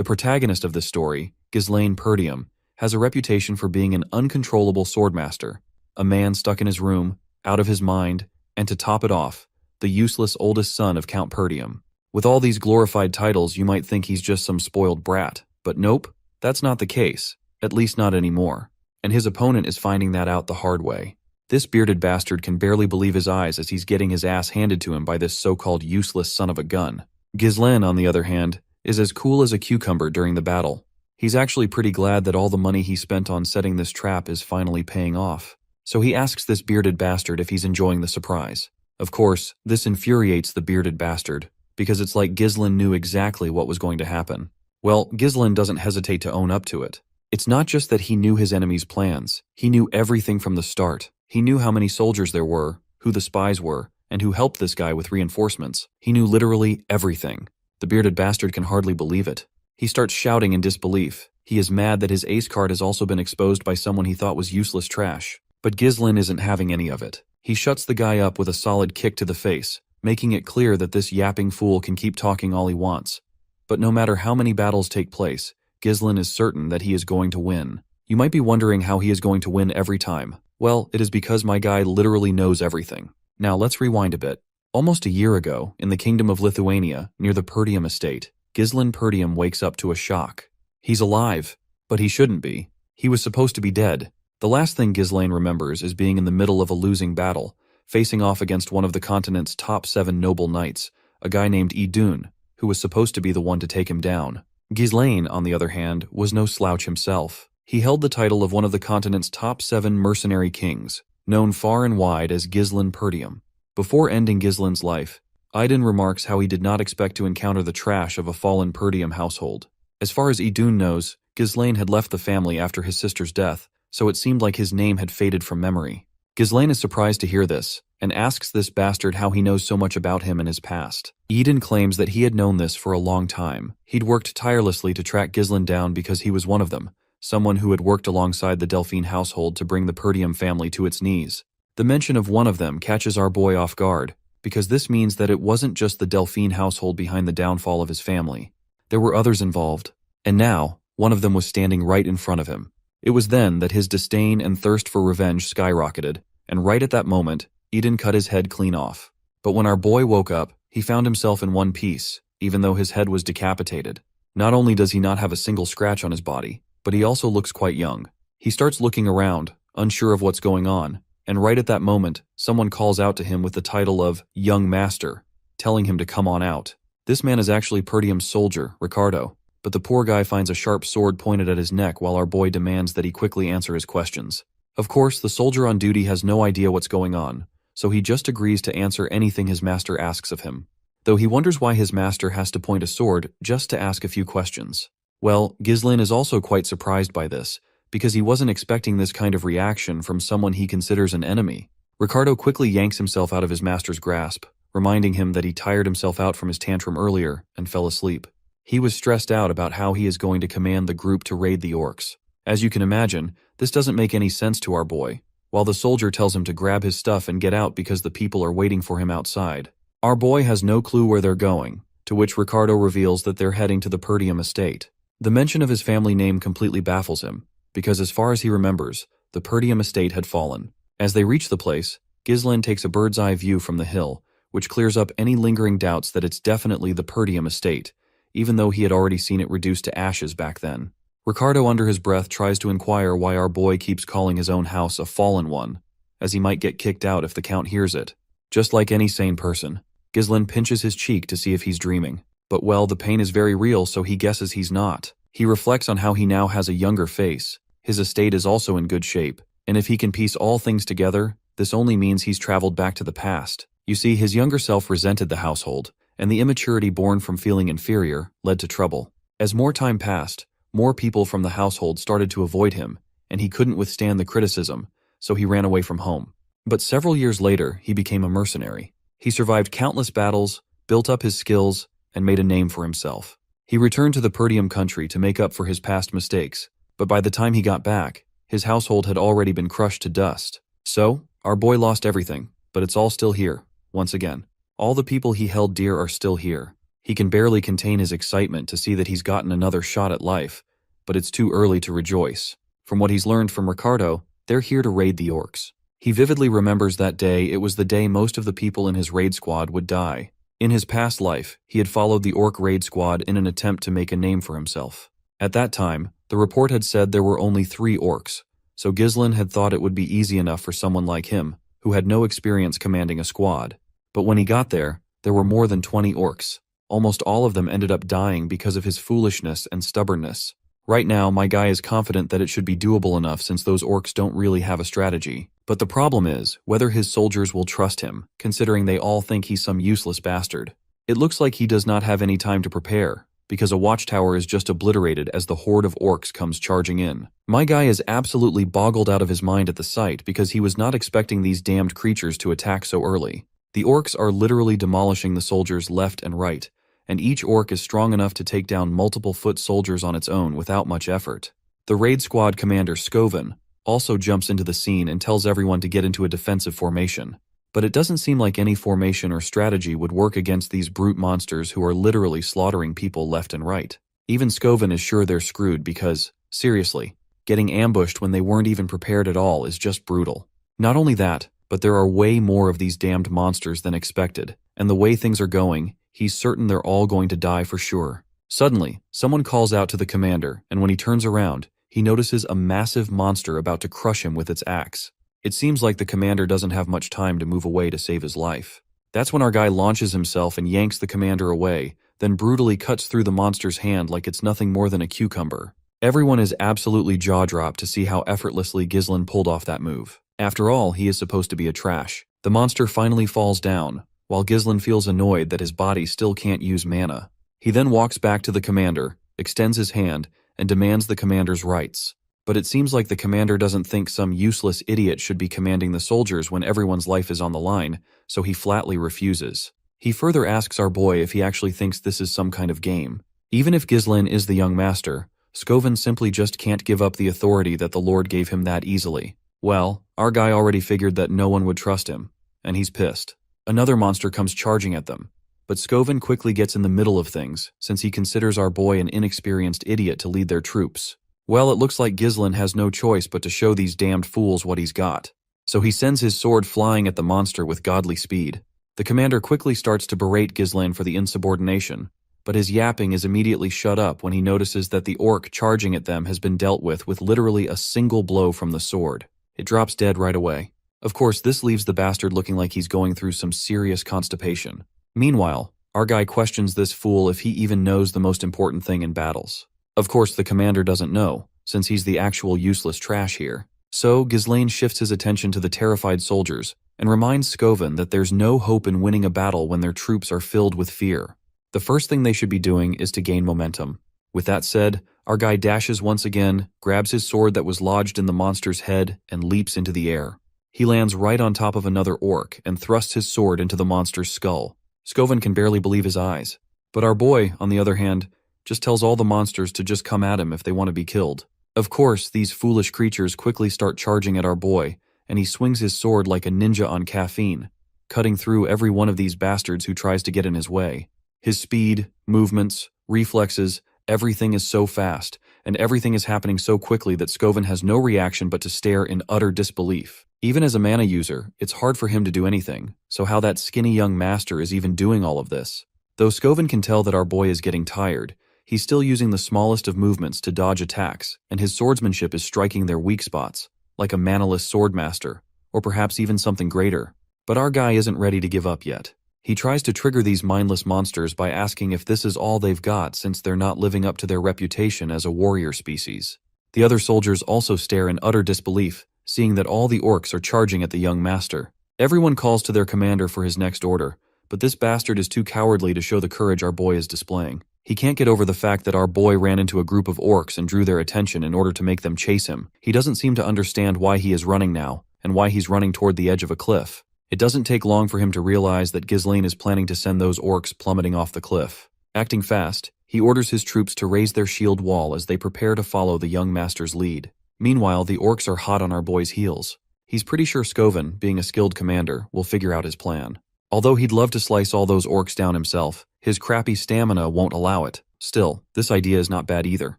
The protagonist of this story, Ghislaine Perdium, has a reputation for being an uncontrollable swordmaster, a man stuck in his room, out of his mind, and to top it off, the useless oldest son of Count Perdium. With all these glorified titles, you might think he's just some spoiled brat, but nope, that's not the case, at least not anymore. And his opponent is finding that out the hard way. This bearded bastard can barely believe his eyes as he's getting his ass handed to him by this so-called useless son of a gun. Ghislaine, on the other hand, is as cool as a cucumber during the battle. He's actually pretty glad that all the money he spent on setting this trap is finally paying off. So he asks this bearded bastard if he's enjoying the surprise. Of course, this infuriates the bearded bastard, because it's like Ghislaine knew exactly what was going to happen. Well, Ghislaine doesn't hesitate to own up to it. It's not just that he knew his enemy's plans. He knew everything from the start. He knew how many soldiers there were, who the spies were, and who helped this guy with reinforcements. He knew literally everything. The bearded bastard can hardly believe it. He starts shouting in disbelief. He is mad that his ace card has also been exposed by someone he thought was useless trash. But Ghislaine isn't having any of it. He shuts the guy up with a solid kick to the face, making it clear that this yapping fool can keep talking all he wants. But no matter how many battles take place, Ghislaine is certain that he is going to win. You might be wondering how he is going to win every time. Well, it is because my guy literally knows everything. Now let's rewind a bit. Almost a year ago, in the Kingdom of Lithuania, near the Perdium estate, Ghislaine Perdium wakes up to a shock. He's alive, but he shouldn't be. He was supposed to be dead. The last thing Ghislaine remembers is being in the middle of a losing battle, facing off against one of the continent's top 7 noble knights, a guy named Idun, who was supposed to be the one to take him down. Ghislaine, on the other hand, was no slouch himself. He held the title of one of the continent's top 7 mercenary kings, known far and wide as Ghislaine Perdium. Before ending Ghislaine's life, Idun remarks how he did not expect to encounter the trash of a fallen Perdium household. As far as Idun knows, Ghislaine had left the family after his sister's death, so it seemed like his name had faded from memory. Ghislaine is surprised to hear this, and asks this bastard how he knows so much about him and his past. Idun claims that he had known this for a long time. He'd worked tirelessly to track Ghislaine down because he was one of them, someone who had worked alongside the Delphine household to bring the Perdium family to its knees. The mention of one of them catches our boy off guard, because this means that it wasn't just the Delphine household behind the downfall of his family. There were others involved, and now, one of them was standing right in front of him. It was then that his disdain and thirst for revenge skyrocketed, and right at that moment, Idun cut his head clean off. But when our boy woke up, he found himself in one piece, even though his head was decapitated. Not only does he not have a single scratch on his body, but he also looks quite young. He starts looking around, unsure of what's going on, and right at that moment, someone calls out to him with the title of Young Master, telling him to come on out. This man is actually Perdium's soldier, Ricardo, but the poor guy finds a sharp sword pointed at his neck while our boy demands that he quickly answer his questions. Of course, the soldier on duty has no idea what's going on, so he just agrees to answer anything his master asks of him, though he wonders why his master has to point a sword just to ask a few questions. Well, Ghislaine is also quite surprised by this, because he wasn't expecting this kind of reaction from someone he considers an enemy. Ricardo quickly yanks himself out of his master's grasp, reminding him that he tired himself out from his tantrum earlier and fell asleep. He was stressed out about how he is going to command the group to raid the orcs. As you can imagine, this doesn't make any sense to our boy, while the soldier tells him to grab his stuff and get out because the people are waiting for him outside. Our boy has no clue where they're going, to which Ricardo reveals that they're heading to the Perdium estate. The mention of his family name completely baffles him, because as far as he remembers, the Perdium estate had fallen. As they reach the place, Ghislaine takes a bird's-eye view from the hill, which clears up any lingering doubts that it's definitely the Perdium estate, even though he had already seen it reduced to ashes back then. Ricardo under his breath tries to inquire why our boy keeps calling his own house a fallen one, as he might get kicked out if the Count hears it. Just like any sane person, Ghislaine pinches his cheek to see if he's dreaming. But well, the pain is very real, so he guesses he's not. He reflects on how he now has a younger face. His estate is also in good shape, and if he can piece all things together, this only means he's traveled back to the past. You see, his younger self resented the household, and the immaturity born from feeling inferior led to trouble. As more time passed, more people from the household started to avoid him, and he couldn't withstand the criticism, so he ran away from home. But several years later, he became a mercenary. He survived countless battles, built up his skills, and made a name for himself. He returned to the Perdium country to make up for his past mistakes, but by the time he got back, his household had already been crushed to dust. So, our boy lost everything, but it's all still here, once again. All the people he held dear are still here. He can barely contain his excitement to see that he's gotten another shot at life, but it's too early to rejoice. From what he's learned from Ricardo, they're here to raid the orcs. He vividly remembers that day. It was the day most of the people in his raid squad would die. In his past life, he had followed the orc raid squad in an attempt to make a name for himself. At that time, the report had said there were only 3 orcs, so Ghislain had thought it would be easy enough for someone like him, who had no experience commanding a squad. But when he got there were more than 20 orcs. Almost all of them ended up dying because of his foolishness and stubbornness. Right now, my guy is confident that it should be doable enough since those orcs don't really have a strategy. But the problem is whether his soldiers will trust him, considering they all think he's some useless bastard. It looks like he does not have any time to prepare, because a watchtower is just obliterated as the horde of orcs comes charging in. My guy is absolutely boggled out of his mind at the sight because he was not expecting these damned creatures to attack so early. The orcs are literally demolishing the soldiers left and right, and each orc is strong enough to take down multiple foot soldiers on its own without much effort. The raid squad commander, Scoven, also jumps into the scene and tells everyone to get into a defensive formation. But it doesn't seem like any formation or strategy would work against these brute monsters who are literally slaughtering people left and right. Even Scoven is sure they're screwed because, seriously, getting ambushed when they weren't even prepared at all is just brutal. Not only that, but there are way more of these damned monsters than expected, and the way things are going, he's certain they're all going to die for sure. Suddenly, someone calls out to the commander, and when he turns around, he notices a massive monster about to crush him with its axe. It seems like the commander doesn't have much time to move away to save his life. That's when our guy launches himself and yanks the commander away, then brutally cuts through the monster's hand like it's nothing more than a cucumber. Everyone is absolutely jaw-dropped to see how effortlessly Ghislain pulled off that move. After all, he is supposed to be a trash. The monster finally falls down, while Ghislain feels annoyed that his body still can't use mana. He then walks back to the commander, extends his hand, and demands the commander's rights. But it seems like the commander doesn't think some useless idiot should be commanding the soldiers when everyone's life is on the line, so he flatly refuses. He further asks our boy if he actually thinks this is some kind of game. Even if Ghislain is the young master, Scoven simply just can't give up the authority that the Lord gave him that easily. Well, our guy already figured that no one would trust him, and he's pissed. Another monster comes charging at them, but Scoven quickly gets in the middle of things since he considers our boy an inexperienced idiot to lead their troops. Well, it looks like Ghislain has no choice but to show these damned fools what he's got. So he sends his sword flying at the monster with godly speed. The commander quickly starts to berate Ghislain for the insubordination, but his yapping is immediately shut up when he notices that the orc charging at them has been dealt with literally a single blow from the sword. It drops dead right away. Of course, this leaves the bastard looking like he's going through some serious constipation. Meanwhile, our guy questions this fool if he even knows the most important thing in battles. Of course, the commander doesn't know, since he's the actual useless trash here. So, Ghislain shifts his attention to the terrified soldiers and reminds Scoven that there's no hope in winning a battle when their troops are filled with fear. The first thing they should be doing is to gain momentum. With that said, our guy dashes once again, grabs his sword that was lodged in the monster's head, and leaps into the air. He lands right on top of another orc and thrusts his sword into the monster's skull. Scoven can barely believe his eyes. But our boy, on the other hand, just tells all the monsters to just come at him if they want to be killed. Of course, these foolish creatures quickly start charging at our boy, and he swings his sword like a ninja on caffeine, cutting through every one of these bastards who tries to get in his way. His speed, movements, reflexes, everything is so fast, and everything is happening so quickly that Scoven has no reaction but to stare in utter disbelief. Even as a mana user, it's hard for him to do anything, so how that skinny young master is even doing all of this? Though Scoven can tell that our boy is getting tired, he's still using the smallest of movements to dodge attacks, and his swordsmanship is striking their weak spots, like a manaless swordmaster, or perhaps even something greater. But our guy isn't ready to give up yet. He tries to trigger these mindless monsters by asking if this is all they've got since they're not living up to their reputation as a warrior species. The other soldiers also stare in utter disbelief, seeing that all the orcs are charging at the young master. Everyone calls to their commander for his next order, but this bastard is too cowardly to show the courage our boy is displaying. He can't get over the fact that our boy ran into a group of orcs and drew their attention in order to make them chase him. He doesn't seem to understand why he is running now, and why he's running toward the edge of a cliff. It doesn't take long for him to realize that Ghislain is planning to send those orcs plummeting off the cliff. Acting fast, he orders his troops to raise their shield wall as they prepare to follow the young master's lead. Meanwhile, the orcs are hot on our boy's heels. He's pretty sure Scoven, being a skilled commander, will figure out his plan. Although he'd love to slice all those orcs down himself, His crappy stamina won't allow it. Still, this idea is not bad either.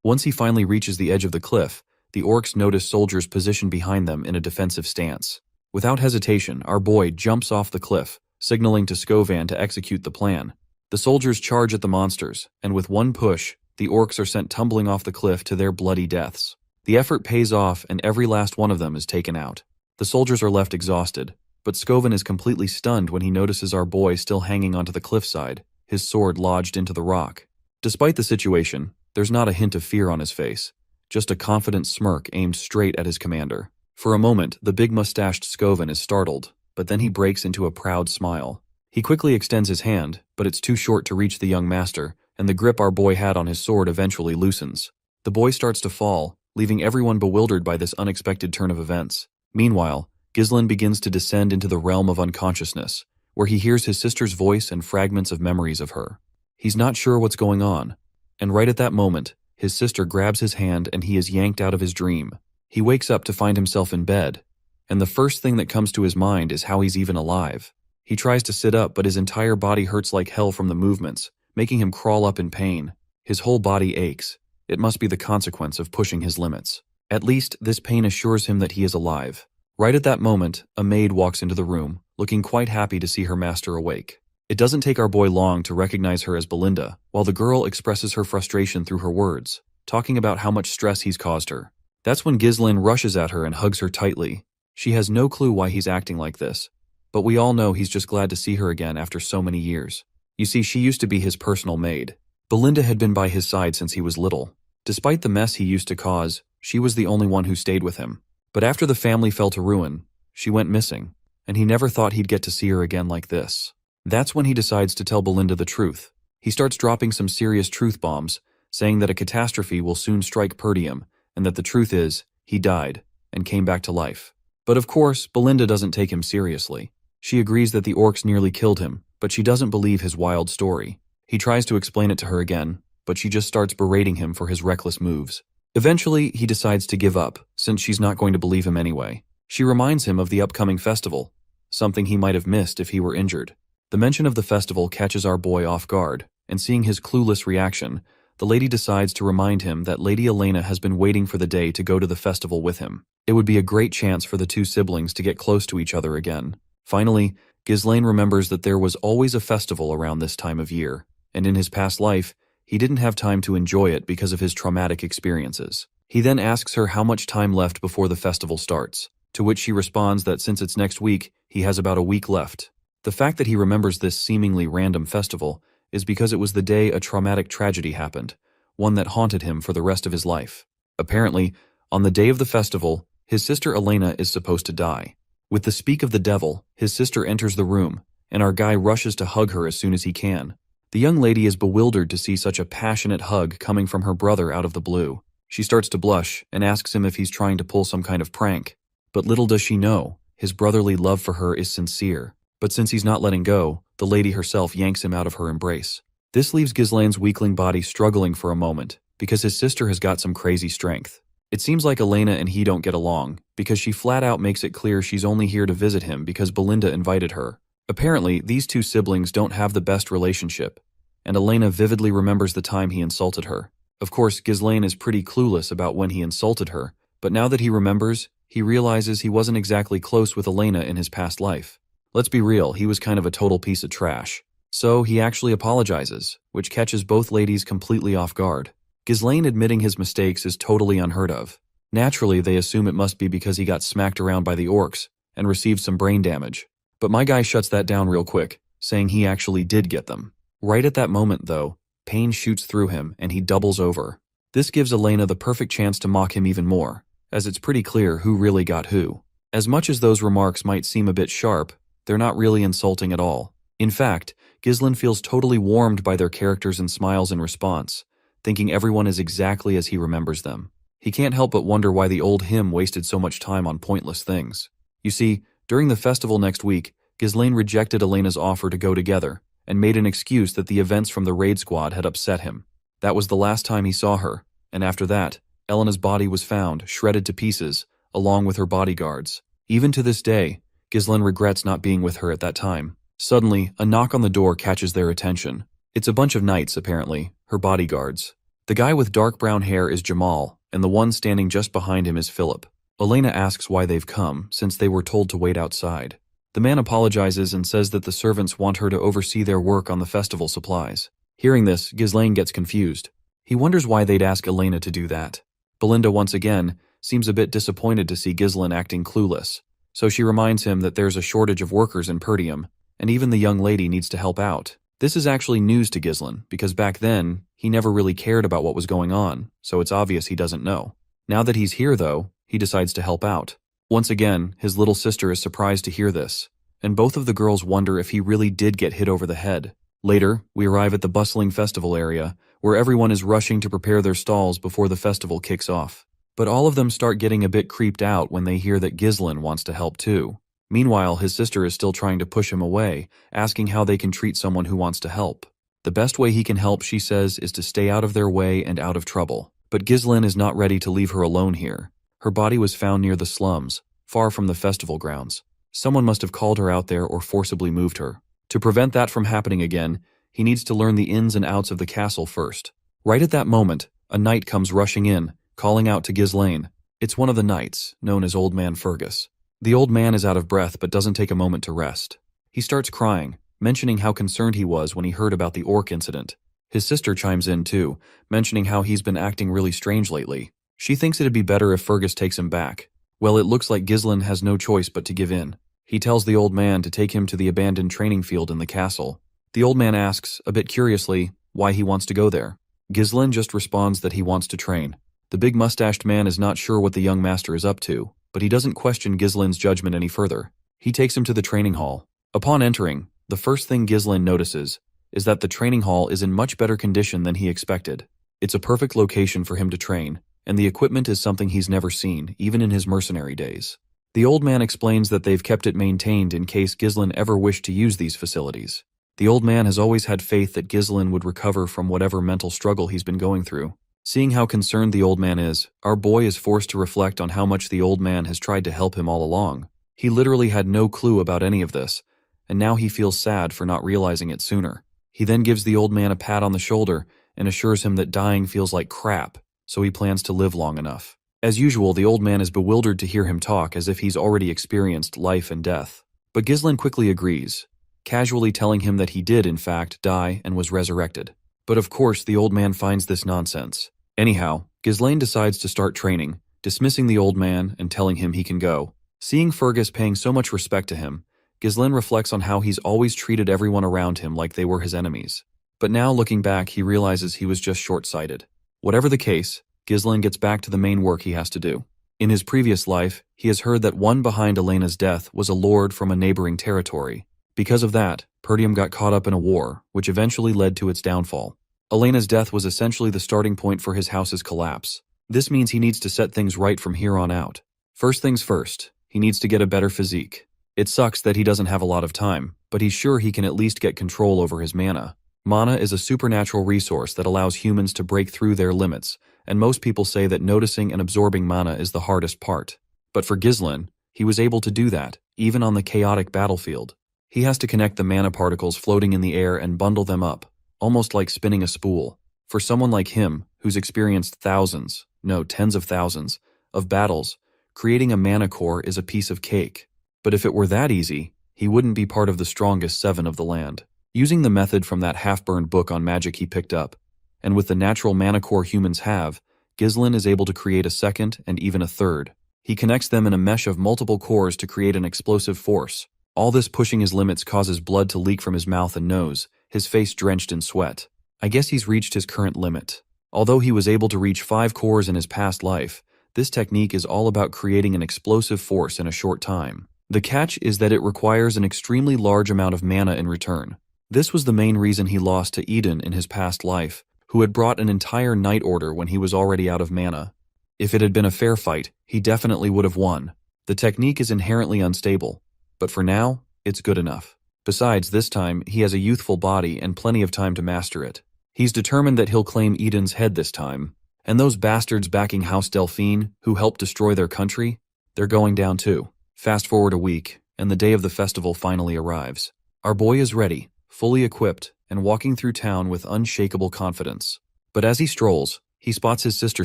Once he finally reaches the edge of the cliff, the orcs notice soldiers positioned behind them in a defensive stance. Without hesitation, our boy jumps off the cliff, signaling to Skovan to execute the plan. The soldiers charge at the monsters, and with one push, the orcs are sent tumbling off the cliff to their bloody deaths. The effort pays off and every last one of them is taken out. The soldiers are left exhausted, but Skovan is completely stunned when he notices our boy still hanging onto the cliffside, his sword lodged into the rock. Despite the situation, there's not a hint of fear on his face, just a confident smirk aimed straight at his commander. For a moment, the big mustached Skovan is startled, but then he breaks into a proud smile. He quickly extends his hand, but it's too short to reach the young master, and the grip our boy had on his sword eventually loosens. The boy starts to fall, leaving everyone bewildered by this unexpected turn of events. Meanwhile, Ghislain begins to descend into the realm of unconsciousness, where he hears his sister's voice and fragments of memories of her. He's not sure what's going on, and right at that moment, his sister grabs his hand and he is yanked out of his dream. He wakes up to find himself in bed, and the first thing that comes to his mind is how he's even alive. He tries to sit up, but his entire body hurts like hell from the movements, making him crawl up in pain. His whole body aches. It must be the consequence of pushing his limits. At least, this pain assures him that he is alive. Right at that moment, a maid walks into the room, looking quite happy to see her master awake. It doesn't take our boy long to recognize her as Belinda, while the girl expresses her frustration through her words, talking about how much stress he's caused her. That's when Ghislain rushes at her and hugs her tightly. She has no clue why he's acting like this, but we all know he's just glad to see her again after so many years. You see, she used to be his personal maid. Belinda had been by his side since he was little. Despite the mess he used to cause, she was the only one who stayed with him. But after the family fell to ruin, she went missing, and he never thought he'd get to see her again like this. That's when he decides to tell Belinda the truth. He starts dropping some serious truth bombs, saying that a catastrophe will soon strike Perdium, and that the truth is, he died, and came back to life. But of course, Belinda doesn't take him seriously. She agrees that the orcs nearly killed him, but she doesn't believe his wild story. He tries to explain it to her again, but she just starts berating him for his reckless moves. Eventually, he decides to give up, since she's not going to believe him anyway. She reminds him of the upcoming festival, something he might have missed if he were injured. The mention of the festival catches our boy off guard, and seeing his clueless reaction, the lady decides to remind him that Lady Elena has been waiting for the day to go to the festival with him. It would be a great chance for the two siblings to get close to each other again. Finally, Ghislain remembers that there was always a festival around this time of year, and in his past life, he didn't have time to enjoy it because of his traumatic experiences. He then asks her how much time left before the festival starts, to which she responds that since it's next week, he has about a week left. The fact that he remembers this seemingly random festival is because it was the day a traumatic tragedy happened, one that haunted him for the rest of his life. Apparently, on the day of the festival, his sister Elena is supposed to die. With the speak of the devil, his sister enters the room, and our guy rushes to hug her as soon as he can. The young lady is bewildered to see such a passionate hug coming from her brother out of the blue. She starts to blush and asks him if he's trying to pull some kind of prank. But little does she know, his brotherly love for her is sincere. But since he's not letting go, the lady herself yanks him out of her embrace. This leaves Ghislain's weakling body struggling for a moment, because his sister has got some crazy strength. It seems like Elena and he don't get along, because she flat out makes it clear she's only here to visit him because Belinda invited her. Apparently, these two siblings don't have the best relationship, and Elena vividly remembers the time he insulted her. Of course, Ghislain is pretty clueless about when he insulted her, but now that he remembers, he realizes he wasn't exactly close with Elena in his past life. Let's be real, he was kind of a total piece of trash. So he actually apologizes, which catches both ladies completely off guard. Ghislain admitting his mistakes is totally unheard of. Naturally, they assume it must be because he got smacked around by the orcs and received some brain damage. But my guy shuts that down real quick, saying he actually did get them. Right at that moment, though, pain shoots through him and he doubles over. This gives Elena the perfect chance to mock him even more, as it's pretty clear who really got who. As much as those remarks might seem a bit sharp, they're not really insulting at all. In fact, Ghislain feels totally warmed by their characters and smiles in response, thinking everyone is exactly as he remembers them. He can't help but wonder why the old him wasted so much time on pointless things. You see, during the festival next week, Ghislain rejected Elena's offer to go together, and made an excuse that the events from the raid squad had upset him. That was the last time he saw her, and after that, Elena's body was found, shredded to pieces, along with her bodyguards. Even to this day, Ghislain regrets not being with her at that time. Suddenly, a knock on the door catches their attention. It's a bunch of knights, apparently, her bodyguards. The guy with dark brown hair is Jamal, and the one standing just behind him is Philip. Elena asks why they've come, since they were told to wait outside. The man apologizes and says that the servants want her to oversee their work on the festival supplies. Hearing this, Ghislaine gets confused. He wonders why they'd ask Elena to do that. Belinda, once again, seems a bit disappointed to see Ghislaine acting clueless, so she reminds him that there's a shortage of workers in Perdium, and even the young lady needs to help out. This is actually news to Ghislaine, because back then, he never really cared about what was going on, so it's obvious he doesn't know. Now that he's here, though, he decides to help out. Once again, his little sister is surprised to hear this, and both of the girls wonder if he really did get hit over the head. Later, we arrive at the bustling festival area, where everyone is rushing to prepare their stalls before the festival kicks off. But all of them start getting a bit creeped out when they hear that Ghislaine wants to help too. Meanwhile, his sister is still trying to push him away, asking how they can treat someone who wants to help. The best way he can help, she says, is to stay out of their way and out of trouble. But Ghislaine is not ready to leave her alone here. Her body was found near the slums, far from the festival grounds. Someone must have called her out there or forcibly moved her. To prevent that from happening again, he needs to learn the ins and outs of the castle first. Right at that moment, a knight comes rushing in, calling out to Ghislaine. It's one of the knights, known as Old Man Fergus. The old man is out of breath but doesn't take a moment to rest. He starts crying, mentioning how concerned he was when he heard about the orc incident. His sister chimes in too, mentioning how he's been acting really strange lately. She thinks it'd be better if Fergus takes him back. Well, it looks like Ghislaine has no choice but to give in. He tells the old man to take him to the abandoned training field in the castle. The old man asks, a bit curiously, why he wants to go there. Ghislaine just responds that he wants to train. The big mustached man is not sure what the young master is up to, but he doesn't question Ghislaine's judgment any further. He takes him to the training hall. Upon entering, the first thing Ghislaine notices is that the training hall is in much better condition than he expected. It's a perfect location for him to train, and the equipment is something he's never seen, even in his mercenary days. The old man explains that they've kept it maintained in case Ghislaine ever wished to use these facilities. The old man has always had faith that Ghislaine would recover from whatever mental struggle he's been going through. Seeing how concerned the old man is, our boy is forced to reflect on how much the old man has tried to help him all along. He literally had no clue about any of this, and now he feels sad for not realizing it sooner. He then gives the old man a pat on the shoulder and assures him that dying feels like crap, so he plans to live long enough. As usual, the old man is bewildered to hear him talk as if he's already experienced life and death. But Ghislaine quickly agrees, casually telling him that he did, in fact, die and was resurrected. But of course, the old man finds this nonsense. Anyhow, Ghislaine decides to start training, dismissing the old man and telling him he can go. Seeing Fergus paying so much respect to him, Ghislaine reflects on how he's always treated everyone around him like they were his enemies. But now, looking back, he realizes he was just short-sighted. Whatever the case, Ghislaine gets back to the main work he has to do. In his previous life, he has heard that one behind Elena's death was a lord from a neighboring territory. Because of that, Perdium got caught up in a war, which eventually led to its downfall. Elena's death was essentially the starting point for his house's collapse. This means he needs to set things right from here on out. First things first, he needs to get a better physique. It sucks that he doesn't have a lot of time, but he's sure he can at least get control over his mana. Mana is a supernatural resource that allows humans to break through their limits, and most people say that noticing and absorbing mana is the hardest part. But for Ghislaine, he was able to do that, even on the chaotic battlefield. He has to connect the mana particles floating in the air and bundle them up, almost like spinning a spool. For someone like him, who's experienced tens of thousands, of battles, creating a mana core is a piece of cake. But if it were that easy, he wouldn't be part of the strongest 7 of the land. Using the method from that half-burned book on magic he picked up, and with the natural mana core humans have, Ghislaine is able to create a second and even a third. He connects them in a mesh of multiple cores to create an explosive force. All this pushing his limits causes blood to leak from his mouth and nose, his face drenched in sweat. I guess he's reached his current limit. Although he was able to reach 5 cores in his past life, this technique is all about creating an explosive force in a short time. The catch is that it requires an extremely large amount of mana in return. This was the main reason he lost to Eden in his past life, who had brought an entire knight order when he was already out of mana. If it had been a fair fight, he definitely would have won. The technique is inherently unstable, but for now, it's good enough. Besides, this time, he has a youthful body and plenty of time to master it. He's determined that he'll claim Eden's head this time, and those bastards backing House Delphine, who helped destroy their country, they're going down too. Fast forward a week, and the day of the festival finally arrives. Our boy is ready, fully equipped, and walking through town with unshakable confidence. But as he strolls, he spots his sister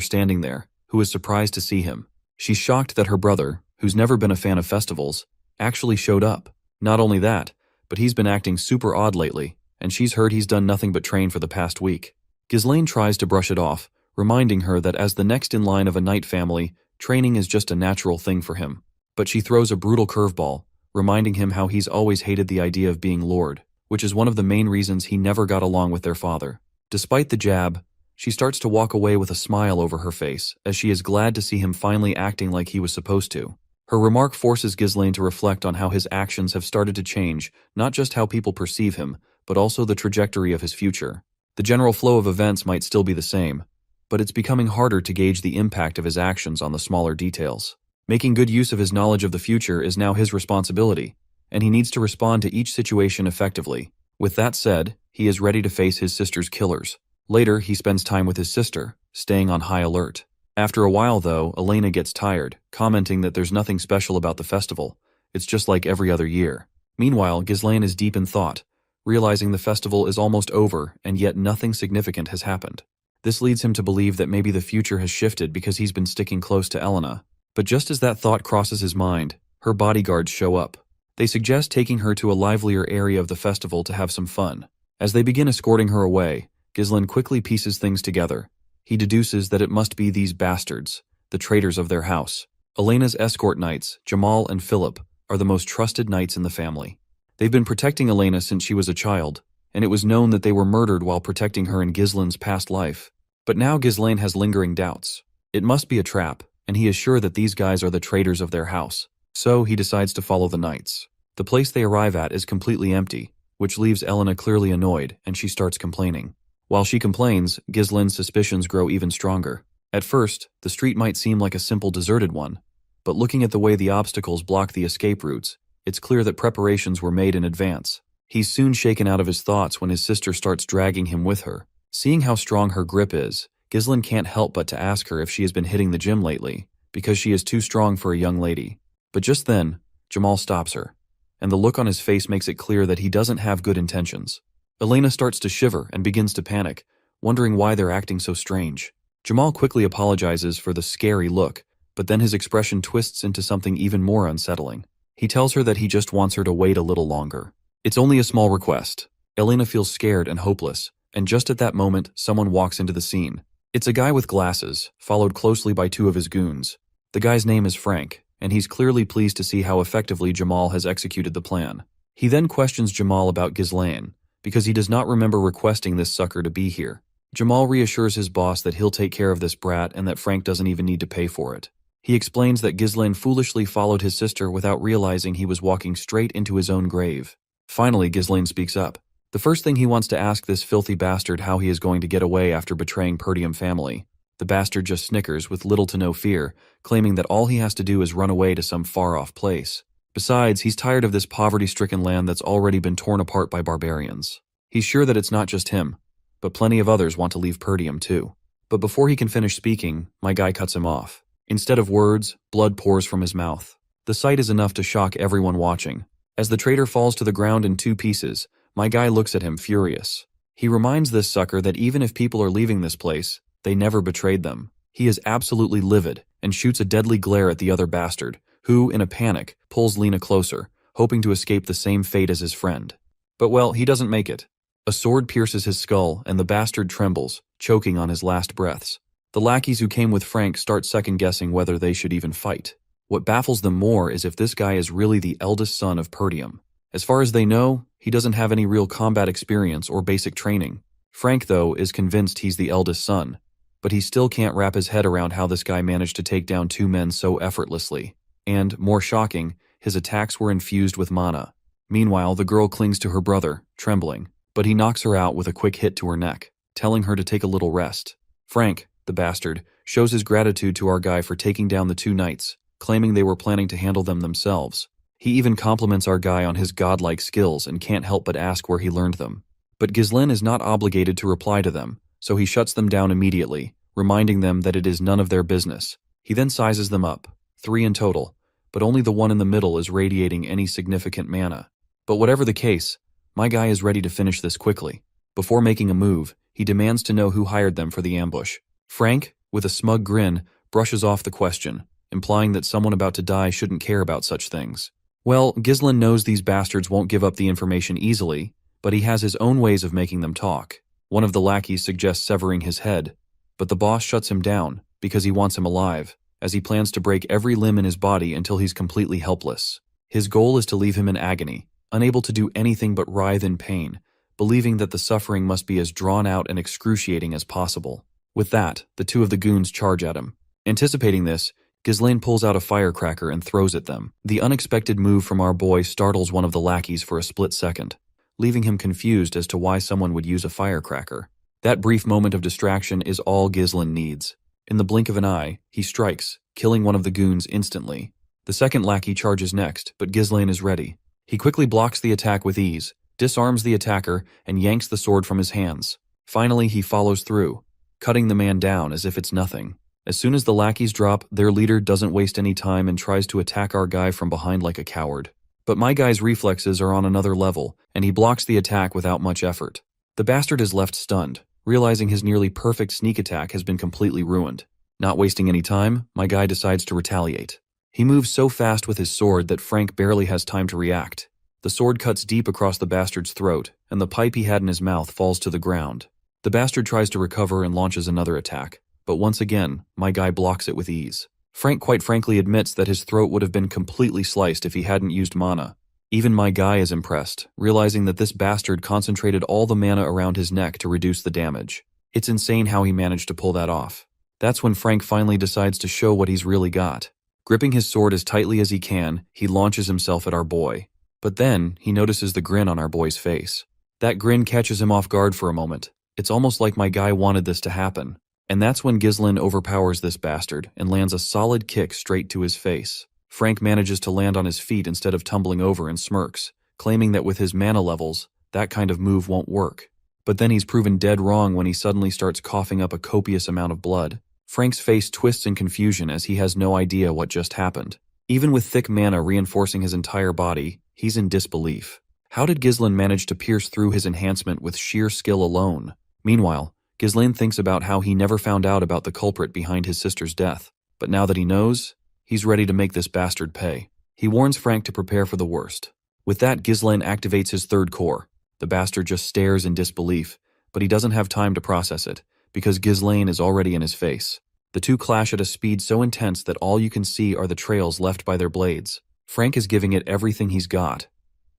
standing there, who is surprised to see him. She's shocked that her brother, who's never been a fan of festivals, actually showed up. Not only that, but he's been acting super odd lately, and she's heard he's done nothing but train for the past week. Ghislaine tries to brush it off, reminding her that as the next in line of a knight family, training is just a natural thing for him. But she throws a brutal curveball, reminding him how he's always hated the idea of being lord, which is one of the main reasons he never got along with their father. Despite the jab, she starts to walk away with a smile over her face, as she is glad to see him finally acting like he was supposed to. Her remark forces Ghislaine to reflect on how his actions have started to change, not just how people perceive him, but also the trajectory of his future. The general flow of events might still be the same, but it's becoming harder to gauge the impact of his actions on the smaller details. Making good use of his knowledge of the future is now his responsibility, and he needs to respond to each situation effectively. With that said, he is ready to face his sister's killers. Later, he spends time with his sister, staying on high alert. After a while, though, Elena gets tired, commenting that there's nothing special about the festival. It's just like every other year. Meanwhile, Ghislaine is deep in thought, realizing the festival is almost over and yet nothing significant has happened. This leads him to believe that maybe the future has shifted because he's been sticking close to Elena. But just as that thought crosses his mind, her bodyguards show up. They suggest taking her to a livelier area of the festival to have some fun. As they begin escorting her away, Ghislaine quickly pieces things together. He deduces that it must be these bastards, the traitors of their house. Elena's escort knights, Jamal and Philip, are the most trusted knights in the family. They've been protecting Elena since she was a child, and it was known that they were murdered while protecting her in Ghislaine's past life. But now Ghislaine has lingering doubts. It must be a trap, and he is sure that these guys are the traitors of their house. So he decides to follow the knights. The place they arrive at is completely empty, which leaves Elena clearly annoyed, and she starts complaining. While she complains, Ghislaine's suspicions grow even stronger. At first, the street might seem like a simple deserted one, but looking at the way the obstacles block the escape routes, it's clear that preparations were made in advance. He's soon shaken out of his thoughts when his sister starts dragging him with her. Seeing how strong her grip is, Ghislaine can't help but to ask her if she has been hitting the gym lately, because she is too strong for a young lady. But just then, Jamal stops her, and the look on his face makes it clear that he doesn't have good intentions. Elena starts to shiver and begins to panic, wondering why they're acting so strange. Jamal quickly apologizes for the scary look, but then his expression twists into something even more unsettling. He tells her that he just wants her to wait a little longer. It's only a small request. Elena feels scared and hopeless, and just at that moment, someone walks into the scene. It's a guy with glasses, followed closely by two of his goons. The guy's name is Frank, and he's clearly pleased to see how effectively Jamal has executed the plan. He then questions Jamal about Ghislaine, because he does not remember requesting this sucker to be here. Jamal reassures his boss that he'll take care of this brat and that Frank doesn't even need to pay for it. He explains that Ghislaine foolishly followed his sister without realizing he was walking straight into his own grave. Finally, Ghislaine speaks up. The first thing he wants to ask this filthy bastard how he is going to get away after betraying Perdium family. The bastard just snickers with little to no fear, claiming that all he has to do is run away to some far-off place. Besides, he's tired of this poverty-stricken land that's already been torn apart by barbarians. He's sure that it's not just him, but plenty of others want to leave Perdium too. But before he can finish speaking, my guy cuts him off. Instead of words, blood pours from his mouth. The sight is enough to shock everyone watching. As the traitor falls to the ground in two pieces, my guy looks at him furious. He reminds this sucker that even if people are leaving this place, they never betrayed them. He is absolutely livid and shoots a deadly glare at the other bastard, who, in a panic, pulls Lena closer, hoping to escape the same fate as his friend. But well, he doesn't make it. A sword pierces his skull and the bastard trembles, choking on his last breaths. The lackeys who came with Frank start second-guessing whether they should even fight. What baffles them more is if this guy is really the eldest son of Perdium. As far as they know, he doesn't have any real combat experience or basic training. Frank, though, is convinced he's the eldest son, but he still can't wrap his head around how this guy managed to take down two men so effortlessly. And, more shocking, his attacks were infused with mana. Meanwhile, the girl clings to her brother, trembling, but he knocks her out with a quick hit to her neck, telling her to take a little rest. Frank, the bastard, shows his gratitude to our guy for taking down the two knights, claiming they were planning to handle them themselves. He even compliments our guy on his godlike skills and can't help but ask where he learned them. But Ghislaine is not obligated to reply to them, so he shuts them down immediately, reminding them that it is none of their business. He then sizes them up, 3 in total, but only the one in the middle is radiating any significant mana. But whatever the case, my guy is ready to finish this quickly. Before making a move, he demands to know who hired them for the ambush. Frank, with a smug grin, brushes off the question, implying that someone about to die shouldn't care about such things. Well, Ghislaine knows these bastards won't give up the information easily, but he has his own ways of making them talk. One of the lackeys suggests severing his head, but the boss shuts him down because he wants him alive, as he plans to break every limb in his body until he's completely helpless. His goal is to leave him in agony, unable to do anything but writhe in pain, believing that the suffering must be as drawn out and excruciating as possible. With that, the two of the goons charge at him. Anticipating this, Ghislaine pulls out a firecracker and throws at them. The unexpected move from our boy startles one of the lackeys for a split second, leaving him confused as to why someone would use a firecracker. That brief moment of distraction is all Ghislaine needs. In the blink of an eye, he strikes, killing one of the goons instantly. The second lackey charges next, but Ghislaine is ready. He quickly blocks the attack with ease, disarms the attacker, and yanks the sword from his hands. Finally, he follows through, cutting the man down as if it's nothing. As soon as the lackeys drop, their leader doesn't waste any time and tries to attack our guy from behind like a coward. But my guy's reflexes are on another level, and he blocks the attack without much effort. The bastard is left stunned, realizing his nearly perfect sneak attack has been completely ruined. Not wasting any time, my guy decides to retaliate. He moves so fast with his sword that Frank barely has time to react. The sword cuts deep across the bastard's throat, and the pipe he had in his mouth falls to the ground. The bastard tries to recover and launches another attack, but once again, my guy blocks it with ease. Frank quite frankly admits that his throat would have been completely sliced if he hadn't used mana. Even my guy is impressed, realizing that this bastard concentrated all the mana around his neck to reduce the damage. It's insane how he managed to pull that off. That's when Frank finally decides to show what he's really got. Gripping his sword as tightly as he can, he launches himself at our boy. But then, he notices the grin on our boy's face. That grin catches him off guard for a moment. It's almost like my guy wanted this to happen. And that's when Ghislaine overpowers this bastard and lands a solid kick straight to his face. Frank manages to land on his feet instead of tumbling over and smirks, claiming that with his mana levels, that kind of move won't work. But then he's proven dead wrong when he suddenly starts coughing up a copious amount of blood. Frank's face twists in confusion as he has no idea what just happened. Even with thick mana reinforcing his entire body, he's in disbelief. How did Ghislaine manage to pierce through his enhancement with sheer skill alone? Meanwhile, Ghislaine thinks about how he never found out about the culprit behind his sister's death, but now that he knows, he's ready to make this bastard pay. He warns Frank to prepare for the worst. With that, Ghislaine activates his third core. The bastard just stares in disbelief, but he doesn't have time to process it, because Ghislaine is already in his face. The two clash at a speed so intense that all you can see are the trails left by their blades. Frank is giving it everything he's got,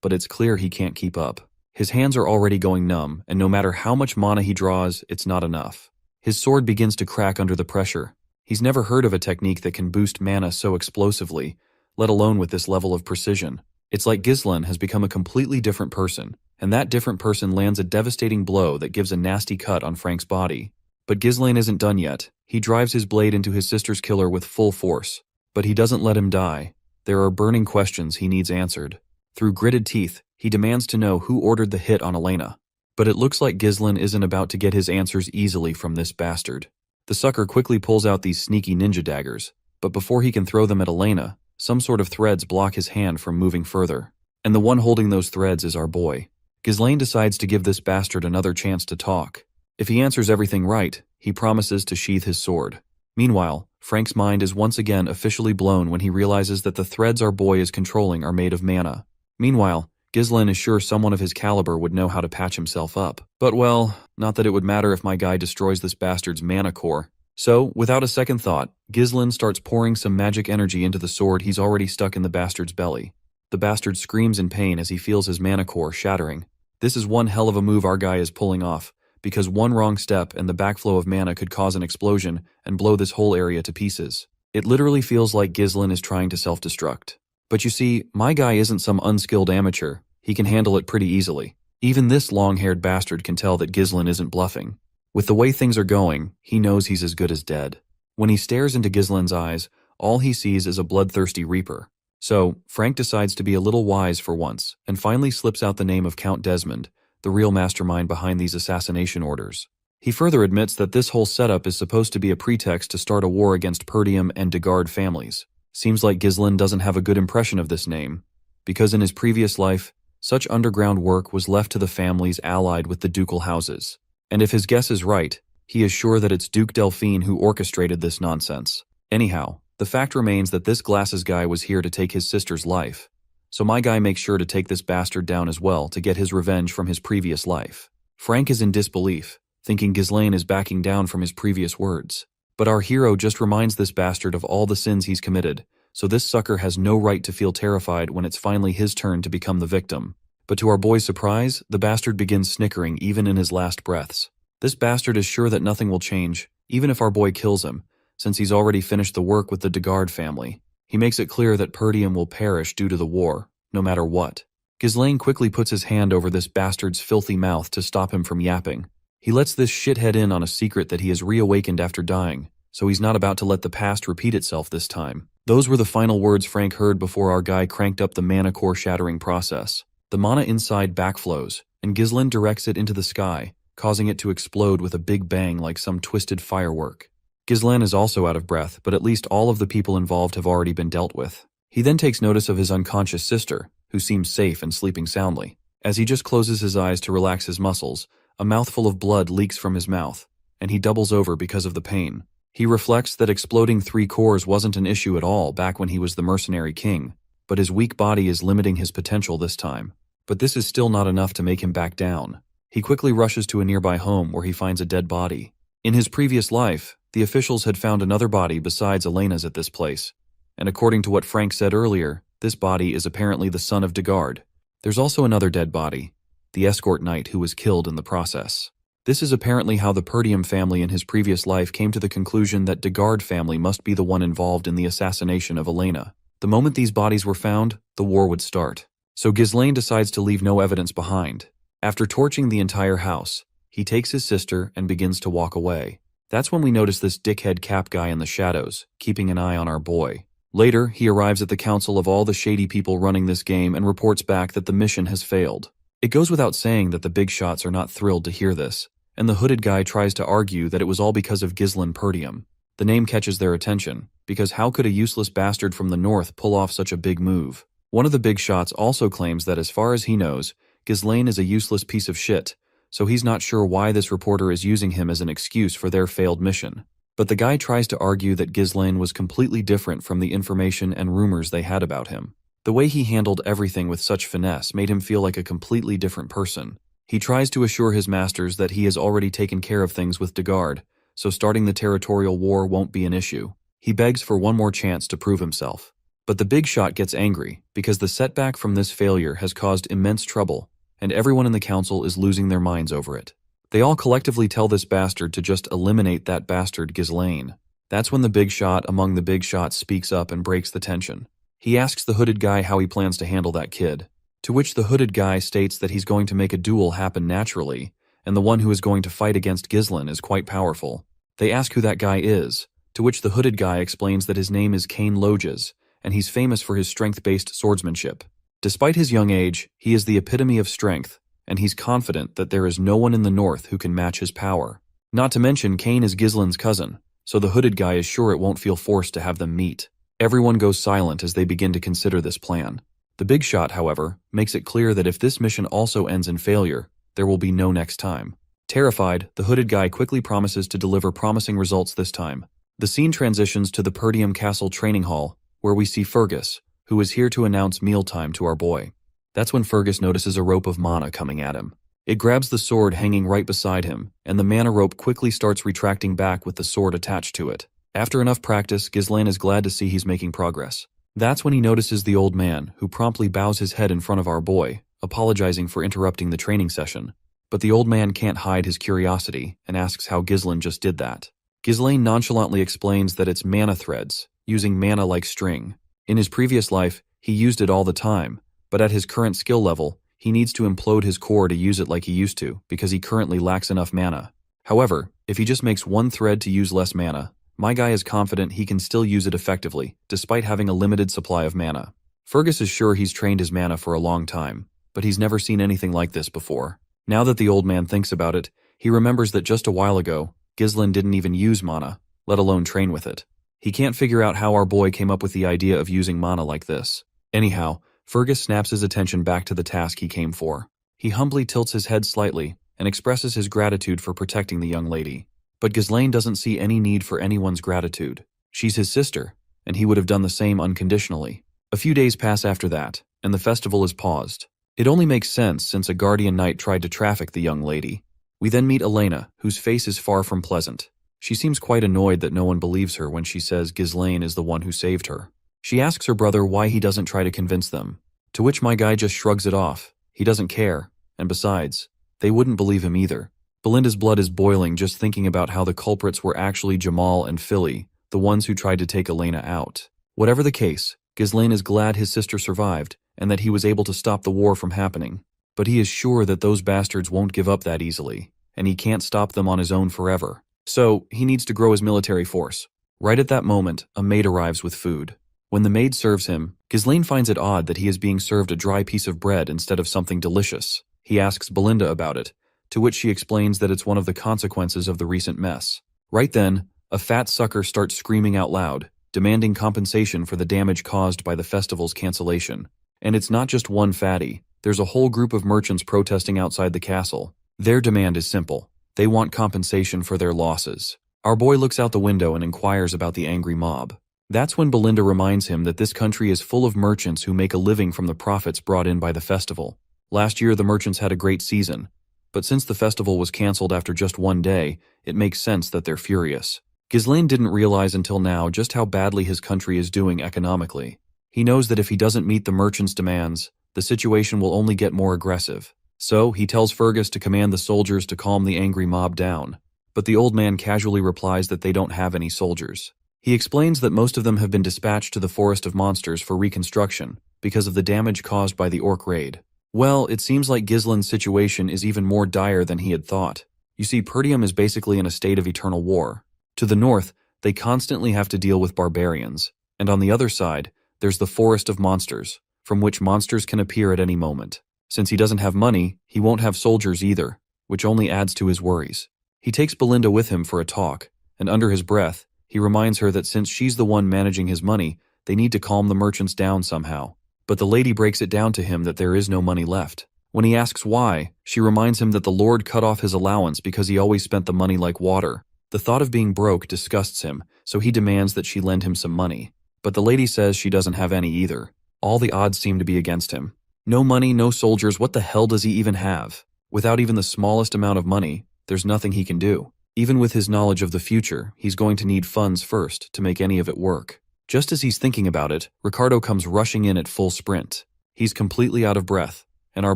but it's clear he can't keep up. His hands are already going numb, and no matter how much mana he draws, it's not enough. His sword begins to crack under the pressure. He's never heard of a technique that can boost mana so explosively, let alone with this level of precision. It's like Ghislaine has become a completely different person, and that different person lands a devastating blow that gives a nasty cut on Frank's body. But Ghislaine isn't done yet. He drives his blade into his sister's killer with full force, but he doesn't let him die. There are burning questions he needs answered. Through gritted teeth, he demands to know who ordered the hit on Elena. But it looks like Ghislaine isn't about to get his answers easily from this bastard. The sucker quickly pulls out these sneaky ninja daggers, but before he can throw them at Elena, some sort of threads block his hand from moving further. And the one holding those threads is our boy. Ghislaine decides to give this bastard another chance to talk. If he answers everything right, he promises to sheath his sword. Meanwhile, Frank's mind is once again officially blown when he realizes that the threads our boy is controlling are made of mana. Meanwhile, Ghislaine is sure someone of his caliber would know how to patch himself up. But well, not that it would matter if my guy destroys this bastard's mana core. So, without a second thought, Ghislaine starts pouring some magic energy into the sword he's already stuck in the bastard's belly. The bastard screams in pain as he feels his mana core shattering. This is one hell of a move our guy is pulling off, because one wrong step and the backflow of mana could cause an explosion and blow this whole area to pieces. It literally feels like Ghislaine is trying to self-destruct. But you see, my guy isn't some unskilled amateur. He can handle it pretty easily. Even this long-haired bastard can tell that Ghislaine isn't bluffing. With the way things are going, he knows he's as good as dead. When he stares into Ghislaine's eyes, all he sees is a bloodthirsty reaper. So, Frank decides to be a little wise for once, and finally slips out the name of Count Desmond, the real mastermind behind these assassination orders. He further admits that this whole setup is supposed to be a pretext to start a war against Perdium and Degard families. Seems like Ghislaine doesn't have a good impression of this name, because in his previous life, Such underground work was left to the families allied with the ducal houses. And if his guess is right, he is sure that it's Duke Delphine who orchestrated this nonsense. Anyhow, the fact remains that this glasses guy was here to take his sister's life. So my guy makes sure to take this bastard down as well to get his revenge from his previous life. Frank is in disbelief, thinking Ghislaine is backing down from his previous words. But our hero just reminds this bastard of all the sins he's committed, so this sucker has no right to feel terrified when it's finally his turn to become the victim. But to our boy's surprise, the bastard begins snickering even in his last breaths. This bastard is sure that nothing will change, even if our boy kills him, since he's already finished the work with the Degard family. He makes it clear that Perdium will perish due to the war, no matter what. Ghislaine quickly puts his hand over this bastard's filthy mouth to stop him from yapping. He lets this shithead in on a secret that he has reawakened after dying, so he's not about to let the past repeat itself this time. Those were the final words Frank heard before our guy cranked up the mana core shattering process. The mana inside backflows, and Ghislaine directs it into the sky, causing it to explode with a big bang like some twisted firework. Ghislaine is also out of breath, but at least all of the people involved have already been dealt with. He then takes notice of his unconscious sister, who seems safe and sleeping soundly. As he just closes his eyes to relax his muscles, a mouthful of blood leaks from his mouth, and he doubles over because of the pain. He reflects that exploding 3 cores wasn't an issue at all back when he was the Mercenary King, but his weak body is limiting his potential this time. But this is still not enough to make him back down. He quickly rushes to a nearby home where he finds a dead body. In his previous life, the officials had found another body besides Elena's at this place, and according to what Frank said earlier, this body is apparently the son of Degard. There's also another dead body, the escort knight who was killed in the process. This is apparently how the Perdium family in his previous life came to the conclusion that Degard family must be the one involved in the assassination of Elena. The moment these bodies were found, the war would start. So Ghislaine decides to leave no evidence behind. After torching the entire house, he takes his sister and begins to walk away. That's when we notice this dickhead cap guy in the shadows, keeping an eye on our boy. Later, he arrives at the council of all the shady people running this game and reports back that the mission has failed. It goes without saying that the big shots are not thrilled to hear this, and the hooded guy tries to argue that it was all because of Ghislaine Perdium. The name catches their attention, because how could a useless bastard from the north pull off such a big move? One of the big shots also claims that as far as he knows, Ghislaine is a useless piece of shit, so he's not sure why this reporter is using him as an excuse for their failed mission. But the guy tries to argue that Ghislaine was completely different from the information and rumors they had about him. The way he handled everything with such finesse made him feel like a completely different person. He tries to assure his masters that he has already taken care of things with Degard, so starting the territorial war won't be an issue. He begs for one more chance to prove himself. But the big shot gets angry, because the setback from this failure has caused immense trouble, and everyone in the council is losing their minds over it. They all collectively tell this bastard to just eliminate that bastard Ghislaine. That's when the big shot among the big shots speaks up and breaks the tension. He asks the hooded guy how he plans to handle that kid, to which the hooded guy states that he's going to make a duel happen naturally, and the one who is going to fight against Ghislaine is quite powerful. They ask who that guy is, to which the hooded guy explains that his name is Cain Loges, and he's famous for his strength-based swordsmanship. Despite his young age, he is the epitome of strength, and he's confident that there is no one in the north who can match his power. Not to mention, Cain is Ghislaine's cousin, so the hooded guy is sure it won't feel forced to have them meet. Everyone goes silent as they begin to consider this plan. The big shot, however, makes it clear that if this mission also ends in failure, there will be no next time. Terrified, the hooded guy quickly promises to deliver promising results this time. The scene transitions to the Perdium Castle training hall, where we see Fergus, who is here to announce mealtime to our boy. That's when Fergus notices a rope of mana coming at him. It grabs the sword hanging right beside him, and the mana rope quickly starts retracting back with the sword attached to it. After enough practice, Ghislaine is glad to see he's making progress. That's when he notices the old man, who promptly bows his head in front of our boy, apologizing for interrupting the training session. But the old man can't hide his curiosity, and asks how Ghislaine just did that. Ghislaine nonchalantly explains that it's mana threads, using mana like string. In his previous life, he used it all the time, but at his current skill level, he needs to implode his core to use it like he used to, because he currently lacks enough mana. However, if he just makes one thread to use less mana, my guy is confident he can still use it effectively, despite having a limited supply of mana. Fergus is sure he's trained his mana for a long time, but he's never seen anything like this before. Now that the old man thinks about it, he remembers that just a while ago, Ghislaine didn't even use mana, let alone train with it. He can't figure out how our boy came up with the idea of using mana like this. Anyhow, Fergus snaps his attention back to the task he came for. He humbly tilts his head slightly and expresses his gratitude for protecting the young lady. But Ghislaine doesn't see any need for anyone's gratitude. She's his sister, and he would have done the same unconditionally. A few days pass after that, and the festival is paused. It only makes sense since a guardian knight tried to traffic the young lady. We then meet Elena, whose face is far from pleasant. She seems quite annoyed that no one believes her when she says Ghislaine is the one who saved her. She asks her brother why he doesn't try to convince them, to which my guy just shrugs it off. He doesn't care, and besides, they wouldn't believe him either. Belinda's blood is boiling just thinking about how the culprits were actually Jamal and Philly, the ones who tried to take Elena out. Whatever the case, Ghislaine is glad his sister survived and that he was able to stop the war from happening. But he is sure that those bastards won't give up that easily, and he can't stop them on his own forever. So, he needs to grow his military force. Right at that moment, a maid arrives with food. When the maid serves him, Ghislaine finds it odd that he is being served a dry piece of bread instead of something delicious. He asks Belinda about it, to which she explains that it's one of the consequences of the recent mess. Right then, a fat sucker starts screaming out loud, demanding compensation for the damage caused by the festival's cancellation. And it's not just one fatty. There's a whole group of merchants protesting outside the castle. Their demand is simple. They want compensation for their losses. Our boy looks out the window and inquires about the angry mob. That's when Belinda reminds him that this country is full of merchants who make a living from the profits brought in by the festival. Last year the merchants had a great season, but since the festival was cancelled after just one day, it makes sense that they're furious. Ghislaine didn't realize until now just how badly his country is doing economically. He knows that if he doesn't meet the merchants' demands, the situation will only get more aggressive. So, he tells Fergus to command the soldiers to calm the angry mob down. But the old man casually replies that they don't have any soldiers. He explains that most of them have been dispatched to the Forest of Monsters for reconstruction because of the damage caused by the orc raid. Well, it seems like Ghislaine's situation is even more dire than he had thought. You see, Perdium is basically in a state of eternal war. To the north, they constantly have to deal with barbarians, and on the other side, there's the Forest of Monsters, from which monsters can appear at any moment. Since he doesn't have money, he won't have soldiers either, which only adds to his worries. He takes Belinda with him for a talk, and under his breath, he reminds her that since she's the one managing his money, they need to calm the merchants down somehow. But the lady breaks it down to him that there is no money left. When he asks why, she reminds him that the Lord cut off his allowance because he always spent the money like water. The thought of being broke disgusts him, so he demands that she lend him some money. But the lady says she doesn't have any either. All the odds seem to be against him. No money, no soldiers, what the hell does he even have? Without even the smallest amount of money, there's nothing he can do. Even with his knowledge of the future, he's going to need funds first to make any of it work. Just as he's thinking about it, Ricardo comes rushing in at full sprint. He's completely out of breath, and our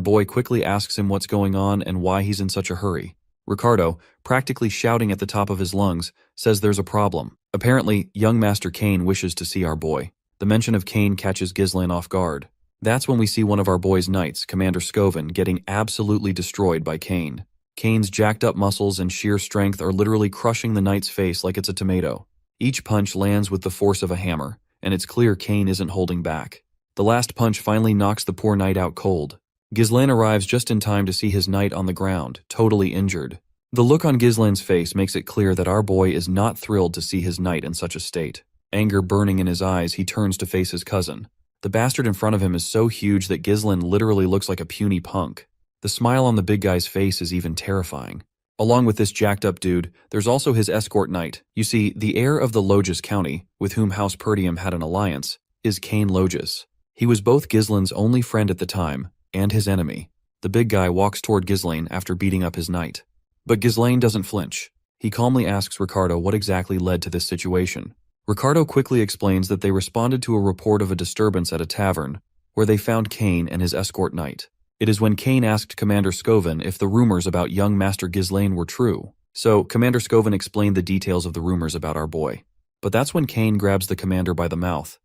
boy quickly asks him what's going on and why he's in such a hurry. Ricardo, practically shouting at the top of his lungs, says there's a problem. Apparently, young Master Kane wishes to see our boy. The mention of Kane catches Ghislaine off guard. That's when we see one of our boy's knights, Commander Scoven, getting absolutely destroyed by Kane. Kane's jacked up muscles and sheer strength are literally crushing the knight's face like it's a tomato. Each punch lands with the force of a hammer, and it's clear Kane isn't holding back. The last punch finally knocks the poor knight out cold. Ghislaine arrives just in time to see his knight on the ground, totally injured. The look on Ghislaine's face makes it clear that our boy is not thrilled to see his knight in such a state. Anger burning in his eyes, he turns to face his cousin. The bastard in front of him is so huge that Ghislaine literally looks like a puny punk. The smile on the big guy's face is even terrifying. Along with this jacked up dude, there's also his escort knight. You see, the heir of the Logis County, with whom House Perdium had an alliance, is Kane Logis. He was both Ghislaine's only friend at the time, and his enemy. The big guy walks toward Ghislaine after beating up his knight. But Ghislaine doesn't flinch. He calmly asks Ricardo what exactly led to this situation. Ricardo quickly explains that they responded to a report of a disturbance at a tavern, where they found Kane and his escort knight. It is when Kane asked Commander Scoven if the rumors about young Master Ghislaine were true. So, Commander Scoven explained the details of the rumors about our boy. But that's when Kane grabs the commander by the mouth,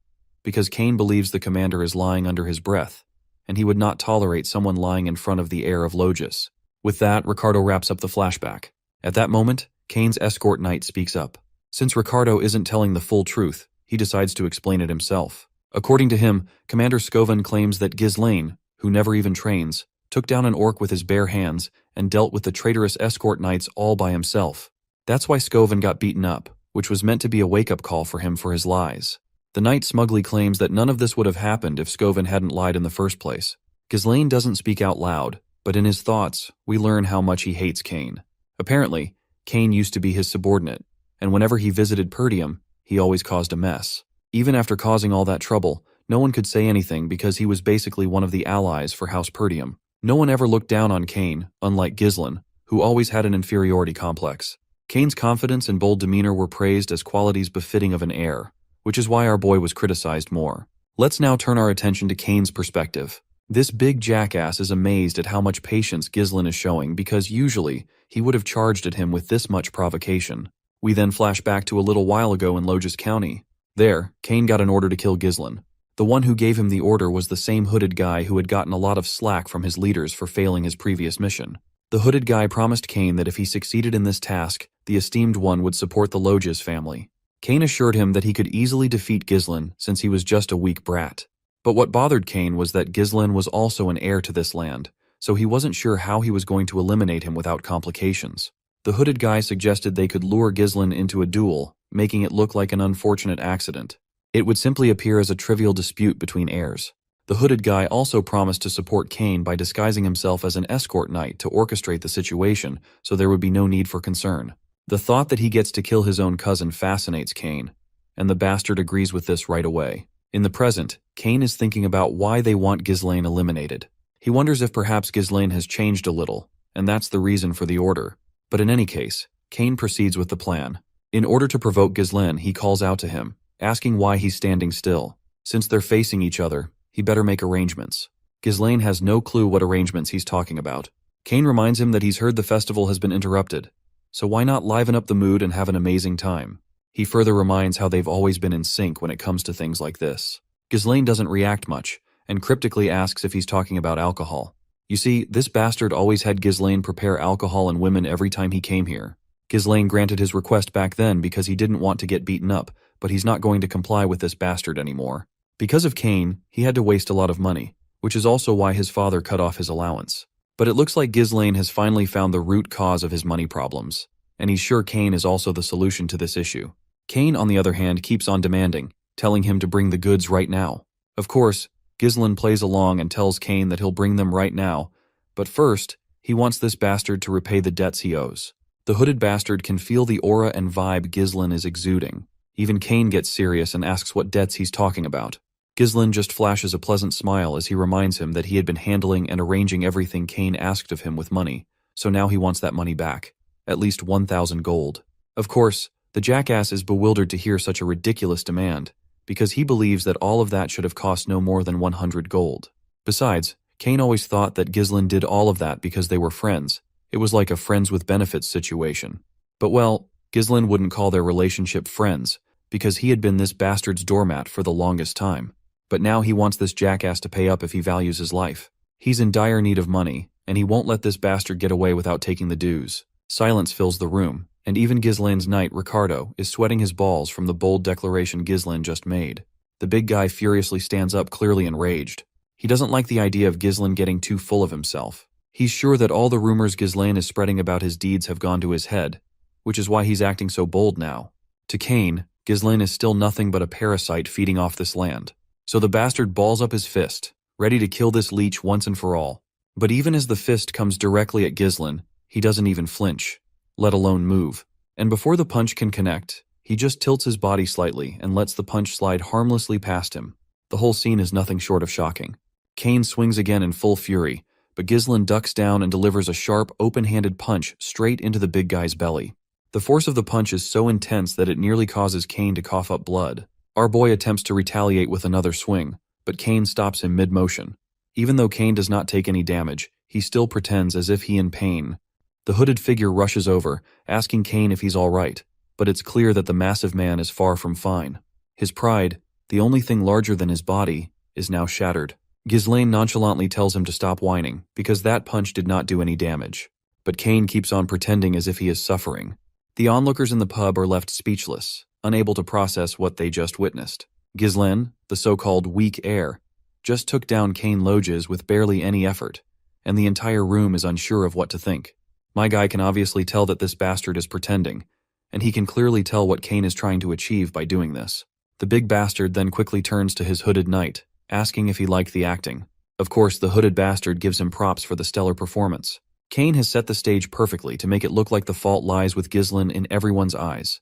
because Kane believes the commander is lying under his breath, and he would not tolerate someone lying in front of the heir of Logis. With that, Ricardo wraps up the flashback. At that moment, Kane's escort knight speaks up. Since Ricardo isn't telling the full truth, he decides to explain it himself. According to him, Commander Scoven claims that Ghislaine, who never even trains, took down an orc with his bare hands and dealt with the traitorous escort knights all by himself. That's why Scoven got beaten up, which was meant to be a wake-up call for him for his lies. The knight smugly claims that none of this would have happened if Scoven hadn't lied in the first place. Ghislaine doesn't speak out loud, but in his thoughts, we learn how much he hates Cain. Apparently, Cain used to be his subordinate, and whenever he visited Perdium, he always caused a mess. Even after causing all that trouble, no one could say anything because he was basically one of the allies for House Perdium. No one ever looked down on Cain, unlike Ghislaine, who always had an inferiority complex. Cain's confidence and bold demeanor were praised as qualities befitting of an heir, which is why our boy was criticized more. Let's now turn our attention to Cain's perspective. This big jackass is amazed at how much patience Ghislaine is showing because usually he would have charged at him with this much provocation. We then flash back to a little while ago in Logis County. There, Cain got an order to kill Ghislaine. The one who gave him the order was the same hooded guy who had gotten a lot of slack from his leaders for failing his previous mission. The hooded guy promised Cain that if he succeeded in this task, the esteemed one would support the Logis family. Cain assured him that he could easily defeat Ghislaine since he was just a weak brat. But what bothered Cain was that Ghislaine was also an heir to this land, so he wasn't sure how he was going to eliminate him without complications. The hooded guy suggested they could lure Ghislaine into a duel, making it look like an unfortunate accident. It would simply appear as a trivial dispute between heirs. The hooded guy also promised to support Cain by disguising himself as an escort knight to orchestrate the situation so there would be no need for concern. The thought that he gets to kill his own cousin fascinates Cain, and the bastard agrees with this right away. In the present, Cain is thinking about why they want Ghislaine eliminated. He wonders if perhaps Ghislaine has changed a little, and that's the reason for the order. But in any case, Cain proceeds with the plan. In order to provoke Ghislaine, he calls out to him, asking why he's standing still. Since they're facing each other, he better make arrangements. Ghislaine has no clue what arrangements he's talking about. Cain reminds him that he's heard the festival has been interrupted, so why not liven up the mood and have an amazing time? He further reminds how they've always been in sync when it comes to things like this. Ghislaine doesn't react much, and cryptically asks if he's talking about alcohol. You see, this bastard always had Ghislaine prepare alcohol and women every time he came here. Ghislaine granted his request back then because he didn't want to get beaten up, but he's not going to comply with this bastard anymore. Because of Cain, he had to waste a lot of money, which is also why his father cut off his allowance. But it looks like Ghislaine has finally found the root cause of his money problems, and he's sure Cain is also the solution to this issue. Cain, on the other hand, keeps on demanding, telling him to bring the goods right now. Of course, Ghislaine plays along and tells Cain that he'll bring them right now, but first, he wants this bastard to repay the debts he owes. The hooded bastard can feel the aura and vibe Ghislaine is exuding. Even Cain gets serious and asks what debts he's talking about. Ghislaine just flashes a pleasant smile as he reminds him that he had been handling and arranging everything Cain asked of him with money, so now he wants that money back, at least 1,000 gold. Of course, the jackass is bewildered to hear such a ridiculous demand, because he believes that all of that should have cost no more than 100 gold. Besides, Cain always thought that Ghislaine did all of that because they were friends. It was like a friends with benefits situation. But well, Ghislaine wouldn't call their relationship friends, because he had been this bastard's doormat for the longest time. But now he wants this jackass to pay up if he values his life. He's in dire need of money, and he won't let this bastard get away without taking the dues. Silence fills the room, and even Ghislaine's knight, Ricardo, is sweating his balls from the bold declaration Ghislaine just made. The big guy furiously stands up, clearly enraged. He doesn't like the idea of Ghislaine getting too full of himself. He's sure that all the rumors Ghislaine is spreading about his deeds have gone to his head, which is why he's acting so bold now. To Cain, Ghislaine is still nothing but a parasite feeding off this land. So the bastard balls up his fist, ready to kill this leech once and for all. But even as the fist comes directly at Ghislaine, he doesn't even flinch, let alone move. And before the punch can connect, he just tilts his body slightly and lets the punch slide harmlessly past him. The whole scene is nothing short of shocking. Cain swings again in full fury, but Ghislaine ducks down and delivers a sharp, open-handed punch straight into the big guy's belly. The force of the punch is so intense that it nearly causes Cain to cough up blood. Our boy attempts to retaliate with another swing, but Cain stops him mid-motion. Even though Cain does not take any damage, he still pretends as if he in pain. The hooded figure rushes over, asking Cain if he's all right, but it's clear that the massive man is far from fine. His pride, the only thing larger than his body, is now shattered. Ghislaine nonchalantly tells him to stop whining, because that punch did not do any damage. But Cain keeps on pretending as if he is suffering. The onlookers in the pub are left speechless, unable to process what they just witnessed. Ghislaine, the so-called weak heir, just took down Cain Logis with barely any effort, and the entire room is unsure of what to think. My guy can obviously tell that this bastard is pretending, and he can clearly tell what Cain is trying to achieve by doing this. The big bastard then quickly turns to his hooded knight, asking if he liked the acting. Of course, the hooded bastard gives him props for the stellar performance. Kane has set the stage perfectly to make it look like the fault lies with Ghislain in everyone's eyes.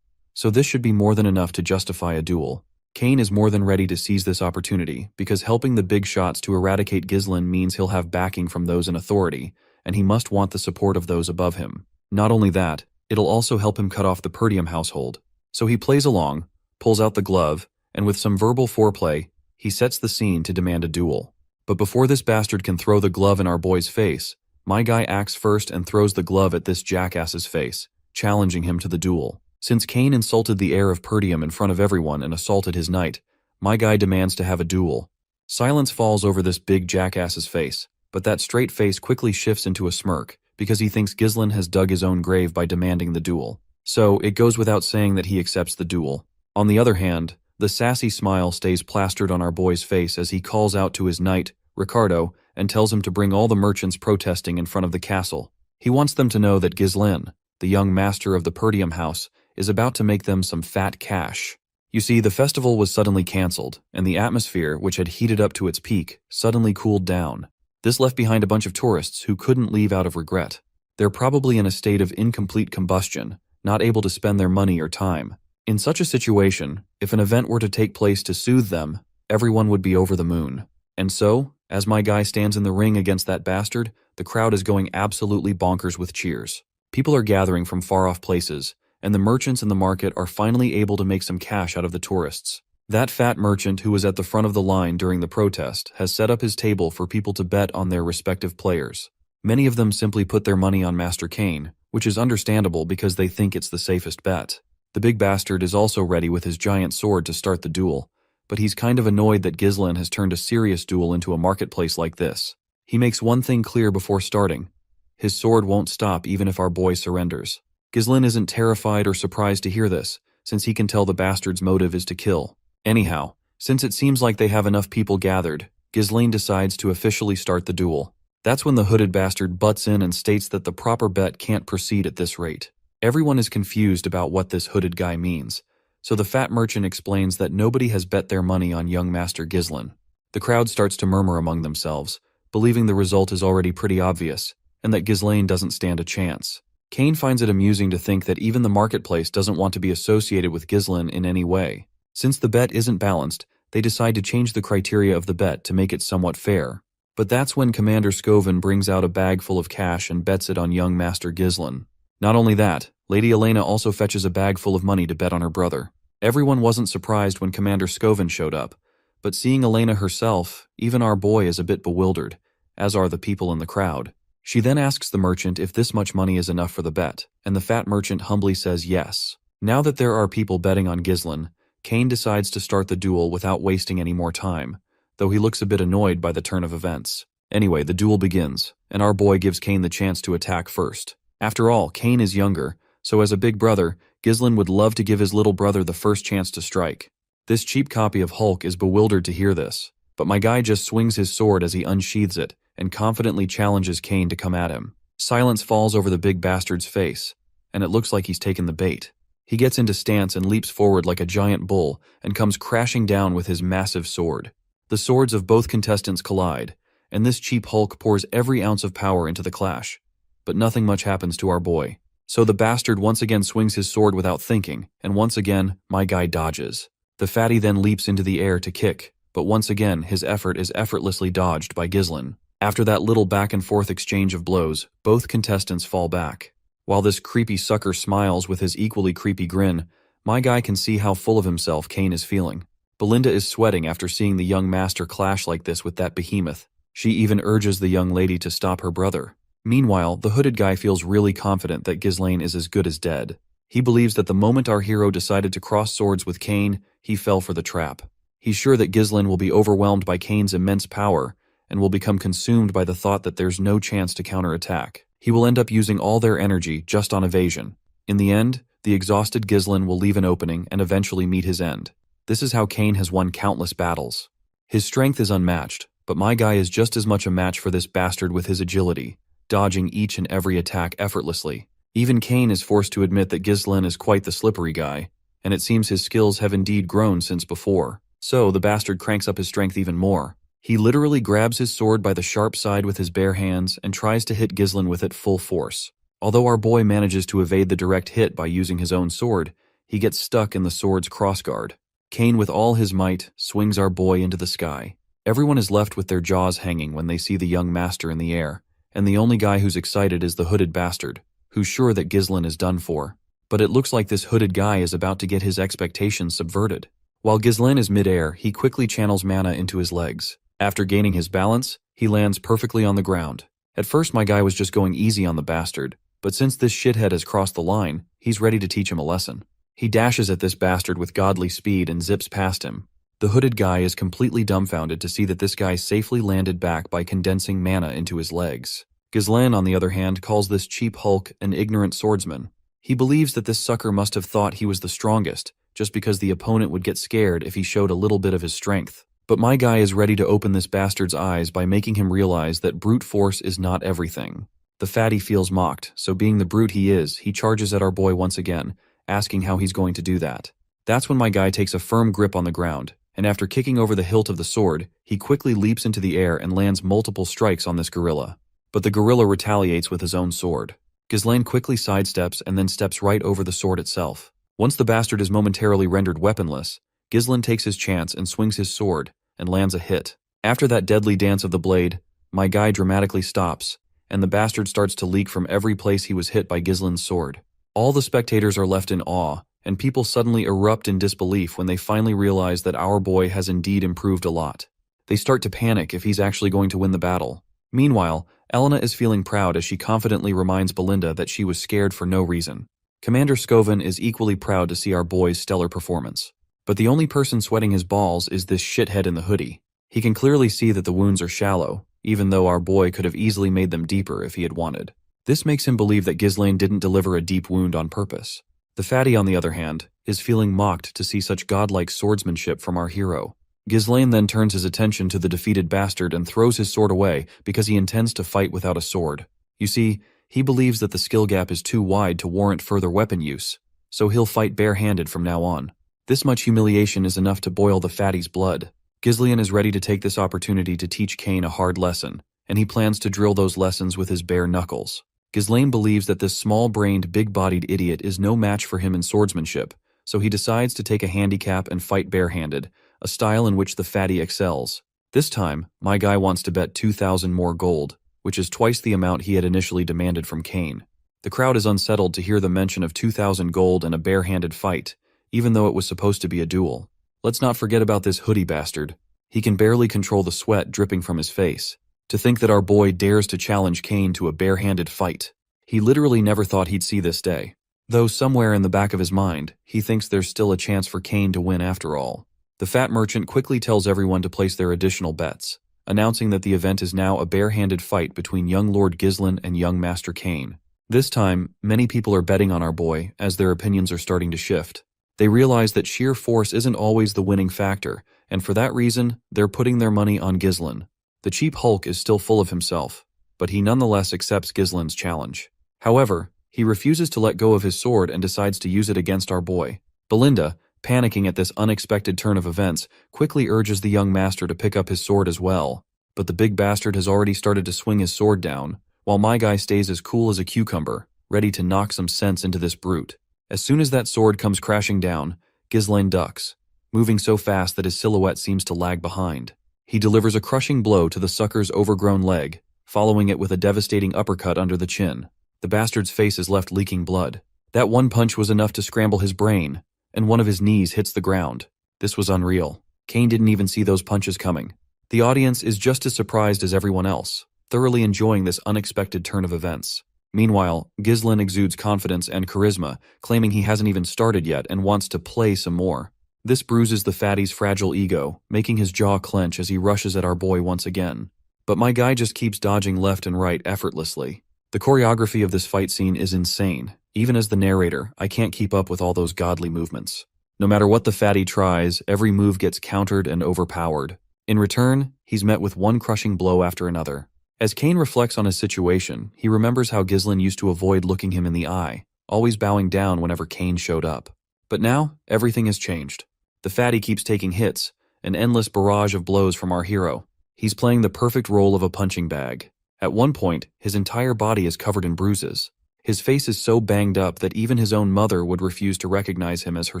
So this should be more than enough to justify a duel. Kane is more than ready to seize this opportunity, because helping the big shots to eradicate Ghislain means he'll have backing from those in authority, and he must want the support of those above him. Not only that, it'll also help him cut off the Perdium household. So he plays along, pulls out the glove, and with some verbal foreplay, he sets the scene to demand a duel. But before this bastard can throw the glove in our boy's face, my guy acts first and throws the glove at this jackass's face, challenging him to the duel. Since Kane insulted the heir of Perdium in front of everyone and assaulted his knight, my guy demands to have a duel. Silence falls over this big jackass's face, but that straight face quickly shifts into a smirk, because he thinks Ghislain has dug his own grave by demanding the duel. So, it goes without saying that he accepts the duel. On the other hand, the sassy smile stays plastered on our boy's face as he calls out to his knight, Ricardo, and tells him to bring all the merchants protesting in front of the castle. He wants them to know that Ghislain, the young master of the Perdium house, is about to make them some fat cash. You see, the festival was suddenly cancelled, and the atmosphere, which had heated up to its peak, suddenly cooled down. This left behind a bunch of tourists who couldn't leave out of regret. They're probably in a state of incomplete combustion, not able to spend their money or time. In such a situation, if an event were to take place to soothe them, everyone would be over the moon. And so, as my guy stands in the ring against that bastard, the crowd is going absolutely bonkers with cheers. People are gathering from far-off places, and the merchants in the market are finally able to make some cash out of the tourists. That fat merchant who was at the front of the line during the protest has set up his table for people to bet on their respective players. Many of them simply put their money on Master Kane, which is understandable because they think it's the safest bet. The big bastard is also ready with his giant sword to start the duel, but he's kind of annoyed that Ghislain has turned a serious duel into a marketplace like this. He makes one thing clear before starting. His sword won't stop even if our boy surrenders. Ghislain isn't terrified or surprised to hear this, since he can tell the bastard's motive is to kill. Anyhow, since it seems like they have enough people gathered, Ghislain decides to officially start the duel. That's when the hooded bastard butts in and states that the proper bet can't proceed at this rate. Everyone is confused about what this hooded guy means, so the fat merchant explains that nobody has bet their money on young Master Ghislain. The crowd starts to murmur among themselves, believing the result is already pretty obvious, and that Ghislain doesn't stand a chance. Kane finds it amusing to think that even the marketplace doesn't want to be associated with Ghislain in any way. Since the bet isn't balanced, they decide to change the criteria of the bet to make it somewhat fair. But that's when Commander Scoven brings out a bag full of cash and bets it on young Master Ghislain. Not only that, Lady Elena also fetches a bag full of money to bet on her brother. Everyone wasn't surprised when Commander Scoven showed up, but seeing Elena herself, even our boy is a bit bewildered, as are the people in the crowd. She then asks the merchant if this much money is enough for the bet, and the fat merchant humbly says yes. Now that there are people betting on Ghislain, Kane decides to start the duel without wasting any more time, though he looks a bit annoyed by the turn of events. Anyway, the duel begins, and our boy gives Kane the chance to attack first. After all, Kane is younger, so as a big brother, Ghislain would love to give his little brother the first chance to strike. This cheap copy of Hulk is bewildered to hear this, but my guy just swings his sword as he unsheathes it, and confidently challenges Kane to come at him. Silence falls over the big bastard's face, and it looks like he's taken the bait. He gets into stance and leaps forward like a giant bull and comes crashing down with his massive sword. The swords of both contestants collide, and this cheap Hulk pours every ounce of power into the clash. But nothing much happens to our boy. So the bastard once again swings his sword without thinking, and once again, my guy dodges. The fatty then leaps into the air to kick, but once again his effort is effortlessly dodged by Ghislain. After that little back-and-forth exchange of blows, both contestants fall back. While this creepy sucker smiles with his equally creepy grin, my guy can see how full of himself Kane is feeling. Belinda is sweating after seeing the young master clash like this with that behemoth. She even urges the young lady to stop her brother. Meanwhile, the hooded guy feels really confident that Ghislain is as good as dead. He believes that the moment our hero decided to cross swords with Kane, he fell for the trap. He's sure that Ghislain will be overwhelmed by Kane's immense power, and will become consumed by the thought that there's no chance to counterattack. He will end up using all their energy just on evasion. In the end, the exhausted Ghislain will leave an opening and eventually meet his end. This is how Kane has won countless battles. His strength is unmatched, but my guy is just as much a match for this bastard with his agility, dodging each and every attack effortlessly. Even Kane is forced to admit that Ghislain is quite the slippery guy, and it seems his skills have indeed grown since before. So, the bastard cranks up his strength even more. He literally grabs his sword by the sharp side with his bare hands and tries to hit Ghislain with it full force. Although our boy manages to evade the direct hit by using his own sword, he gets stuck in the sword's crossguard. Cain, with all his might, swings our boy into the sky. Everyone is left with their jaws hanging when they see the young master in the air, and the only guy who's excited is the hooded bastard, who's sure that Ghislain is done for. But it looks like this hooded guy is about to get his expectations subverted. While Ghislain is mid-air, he quickly channels mana into his legs. After gaining his balance, he lands perfectly on the ground. At first my guy was just going easy on the bastard, but since this shithead has crossed the line, he's ready to teach him a lesson. He dashes at this bastard with godly speed and zips past him. The hooded guy is completely dumbfounded to see that this guy safely landed back by condensing mana into his legs. Ghislain, on the other hand, calls this cheap hulk an ignorant swordsman. He believes that this sucker must have thought he was the strongest, just because the opponent would get scared if he showed a little bit of his strength. But my guy is ready to open this bastard's eyes by making him realize that brute force is not everything. The fatty feels mocked, so being the brute he is, he charges at our boy once again, asking how he's going to do that. That's when my guy takes a firm grip on the ground, and after kicking over the hilt of the sword, he quickly leaps into the air and lands multiple strikes on this gorilla. But the gorilla retaliates with his own sword. Ghislain quickly sidesteps and then steps right over the sword itself. Once the bastard is momentarily rendered weaponless, Ghislain takes his chance and swings his sword, and lands a hit. After that deadly dance of the blade, my guy dramatically stops, and the bastard starts to leak from every place he was hit by Ghislain's sword. All the spectators are left in awe, and people suddenly erupt in disbelief when they finally realize that our boy has indeed improved a lot. They start to panic if he's actually going to win the battle. Meanwhile, Elena is feeling proud as she confidently reminds Belinda that she was scared for no reason. Commander Scoven is equally proud to see our boy's stellar performance. But the only person sweating his balls is this shithead in the hoodie. He can clearly see that the wounds are shallow, even though our boy could have easily made them deeper if he had wanted. This makes him believe that Ghislain didn't deliver a deep wound on purpose. The fatty, on the other hand, is feeling mocked to see such godlike swordsmanship from our hero. Ghislain then turns his attention to the defeated bastard and throws his sword away because he intends to fight without a sword. You see, he believes that the skill gap is too wide to warrant further weapon use, so he'll fight barehanded from now on. This much humiliation is enough to boil the fatty's blood. Ghislain is ready to take this opportunity to teach Cain a hard lesson, and he plans to drill those lessons with his bare knuckles. Ghislain believes that this small-brained, big-bodied idiot is no match for him in swordsmanship, so he decides to take a handicap and fight barehanded, a style in which the fatty excels. This time, my guy wants to bet 2,000 more gold, which is twice the amount he had initially demanded from Cain. The crowd is unsettled to hear the mention of 2,000 gold and a barehanded fight, even though it was supposed to be a duel. Let's not forget about this hoodie bastard. He can barely control the sweat dripping from his face. To think that our boy dares to challenge Cain to a barehanded fight. He literally never thought he'd see this day. Though somewhere in the back of his mind, he thinks there's still a chance for Cain to win after all. The fat merchant quickly tells everyone to place their additional bets, announcing that the event is now a barehanded fight between young Lord Ghislain and young Master Cain. This time, many people are betting on our boy, as their opinions are starting to shift. They realize that sheer force isn't always the winning factor, and for that reason, they're putting their money on Ghislain. The cheap hulk is still full of himself, but he nonetheless accepts Ghislain's challenge. However, he refuses to let go of his sword and decides to use it against our boy. Belinda, panicking at this unexpected turn of events, quickly urges the young master to pick up his sword as well. But the big bastard has already started to swing his sword down, while my guy stays as cool as a cucumber, ready to knock some sense into this brute. As soon as that sword comes crashing down, Ghislain ducks, moving so fast that his silhouette seems to lag behind. He delivers a crushing blow to the sucker's overgrown leg, following it with a devastating uppercut under the chin. The bastard's face is left leaking blood. That one punch was enough to scramble his brain, and one of his knees hits the ground. This was unreal. Cain didn't even see those punches coming. The audience is just as surprised as everyone else, thoroughly enjoying this unexpected turn of events. Meanwhile, Ghislain exudes confidence and charisma, claiming he hasn't even started yet and wants to play some more. This bruises the fatty's fragile ego, making his jaw clench as he rushes at our boy once again. But my guy just keeps dodging left and right effortlessly. The choreography of this fight scene is insane. Even as the narrator, I can't keep up with all those godly movements. No matter what the fatty tries, every move gets countered and overpowered. In return, he's met with one crushing blow after another. As Cain reflects on his situation, he remembers how Ghislain used to avoid looking him in the eye, always bowing down whenever Cain showed up. But now, everything has changed. The fatty keeps taking hits, an endless barrage of blows from our hero. He's playing the perfect role of a punching bag. At one point, his entire body is covered in bruises. His face is so banged up that even his own mother would refuse to recognize him as her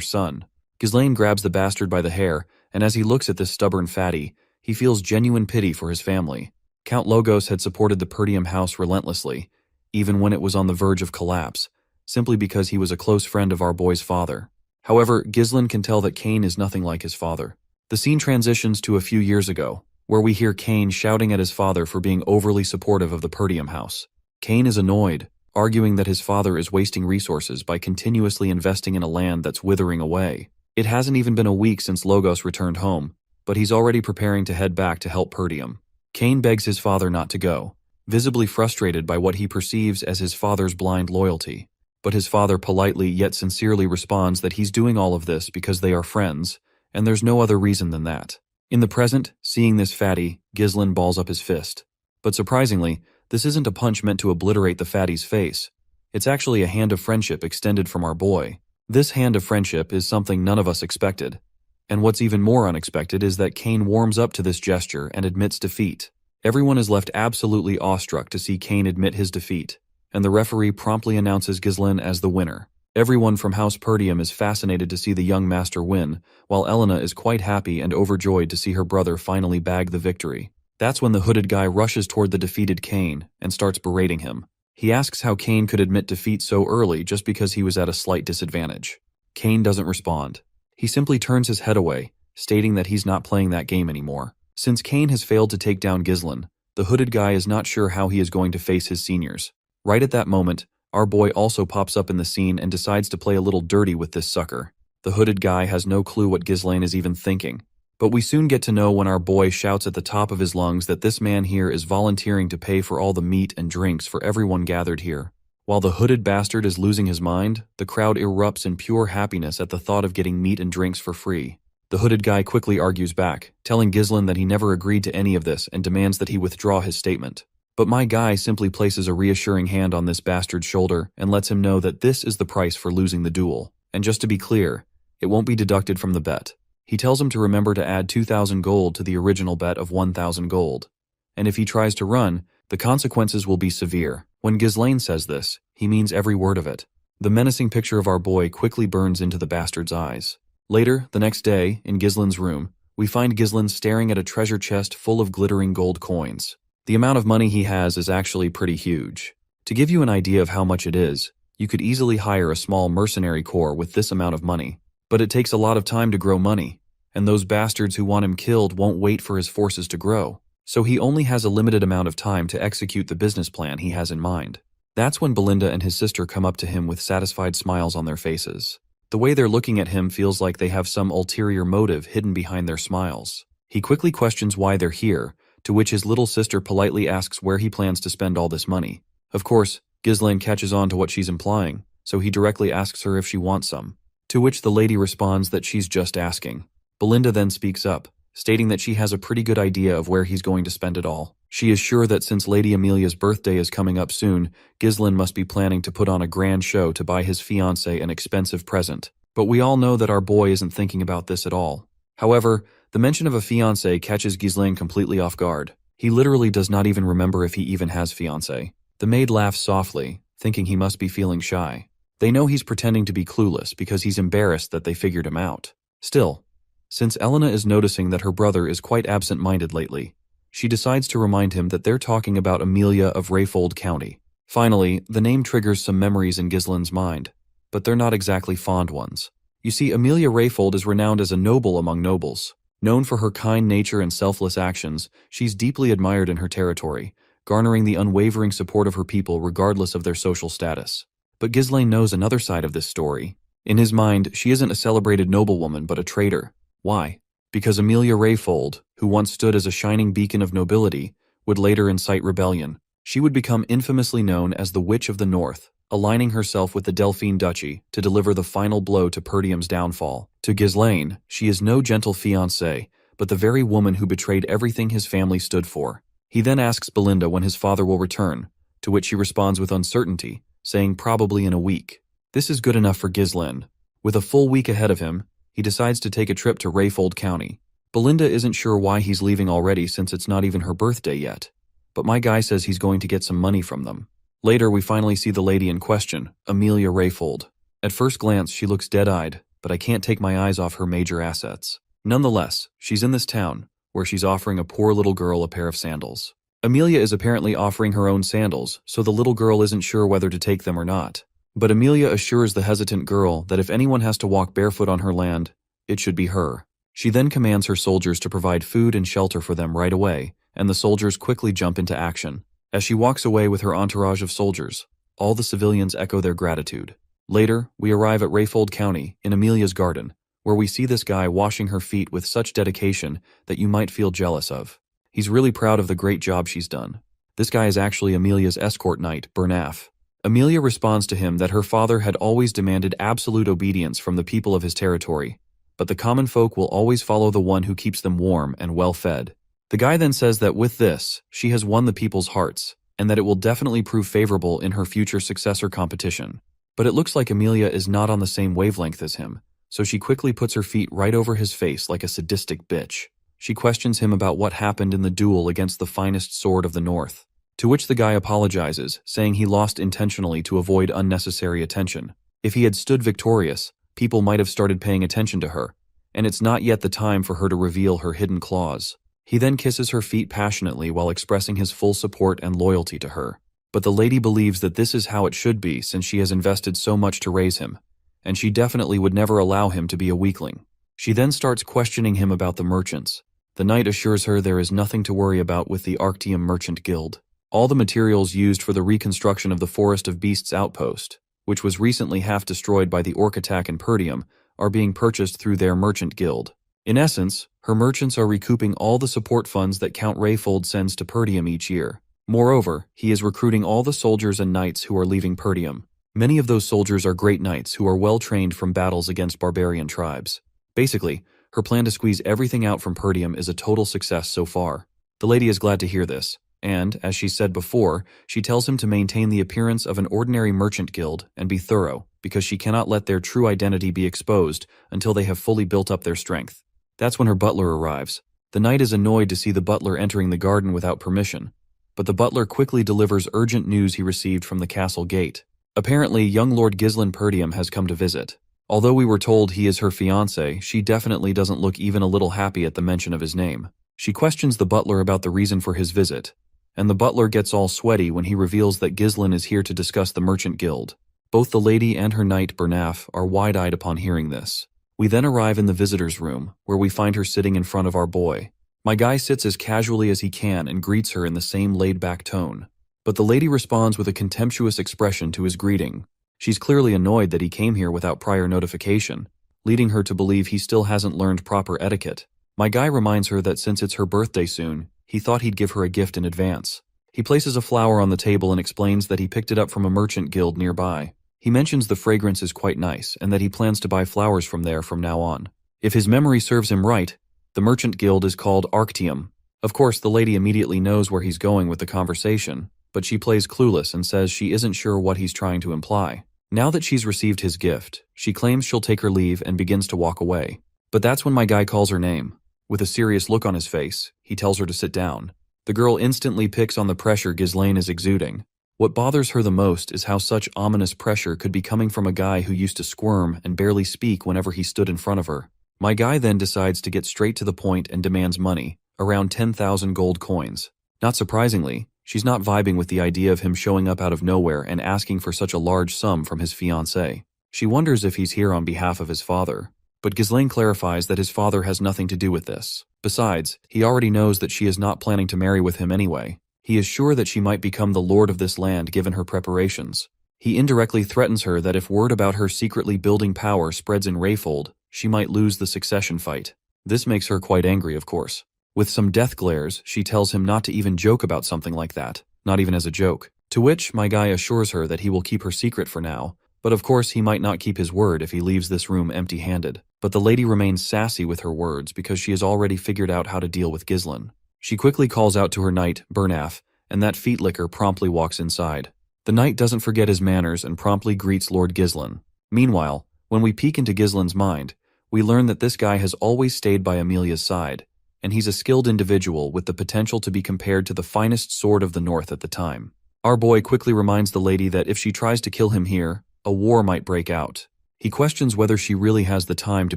son. Ghislaine grabs the bastard by the hair, and as he looks at this stubborn fatty, he feels genuine pity for his family. Count Logos had supported the Perdium house relentlessly, even when it was on the verge of collapse, simply because he was a close friend of our boy's father. However, Ghislaine can tell that Cain is nothing like his father. The scene transitions to a few years ago, where we hear Cain shouting at his father for being overly supportive of the Perdium house. Cain is annoyed, arguing that his father is wasting resources by continuously investing in a land that's withering away. It hasn't even been a week since Logos returned home, but he's already preparing to head back to help Perdium. Cain begs his father not to go, visibly frustrated by what he perceives as his father's blind loyalty. But his father politely yet sincerely responds that he's doing all of this because they are friends, and there's no other reason than that. In the present, seeing this fatty, Ghislaine balls up his fist. But surprisingly, this isn't a punch meant to obliterate the fatty's face. It's actually a hand of friendship extended from our boy. This hand of friendship is something none of us expected. And what's even more unexpected is that Cain warms up to this gesture and admits defeat. Everyone is left absolutely awestruck to see Cain admit his defeat, and the referee promptly announces Ghislaine as the winner. Everyone from House Perdium is fascinated to see the young master win, while Elena is quite happy and overjoyed to see her brother finally bag the victory. That's when the hooded guy rushes toward the defeated Cain and starts berating him. He asks how Cain could admit defeat so early just because he was at a slight disadvantage. Cain doesn't respond. He simply turns his head away, stating that he's not playing that game anymore. Since Cain has failed to take down Ghislaine, the hooded guy is not sure how he is going to face his seniors. Right at that moment, our boy also pops up in the scene and decides to play a little dirty with this sucker. The hooded guy has no clue what Ghislaine is even thinking. But we soon get to know when our boy shouts at the top of his lungs that this man here is volunteering to pay for all the meat and drinks for everyone gathered here. While the hooded bastard is losing his mind, the crowd erupts in pure happiness at the thought of getting meat and drinks for free. The hooded guy quickly argues back, telling Ghislaine that he never agreed to any of this and demands that he withdraw his statement. But my guy simply places a reassuring hand on this bastard's shoulder and lets him know that this is the price for losing the duel. And just to be clear, it won't be deducted from the bet. He tells him to remember to add 2,000 gold to the original bet of 1,000 gold. And if he tries to run, the consequences will be severe. When Ghislaine says this, he means every word of it. The menacing picture of our boy quickly burns into the bastard's eyes. Later, the next day, in Ghislaine's room, we find Ghislaine staring at a treasure chest full of glittering gold coins. The amount of money he has is actually pretty huge. To give you an idea of how much it is, you could easily hire a small mercenary corps with this amount of money. But it takes a lot of time to grow money, and those bastards who want him killed won't wait for his forces to grow. So he only has a limited amount of time to execute the business plan he has in mind. That's when Belinda and his sister come up to him with satisfied smiles on their faces. The way they're looking at him feels like they have some ulterior motive hidden behind their smiles. He quickly questions why they're here, to which his little sister politely asks where he plans to spend all this money. Of course, Ghislaine catches on to what she's implying, so he directly asks her if she wants some. To which the lady responds that she's just asking. Belinda then speaks up, stating that she has a pretty good idea of where he's going to spend it all. She is sure that since Lady Amelia's birthday is coming up soon, Ghislaine must be planning to put on a grand show to buy his fiancée an expensive present. But we all know that our boy isn't thinking about this at all. However, the mention of a fiancé catches Ghislaine completely off guard. He literally does not even remember if he even has fiancé. The maid laughs softly, thinking he must be feeling shy. They know he's pretending to be clueless because he's embarrassed that they figured him out. Still, since Elena is noticing that her brother is quite absent-minded lately, she decides to remind him that they're talking about Amelia of Rayfold County. Finally, the name triggers some memories in Ghislaine's mind, but they're not exactly fond ones. You see, Amelia Rayfold is renowned as a noble among nobles. Known for her kind nature and selfless actions, she's deeply admired in her territory, garnering the unwavering support of her people regardless of their social status. But Ghislaine knows another side of this story. In his mind, she isn't a celebrated noblewoman but a traitor. Why? Because Amelia Rayfold, who once stood as a shining beacon of nobility, would later incite rebellion. She would become infamously known as the Witch of the North, aligning herself with the Delphine Duchy to deliver the final blow to Perdium's downfall. To Ghislaine, she is no gentle fiancée, but the very woman who betrayed everything his family stood for. He then asks Belinda when his father will return, to which she responds with uncertainty, saying probably in a week. This is good enough for Ghislaine. With a full week ahead of him, he decides to take a trip to Rayfold County. Belinda isn't sure why he's leaving already since it's not even her birthday yet, but my guy says he's going to get some money from them. Later, we finally see the lady in question, Amelia Rayfold. At first glance, she looks dead-eyed, but I can't take my eyes off her major assets. Nonetheless, she's in this town, where she's offering a poor little girl a pair of sandals. Amelia is apparently offering her own sandals, so the little girl isn't sure whether to take them or not. But Amelia assures the hesitant girl that if anyone has to walk barefoot on her land, it should be her. She then commands her soldiers to provide food and shelter for them right away, and the soldiers quickly jump into action. As she walks away with her entourage of soldiers, all the civilians echo their gratitude. Later, we arrive at Rayfold County, in Amelia's garden, where we see this guy washing her feet with such dedication that you might feel jealous of. He's really proud of the great job she's done. This guy is actually Amelia's escort knight, Bernaf. Amelia responds to him that her father had always demanded absolute obedience from the people of his territory, but the common folk will always follow the one who keeps them warm and well-fed. The guy then says that with this, she has won the people's hearts, and that it will definitely prove favorable in her future successor competition. But it looks like Amelia is not on the same wavelength as him, so she quickly puts her feet right over his face like a sadistic bitch. She questions him about what happened in the duel against the finest sword of the North, to which the guy apologizes, saying he lost intentionally to avoid unnecessary attention. If he had stood victorious, people might have started paying attention to her, and it's not yet the time for her to reveal her hidden claws. He then kisses her feet passionately while expressing his full support and loyalty to her. But the lady believes that this is how it should be since she has invested so much to raise him, and she definitely would never allow him to be a weakling. She then starts questioning him about the merchants. The knight assures her there is nothing to worry about with the Arctium Merchant Guild. All the materials used for the reconstruction of the Forest of Beasts outpost, which was recently half destroyed by the orc attack in Perdium, are being purchased through their merchant guild. In essence, her merchants are recouping all the support funds that Count Rayfold sends to Perdium each year. Moreover, he is recruiting all the soldiers and knights who are leaving Perdium. Many of those soldiers are great knights who are well trained from battles against barbarian tribes. Basically, her plan to squeeze everything out from Perdium is a total success so far. The lady is glad to hear this, and, as she said before, she tells him to maintain the appearance of an ordinary merchant guild and be thorough, because she cannot let their true identity be exposed until they have fully built up their strength. That's when her butler arrives. The knight is annoyed to see the butler entering the garden without permission, but the butler quickly delivers urgent news he received from the castle gate. Apparently, young Lord Ghislain Perdium has come to visit. Although we were told he is her fiancé, she definitely doesn't look even a little happy at the mention of his name. She questions the butler about the reason for his visit, and the butler gets all sweaty when he reveals that Ghislain is here to discuss the Merchant Guild. Both the lady and her knight, Bernaf, are wide-eyed upon hearing this. We then arrive in the visitor's room, where we find her sitting in front of our boy. My guy sits as casually as he can and greets her in the same laid-back tone. But the lady responds with a contemptuous expression to his greeting. She's clearly annoyed that he came here without prior notification, leading her to believe he still hasn't learned proper etiquette. My guy reminds her that since it's her birthday soon, he thought he'd give her a gift in advance. He places a flower on the table and explains that he picked it up from a merchant guild nearby. He mentions the fragrance is quite nice and that he plans to buy flowers from there from now on. If his memory serves him right, the merchant guild is called Arctium. Of course, the lady immediately knows where he's going with the conversation, but she plays clueless and says she isn't sure what he's trying to imply. Now that she's received his gift, she claims she'll take her leave and begins to walk away. But that's when my guy calls her name. With a serious look on his face, he tells her to sit down. The girl instantly picks on the pressure Ghislain is exuding. What bothers her the most is how such ominous pressure could be coming from a guy who used to squirm and barely speak whenever he stood in front of her. My guy then decides to get straight to the point and demands money, around 10,000 gold coins. Not surprisingly, she's not vibing with the idea of him showing up out of nowhere and asking for such a large sum from his fiancée. She wonders if he's here on behalf of his father, but Ghislain clarifies that his father has nothing to do with this. Besides, he already knows that she is not planning to marry with him anyway. He is sure that she might become the lord of this land given her preparations. He indirectly threatens her that if word about her secretly building power spreads in Rayfold, she might lose the succession fight. This makes her quite angry, of course. With some death glares, she tells him not to even joke about something like that, not even as a joke. To which my guy assures her that he will keep her secret for now, but of course he might not keep his word if he leaves this room empty-handed. But the lady remains sassy with her words because she has already figured out how to deal with Ghislain. She quickly calls out to her knight, Bernaf, and that feet licker promptly walks inside. The knight doesn't forget his manners and promptly greets Lord Ghislain. Meanwhile, When we peek into Ghislaine's mind, we learn that this guy has always stayed by Amelia's side, and he's a skilled individual with the potential to be compared to the finest sword of the North at the time. Our boy quickly reminds the lady that if she tries to kill him here, a war might break out. He questions whether she really has the time to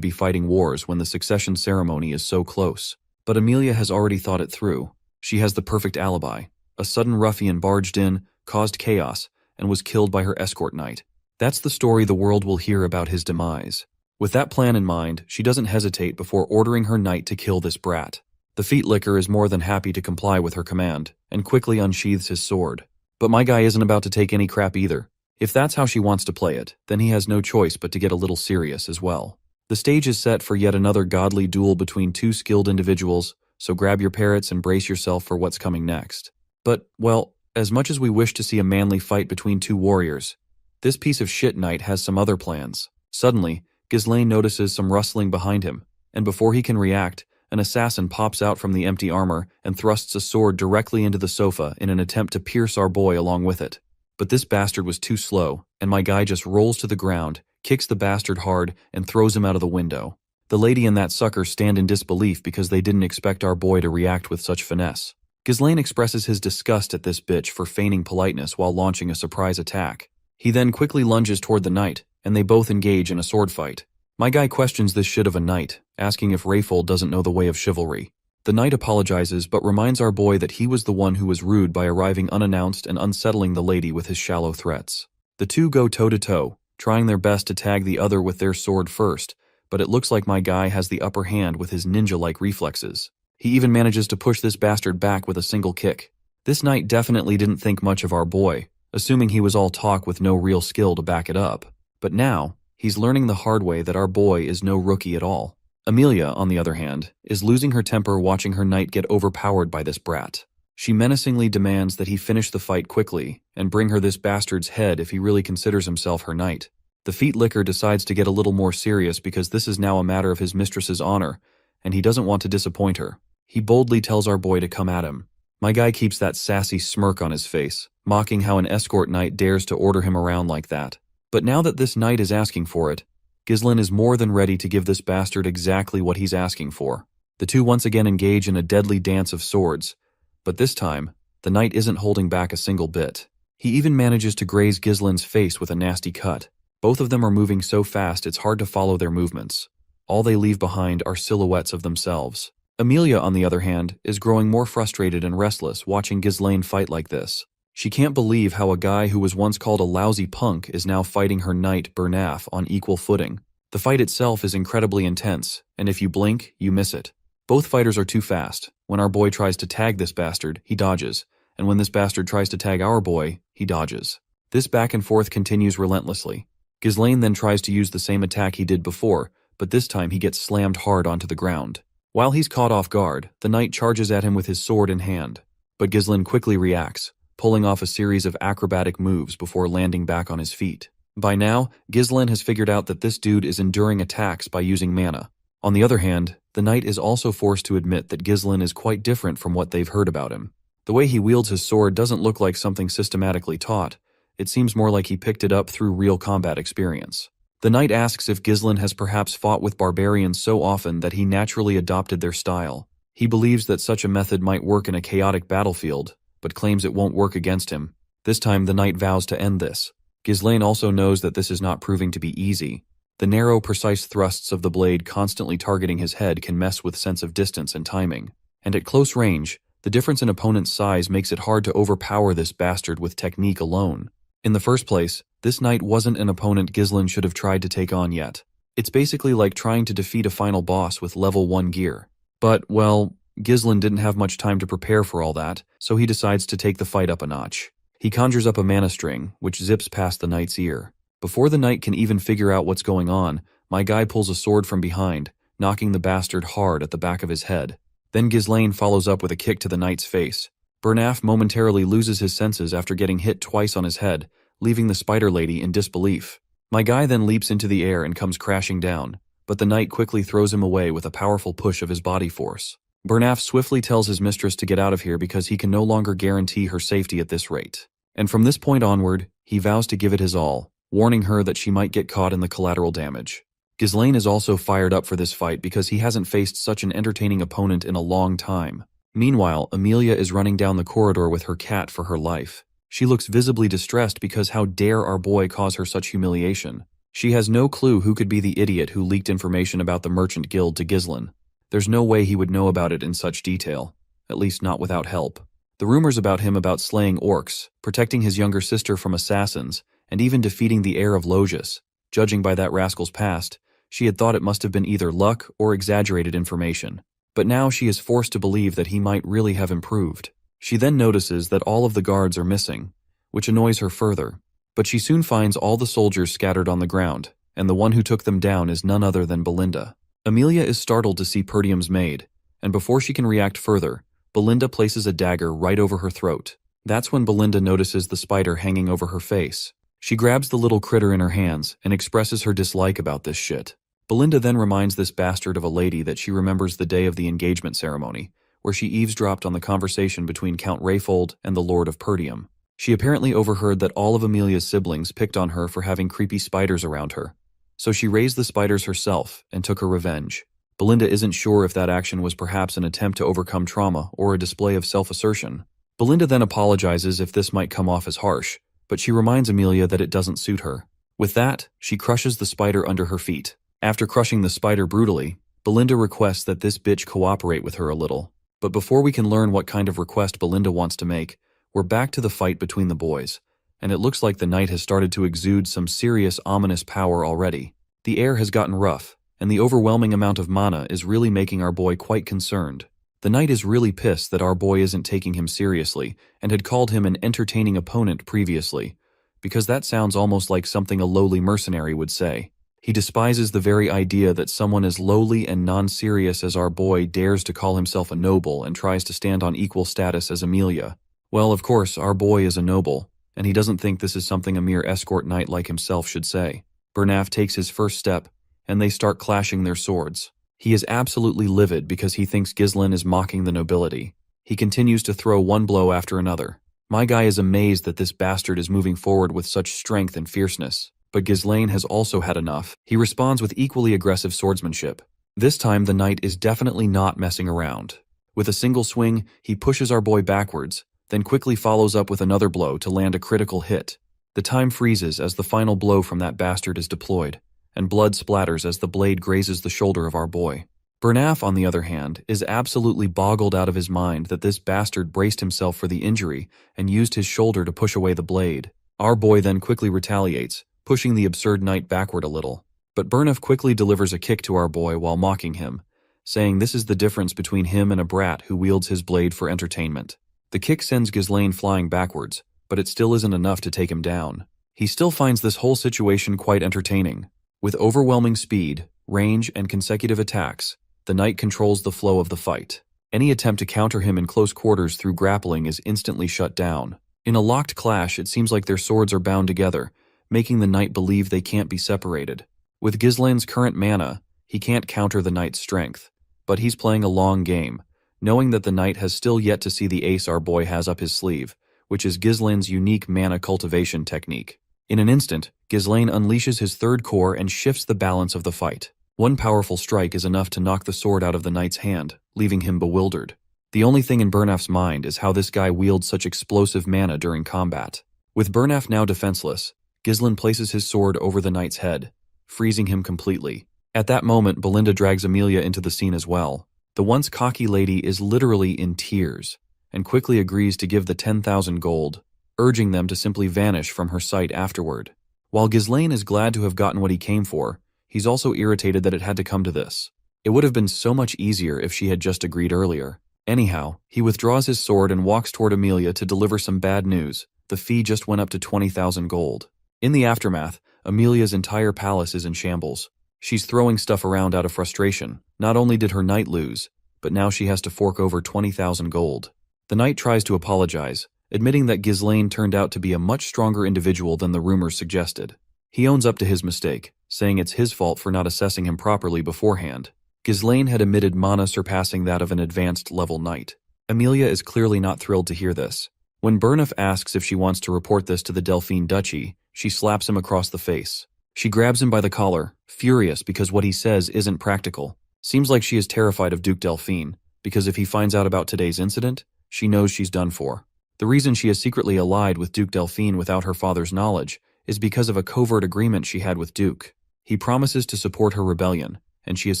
be fighting wars when the succession ceremony is so close. But Amelia has already thought it through. She has the perfect alibi. A sudden ruffian barged in, caused chaos, and was killed by her escort knight. That's the story the world will hear about his demise. With that plan in mind, she doesn't hesitate before ordering her knight to kill this brat. The feet licker is more than happy to comply with her command, and quickly unsheathes his sword. But my guy isn't about to take any crap either. If that's how she wants to play it, then he has no choice but to get a little serious as well. The stage is set for yet another godly duel between two skilled individuals, so grab your parrots and brace yourself for what's coming next. But, well, as much as we wish to see a manly fight between two warriors, this piece of shit knight has some other plans. Suddenly, Ghislaine notices some rustling behind him, and before he can react, an assassin pops out from the empty armor and thrusts a sword directly into the sofa in an attempt to pierce our boy along with it. But this bastard was too slow, and my guy just rolls to the ground, kicks the bastard hard, and throws him out of the window. The lady and that sucker stand in disbelief because they didn't expect our boy to react with such finesse. Ghislaine expresses his disgust at this bitch for feigning politeness while launching a surprise attack. He then quickly lunges toward the knight, and they both engage in a sword fight. My guy questions this shit of a knight, asking if Rayfold doesn't know the way of chivalry. The knight apologizes but reminds our boy that he was the one who was rude by arriving unannounced and unsettling the lady with his shallow threats. The two go toe-to-toe, trying their best to tag the other with their sword first, but it looks like my guy has the upper hand with his ninja-like reflexes. He even manages to push this bastard back with a single kick. This knight definitely didn't think much of our boy, assuming he was all talk with no real skill to back it up. But now, he's learning the hard way that our boy is no rookie at all. Amelia, on the other hand, is losing her temper watching her knight get overpowered by this brat. She menacingly demands that he finish the fight quickly and bring her this bastard's head if he really considers himself her knight. The feet licker decides to get a little more serious because this is now a matter of his mistress's honor, and he doesn't want to disappoint her. He boldly tells our boy to come at him. My guy keeps that sassy smirk on his face, mocking how an escort knight dares to order him around like that. But now that this knight is asking for it, Ghislaine is more than ready to give this bastard exactly what he's asking for. The two once again engage in a deadly dance of swords, but this time, the knight isn't holding back a single bit. He even manages to graze Ghislaine's face with a nasty cut. Both of them are moving so fast it's hard to follow their movements. All they leave behind are silhouettes of themselves. Amelia, on the other hand, is growing more frustrated and restless watching Ghislaine fight like this. She can't believe how a guy who was once called a lousy punk is now fighting her knight, Bernaf, on equal footing. The fight itself is incredibly intense, and if you blink, you miss it. Both fighters are too fast. When our boy tries to tag this bastard, he dodges, and when this bastard tries to tag our boy, he dodges. This back and forth continues relentlessly. Ghislaine then tries to use the same attack he did before, but this time he gets slammed hard onto the ground. While he's caught off guard, the knight charges at him with his sword in hand, but Ghislaine quickly reacts, pulling off a series of acrobatic moves before landing back on his feet. By now, Ghislaine has figured out that this dude is enduring attacks by using mana. On the other hand, the knight is also forced to admit that Ghislaine is quite different from what they've heard about him. The way he wields his sword doesn't look like something systematically taught. It seems more like he picked it up through real combat experience. The knight asks if Ghislaine has perhaps fought with barbarians so often that he naturally adopted their style. He believes that such a method might work in a chaotic battlefield, but claims it won't work against him. This time the knight vows to end this. Ghislaine also knows that this is not proving to be easy. The narrow, precise thrusts of the blade constantly targeting his head can mess with sense of distance and timing. And at close range, the difference in opponent's size makes it hard to overpower this bastard with technique alone. In the first place, this knight wasn't an opponent Ghislaine should have tried to take on yet. It's basically like trying to defeat a final boss with level 1 gear. But, well, Ghislaine didn't have much time to prepare for all that, so he decides to take the fight up a notch. He conjures up a mana string, which zips past the knight's ear. Before the knight can even figure out what's going on, my guy pulls a sword from behind, knocking the bastard hard at the back of his head. Then Ghislaine follows up with a kick to the knight's face. Bernaf momentarily loses his senses after getting hit twice on his head, leaving the spider lady in disbelief. My guy then leaps into the air and comes crashing down, but the knight quickly throws him away with a powerful push of his body force. Bernaf swiftly tells his mistress to get out of here because he can no longer guarantee her safety at this rate. And from this point onward, he vows to give it his all, warning her that she might get caught in the collateral damage. Ghislaine is also fired up for this fight because he hasn't faced such an entertaining opponent in a long time. Meanwhile, Amelia is running down the corridor with her cat for her life. She looks visibly distressed because how dare our boy cause her such humiliation. She has no clue who could be the idiot who leaked information about the Merchant Guild to Ghislaine. There's no way he would know about it in such detail, at least not without help. The rumors about him about slaying orcs, protecting his younger sister from assassins, and even defeating the heir of Logius, judging by that rascal's past, she had thought it must have been either luck or exaggerated information. But now she is forced to believe that he might really have improved. She then notices that all of the guards are missing, which annoys her further. But she soon finds all the soldiers scattered on the ground, and the one who took them down is none other than Belinda. Amelia is startled to see Perdium's maid, and before she can react further, Belinda places a dagger right over her throat. That's when Belinda notices the spider hanging over her face. She grabs the little critter in her hands and expresses her dislike about this shit. Belinda then reminds this bastard of a lady that she remembers the day of the engagement ceremony, where she eavesdropped on the conversation between Count Rayfold and the Lord of Perdium. She apparently overheard that all of Amelia's siblings picked on her for having creepy spiders around her. So she raised the spiders herself and took her revenge. Belinda isn't sure if that action was perhaps an attempt to overcome trauma or a display of self-assertion. Belinda then apologizes if this might come off as harsh, but she reminds Amelia that it doesn't suit her. With that, she crushes the spider under her feet. After crushing the spider brutally, Belinda requests that this bitch cooperate with her a little. But before we can learn what kind of request Belinda wants to make, we're back to the fight between the boys, and it looks like the knight has started to exude some serious ominous power already. The air has gotten rough, and the overwhelming amount of mana is really making our boy quite concerned. The knight is really pissed that our boy isn't taking him seriously and had called him an entertaining opponent previously, because that sounds almost like something a lowly mercenary would say. He despises the very idea that someone as lowly and non-serious as our boy dares to call himself a noble and tries to stand on equal status as Amelia. Well, of course, our boy is a noble, and he doesn't think this is something a mere escort knight like himself should say. Bernaf takes his first step, and they start clashing their swords. He is absolutely livid because he thinks Ghislaine is mocking the nobility. He continues to throw one blow after another. My guy is amazed that this bastard is moving forward with such strength and fierceness. But Ghislaine has also had enough. He responds with equally aggressive swordsmanship. This time the knight is definitely not messing around. With a single swing, he pushes our boy backwards, then quickly follows up with another blow to land a critical hit. The time freezes as the final blow from that bastard is deployed, and blood splatters as the blade grazes the shoulder of our boy. Bernaf, on the other hand, is absolutely boggled out of his mind that this bastard braced himself for the injury and used his shoulder to push away the blade. Our boy then quickly retaliates, pushing the absurd knight backward a little. But Bernaf quickly delivers a kick to our boy while mocking him, saying this is the difference between him and a brat who wields his blade for entertainment. The kick sends Ghislaine flying backwards, but it still isn't enough to take him down. He still finds this whole situation quite entertaining. With overwhelming speed, range, and consecutive attacks, the knight controls the flow of the fight. Any attempt to counter him in close quarters through grappling is instantly shut down. In a locked clash, it seems like their swords are bound together, making the knight believe they can't be separated. With Ghislaine's current mana, he can't counter the knight's strength, but he's playing a long game, knowing that the knight has still yet to see the ace our boy has up his sleeve, which is Ghislaine's unique mana cultivation technique. In an instant, Ghislaine unleashes his third core and shifts the balance of the fight. One powerful strike is enough to knock the sword out of the knight's hand, leaving him bewildered. The only thing in Bernaf's mind is how this guy wields such explosive mana during combat. With Bernaf now defenseless, Ghislaine places his sword over the knight's head, freezing him completely. At that moment, Belinda drags Amelia into the scene as well. The once cocky lady is literally in tears, and quickly agrees to give the 10,000 gold, urging them to simply vanish from her sight afterward. While Ghislaine is glad to have gotten what he came for, he's also irritated that it had to come to this. It would have been so much easier if she had just agreed earlier. Anyhow, he withdraws his sword and walks toward Amelia to deliver some bad news. The fee just went up to 20,000 gold. In the aftermath, Amelia's entire palace is in shambles. She's throwing stuff around out of frustration. Not only did her knight lose, but now she has to fork over 20,000 gold. The knight tries to apologize, admitting that Ghislaine turned out to be a much stronger individual than the rumors suggested. He owns up to his mistake, saying it's his fault for not assessing him properly beforehand. Ghislaine had emitted mana surpassing that of an advanced level knight. Amelia is clearly not thrilled to hear this. When Bernaf asks if she wants to report this to the Delphine Duchy, she slaps him across the face. She grabs him by the collar, furious because what he says isn't practical. Seems like she is terrified of Duke Delphine, because if he finds out about today's incident, she knows she's done for. The reason she is secretly allied with Duke Delphine without her father's knowledge is because of a covert agreement she had with Duke. He promises to support her rebellion, and she is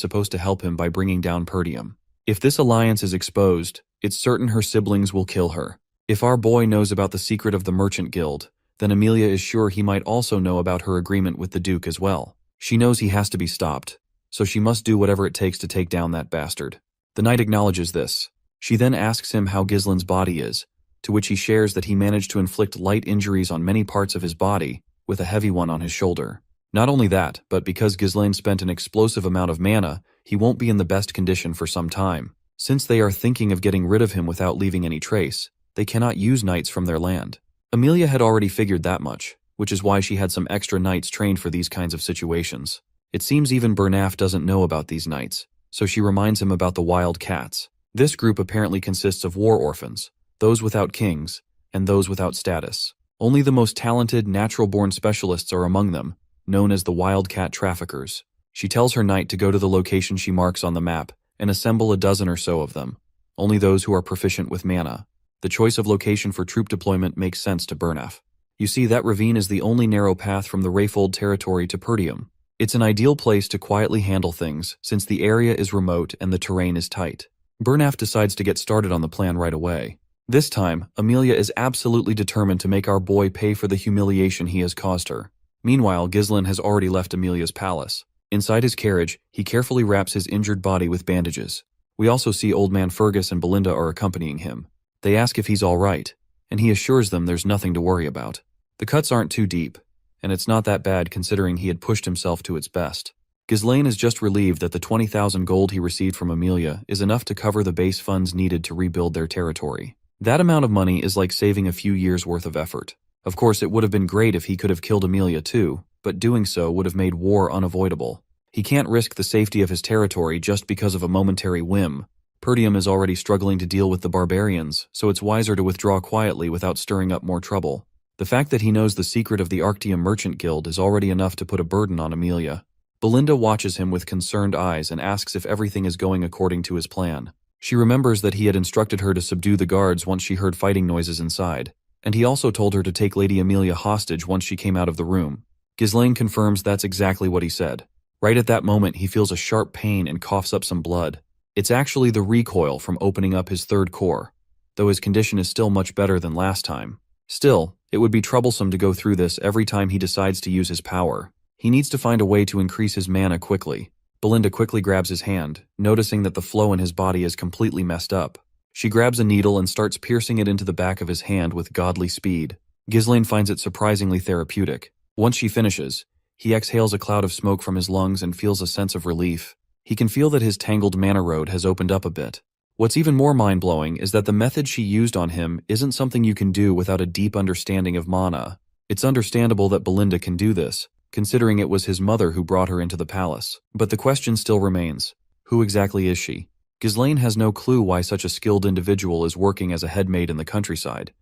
supposed to help him by bringing down Perdium. If this alliance is exposed, it's certain her siblings will kill her. If our boy knows about the secret of the Merchant Guild, then Amelia is sure he might also know about her agreement with the Duke as well. She knows he has to be stopped, so she must do whatever it takes to take down that bastard. The knight acknowledges this. She then asks him how Ghislaine's body is, to which he shares that he managed to inflict light injuries on many parts of his body, with a heavy one on his shoulder. Not only that, but because Ghislaine spent an explosive amount of mana, he won't be in the best condition for some time. Since they are thinking of getting rid of him without leaving any trace, they cannot use knights from their land. Amelia had already figured that much, which is why she had some extra knights trained for these kinds of situations. It seems even Bernaf doesn't know about these knights, so she reminds him about the wild cats. This group apparently consists of war orphans, those without kings, and those without status. Only the most talented, natural-born specialists are among them, known as the wildcat traffickers. She tells her knight to go to the location she marks on the map and assemble a dozen or so of them, only those who are proficient with mana. The choice of location for troop deployment makes sense to Bernaf. You see, that ravine is the only narrow path from the Rayfold territory to Perdium. It's an ideal place to quietly handle things since the area is remote and the terrain is tight. Bernaf decides to get started on the plan right away. This time, Amelia is absolutely determined to make our boy pay for the humiliation he has caused her. Meanwhile, Ghislaine has already left Amelia's palace. Inside his carriage, he carefully wraps his injured body with bandages. We also see Old Man Fergus and Belinda are accompanying him. They ask if he's all right, and he assures them there's nothing to worry about. The cuts aren't too deep, and it's not that bad considering he had pushed himself to its best. Ghislaine is just relieved that the 20,000 gold he received from Amelia is enough to cover the base funds needed to rebuild their territory. That amount of money is like saving a few years' worth of effort. Of course, it would have been great if he could have killed Amelia too, but doing so would have made war unavoidable. He can't risk the safety of his territory just because of a momentary whim. Perdium is already struggling to deal with the barbarians, so it's wiser to withdraw quietly without stirring up more trouble. The fact that he knows the secret of the Arctium Merchant Guild is already enough to put a burden on Amelia. Belinda watches him with concerned eyes and asks if everything is going according to his plan. She remembers that he had instructed her to subdue the guards once she heard fighting noises inside, and he also told her to take Lady Amelia hostage once she came out of the room. Ghislaine confirms that's exactly what he said. Right at that moment, he feels a sharp pain and coughs up some blood. It's actually the recoil from opening up his third core, though his condition is still much better than last time. Still, it would be troublesome to go through this every time he decides to use his power. He needs to find a way to increase his mana quickly. Belinda quickly grabs his hand, noticing that the flow in his body is completely messed up. She grabs a needle and starts piercing it into the back of his hand with godly speed. Ghislaine finds it surprisingly therapeutic. Once she finishes, he exhales a cloud of smoke from his lungs and feels a sense of relief. He can feel that his tangled mana road has opened up a bit. What's even more mind-blowing is that the method she used on him isn't something you can do without a deep understanding of mana. It's understandable that Belinda can do this, considering it was his mother who brought her into the palace. But the question still remains, who exactly is she? Ghislaine has no clue why such a skilled individual is working as a headmaid in the countryside,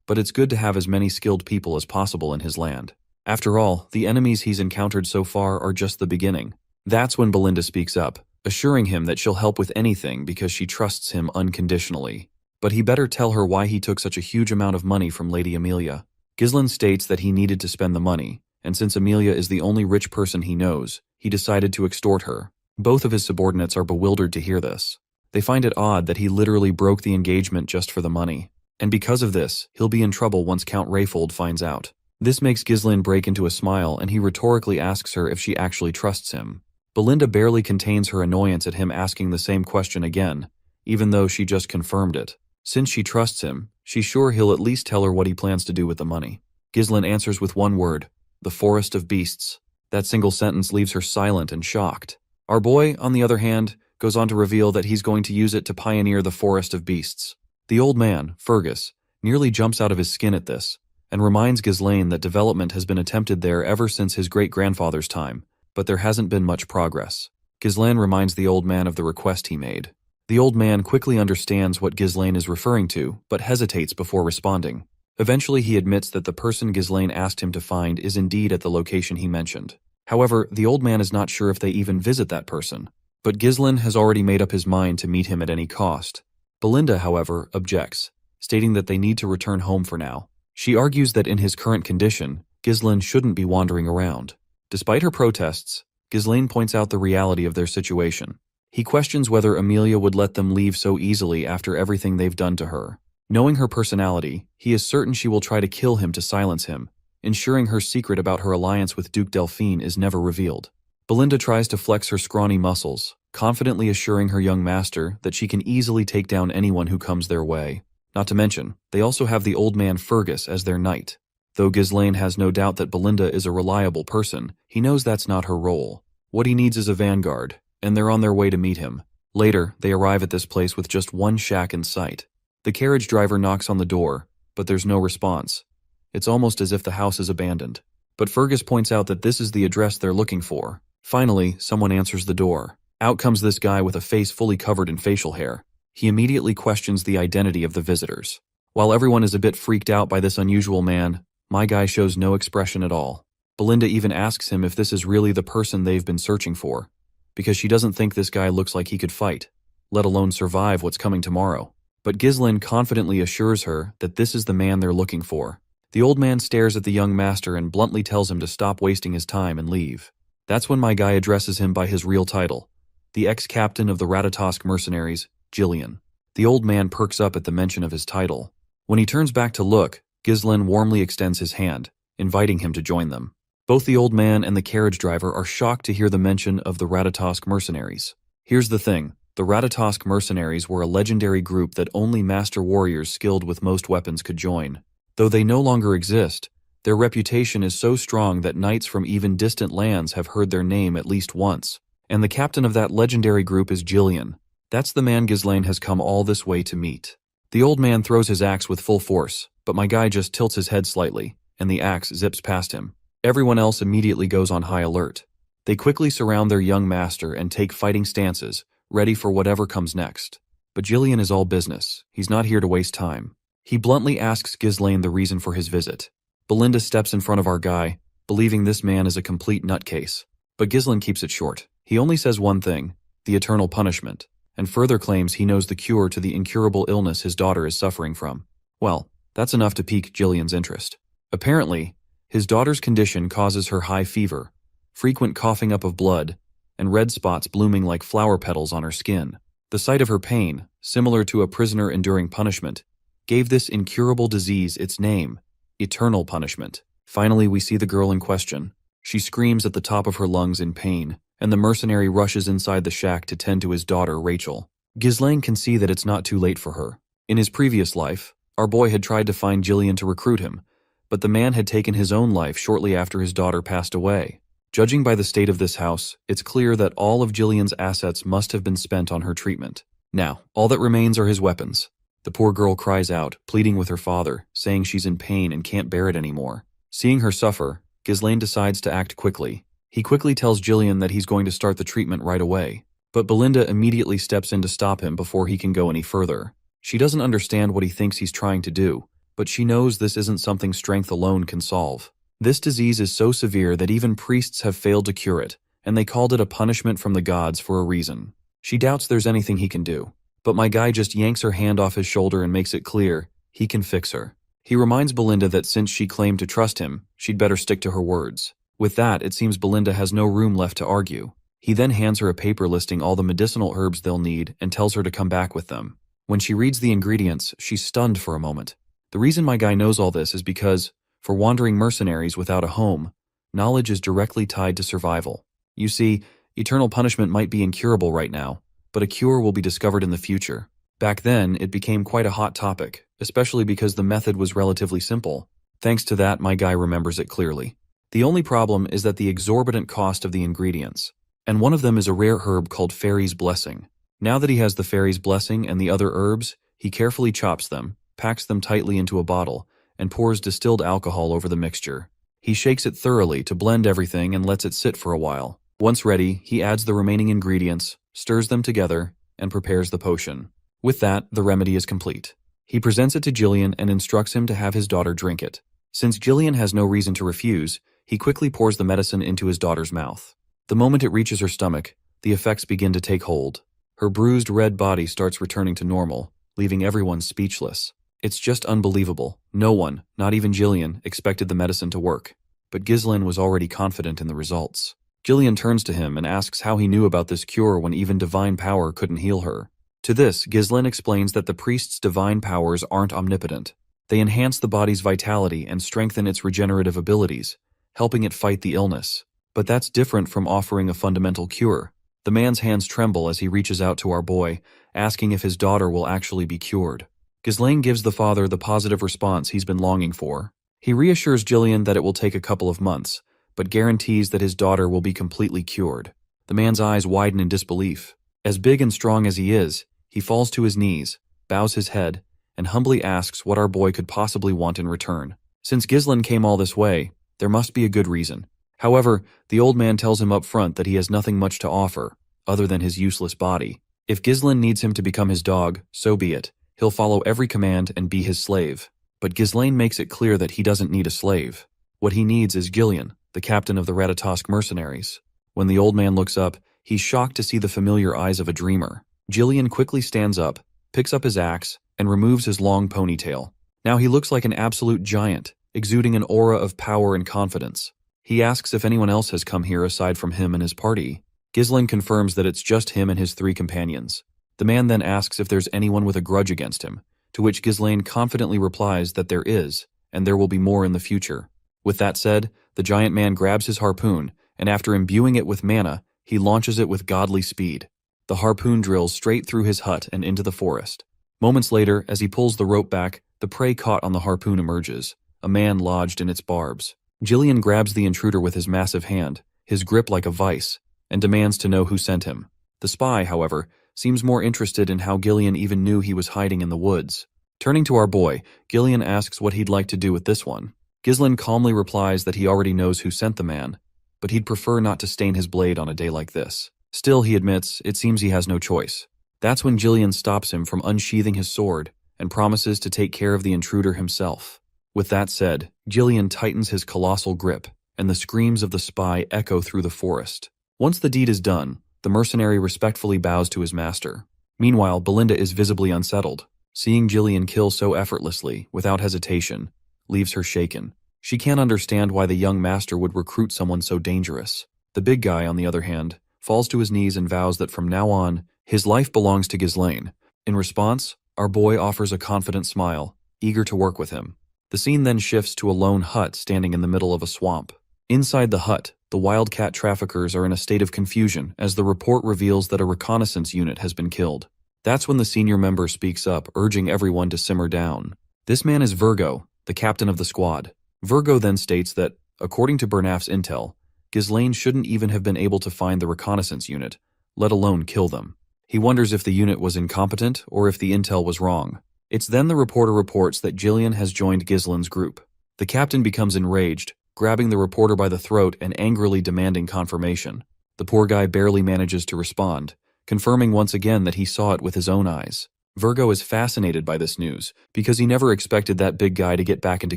but it's good to have as many skilled people as possible in his land. After all, the enemies he's encountered so far are just the beginning. That's when Belinda speaks up, assuring him that she'll help with anything because she trusts him unconditionally. But he better tell her why he took such a huge amount of money from Lady Amelia. Ghislaine states that he needed to spend the money, and since Amelia is the only rich person he knows, he decided to extort her. Both of his subordinates are bewildered to hear this. They find it odd that he literally broke the engagement just for the money. And because of this, he'll be in trouble once Count Rayfold finds out. This makes Ghislaine break into a smile, and he rhetorically asks her if she actually trusts him. Belinda barely contains her annoyance at him asking the same question again, even though she just confirmed it. Since she trusts him, she's sure he'll at least tell her what he plans to do with the money. Ghislaine answers with one word, the forest of beasts. That single sentence leaves her silent and shocked. Our boy, on the other hand, goes on to reveal that he's going to use it to pioneer the forest of beasts. The old man, Fergus, nearly jumps out of his skin at this, and reminds Ghislaine that development has been attempted there ever since his great-grandfather's time, but there hasn't been much progress. Ghislaine reminds the old man of the request he made. The old man quickly understands what Ghislaine is referring to, but hesitates before responding. Eventually he admits that the person Ghislaine asked him to find is indeed at the location he mentioned. However, the old man is not sure if they even visit that person. But Ghislaine has already made up his mind to meet him at any cost. Belinda, however, objects, stating that they need to return home for now. She argues that in his current condition, Ghislaine shouldn't be wandering around. Despite her protests, Ghislaine points out the reality of their situation. He questions whether Amelia would let them leave so easily after everything they've done to her. Knowing her personality, he is certain she will try to kill him to silence him, ensuring her secret about her alliance with Duke Delphine is never revealed. Belinda tries to flex her scrawny muscles, confidently assuring her young master that she can easily take down anyone who comes their way. Not to mention, they also have the old man Fergus as their knight. Though Ghislaine has no doubt that Belinda is a reliable person, he knows that's not her role. What he needs is a vanguard, and they're on their way to meet him. Later, they arrive at this place with just one shack in sight. The carriage driver knocks on the door, but there's no response. It's almost as if the house is abandoned. But Fergus points out that this is the address they're looking for. Finally, someone answers the door. Out comes this guy with a face fully covered in facial hair. He immediately questions the identity of the visitors. While everyone is a bit freaked out by this unusual man, my guy shows no expression at all. Belinda even asks him if this is really the person they've been searching for, because she doesn't think this guy looks like he could fight, let alone survive what's coming tomorrow. But Ghislaine confidently assures her that this is the man they're looking for. The old man stares at the young master and bluntly tells him to stop wasting his time and leave. That's when my guy addresses him by his real title, the ex-captain of the Ratatosk mercenaries, Gillian. The old man perks up at the mention of his title. When he turns back to look, Ghislaine warmly extends his hand, inviting him to join them. Both the old man and the carriage driver are shocked to hear the mention of the Ratatosk mercenaries. Here's the thing. The Ratatosk mercenaries were a legendary group that only master warriors skilled with most weapons could join. Though they no longer exist, their reputation is so strong that knights from even distant lands have heard their name at least once. And the captain of that legendary group is Gillian. That's the man Ghislaine has come all this way to meet. The old man throws his axe with full force, but my guy just tilts his head slightly, and the axe zips past him. Everyone else immediately goes on high alert. They quickly surround their young master and take fighting stances, ready for whatever comes next. But Gillian is all business. He's not here to waste time. He bluntly asks Ghislaine the reason for his visit. Belinda steps in front of our guy, believing this man is a complete nutcase. But Ghislaine keeps it short. He only says one thing, the eternal punishment, and further claims he knows the cure to the incurable illness his daughter is suffering from. Well, that's enough to pique Gillian's interest. Apparently, his daughter's condition causes her high fever, frequent coughing up of blood, and red spots blooming like flower petals on her skin. The sight of her pain, similar to a prisoner enduring punishment, gave this incurable disease its name, eternal punishment. Finally, we see the girl in question. She screams at the top of her lungs in pain, and the mercenary rushes inside the shack to tend to his daughter, Rachel. Ghislaine can see that it's not too late for her. In his previous life, our boy had tried to find Gillian to recruit him, but the man had taken his own life shortly after his daughter passed away. Judging by the state of this house, it's clear that all of Gillian's assets must have been spent on her treatment. Now, all that remains are his weapons. The poor girl cries out, pleading with her father, saying she's in pain and can't bear it anymore. Seeing her suffer, Ghislaine decides to act quickly. He quickly tells Gillian that he's going to start the treatment right away, but Belinda immediately steps in to stop him before he can go any further. She doesn't understand what he thinks he's trying to do, but she knows this isn't something strength alone can solve. This disease is so severe that even priests have failed to cure it, and they called it a punishment from the gods for a reason. She doubts there's anything he can do, but my guy just yanks her hand off his shoulder and makes it clear he can fix her. He reminds Belinda that since she claimed to trust him, she'd better stick to her words. With that, it seems Belinda has no room left to argue. He then hands her a paper listing all the medicinal herbs they'll need and tells her to come back with them. When she reads the ingredients, she's stunned for a moment. The reason my guy knows all this is because, for wandering mercenaries without a home, knowledge is directly tied to survival. You see, eternal punishment might be incurable right now, but a cure will be discovered in the future. Back then, it became quite a hot topic, especially because the method was relatively simple. Thanks to that, my guy remembers it clearly. The only problem is that the exorbitant cost of the ingredients, and one of them is a rare herb called Fairy's Blessing. Now that he has the Fairy's Blessing and the other herbs, he carefully chops them, packs them tightly into a bottle, and pours distilled alcohol over the mixture. He shakes it thoroughly to blend everything and lets it sit for a while. Once ready, he adds the remaining ingredients, stirs them together, and prepares the potion. With that, the remedy is complete. He presents it to Jillian and instructs him to have his daughter drink it. Since Jillian has no reason to refuse, he quickly pours the medicine into his daughter's mouth. The moment it reaches her stomach, the effects begin to take hold. Her bruised red body starts returning to normal, leaving everyone speechless. It's just unbelievable. No one, not even Jillian, expected the medicine to work. But Ghislaine was already confident in the results. Jillian turns to him and asks how he knew about this cure when even divine power couldn't heal her. To this, Ghislaine explains that the priest's divine powers aren't omnipotent. They enhance the body's vitality and strengthen its regenerative abilities, helping it fight the illness. But that's different from offering a fundamental cure. The man's hands tremble as he reaches out to our boy, asking if his daughter will actually be cured. Ghislaine gives the father the positive response he's been longing for. He reassures Jillian that it will take a couple of months, but guarantees that his daughter will be completely cured. The man's eyes widen in disbelief. As big and strong as he is, he falls to his knees, bows his head, and humbly asks what our boy could possibly want in return. Since Ghislaine came all this way, there must be a good reason. However, the old man tells him up front that he has nothing much to offer, other than his useless body. If Ghislaine needs him to become his dog, so be it. He'll follow every command and be his slave. But Ghislaine makes it clear that he doesn't need a slave. What he needs is Gillian, the captain of the Regressed Mercenaries. When the old man looks up, he's shocked to see the familiar eyes of a dreamer. Gillian quickly stands up, picks up his axe, and removes his long ponytail. Now he looks like an absolute giant, exuding an aura of power and confidence. He asks if anyone else has come here aside from him and his party. Ghislaine confirms that it's just him and his 3 companions. The man then asks if there's anyone with a grudge against him, to which Ghislaine confidently replies that there is, and there will be more in the future. With that said, the giant man grabs his harpoon, and after imbuing it with mana, he launches it with godly speed. The harpoon drills straight through his hut and into the forest. Moments later, as he pulls the rope back, the prey caught on the harpoon emerges, a man lodged in its barbs. Jillian grabs the intruder with his massive hand, his grip like a vice, and demands to know who sent him. The spy, however, seems more interested in how Gillian even knew he was hiding in the woods. Turning to our boy, Gillian asks what he'd like to do with this one. Ghislaine calmly replies that he already knows who sent the man, but he'd prefer not to stain his blade on a day like this. Still, he admits, it seems he has no choice. That's when Gillian stops him from unsheathing his sword and promises to take care of the intruder himself. With that said, Gillian tightens his colossal grip, and the screams of the spy echo through the forest. Once the deed is done, the mercenary respectfully bows to his master. Meanwhile, Belinda is visibly unsettled. Seeing Gillian kill so effortlessly, without hesitation, leaves her shaken. She can't understand why the young master would recruit someone so dangerous. The big guy, on the other hand, falls to his knees and vows that from now on, his life belongs to Ghislaine. In response, our boy offers a confident smile, eager to work with him. The scene then shifts to a lone hut standing in the middle of a swamp. Inside the hut, the wildcat traffickers are in a state of confusion as the report reveals that a reconnaissance unit has been killed. That's when the senior member speaks up, urging everyone to simmer down. This man is Virgo, the captain of the squad. Virgo then states that, according to Bernaf's intel, Ghislaine shouldn't even have been able to find the reconnaissance unit, let alone kill them. He wonders if the unit was incompetent or if the intel was wrong. It's then the reporter reports that Jillian has joined Ghislaine's group. The captain becomes enraged, grabbing the reporter by the throat and angrily demanding confirmation. The poor guy barely manages to respond, confirming once again that he saw it with his own eyes. Virgo is fascinated by this news because he never expected that big guy to get back into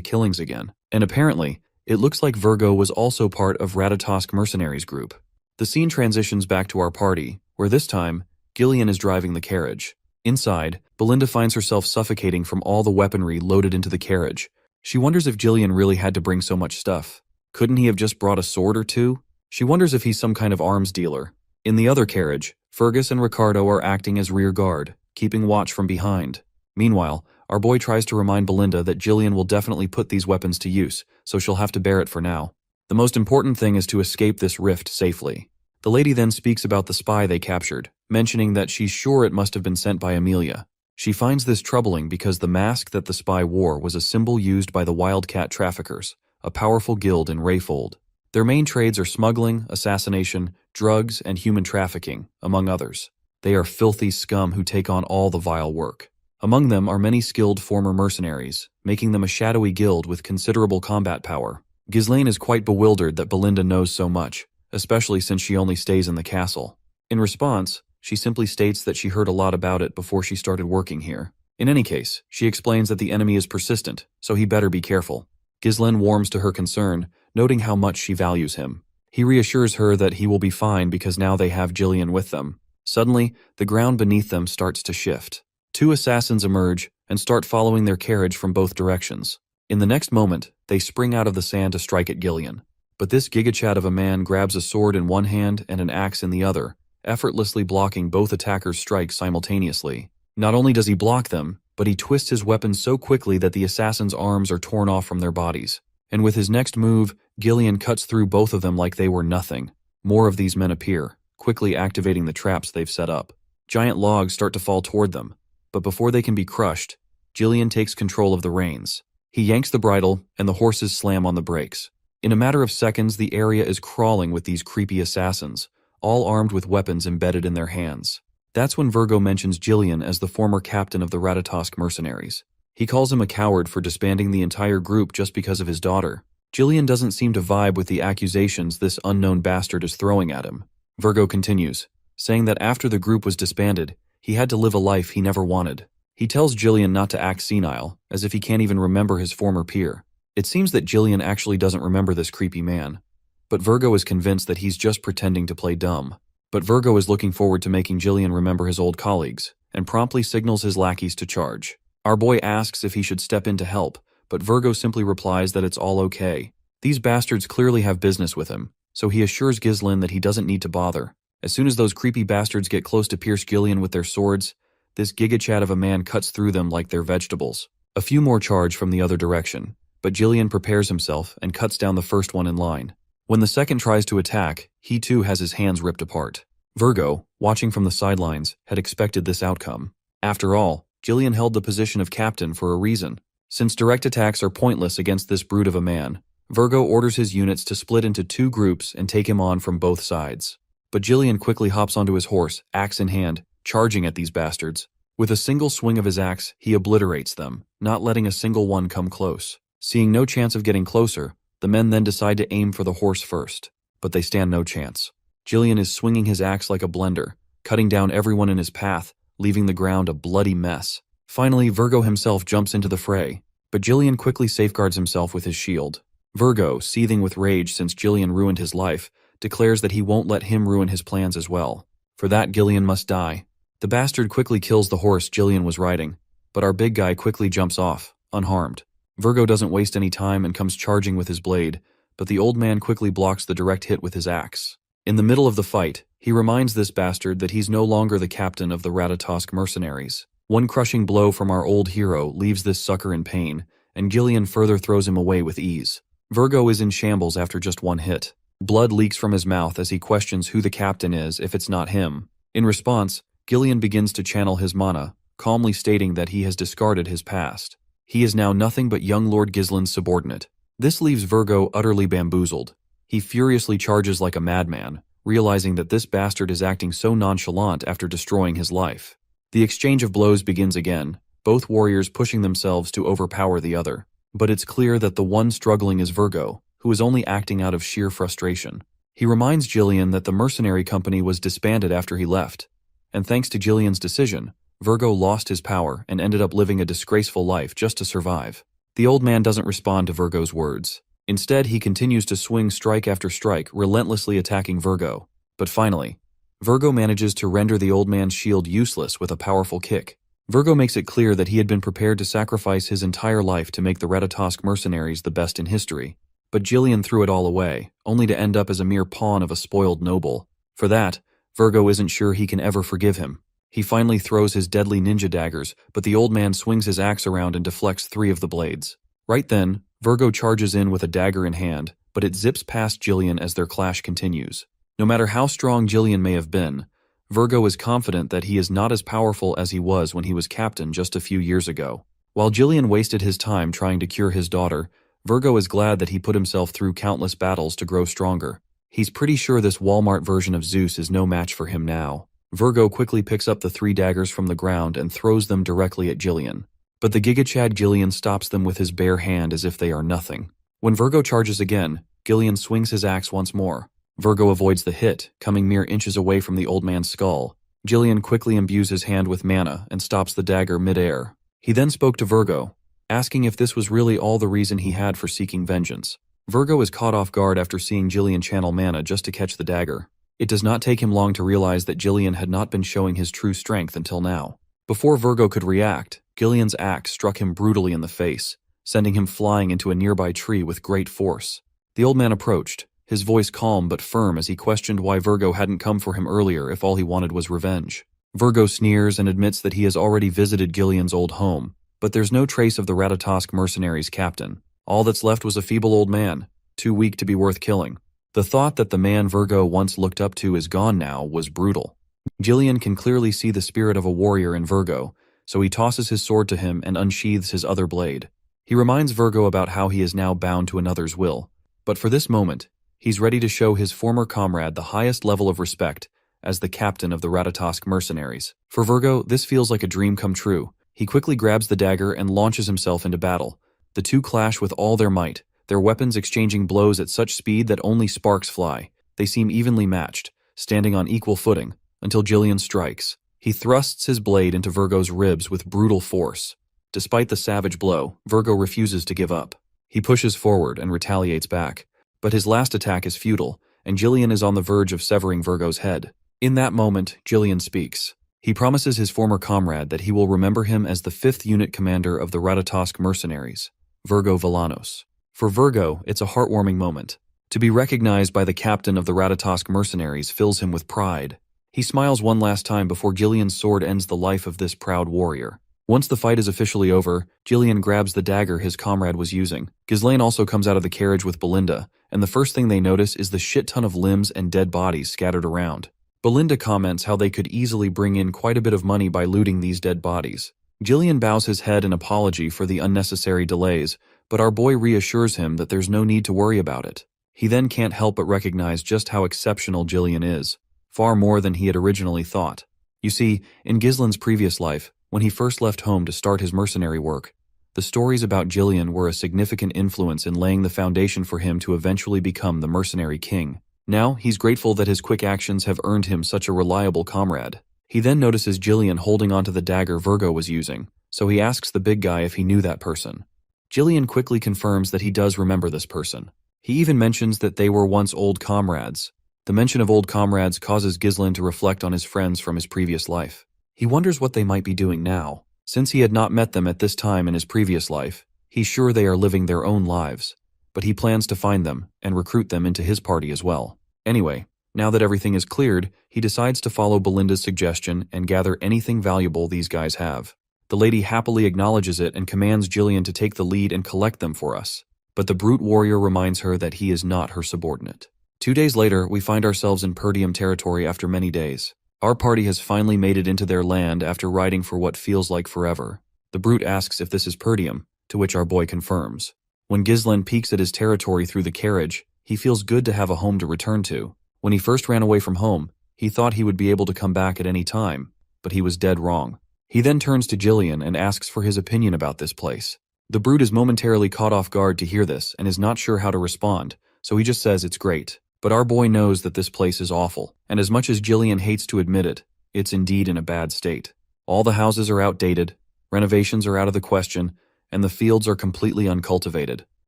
killings again. And apparently, it looks like Virgo was also part of Regressed Mercenaries group. The scene transitions back to our party, where this time, Gillian is driving the carriage. Inside, Belinda finds herself suffocating from all the weaponry loaded into the carriage. She wonders if Gillian really had to bring so much stuff. Couldn't he have just brought a sword or two? She wonders if he's some kind of arms dealer. In the other carriage, Fergus and Ricardo are acting as rear guard, keeping watch from behind. Meanwhile, our boy tries to remind Belinda that Gillian will definitely put these weapons to use, so she'll have to bear it for now. The most important thing is to escape this rift safely. The lady then speaks about the spy they captured, mentioning that she's sure it must have been sent by Amelia. She finds this troubling because the mask that the spy wore was a symbol used by the Wildcat Traffickers, a powerful guild in Rayfold. Their main trades are smuggling, assassination, drugs, and human trafficking, among others. They are filthy scum who take on all the vile work. Among them are many skilled former mercenaries, making them a shadowy guild with considerable combat power. Ghislaine is quite bewildered that Belinda knows so much, especially since she only stays in the castle. In response, she simply states that she heard a lot about it before she started working here. In any case, she explains that the enemy is persistent, so he better be careful. Ghislaine warms to her concern, noting how much she values him. He reassures her that he will be fine because now they have Jillian with them. Suddenly, the ground beneath them starts to shift. Two assassins emerge and start following their carriage from both directions. In the next moment, they spring out of the sand to strike at Gillian. But this gigachad of a man grabs a sword in one hand and an axe in the other, effortlessly blocking both attackers' strikes simultaneously. Not only does he block them, but he twists his weapon so quickly that the assassins' arms are torn off from their bodies. And with his next move, Gillian cuts through both of them like they were nothing. More of these men appear, quickly activating the traps they've set up. Giant logs start to fall toward them, but before they can be crushed, Gillian takes control of the reins. He yanks the bridle, and the horses slam on the brakes. In a matter of seconds, the area is crawling with these creepy assassins, all armed with weapons embedded in their hands. That's when Virgo mentions Gillian as the former captain of the Ratatosk mercenaries. He calls him a coward for disbanding the entire group just because of his daughter. Gillian doesn't seem to vibe with the accusations this unknown bastard is throwing at him. Virgo continues, saying that after the group was disbanded, he had to live a life he never wanted. He tells Gillian not to act senile, as if he can't even remember his former peer. It seems that Gillian actually doesn't remember this creepy man. But Virgo is convinced that he's just pretending to play dumb. But Virgo is looking forward to making Gillian remember his old colleagues, and promptly signals his lackeys to charge. Our boy asks if he should step in to help, but Virgo simply replies that it's all okay. These bastards clearly have business with him, so he assures Ghislaine that he doesn't need to bother. As soon as those creepy bastards get close to pierce Gillian with their swords, this gigachad of a man cuts through them like they're vegetables. A few more charge from the other direction, but Gillian prepares himself and cuts down the first one in line. When the second tries to attack, he too has his hands ripped apart. Virgo, watching from the sidelines, had expected this outcome. After all, Gillian held the position of captain for a reason. Since direct attacks are pointless against this brute of a man, Virgo orders his units to split into two groups and take him on from both sides. But Gillian quickly hops onto his horse, axe in hand, charging at these bastards. With a single swing of his axe, he obliterates them, not letting a single one come close. Seeing no chance of getting closer, the men then decide to aim for the horse first, but they stand no chance. Gillian is swinging his axe like a blender, cutting down everyone in his path, leaving the ground a bloody mess. Finally, Virgo himself jumps into the fray, but Gillian quickly safeguards himself with his shield. Virgo, seething with rage since Gillian ruined his life, declares that he won't let him ruin his plans as well. For that, Gillian must die. The bastard quickly kills the horse Gillian was riding, but our big guy quickly jumps off, unharmed. Virgo doesn't waste any time and comes charging with his blade, but the old man quickly blocks the direct hit with his axe. In the middle of the fight, he reminds this bastard that he's no longer the captain of the Ratatosk mercenaries. One crushing blow from our old hero leaves this sucker in pain, and Gillian further throws him away with ease. Virgo is in shambles after just one hit. Blood leaks from his mouth as he questions who the captain is if it's not him. In response, Gillian begins to channel his mana, calmly stating that he has discarded his past. He is now nothing but young Lord Ghislaine's subordinate. This leaves Virgo utterly bamboozled. He furiously charges like a madman, realizing that this bastard is acting so nonchalant after destroying his life. The exchange of blows begins again, both warriors pushing themselves to overpower the other. But it's clear that the one struggling is Virgo, who is only acting out of sheer frustration. He reminds Gillian that the mercenary company was disbanded after he left, and thanks to Gillian's decision, Virgo lost his power and ended up living a disgraceful life just to survive. The old man doesn't respond to Virgo's words. Instead, he continues to swing strike after strike, relentlessly attacking Virgo. But finally, Virgo manages to render the old man's shield useless with a powerful kick. Virgo makes it clear that he had been prepared to sacrifice his entire life to make the Ratatosk mercenaries the best in history. But Gillian threw it all away, only to end up as a mere pawn of a spoiled noble. For that, Virgo isn't sure he can ever forgive him. He finally throws his deadly ninja daggers, but the old man swings his axe around and deflects 3 of the blades. Right then, Virgo charges in with a dagger in hand, but it zips past Gillian as their clash continues. No matter how strong Gillian may have been, Virgo is confident that he is not as powerful as he was when he was captain just a few years ago. While Gillian wasted his time trying to cure his daughter, Virgo is glad that he put himself through countless battles to grow stronger. He's pretty sure this Walmart version of Zeus is no match for him now. Virgo quickly picks up the 3 daggers from the ground and throws them directly at Gillian. But the gigachad Gillian stops them with his bare hand as if they are nothing. When Virgo charges again, Gillian swings his axe once more. Virgo avoids the hit, coming mere inches away from the old man's skull. Gillian quickly imbues his hand with mana and stops the dagger mid-air. He then spoke to Virgo, asking if this was really all the reason he had for seeking vengeance. Virgo is caught off guard after seeing Jillian channel mana just to catch the dagger. It does not take him long to realize that Jillian had not been showing his true strength until now. Before Virgo could react, Jillian's axe struck him brutally in the face, sending him flying into a nearby tree with great force. The old man approached, his voice calm but firm as he questioned why Virgo hadn't come for him earlier if all he wanted was revenge. Virgo sneers and admits that he has already visited Jillian's old home, but there's no trace of the Ratatosk mercenaries' captain. All that's left was a feeble old man, too weak to be worth killing. The thought that the man Virgo once looked up to is gone now was brutal. Jillian can clearly see the spirit of a warrior in Virgo, so he tosses his sword to him and unsheathes his other blade. He reminds Virgo about how he is now bound to another's will. But for this moment, he's ready to show his former comrade the highest level of respect as the captain of the Ratatosk mercenaries. For Virgo, this feels like a dream come true. He quickly grabs the dagger and launches himself into battle. The two clash with all their might, their weapons exchanging blows at such speed that only sparks fly. They seem evenly matched, standing on equal footing, until Jillian strikes. He thrusts his blade into Virgo's ribs with brutal force. Despite the savage blow, Virgo refuses to give up. He pushes forward and retaliates back, but his last attack is futile, and Jillian is on the verge of severing Virgo's head. In that moment, Jillian speaks. He promises his former comrade that he will remember him as the 5th unit commander of the Ratatosk mercenaries, Virgo Villanos. For Virgo, it's a heartwarming moment. To be recognized by the captain of the Ratatosk mercenaries fills him with pride. He smiles one last time before Jillian's sword ends the life of this proud warrior. Once the fight is officially over, Jillian grabs the dagger his comrade was using. Ghislaine also comes out of the carriage with Belinda, and the first thing they notice is the shit ton of limbs and dead bodies scattered around. Belinda comments how they could easily bring in quite a bit of money by looting these dead bodies. Jillian bows his head in apology for the unnecessary delays, but our boy reassures him that there's no need to worry about it. He then can't help but recognize just how exceptional Jillian is, far more than he had originally thought. You see, in Ghislaine's previous life, when he first left home to start his mercenary work, the stories about Jillian were a significant influence in laying the foundation for him to eventually become the mercenary king. Now, he's grateful that his quick actions have earned him such a reliable comrade. He then notices Jillian holding onto the dagger Virgo was using, so he asks the big guy if he knew that person. Jillian quickly confirms that he does remember this person. He even mentions that they were once old comrades. The mention of old comrades causes Ghislaine to reflect on his friends from his previous life. He wonders what they might be doing now. Since he had not met them at this time in his previous life, he's sure they are living their own lives. But he plans to find them and recruit them into his party as well. Anyway, now that everything is cleared, he decides to follow Belinda's suggestion and gather anything valuable these guys have. The lady happily acknowledges it and commands Jillian to take the lead and collect them for us. But the brute warrior reminds her that he is not her subordinate. 2 days later, we find ourselves in Perdium territory after many days. Our party has finally made it into their land after riding for what feels like forever. The brute asks if this is Perdium, to which our boy confirms. When Ghislaine peeks at his territory through the carriage, he feels good to have a home to return to. When he first ran away from home, he thought he would be able to come back at any time, but he was dead wrong. He then turns to Jillian and asks for his opinion about this place. The brute is momentarily caught off guard to hear this and is not sure how to respond, so he just says it's great. But our boy knows that this place is awful, and as much as Jillian hates to admit it, it's indeed in a bad state. All the houses are outdated, renovations are out of the question, and the fields are completely uncultivated.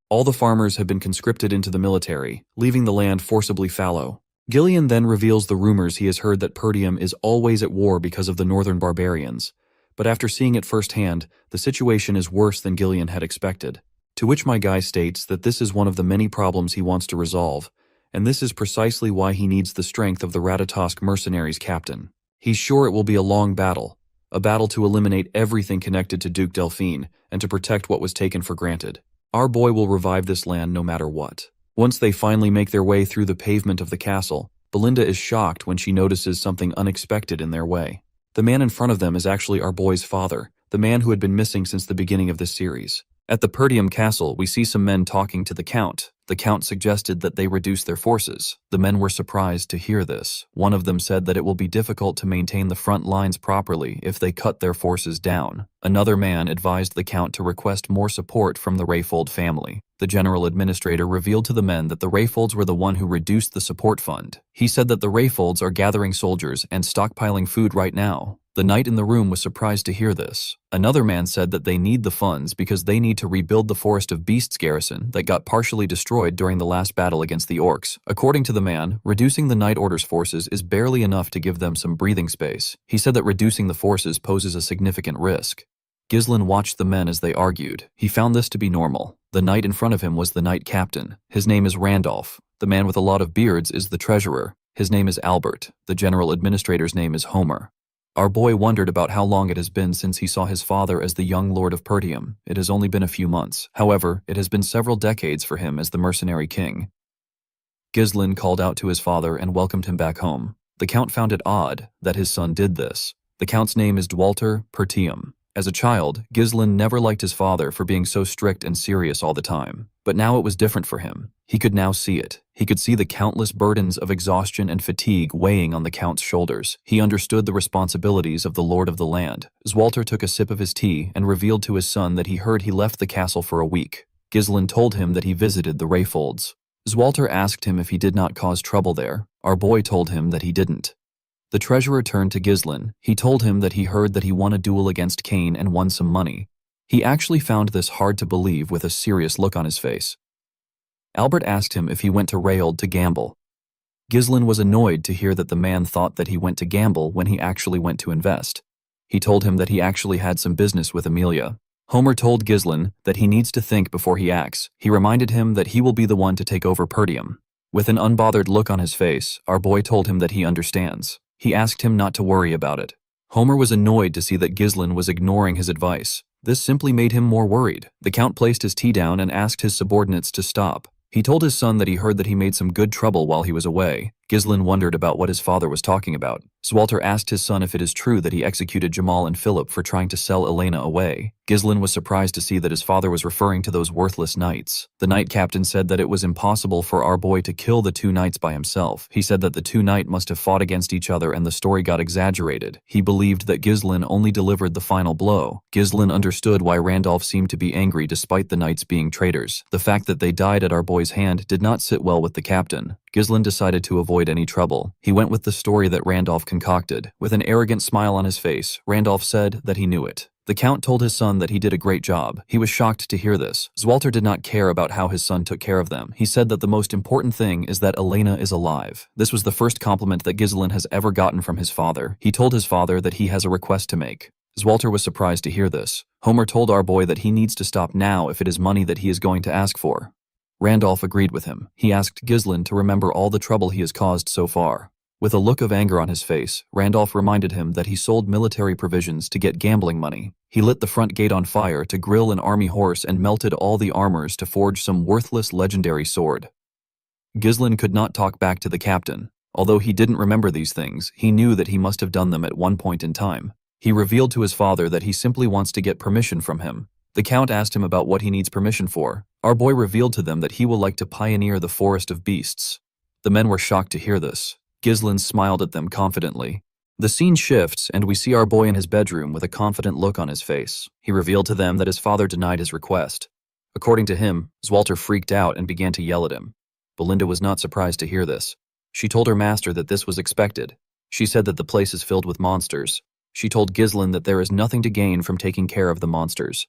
All the farmers have been conscripted into the military, leaving the land forcibly fallow. Gillian then reveals the rumors he has heard that Perdium is always at war because of the northern barbarians, but after seeing it firsthand, the situation is worse than Gillian had expected. To which my guy states that this is one of the many problems he wants to resolve, and this is precisely why he needs the strength of the Ratatosk mercenaries captain. He's sure it will be a long battle, a battle to eliminate everything connected to Duke Delphine and to protect what was taken for granted. Our boy will revive this land no matter what. Once they finally make their way through the pavement of the castle, Belinda is shocked when she notices something unexpected in their way. The man in front of them is actually our boy's father, the man who had been missing since the beginning of this series. At the Perdium castle, we see some men talking to the Count. The Count suggested that they reduce their forces. The men were surprised to hear this. One of them said that it will be difficult to maintain the front lines properly if they cut their forces down. Another man advised the Count to request more support from the Rayfold family. The general administrator revealed to the men that the Rayfolds were the one who reduced the support fund. He said that the Rayfolds are gathering soldiers and stockpiling food right now. The knight in the room was surprised to hear this. Another man said that they need the funds because they need to rebuild the Forest of Beasts garrison that got partially destroyed during the last battle against the orcs. According to the man, reducing the Night Order's forces is barely enough to give them some breathing space. He said that reducing the forces poses a significant risk. Ghislain watched the men as they argued. He found this to be normal. The knight in front of him was the knight captain. His name is Randolph. The man with a lot of beards is the treasurer. His name is Albert. The general administrator's name is Homer. Our boy wondered about how long it has been since he saw his father as the young Lord of Pertium. It has only been a few months. However, it has been several decades for him as the mercenary king. Ghislain called out to his father and welcomed him back home. The count found it odd that his son did this. The count's name is Walter Pertium. As a child, Ghislain never liked his father for being so strict and serious all the time. But now it was different for him. He could now see it. He could see the countless burdens of exhaustion and fatigue weighing on the count's shoulders. He understood the responsibilities of the lord of the land. As Walter took a sip of his tea and revealed to his son that he heard he left the castle for a week, Ghislain told him that he visited the Rayfolds. As Walter asked him if he did not cause trouble there, our boy told him that he didn't. The treasurer turned to Ghislain. He told him that he heard that he won a duel against Cain and won some money. He actually found this hard to believe with a serious look on his face. Albert asked him if he went to Rayold to gamble. Ghislain was annoyed to hear that the man thought that he went to gamble when he actually went to invest. He told him that he actually had some business with Amelia. Homer told Ghislain that he needs to think before he acts. He reminded him that he will be the one to take over Pertium. With an unbothered look on his face, our boy told him that he understands. He asked him not to worry about it. Homer was annoyed to see that Ghislain was ignoring his advice. This simply made him more worried. The count placed his tea down and asked his subordinates to stop. He told his son that he heard that he made some good trouble while he was away. Ghislain wondered about what his father was talking about. Walter asked his son if it is true that he executed Jamal and Philip for trying to sell Elena away. Ghislain was surprised to see that his father was referring to those worthless knights. The knight captain said that it was impossible for our boy to kill the two knights by himself. He said that the two knights must have fought against each other and the story got exaggerated. He believed that Ghislain only delivered the final blow. Ghislain understood why Randolph seemed to be angry despite the knights being traitors. The fact that they died at our boy's hand did not sit well with the captain. Ghislain decided to avoid any trouble. He went with the story that Randolph concocted. With an arrogant smile on his face, Randolph said that he knew it. The count told his son that he did a great job. He was shocked to hear this. Walter did not care about how his son took care of them. He said that the most important thing is that Elena is alive. This was the first compliment that Ghislain has ever gotten from his father. He told his father that he has a request to make. Walter was surprised to hear this. Homer told our boy that he needs to stop now if it is money that he is going to ask for. Randolph agreed with him. He asked Ghislain to remember all the trouble he has caused so far. With a look of anger on his face, Randolph reminded him that he sold military provisions to get gambling money. He lit the front gate on fire to grill an army horse and melted all the armors to forge some worthless legendary sword. Ghislain could not talk back to the captain. Although he didn't remember these things, he knew that he must have done them at one point in time. He revealed to his father that he simply wants to get permission from him. The count asked him about what he needs permission for. Our boy revealed to them that he will like to pioneer the Forest of Beasts. The men were shocked to hear this. Ghislain smiled at them confidently. The scene shifts, and we see our boy in his bedroom with a confident look on his face. He revealed to them that his father denied his request. According to him, Walter freaked out and began to yell at him. Belinda was not surprised to hear this. She told her master that this was expected. She said that the place is filled with monsters. She told Ghislain that there is nothing to gain from taking care of the monsters.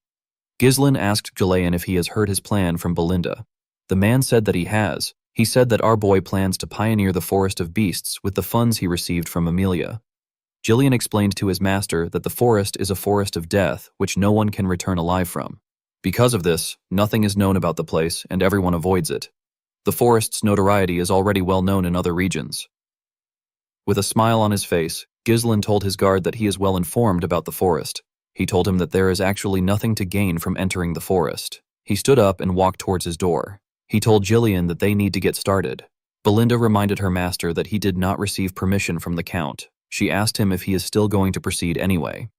Ghislain asked Jalayan if he has heard his plan from Belinda. The man said that he has. He said that our boy plans to pioneer the Forest of Beasts with the funds he received from Amelia. Jillian explained to his master that the forest is a forest of death which no one can return alive from. Because of this, nothing is known about the place and everyone avoids it. The forest's notoriety is already well known in other regions. With a smile on his face, Ghislain told his guard that he is well informed about the forest. He told him that there is actually nothing to gain from entering the forest. He stood up and walked towards his door. He told Jillian that they need to get started. Belinda reminded her master that he did not receive permission from the count. She asked him if he is still going to proceed anyway.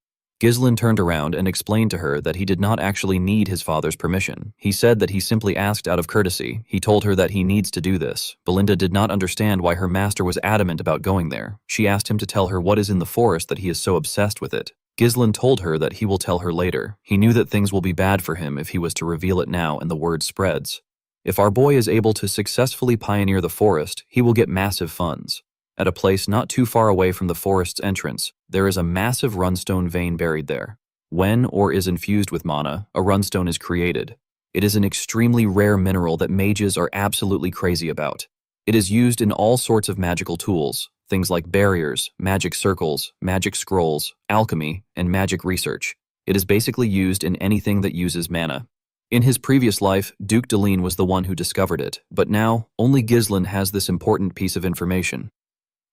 Ghislain turned around and explained to her that he did not actually need his father's permission. He said that he simply asked out of courtesy. He told her that he needs to do this. Belinda did not understand why her master was adamant about going there. She asked him to tell her what is in the forest that he is so obsessed with it. Ghislain told her that he will tell her later. He knew that things will be bad for him if he was to reveal it now and the word spreads. If our boy is able to successfully pioneer the forest, he will get massive funds. At a place not too far away from the forest's entrance, there is a massive runestone vein buried there. When or is infused with mana, a runestone is created. It is an extremely rare mineral that mages are absolutely crazy about. It is used in all sorts of magical tools, things like barriers, magic circles, magic scrolls, alchemy, and magic research. It is basically used in anything that uses mana. In his previous life, Duke Deline was the one who discovered it, but now, only Ghislain has this important piece of information.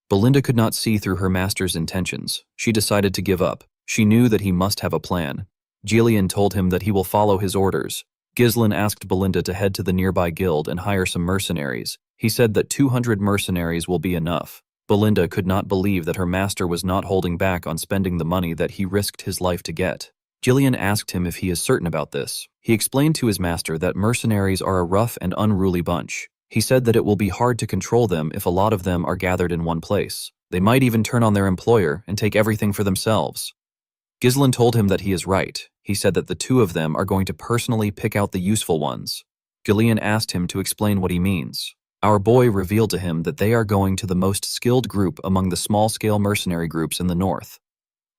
Belinda could not see through her master's intentions. She decided to give up. She knew that he must have a plan. Gillian told him that he will follow his orders. Ghislain asked Belinda to head to the nearby guild and hire some mercenaries. He said that 200 mercenaries will be enough. Belinda could not believe that her master was not holding back on spending the money that he risked his life to get. Gillian asked him if he is certain about this. He explained to his master that mercenaries are a rough and unruly bunch. He said that it will be hard to control them if a lot of them are gathered in one place. They might even turn on their employer and take everything for themselves. Ghislain told him that he is right. He said that the two of them are going to personally pick out the useful ones. Gillian asked him to explain what he means. Our boy revealed to him that they are going to the most skilled group among the small-scale mercenary groups in the north.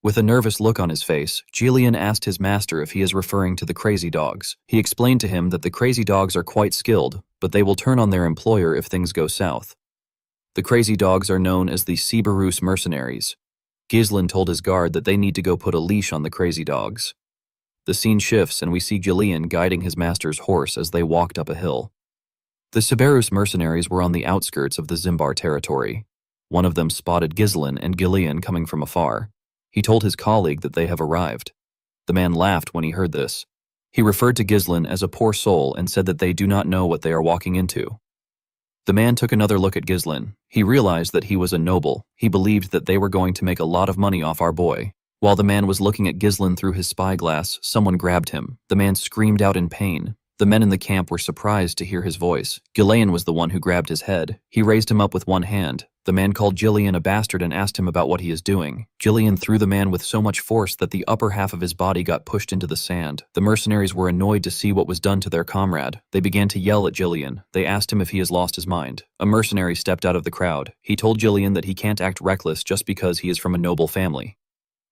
With a nervous look on his face, Gillian asked his master if he is referring to the crazy dogs. He explained to him that the crazy dogs are quite skilled, but they will turn on their employer if things go south. The crazy dogs are known as the Siberus mercenaries. Ghislain told his guard that they need to go put a leash on the crazy dogs. The scene shifts and we see Gillian guiding his master's horse as they walked up a hill. The Siberus mercenaries were on the outskirts of the Zimbar territory. One of them spotted Ghislain and Gillian coming from afar. He told his colleague that they have arrived. The man laughed when he heard this. He referred to Ghislain as a poor soul and said that they do not know what they are walking into. The man took another look at Ghislain. He realized that he was a noble. He believed that they were going to make a lot of money off our boy. While the man was looking at Ghislain through his spyglass, someone grabbed him. The man screamed out in pain. The men in the camp were surprised to hear his voice. Ghislain was the one who grabbed his head. He raised him up with one hand. The man called Gillian a bastard and asked him about what he is doing. Gillian threw the man with so much force that the upper half of his body got pushed into the sand. The mercenaries were annoyed to see what was done to their comrade. They began to yell at Gillian. They asked him if he has lost his mind. A mercenary stepped out of the crowd. He told Gillian that he can't act reckless just because he is from a noble family.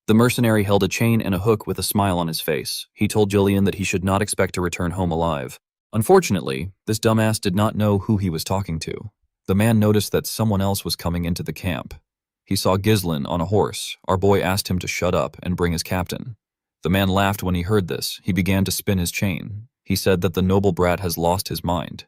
The mercenary held a chain and a hook with a smile on his face. He told Gillian that he should not expect to return home alive. Unfortunately, this dumbass did not know who he was talking to. The man noticed that someone else was coming into the camp. He saw Ghislain on a horse. Our boy asked him to shut up and bring his captain. The man laughed when he heard this. He began to spin his chain. He said that the noble brat has lost his mind.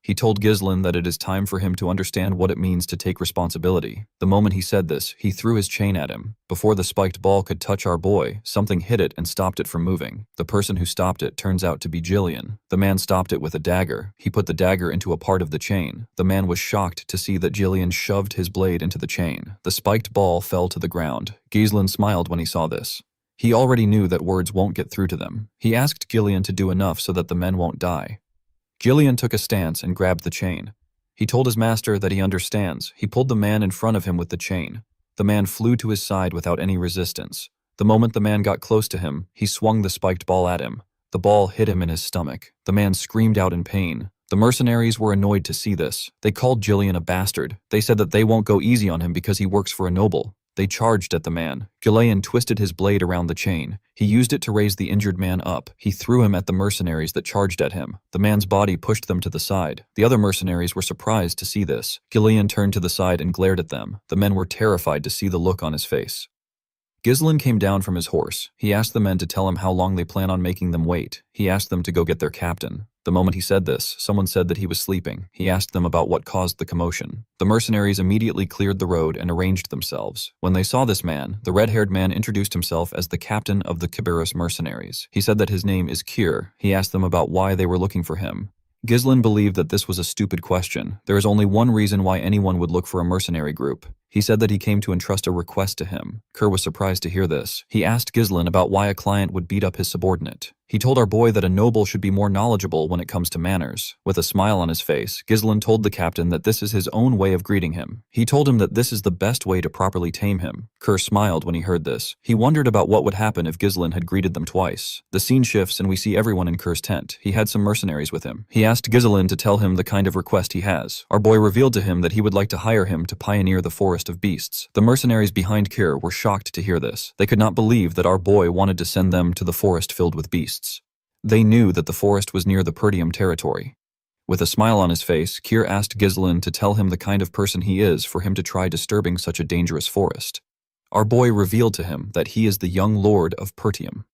He told Ghislain that it is time for him to understand what it means to take responsibility. The moment he said this, he threw his chain at him. Before the spiked ball could touch our boy, something hit it and stopped it from moving. The person who stopped it turns out to be Gillian. The man stopped it with a dagger. He put the dagger into a part of the chain. The man was shocked to see that Gillian shoved his blade into the chain. The spiked ball fell to the ground. Ghislain smiled when he saw this. He already knew that words won't get through to them. He asked Gillian to do enough so that the men won't die. Gillian took a stance and grabbed the chain. He told his master that he understands. He pulled the man in front of him with the chain. The man flew to his side without any resistance. The moment the man got close to him, he swung the spiked ball at him. The ball hit him in his stomach. The man screamed out in pain. The mercenaries were annoyed to see this. They called Gillian a bastard. They said that they won't go easy on him because he works for a noble. They charged at the man. Gillian twisted his blade around the chain. He used it to raise the injured man up. He threw him at the mercenaries that charged at him. The man's body pushed them to the side. The other mercenaries were surprised to see this. Gillian turned to the side and glared at them. The men were terrified to see the look on his face. Ghislain came down from his horse. He asked the men to tell him how long they plan on making them wait. He asked them to go get their captain. The moment he said this, someone said that he was sleeping. He asked them about what caused the commotion. The mercenaries immediately cleared the road and arranged themselves. When they saw this man, the red-haired man introduced himself as the captain of the Siberus mercenaries. He said that his name is Kyr. He asked them about why they were looking for him. Ghislain believed that this was a stupid question. There is only one reason why anyone would look for a mercenary group. He said that he came to entrust a request to him. Kyr was surprised to hear this. He asked Ghislain about why a client would beat up his subordinate. He told our boy that a noble should be more knowledgeable when it comes to manners. With a smile on his face, Ghislain told the captain that this is his own way of greeting him. He told him that this is the best way to properly tame him. Kyr smiled when he heard this. He wondered about what would happen if Ghislain had greeted them twice. The scene shifts and we see everyone in Kyr's tent. He had some mercenaries with him. He asked Ghislain to tell him the kind of request he has. Our boy revealed to him that he would like to hire him to pioneer the forest forest of beasts. The mercenaries behind Kier were shocked to hear this. They could not believe that our boy wanted to send them to the forest filled with beasts. They knew that the forest was near the Perdium territory. With a smile on his face, Kier asked Ghislain to tell him the kind of person he is for him to try disturbing such a dangerous forest. Our boy revealed to him that he is the young lord of Pertium.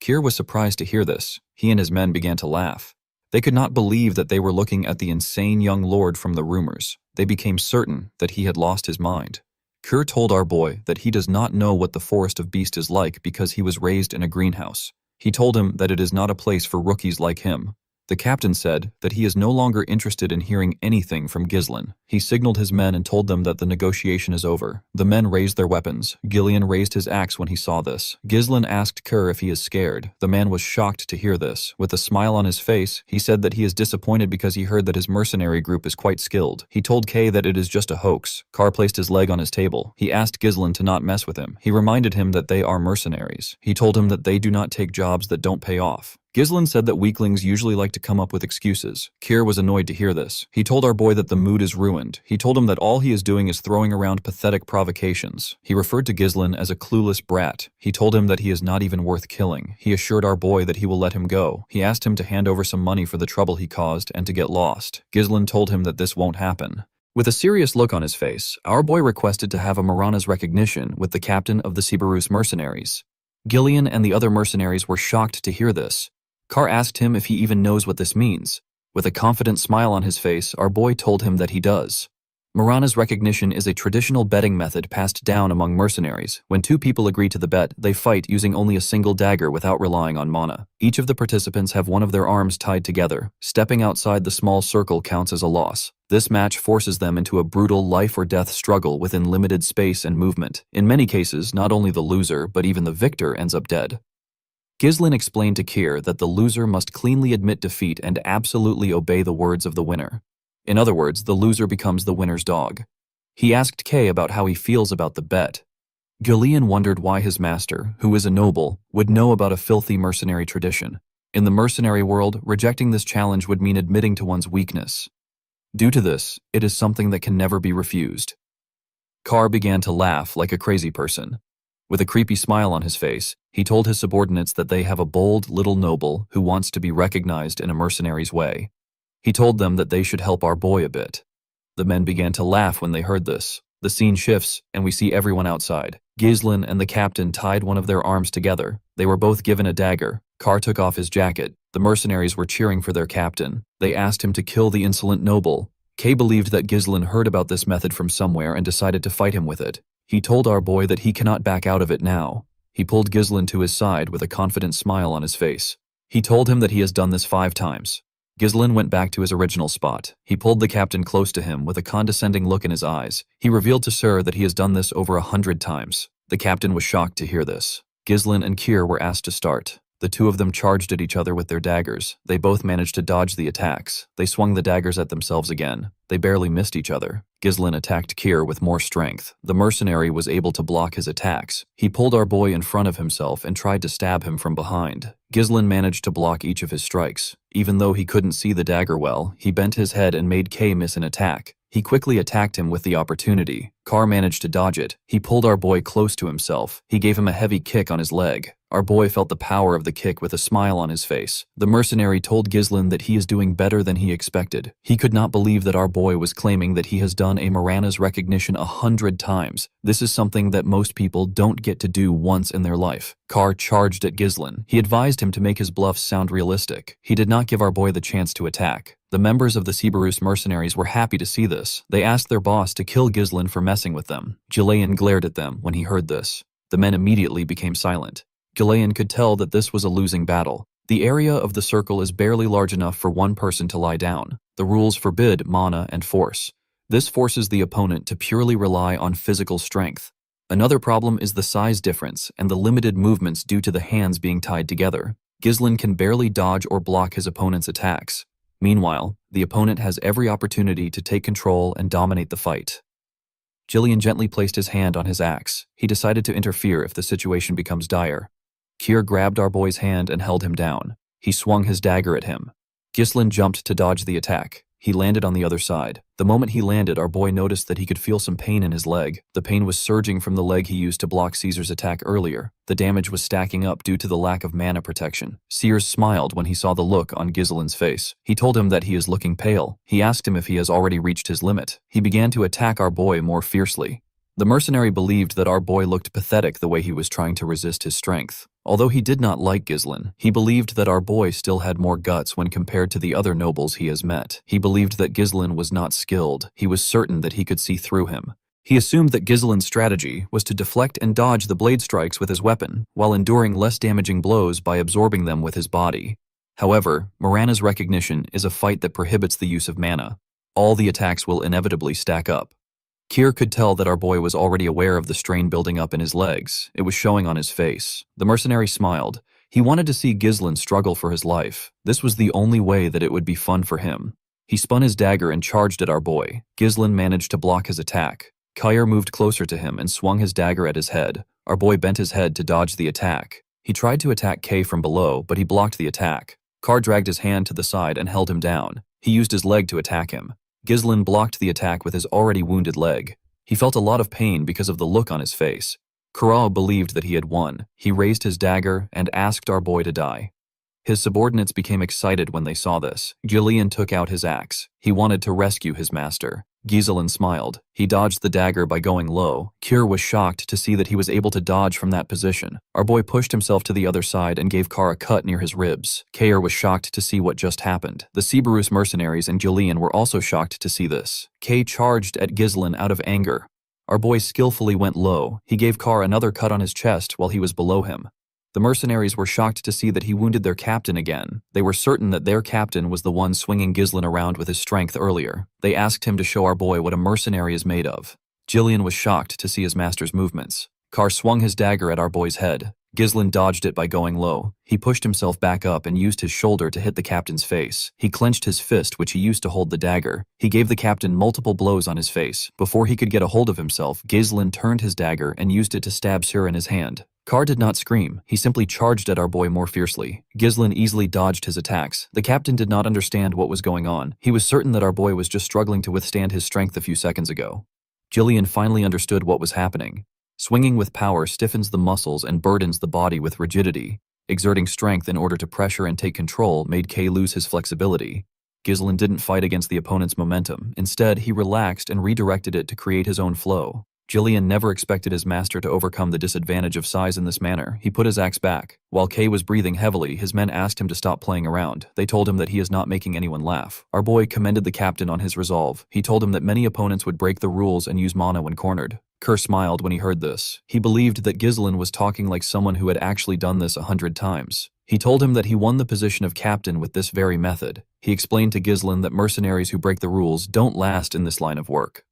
Kier was surprised to hear this. He and his men began to laugh. They could not believe that they were looking at the insane young lord from the rumors. They became certain that he had lost his mind. Kier told our boy that he does not know what the forest of beasts is like because he was raised in a greenhouse. He told him that it is not a place for rookies like him. The captain said that he is no longer interested in hearing anything from Ghislain. He signaled his men and told them that the negotiation is over. The men raised their weapons. Gillian raised his axe when he saw this. Ghislain asked Kier if he is scared. The man was shocked to hear this. With a smile on his face, he said that he is disappointed because he heard that his mercenary group is quite skilled. He told Kay that it is just a hoax. Carr placed his leg on his table. He asked Ghislain to not mess with him. He reminded him that they are mercenaries. He told him that they do not take jobs that don't pay off. Ghislain said that weaklings usually like to come up with excuses. Kier was annoyed to hear this. He told our boy that the mood is ruined. He told him that all he is doing is throwing around pathetic provocations. He referred to Ghislain as a clueless brat. He told him that he is not even worth killing. He assured our boy that he will let him go. He asked him to hand over some money for the trouble he caused and to get lost. Ghislain told him that this won't happen. With a serious look on his face, our boy requested to have a Marana's recognition with the captain of the Siberus mercenaries. Gillian and the other mercenaries were shocked to hear this. Carr asked him if he even knows what this means. With a confident smile on his face, our boy told him that he does. Marana's recognition is a traditional betting method passed down among mercenaries. When two people agree to the bet, they fight using only a single dagger without relying on mana. Each of the participants have one of their arms tied together. Stepping outside the small circle counts as a loss. This match forces them into a brutal life-or-death struggle within limited space and movement. In many cases, not only the loser, but even the victor ends up dead. Ghislain explained to Kier that the loser must cleanly admit defeat and absolutely obey the words of the winner. In other words, the loser becomes the winner's dog. He asked Kay about how he feels about the bet. Gillian wondered why his master, who is a noble, would know about a filthy mercenary tradition. In the mercenary world, rejecting this challenge would mean admitting to one's weakness. Due to this, it is something that can never be refused. Carr began to laugh like a crazy person. With a creepy smile on his face, he told his subordinates that they have a bold little noble who wants to be recognized in a mercenary's way. He told them that they should help our boy a bit. The men began to laugh when they heard this. The scene shifts, and we see everyone outside. Ghislain and the captain tied one of their arms together. They were both given a dagger. Carr took off his jacket. The mercenaries were cheering for their captain. They asked him to kill the insolent noble. Kay believed that Ghislain heard about this method from somewhere and decided to fight him with it. He told our boy that he cannot back out of it now. He pulled Ghislain to his side with a confident smile on his face. He told him that he has done this 5 times. Ghislain went back to his original spot. He pulled the captain close to him with a condescending look in his eyes. He revealed to Sir that he has done this over 100 times. The captain was shocked to hear this. Ghislain and Kier were asked to start. The two of them charged at each other with their daggers. They both managed to dodge the attacks. They swung the daggers at themselves again. They barely missed each other. Ghislain attacked Kier with more strength. The mercenary was able to block his attacks. He pulled our boy in front of himself and tried to stab him from behind. Ghislain managed to block each of his strikes. Even though he couldn't see the dagger well, he bent his head and made Kay miss an attack. He quickly attacked him with the opportunity. Carr managed to dodge it. He pulled our boy close to himself. He gave him a heavy kick on his leg. Our boy felt the power of the kick with a smile on his face. The mercenary told Ghislain that he is doing better than he expected. He could not believe that our boy was claiming that he has done a Marana's recognition 100 times. This is something that most people don't get to do once in their life. Carr charged at Ghislain. He advised him to make his bluffs sound realistic. He did not give our boy the chance to attack. The members of the Siberus mercenaries were happy to see this. They asked their boss to kill Ghislain for messing with them. Gillian glared at them when he heard this. The men immediately became silent. Gillian could tell that this was a losing battle. The area of the circle is barely large enough for one person to lie down. The rules forbid mana and force. This forces the opponent to purely rely on physical strength. Another problem is the size difference and the limited movements due to the hands being tied together. Ghislain can barely dodge or block his opponent's attacks. Meanwhile, the opponent has every opportunity to take control and dominate the fight. Gillian gently placed his hand on his axe. He decided to interfere if the situation becomes dire. Kier grabbed our boy's hand and held him down. He swung his dagger at him. Ghislain jumped to dodge the attack. He landed on the other side. The moment he landed, our boy noticed that he could feel some pain in his leg. The pain was surging from the leg he used to block Caesar's attack earlier. The damage was stacking up due to the lack of mana protection. Sears smiled when he saw the look on Ghisellin's face. He told him that he is looking pale. He asked him if he has already reached his limit. He began to attack our boy more fiercely. The mercenary believed that our boy looked pathetic the way he was trying to resist his strength. Although he did not like Ghiselin, he believed that our boy still had more guts when compared to the other nobles he has met. He believed that Ghiselin was not skilled. He was certain that he could see through him. He assumed that Ghiselin's strategy was to deflect and dodge the blade strikes with his weapon, while enduring less damaging blows by absorbing them with his body. However, Mirana's recognition is a fight that prohibits the use of mana. All the attacks will inevitably stack up. Kier could tell that our boy was already aware of the strain building up in his legs. It was showing on his face. The mercenary smiled. He wanted to see Ghiselin struggle for his life. This was the only way that it would be fun for him. He spun his dagger and charged at our boy. Ghiselin managed to block his attack. Kyer moved closer to him and swung his dagger at his head. Our boy bent his head to dodge the attack. He tried to attack Kay from below, but he blocked the attack. Kar dragged his hand to the side and held him down. He used his leg to attack him. Ghiselin blocked the attack with his already wounded leg. He felt a lot of pain because of the look on his face. Kara believed that he had won. He raised his dagger and asked our boy to die. His subordinates became excited when they saw this. Gillian took out his axe. He wanted to rescue his master. Ghiselin smiled. He dodged the dagger by going low. Kier was shocked to see that he was able to dodge from that position. Our boy pushed himself to the other side and gave Kar a cut near his ribs. Kayer was shocked to see what just happened. The Siberus mercenaries and Gillian were also shocked to see this. Kay charged at Ghiselin out of anger. Our boy skillfully went low. He gave Kar another cut on his chest while he was below him. The mercenaries were shocked to see that he wounded their captain again. They were certain that their captain was the one swinging Ghiselin around with his strength earlier. They asked him to show our boy what a mercenary is made of. Gillian was shocked to see his master's movements. Kar swung his dagger at our boy's head. Ghiselin dodged it by going low. He pushed himself back up and used his shoulder to hit the captain's face. He clenched his fist, which he used to hold the dagger. He gave the captain multiple blows on his face. Before he could get a hold of himself, Ghiselin turned his dagger and used it to stab Sir in his hand. Kar did not scream. He simply charged at our boy more fiercely. Ghiselin easily dodged his attacks. The captain did not understand what was going on. He was certain that our boy was just struggling to withstand his strength a few seconds ago. Gillian finally understood what was happening. Swinging with power stiffens the muscles and burdens the body with rigidity. Exerting strength in order to pressure and take control made Kay lose his flexibility. Ghiselin didn't fight against the opponent's momentum. Instead, he relaxed and redirected it to create his own flow. Gillian never expected his master to overcome the disadvantage of size in this manner. He put his axe back. While Kay was breathing heavily, his men asked him to stop playing around. They told him that he is not making anyone laugh. Our boy commended the captain on his resolve. He told him that many opponents would break the rules and use mana when cornered. Kerr smiled when he heard this. He believed that Ghiselin was talking like someone who had actually done this 100 times. He told him that he won the position of captain with this very method. He explained to Ghiselin that mercenaries who break the rules don't last in this line of work.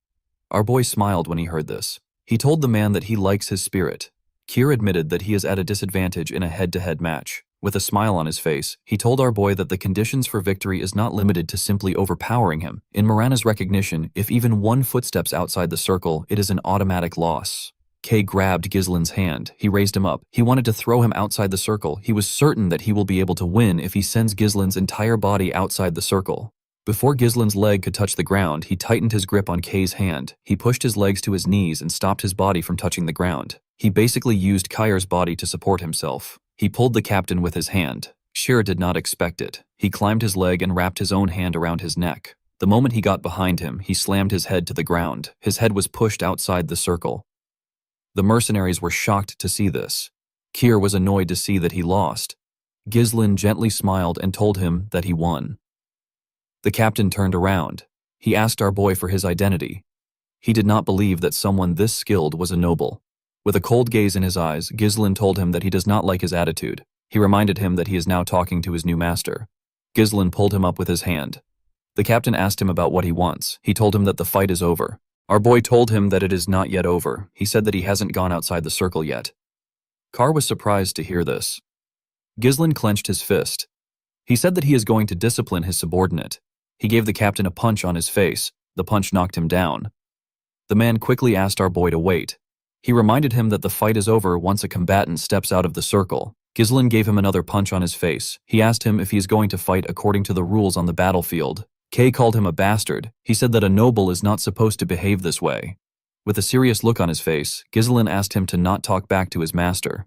Our boy smiled when he heard this. He told the man that he likes his spirit. Kier admitted that he is at a disadvantage in a head-to-head match. With a smile on his face, he told our boy that the conditions for victory is not limited to simply overpowering him. In Mirana's recognition, if even one footsteps outside the circle, it is an automatic loss. Kay grabbed Ghiselin's hand. He raised him up. He wanted to throw him outside the circle. He was certain that he will be able to win if he sends Ghiselin's entire body outside the circle. Before Ghiselin's leg could touch the ground, he tightened his grip on Kay's hand. He pushed his legs to his knees and stopped his body from touching the ground. He basically used Kyer's body to support himself. He pulled the captain with his hand. Shir did not expect it. He climbed his leg and wrapped his own hand around his neck. The moment he got behind him, he slammed his head to the ground. His head was pushed outside the circle. The mercenaries were shocked to see this. Kier was annoyed to see that he lost. Ghiselin gently smiled and told him that he won. The captain turned around. He asked our boy for his identity. He did not believe that someone this skilled was a noble. With a cold gaze in his eyes, Ghiselin told him that he does not like his attitude. He reminded him that he is now talking to his new master. Ghiselin pulled him up with his hand. The captain asked him about what he wants. He told him that the fight is over. Our boy told him that it is not yet over. He said that he hasn't gone outside the circle yet. Kar was surprised to hear this. Ghiselin clenched his fist. He said that he is going to discipline his subordinate. He gave the captain a punch on his face. The punch knocked him down. The man quickly asked our boy to wait. He reminded him that the fight is over once a combatant steps out of the circle. Ghiselin gave him another punch on his face. He asked him if he is going to fight according to the rules on the battlefield. Kay called him a bastard. He said that a noble is not supposed to behave this way. With a serious look on his face, Ghislain asked him to not talk back to his master.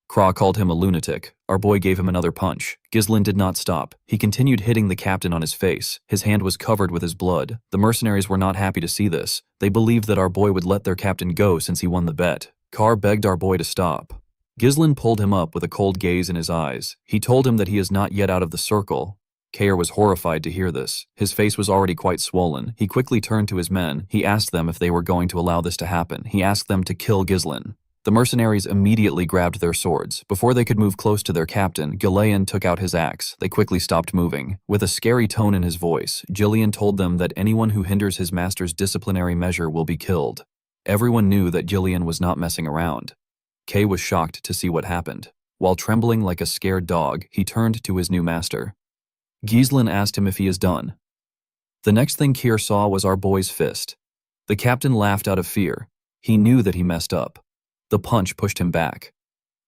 Craw called him a lunatic. Our boy gave him another punch. Ghislain did not stop. He continued hitting the captain on his face. His hand was covered with his blood. The mercenaries were not happy to see this. They believed that our boy would let their captain go since he won the bet. Carr begged our boy to stop. Ghislain pulled him up with a cold gaze in his eyes. He told him that he is not yet out of the circle. Kayer was horrified to hear this. His face was already quite swollen. He quickly turned to his men. He asked them if they were going to allow this to happen. He asked them to kill Ghislain. The mercenaries immediately grabbed their swords. Before they could move close to their captain, Ghislain took out his axe. They quickly stopped moving. With a scary tone in his voice, Ghislain told them that anyone who hinders his master's disciplinary measure will be killed. Everyone knew that Ghislain was not messing around. Kay was shocked to see what happened. While trembling like a scared dog, he turned to his new master. Ghislain asked him if he is done. The next thing Keir saw was our boy's fist. The captain laughed out of fear. He knew that he messed up. The punch pushed him back.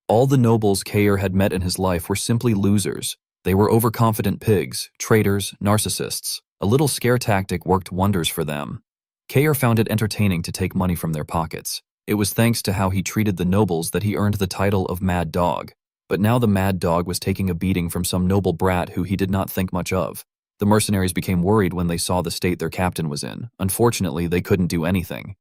All the nobles Keir had met in his life were simply losers. They were overconfident pigs, traitors, narcissists. A little scare tactic worked wonders for them. Keir found it entertaining to take money from their pockets. It was thanks to how he treated the nobles that he earned the title of Mad Dog. But now the Mad Dog was taking a beating from some noble brat who he did not think much of. The mercenaries became worried when they saw the state their captain was in. Unfortunately, they couldn't do anything.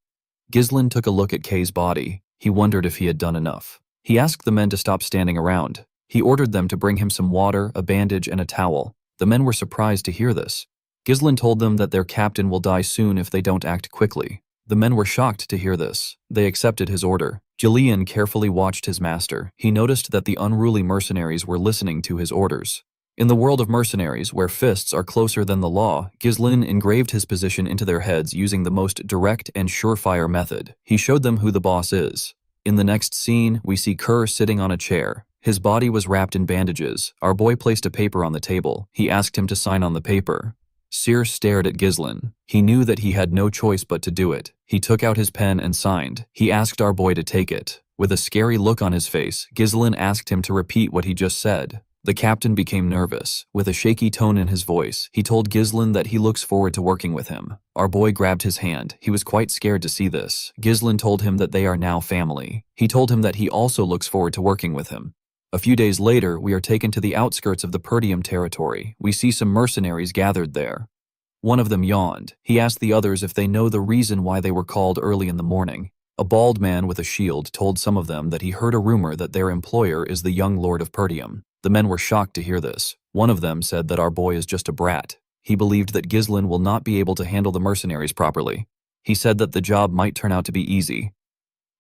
Ghislain took a look at Kay's body. He wondered if he had done enough. He asked the men to stop standing around. He ordered them to bring him some water, a bandage, and a towel. The men were surprised to hear this. Ghislain told them that their captain will die soon if they don't act quickly. The men were shocked to hear this. They accepted his order. Ghislain carefully watched his master. He noticed that the unruly mercenaries were listening to his orders. In the world of mercenaries, where fists are closer than the law, Ghislain engraved his position into their heads using the most direct and surefire method. He showed them who the boss is. In the next scene, we see Kerr sitting on a chair. His body was wrapped in bandages. Our boy placed a paper on the table. He asked him to sign on the paper. Sear stared at Ghislain. He knew that he had no choice but to do it. He took out his pen and signed. He asked our boy to take it. With a scary look on his face, Ghislain asked him to repeat what he just said. The captain became nervous. With a shaky tone in his voice, he told Ghislain that he looks forward to working with him. Our boy grabbed his hand. He was quite scared to see this. Ghislain told him that they are now family. He told him that he also looks forward to working with him. A few days later, we are taken to the outskirts of the Perdium territory. We see some mercenaries gathered there. One of them yawned. He asked the others if they know the reason why they were called early in the morning. A bald man with a shield told some of them that he heard a rumor that their employer is the young lord of Perdium. The men were shocked to hear this. One of them said that our boy is just a brat. He believed that Ghislain will not be able to handle the mercenaries properly. He said that the job might turn out to be easy.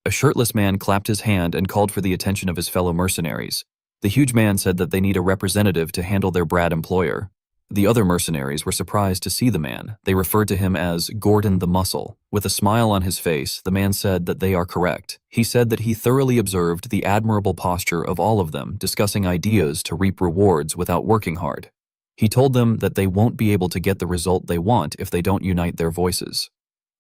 A shirtless man clapped his hand and called for the attention of his fellow mercenaries. The huge man said that they need a representative to handle their brat employer. The other mercenaries were surprised to see the man. They referred to him as Gordon the Muscle. With a smile on his face, the man said that they are correct. He said that he thoroughly observed the admirable posture of all of them, discussing ideas to reap rewards without working hard. He told them that they won't be able to get the result they want if they don't unite their voices.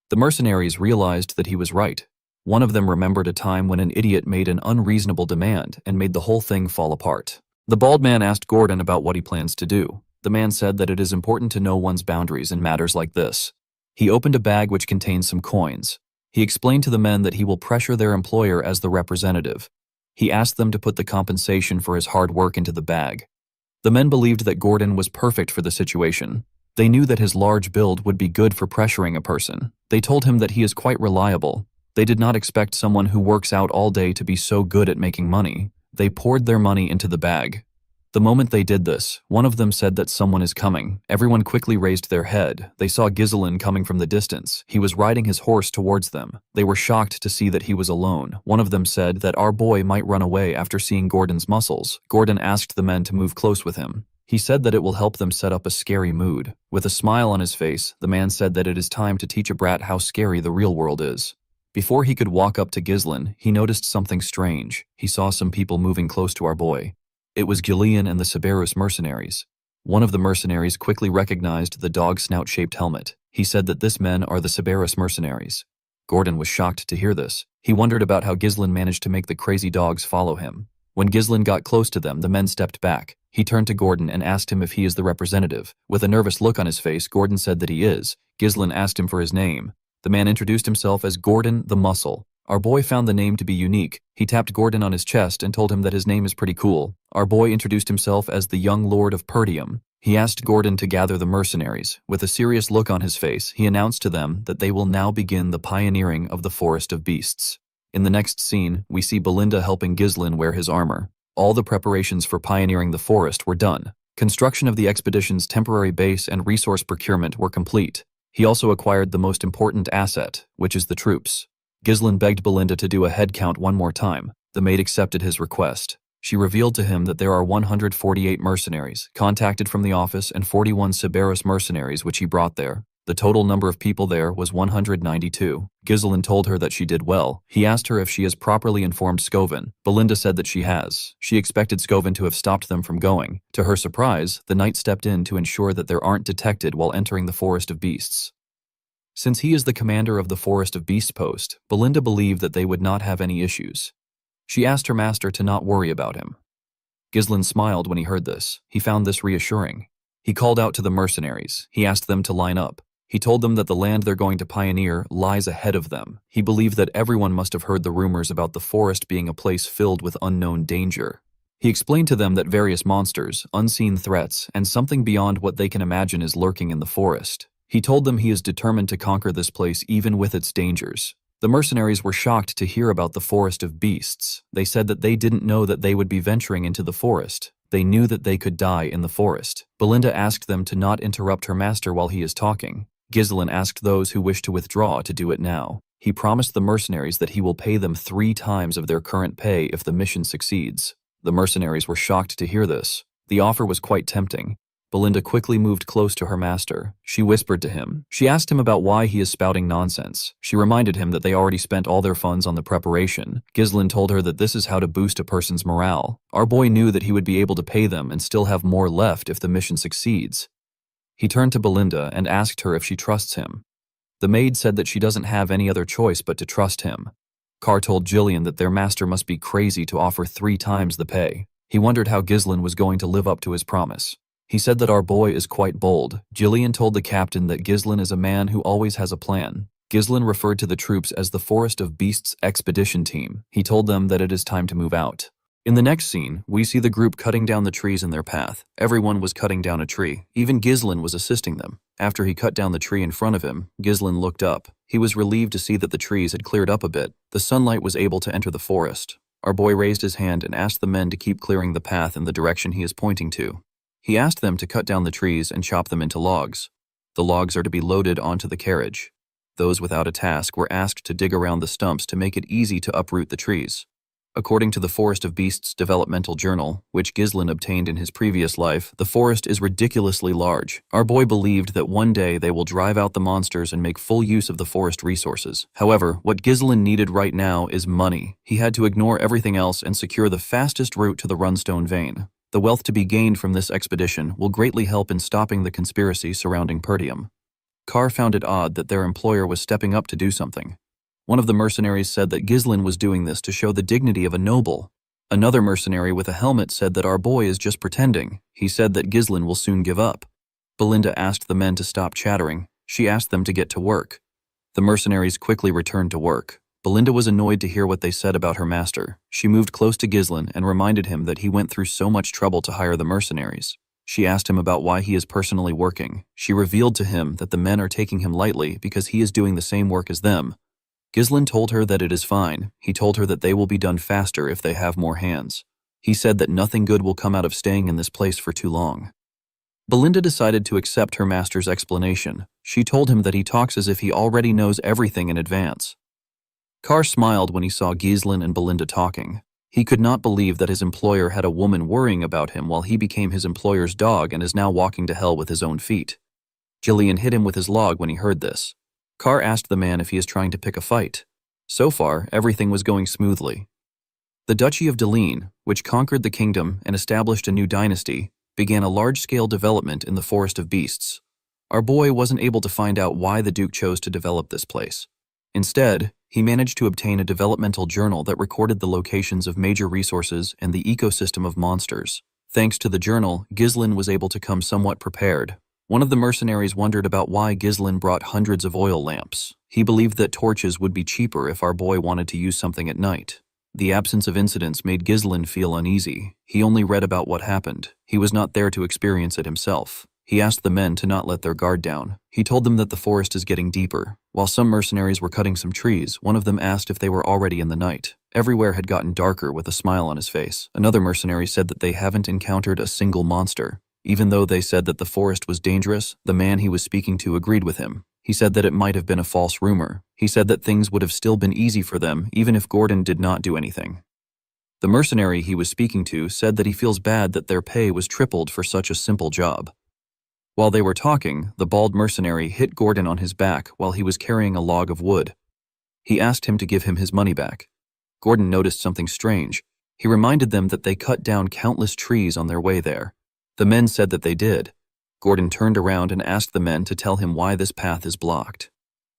The mercenaries realized that he was right. One of them remembered a time when an idiot made an unreasonable demand and made the whole thing fall apart. The bald man asked Gordon about what he plans to do. The man said that it is important to know one's boundaries in matters like this. He opened a bag which contained some coins. He explained to the men that he will pressure their employer as the representative. He asked them to put the compensation for his hard work into the bag. The men believed that Gordon was perfect for the situation. They knew that his large build would be good for pressuring a person. They told him that he is quite reliable. They did not expect someone who works out all day to be so good at making money. They poured their money into the bag. The moment they did this, one of them said that someone is coming. Everyone quickly raised their head. They saw Ghislain coming from the distance. He was riding his horse towards them. They were shocked to see that he was alone. One of them said that our boy might run away after seeing Gordon's muscles. Gordon asked the men to move close with him. He said that it will help them set up a scary mood. With a smile on his face, the man said that it is time to teach a brat how scary the real world is. Before he could walk up to Ghislain, he noticed something strange. He saw some people moving close to our boy. It was Ghislain and the Cerberus mercenaries. One of the mercenaries quickly recognized the dog snout-shaped helmet. He said that this men are the Cerberus mercenaries. Gordon was shocked to hear this. He wondered about how Ghislain managed to make the crazy dogs follow him. When Ghislaine got close to them, the men stepped back. He turned to Gordon and asked him if he is the representative. With a nervous look on his face, Gordon said that he is. Ghislaine asked him for his name. The man introduced himself as Gordon the Muscle. Our boy found the name to be unique. He tapped Gordon on his chest and told him that his name is pretty cool. Our boy introduced himself as the young Lord of Perdium. He asked Gordon to gather the mercenaries. With a serious look on his face, he announced to them that they will now begin the pioneering of the Forest of Beasts. In the next scene, we see Belinda helping Ghislaine wear his armor. All the preparations for pioneering the forest were done. Construction of the expedition's temporary base and resource procurement were complete. He also acquired the most important asset, which is the troops. Ghislaine begged Belinda to do a head count one more time. The maid accepted his request. She revealed to him that there are 148 mercenaries contacted from the office and 41 Cerberus mercenaries which he brought there. The total number of people there was 192. Ghislaine told her that she did well. He asked her if she has properly informed Scovin. Belinda said that she has. She expected Scovin to have stopped them from going. To her surprise, the knight stepped in to ensure that they aren't detected while entering the Forest of Beasts. Since he is the commander of the Forest of Beasts post, Belinda believed that they would not have any issues. She asked her master to not worry about him. Ghislaine smiled when he heard this. He found this reassuring. He called out to the mercenaries. He asked them to line up. He told them that the land they're going to pioneer lies ahead of them. He believed that everyone must have heard the rumors about the forest being a place filled with unknown danger. He explained to them that various monsters, unseen threats, and something beyond what they can imagine is lurking in the forest. He told them he is determined to conquer this place even with its dangers. The mercenaries were shocked to hear about the Forest of Beasts. They said that they didn't know that they would be venturing into the forest. They knew that they could die in the forest. Belinda asked them to not interrupt her master while he is talking. Ghislaine asked those who wish to withdraw to do it now. He promised the mercenaries that he will pay them 3 times of their current pay if the mission succeeds. The mercenaries were shocked to hear this. The offer was quite tempting. Belinda quickly moved close to her master. She whispered to him. She asked him about why he is spouting nonsense. She reminded him that they already spent all their funds on the preparation. Ghislaine told her that this is how to boost a person's morale. Our boy knew that he would be able to pay them and still have more left if the mission succeeds. He turned to Belinda and asked her if she trusts him. The maid said that she doesn't have any other choice but to trust him. Carr told Gillian that their master must be crazy to offer 3 times the pay. He wondered how Ghislaine was going to live up to his promise. He said that our boy is quite bold. Gillian told the captain that Ghislaine is a man who always has a plan. Ghislaine referred to the troops as the Forest of Beasts expedition team. He told them that it is time to move out. In the next scene, we see the group cutting down the trees in their path. Everyone was cutting down a tree. Even Ghislaine was assisting them. After he cut down the tree in front of him, Ghislaine looked up. He was relieved to see that the trees had cleared up a bit. The sunlight was able to enter the forest. Our boy raised his hand and asked the men to keep clearing the path in the direction he is pointing to. He asked them to cut down the trees and chop them into logs. The logs are to be loaded onto the carriage. Those without a task were asked to dig around the stumps to make it easy to uproot the trees. According to the Forest of Beasts Developmental Journal, which Ghislaine obtained in his previous life, the forest is ridiculously large. Our boy believed that one day they will drive out the monsters and make full use of the forest resources. However, what Ghislaine needed right now is money. He had to ignore everything else and secure the fastest route to the Runestone Vein. The wealth to be gained from this expedition will greatly help in stopping the conspiracy surrounding Perdium. Carr found it odd that their employer was stepping up to do something. One of the mercenaries said that Ghislaine was doing this to show the dignity of a noble. Another mercenary with a helmet said that our boy is just pretending. He said that Ghislaine will soon give up. Belinda asked the men to stop chattering. She asked them to get to work. The mercenaries quickly returned to work. Belinda was annoyed to hear what they said about her master. She moved close to Ghislaine and reminded him that he went through so much trouble to hire the mercenaries. She asked him about why he is personally working. She revealed to him that the men are taking him lightly because he is doing the same work as them. Ghislaine told her that it is fine. He told her that they will be done faster if they have more hands. He said that nothing good will come out of staying in this place for too long. Belinda decided to accept her master's explanation. She told him that he talks as if he already knows everything in advance. Carr smiled when he saw Ghislaine and Belinda talking. He could not believe that his employer had a woman worrying about him while he became his employer's dog and is now walking to hell with his own feet. Gillian hit him with his log when he heard this. Carr asked the man if he is trying to pick a fight. So far, everything was going smoothly. The Duchy of Deline, which conquered the kingdom and established a new dynasty, began a large-scale development in the Forest of Beasts. Our boy wasn't able to find out why the Duke chose to develop this place. Instead, He managed to obtain a developmental journal that recorded the locations of major resources and the ecosystem of monsters. Thanks to the journal, Ghislain was able to come somewhat prepared. One of the mercenaries wondered about why Ghislain brought hundreds of oil lamps. He believed that torches would be cheaper if our boy wanted to use something at night. The absence of incidents made Ghislain feel uneasy. He only read about what happened. He was not there to experience it himself. He asked the men to not let their guard down. He told them that the forest is getting deeper. While some mercenaries were cutting some trees, one of them asked if they were already in the night. Everywhere had gotten darker with a smile on his face. Another mercenary said that they haven't encountered a single monster. Even though they said that the forest was dangerous, the man he was speaking to agreed with him. He said that it might have been a false rumor. He said that things would have still been easy for them even if Gordon did not do anything. The mercenary he was speaking to said that he feels bad that their pay was tripled for such a simple job. While they were talking, the bald mercenary hit Gordon on his back while he was carrying a log of wood. He asked him to give him his money back. Gordon noticed something strange. He reminded them that they cut down countless trees on their way there. The men said that they did. Gordon turned around and asked the men to tell him why this path is blocked.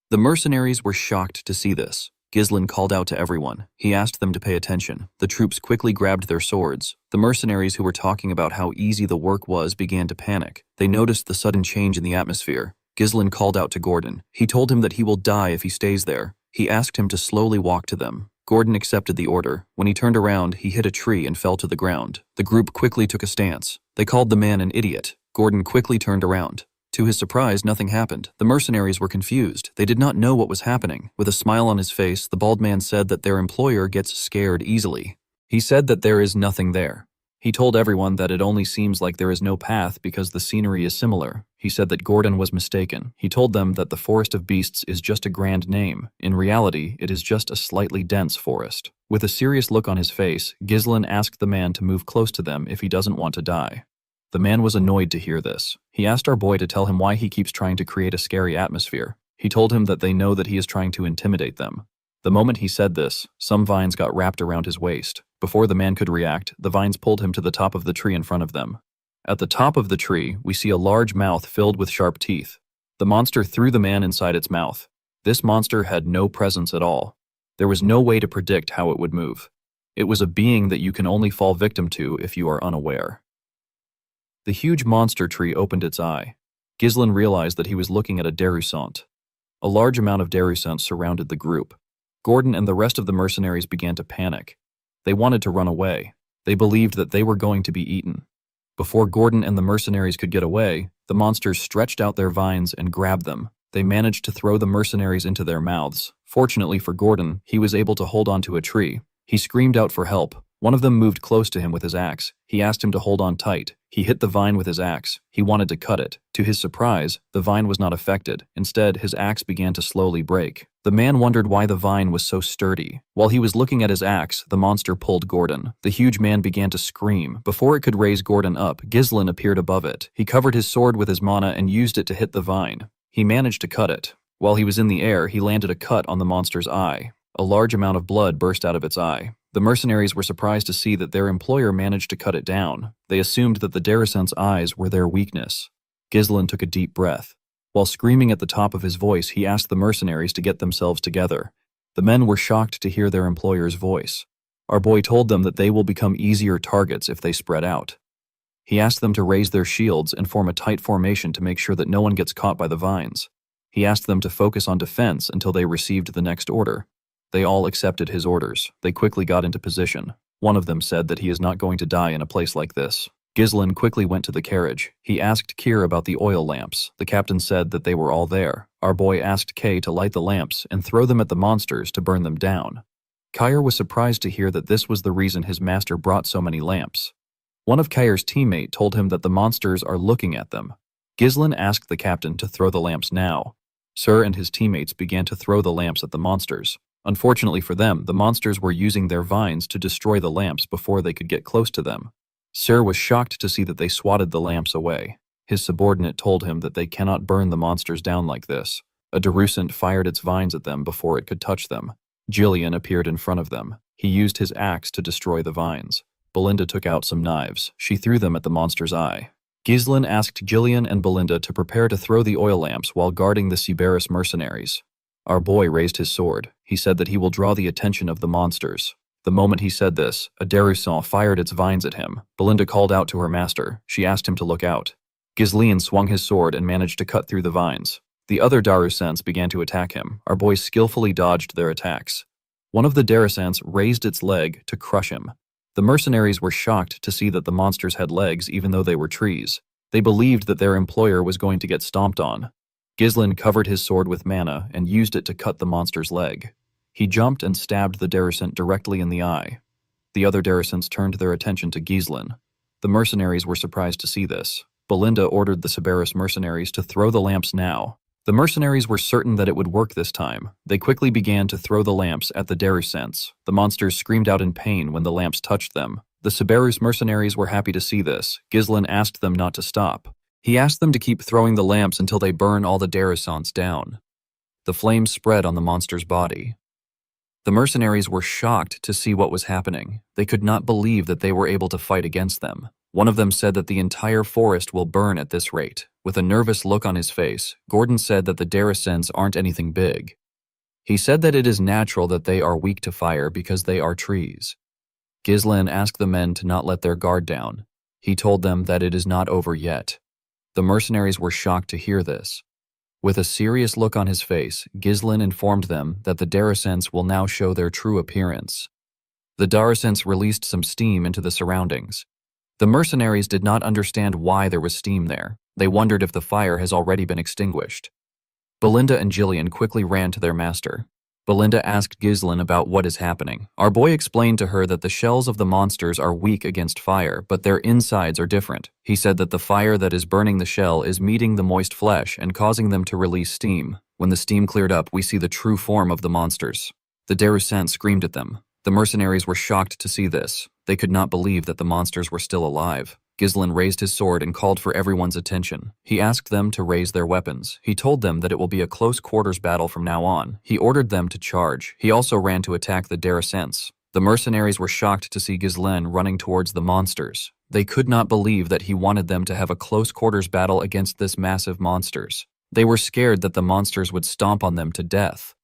The mercenaries were shocked to see this. Ghislain called out to everyone. He asked them to pay attention. The troops quickly grabbed their swords. The mercenaries who were talking about how easy the work was began to panic. They noticed the sudden change in the atmosphere. Ghislain called out to Gordon. He told him that he will die if he stays there. He asked him to slowly walk to them. Gordon accepted the order. When he turned around, he hit a tree and fell to the ground. The group quickly took a stance. They called the man an idiot. Gordon quickly turned around. To his surprise, nothing happened. The mercenaries were confused. They did not know what was happening. With a smile on his face, the bald man said that their employer gets scared easily. He said that there is nothing there. He told everyone that it only seems like there is no path because the scenery is similar. He said that Gordon was mistaken. He told them that the Forest of Beasts is just a grand name. In reality, it is just a slightly dense forest. With a serious look on his face, Ghislain asked the man to move close to them if he doesn't want to die. The man was annoyed to hear this. He asked our boy to tell him why he keeps trying to create a scary atmosphere. He told him that they know that he is trying to intimidate them. The moment he said this, some vines got wrapped around his waist. Before the man could react, the vines pulled him to the top of the tree in front of them. At the top of the tree, we see a large mouth filled with sharp teeth. The monster threw the man inside its mouth. This monster had no presence at all. There was no way to predict how it would move. It was a being that you can only fall victim to if you are unaware. The huge monster tree opened its eye. Ghislain realized that he was looking at a Déruissant. A large amount of Déruissants surrounded the group. Gordon and the rest of the mercenaries began to panic. They wanted to run away. They believed that they were going to be eaten. Before Gordon and the mercenaries could get away, the monsters stretched out their vines and grabbed them. They managed to throw the mercenaries into their mouths. Fortunately for Gordon, he was able to hold onto a tree. He screamed out for help. One of them moved close to him with his axe. He asked him to hold on tight. He hit the vine with his axe. He wanted to cut it. To his surprise, the vine was not affected. Instead, his axe began to slowly break. The man wondered why the vine was so sturdy. While he was looking at his axe, the monster pulled Gordon. The huge man began to scream. Before it could raise Gordon up, Ghislain appeared above it. He covered his sword with his mana and used it to hit the vine. He managed to cut it. While he was in the air, he landed a cut on the monster's eye. A large amount of blood burst out of its eye. The mercenaries were surprised to see that their employer managed to cut it down. They assumed that the Déruissant's eyes were their weakness. Ghislain took a deep breath. While screaming at the top of his voice, he asked the mercenaries to get themselves together. The men were shocked to hear their employer's voice. Our boy told them that they will become easier targets if they spread out. He asked them to raise their shields and form a tight formation to make sure that no one gets caught by the vines. He asked them to focus on defense until they received the next order. They all accepted his orders. They quickly got into position. One of them said that he is not going to die in a place like this. Ghislain quickly went to the carriage. He asked Keir about the oil lamps. The captain said that they were all there. Our boy asked Kay to light the lamps and throw them at the monsters to burn them down. Keir was surprised to hear that this was the reason his master brought so many lamps. One of Keir's teammates told him that the monsters are looking at them. Ghislain asked the captain to throw the lamps now. Sir and his teammates began to throw the lamps at the monsters. Unfortunately for them, the monsters were using their vines to destroy the lamps before they could get close to them. Sir was shocked to see that they swatted the lamps away. His subordinate told him that they cannot burn the monsters down like this. A Déruissant fired its vines at them before it could touch them. Gillian appeared in front of them. He used his axe to destroy the vines. Belinda took out some knives. She threw them at the monster's eye. Ghislain asked Gillian and Belinda to prepare to throw the oil lamps while guarding the Sybaris mercenaries. Our boy raised his sword. He said that he will draw the attention of the monsters. The moment he said this, a Darusant fired its vines at him. Belinda called out to her master. She asked him to look out. Ghislaine swung his sword and managed to cut through the vines. The other Darusants began to attack him. Our boy skillfully dodged their attacks. One of the Darusants raised its leg to crush him. The mercenaries were shocked to see that the monsters had legs even though they were trees. They believed that their employer was going to get stomped on. Ghislaine covered his sword with mana and used it to cut the monster's leg. He jumped and stabbed the Darusant directly in the eye. The other Darusants turned their attention to Ghislaine. The mercenaries were surprised to see this. Belinda ordered the Cerberus mercenaries to throw the lamps now. The mercenaries were certain that it would work this time. They quickly began to throw the lamps at the Darusants. The monsters screamed out in pain when the lamps touched them. The Cerberus mercenaries were happy to see this. Ghislaine asked them not to stop. He asked them to keep throwing the lamps until they burn all the Darusants down. The flames spread on the monster's body. The mercenaries were shocked to see what was happening. They could not believe that they were able to fight against them. One of them said that the entire forest will burn at this rate. With a nervous look on his face, Gordon said that the Darusants aren't anything big. He said that it is natural that they are weak to fire because they are trees. Ghislaine asked the men to not let their guard down. He told them that it is not over yet. The mercenaries were shocked to hear this. With a serious look on his face, Ghislaine informed them that the Darusants will now show their true appearance. The Darusants released some steam into the surroundings. The mercenaries did not understand why there was steam there. They wondered if the fire has already been extinguished. Belinda and Jillian quickly ran to their master. Belinda asked Ghislaine about what is happening. Our boy explained to her that the shells of the monsters are weak against fire, but their insides are different. He said that the fire that is burning the shell is meeting the moist flesh and causing them to release steam. When the steam cleared up, we see the true form of the monsters. The Darusants screamed at them. The mercenaries were shocked to see this. They could not believe that the monsters were still alive. Ghislaine raised his sword and called for everyone's attention. He asked them to raise their weapons. He told them that it will be a close quarters battle from now on. He ordered them to charge. He also ran to attack the Darusants. The mercenaries were shocked to see Ghislaine running towards the monsters. They could not believe that he wanted them to have a close quarters battle against this massive monsters. They were scared that the monsters would stomp on them to death.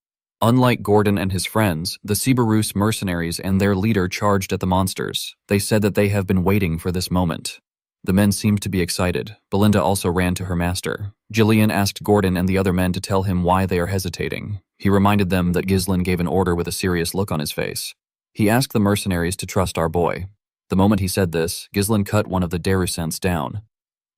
Unlike Gordon and his friends, the Cerberus mercenaries and their leader charged at the monsters. They said that they have been waiting for this moment. The men seemed to be excited. Belinda also ran to her master. Jillian asked Gordon and the other men to tell him why they are hesitating. He reminded them that Ghislaine gave an order with a serious look on his face. He asked the mercenaries to trust our boy. The moment he said this, Ghislaine cut one of the Darusants down.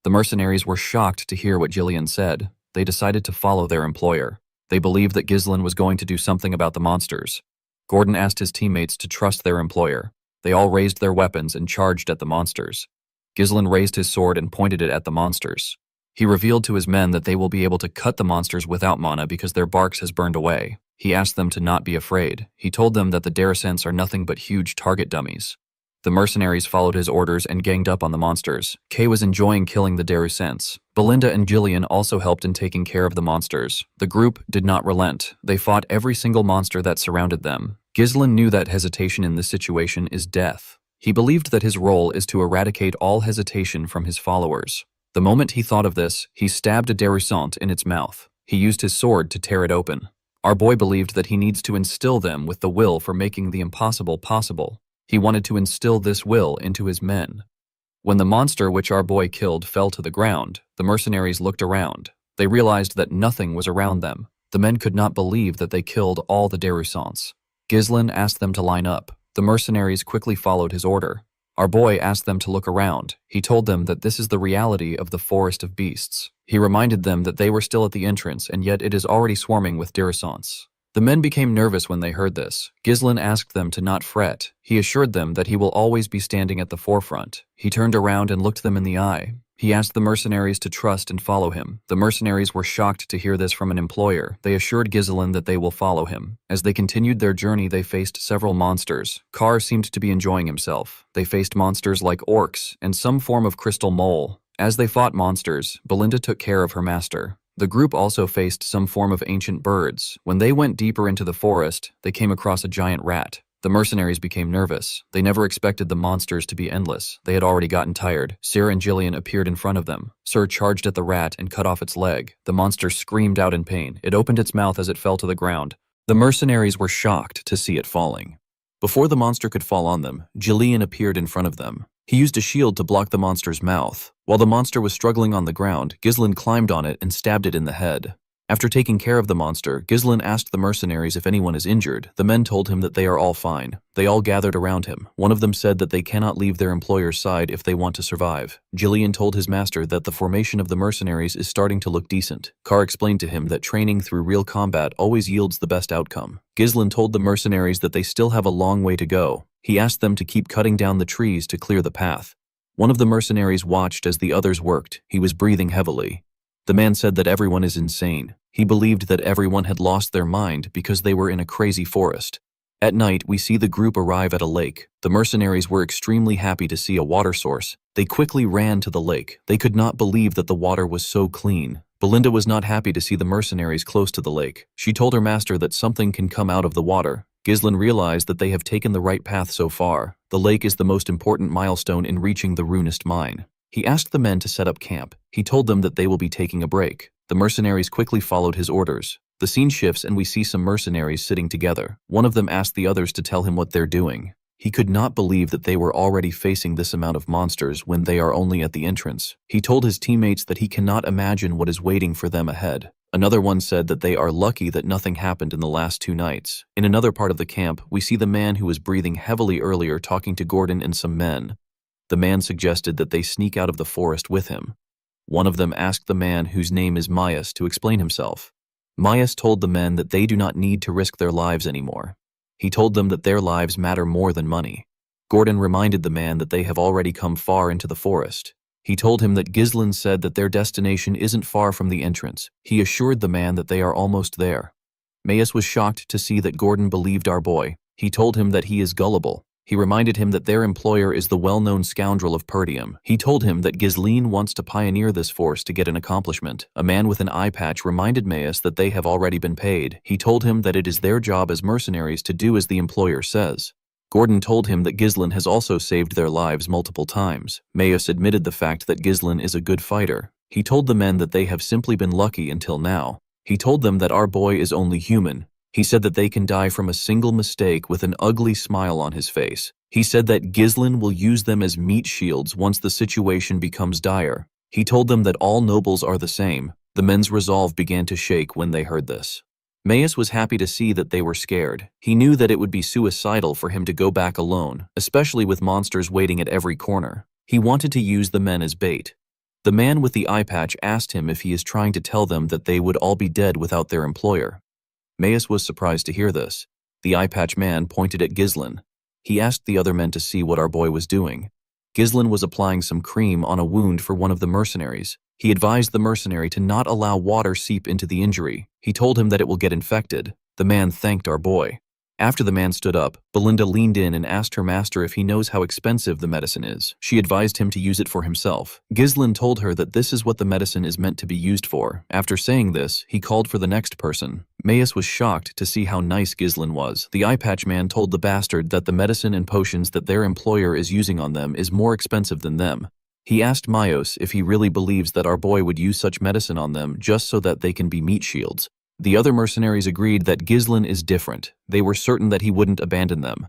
The mercenaries were shocked to hear what Jillian said. They decided to follow their employer. They believed that Ghislaine was going to do something about the monsters. Gordon asked his teammates to trust their employer. They all raised their weapons and charged at the monsters. Ghislaine raised his sword and pointed it at the monsters. He revealed to his men that they will be able to cut the monsters without mana because their barks has burned away. He asked them to not be afraid. He told them that the Darusants are nothing but huge target dummies. The mercenaries followed his orders and ganged up on the monsters. Kay was enjoying killing the Darusants. Belinda and Jillian also helped in taking care of the monsters. The group did not relent. They fought every single monster that surrounded them. Ghislaine knew that hesitation in this situation is death. He believed that his role is to eradicate all hesitation from his followers. The moment he thought of this, he stabbed a Darusant in its mouth. He used his sword to tear it open. Our boy believed that he needs to instill them with the will for making the impossible possible. He wanted to instill this will into his men. When the monster which our boy killed fell to the ground, the mercenaries looked around. They realized that nothing was around them. The men could not believe that they killed all the Darusants. Ghislaine asked them to line up. The mercenaries quickly followed his order. Our boy asked them to look around. He told them that this is the reality of the forest of beasts. He reminded them that they were still at the entrance and yet it is already swarming with Darusants. The men became nervous when they heard this. Ghislaine asked them to not fret. He assured them that he will always be standing at the forefront. He turned around and looked them in the eye. He asked the mercenaries to trust and follow him. The mercenaries were shocked to hear this from an employer. They assured Ghislaine that they will follow him. As they continued their journey, they faced several monsters. Carr seemed to be enjoying himself. They faced monsters like orcs and some form of crystal mole. As they fought monsters, Belinda took care of her master. The group also faced some form of ancient birds. When they went deeper into the forest, they came across a giant rat. The mercenaries became nervous. They never expected the monsters to be endless. They had already gotten tired. Sir and Jillian appeared in front of them. Sir charged at the rat and cut off its leg. The monster screamed out in pain. It opened its mouth as it fell to the ground. The mercenaries were shocked to see it falling. Before the monster could fall on them, Jillian appeared in front of them. He used a shield to block the monster's mouth. While the monster was struggling on the ground, Ghislain climbed on it and stabbed it in the head. After taking care of the monster, Ghislain asked the mercenaries if anyone is injured. The men told him that they are all fine. They all gathered around him. One of them said that they cannot leave their employer's side if they want to survive. Jillian told his master that the formation of the mercenaries is starting to look decent. Carr explained to him that training through real combat always yields the best outcome. Ghislain told the mercenaries that they still have a long way to go. He asked them to keep cutting down the trees to clear the path. One of the mercenaries watched as the others worked. He was breathing heavily. The man said that everyone is insane. He believed that everyone had lost their mind because they were in a crazy forest. At night, we see the group arrive at a lake. The mercenaries were extremely happy to see a water source. They quickly ran to the lake. They could not believe that the water was so clean. Belinda was not happy to see the mercenaries close to the lake. She told her master that something can come out of the water. Ghislain realized that they have taken the right path so far. The lake is the most important milestone in reaching the runest mine. He asked the men to set up camp. He told them that they will be taking a break. The mercenaries quickly followed his orders. The scene shifts and we see some mercenaries sitting together. One of them asked the others to tell him what they're doing. He could not believe that they were already facing this amount of monsters when they are only at the entrance. He told his teammates that he cannot imagine what is waiting for them ahead. Another one said that they are lucky that nothing happened in the last 2 nights. In another part of the camp, we see the man who was breathing heavily earlier talking to Gordon and some men. The man suggested that they sneak out of the forest with him. One of them asked the man, whose name is Myas, to explain himself. Myas told the men that they do not need to risk their lives anymore. He told them that their lives matter more than money. Gordon reminded the man that they have already come far into the forest. He told him that Ghislain said that their destination isn't far from the entrance. He assured the man that they are almost there. Myas was shocked to see that Gordon believed our boy. He told him that he is gullible. He reminded him that their employer is the well-known scoundrel of Perdium. He told him that Ghislain wants to pioneer this force to get an accomplishment. A man with an eye patch reminded Myas that they have already been paid. He told him that it is their job as mercenaries to do as the employer says. Gordon told him that Ghislain has also saved their lives multiple times. Myas admitted the fact that Ghislain is a good fighter. He told the men that they have simply been lucky until now. He told them that our boy is only human. He said that they can die from a single mistake with an ugly smile on his face. He said that Ghislain will use them as meat shields once the situation becomes dire. He told them that all nobles are the same. The men's resolve began to shake when they heard this. Myas was happy to see that they were scared. He knew that it would be suicidal for him to go back alone, especially with monsters waiting at every corner. He wanted to use the men as bait. The man with the eye patch asked him if he is trying to tell them that they would all be dead without their employer. Myas was surprised to hear this. The eye patch man pointed at Ghislain. He asked the other men to see what our boy was doing. Ghislain was applying some cream on a wound for one of the mercenaries. He advised the mercenary to not allow water seep into the injury. He told him that it will get infected. The man thanked our boy. After the man stood up, Belinda leaned in and asked her master if he knows how expensive the medicine is. She advised him to use it for himself. Ghislain told her that this is what the medicine is meant to be used for. After saying this, he called for the next person. Myas was shocked to see how nice Ghislain was. The eye patch man told the bastard that the medicine and potions that their employer is using on them is more expensive than them. He asked Myos if he really believes that our boy would use such medicine on them just so that they can be meat shields. The other mercenaries agreed that Ghislain is different. They were certain that he wouldn't abandon them.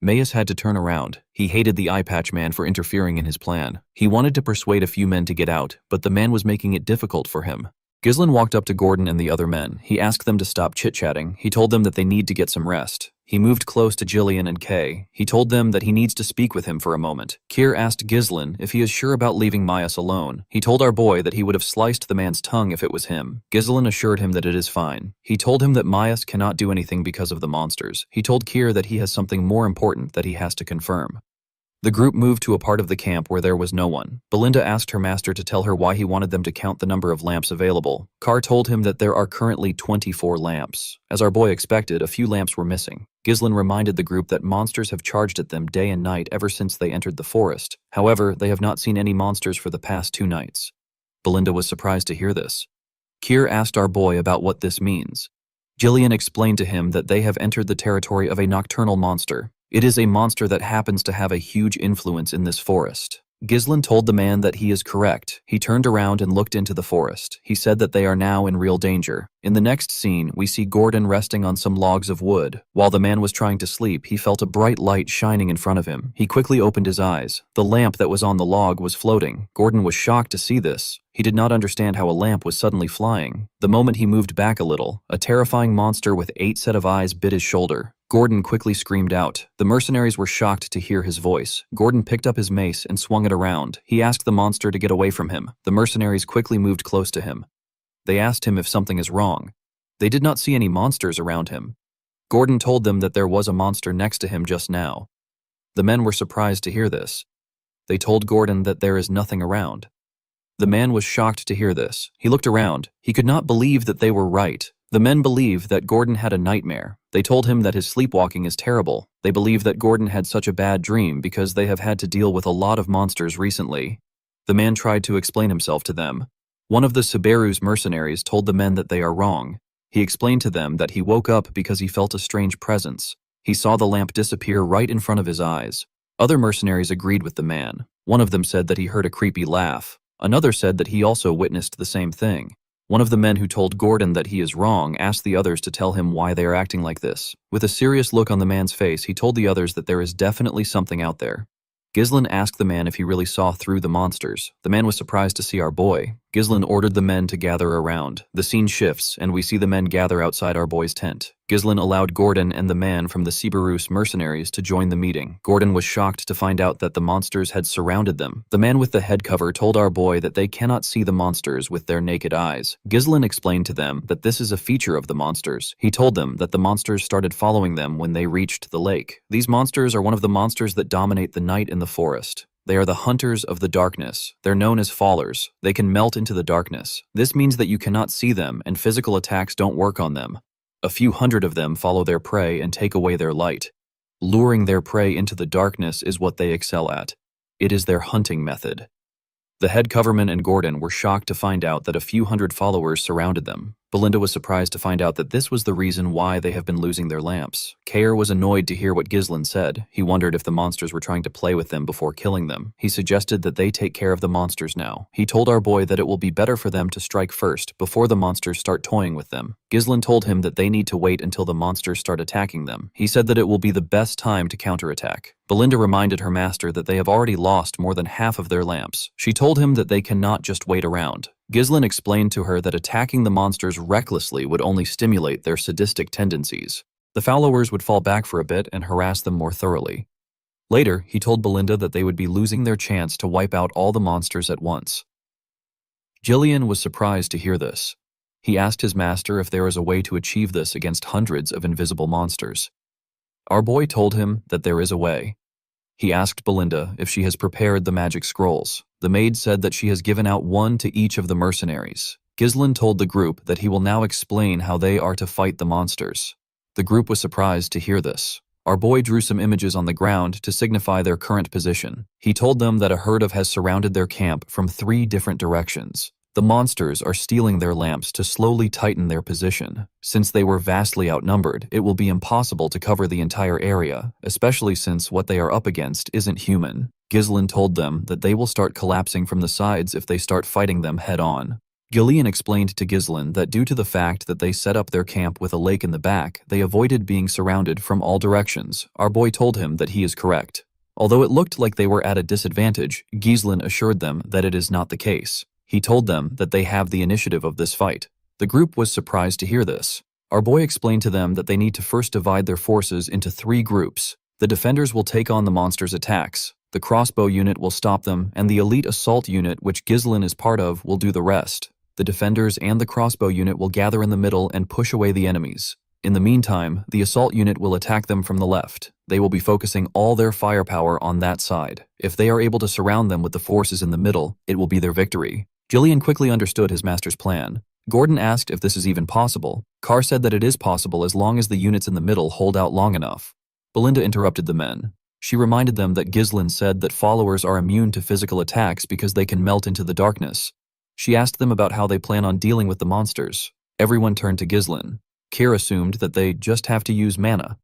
Myas had to turn around. He hated the eye patch man for interfering in his plan. He wanted to persuade a few men to get out, but the man was making it difficult for him. Ghislain walked up to Gordon and the other men. He asked them to stop chit-chatting. He told them that they need to get some rest. He moved close to Jillian and Kay. He told them that he needs to speak with him for a moment. Kier asked Ghislain if he is sure about leaving Myas alone. He told our boy that he would have sliced the man's tongue if it was him. Ghislain assured him that it is fine. He told him that Myas cannot do anything because of the monsters. He told Kier that he has something more important that he has to confirm. The group moved to a part of the camp where there was no one. Belinda asked her master to tell her why he wanted them to count the number of lamps available. Carr told him that there are currently 24 lamps. As our boy expected, a few lamps were missing. Ghislain reminded the group that monsters have charged at them day and night ever since they entered the forest. However, they have not seen any monsters for the past 2 nights. Belinda was surprised to hear this. Kier asked our boy about what this means. Jillian explained to him that they have entered the territory of a nocturnal monster. It is a monster that happens to have a huge influence in this forest. Ghislain told the man that he is correct. He turned around and looked into the forest. He said that they are now in real danger. In the next scene, we see Gordon resting on some logs of wood. While the man was trying to sleep, he felt a bright light shining in front of him. He quickly opened his eyes. The lamp that was on the log was floating. Gordon was shocked to see this. He did not understand how a lamp was suddenly flying. The moment he moved back a little, a terrifying monster with 8 sets of eyes bit his shoulder. Gordon quickly screamed out. The mercenaries were shocked to hear his voice. Gordon picked up his mace and swung it around. He asked the monster to get away from him. The mercenaries quickly moved close to him. They asked him if something is wrong. They did not see any monsters around him. Gordon told them that there was a monster next to him just now. The men were surprised to hear this. They told Gordon that there is nothing around. The man was shocked to hear this. He looked around. He could not believe that they were right. The men believed that Gordon had a nightmare. They told him that his sleepwalking is terrible. They believe that Gordon had such a bad dream because they have had to deal with a lot of monsters recently. The man tried to explain himself to them. One of the Subaru's mercenaries told the men that they are wrong. He explained to them that he woke up because he felt a strange presence. He saw the lamp disappear right in front of his eyes. Other mercenaries agreed with the man. One of them said that he heard a creepy laugh. Another said that he also witnessed the same thing. One of the men who told Gordon that he is wrong asked the others to tell him why they are acting like this. With a serious look on the man's face, he told the others that there is definitely something out there. Ghislain asked the man if he really saw through the monsters. The man was surprised to see our boy. Ghislain ordered the men to gather around. The scene shifts, and we see the men gather outside our boy's tent. Ghislain allowed Gordon and the man from the Subaru's mercenaries to join the meeting. Gordon was shocked to find out that the monsters had surrounded them. The man with the head cover told our boy that they cannot see the monsters with their naked eyes. Ghislain explained to them that this is a feature of the monsters. He told them that the monsters started following them when they reached the lake. These monsters are one of the monsters that dominate the night in the forest. They are the hunters of the darkness. They're known as fallers. They can melt into the darkness. This means that you cannot see them and physical attacks don't work on them. A few hundred of them follow their prey and take away their light. Luring their prey into the darkness is what they excel at. It is their hunting method. The head coverman and Gordon were shocked to find out that a few hundred followers surrounded them. Belinda was surprised to find out that this was the reason why they have been losing their lamps. Kair was annoyed to hear what Ghislain said. He wondered if the monsters were trying to play with them before killing them. He suggested that they take care of the monsters now. He told our boy that it will be better for them to strike first, before the monsters start toying with them. Ghislain told him that they need to wait until the monsters start attacking them. He said that it will be the best time to counterattack. Belinda reminded her master that they have already lost more than half of their lamps. She told him that they cannot just wait around. Ghislain explained to her that attacking the monsters recklessly would only stimulate their sadistic tendencies. The followers would fall back for a bit and harass them more thoroughly. Later, he told Belinda that they would be losing their chance to wipe out all the monsters at once. Gillian was surprised to hear this. He asked his master if there is a way to achieve this against hundreds of invisible monsters. Our boy told him that there is a way. He asked Belinda if she has prepared the magic scrolls. The maid said that she has given out one to each of the mercenaries. Ghislain told the group that he will now explain how they are to fight the monsters. The group was surprised to hear this. Our boy drew some images on the ground to signify their current position. He told them that a herd has surrounded their camp from 3 different directions. The monsters are stealing their lamps to slowly tighten their position. Since they were vastly outnumbered, it will be impossible to cover the entire area, especially since what they are up against isn't human. Ghislain told them that they will start collapsing from the sides if they start fighting them head-on. Gillian explained to Ghislain that due to the fact that they set up their camp with a lake in the back, they avoided being surrounded from all directions. Our boy told him that he is correct. Although it looked like they were at a disadvantage, Ghislain assured them that it is not the case. He told them that they have the initiative of this fight. The group was surprised to hear this. Our boy explained to them that they need to first divide their forces into 3 groups. The defenders will take on the monsters' attacks. The crossbow unit will stop them, and the elite assault unit, which Ghislain is part of, will do the rest. The defenders and the crossbow unit will gather in the middle and push away the enemies. In the meantime, the assault unit will attack them from the left. They will be focusing all their firepower on that side. If they are able to surround them with the forces in the middle, it will be their victory. Gillian quickly understood his master's plan. Gordon asked if this is even possible. Carr said that it is possible as long as the units in the middle hold out long enough. Belinda interrupted the men. She reminded them that Ghislain said that followers are immune to physical attacks because they can melt into the darkness. She asked them about how they plan on dealing with the monsters. Everyone turned to Ghislain. Kair assumed that they just have to use mana.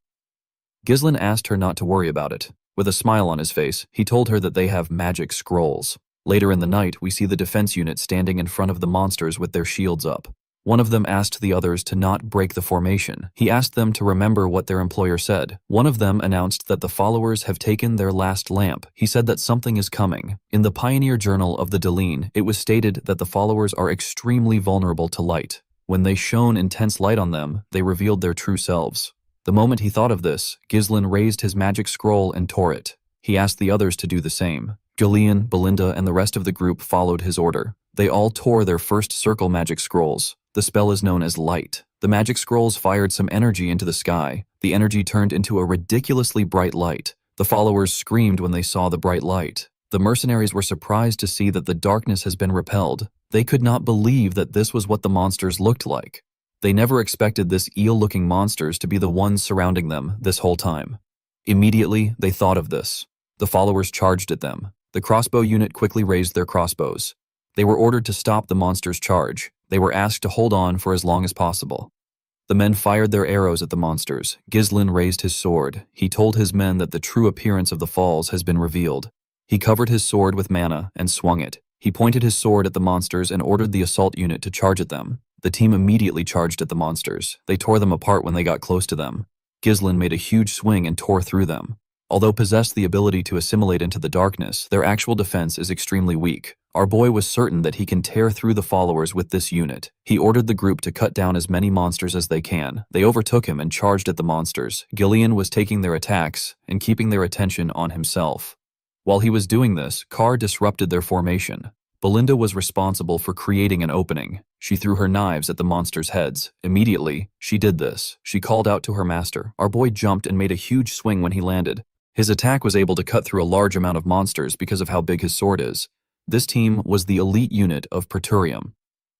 Ghislaine asked her not to worry about it. With a smile on his face, he told her that they have magic scrolls. Later in the night, we see the defense unit standing in front of the monsters with their shields up. One of them asked the others to not break the formation. He asked them to remember what their employer said. One of them announced that the followers have taken their last lamp. He said that something is coming. In the Pioneer Journal of the Deline, it was stated that the followers are extremely vulnerable to light. When they shone intense light on them, they revealed their true selves. The moment he thought of this, Ghislaine raised his magic scroll and tore it. He asked the others to do the same. Gillian, Belinda, and the rest of the group followed his order. They all tore their first circle magic scrolls. The spell is known as Light. The magic scrolls fired some energy into the sky. The energy turned into a ridiculously bright light. The followers screamed when they saw the bright light. The mercenaries were surprised to see that the darkness has been repelled. They could not believe that this was what the monsters looked like. They never expected this eel-looking monsters to be the ones surrounding them this whole time. Immediately, they thought of this. The followers charged at them. The crossbow unit quickly raised their crossbows. They were ordered to stop the monsters' charge. They were asked to hold on for as long as possible. The men fired their arrows at the monsters. Ghislaine raised his sword. He told his men that the true appearance of the falls has been revealed. He covered his sword with mana and swung it. He pointed his sword at the monsters and ordered the assault unit to charge at them. The team immediately charged at the monsters. They tore them apart when they got close to them. Ghislaine made a huge swing and tore through them. Although possessed the ability to assimilate into the darkness, their actual defense is extremely weak. Our boy was certain that he can tear through the followers with this unit. He ordered the group to cut down as many monsters as they can. They overtook him and charged at the monsters. Gillian was taking their attacks and keeping their attention on himself. While he was doing this, Carr disrupted their formation. Belinda was responsible for creating an opening. She threw her knives at the monsters' heads. Immediately, she did this. She called out to her master. Our boy jumped and made a huge swing when he landed. His attack was able to cut through a large amount of monsters because of how big his sword is. This team was the elite unit of Praetorium.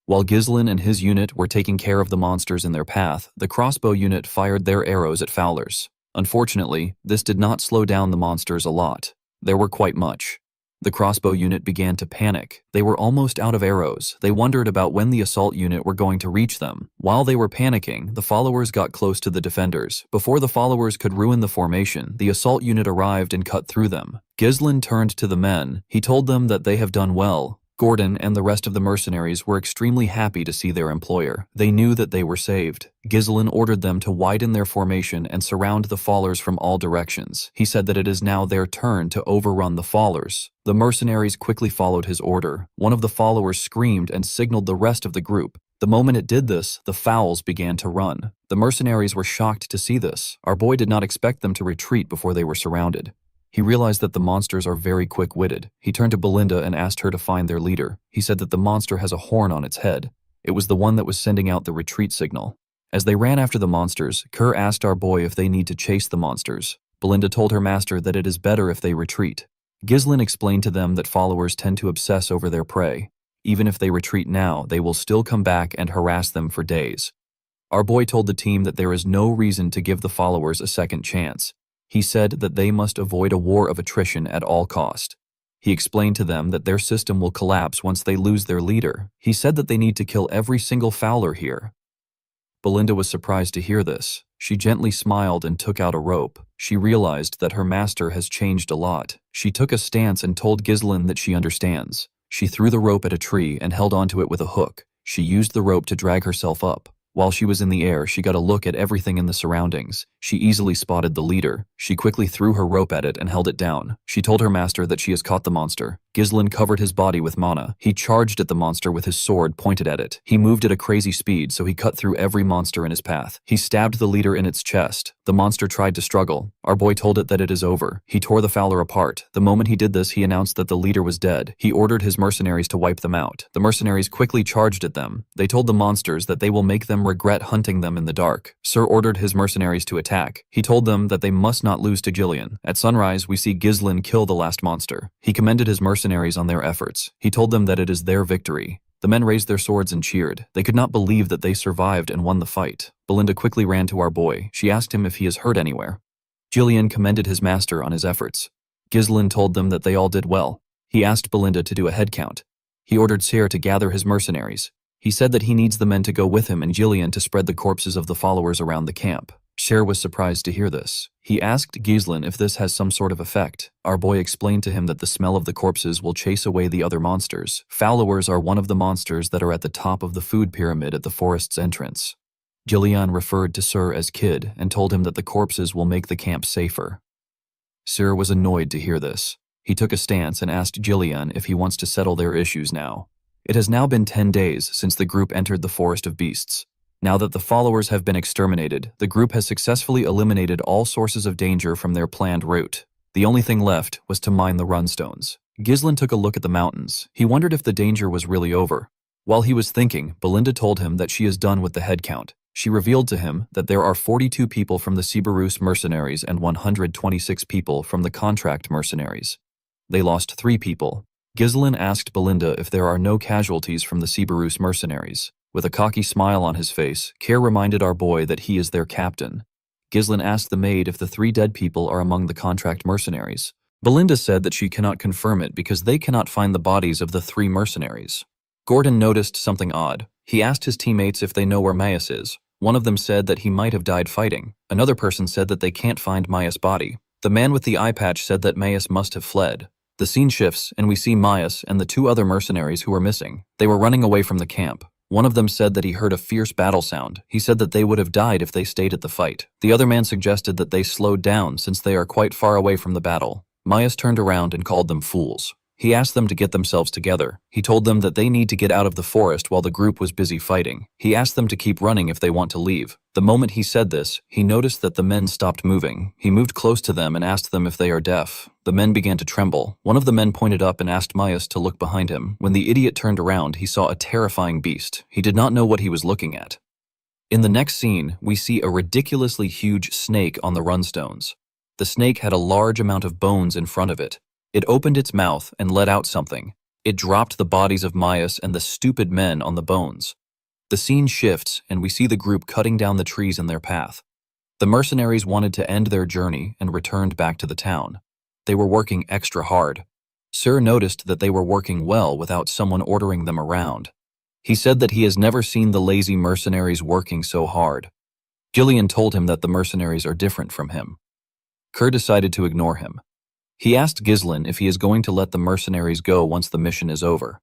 While Ghislaine and his unit were taking care of the monsters in their path, the crossbow unit fired their arrows at Fowlers. Unfortunately, this did not slow down the monsters a lot. There were quite much. The crossbow unit began to panic. They were almost out of arrows. They wondered about when the assault unit were going to reach them. While they were panicking, the followers got close to the defenders. Before the followers could ruin the formation, the assault unit arrived and cut through them. Ghislaine turned to the men. He told them that they have done well. Gordon and the rest of the mercenaries were extremely happy to see their employer. They knew that they were saved. Ghislaine ordered them to widen their formation and surround the fallers from all directions. He said that it is now their turn to overrun the fallers. The mercenaries quickly followed his order. One of the followers screamed and signaled the rest of the group. The moment it did this, the fowls began to run. The mercenaries were shocked to see this. Our boy did not expect them to retreat before they were surrounded. He realized that the monsters are very quick-witted. He turned to Belinda and asked her to find their leader. He said that the monster has a horn on its head. It was the one that was sending out the retreat signal. As they ran after the monsters, Kerr asked our boy if they need to chase the monsters. Belinda told her master that it is better if they retreat. Ghislaine explained to them that followers tend to obsess over their prey. Even if they retreat now, they will still come back and harass them for days. Our boy told the team that there is no reason to give the followers a second chance. He said that they must avoid a war of attrition at all cost. He explained to them that their system will collapse once they lose their leader. He said that they need to kill every single fowler here. Belinda was surprised to hear this. She gently smiled and took out a rope. She realized that her master has changed a lot. She took a stance and told Ghislaine that she understands. She threw the rope at a tree and held onto it with a hook. She used the rope to drag herself up. While she was in the air, she got a look at everything in the surroundings. She easily spotted the leader. She quickly threw her rope at it and held it down. She told her master that she has caught the monster. Ghislaine covered his body with mana. He charged at the monster with his sword pointed at it. He moved at a crazy speed, so he cut through every monster in his path. He stabbed the leader in its chest. The monster tried to struggle. Our boy told it that it is over. He tore the fowler apart. The moment he did this, he announced that the leader was dead. He ordered his mercenaries to wipe them out. The mercenaries quickly charged at them. They told the monsters that they will make them regret hunting them in the dark. Sir ordered his mercenaries to attack. He told them that they must not lose to Gillian. At sunrise, we see Ghislaine kill the last monster. He commended his mercenaries on their efforts. He told them that it is their victory. The men raised their swords and cheered. They could not believe that they survived and won the fight. Belinda quickly ran to our boy. She asked him if he is hurt anywhere. Gillian commended his master on his efforts. Ghislaine told them that they all did well. He asked Belinda to do a head count. He ordered Cyr to gather his mercenaries. He said that he needs the men to go with him and Gillian to spread the corpses of the followers around the camp. Cher was surprised to hear this. He asked Ghislain if this has some sort of effect. Our boy explained to him that the smell of the corpses will chase away the other monsters. Followers are one of the monsters that are at the top of the food pyramid at the forest's entrance. Gillian referred to Sir as Kid and told him that the corpses will make the camp safer. Sir was annoyed to hear this. He took a stance and asked Gillian if he wants to settle their issues now. It has now been 10 days since the group entered the Forest of Beasts. Now that the followers have been exterminated, the group has successfully eliminated all sources of danger from their planned route. The only thing left was to mine the runstones. Ghislain took a look at the mountains. He wondered if the danger was really over. While he was thinking, Belinda told him that she is done with the head count. She revealed to him that there are 42 people from the Regressed mercenaries and 126 people from the contract mercenaries. They lost 3 people. Ghislain asked Belinda if there are no casualties from the Regressed mercenaries. With a cocky smile on his face, Care reminded our boy that he is their captain. Ghislain asked the maid if the 3 dead people are among the contract mercenaries. Belinda said that she cannot confirm it because they cannot find the bodies of the 3 mercenaries. Gordon noticed something odd. He asked his teammates if they know where Maius is. One of them said that he might have died fighting. Another person said that they can't find Maius' body. The man with the eye patch said that Maius must have fled. The scene shifts, and we see Maius and the 2 other mercenaries who are missing. They were running away from the camp. One of them said that he heard a fierce battle sound. He said that they would have died if they stayed at the fight. The other man suggested that they slowed down since they are quite far away from the battle. Maius turned around and called them fools. He asked them to get themselves together. He told them that they need to get out of the forest while the group was busy fighting. He asked them to keep running if they want to leave. The moment he said this, he noticed that the men stopped moving. He moved close to them and asked them if they are deaf. The men began to tremble. One of the men pointed up and asked Maius to look behind him. When the idiot turned around, he saw a terrifying beast. He did not know what he was looking at. In the next scene, we see a ridiculously huge snake on the runstones. The snake had a large amount of bones in front of it. It opened its mouth and let out something. It dropped the bodies of Maius and the stupid men on the bones. The scene shifts, and we see the group cutting down the trees in their path. The mercenaries wanted to end their journey and returned back to the town. They were working extra hard. Sir noticed that they were working well without someone ordering them around. He said that he has never seen the lazy mercenaries working so hard. Gillian told him that the mercenaries are different from him. Kerr decided to ignore him. He asked Ghislain if he is going to let the mercenaries go once the mission is over.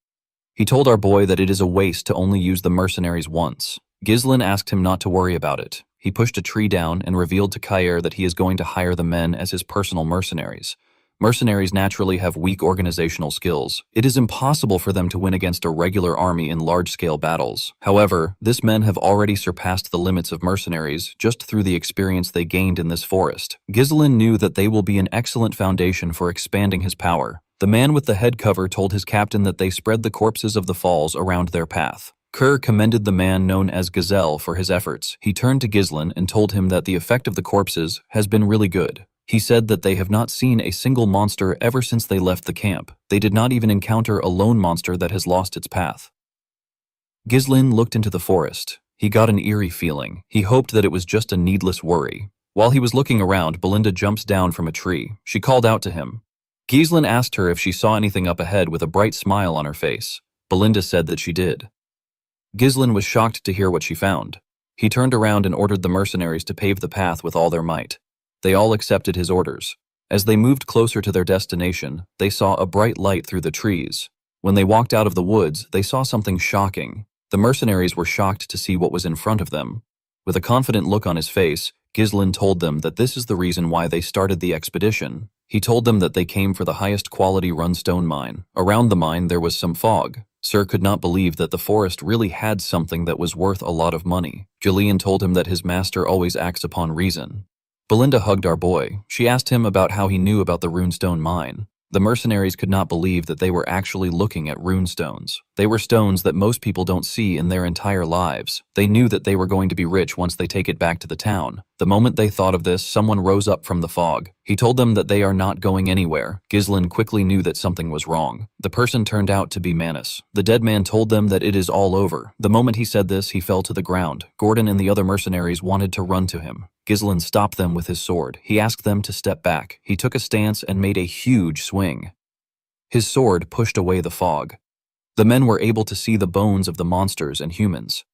He told our boy that it is a waste to only use the mercenaries once. Ghislain asked him not to worry about it. He pushed a tree down and revealed to Kair that he is going to hire the men as his personal mercenaries. Mercenaries naturally have weak organizational skills. It is impossible for them to win against a regular army in large-scale battles. However, these men have already surpassed the limits of mercenaries just through the experience they gained in this forest. Ghislain knew that they will be an excellent foundation for expanding his power. The man with the head cover told his captain that they spread the corpses of the falls around their path. Kerr commended the man known as Gazelle for his efforts. He turned to Ghislain and told him that the effect of the corpses has been really good. He said that they have not seen a single monster ever since they left the camp. They did not even encounter a lone monster that has lost its path. Ghislain looked into the forest. He got an eerie feeling. He hoped that it was just a needless worry. While he was looking around, Belinda jumps down from a tree. She called out to him. Ghislain asked her if she saw anything up ahead with a bright smile on her face. Belinda said that she did. Ghislain was shocked to hear what she found. He turned around and ordered the mercenaries to pave the path with all their might. They all accepted his orders. As they moved closer to their destination, they saw a bright light through the trees. When they walked out of the woods, they saw something shocking. The mercenaries were shocked to see what was in front of them. With a confident look on his face, Ghislain told them that this is the reason why they started the expedition. He told them that they came for the highest quality runstone mine. Around the mine there was some fog. Sir could not believe that the forest really had something that was worth a lot of money. Gillian told him that his master always acts upon reason. Belinda hugged our boy. She asked him about how he knew about the runestone mine. The mercenaries could not believe that they were actually looking at runestones. They were stones that most people don't see in their entire lives. They knew that they were going to be rich once they take it back to the town. The moment they thought of this, someone rose up from the fog. He told them that they are not going anywhere. Ghislain quickly knew that something was wrong. The person turned out to be Manus. The dead man told them that it is all over. The moment he said this, he fell to the ground. Gordon and the other mercenaries wanted to run to him. Ghislain stopped them with his sword. He asked them to step back. He took a stance and made a huge swing. His sword pushed away the fog. The men were able to see the bones of the monsters and humans.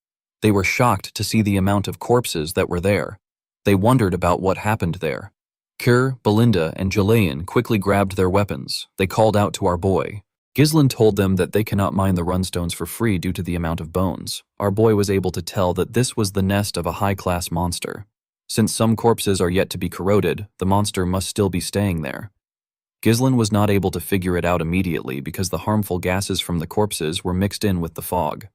They were shocked to see the amount of corpses that were there. They wondered about what happened there. Kir, Belinda, and Jalayan quickly grabbed their weapons. They called out to our boy. Ghislaine told them that they cannot mine the runstones for free due to the amount of bones. Our boy was able to tell that this was the nest of a high-class monster. Since some corpses are yet to be corroded, the monster must still be staying there. Ghislaine was not able to figure it out immediately because the harmful gases from the corpses were mixed in with the fog.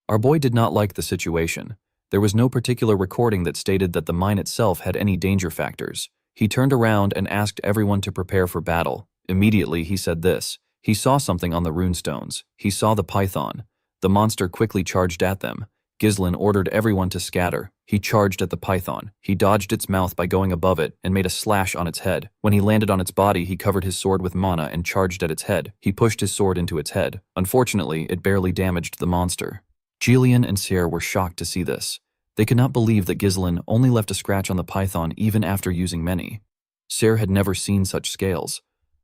Our boy did not like the situation. There was no particular recording that stated that the mine itself had any danger factors. He turned around and asked everyone to prepare for battle. Immediately he said this. He saw something on the runestones. He saw the python. The monster quickly charged at them. Ghislaine ordered everyone to scatter. He charged at the python. He dodged its mouth by going above it and made a slash on its head. When he landed on its body, he covered his sword with mana and charged at its head. He pushed his sword into its head. Unfortunately, it barely damaged the monster. Jillian and Sarah were shocked to see this. They could not believe that Ghislaine only left a scratch on the python even after using many. Sarah had never seen such scales.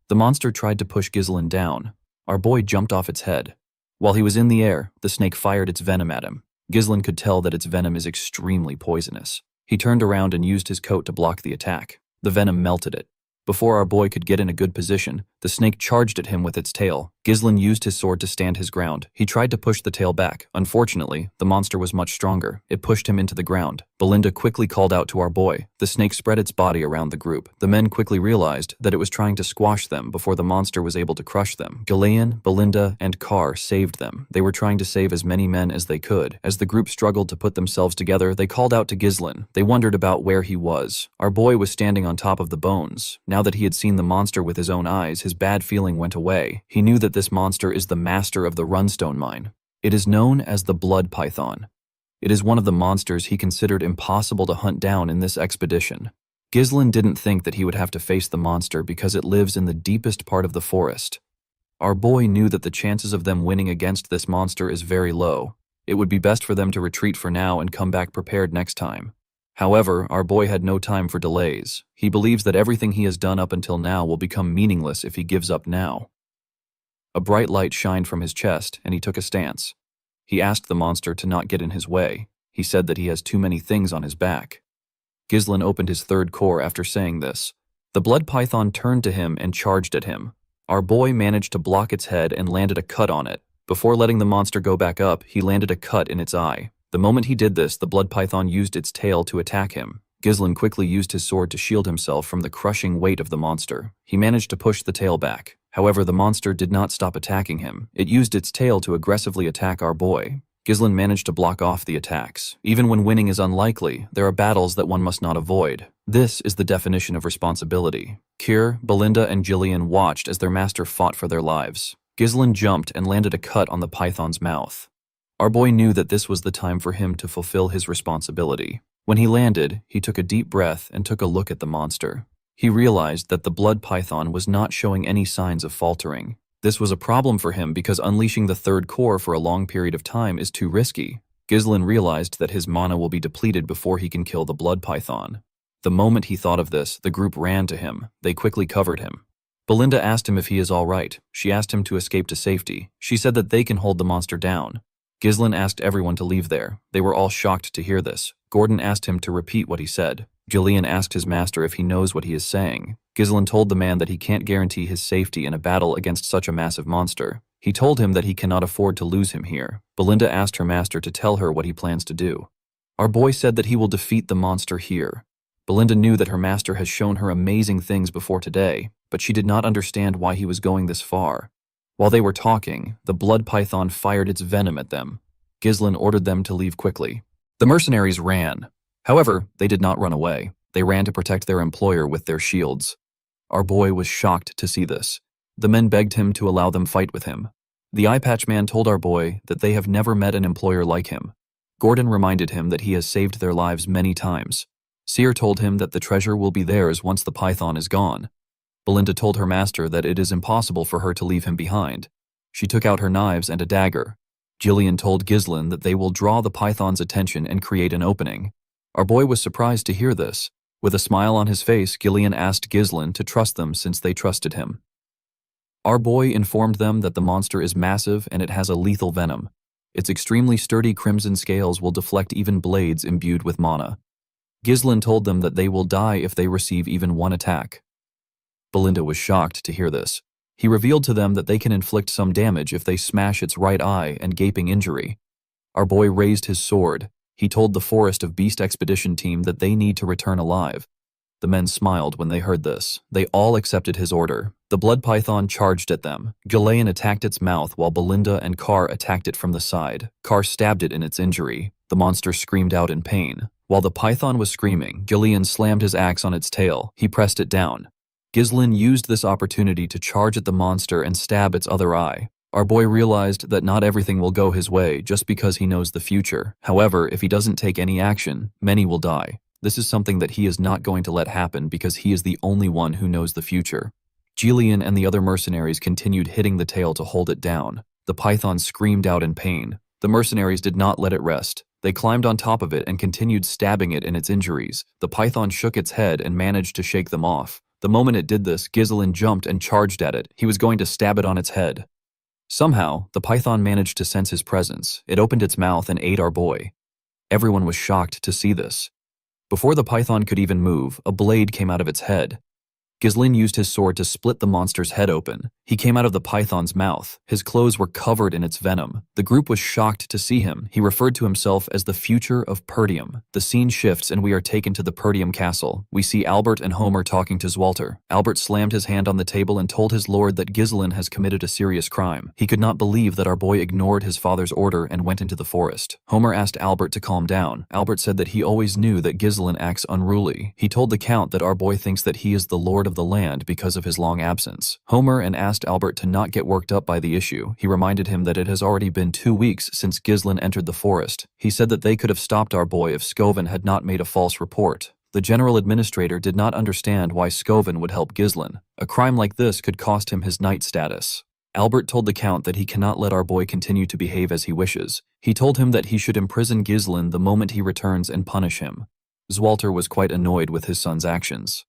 The monster tried to push Ghislaine down. Our boy jumped off its head. While he was in the air, the snake fired its venom at him. Ghislaine could tell that its venom is extremely poisonous. He turned around and used his coat to block the attack. The venom melted it. Before our boy could get in a good position, the snake charged at him with its tail. Ghislaine used his sword to stand his ground. He tried to push the tail back. Unfortunately, the monster was much stronger. It pushed him into the ground. Belinda quickly called out to our boy. The snake spread its body around the group. The men quickly realized that it was trying to squash them before the monster was able to crush them. Ghislaine, Belinda, and Carr saved them. They were trying to save as many men as they could. As the group struggled to put themselves together, they called out to Ghislaine. They wondered about where he was. Our boy was standing on top of the bones. Now that he had seen the monster with his own eyes, his bad feeling went away. He knew that this monster is the master of the Runestone mine. It is known as the Blood Python. It is one of the monsters he considered impossible to hunt down in this expedition. Ghislaine didn't think that he would have to face the monster because it lives in the deepest part of the forest. Our boy knew that the chances of them winning against this monster is very low. It would be best for them to retreat for now and come back prepared next time. However, our boy had no time for delays. He believes that everything he has done up until now will become meaningless if he gives up now. A bright light shined from his chest, and he took a stance. He asked the monster to not get in his way. He said that he has too many things on his back. Ghislaine opened his third core after saying this. The blood python turned to him and charged at him. Our boy managed to block its head and landed a cut on it. Before letting the monster go back up, he landed a cut in its eye. The moment he did this, the blood python used its tail to attack him. Ghislaine quickly used his sword to shield himself from the crushing weight of the monster. He managed to push the tail back. However, the monster did not stop attacking him. It used its tail to aggressively attack our boy. Ghislaine managed to block off the attacks. Even when winning is unlikely, there are battles that one must not avoid. This is the definition of responsibility. Kir, Belinda, and Jillian watched as their master fought for their lives. Ghislaine jumped and landed a cut on the python's mouth. Our boy knew that this was the time for him to fulfill his responsibility. When he landed, he took a deep breath and took a look at the monster. He realized that the blood python was not showing any signs of faltering. This was a problem for him because unleashing the third core for a long period of time is too risky. Ghislaine realized that his mana will be depleted before he can kill the blood python. The moment he thought of this, the group ran to him. They quickly covered him. Belinda asked him if he is all right. She asked him to escape to safety. She said that they can hold the monster down. Ghislaine asked everyone to leave there. They were all shocked to hear this. Gordon asked him to repeat what he said. Jillian asked his master if he knows what he is saying. Ghislaine told the man that he can't guarantee his safety in a battle against such a massive monster. He told him that he cannot afford to lose him here. Belinda asked her master to tell her what he plans to do. Our boy said that he will defeat the monster here. Belinda knew that her master has shown her amazing things before today, but she did not understand why he was going this far. While they were talking, the blood python fired its venom at them. Ghislaine ordered them to leave quickly. The mercenaries ran. However, they did not run away. They ran to protect their employer with their shields. Our boy was shocked to see this. The men begged him to allow them fight with him. The eye patch man told our boy that they have never met an employer like him. Gordon reminded him that he has saved their lives many times. Seer told him that the treasure will be theirs once the python is gone. Belinda told her master that it is impossible for her to leave him behind. She took out her knives and a dagger. Jillian told Ghislaine that they will draw the python's attention and create an opening. Our boy was surprised to hear this. With a smile on his face, Gillian asked Ghislaine to trust them since they trusted him. Our boy informed them that the monster is massive and it has a lethal venom. Its extremely sturdy crimson scales will deflect even blades imbued with mana. Ghislaine told them that they will die if they receive even one attack. Belinda was shocked to hear this. He revealed to them that they can inflict some damage if they smash its right eye and gaping injury. Our boy raised his sword. He told the Forest of Beast expedition team that they need to return alive. The men smiled when they heard this. They all accepted his order. The blood python charged at them. Ghislaine attacked its mouth while Belinda and Carr attacked it from the side. Carr stabbed it in its injury. The monster screamed out in pain. While the python was screaming, Ghislaine slammed his axe on its tail. He pressed it down. Ghislaine used this opportunity to charge at the monster and stab its other eye. Our boy realized that not everything will go his way just because he knows the future. However, if he doesn't take any action, many will die. This is something that he is not going to let happen because he is the only one who knows the future. Ghislaine and the other mercenaries continued hitting the tail to hold it down. The python screamed out in pain. The mercenaries did not let it rest. They climbed on top of it and continued stabbing it in its injuries. The python shook its head and managed to shake them off. The moment it did this, Ghislaine jumped and charged at it. He was going to stab it on its head. Somehow, the python managed to sense his presence. It opened its mouth and ate our boy. Everyone was shocked to see this. Before the python could even move, a blade came out of its head. Ghislaine used his sword to split the monster's head open. He came out of the python's mouth. His clothes were covered in its venom. The group was shocked to see him. He referred to himself as the future of Perdium. The scene shifts and we are taken to the Perdium castle. We see Albert and Homer talking to Zwalter. Albert slammed his hand on the table and told his lord that Ghislaine has committed a serious crime. He could not believe that our boy ignored his father's order and went into the forest. Homer asked Albert to calm down. Albert said that he always knew that Ghislaine acts unruly. He told the count that our boy thinks that he is the lord of the land because of his long absence. Homer asked Albert to not get worked up by the issue. He reminded him that it has already been 2 weeks since Ghislaine entered the forest. He said that they could have stopped our boy if Scoven had not made a false report. The general administrator did not understand why Scoven would help Ghislaine. A crime like this could cost him his knight status. Albert told the count that he cannot let our boy continue to behave as he wishes. He told him that he should imprison Ghislaine the moment he returns and punish him. Zwalter was quite annoyed with his son's actions.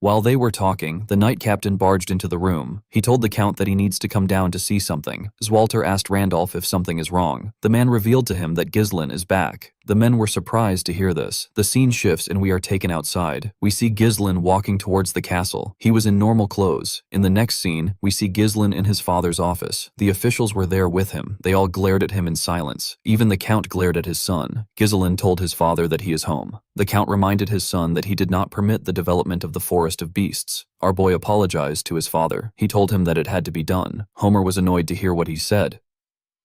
While they were talking, the knight captain barged into the room. He told the count that he needs to come down to see something. Zwalter asked Randolph if something is wrong. The man revealed to him that Ghislaine is back. The men were surprised to hear this. The scene shifts and we are taken outside. We see Ghislaine walking towards the castle. He was in normal clothes. In the next scene, we see Ghislaine in his father's office. The officials were there with him. They all glared at him in silence. Even the count glared at his son. Ghislaine told his father that he is home. The count reminded his son that he did not permit the development of the Forest of Beasts. Our boy apologized to his father. He told him that it had to be done. Homer was annoyed to hear what he said.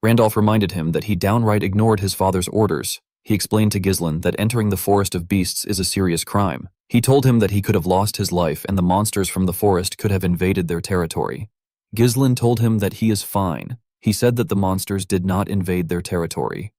Randolph reminded him that he downright ignored his father's orders. He explained to Ghislaine that entering the Forest of Beasts is a serious crime. He told him that he could have lost his life and the monsters from the forest could have invaded their territory. Ghislaine told him that he is fine. He said that the monsters did not invade their territory.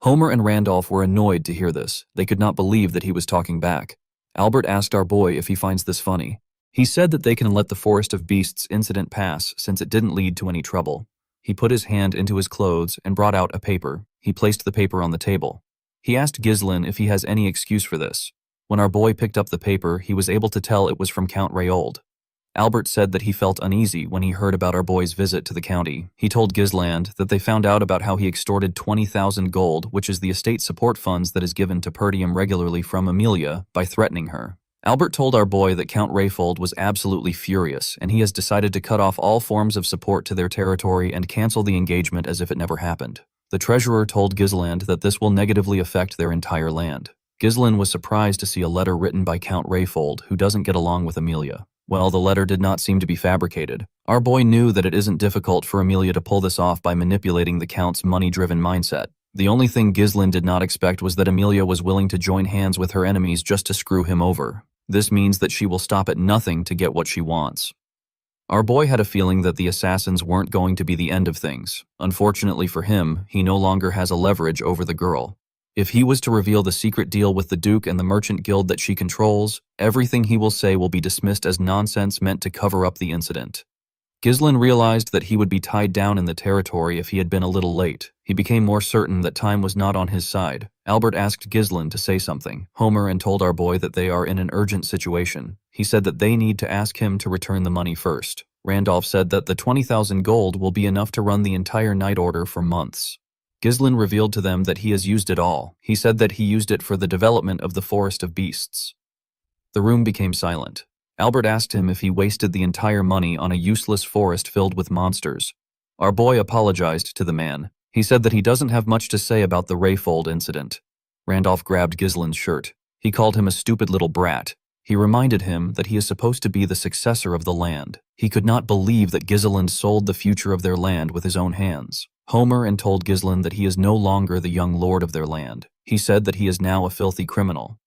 Homer and Randolph were annoyed to hear this. They could not believe that he was talking back. Albert asked our boy if he finds this funny. He said that they can let the Forest of Beasts incident pass since it didn't lead to any trouble. He put his hand into his clothes and brought out a paper. He placed the paper on the table. He asked Ghislaine if he has any excuse for this. When our boy picked up the paper, he was able to tell it was from Count Rayold. Albert said that he felt uneasy when he heard about our boy's visit to the county. He told Ghislaine that they found out about how he extorted 20,000 gold, which is the estate support funds that is given to Perdium regularly from Amelia, by threatening her. Albert told our boy that Count Rayold was absolutely furious, and he has decided to cut off all forms of support to their territory and cancel the engagement as if it never happened. The treasurer told Ghislaine that this will negatively affect their entire land. Ghislaine was surprised to see a letter written by Count Rayold, who doesn't get along with Amelia. Well, the letter did not seem to be fabricated. Our boy knew that it isn't difficult for Amelia to pull this off by manipulating the Count's money-driven mindset. The only thing Ghislaine did not expect was that Amelia was willing to join hands with her enemies just to screw him over. This means that she will stop at nothing to get what she wants. Our boy had a feeling that the assassins weren't going to be the end of things. Unfortunately for him, he no longer has a leverage over the girl. If he was to reveal the secret deal with the Duke and the merchant guild that she controls, everything he will say will be dismissed as nonsense meant to cover up the incident. Ghislaine realized that he would be tied down in the territory if he had been a little late. He became more certain that time was not on his side. Albert asked Ghislaine to say something. Homer told our boy that they are in an urgent situation. He said that they need to ask him to return the money first. Randolph said that the 20,000 gold will be enough to run the entire Knight Order for months. Ghislain revealed to them that he has used it all. He said that he used it for the development of the Forest of Beasts. The room became silent. Albert asked him if he wasted the entire money on a useless forest filled with monsters. Our boy apologized to the man. He said that he doesn't have much to say about the Rayfold incident. Randolph grabbed Ghislain's shirt. He called him a stupid little brat. He reminded him that he is supposed to be the successor of the land. He could not believe that Ghislain sold the future of their land with his own hands. Homer and told Ghislain that he is no longer the young lord of their land. He said that he is now a filthy criminal.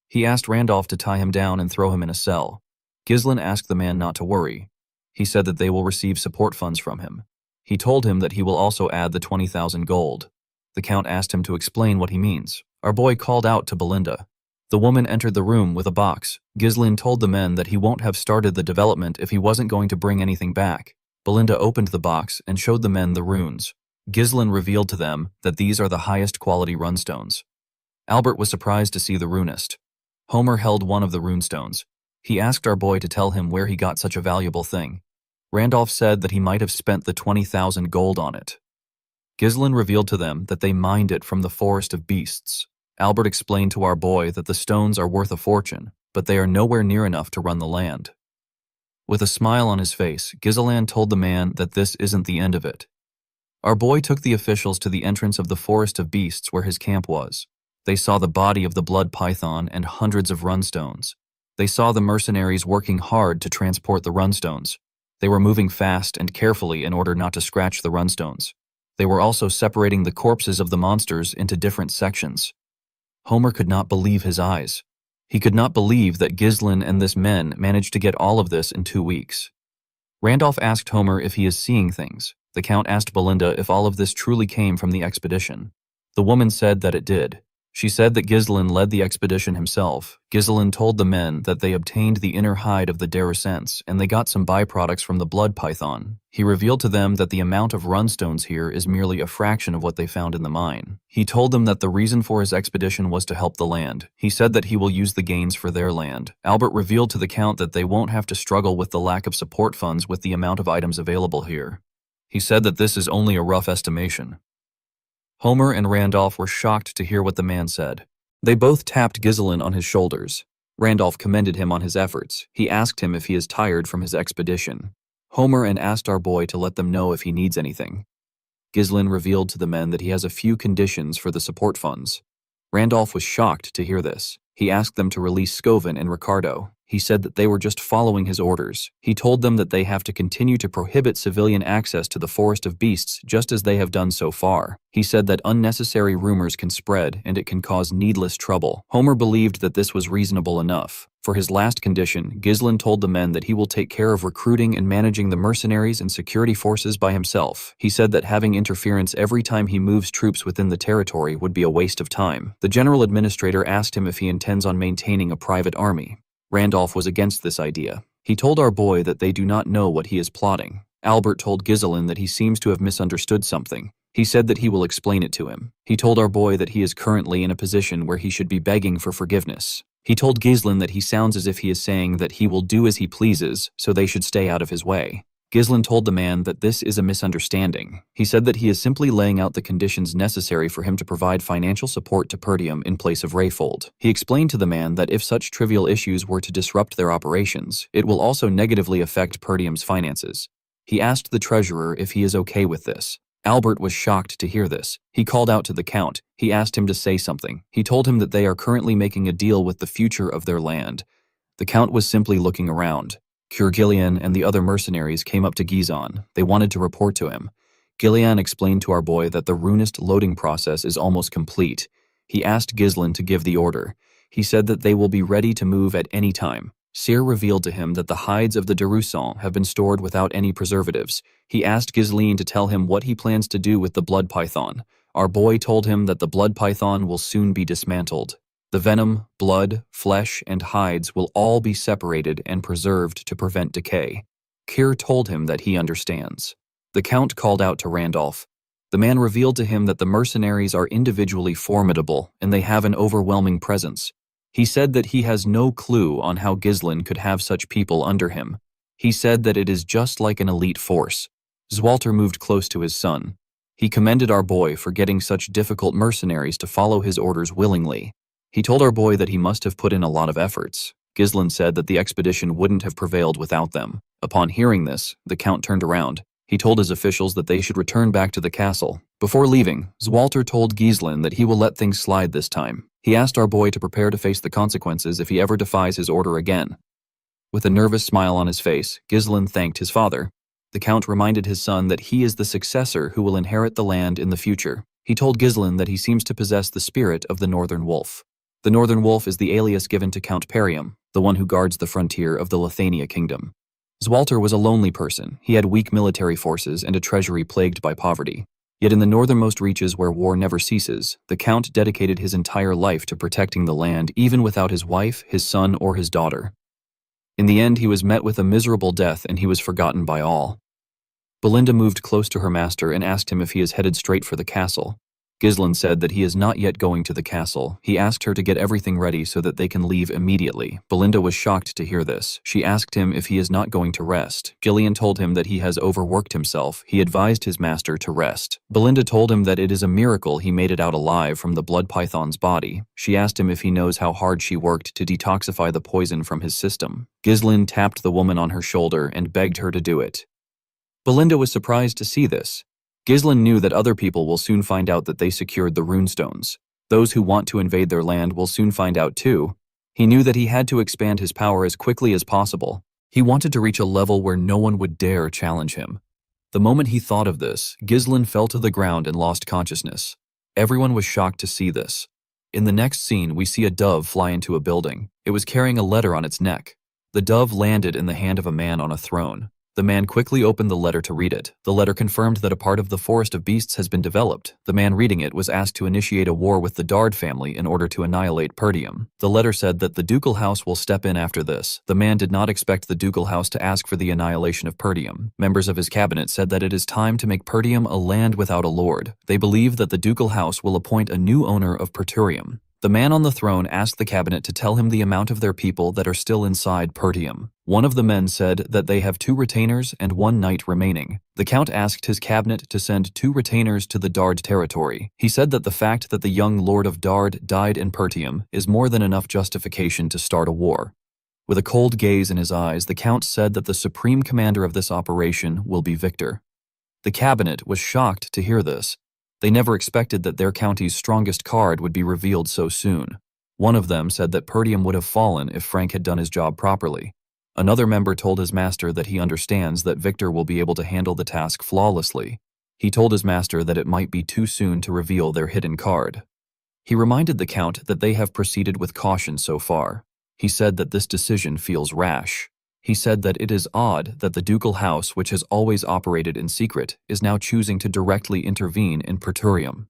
He asked Randolph to tie him down and throw him in a cell. Ghislain asked the man not to worry. He said that they will receive support funds from him. He told him that he will also add the 20,000 gold. The Count asked him to explain what he means. Our boy called out to Belinda. The woman entered the room with a box. Ghislain told the men that he won't have started the development if he wasn't going to bring anything back. Belinda opened the box and showed the men the runes. Ghislain revealed to them that these are the highest quality runstones. Albert was surprised to see the runist. Homer held one of the runestones. He asked our boy to tell him where he got such a valuable thing. Randolph said that he might have spent the 20,000 gold on it. Ghislain revealed to them that they mined it from the Forest of Beasts. Albert explained to our boy that the stones are worth a fortune, but they are nowhere near enough to run the land. With a smile on his face, Ghislain told the man that this isn't the end of it. Our boy took the officials to the entrance of the Forest of Beasts where his camp was. They saw the body of the blood python and hundreds of runstones. They saw the mercenaries working hard to transport the runstones. They were moving fast and carefully in order not to scratch the runstones. They were also separating the corpses of the monsters into different sections. Homer could not believe his eyes. He could not believe that Ghislain and this men managed to get all of this in 2 weeks. Randolph asked Homer if he is seeing things. The Count asked Belinda if all of this truly came from the expedition. The woman said that it did. She said that Ghislain led the expedition himself. Ghislain told the men that they obtained the inner hide of the Derussents and they got some byproducts from the blood python. He revealed to them that the amount of runstones here is merely a fraction of what they found in the mine. He told them that the reason for his expedition was to help the land. He said that he will use the gains for their land. Albert revealed to the Count that they won't have to struggle with the lack of support funds with the amount of items available here. He said that this is only a rough estimation. Homer and Randolph were shocked to hear what the man said. They both tapped Ghislain on his shoulders. Randolph commended him on his efforts. He asked him if he is tired from his expedition. Homer asked our boy to let them know if he needs anything. Ghislain revealed to the men that he has a few conditions for the support funds. Randolph was shocked to hear this. He asked them to release Scovin and Ricardo. He said that they were just following his orders. He told them that they have to continue to prohibit civilian access to the Forest of Beasts just as they have done so far. He said that unnecessary rumors can spread and it can cause needless trouble. Homer believed that this was reasonable enough. For his last condition, Ghislain told the men that he will take care of recruiting and managing the mercenaries and security forces by himself. He said that having interference every time he moves troops within the territory would be a waste of time. The general administrator asked him if he intends on maintaining a private army. Randolph was against this idea. He told our boy that they do not know what he is plotting. Albert told Ghislain that he seems to have misunderstood something. He said that he will explain it to him. He told our boy that he is currently in a position where he should be begging for forgiveness. He told Ghislain that he sounds as if he is saying that he will do as he pleases, so they should stay out of his way. Ghislain told the man that this is a misunderstanding. He said that he is simply laying out the conditions necessary for him to provide financial support to Perdium in place of Rayfold. He explained to the man that if such trivial issues were to disrupt their operations, it will also negatively affect Perdium's finances. He asked the treasurer if he is okay with this. Albert was shocked to hear this. He called out to the Count. He asked him to say something. He told him that they are currently making a deal with the future of their land. The Count was simply looking around. Gillian and the other mercenaries came up to Gizon. They wanted to report to him. Gillian explained to our boy that the runist loading process is almost complete. He asked Ghislain to give the order. He said that they will be ready to move at any time. Cyr revealed to him that the hides of the Derussants have been stored without any preservatives. He asked Ghislain to tell him what he plans to do with the blood python. Our boy told him that the blood python will soon be dismantled. The venom, blood, flesh, and hides will all be separated and preserved to prevent decay. Cyr told him that he understands. The Count called out to Randolph. The man revealed to him that the mercenaries are individually formidable and they have an overwhelming presence. He said that he has no clue on how Ghislain could have such people under him. He said that it is just like an elite force. Zwalter moved close to his son. He commended our boy for getting such difficult mercenaries to follow his orders willingly. He told our boy that he must have put in a lot of efforts. Ghislain said that the expedition wouldn't have prevailed without them. Upon hearing this, the Count turned around. He told his officials that they should return back to the castle. Before leaving, Zwalter told Ghislain that he will let things slide this time. He asked our boy to prepare to face the consequences if he ever defies his order again. With a nervous smile on his face, Ghislain thanked his father. The Count reminded his son that he is the successor who will inherit the land in the future. He told Ghislain that he seems to possess the spirit of the Northern Wolf. The Northern Wolf is the alias given to Count Perium, the one who guards the frontier of the Lithania kingdom. Zwalter was a lonely person. He had weak military forces and a treasury plagued by poverty. Yet in the northernmost reaches where war never ceases, the Count dedicated his entire life to protecting the land even without his wife, his son, or his daughter. In the end, he was met with a miserable death and he was forgotten by all. Belinda moved close to her master and asked him if he is headed straight for the castle. Ghislain said that he is not yet going to the castle. He asked her to get everything ready so that they can leave immediately. Belinda was shocked to hear this. She asked him if he is not going to rest. Gillian told him that he has overworked himself. He advised his master to rest. Belinda told him that it is a miracle he made it out alive from the blood python's body. She asked him if he knows how hard she worked to detoxify the poison from his system. Ghislain tapped the woman on her shoulder and begged her to do it. Belinda was surprised to see this. Ghislain knew that other people will soon find out that they secured the runestones. Those who want to invade their land will soon find out too. He knew that he had to expand his power as quickly as possible. He wanted to reach a level where no one would dare challenge him. The moment he thought of this, Ghislain fell to the ground and lost consciousness. Everyone was shocked to see this. In the next scene, we see a dove fly into a building. It was carrying a letter on its neck. The dove landed in the hand of a man on a throne. The man quickly opened the letter to read it. The letter confirmed that a part of the Forest of Beasts has been developed. The man reading it was asked to initiate a war with the Dard family in order to annihilate Perdium. The letter said that the ducal house will step in after this. The man did not expect the ducal house to ask for the annihilation of Perdium. Members of his cabinet said that it is time to make Perdium a land without a lord. They believe that the ducal house will appoint a new owner of Perturium. The man on the throne asked the cabinet to tell him the amount of their people that are still inside Pertium. One of the men said that they have 2 retainers and 1 knight remaining. The Count asked his cabinet to send 2 retainers to the Dard territory. He said that the fact that the young Lord of Dard died in Pertium is more than enough justification to start a war. With a cold gaze in his eyes, the Count said that the supreme commander of this operation will be Victor. The cabinet was shocked to hear this. They never expected that their county's strongest card would be revealed so soon. One of them said that Pertium would have fallen if Frank had done his job properly. Another member told his master that he understands that Victor will be able to handle the task flawlessly. He told his master that it might be too soon to reveal their hidden card. He reminded the Count that they have proceeded with caution so far. He said that this decision feels rash. He said that it is odd that the ducal house, which has always operated in secret, is now choosing to directly intervene in Perturium.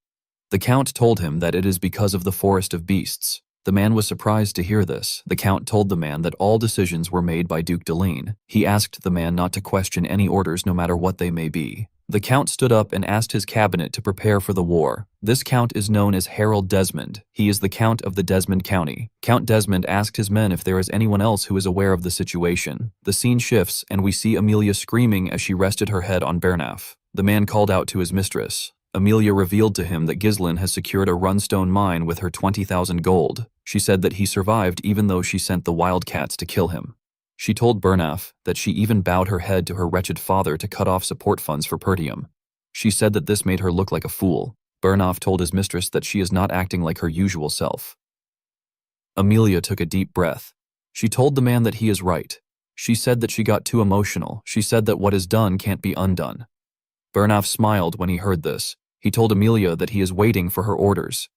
The Count told him that it is because of the Forest of Beasts. The man was surprised to hear this. The Count told the man that all decisions were made by Duke Delane. He asked the man not to question any orders no matter what they may be. The Count stood up and asked his cabinet to prepare for the war. This Count is known as Harold Desmond. He is the Count of the Desmond County. Count Desmond asked his men if there is anyone else who is aware of the situation. The scene shifts and we see Amelia screaming as she rested her head on Bernaf. The man called out to his mistress. Amelia revealed to him that Ghislain has secured a runestone mine with her 20,000 gold. She said that he survived even though she sent the wildcats to kill him. She told Bernaf that she even bowed her head to her wretched father to cut off support funds for Pertium. She said that this made her look like a fool. Bernaf told his mistress that she is not acting like her usual self. Amelia took a deep breath. She told the man that he is right. She said that she got too emotional. She said that what is done can't be undone. Bernaf smiled when he heard this. He told Amelia that he is waiting for her orders.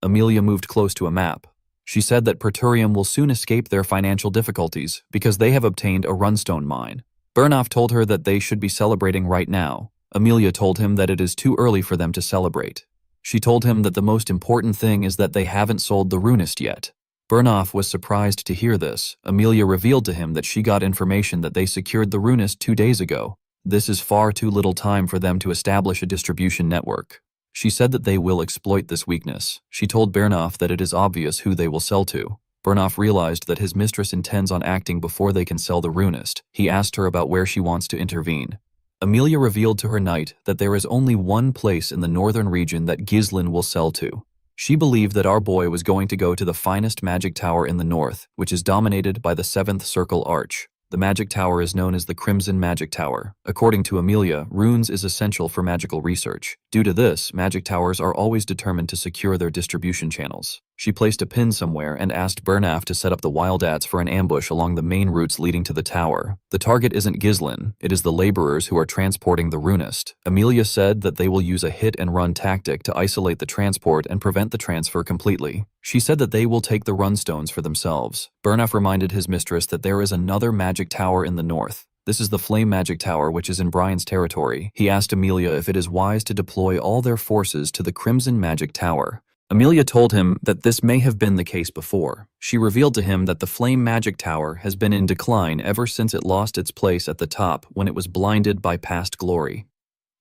Amelia moved close to a map. She said that Perturium will soon escape their financial difficulties because they have obtained a runestone mine. Bernaf told her that they should be celebrating right now. Amelia told him that it is too early for them to celebrate. She told him that the most important thing is that they haven't sold the runist yet. Bernaf was surprised to hear this. Amelia revealed to him that she got information that they secured the runist 2 days ago. This is far too little time for them to establish a distribution network. She said that they will exploit this weakness. She told Bernaf that it is obvious who they will sell to. Bernaf realized that his mistress intends on acting before they can sell the runist. He asked her about where she wants to intervene. Amelia revealed to her knight that there is only one place in the northern region that Ghislain will sell to. She believed that our boy was going to go to the finest magic tower in the north, which is dominated by the seventh circle arch. The magic tower is known as the Crimson Magic Tower. According to Amelia, runes is essential for magical research. Due to this, magic towers are always determined to secure their distribution channels. She placed a pin somewhere and asked Bernaf to set up the Wildats for an ambush along the main routes leading to the tower. The target isn't Ghislain, it is the laborers who are transporting the runist. Amelia said that they will use a hit-and-run tactic to isolate the transport and prevent the transfer completely. She said that they will take the runstones for themselves. Bernaf reminded his mistress that there is another magic tower in the north. This is the Flame Magic Tower, which is in Brian's territory. He asked Amelia if it is wise to deploy all their forces to the Crimson Magic Tower. Amelia told him that this may have been the case before. She revealed to him that the Flame Magic Tower has been in decline ever since it lost its place at the top when it was blinded by past glory.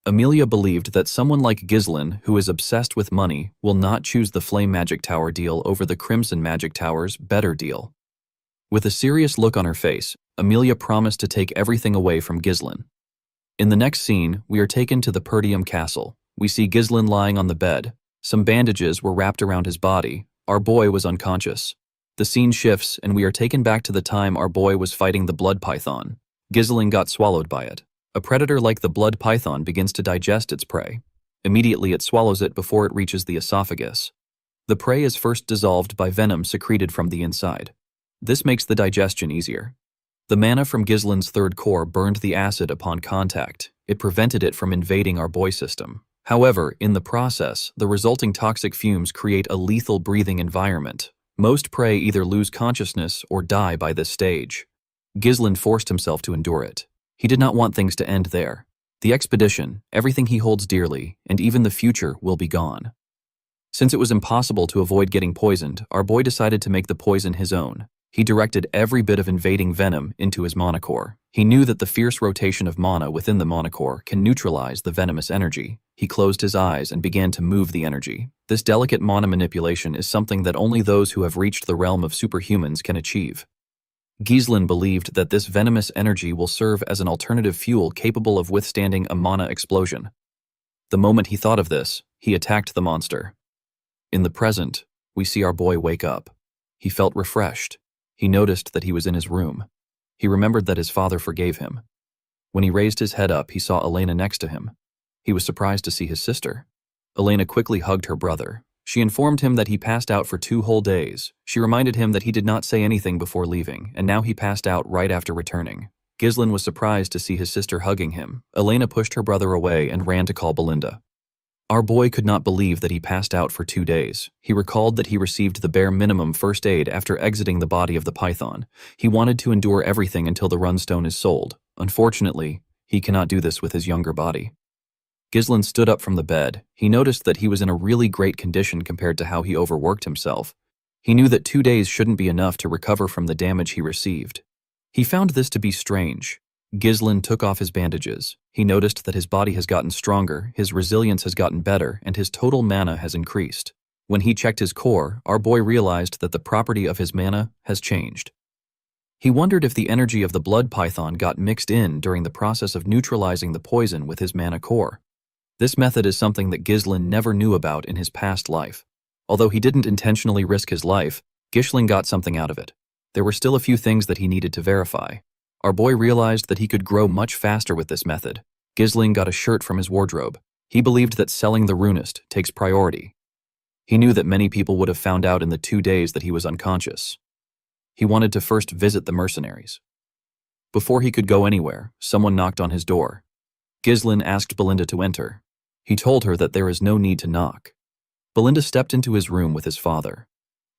Amelia believed that someone like Ghislain, who is obsessed with money, will not choose the Flame Magic Tower deal over the Crimson Magic Tower's better deal. With a serious look on her face, Amelia promised to take everything away from Ghislain. In the next scene, we are taken to the Perdium Castle. We see Ghislain lying on the bed. Some bandages were wrapped around his body. Our boy was unconscious. The scene shifts, and we are taken back to the time our boy was fighting the blood python. Ghislain got swallowed by it. A predator like the blood python begins to digest its prey. Immediately it swallows it before it reaches the esophagus. The prey is first dissolved by venom secreted from the inside. This makes the digestion easier. The mana from Ghislain's third core burned the acid upon contact. It prevented it from invading our boy system. However, in the process, the resulting toxic fumes create a lethal breathing environment. Most prey either lose consciousness or die by this stage. Ghislain forced himself to endure it. He did not want things to end there. The expedition, everything he holds dearly, and even the future will be gone. Since it was impossible to avoid getting poisoned, our boy decided to make the poison his own. He directed every bit of invading venom into his mana core. He knew that the fierce rotation of mana within the mana core can neutralize the venomous energy. He closed his eyes and began to move the energy. This delicate mana manipulation is something that only those who have reached the realm of superhumans can achieve. Ghislain believed that this venomous energy will serve as an alternative fuel capable of withstanding a mana explosion. The moment he thought of this, he attacked the monster. In the present, we see our boy wake up. He felt refreshed. He noticed that he was in his room. He remembered that his father forgave him. When he raised his head up, he saw Elena next to him. He was surprised to see his sister. Elena quickly hugged her brother. She informed him that he passed out for 2 whole days. She reminded him that he did not say anything before leaving, and now he passed out right after returning. Ghislain was surprised to see his sister hugging him. Elena pushed her brother away and ran to call Belinda. Our boy could not believe that he passed out for 2 days. He recalled that he received the bare minimum first aid after exiting the body of the python. He wanted to endure everything until the runstone is sold. Unfortunately, he cannot do this with his younger body. Ghislain stood up from the bed. He noticed that he was in a really great condition compared to how he overworked himself. He knew that 2 days shouldn't be enough to recover from the damage he received. He found this to be strange. Ghislain took off his bandages. He noticed that his body has gotten stronger, his resilience has gotten better, and his total mana has increased. When he checked his core, our boy realized that the property of his mana has changed. He wondered if the energy of the blood python got mixed in during the process of neutralizing the poison with his mana core. This method is something that Ghislain never knew about in his past life. Although he didn't intentionally risk his life, Ghislain got something out of it. There were still a few things that he needed to verify. Our boy realized that he could grow much faster with this method. Ghislain got a shirt from his wardrobe. He believed that selling the runist takes priority. He knew that many people would have found out in the 2 days that he was unconscious. He wanted to first visit the mercenaries. Before he could go anywhere, someone knocked on his door. Ghislain asked Belinda to enter. He told her that there is no need to knock. Belinda stepped into his room with his father.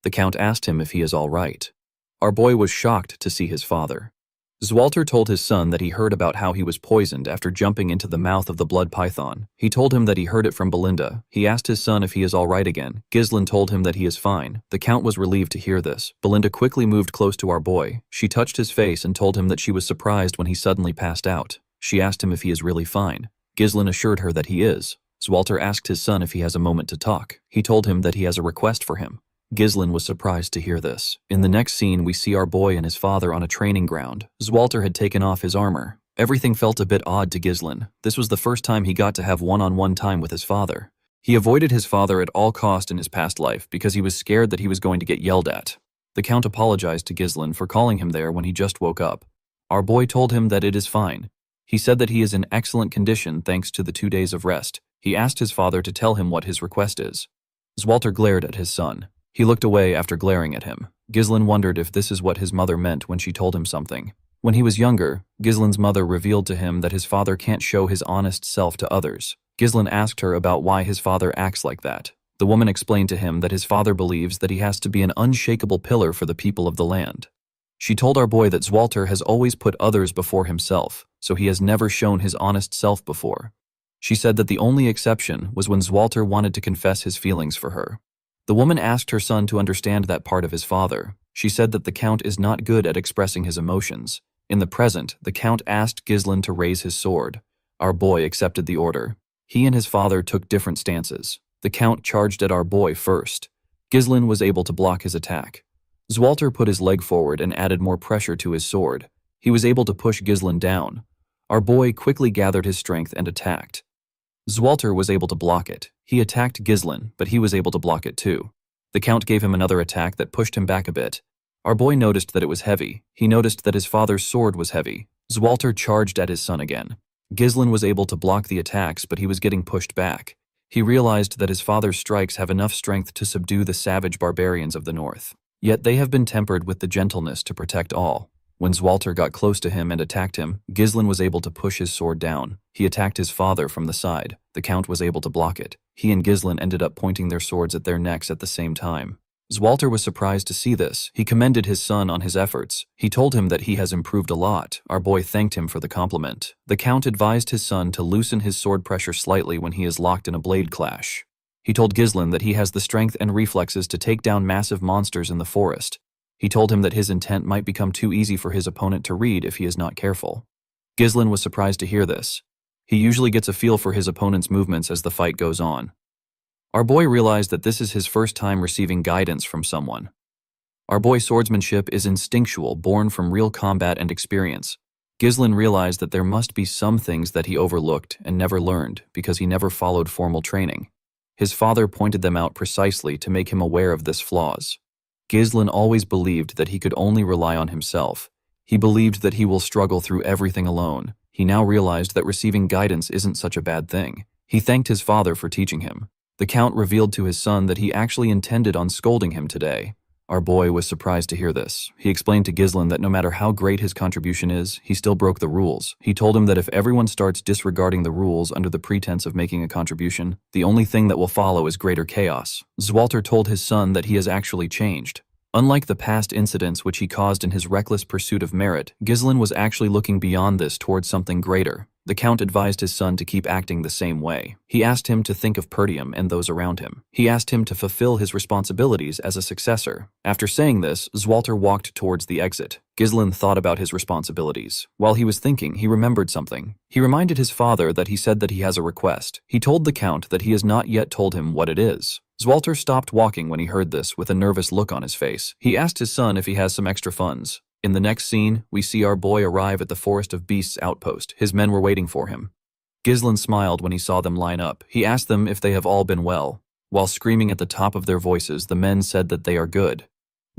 The Count asked him if he is all right. Our boy was shocked to see his father. Zwalter told his son that he heard about how he was poisoned after jumping into the mouth of the blood python. He told him that he heard it from Belinda. He asked his son if he is all right again. Ghislain told him that he is fine. The Count was relieved to hear this. Belinda quickly moved close to our boy. She touched his face and told him that she was surprised when he suddenly passed out. She asked him if he is really fine. Ghislain assured her that he is. Zwalter asked his son if he has a moment to talk. He told him that he has a request for him. Ghislain was surprised to hear this. In the next scene, we see our boy and his father on a training ground. Zwalter had taken off his armor. Everything felt a bit odd to Ghislain. This was the first time he got to have one-on-one time with his father. He avoided his father at all cost in his past life because he was scared that he was going to get yelled at. The Count apologized to Ghislain for calling him there when he just woke up. Our boy told him that it is fine. He said that he is in excellent condition thanks to the 2 days of rest. He asked his father to tell him what his request is. Zwalter glared at his son. He looked away after glaring at him. Ghislain wondered if this is what his mother meant when she told him something. When he was younger, Ghislain's mother revealed to him that his father can't show his honest self to others. Ghislain asked her about why his father acts like that. The woman explained to him that his father believes that he has to be an unshakable pillar for the people of the land. She told our boy that Zwalter has always put others before himself, so he has never shown his honest self before. She said that the only exception was when Zwalter wanted to confess his feelings for her. The woman asked her son to understand that part of his father. She said that the Count is not good at expressing his emotions. In the present, the Count asked Ghislain to raise his sword. Our boy accepted the order. He and his father took different stances. The Count charged at our boy first. Ghislain was able to block his attack. Zwalter put his leg forward and added more pressure to his sword. He was able to push Ghislain down. Our boy quickly gathered his strength and attacked. Zwalter was able to block it. He attacked Ghislain, but he was able to block it too. The Count gave him another attack that pushed him back a bit. Our boy noticed that it was heavy. He noticed that his father's sword was heavy. Zwalter charged at his son again. Ghislain was able to block the attacks, but he was getting pushed back. He realized that his father's strikes have enough strength to subdue the savage barbarians of the north. Yet they have been tempered with the gentleness to protect all. When Zwalter got close to him and attacked him, Ghislain was able to push his sword down. He attacked his father from the side. The Count was able to block it. He and Ghislain ended up pointing their swords at their necks at the same time. Zwalter was surprised to see this. He commended his son on his efforts. He told him that he has improved a lot. Our boy thanked him for the compliment. The Count advised his son to loosen his sword pressure slightly when he is locked in a blade clash. He told Ghislain that he has the strength and reflexes to take down massive monsters in the forest. He told him that his intent might become too easy for his opponent to read if he is not careful. Ghislain was surprised to hear this. He usually gets a feel for his opponent's movements as the fight goes on. Our boy realized that this is his first time receiving guidance from someone. Our boy's swordsmanship is instinctual, born from real combat and experience. Ghislain realized that there must be some things that he overlooked and never learned because he never followed formal training. His father pointed them out precisely to make him aware of this flaws. Ghislain always believed that he could only rely on himself. He believed that he will struggle through everything alone. He now realized that receiving guidance isn't such a bad thing. He thanked his father for teaching him. The Count revealed to his son that he actually intended on scolding him today. Our boy was surprised to hear this. He explained to Ghislain that no matter how great his contribution is, he still broke the rules. He told him that if everyone starts disregarding the rules under the pretense of making a contribution, the only thing that will follow is greater chaos. Zwalter told his son that he has actually changed. Unlike the past incidents which he caused in his reckless pursuit of merit, Ghislain was actually looking beyond this towards something greater. The Count advised his son to keep acting the same way. He asked him to think of Perdium and those around him. He asked him to fulfill his responsibilities as a successor. After saying this, Zwalter walked towards the exit. Ghislain thought about his responsibilities. While he was thinking, he remembered something. He reminded his father that he said that he has a request. He told the Count that he has not yet told him what it is. Zwalter stopped walking when he heard this with a nervous look on his face. He asked his son if he has some extra funds. In the next scene, we see our boy arrive at the Forest of Beasts outpost. His men were waiting for him. Ghislain smiled when he saw them line up. He asked them if they have all been well. While screaming at the top of their voices, the men said that they are good.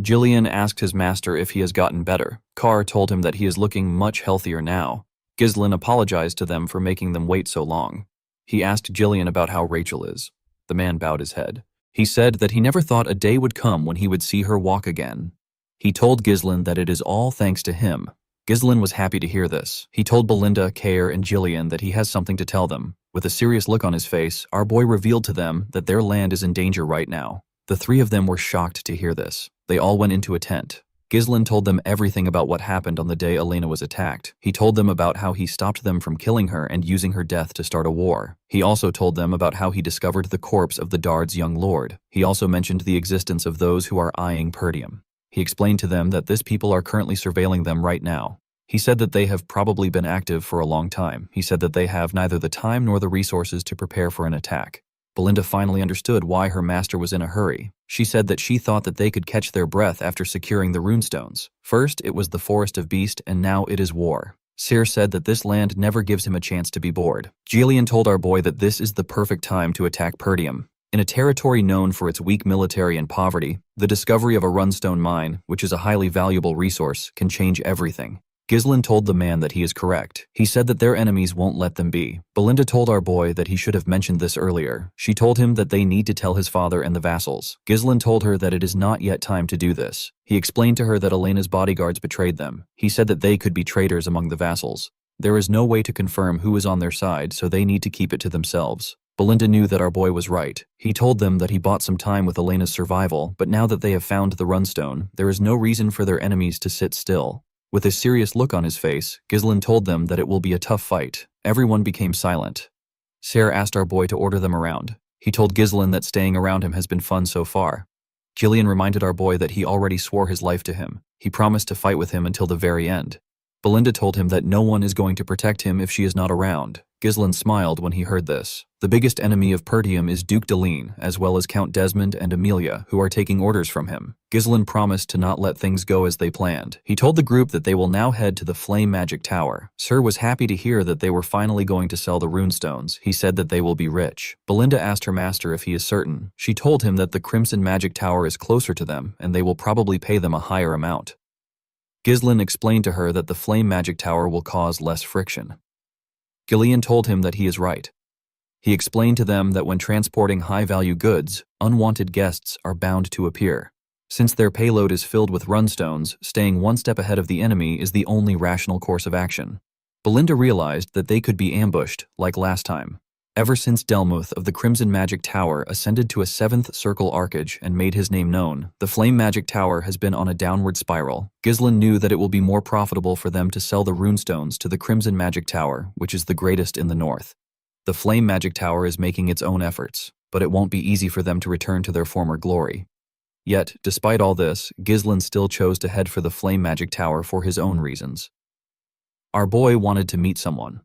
Gillian asked his master if he has gotten better. Carr told him that he is looking much healthier now. Ghislain apologized to them for making them wait so long. He asked Gillian about how Rachel is. The man bowed his head. He said that he never thought a day would come when he would see her walk again. He told Ghislain that it is all thanks to him. Ghislain was happy to hear this. He told Belinda, Care, and Gillian that he has something to tell them. With a serious look on his face, our boy revealed to them that their land is in danger right now. The three of them were shocked to hear this. They all went into a tent. Ghislain told them everything about what happened on the day Elena was attacked. He told them about how he stopped them from killing her and using her death to start a war. He also told them about how he discovered the corpse of the Dard's young lord. He also mentioned the existence of those who are eyeing Perdium. He explained to them that this people are currently surveilling them right now. He said that they have probably been active for a long time. He said that they have neither the time nor the resources to prepare for an attack. Belinda finally understood why her master was in a hurry. She said that she thought that they could catch their breath after securing the runestones. First, it was the Forest of Beast, and now it is war. Cyr said that this land never gives him a chance to be bored. Gillian told our boy that this is the perfect time to attack Perdium. In a territory known for its weak military and poverty, the discovery of a runestone mine, which is a highly valuable resource, can change everything. Ghislain told the man that he is correct. He said that their enemies won't let them be. Belinda told our boy that he should have mentioned this earlier. She told him that they need to tell his father and the vassals. Ghislain told her that it is not yet time to do this. He explained to her that Elena's bodyguards betrayed them. He said that they could be traitors among the vassals. There is no way to confirm who is on their side, so they need to keep it to themselves. Belinda knew that our boy was right. He told them that he bought some time with Elena's survival, but now that they have found the runestone, there is no reason for their enemies to sit still. With a serious look on his face, Ghislain told them that it will be a tough fight. Everyone became silent. Cyr asked our boy to order them around. He told Ghislain that staying around him has been fun so far. Gillian reminded our boy that he already swore his life to him. He promised to fight with him until the very end. Belinda told him that no one is going to protect him if she is not around. Ghislain smiled when he heard this. The biggest enemy of Perdium is Duke Deline, as well as Count Desmond and Amelia, who are taking orders from him. Ghislain promised to not let things go as they planned. He told the group that they will now head to the Flame Magic Tower. Cyr was happy to hear that they were finally going to sell the runestones. He said that they will be rich. Belinda asked her master if he is certain. She told him that the Crimson Magic Tower is closer to them, and they will probably pay them a higher amount. Ghislain explained to her that the Flame Magic Tower will cause less friction. Gillian told him that he is right. He explained to them that when transporting high-value goods, unwanted guests are bound to appear. Since their payload is filled with runstones, staying one step ahead of the enemy is the only rational course of action. Belinda realized that they could be ambushed, like last time. Ever since Delmuth of the Crimson Magic Tower ascended to a 7th circle arcage and made his name known, the Flame Magic Tower has been on a downward spiral. Ghislain knew that it will be more profitable for them to sell the runestones to the Crimson Magic Tower, which is the greatest in the north. The Flame Magic Tower is making its own efforts, but it won't be easy for them to return to their former glory. Yet, despite all this, Ghislain still chose to head for the Flame Magic Tower for his own reasons. Our boy wanted to meet someone.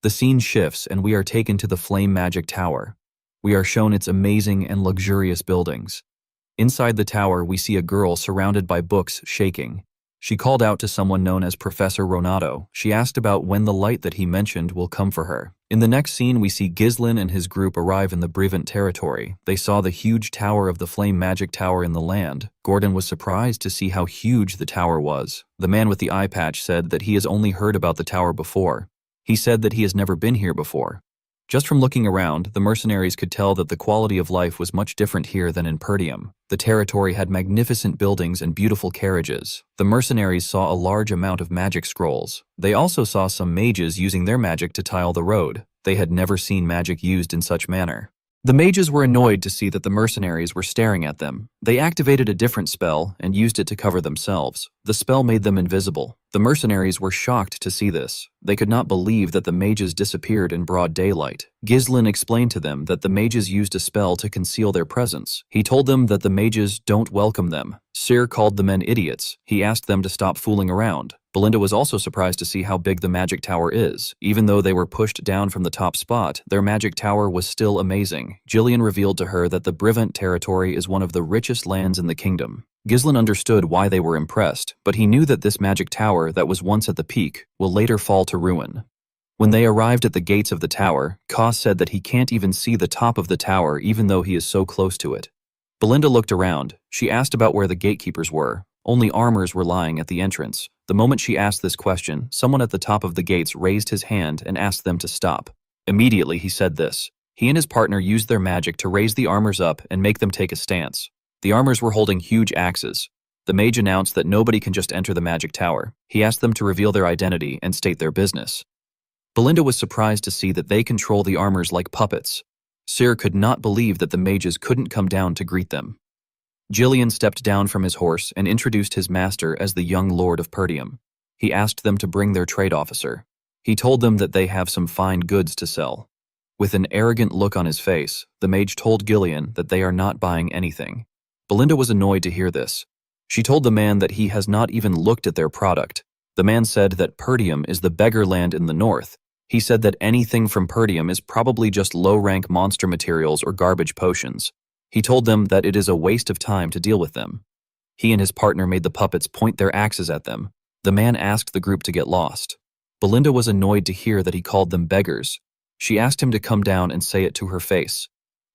The scene shifts and we are taken to the Flame Magic Tower. We are shown its amazing and luxurious buildings. Inside the tower, we see a girl surrounded by books shaking. She called out to someone known as Professor Ronato. She asked about when the light that he mentioned will come for her. In the next scene, we see Ghislain and his group arrive in the Brevant territory. They saw the huge tower of the Flame Magic Tower in the land. Gordon was surprised to see how huge the tower was. The man with the eye patch said that he has only heard about the tower before. He said that he has never been here before. Just from looking around, the mercenaries could tell that the quality of life was much different here than in Perdium. The territory had magnificent buildings and beautiful carriages. The mercenaries saw a large amount of magic scrolls. They also saw some mages using their magic to tile the road. They had never seen magic used in such manner. The mages were annoyed to see that the mercenaries were staring at them. They activated a different spell and used it to cover themselves. The spell made them invisible. The mercenaries were shocked to see this. They could not believe that the mages disappeared in broad daylight. Ghislain explained to them that the mages used a spell to conceal their presence. He told them that the mages don't welcome them. Cyr called the men idiots. He asked them to stop fooling around. Belinda was also surprised to see how big the magic tower is. Even though they were pushed down from the top spot, their magic tower was still amazing. Gillian revealed to her that the Brevant territory is one of the richest lands in the kingdom. Ghislain understood why they were impressed, but he knew that this magic tower that was once at the peak will later fall to ruin. When they arrived at the gates of the tower, Ka said that he can't even see the top of the tower even though he is so close to it. Belinda looked around. She asked about where the gatekeepers were. Only armors were lying at the entrance. The moment she asked this question, someone at the top of the gates raised his hand and asked them to stop. Immediately he said this. He and his partner used their magic to raise the armors up and make them take a stance. The armors were holding huge axes. The mage announced that nobody can just enter the magic tower. He asked them to reveal their identity and state their business. Belinda was surprised to see that they control the armors like puppets. Cyr could not believe that the mages couldn't come down to greet them. Gillian stepped down from his horse and introduced his master as the young lord of Perdium. He asked them to bring their trade officer. He told them that they have some fine goods to sell. With an arrogant look on his face, the mage told Gillian that they are not buying anything. Belinda was annoyed to hear this. She told the man that he has not even looked at their product. The man said that Perdium is the beggar land in the north. He said that anything from Perdium is probably just low-rank monster materials or garbage potions. He told them that it is a waste of time to deal with them. He and his partner made the puppets point their axes at them. The man asked the group to get lost. Belinda was annoyed to hear that he called them beggars. She asked him to come down and say it to her face.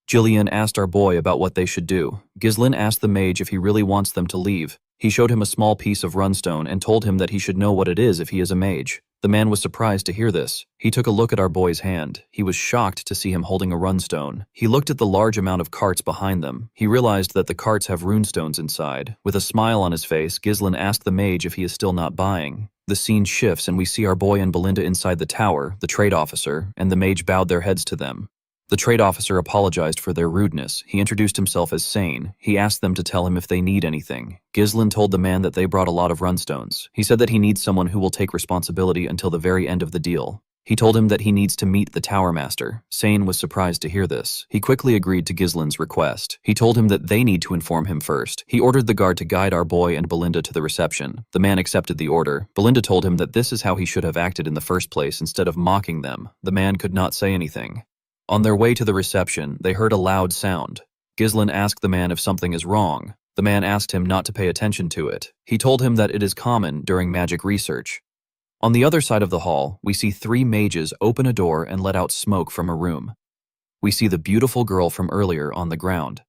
Jillian asked our boy about what they should do. Ghislaine asked the mage if he really wants them to leave. He showed him a small piece of runestone and told him that he should know what it is if he is a mage. The man was surprised to hear this. He took a look at our boy's hand. He was shocked to see him holding a runestone. He looked at the large amount of carts behind them. He realized that the carts have runestones inside. With a smile on his face, Ghislaine asked the mage if he is still not buying. The scene shifts and we see our boy and Belinda inside the tower, the trade officer, and the mage bowed their heads to them. The trade officer apologized for their rudeness. He introduced himself as Sane. He asked them to tell him if they need anything. Ghislaine told the man that they brought a lot of runstones. He said that he needs someone who will take responsibility until the very end of the deal. He told him that he needs to meet the Tower Master. Sane was surprised to hear this. He quickly agreed to Ghislaine's request. He told him that they need to inform him first. He ordered the guard to guide our boy and Belinda to the reception. The man accepted the order. Belinda told him that this is how he should have acted in the first place instead of mocking them. The man could not say anything. On their way to the reception, they heard a loud sound. Ghislaine asked the man if something is wrong. The man asked him not to pay attention to it. He told him that it is common during magic research. On the other side of the hall, we see 3 mages open a door and let out smoke from a room. We see the beautiful girl from earlier on the ground.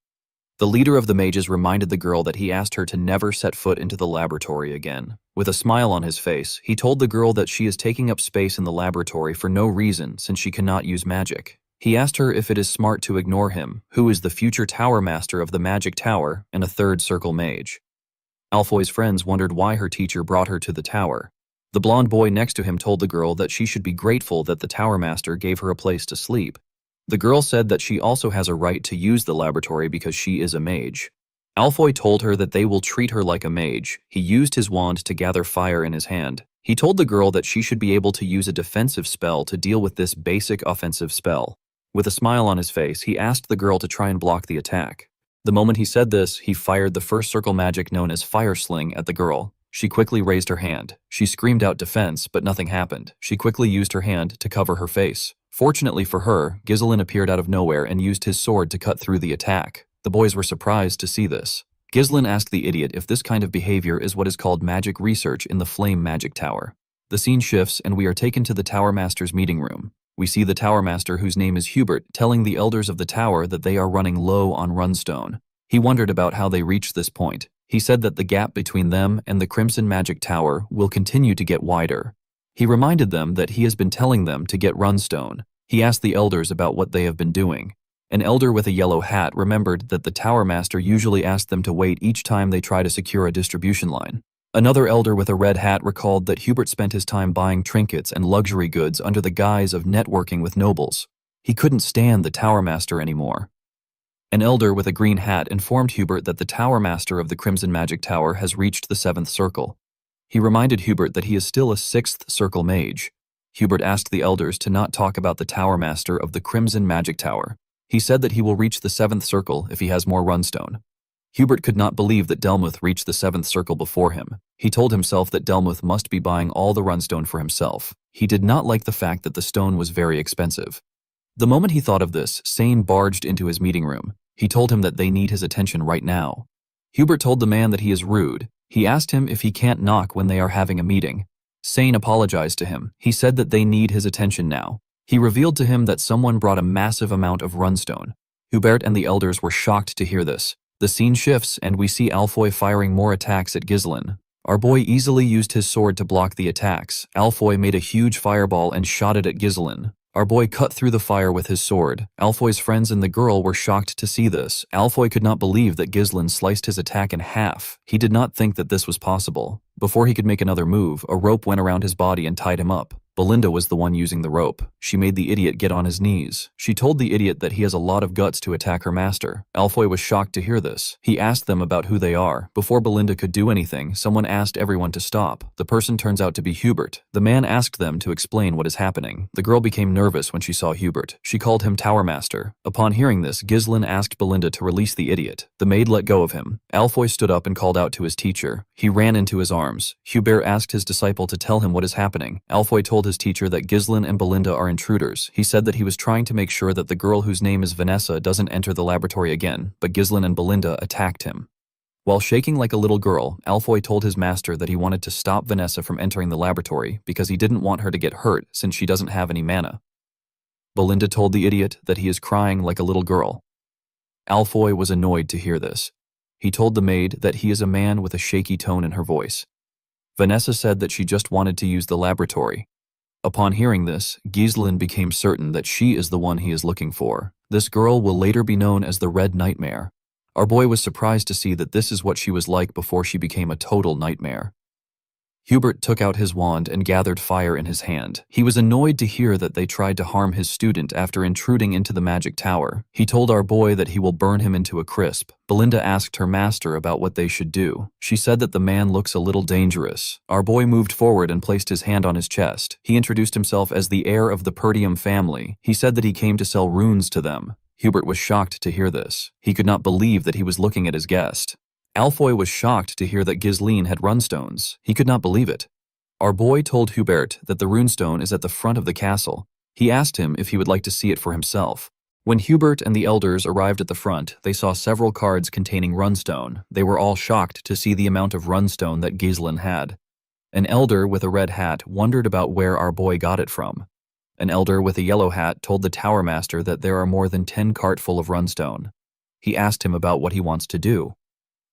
The leader of the mages reminded the girl that he asked her to never set foot into the laboratory again. With a smile on his face, he told the girl that she is taking up space in the laboratory for no reason since she cannot use magic. He asked her if it is smart to ignore him, who is the future Tower Master of the Magic Tower and a third Circle Mage. Alfoy's friends wondered why her teacher brought her to the tower. The blonde boy next to him told the girl that she should be grateful that the Tower Master gave her a place to sleep. The girl said that she also has a right to use the laboratory because she is a mage. Alfoy told her that they will treat her like a mage. He used his wand to gather fire in his hand. He told the girl that she should be able to use a defensive spell to deal with this basic offensive spell. With a smile on his face, he asked the girl to try and block the attack. The moment he said this, he fired the first circle magic known as Fire Sling at the girl. She quickly raised her hand. She screamed out defense, but nothing happened. She quickly used her hand to cover her face. Fortunately for her, Ghislaine appeared out of nowhere and used his sword to cut through the attack. The boys were surprised to see this. Ghislaine asked the idiot if this kind of behavior is what is called magic research in the Flame Magic Tower. The scene shifts and we are taken to the Tower Master's meeting room. We see the Tower Master, whose name is Hubert, telling the elders of the tower that they are running low on runestone. He wondered about how they reached this point. He said that the gap between them and the Crimson Magic Tower will continue to get wider. He reminded them that he has been telling them to get runestone. He asked the elders about what they have been doing. An elder with a yellow hat remembered that the Tower Master usually asked them to wait each time they try to secure a distribution line. Another elder with a red hat recalled that Hubert spent his time buying trinkets and luxury goods under the guise of networking with nobles. He couldn't stand the Tower Master anymore. An elder with a green hat informed Hubert that the Tower Master of the Crimson Magic Tower has reached the 7th circle. He reminded Hubert that he is still a 6th circle mage. Hubert asked the elders to not talk about the Tower Master of the Crimson Magic Tower. He said that he will reach the 7th circle if he has more runestone. Hubert could not believe that Delmuth reached the 7th circle before him. He told himself that Delmuth must be buying all the runestone for himself. He did not like the fact that the stone was very expensive. The moment he thought of this, Sane barged into his meeting room. He told him that they need his attention right now. Hubert told the man that he is rude. He asked him if he can't knock when they are having a meeting. Sane apologized to him. He said that they need his attention now. He revealed to him that someone brought a massive amount of runestone. Hubert and the elders were shocked to hear this. The scene shifts and we see Alfoy firing more attacks at Ghislaine. Our boy easily used his sword to block the attacks. Alfoy made a huge fireball and shot it at Ghislaine. Our boy cut through the fire with his sword. Alfoy's friends and the girl were shocked to see this. Alfoy could not believe that Ghislaine sliced his attack in half. He did not think that this was possible. Before he could make another move, a rope went around his body and tied him up. Belinda was the one using the rope. She made the idiot get on his knees. She told the idiot that he has a lot of guts to attack her master. Alfoy was shocked to hear this. He asked them about who they are. Before Belinda could do anything, someone asked everyone to stop. The person turns out to be Hubert. The man asked them to explain what is happening. The girl became nervous when she saw Hubert. She called him Tower Master. Upon hearing this, Ghislaine asked Belinda to release the idiot. The maid let go of him. Alfoy stood up and called out to his teacher. He ran into his arms. Hubert asked his disciple to tell him what is happening. Alfoy told his teacher that Ghislaine and Belinda are intruders. He said that he was trying to make sure that the girl whose name is Vanessa doesn't enter the laboratory again, but Ghislaine and Belinda attacked him. While shaking like a little girl, Alfoy told his master that he wanted to stop Vanessa from entering the laboratory because he didn't want her to get hurt since she doesn't have any mana. Belinda told the idiot that he is crying like a little girl. Alfoy was annoyed to hear this. He told the maid that he is a man with a shaky tone in her voice. Vanessa said that she just wanted to use the laboratory. Upon hearing this, Ghislain became certain that she is the one he is looking for. This girl will later be known as the Red Nightmare. Our boy was surprised to see that this is what she was like before she became a total nightmare. Hubert took out his wand and gathered fire in his hand. He was annoyed to hear that they tried to harm his student after intruding into the magic tower. He told our boy that he will burn him into a crisp. Belinda asked her master about what they should do. She said that the man looks a little dangerous. Our boy moved forward and placed his hand on his chest. He introduced himself as the heir of the Perdium family. He said that he came to sell runes to them. Hubert was shocked to hear this. He could not believe that he was looking at his guest. Alfoy was shocked to hear that Ghislain had runstones. He could not believe it. Our boy told Hubert that the runestone is at the front of the castle. He asked him if he would like to see it for himself. When Hubert and the elders arrived at the front, they saw several cards containing runestone. They were all shocked to see the amount of runestone that Ghislain had. An elder with a red hat wondered about where our boy got it from. An elder with a yellow hat told the tower master that there are more than 10 carts full of runestone. He asked him about what he wants to do.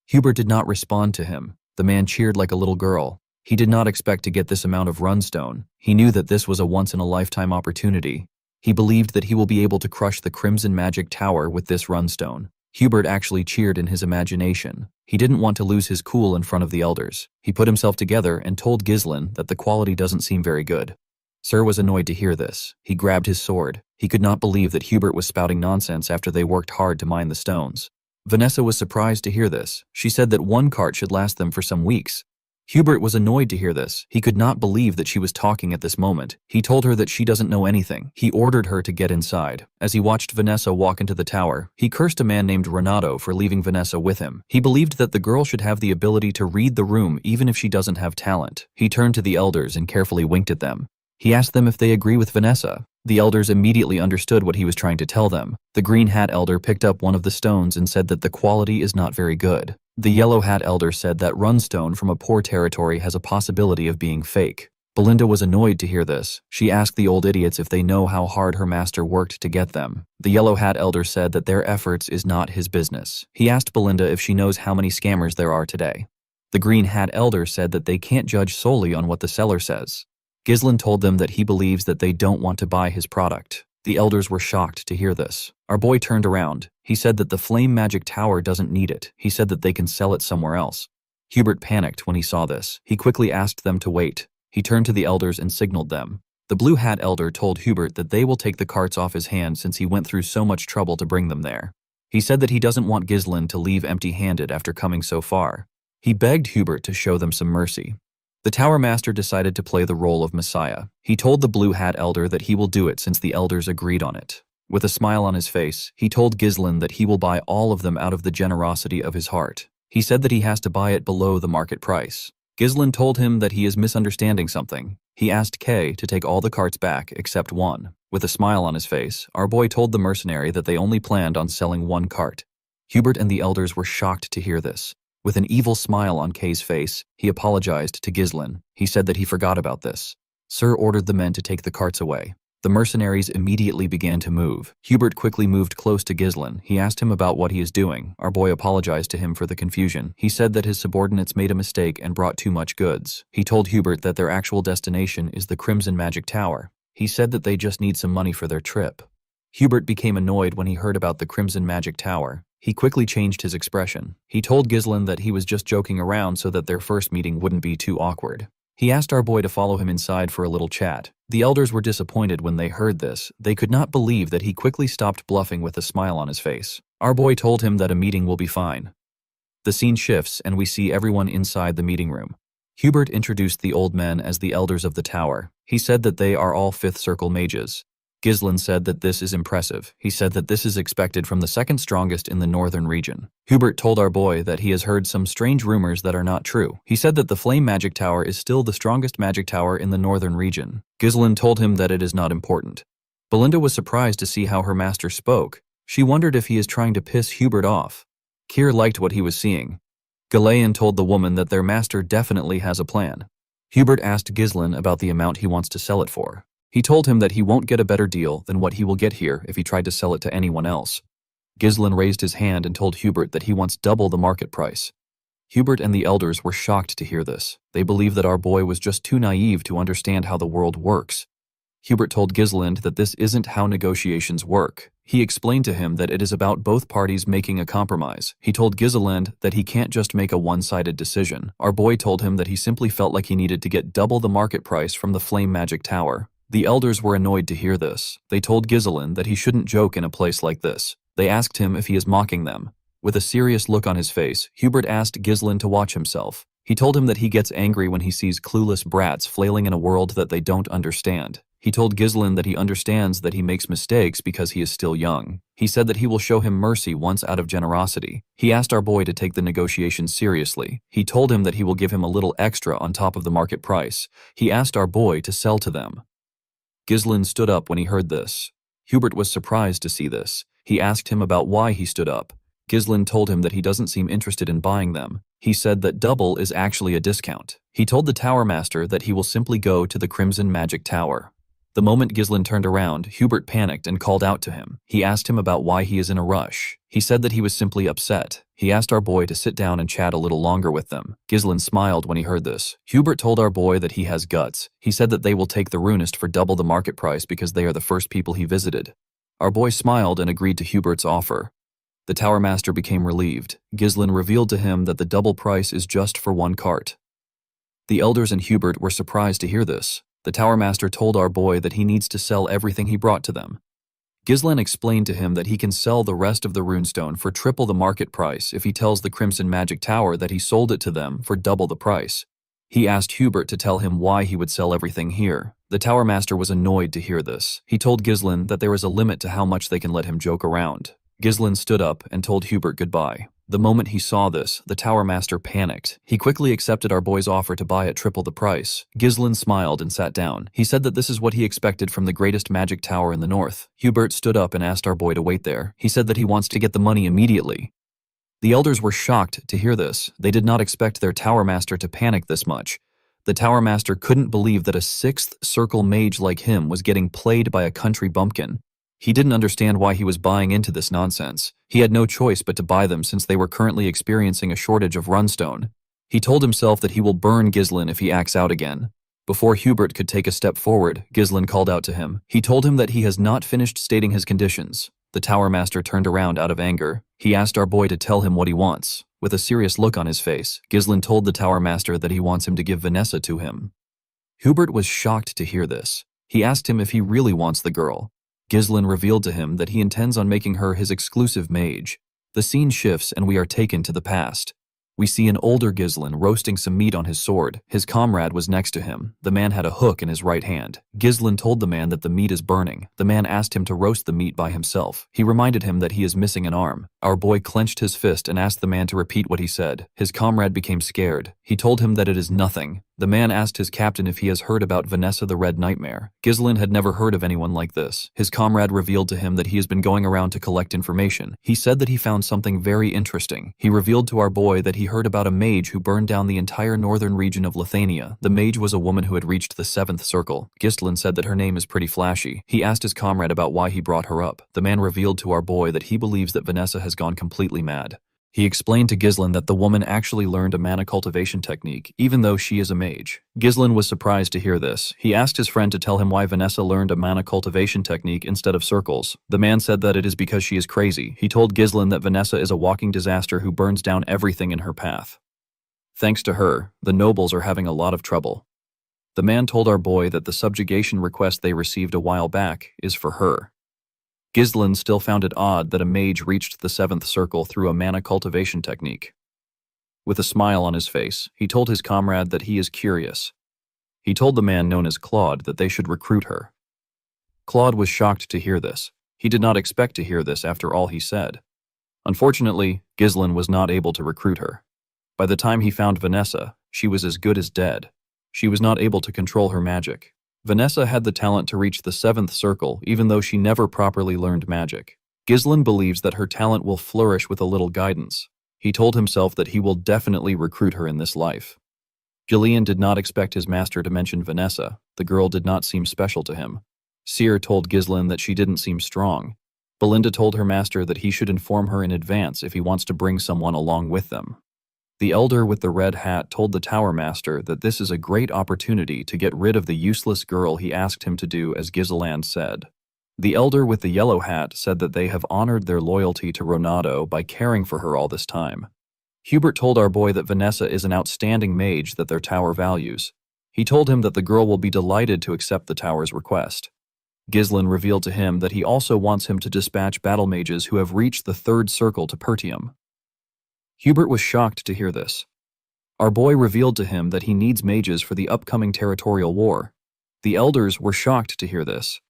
Hubert did not respond to him. The man cheered like a little girl. He did not expect to get this amount of runestone. He knew that this was a once-in-a-lifetime opportunity. He believed that he will be able to crush the Crimson Magic Tower with this runestone. Hubert actually cheered in his imagination. He didn't want to lose his cool in front of the elders. He put himself together and told Ghislain that the quality doesn't seem very good. Sir was annoyed to hear this. He grabbed his sword. He could not believe that Hubert was spouting nonsense after they worked hard to mine the stones. Vanessa was surprised to hear this. She said that one cart should last them for some weeks. Hubert was annoyed to hear this. He could not believe that she was talking at this moment. He told her that she doesn't know anything. He ordered her to get inside. As he watched Vanessa walk into the tower, he cursed a man named Renato for leaving Vanessa with him. He believed that the girl should have the ability to read the room even if she doesn't have talent. He turned to the elders and carefully winked at them. He asked them if they agree with Vanessa. The elders immediately understood what he was trying to tell them. The green hat elder picked up one of the stones and said that the quality is not very good. The yellow hat elder said that runestone from a poor territory has a possibility of being fake. Belinda was annoyed to hear this. She asked the old idiots if they know how hard her master worked to get them. The yellow hat elder said that their efforts is not his business. He asked Belinda if she knows how many scammers there are today. The green hat elder said that they can't judge solely on what the seller says. Ghislain told them that he believes that they don't want to buy his product. The elders were shocked to hear this. Our boy turned around. He said that the Flame Magic Tower doesn't need it. He said that they can sell it somewhere else. Hubert panicked when he saw this. He quickly asked them to wait. He turned to the elders and signaled them. The blue hat elder told Hubert that they will take the carts off his hands since he went through so much trouble to bring them there. He said that he doesn't want Ghislain to leave empty-handed after coming so far. He begged Hubert to show them some mercy. The Tower Master decided to play the role of Messiah. He told the Blue Hat Elder that he will do it since the elders agreed on it. With a smile on his face, he told Ghislain that he will buy all of them out of the generosity of his heart. He said that he has to buy it below the market price. Ghislain told him that he is misunderstanding something. He asked Kay to take all the carts back except one. With a smile on his face, our boy told the mercenary that they only planned on selling one cart. Hubert and the elders were shocked to hear this. With an evil smile on Kay's face, he apologized to Ghislain. He said that he forgot about this. Sir ordered the men to take the carts away. The mercenaries immediately began to move. Hubert quickly moved close to Ghislain. He asked him about what he is doing. Our boy apologized to him for the confusion. He said that his subordinates made a mistake and brought too much goods. He told Hubert that their actual destination is the Crimson Magic Tower. He said that they just need some money for their trip. Hubert became annoyed when he heard about the Crimson Magic Tower. He quickly changed his expression. He told Ghislain that he was just joking around so that their first meeting wouldn't be too awkward. He asked our boy to follow him inside for a little chat. The elders were disappointed when they heard this. They could not believe that he quickly stopped bluffing with a smile on his face. Our boy told him that a meeting will be fine. The scene shifts and we see everyone inside the meeting room. Hubert introduced the old men as the elders of the tower. He said that they are all fifth circle mages. Ghislain said that this is impressive. He said that this is expected from the second strongest in the northern region. Hubert told our boy that he has heard some strange rumors that are not true. He said that the Flame Magic Tower is still the strongest magic tower in the northern region. Ghislain told him that it is not important. Belinda was surprised to see how her master spoke. She wondered if he is trying to piss Hubert off. Keir liked what he was seeing. Ghislaine told the woman that their master definitely has a plan. Hubert asked Ghislaine about the amount he wants to sell it for. He told him that he won't get a better deal than what he will get here if he tried to sell it to anyone else. Ghislaine raised his hand and told Hubert that he wants double the market price. Hubert and the elders were shocked to hear this. They believed that our boy was just too naive to understand how the world works. Hubert told Ghislaine that this isn't how negotiations work. He explained to him that it is about both parties making a compromise. He told Ghislaine that he can't just make a one-sided decision. Our boy told him that he simply felt like he needed to get double the market price from the Flame Magic Tower. The elders were annoyed to hear this. They told Ghislaine that he shouldn't joke in a place like this. They asked him if he is mocking them. With a serious look on his face, Hubert asked Ghislaine to watch himself. He told him that he gets angry when he sees clueless brats flailing in a world that they don't understand. He told Ghislaine that he understands that he makes mistakes because he is still young. He said that he will show him mercy once out of generosity. He asked our boy to take the negotiations seriously. He told him that he will give him a little extra on top of the market price. He asked our boy to sell to them. Ghislaine stood up when he heard this. Hubert was surprised to see this. He asked him about why he stood up. Ghislaine told him that he doesn't seem interested in buying them. He said that double is actually a discount. He told the Tower Master that he will simply go to the Crimson Magic Tower. The moment Ghislaine turned around, Hubert panicked and called out to him. He asked him about why he is in a rush. He said that he was simply upset. He asked our boy to sit down and chat a little longer with them. Ghislaine smiled when he heard this. Hubert told our boy that he has guts. He said that they will take the runist for double the market price because they are the first people he visited. Our boy smiled and agreed to Hubert's offer. The Tower Master became relieved. Ghislaine revealed to him that the double price is just for one cart. The elders and Hubert were surprised to hear this. The Tower Master told our boy that he needs to sell everything he brought to them. Ghislaine explained to him that he can sell the rest of the runestone for triple the market price if he tells the Crimson Magic Tower that he sold it to them for double the price. He asked Hubert to tell him why he would sell everything here. The Tower Master was annoyed to hear this. He told Ghislaine that there is a limit to how much they can let him joke around. Ghislaine stood up and told Hubert goodbye. The moment he saw this, the Tower Master panicked. He quickly accepted our boy's offer to buy at triple the price. Ghislaine smiled and sat down. He said that this is what he expected from the greatest magic tower in the north. Hubert stood up and asked our boy to wait there. He said that he wants to get the money immediately. The elders were shocked to hear this. They did not expect their Tower Master to panic this much. The Tower Master couldn't believe that a 6th circle mage like him was getting played by a country bumpkin. He didn't understand why he was buying into this nonsense. He had no choice but to buy them since they were currently experiencing a shortage of runestone. He told himself that he will burn Ghislaine if he acts out again. Before Hubert could take a step forward, Ghislaine called out to him. He told him that he has not finished stating his conditions. The Tower Master turned around out of anger. He asked our boy to tell him what he wants. With a serious look on his face, Ghislaine told the Tower Master that he wants him to give Vanessa to him. Hubert was shocked to hear this. He asked him if he really wants the girl. Ghislaine revealed to him that he intends on making her his exclusive mage. The scene shifts and we are taken to the past. We see an older Ghislaine roasting some meat on his sword. His comrade was next to him. The man had a hook in his right hand. Ghislaine told the man that the meat is burning. The man asked him to roast the meat by himself. He reminded him that he is missing an arm. Our boy clenched his fist and asked the man to repeat what he said. His comrade became scared. He told him that it is nothing. The man asked his captain if he has heard about Vanessa the Red Nightmare. Ghislaine had never heard of anyone like this. His comrade revealed to him that he has been going around to collect information. He said that he found something very interesting. He revealed to our boy that he heard about a mage who burned down the entire northern region of Lithuania. The mage was a woman who had reached the 7th circle. Ghislaine said that her name is pretty flashy. He asked his comrade about why he brought her up. The man revealed to our boy that he believes that Vanessa has gone completely mad. He explained to Ghislaine that the woman actually learned a mana cultivation technique, even though she is a mage. Ghislaine was surprised to hear this. He asked his friend to tell him why Vanessa learned a mana cultivation technique instead of circles. The man said that it is because she is crazy. He told Ghislaine that Vanessa is a walking disaster who burns down everything in her path. Thanks to her, the nobles are having a lot of trouble. The man told our boy that the subjugation request they received a while back is for her. Ghislaine still found it odd that a mage reached the 7th circle through a mana cultivation technique. With a smile on his face, he told his comrade that he is curious. He told the man known as Claude that they should recruit her. Claude was shocked to hear this. He did not expect to hear this after all he said. Unfortunately, Ghislaine was not able to recruit her. By the time he found Vanessa, she was as good as dead. She was not able to control her magic. Vanessa had the talent to reach the 7th circle even though she never properly learned magic. Ghislaine believes that her talent will flourish with a little guidance. He told himself that he will definitely recruit her in this life. Gillian did not expect his master to mention Vanessa. The girl did not seem special to him. Seer told Ghislaine that she didn't seem strong. Belinda told her master that he should inform her in advance if he wants to bring someone along with them. The elder with the red hat told the tower master that this is a great opportunity to get rid of the useless girl he asked him to do as Ghislaine said. The elder with the yellow hat said that they have honored their loyalty to Ronaldo by caring for her all this time. Hubert told our boy that Vanessa is an outstanding mage that their tower values. He told him that the girl will be delighted to accept the tower's request. Ghislaine revealed to him that he also wants him to dispatch battle mages who have reached the third circle to Pertium. Hubert was shocked to hear this. Our boy revealed to him that he needs mages for the upcoming territorial war. The elders were shocked to hear this.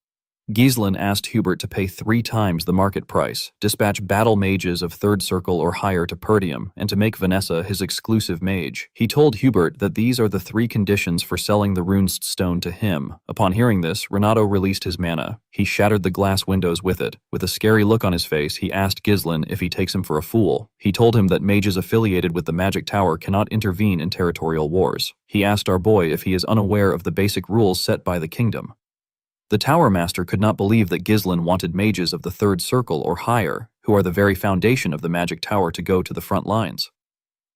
Ghislaine asked Hubert to pay 3 times the market price, dispatch battle mages of third circle or higher to Pertium, and to make Vanessa his exclusive mage. He told Hubert that these are the 3 conditions for selling the runed stone to him. Upon hearing this, Renato released his mana. He shattered the glass windows with it. With a scary look on his face, he asked Ghislaine if he takes him for a fool. He told him that mages affiliated with the Magic Tower cannot intervene in territorial wars. He asked our boy if he is unaware of the basic rules set by the kingdom. The Tower Master could not believe that Ghislaine wanted mages of the third circle or higher, who are the very foundation of the Magic Tower, to go to the front lines.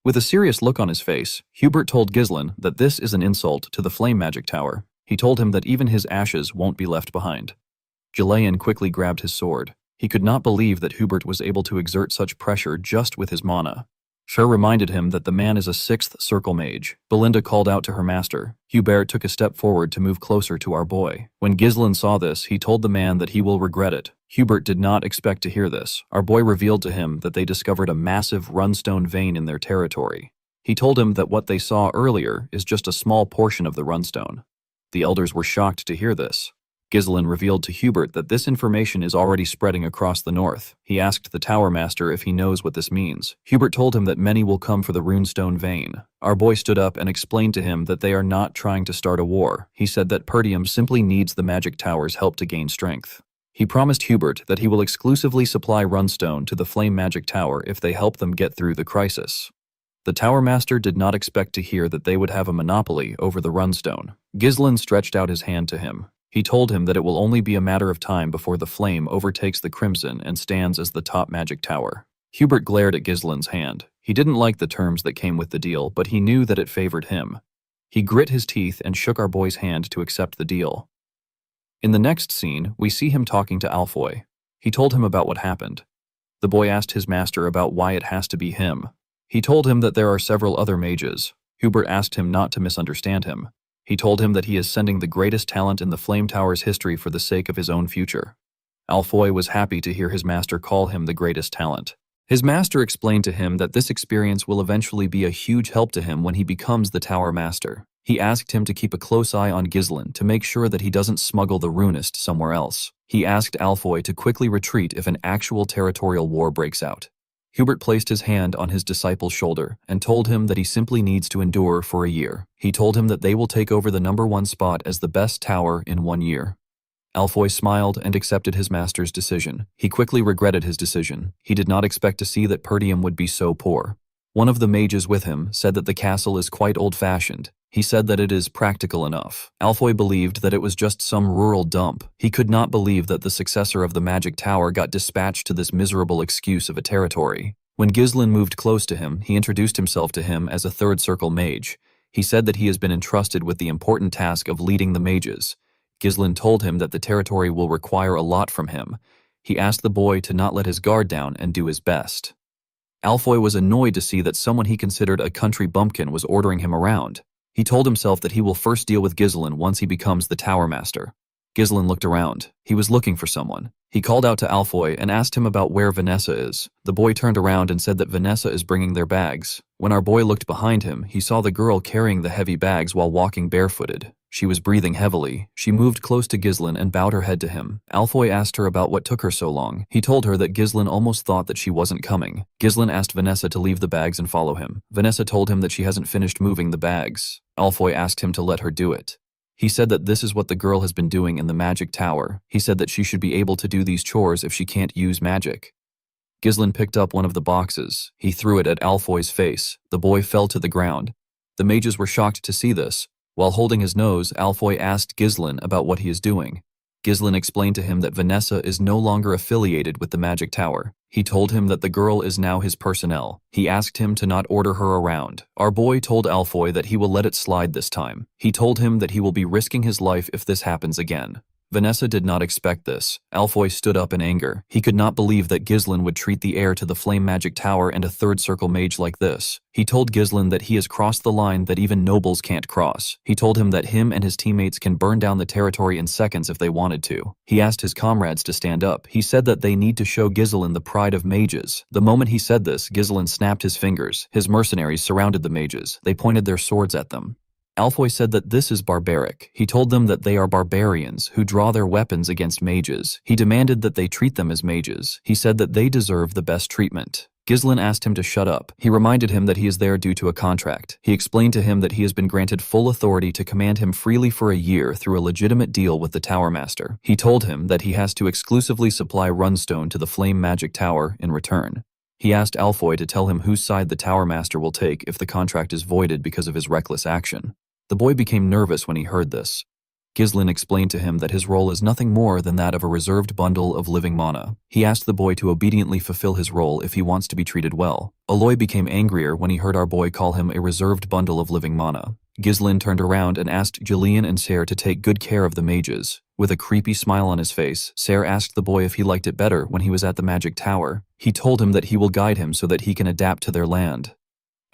With a serious look on his face, Hubert told Ghislaine that this is an insult to the Flame Magic Tower. He told him that even his ashes won't be left behind. Ghislaine quickly grabbed his sword. He could not believe that Hubert was able to exert such pressure just with his mana. Cher reminded him that the man is a 6th circle mage. Belinda called out to her master. Hubert took a step forward to move closer to our boy. When Ghislaine saw this, he told the man that he will regret it. Hubert did not expect to hear this. Our boy revealed to him that they discovered a massive runestone vein in their territory. He told him that what they saw earlier is just a small portion of the runestone. The elders were shocked to hear this. Ghislaine revealed to Hubert that this information is already spreading across the north. He asked the Tower Master if he knows what this means. Hubert told him that many will come for the runestone vein. Our boy stood up and explained to him that they are not trying to start a war. He said that Pertium simply needs the Magic Tower's help to gain strength. He promised Hubert that he will exclusively supply runestone to the Flame Magic Tower if they help them get through the crisis. The Tower Master did not expect to hear that they would have a monopoly over the runestone. Ghislaine stretched out his hand to him. He told him that it will only be a matter of time before the flame overtakes the crimson and stands as the top magic tower. Hubert glared at Ghislaine's hand. He didn't like the terms that came with the deal, but he knew that it favored him. He grit his teeth and shook our boy's hand to accept the deal. In the next scene, we see him talking to Alfoy. He told him about what happened. The boy asked his master about why it has to be him. He told him that there are several other mages. Hubert asked him not to misunderstand him. He told him that he is sending the greatest talent in the Flame Tower's history for the sake of his own future. Alfoy was happy to hear his master call him the greatest talent. His master explained to him that this experience will eventually be a huge help to him when he becomes the Tower Master. He asked him to keep a close eye on Ghislaine to make sure that he doesn't smuggle the runist somewhere else. He asked Alfoy to quickly retreat if an actual territorial war breaks out. Hubert placed his hand on his disciple's shoulder and told him that he simply needs to endure for a year. He told him that they will take over the #1 spot as the best tower in 1 year. Alfoy smiled and accepted his master's decision. He quickly regretted his decision. He did not expect to see that Pertium would be so poor. One of the mages with him said that the castle is quite old-fashioned. He said that it is practical enough. Alfoy believed that it was just some rural dump. He could not believe that the successor of the Magic Tower got dispatched to this miserable excuse of a territory. When Ghislaine moved close to him, he introduced himself to him as a third circle mage. He said that he has been entrusted with the important task of leading the mages. Ghislaine told him that the territory will require a lot from him. He asked the boy to not let his guard down and do his best. Alfoy was annoyed to see that someone he considered a country bumpkin was ordering him around. He told himself that he will first deal with Ghislaine once he becomes the Tower Master. Ghislaine looked around. He was looking for someone. He called out to Alfoy and asked him about where Vanessa is. The boy turned around and said that Vanessa is bringing their bags. When our boy looked behind him, he saw the girl carrying the heavy bags while walking barefooted. She was breathing heavily. She moved close to Ghislaine and bowed her head to him. Alfoy asked her about what took her so long. He told her that Ghislaine almost thought that she wasn't coming. Ghislaine asked Vanessa to leave the bags and follow him. Vanessa told him that she hasn't finished moving the bags. Alfoy asked him to let her do it. He said that this is what the girl has been doing in the Magic Tower. He said that she should be able to do these chores if she can't use magic. Ghislain picked up one of the boxes. He threw it at Alfoy's face. The boy fell to the ground. The mages were shocked to see this. While holding his nose, Alfoy asked Ghislain about what he is doing. Ghislain explained to him that Vanessa is no longer affiliated with the magic tower. He told him that the girl is now his personnel. He asked him to not order her around. Our boy told Alfoy that he will let it slide this time. He told him that he will be risking his life if this happens again. Vanessa did not expect this. Alfoy stood up in anger. He could not believe that Ghislain would treat the heir to the Flame Magic Tower and a third circle mage like this. He told Ghislain that he has crossed the line that even nobles can't cross. He told him that him and his teammates can burn down the territory in seconds if they wanted to. He asked his comrades to stand up. He said that they need to show Ghislain the pride of mages. The moment he said this, Ghislain snapped his fingers. His mercenaries surrounded the mages. They pointed their swords at them. Alfoy said that this is barbaric. He told them that they are barbarians who draw their weapons against mages. He demanded that they treat them as mages. He said that they deserve the best treatment. Ghislain asked him to shut up. He reminded him that he is there due to a contract. He explained to him that he has been granted full authority to command him freely for a year through a legitimate deal with the Tower Master. He told him that he has to exclusively supply runestone to the Flame Magic Tower in return. He asked Alfoy to tell him whose side the Tower Master will take if the contract is voided because of his reckless action. The boy became nervous when he heard this. Ghislain explained to him that his role is nothing more than that of a reserved bundle of living mana. He asked the boy to obediently fulfill his role if he wants to be treated well. Aloy became angrier when he heard our boy call him a reserved bundle of living mana. Ghislain turned around and asked Julian and Ser to take good care of the mages. With a creepy smile on his face, Ser asked the boy if he liked it better when he was at the magic tower. He told him that he will guide him so that he can adapt to their land.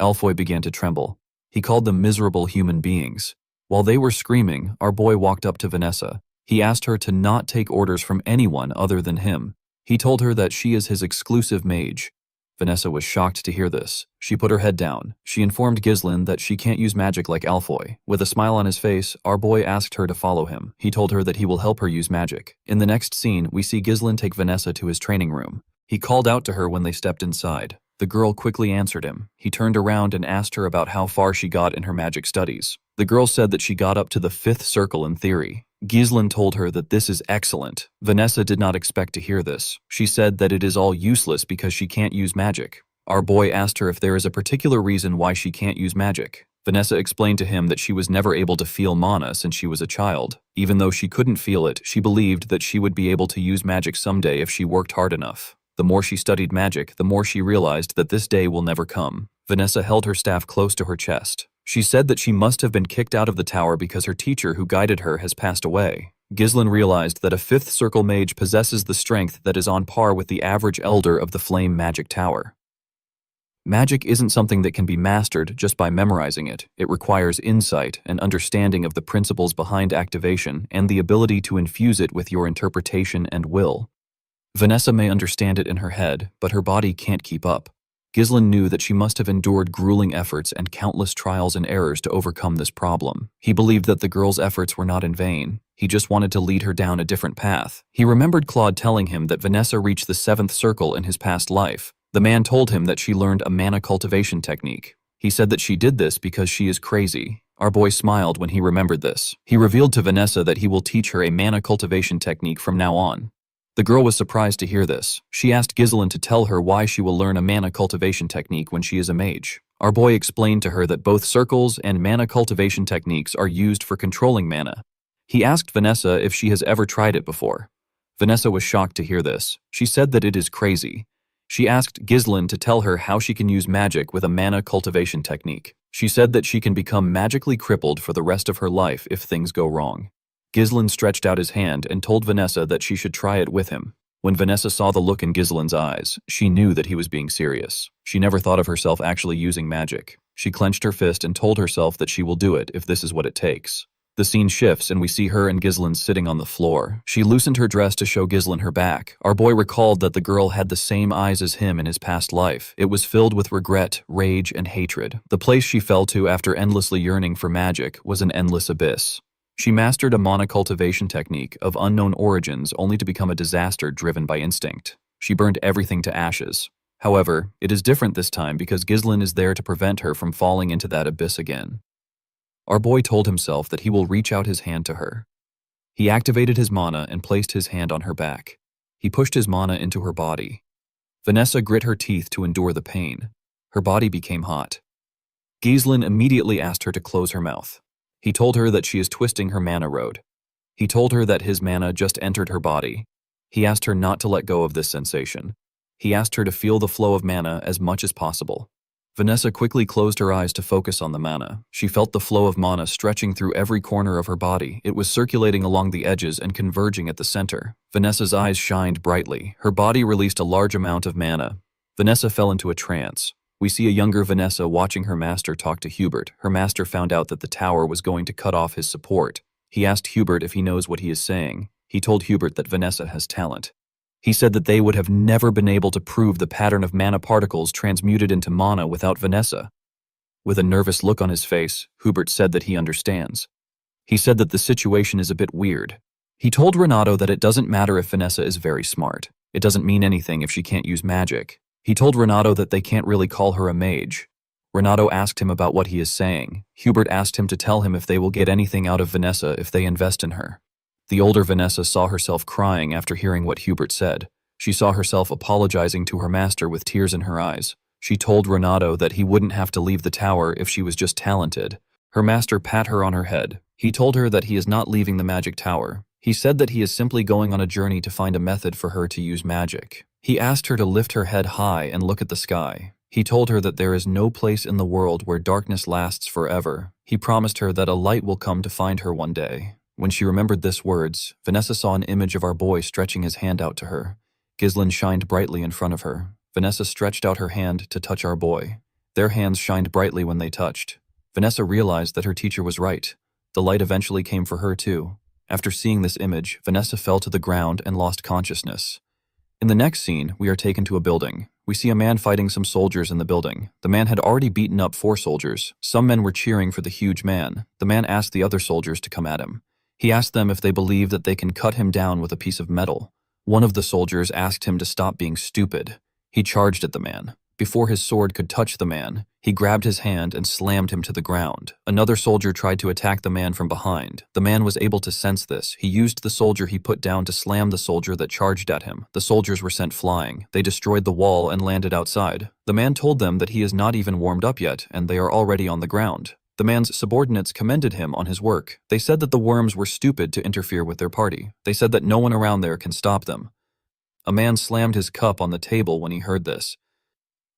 Alfoy began to tremble. He called them miserable human beings. While they were screaming, our boy walked up to Vanessa. He asked her to not take orders from anyone other than him. He told her that she is his exclusive mage. Vanessa was shocked to hear this. She put her head down. She informed Ghislain that she can't use magic like Alfoy. With a smile on his face, our boy asked her to follow him. He told her that he will help her use magic. In the next scene, we see Ghislain take Vanessa to his training room. He called out to her when they stepped inside. The girl quickly answered him. He turned around and asked her about how far she got in her magic studies. The girl said that she got up to the 5th circle in theory. Ghislain told her that this is excellent. Vanessa did not expect to hear this. She said that it is all useless because she can't use magic. Our boy asked her if there is a particular reason why she can't use magic. Vanessa explained to him that she was never able to feel mana since she was a child. Even though she couldn't feel it, she believed that she would be able to use magic someday if she worked hard enough. The more she studied magic, the more she realized that this day will never come. Vanessa held her staff close to her chest. She said that she must have been kicked out of the tower because her teacher who guided her has passed away. Ghislain realized that a 5th circle mage possesses the strength that is on par with the average elder of the Flame Magic Tower. Magic isn't something that can be mastered just by memorizing it. It requires insight and understanding of the principles behind activation and the ability to infuse it with your interpretation and will. Vanessa may understand it in her head, but her body can't keep up. Ghislain knew that she must have endured grueling efforts and countless trials and errors to overcome this problem. He believed that the girl's efforts were not in vain. He just wanted to lead her down a different path. He remembered Claude telling him that Vanessa reached the 7th circle in his past life. The man told him that she learned a mana cultivation technique. He said that she did this because she is crazy. Our boy smiled when he remembered this. He revealed to Vanessa that he will teach her a mana cultivation technique from now on. The girl was surprised to hear this. She asked Ghislain to tell her why she will learn a mana cultivation technique when she is a mage. Our boy explained to her that both circles and mana cultivation techniques are used for controlling mana. He asked Vanessa if she has ever tried it before. Vanessa was shocked to hear this. She said that it is crazy. She asked Ghislain to tell her how she can use magic with a mana cultivation technique. She said that she can become magically crippled for the rest of her life if things go wrong. Ghislain stretched out his hand and told Vanessa that she should try it with him. When Vanessa saw the look in Ghislain's eyes, she knew that he was being serious. She never thought of herself actually using magic. She clenched her fist and told herself that she will do it if this is what it takes. The scene shifts and we see her and Ghislain sitting on the floor. She loosened her dress to show Ghislain her back. Our boy recalled that the girl had the same eyes as him in his past life. It was filled with regret, rage, and hatred. The place she fell to after endlessly yearning for magic was an endless abyss. She mastered a mana cultivation technique of unknown origins only to become a disaster driven by instinct. She burned everything to ashes. However, it is different this time because Ghislain is there to prevent her from falling into that abyss again. Our boy told himself that he will reach out his hand to her. He activated his mana and placed his hand on her back. He pushed his mana into her body. Vanessa grit her teeth to endure the pain. Her body became hot. Ghislain immediately asked her to close her mouth. He told her that she is twisting her mana road. He told her that his mana just entered her body. He asked her not to let go of this sensation. He asked her to feel the flow of mana as much as possible. Vanessa quickly closed her eyes to focus on the mana. She felt the flow of mana stretching through every corner of her body. It was circulating along the edges and converging at the center. Vanessa's eyes shined brightly. Her body released a large amount of mana. Vanessa fell into a trance. We see a younger Vanessa watching her master talk to Hubert. Her master found out that the tower was going to cut off his support. He asked Hubert if he knows what he is saying. He told Hubert that Vanessa has talent. He said that they would have never been able to prove the pattern of mana particles transmuted into mana without Vanessa. With a nervous look on his face, Hubert said that he understands. He said that the situation is a bit weird. He told Renato that it doesn't matter if Vanessa is very smart. It doesn't mean anything if she can't use magic. He told Renato that they can't really call her a mage. Renato asked him about what he is saying. Hubert asked him to tell him if they will get anything out of Vanessa if they invest in her. The older Vanessa saw herself crying after hearing what Hubert said. She saw herself apologizing to her master with tears in her eyes. She told Renato that he wouldn't have to leave the tower if she was just talented. Her master pat her on her head. He told her that he is not leaving the magic tower. He said that he is simply going on a journey to find a method for her to use magic. He asked her to lift her head high and look at the sky. He told her that there is no place in the world where darkness lasts forever. He promised her that a light will come to find her one day. When she remembered this words, Vanessa saw an image of our boy stretching his hand out to her. Ghislain shined brightly in front of her. Vanessa stretched out her hand to touch our boy. Their hands shined brightly when they touched. Vanessa realized that her teacher was right. The light eventually came for her too. After seeing this image, Vanessa fell to the ground and lost consciousness. In the next scene, we are taken to a building. We see a man fighting some soldiers in the building. The man had already beaten up 4 soldiers. Some men were cheering for the huge man. The man asked the other soldiers to come at him. He asked them if they believe that they can cut him down with a piece of metal. One of the soldiers asked him to stop being stupid. He charged at the man. Before his sword could touch the man, he grabbed his hand and slammed him to the ground. Another soldier tried to attack the man from behind. The man was able to sense this. He used the soldier he put down to slam the soldier that charged at him. The soldiers were sent flying. They destroyed the wall and landed outside. The man told them that he is not even warmed up yet, and they are already on the ground. The man's subordinates commended him on his work. They said that the worms were stupid to interfere with their party. They said that no one around there can stop them. A man slammed his cup on the table when he heard this.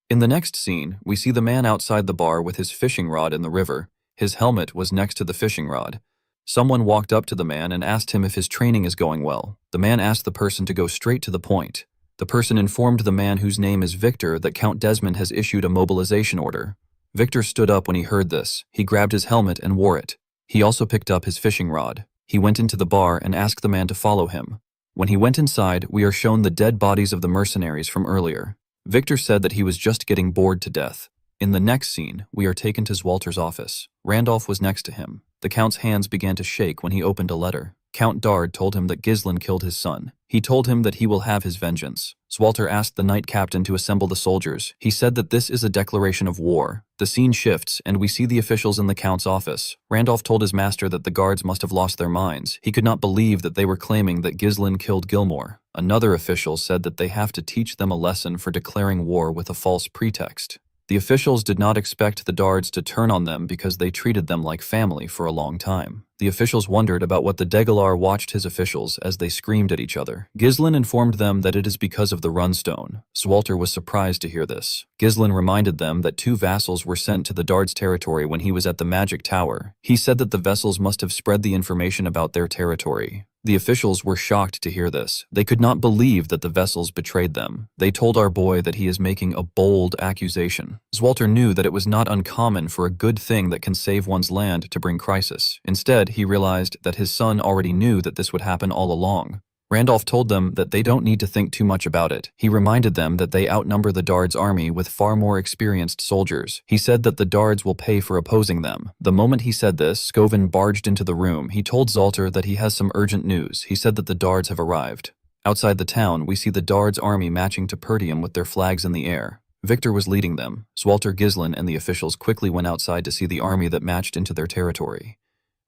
In the next scene, we see the man outside the bar with his fishing rod in the river. His helmet was next to the fishing rod. Someone walked up to the man and asked him if his training is going well. The man asked the person to go straight to the point. The person informed the man, whose name is Victor, that Count Desmond has issued a mobilization order. Victor stood up when he heard this. He grabbed his helmet and wore it. He also picked up his fishing rod. He went into the bar and asked the man to follow him. When he went inside, we are shown the dead bodies of the mercenaries from earlier. Victor said that he was just getting bored to death. In the next scene, we are taken to Zwalter's office. Randolph was next to him. The Count's hands began to shake when he opened a letter. Count Dard told him that Ghislain killed his son. He told him that he will have his vengeance. Zwalter asked the knight captain to assemble the soldiers. He said that this is a declaration of war. The scene shifts, and we see the officials in the Count's office. Randolph told his master that the guards must have lost their minds. He could not believe that they were claiming that Ghislain killed Gilmore. Another official said that they have to teach them a lesson for declaring war with a false pretext. The officials did not expect the Dards to turn on them because they treated them like family for a long time. The officials wondered about what the Degalar watched his officials as they screamed at each other. Ghislain informed them that it is because of the runestone. Zwalter was surprised to hear this. Ghislain reminded them that 2 vassals were sent to the Dards' territory when he was at the Magic Tower. He said that the vessels must have spread the information about their territory. The officials were shocked to hear this. They could not believe that the vessels betrayed them. They told our boy that he is making a bold accusation. Zwalter knew that it was not uncommon for a good thing that can save one's land to bring crisis. Instead, he realized that his son already knew that this would happen all along. Randolph told them that they don't need to think too much about it. He reminded them that they outnumber the Dards' army with far more experienced soldiers. He said that the Dards will pay for opposing them. The moment he said this, Scovin barged into the room. He told Zwalter that he has some urgent news. He said that the Dards have arrived. Outside the town, we see the Dards' army matching to Pertium with their flags in the air. Victor was leading them. Zwalter, Ghislain, and the officials quickly went outside to see the army that matched into their territory.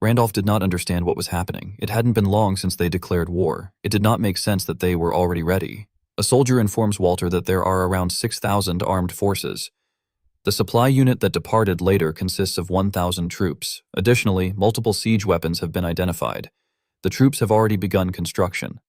Randolph did not understand what was happening. It hadn't been long since they declared war. It did not make sense that they were already ready. A soldier informs Walter that there are around 6,000 armed forces. The supply unit that departed later consists of 1,000 troops. Additionally, multiple siege weapons have been identified. The troops have already begun construction.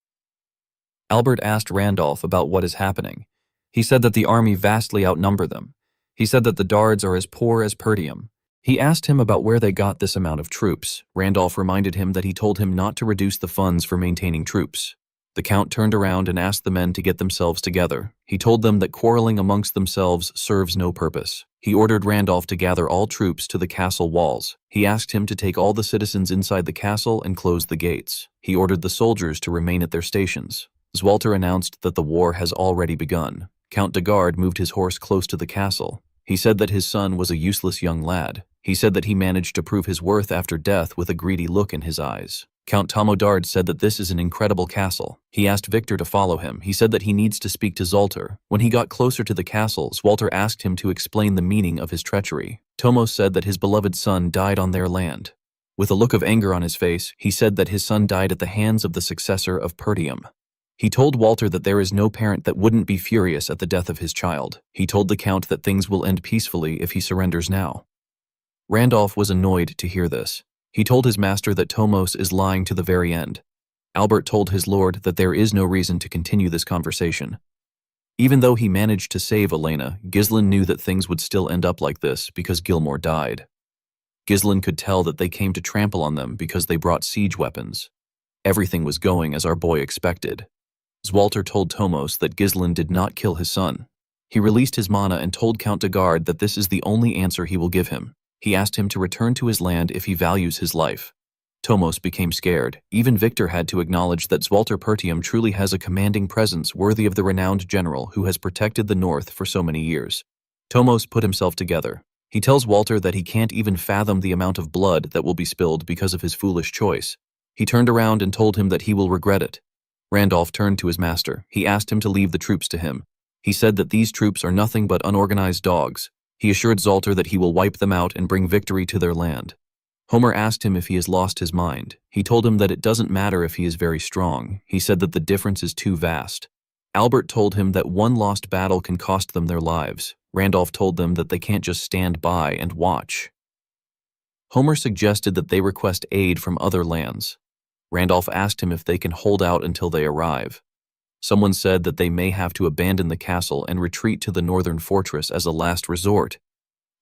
Albert asked Randolph about what is happening. He said that the army vastly outnumber them. He said that the Dards are as poor as Pertium. He asked him about where they got this amount of troops. Randolph reminded him that he told him not to reduce the funds for maintaining troops. The Count turned around and asked the men to get themselves together. He told them that quarreling amongst themselves serves no purpose. He ordered Randolph to gather all troops to the castle walls. He asked him to take all the citizens inside the castle and close the gates. He ordered the soldiers to remain at their stations. Walter announced that the war has already begun. Count de Garde moved his horse close to the castle. He said that his son was a useless young lad. He said that he managed to prove his worth after death with a greedy look in his eyes. Count Tomodard said that this is an incredible castle. He asked Victor to follow him. He said that he needs to speak to Zoltar. When he got closer to the castle, Walter asked him to explain the meaning of his treachery. Tomos said that his beloved son died on their land. With a look of anger on his face, he said that his son died at the hands of the successor of Pertium. He told Walter that there is no parent that wouldn't be furious at the death of his child. He told the Count that things will end peacefully if he surrenders now. Randolph was annoyed to hear this. He told his master that Tomos is lying to the very end. Albert told his lord that there is no reason to continue this conversation. Even though he managed to save Elena, Ghislain knew that things would still end up like this because Gilmore died. Ghislain could tell that they came to trample on them because they brought siege weapons. Everything was going as our boy expected. Walter told Tomos that Ghislain did not kill his son. He released his mana and told Count de Garde that this is the only answer he will give him. He asked him to return to his land if he values his life. Tomos became scared. Even Victor had to acknowledge that Walter Pertium truly has a commanding presence worthy of the renowned general who has protected the North for so many years. Tomos put himself together. He tells Walter that he can't even fathom the amount of blood that will be spilled because of his foolish choice. He turned around and told him that he will regret it. Randolph turned to his master. He asked him to leave the troops to him. He said that these troops are nothing but unorganized dogs. He assured Zoltar that he will wipe them out and bring victory to their land. Homer asked him if he has lost his mind. He told him that it doesn't matter if he is very strong. He said that the difference is too vast. Albert told him that one lost battle can cost them their lives. Randolph told them that they can't just stand by and watch. Homer suggested that they request aid from other lands. Randolph asked him if they can hold out until they arrive. Someone said that they may have to abandon the castle and retreat to the northern fortress as a last resort.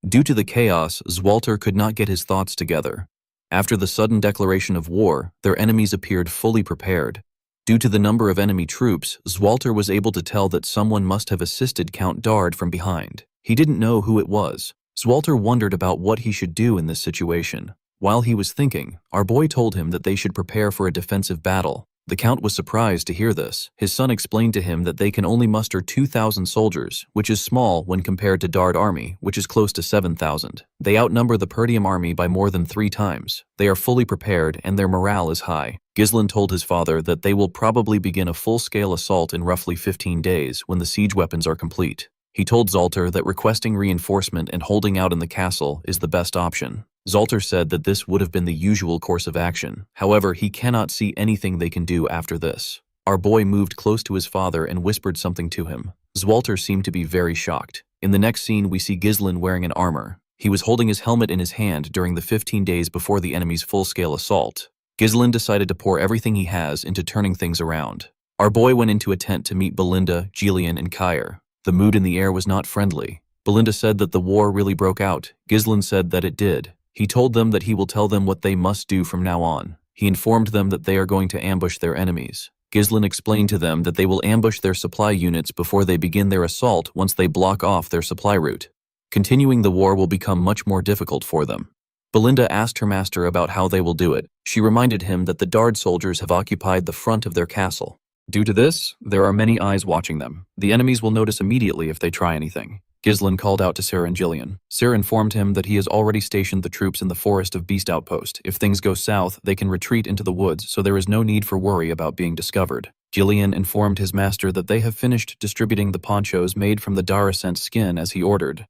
Due to the chaos, Walter could not get his thoughts together. After the sudden declaration of war, their enemies appeared fully prepared. Due to the number of enemy troops, Walter was able to tell that someone must have assisted Count Dard from behind. He didn't know who it was. Walter wondered about what he should do in this situation. While he was thinking, our boy told him that they should prepare for a defensive battle. The Count was surprised to hear this. His son explained to him that they can only muster 2,000 soldiers, which is small when compared to Dard army, which is close to 7,000. They outnumber the Pertium army by more than 3 times. They are fully prepared and their morale is high. Ghislain told his father that they will probably begin a full-scale assault in roughly 15 days when the siege weapons are complete. He told Zoltar that requesting reinforcement and holding out in the castle is the best option. Zoltar said that this would have been the usual course of action. However, he cannot see anything they can do after this. Our boy moved close to his father and whispered something to him. Zoltar seemed to be very shocked. In the next scene, we see Ghislain wearing an armor. He was holding his helmet in his hand during the 15 days before the enemy's full-scale assault. Ghislain decided to pour everything he has into turning things around. Our boy went into a tent to meet Belinda, Gillian, and Kyre. The mood in the air was not friendly. Belinda said that the war really broke out. Ghislain said that it did. He told them that he will tell them what they must do from now on. He informed them that they are going to ambush their enemies. Ghislain explained to them that they will ambush their supply units before they begin their assault once they block off their supply route. Continuing the war will become much more difficult for them. Belinda asked her master about how they will do it. She reminded him that the Dard soldiers have occupied the front of their castle. Due to this, there are many eyes watching them. The enemies will notice immediately if they try anything. Ghislain called out to Sarah and Gillian. Sarah informed him that he has already stationed the troops in the Forest of Beast Outpost. If things go south, they can retreat into the woods, so there is no need for worry about being discovered. Gillian informed his master that they have finished distributing the ponchos made from the Daracent skin as he ordered.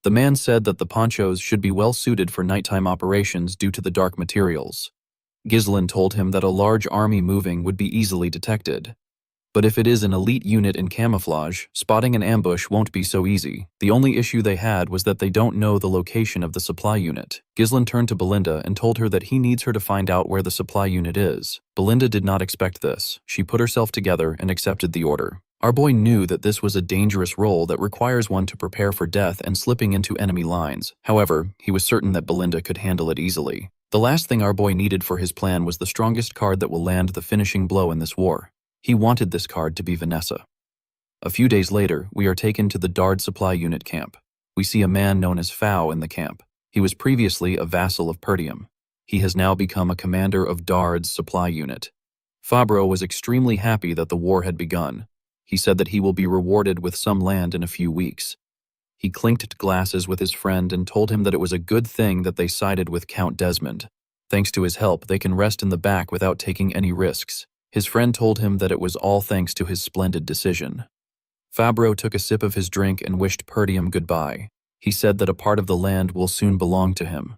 The man said that the ponchos should be well suited for nighttime operations due to the dark materials. Ghislain told him that a large army moving would be easily detected. But if it is an elite unit in camouflage, spotting an ambush won't be so easy. The only issue they had was that they don't know the location of the supply unit. Ghislaine turned to Belinda and told her that he needs her to find out where the supply unit is. Belinda did not expect this. She put herself together and accepted the order. Our boy knew that this was a dangerous role that requires one to prepare for death and slipping into enemy lines. However, he was certain that Belinda could handle it easily. The last thing our boy needed for his plan was the strongest card that will land the finishing blow in this war. He wanted this card to be Vanessa. A few days later, we are taken to the Dard supply unit camp. We see a man known as Fao in the camp. He was previously a vassal of Perdium. He has now become a commander of Dard's supply unit. Fabro was extremely happy that the war had begun. He said that he will be rewarded with some land in a few weeks. He clinked glasses with his friend and told him that it was a good thing that they sided with Count Desmond. Thanks to his help, they can rest in the back without taking any risks. His friend told him that it was all thanks to his splendid decision. Fabro took a sip of his drink and wished Perdium goodbye. He said that a part of the land will soon belong to him.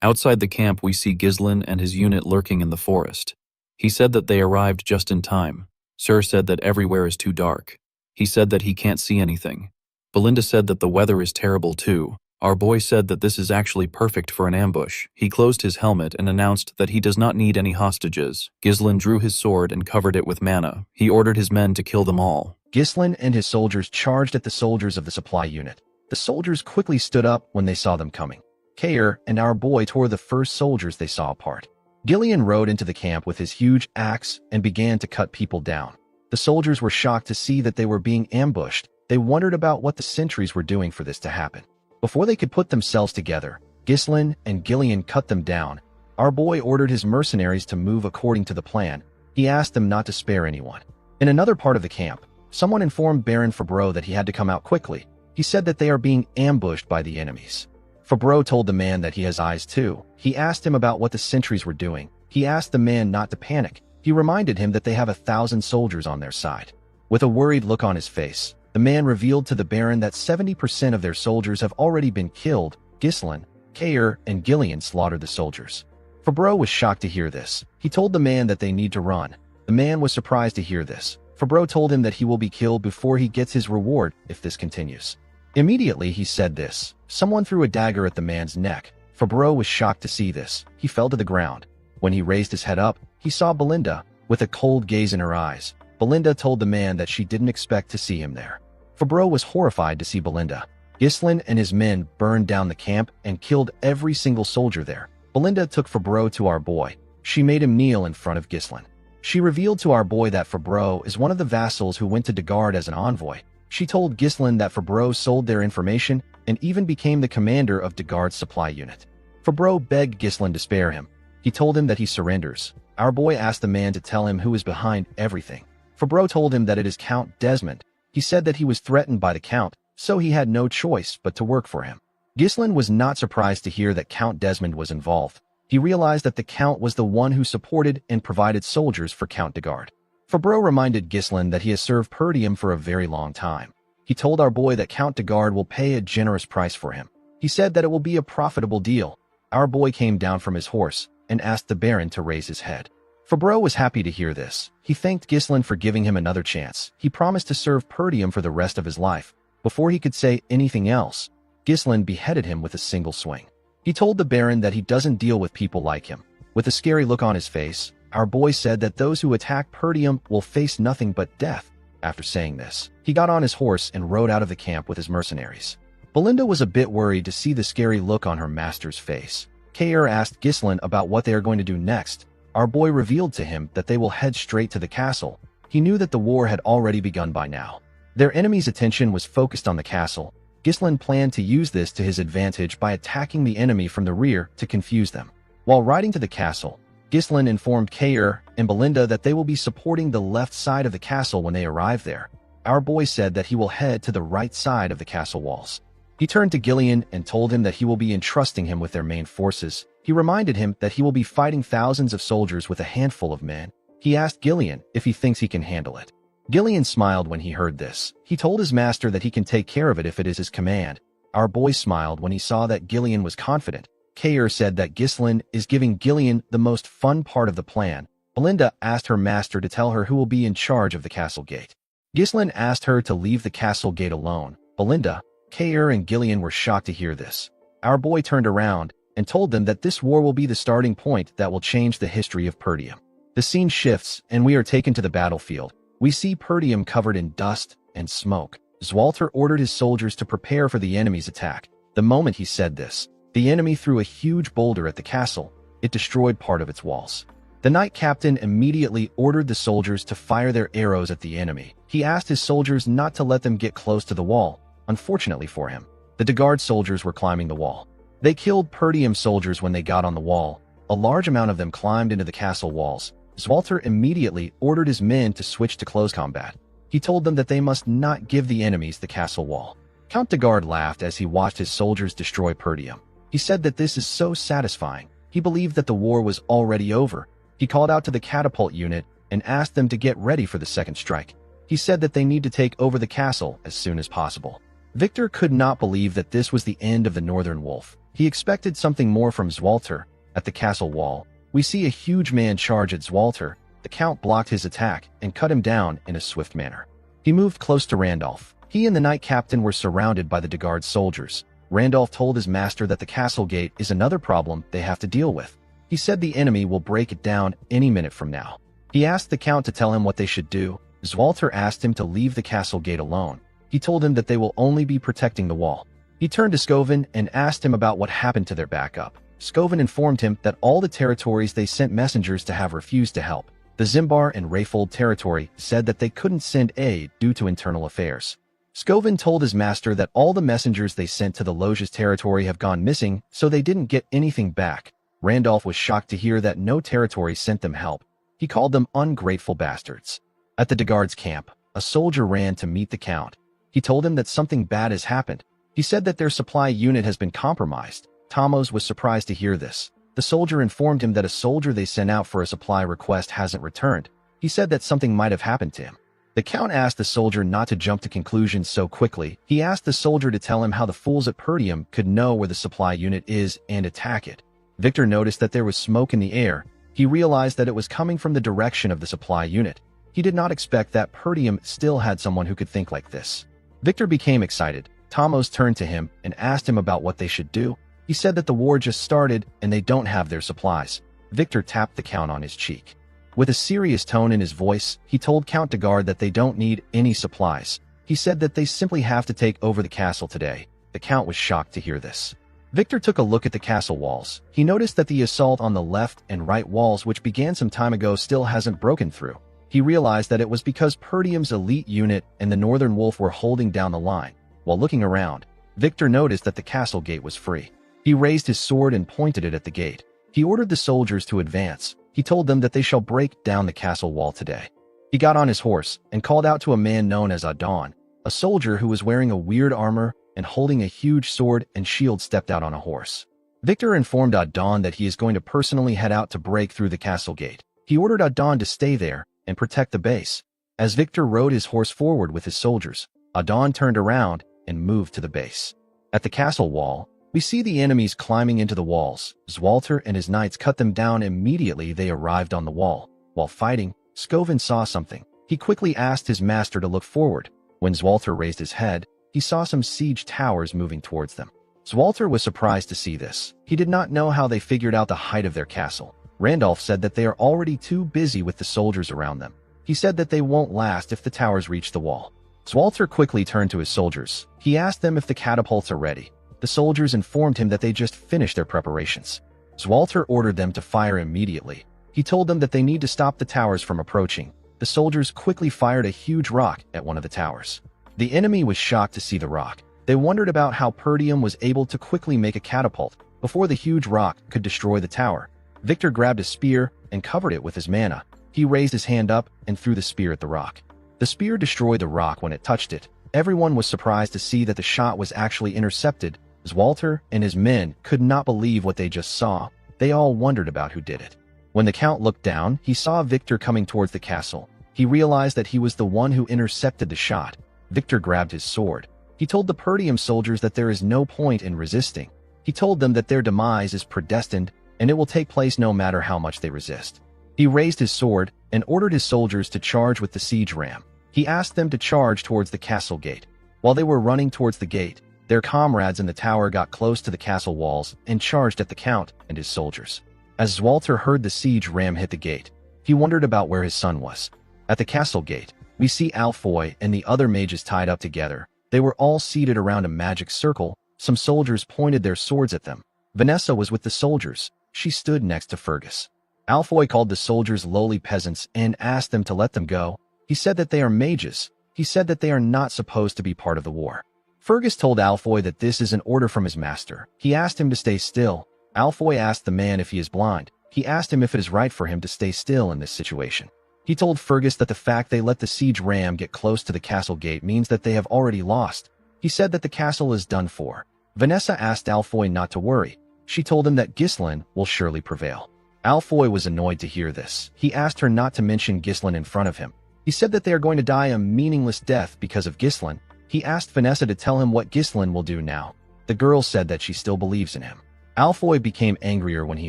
Outside the camp, we see Ghislaine and his unit lurking in the forest. He said that they arrived just in time. Sir said that everywhere is too dark. He said that he can't see anything. Belinda said that the weather is terrible too. Our boy said that this is actually perfect for an ambush. He closed his helmet and announced that he does not need any hostages. Ghislaine drew his sword and covered it with mana. He ordered his men to kill them all. Ghislaine and his soldiers charged at the soldiers of the supply unit. The soldiers quickly stood up when they saw them coming. Kair and our boy tore the first soldiers they saw apart. Gillian rode into the camp with his huge axe and began to cut people down. The soldiers were shocked to see that they were being ambushed. They wondered about what the sentries were doing for this to happen. Before they could put themselves together, Ghislaine and Gillian cut them down. Our boy ordered his mercenaries to move according to the plan. He asked them not to spare anyone. In another part of the camp, someone informed Baron Fabreau that he had to come out quickly. He said that they are being ambushed by the enemies. Fabreau told the man that he has eyes too. He asked him about what the sentries were doing. He asked the man not to panic. He reminded him that they have 1,000 soldiers on their side. With a worried look on his face, the man revealed to the Baron that 70% of their soldiers have already been killed. Ghislaine, Kair, and Gillian slaughtered the soldiers. Fabreau was shocked to hear this. He told the man that they need to run. The man was surprised to hear this. Fabreau told him that he will be killed before he gets his reward if this continues. Immediately he said this. Someone threw a dagger at the man's neck. Fabreau was shocked to see this. He fell to the ground. When he raised his head up, he saw Belinda, with a cold gaze in her eyes. Belinda told the man that she didn't expect to see him there. Fabreau was horrified to see Belinda. Ghislaine and his men burned down the camp and killed every single soldier there. Belinda took Fabreau to our boy. She made him kneel in front of Ghislaine. She revealed to our boy that Fabreau is one of the vassals who went to Degard as an envoy. She told Ghislaine that Fabreau sold their information and even became the commander of Degard's supply unit. Fabreau begged Ghislaine to spare him. He told him that he surrenders. Our boy asked the man to tell him who is behind everything. Fabreau told him that it is Count Desmond. He said that he was threatened by the Count, so he had no choice but to work for him. Ghislaine was not surprised to hear that Count Desmond was involved. He realized that the Count was the one who supported and provided soldiers for Count Degard. Fabreau reminded Ghislaine that he has served Perdium for a very long time. He told our boy that Count Degard will pay a generous price for him. He said that it will be a profitable deal. Our boy came down from his horse and asked the Baron to raise his head. Fabreau was happy to hear this. He thanked Ghislaine for giving him another chance. He promised to serve Perdium for the rest of his life. Before he could say anything else, Ghislaine beheaded him with a single swing. He told the Baron that he doesn't deal with people like him. With a scary look on his face, our boy said that those who attack Perdium will face nothing but death. After saying this, he got on his horse and rode out of the camp with his mercenaries. Belinda was a bit worried to see the scary look on her master's face. Kair asked Ghislaine about what they are going to do next. Our boy revealed to him that they will head straight to the castle. He knew that the war had already begun by now. Their enemy's attention was focused on the castle. Ghislaine planned to use this to his advantage by attacking the enemy from the rear to confuse them. While riding to the castle, Ghislaine informed Kair and Belinda that they will be supporting the left side of the castle when they arrive there. Our boy said that he will head to the right side of the castle walls. He turned to Gillian and told him that he will be entrusting him with their main forces. He reminded him that he will be fighting thousands of soldiers with a handful of men. He asked Gillian if he thinks he can handle it. Gillian smiled when he heard this. He told his master that he can take care of it if it is his command. Our boy smiled when he saw that Gillian was confident. Kair said that Ghislaine is giving Gillian the most fun part of the plan. Belinda asked her master to tell her who will be in charge of the castle gate. Ghislaine asked her to leave the castle gate alone. Belinda, Kair, and Gillian were shocked to hear this. Our boy turned around and told them that this war will be the starting point that will change the history of Perdium. The scene shifts, and we are taken to the battlefield. We see Perdium covered in dust and smoke. Zwalter ordered his soldiers to prepare for the enemy's attack. The moment he said this, the enemy threw a huge boulder at the castle. It destroyed part of its walls. The knight captain immediately ordered the soldiers to fire their arrows at the enemy. He asked his soldiers not to let them get close to the wall. Unfortunately for him, the Degard soldiers were climbing the wall. They killed Perdium soldiers when they got on the wall. A large amount of them climbed into the castle walls. Zwalter immediately ordered his men to switch to close combat. He told them that they must not give the enemies the castle wall. Count Degard laughed as he watched his soldiers destroy Perdium. He said that this is so satisfying. He believed that the war was already over. He called out to the catapult unit and asked them to get ready for the second strike. He said that they need to take over the castle as soon as possible. Victor could not believe that this was the end of the Northern Wolf. He expected something more from Zwalter. At the castle wall, we see a huge man charge at Zwalter. The Count blocked his attack and cut him down in a swift manner. He moved close to Randolph. He and the knight captain were surrounded by the Degard soldiers. Randolph told his master that the castle gate is another problem they have to deal with. He said the enemy will break it down any minute from now. He asked the Count to tell him what they should do. Zwalter asked him to leave the castle gate alone. He told him that they will only be protecting the wall. He turned to Scovin and asked him about what happened to their backup. Scovin informed him that all the territories they sent messengers to have refused to help. The Zimbar and Rayfold territory said that they couldn't send aid due to internal affairs. Scovin told his master that all the messengers they sent to the Loges territory have gone missing, so they didn't get anything back. Randolph was shocked to hear that no territory sent them help. He called them ungrateful bastards. At the Degard's camp, a soldier ran to meet the Count. He told him that something bad has happened. He said that their supply unit has been compromised. Tomos was surprised to hear this. The soldier informed him that a soldier they sent out for a supply request hasn't returned. He said that something might have happened to him. The Count asked the soldier not to jump to conclusions so quickly. He asked the soldier to tell him how the fools at Perdium could know where the supply unit is and attack it. Victor noticed that there was smoke in the air. He realized that it was coming from the direction of the supply unit. He did not expect that Perdium still had someone who could think like this. Victor became excited. Tomos turned to him and asked him about what they should do. He said that the war just started and they don't have their supplies. Victor tapped the Count on his cheek. With a serious tone in his voice, he told Count Degard that they don't need any supplies. He said that they simply have to take over the castle today. The Count was shocked to hear this. Victor took a look at the castle walls. He noticed that the assault on the left and right walls, which began some time ago, still hasn't broken through. He realized that it was because Perdium's elite unit and the Northern Wolf were holding down the line. While looking around, Victor noticed that the castle gate was free. He raised his sword and pointed it at the gate. He ordered the soldiers to advance. He told them that they shall break down the castle wall today. He got on his horse and called out to a man known as Adon. A soldier who was wearing a weird armor and holding a huge sword and shield stepped out on a horse. Victor informed Adon that he is going to personally head out to break through the castle gate. He ordered Adon to stay there and protect the base. As Victor rode his horse forward with his soldiers, Adon turned around and moved to the base. At the castle wall, we see the enemies climbing into the walls. Zwalter and his knights cut them down immediately they arrived on the wall. While fighting, Scovin saw something. He quickly asked his master to look forward. When Zwalter raised his head, he saw some siege towers moving towards them. Zwalter was surprised to see this. He did not know how they figured out the height of their castle. Randolph said that they are already too busy with the soldiers around them. He said that they won't last if the towers reach the wall. Zwalter quickly turned to his soldiers. He asked them if the catapults are ready. The soldiers informed him that they just finished their preparations. Zwalter ordered them to fire immediately. He told them that they need to stop the towers from approaching. The soldiers quickly fired a huge rock at one of the towers. The enemy was shocked to see the rock. They wondered about how Perdium was able to quickly make a catapult before the huge rock could destroy the tower. Victor grabbed a spear and covered it with his mana. He raised his hand up and threw the spear at the rock. The spear destroyed the rock when it touched it. Everyone was surprised to see that the shot was actually intercepted. Zwalter and his men could not believe what they just saw. They all wondered about who did it. When the Count looked down, he saw Victor coming towards the castle. He realized that he was the one who intercepted the shot. Victor grabbed his sword. He told the Perdium soldiers that there is no point in resisting. He told them that their demise is predestined and it will take place no matter how much they resist. He raised his sword and ordered his soldiers to charge with the siege ram. He asked them to charge towards the castle gate. While they were running towards the gate, their comrades in the tower got close to the castle walls and charged at the count and his soldiers. As Zwalter heard the siege ram hit the gate, he wondered about where his son was. At the castle gate, we see Alfoy and the other mages tied up together. They were all seated around a magic circle. Some soldiers pointed their swords at them. Vanessa was with the soldiers. She stood next to Fergus. Alfoy called the soldiers lowly peasants and asked them to let them go. He said that they are mages. He said that they are not supposed to be part of the war. Fergus told Alfoy that this is an order from his master. He asked him to stay still. Alfoy asked the man if he is blind. He asked him if it is right for him to stay still in this situation. He told Fergus that the fact they let the siege ram get close to the castle gate means that they have already lost. He said that the castle is done for. Vanessa asked Alfoy not to worry. She told him that Ghislain will surely prevail. Alfoy was annoyed to hear this. He asked her not to mention Ghislain in front of him. He said that they are going to die a meaningless death because of Ghislain. He asked Vanessa to tell him what Ghislain will do now. The girl said that she still believes in him. Alfoy became angrier when he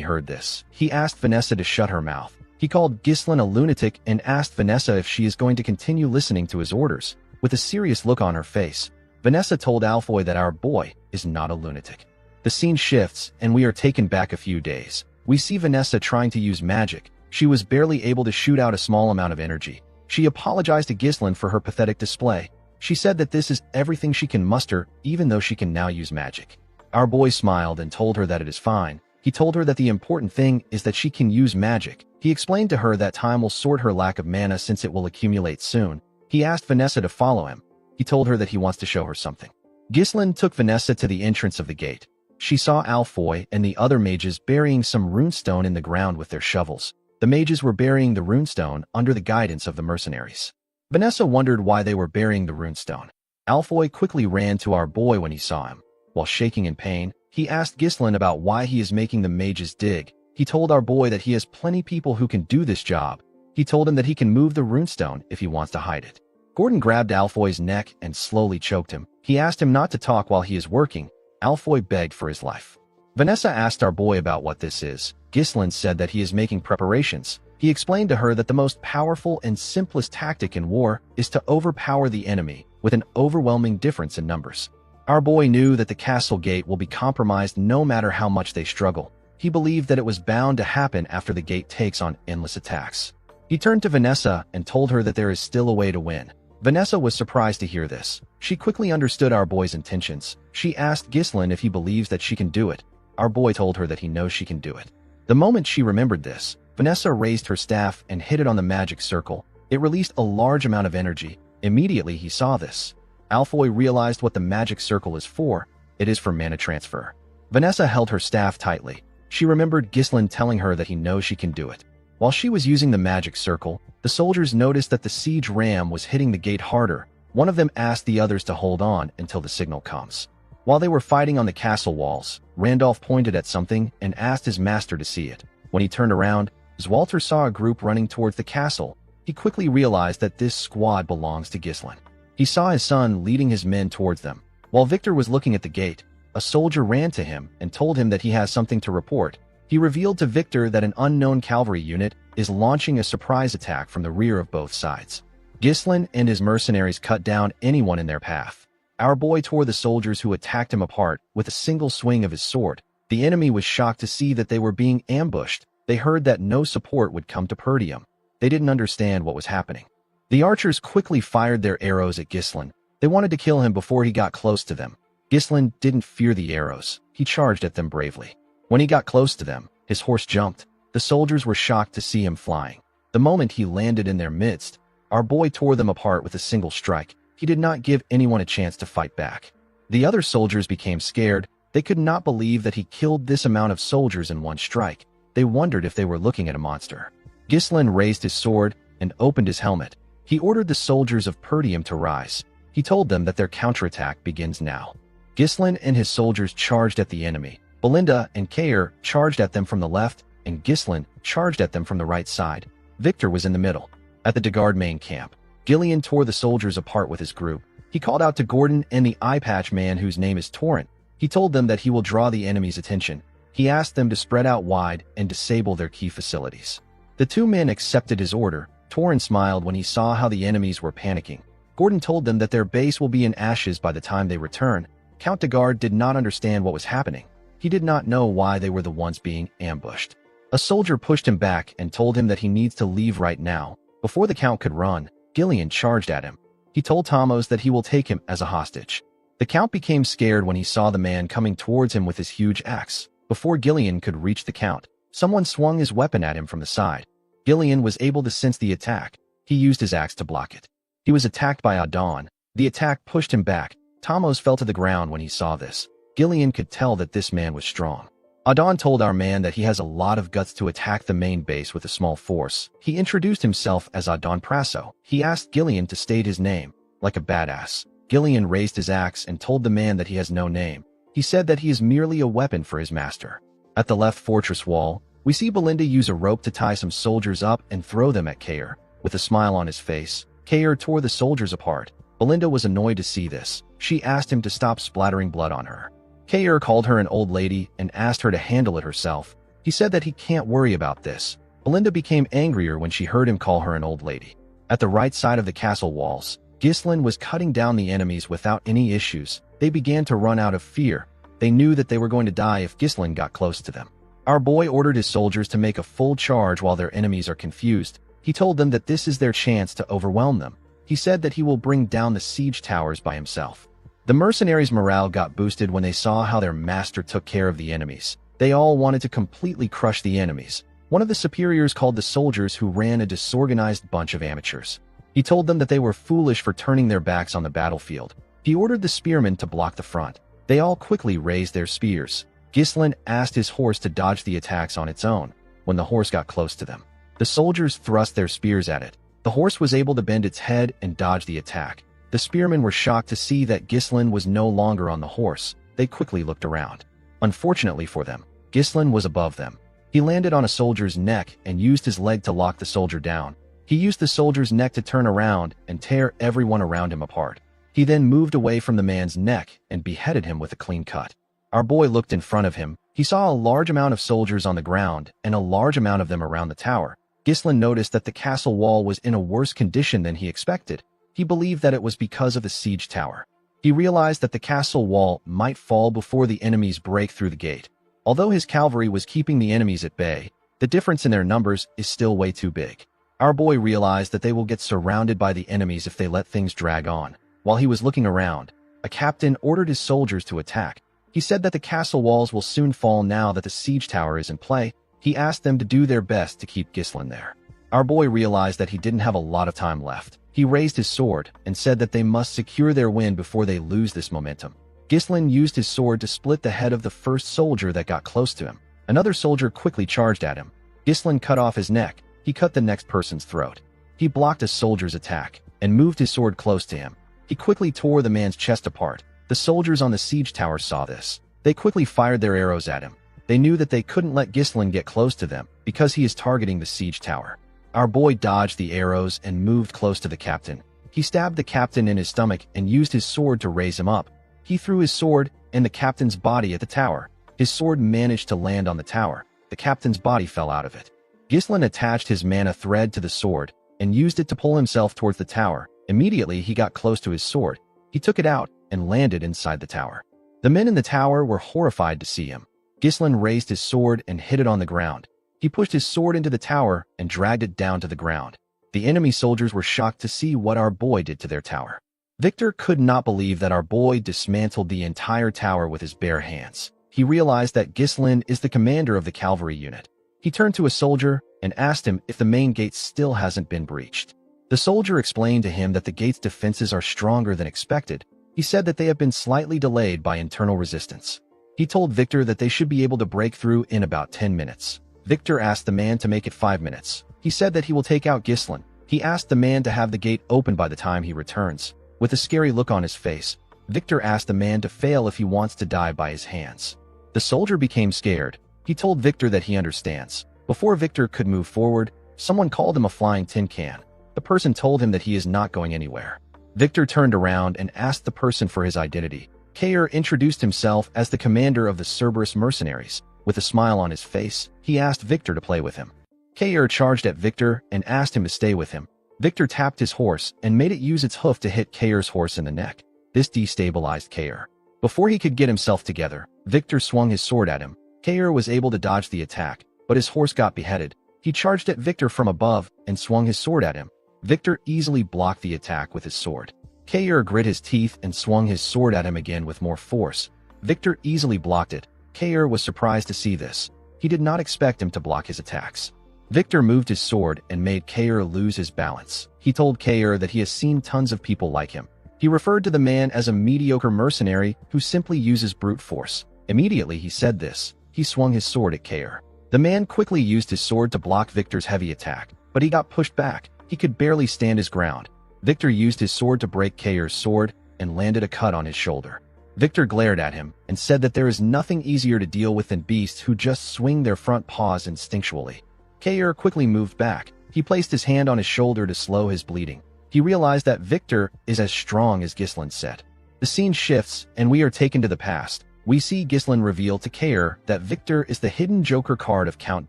heard this. He asked Vanessa to shut her mouth. He called Ghislain a lunatic and asked Vanessa if she is going to continue listening to his orders. With a serious look on her face, Vanessa told Alfoy that our boy is not a lunatic. The scene shifts, and we are taken back a few days. We see Vanessa trying to use magic. She was barely able to shoot out a small amount of energy. She apologized to Ghislain for her pathetic display. She said that this is everything she can muster, even though she can now use magic. Our boy smiled and told her that it is fine. He told her that the important thing is that she can use magic. He explained to her that time will sort her lack of mana since it will accumulate soon. He asked Vanessa to follow him. He told her that he wants to show her something. Ghislain took Vanessa to the entrance of the gate. She saw Alfoy and the other mages burying some runestone in the ground with their shovels. The mages were burying the runestone under the guidance of the mercenaries. Vanessa wondered why they were burying the runestone. Alfoy quickly ran to our boy when he saw him. While shaking in pain, he asked Ghislain about why he is making the mages dig. He told our boy that he has plenty people who can do this job. He told him that he can move the runestone if he wants to hide it. Gordon grabbed Alfoy's neck and slowly choked him. He asked him not to talk while he is working. Alfoy begged for his life. Vanessa asked our boy about what this is. Ghislain said that he is making preparations. He explained to her that the most powerful and simplest tactic in war is to overpower the enemy with an overwhelming difference in numbers. Our boy knew that the castle gate will be compromised no matter how much they struggle. He believed that it was bound to happen after the gate takes on endless attacks. He turned to Vanessa and told her that there is still a way to win. Vanessa was surprised to hear this. She quickly understood our boy's intentions. She asked Ghislain if he believes that she can do it. Our boy told her that he knows she can do it. The moment she remembered this, Vanessa raised her staff and hit it on the magic circle. It released a large amount of energy. Immediately he saw this. Alfoy realized what the magic circle is for. It is for mana transfer. Vanessa held her staff tightly. She remembered Ghislain telling her that he knows she can do it. While she was using the magic circle, the soldiers noticed that the siege ram was hitting the gate harder. One of them asked the others to hold on until the signal comes. While they were fighting on the castle walls, Randolph pointed at something and asked his master to see it. When he turned around, Zwalter saw a group running towards the castle. He quickly realized that this squad belongs to Ghislain. He saw his son leading his men towards them. While Victor was looking at the gate, a soldier ran to him and told him that he has something to report. He revealed to Victor that an unknown cavalry unit is launching a surprise attack from the rear of both sides. Ghislain and his mercenaries cut down anyone in their path. Our boy tore the soldiers who attacked him apart with a single swing of his sword. The enemy was shocked to see that they were being ambushed. They heard that no support would come to Perdium. They didn't understand what was happening. The archers quickly fired their arrows at Ghislain. They wanted to kill him before he got close to them. Ghislain didn't fear the arrows. He charged at them bravely. When he got close to them, his horse jumped. The soldiers were shocked to see him flying. The moment he landed in their midst, our boy tore them apart with a single strike. He did not give anyone a chance to fight back. The other soldiers became scared. They could not believe that he killed this amount of soldiers in one strike. They wondered if they were looking at a monster. Ghislain raised his sword and opened his helmet. He ordered the soldiers of Perdium to rise. He told them that their counterattack begins now. Ghislain and his soldiers charged at the enemy. Belinda and Kair charged at them from the left, and Ghislain charged at them from the right side. Victor was in the middle. At the Degard main camp, Gillian tore the soldiers apart with his group. He called out to Gordon and the eye-patch man whose name is Torrent. He told them that he will draw the enemy's attention. He asked them to spread out wide and disable their key facilities. The two men accepted his order. Torrin smiled when he saw how the enemies were panicking. Gordon told them that their base will be in ashes by the time they return. Count de Garde did not understand what was happening. He did not know why they were the ones being ambushed. A soldier pushed him back and told him that he needs to leave right now. Before the Count could run, Gillian charged at him. He told Thomas that he will take him as a hostage. The Count became scared when he saw the man coming towards him with his huge axe. Before Gillian could reach the Count, someone swung his weapon at him from the side. Gillian was able to sense the attack. He used his axe to block it. He was attacked by Adon. The attack pushed him back. Thomas fell to the ground when he saw this. Gillian could tell that this man was strong. Adon told our man that he has a lot of guts to attack the main base with a small force. He introduced himself as Adon Prasso. He asked Gillian to state his name, like a badass. Gillian raised his axe and told the man that he has no name. He said that he is merely a weapon for his master. At the left fortress wall, we see Belinda use a rope to tie some soldiers up and throw them at Kair. With a smile on his face, Kair tore the soldiers apart. Belinda was annoyed to see this. She asked him to stop splattering blood on her. Kair called her an old lady and asked her to handle it herself. He said that he can't worry about this. Belinda became angrier when she heard him call her an old lady. At the right side of the castle walls, Ghislain was cutting down the enemies without any issues. They began to run out of fear. They knew that they were going to die if Ghislain got close to them. Our boy ordered his soldiers to make a full charge while their enemies are confused. He told them that this is their chance to overwhelm them. He said that he will bring down the siege towers by himself. The mercenaries' morale got boosted when they saw how their master took care of the enemies. They all wanted to completely crush the enemies. One of the superiors called the soldiers who ran a disorganized bunch of amateurs. He told them that they were foolish for turning their backs on the battlefield. He ordered the spearmen to block the front. They all quickly raised their spears. Ghislain asked his horse to dodge the attacks on its own. When the horse got close to them, the soldiers thrust their spears at it. The horse was able to bend its head and dodge the attack. The spearmen were shocked to see that Ghislain was no longer on the horse. They quickly looked around. Unfortunately for them, Ghislain was above them. He landed on a soldier's neck and used his leg to lock the soldier down. He used the soldier's neck to turn around and tear everyone around him apart. He then moved away from the man's neck and beheaded him with a clean cut. Our boy looked in front of him. He saw a large amount of soldiers on the ground and a large amount of them around the tower. Ghislain noticed that the castle wall was in a worse condition than he expected. He believed that it was because of the siege tower. He realized that the castle wall might fall before the enemies break through the gate. Although his cavalry was keeping the enemies at bay, the difference in their numbers is still way too big. Our boy realized that they will get surrounded by the enemies if they let things drag on. While he was looking around, a captain ordered his soldiers to attack. He said that the castle walls will soon fall now that the siege tower is in play. He asked them to do their best to keep Ghislain there. Our boy realized that he didn't have a lot of time left. He raised his sword and said that they must secure their win before they lose this momentum. Ghislain used his sword to split the head of the first soldier that got close to him. Another soldier quickly charged at him. Ghislain cut off his neck. He cut the next person's throat. He blocked a soldier's attack and moved his sword close to him. He quickly tore the man's chest apart. The soldiers on the siege tower saw this. They quickly fired their arrows at him. They knew that they couldn't let Ghislain get close to them because he is targeting the siege tower. Our boy dodged the arrows and moved close to the captain. He stabbed the captain in his stomach and used his sword to raise him up. He threw his sword and the captain's body at the tower. His sword managed to land on the tower. The captain's body fell out of it. Ghislain attached his mana thread to the sword and used it to pull himself towards the tower. Immediately, he got close to his sword. He took it out and landed inside the tower. The men in the tower were horrified to see him. Ghislain raised his sword and hit it on the ground. He pushed his sword into the tower and dragged it down to the ground. The enemy soldiers were shocked to see what our boy did to their tower. Victor could not believe that our boy dismantled the entire tower with his bare hands. He realized that Ghislain is the commander of the cavalry unit. He turned to a soldier and asked him if the main gate still hasn't been breached. The soldier explained to him that the gate's defenses are stronger than expected. He said that they have been slightly delayed by internal resistance. He told Victor that they should be able to break through in about 10 minutes. Victor asked the man to make it 5 minutes. He said that he will take out Ghislain. He asked the man to have the gate open by the time he returns. With a scary look on his face, Victor asked the man to fail if he wants to die by his hands. The soldier became scared. He told Victor that he understands. Before Victor could move forward, someone called him a flying tin can. The person told him that he is not going anywhere. Victor turned around and asked the person for his identity. Kair introduced himself as the commander of the Cerberus mercenaries. With a smile on his face, he asked Victor to play with him. Kair charged at Victor and asked him to stay with him. Victor tapped his horse and made it use its hoof to hit Kair's horse in the neck. This destabilized Kair. Before he could get himself together, Victor swung his sword at him. Kair was able to dodge the attack, but his horse got beheaded. He charged at Victor from above and swung his sword at him. Victor easily blocked the attack with his sword. Kair grit his teeth and swung his sword at him again with more force. Victor easily blocked it. Kair was surprised to see this. He did not expect him to block his attacks. Victor moved his sword and made Kair lose his balance. He told Kair that he has seen tons of people like him. He referred to the man as a mediocre mercenary who simply uses brute force. Immediately he said this, he swung his sword at Kair. The man quickly used his sword to block Victor's heavy attack, but he got pushed back. He could barely stand his ground. Victor used his sword to break Kair's sword and landed a cut on his shoulder. Victor glared at him and said that there is nothing easier to deal with than beasts who just swing their front paws instinctually. Kair quickly moved back. He placed his hand on his shoulder to slow his bleeding. He realized that Victor is as strong as Ghislain said. The scene shifts and we are taken to the past. We see Ghislain reveal to Kair that Victor is the hidden Joker card of Count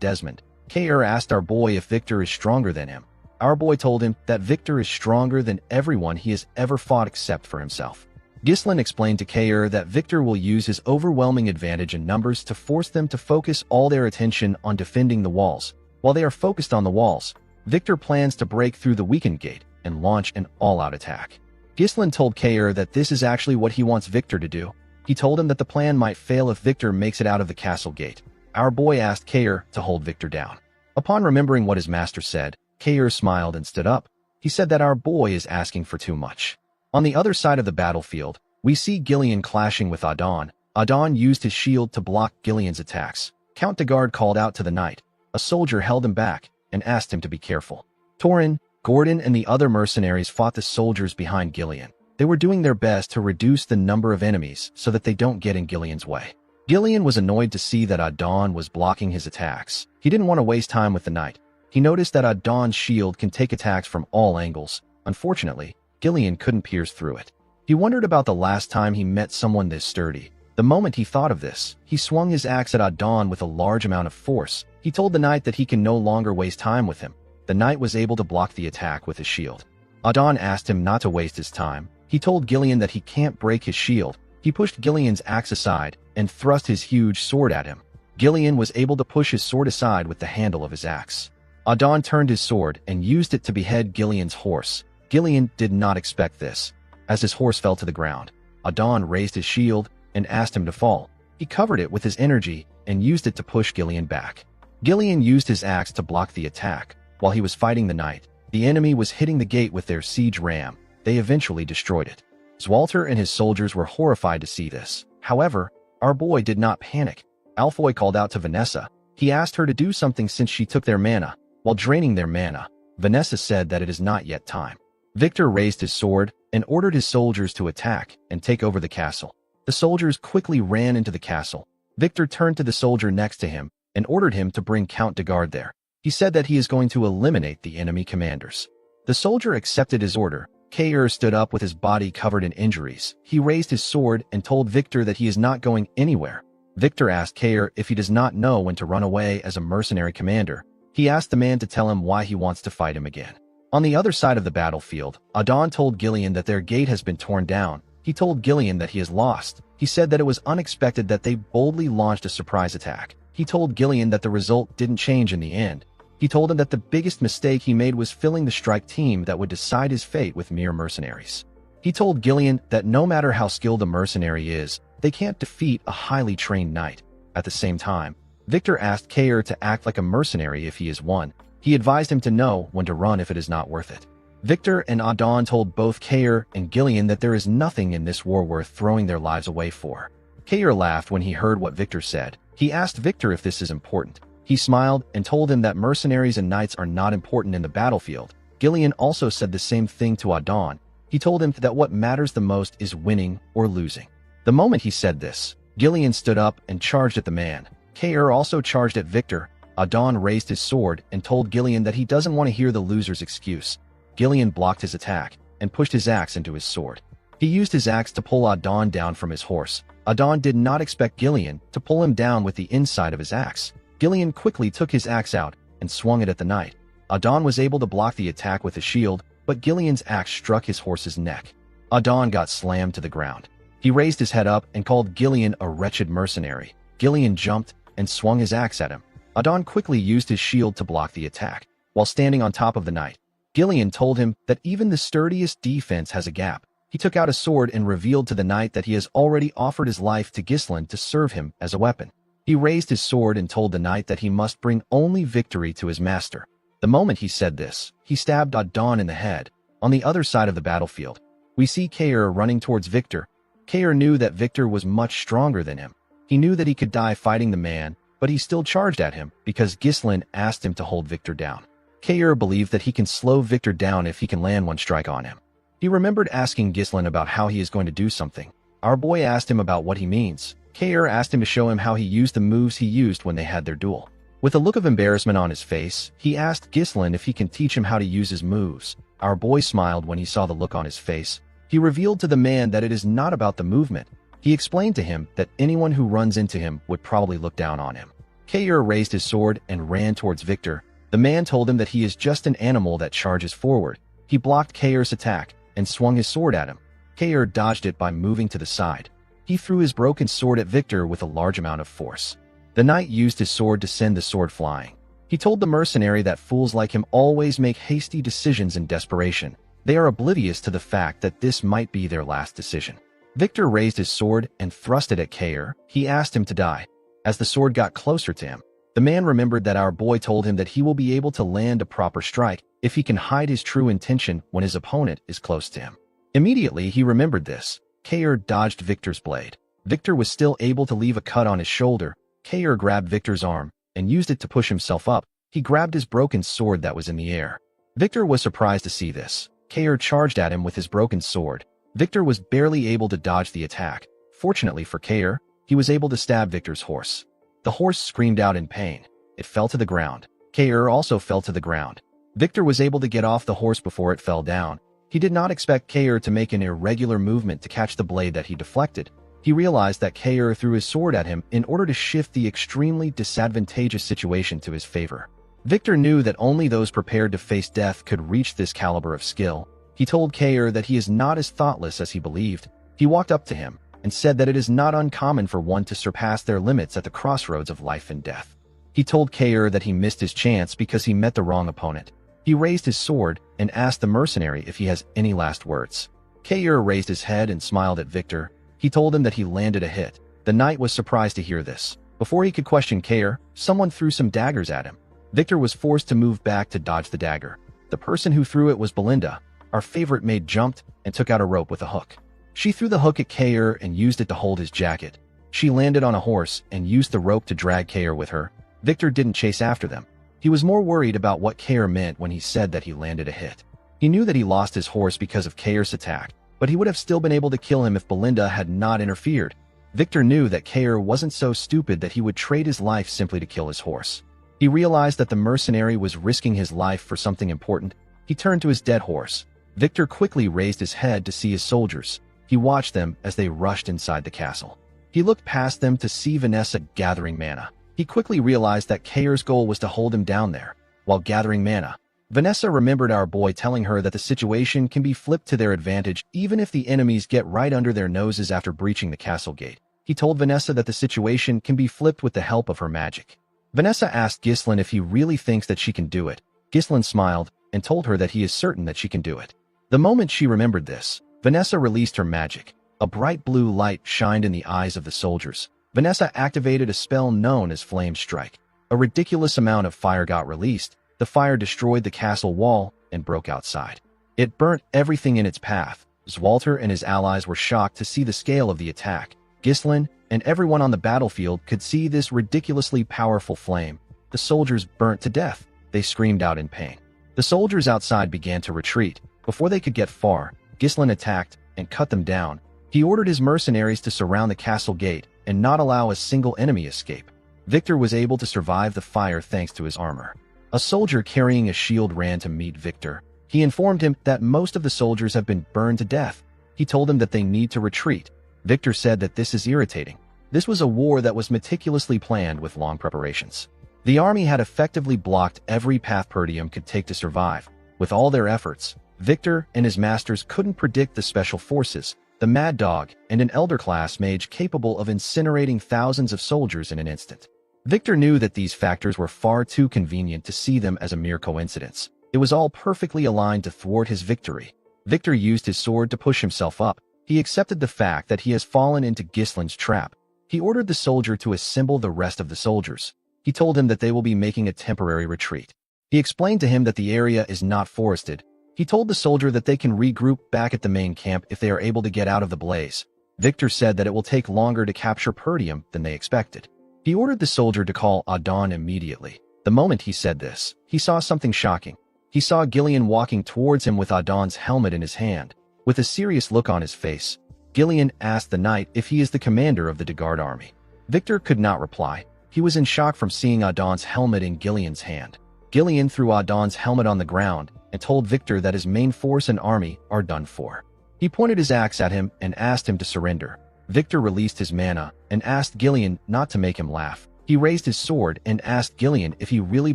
Desmond. Kair asked our boy if Victor is stronger than him. Our boy told him that Victor is stronger than everyone he has ever fought except for himself. Ghislain explained to Kair that Victor will use his overwhelming advantage in numbers to force them to focus all their attention on defending the walls. While they are focused on the walls, Victor plans to break through the weakened gate and launch an all-out attack. Ghislain told Kair that this is actually what he wants Victor to do. He told him that the plan might fail if Victor makes it out of the castle gate. Our boy asked Kair to hold Victor down. Upon remembering what his master said, Kair smiled and stood up. He said that our boy is asking for too much. On the other side of the battlefield, we see Gillian clashing with Adon. Adon used his shield to block Gillian's attacks. Count de Guard called out to the knight. A soldier held him back and asked him to be careful. Torin, Gordon, and the other mercenaries fought the soldiers behind Gillian. They were doing their best to reduce the number of enemies so that they don't get in Gillian's way. Gillian was annoyed to see that Adon was blocking his attacks. He didn't want to waste time with the knight. He noticed that Adon's shield can take attacks from all angles. Unfortunately, Gillian couldn't pierce through it. He wondered about the last time he met someone this sturdy. The moment he thought of this, he swung his axe at Adon with a large amount of force. He told the knight that he can no longer waste time with him. The knight was able to block the attack with his shield. Adon asked him not to waste his time. He told Gillian that he can't break his shield. He pushed Gillian's axe aside and thrust his huge sword at him. Gillian was able to push his sword aside with the handle of his axe. Adon turned his sword and used it to behead Gillian's horse. Gillian did not expect this. As his horse fell to the ground, Adon raised his shield and asked him to fall. He covered it with his energy and used it to push Gillian back. Gillian used his axe to block the attack. While he was fighting the knight, the enemy was hitting the gate with their siege ram. They eventually destroyed it. Zwalter and his soldiers were horrified to see this. However, our boy did not panic. Alfoy called out to Vanessa. He asked her to do something since she took their mana. While draining their mana, Vanessa said that it is not yet time. Victor raised his sword and ordered his soldiers to attack and take over the castle. The soldiers quickly ran into the castle. Victor turned to the soldier next to him and ordered him to bring Count de Guard there. He said that he is going to eliminate the enemy commanders. The soldier accepted his order. Kair stood up with his body covered in injuries. He raised his sword and told Victor that he is not going anywhere. Victor asked Kair if he does not know when to run away as a mercenary commander. He asked the man to tell him why he wants to fight him again. On the other side of the battlefield, Adon told Gillian that their gate has been torn down. He told Gillian that he is lost. He said that it was unexpected that they boldly launched a surprise attack. He told Gillian that the result didn't change in the end. He told him that the biggest mistake he made was filling the strike team that would decide his fate with mere mercenaries. He told Gillian that no matter how skilled a mercenary is, they can't defeat a highly trained knight. At the same time, Victor asked Kair to act like a mercenary if he is one. He advised him to know when to run if it is not worth it. Victor and Adon told both Kair and Gillian that there is nothing in this war worth throwing their lives away for. Kair laughed when he heard what Victor said. He asked Victor if this is important. He smiled and told him that mercenaries and knights are not important in the battlefield. Gillian also said the same thing to Adon. He told him that what matters the most is winning or losing. The moment he said this, Gillian stood up and charged at the man. Kair also charged at Victor. Adon raised his sword and told Gillian that he doesn't want to hear the loser's excuse. Gillian blocked his attack and pushed his axe into his sword. He used his axe to pull Adon down from his horse. Adon did not expect Gillian to pull him down with the inside of his axe. Gillian quickly took his axe out and swung it at the knight. Adon was able to block the attack with his shield, but Gillian's axe struck his horse's neck. Adon got slammed to the ground. He raised his head up and called Gillian a wretched mercenary. Gillian jumped and swung his axe at him. Adon quickly used his shield to block the attack. While standing on top of the knight, Gillian told him that even the sturdiest defense has a gap. He took out a sword and revealed to the knight that he has already offered his life to Ghislain to serve him as a weapon. He raised his sword and told the knight that he must bring only victory to his master. The moment he said this, he stabbed Adon in the head. On the other side of the battlefield, we see Kair running towards Victor. Kair knew that Victor was much stronger than him. He knew that he could die fighting the man, but he still charged at him because Ghislain asked him to hold Victor down. Kair believed that he can slow Victor down if he can land one strike on him. He remembered asking Ghislain about how he is going to do something. Our boy asked him about what he means. Kair asked him to show him how he used the moves he used when they had their duel. With a look of embarrassment on his face, he asked Ghislain if he can teach him how to use his moves. Our boy smiled when he saw the look on his face. He revealed to the man that it is not about the movement. He explained to him that anyone who runs into him would probably look down on him. Kair raised his sword and ran towards Victor. The man told him that he is just an animal that charges forward. He blocked Kair's attack and swung his sword at him. Kair dodged it by moving to the side. He threw his broken sword at Victor with a large amount of force. The knight used his sword to send the sword flying. He told the mercenary that fools like him always make hasty decisions in desperation. They are oblivious to the fact that this might be their last decision. Victor raised his sword and thrust it at Kair. He asked him to die. As the sword got closer to him, the man remembered that our boy told him that he will be able to land a proper strike if he can hide his true intention when his opponent is close to him. Immediately, he remembered this. Kair dodged Victor's blade. Victor was still able to leave a cut on his shoulder. Kair grabbed Victor's arm and used it to push himself up. He grabbed his broken sword that was in the air. Victor was surprised to see this. Kair charged at him with his broken sword. Victor was barely able to dodge the attack. Fortunately for Kair, he was able to stab Victor's horse. The horse screamed out in pain. It fell to the ground. Kair also fell to the ground. Victor was able to get off the horse before it fell down. He did not expect Kair to make an irregular movement to catch the blade that he deflected. He realized that Kair threw his sword at him in order to shift the extremely disadvantageous situation to his favor. Victor knew that only those prepared to face death could reach this caliber of skill. He told Kair that he is not as thoughtless as he believed. He walked up to him and said that it is not uncommon for one to surpass their limits at the crossroads of life and death. He told Kair that he missed his chance because he met the wrong opponent. He raised his sword and asked the mercenary if he has any last words. Kair raised his head and smiled at Victor. He told him that he landed a hit. The knight was surprised to hear this. Before he could question Kair, someone threw some daggers at him. Victor was forced to move back to dodge the dagger. The person who threw it was Belinda. Our favorite maid jumped and took out a rope with a hook. She threw the hook at Kair and used it to hold his jacket. She landed on a horse and used the rope to drag Kair with her. Victor didn't chase after them. He was more worried about what Kair meant when he said that he landed a hit. He knew that he lost his horse because of Kair's attack, but he would have still been able to kill him if Belinda had not interfered. Victor knew that Kair wasn't so stupid that he would trade his life simply to kill his horse. He realized that the mercenary was risking his life for something important. He turned to his dead horse. Victor quickly raised his head to see his soldiers. He watched them as they rushed inside the castle. He looked past them to see Vanessa gathering mana. He quickly realized that Kair's goal was to hold him down there, while gathering mana. Vanessa remembered our boy telling her that the situation can be flipped to their advantage even if the enemies get right under their noses after breaching the castle gate. He told Vanessa that the situation can be flipped with the help of her magic. Vanessa asked Ghislain if he really thinks that she can do it. Ghislain smiled and told her that he is certain that she can do it. The moment she remembered this, Vanessa released her magic. A bright blue light shined in the eyes of the soldiers. Vanessa activated a spell known as Flame Strike. A ridiculous amount of fire got released. The fire destroyed the castle wall and broke outside. It burnt everything in its path. Zwalter and his allies were shocked to see the scale of the attack. Ghislain and everyone on the battlefield could see this ridiculously powerful flame. The soldiers burnt to death. They screamed out in pain. The soldiers outside began to retreat. Before they could get far, Ghislain attacked and cut them down. He ordered his mercenaries to surround the castle gate and not allow a single enemy escape. Victor was able to survive the fire thanks to his armor. A soldier carrying a shield ran to meet Victor. He informed him that most of the soldiers have been burned to death. He told them that they need to retreat. Victor said that this is irritating. This was a war that was meticulously planned with long preparations. The army had effectively blocked every path Perdium could take to survive. With all their efforts, Victor and his masters couldn't predict the special forces, the Mad Dog, and an Elder Class mage capable of incinerating thousands of soldiers in an instant. Victor knew that these factors were far too convenient to see them as a mere coincidence. It was all perfectly aligned to thwart his victory. Victor used his sword to push himself up. He accepted the fact that he has fallen into Gislin's trap. He ordered the soldier to assemble the rest of the soldiers. He told him that they will be making a temporary retreat. He explained to him that the area is not forested. He told the soldier that they can regroup back at the main camp if they are able to get out of the blaze. Victor said that it will take longer to capture Perdium than they expected. He ordered the soldier to call Adon immediately. The moment he said this, he saw something shocking. He saw Gillian walking towards him with Adon's helmet in his hand. With a serious look on his face, Gillian asked the knight if he is the commander of the Degard army. Victor could not reply. He was in shock from seeing Adon's helmet in Gillian's hand. Gillian threw Adon's helmet on the ground and told Victor that his main force and army are done for. He pointed his axe at him and asked him to surrender. Victor released his mana and asked Gillian not to make him laugh. He raised his sword and asked Gillian if he really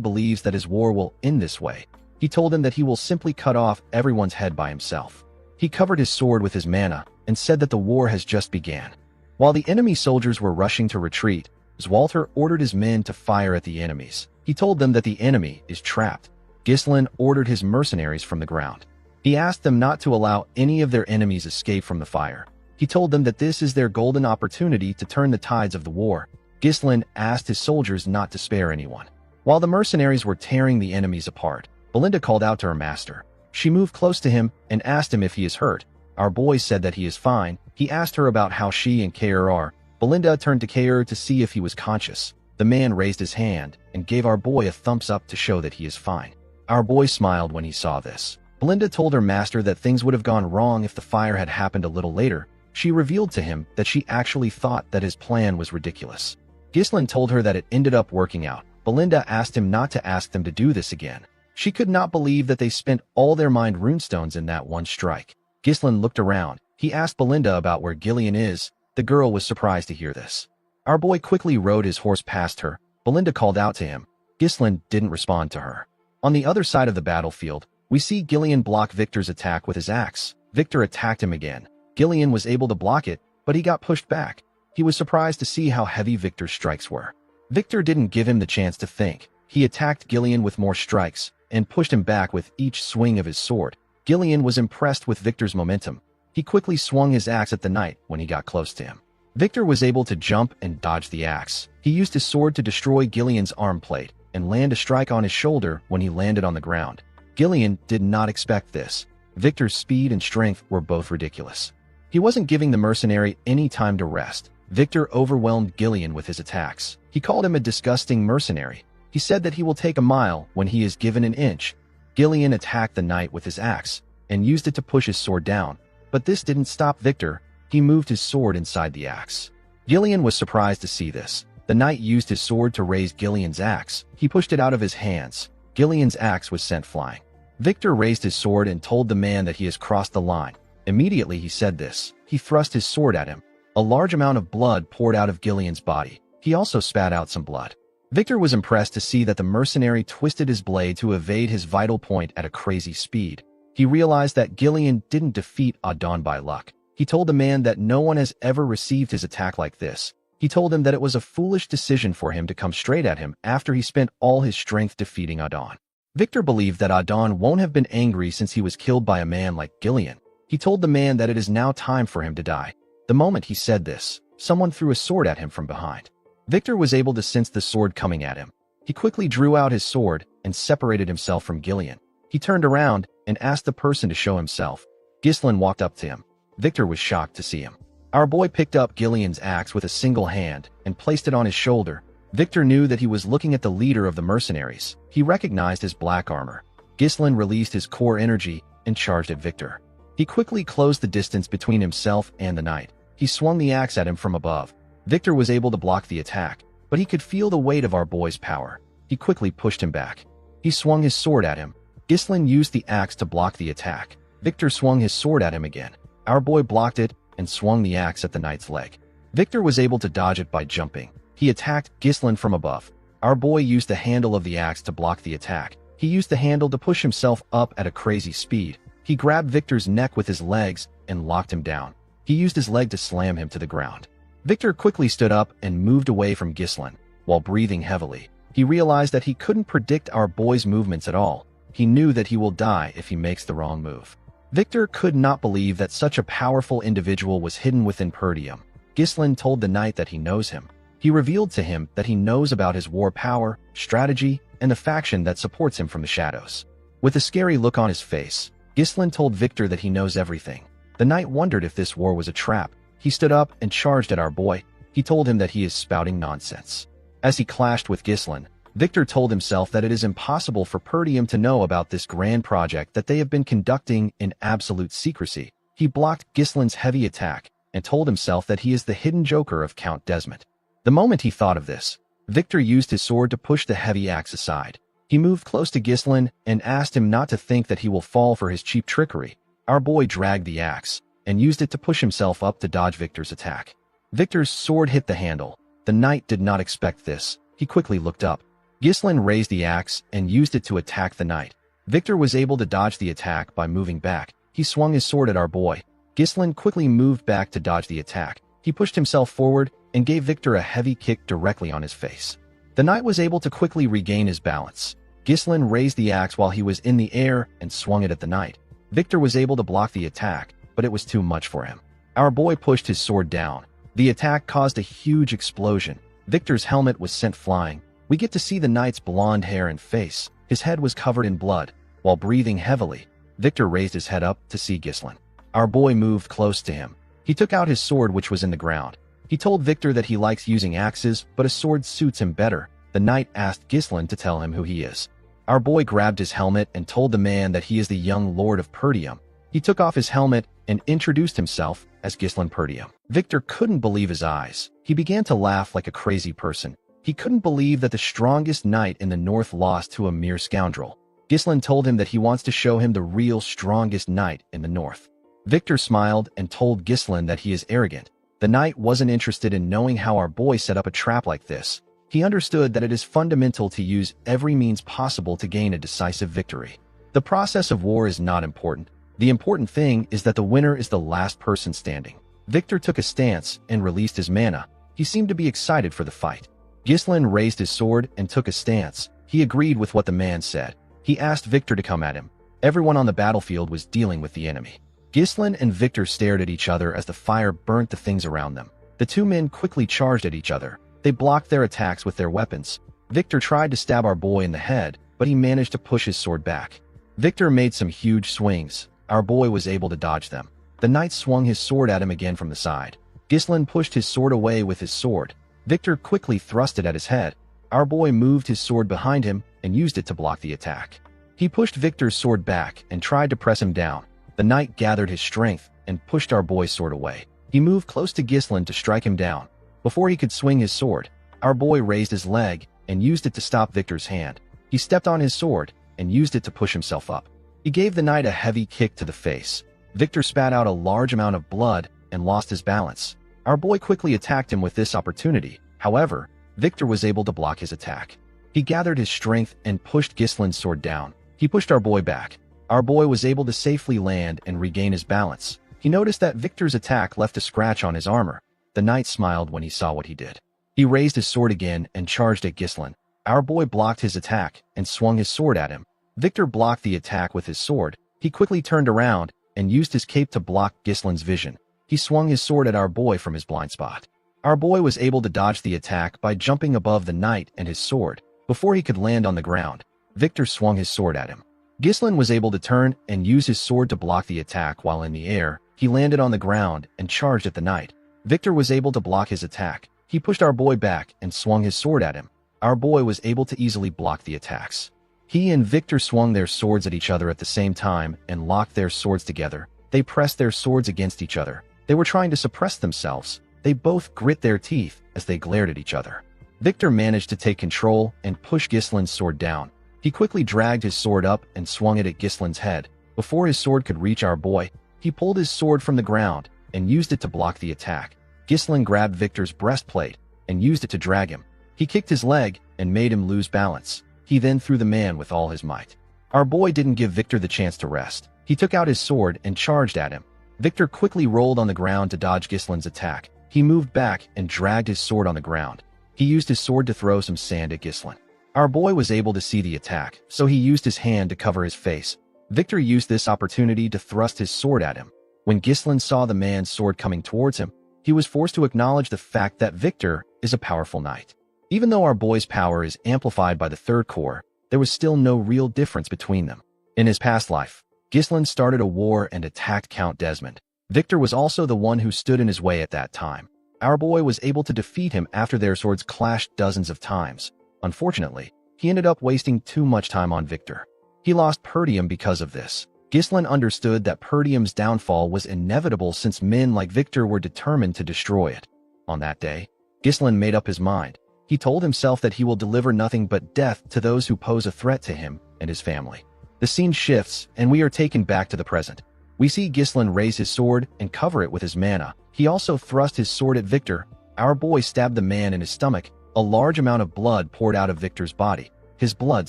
believes that his war will end this way. He told him that he will simply cut off everyone's head by himself. He covered his sword with his mana and said that the war has just began. While the enemy soldiers were rushing to retreat, Zwalter ordered his men to fire at the enemies. He told them that the enemy is trapped. Gislin ordered his mercenaries from the ground. He asked them not to allow any of their enemies escape from the fire. He told them that this is their golden opportunity to turn the tides of the war. Gislin asked his soldiers not to spare anyone. While the mercenaries were tearing the enemies apart, Belinda called out to her master. She moved close to him and asked him if he is hurt. Our boy said that he is fine. He asked her about how she and Kair are. Belinda turned to Kair to see if he was conscious. The man raised his hand and gave our boy a thumbs up to show that he is fine. Our boy smiled when he saw this. Belinda told her master that things would have gone wrong if the fire had happened a little later. She revealed to him that she actually thought that his plan was ridiculous. Gislin told her that it ended up working out. Belinda asked him not to ask them to do this again. She could not believe that they spent all their mind runestones in that one strike. Gislin looked around. He asked Belinda about where Gillian is. The girl was surprised to hear this. Our boy quickly rode his horse past her. Belinda called out to him. Gislin didn't respond to her. On the other side of the battlefield, we see Gillian block Victor's attack with his axe. Victor attacked him again. Gillian was able to block it, but he got pushed back. He was surprised to see how heavy Victor's strikes were. Victor didn't give him the chance to think. He attacked Gillian with more strikes and pushed him back with each swing of his sword. Gillian was impressed with Victor's momentum. He quickly swung his axe at the knight when he got close to him. Victor was able to jump and dodge the axe. He used his sword to destroy Gillian's arm plate and land a strike on his shoulder when he landed on the ground. Gillian did not expect this. Victor's speed and strength were both ridiculous. He wasn't giving the mercenary any time to rest. Victor overwhelmed Gillian with his attacks. He called him a disgusting mercenary. He said that he will take a mile when he is given an inch. Gillian attacked the knight with his axe and used it to push his sword down. But this didn't stop Victor. He moved his sword inside the axe. Gillian was surprised to see this. The knight used his sword to raise Gillian's axe. He pushed it out of his hands. Gillian's axe was sent flying. Victor raised his sword and told the man that he has crossed the line. Immediately he said this. He thrust his sword at him. A large amount of blood poured out of Gillian's body. He also spat out some blood. Victor was impressed to see that the mercenary twisted his blade to evade his vital point at a crazy speed. He realized that Gillian didn't defeat Adon by luck. He told the man that no one has ever received his attack like this. He told him that it was a foolish decision for him to come straight at him after he spent all his strength defeating Adon. Victor believed that Adon won't have been angry since he was killed by a man like Gillian. He told the man that it is now time for him to die. The moment he said this, someone threw a sword at him from behind. Victor was able to sense the sword coming at him. He quickly drew out his sword and separated himself from Gillian. He turned around and asked the person to show himself. Gislin walked up to him. Victor was shocked to see him. Our boy picked up Gillian's axe with a single hand and placed it on his shoulder. Victor knew that he was looking at the leader of the mercenaries. He recognized his black armor. Gislin released his core energy and charged at Victor. He quickly closed the distance between himself and the knight. He swung the axe at him from above. Victor was able to block the attack, but he could feel the weight of our boy's power. He quickly pushed him back. He swung his sword at him. Gislin used the axe to block the attack. Victor swung his sword at him again. Our boy blocked it and swung the axe at the knight's leg. Victor was able to dodge it by jumping. He attacked Gislin from above. Our boy used the handle of the axe to block the attack. He used the handle to push himself up at a crazy speed. He grabbed Victor's neck with his legs and locked him down. He used his leg to slam him to the ground. Victor quickly stood up and moved away from Ghislain, while breathing heavily. He realized that he couldn't predict our boy's movements at all. He knew that he will die if he makes the wrong move. Victor could not believe that such a powerful individual was hidden within Perdium. Ghislain told the knight that he knows him. He revealed to him that he knows about his war power, strategy, and the faction that supports him from the shadows. With a scary look on his face, Ghislain told Victor that he knows everything. The knight wondered if this war was a trap. He stood up and charged at our boy. He told him that he is spouting nonsense. As he clashed with Ghislain, Victor told himself that it is impossible for Perdium to know about this grand project that they have been conducting in absolute secrecy. He blocked Ghislain's heavy attack and told himself that he is the hidden joker of Count Desmond. The moment he thought of this, Victor used his sword to push the heavy axe aside. He moved close to Ghislain and asked him not to think that he will fall for his cheap trickery. Our boy dragged the axe and used it to push himself up to dodge Victor's attack. Victor's sword hit the handle. The knight did not expect this. He quickly looked up. Ghislain raised the axe and used it to attack the knight. Victor was able to dodge the attack by moving back. He swung his sword at our boy. Ghislain quickly moved back to dodge the attack. He pushed himself forward and gave Victor a heavy kick directly on his face. The knight was able to quickly regain his balance. Ghislain raised the axe while he was in the air and swung it at the knight. Victor was able to block the attack, but it was too much for him. Our boy pushed his sword down. The attack caused a huge explosion. Victor's helmet was sent flying. We get to see the knight's blonde hair and face. His head was covered in blood. While breathing heavily, Victor raised his head up to see Ghislain. Our boy moved close to him. He took out his sword, which was in the ground. He told Victor that he likes using axes, but a sword suits him better. The knight asked Ghislain to tell him who he is. Our boy grabbed his helmet and told the man that he is the young lord of Perdium. He took off his helmet and introduced himself as Ghislain Perdium. Victor couldn't believe his eyes. He began to laugh like a crazy person. He couldn't believe that the strongest knight in the north lost to a mere scoundrel. Ghislain told him that he wants to show him the real strongest knight in the north. Victor smiled and told Ghislain that he is arrogant. The knight wasn't interested in knowing how our boy set up a trap like this. He understood that it is fundamental to use every means possible to gain a decisive victory. The process of war is not important. The important thing is that the winner is the last person standing. Victor took a stance and released his mana. He seemed to be excited for the fight. Ghislain raised his sword and took a stance. He agreed with what the man said. He asked Victor to come at him. Everyone on the battlefield was dealing with the enemy. Ghislain and Victor stared at each other as the fire burnt the things around them. The two men quickly charged at each other. They blocked their attacks with their weapons. Victor tried to stab our boy in the head, but he managed to push his sword back. Victor made some huge swings. Our boy was able to dodge them. The knight swung his sword at him again from the side. Ghislain pushed his sword away with his sword. Victor quickly thrust it at his head. Our boy moved his sword behind him and used it to block the attack. He pushed Victor's sword back and tried to press him down. The knight gathered his strength and pushed our boy's sword away. He moved close to Ghislain to strike him down. Before he could swing his sword, our boy raised his leg and used it to stop Victor's hand. He stepped on his sword and used it to push himself up. He gave the knight a heavy kick to the face. Victor spat out a large amount of blood and lost his balance. Our boy quickly attacked him with this opportunity. However, Victor was able to block his attack. He gathered his strength and pushed Ghislain's sword down. He pushed our boy back. Our boy was able to safely land and regain his balance. He noticed that Victor's attack left a scratch on his armor. The knight smiled when he saw what he did. He raised his sword again and charged at Ghislain. Our boy blocked his attack and swung his sword at him. Victor blocked the attack with his sword. He quickly turned around and used his cape to block Ghislain's vision. He swung his sword at our boy from his blind spot. Our boy was able to dodge the attack by jumping above the knight and his sword. Before he could land on the ground, Victor swung his sword at him. Ghislain was able to turn and use his sword to block the attack while in the air. He landed on the ground and charged at the knight. Victor was able to block his attack. He pushed our boy back and swung his sword at him. Our boy was able to easily block the attacks. He and Victor swung their swords at each other at the same time and locked their swords together. They pressed their swords against each other. They were trying to suppress themselves. They both grit their teeth as they glared at each other. Victor managed to take control and push Ghislain's sword down. He quickly dragged his sword up and swung it at Ghislain's head. Before his sword could reach our boy, he pulled his sword from the ground and used it to block the attack. Ghislain grabbed Victor's breastplate and used it to drag him. He kicked his leg and made him lose balance. He then threw the man with all his might. Our boy didn't give Victor the chance to rest. He took out his sword and charged at him. Victor quickly rolled on the ground to dodge Gislin's attack. He moved back and dragged his sword on the ground. He used his sword to throw some sand at Gislin. Our boy was able to see the attack, so he used his hand to cover his face. Victor used this opportunity to thrust his sword at him. When Gislin saw the man's sword coming towards him, he was forced to acknowledge the fact that Victor is a powerful knight. Even though our boy's power is amplified by the third core, there was still no real difference between them. In his past life, Gislin started a war and attacked Count Desmond. Victor was also the one who stood in his way at that time. Our boy was able to defeat him after their swords clashed dozens of times. Unfortunately, he ended up wasting too much time on Victor. He lost Perdium because of this. Gislin understood that Perdium's downfall was inevitable since men like Victor were determined to destroy it. On that day, Gislin made up his mind. He told himself that he will deliver nothing but death to those who pose a threat to him and his family. The scene shifts, and we are taken back to the present. We see Gislin raise his sword and cover it with his mana. He also thrust his sword at Victor. Our boy stabbed the man in his stomach. A large amount of blood poured out of Victor's body. His blood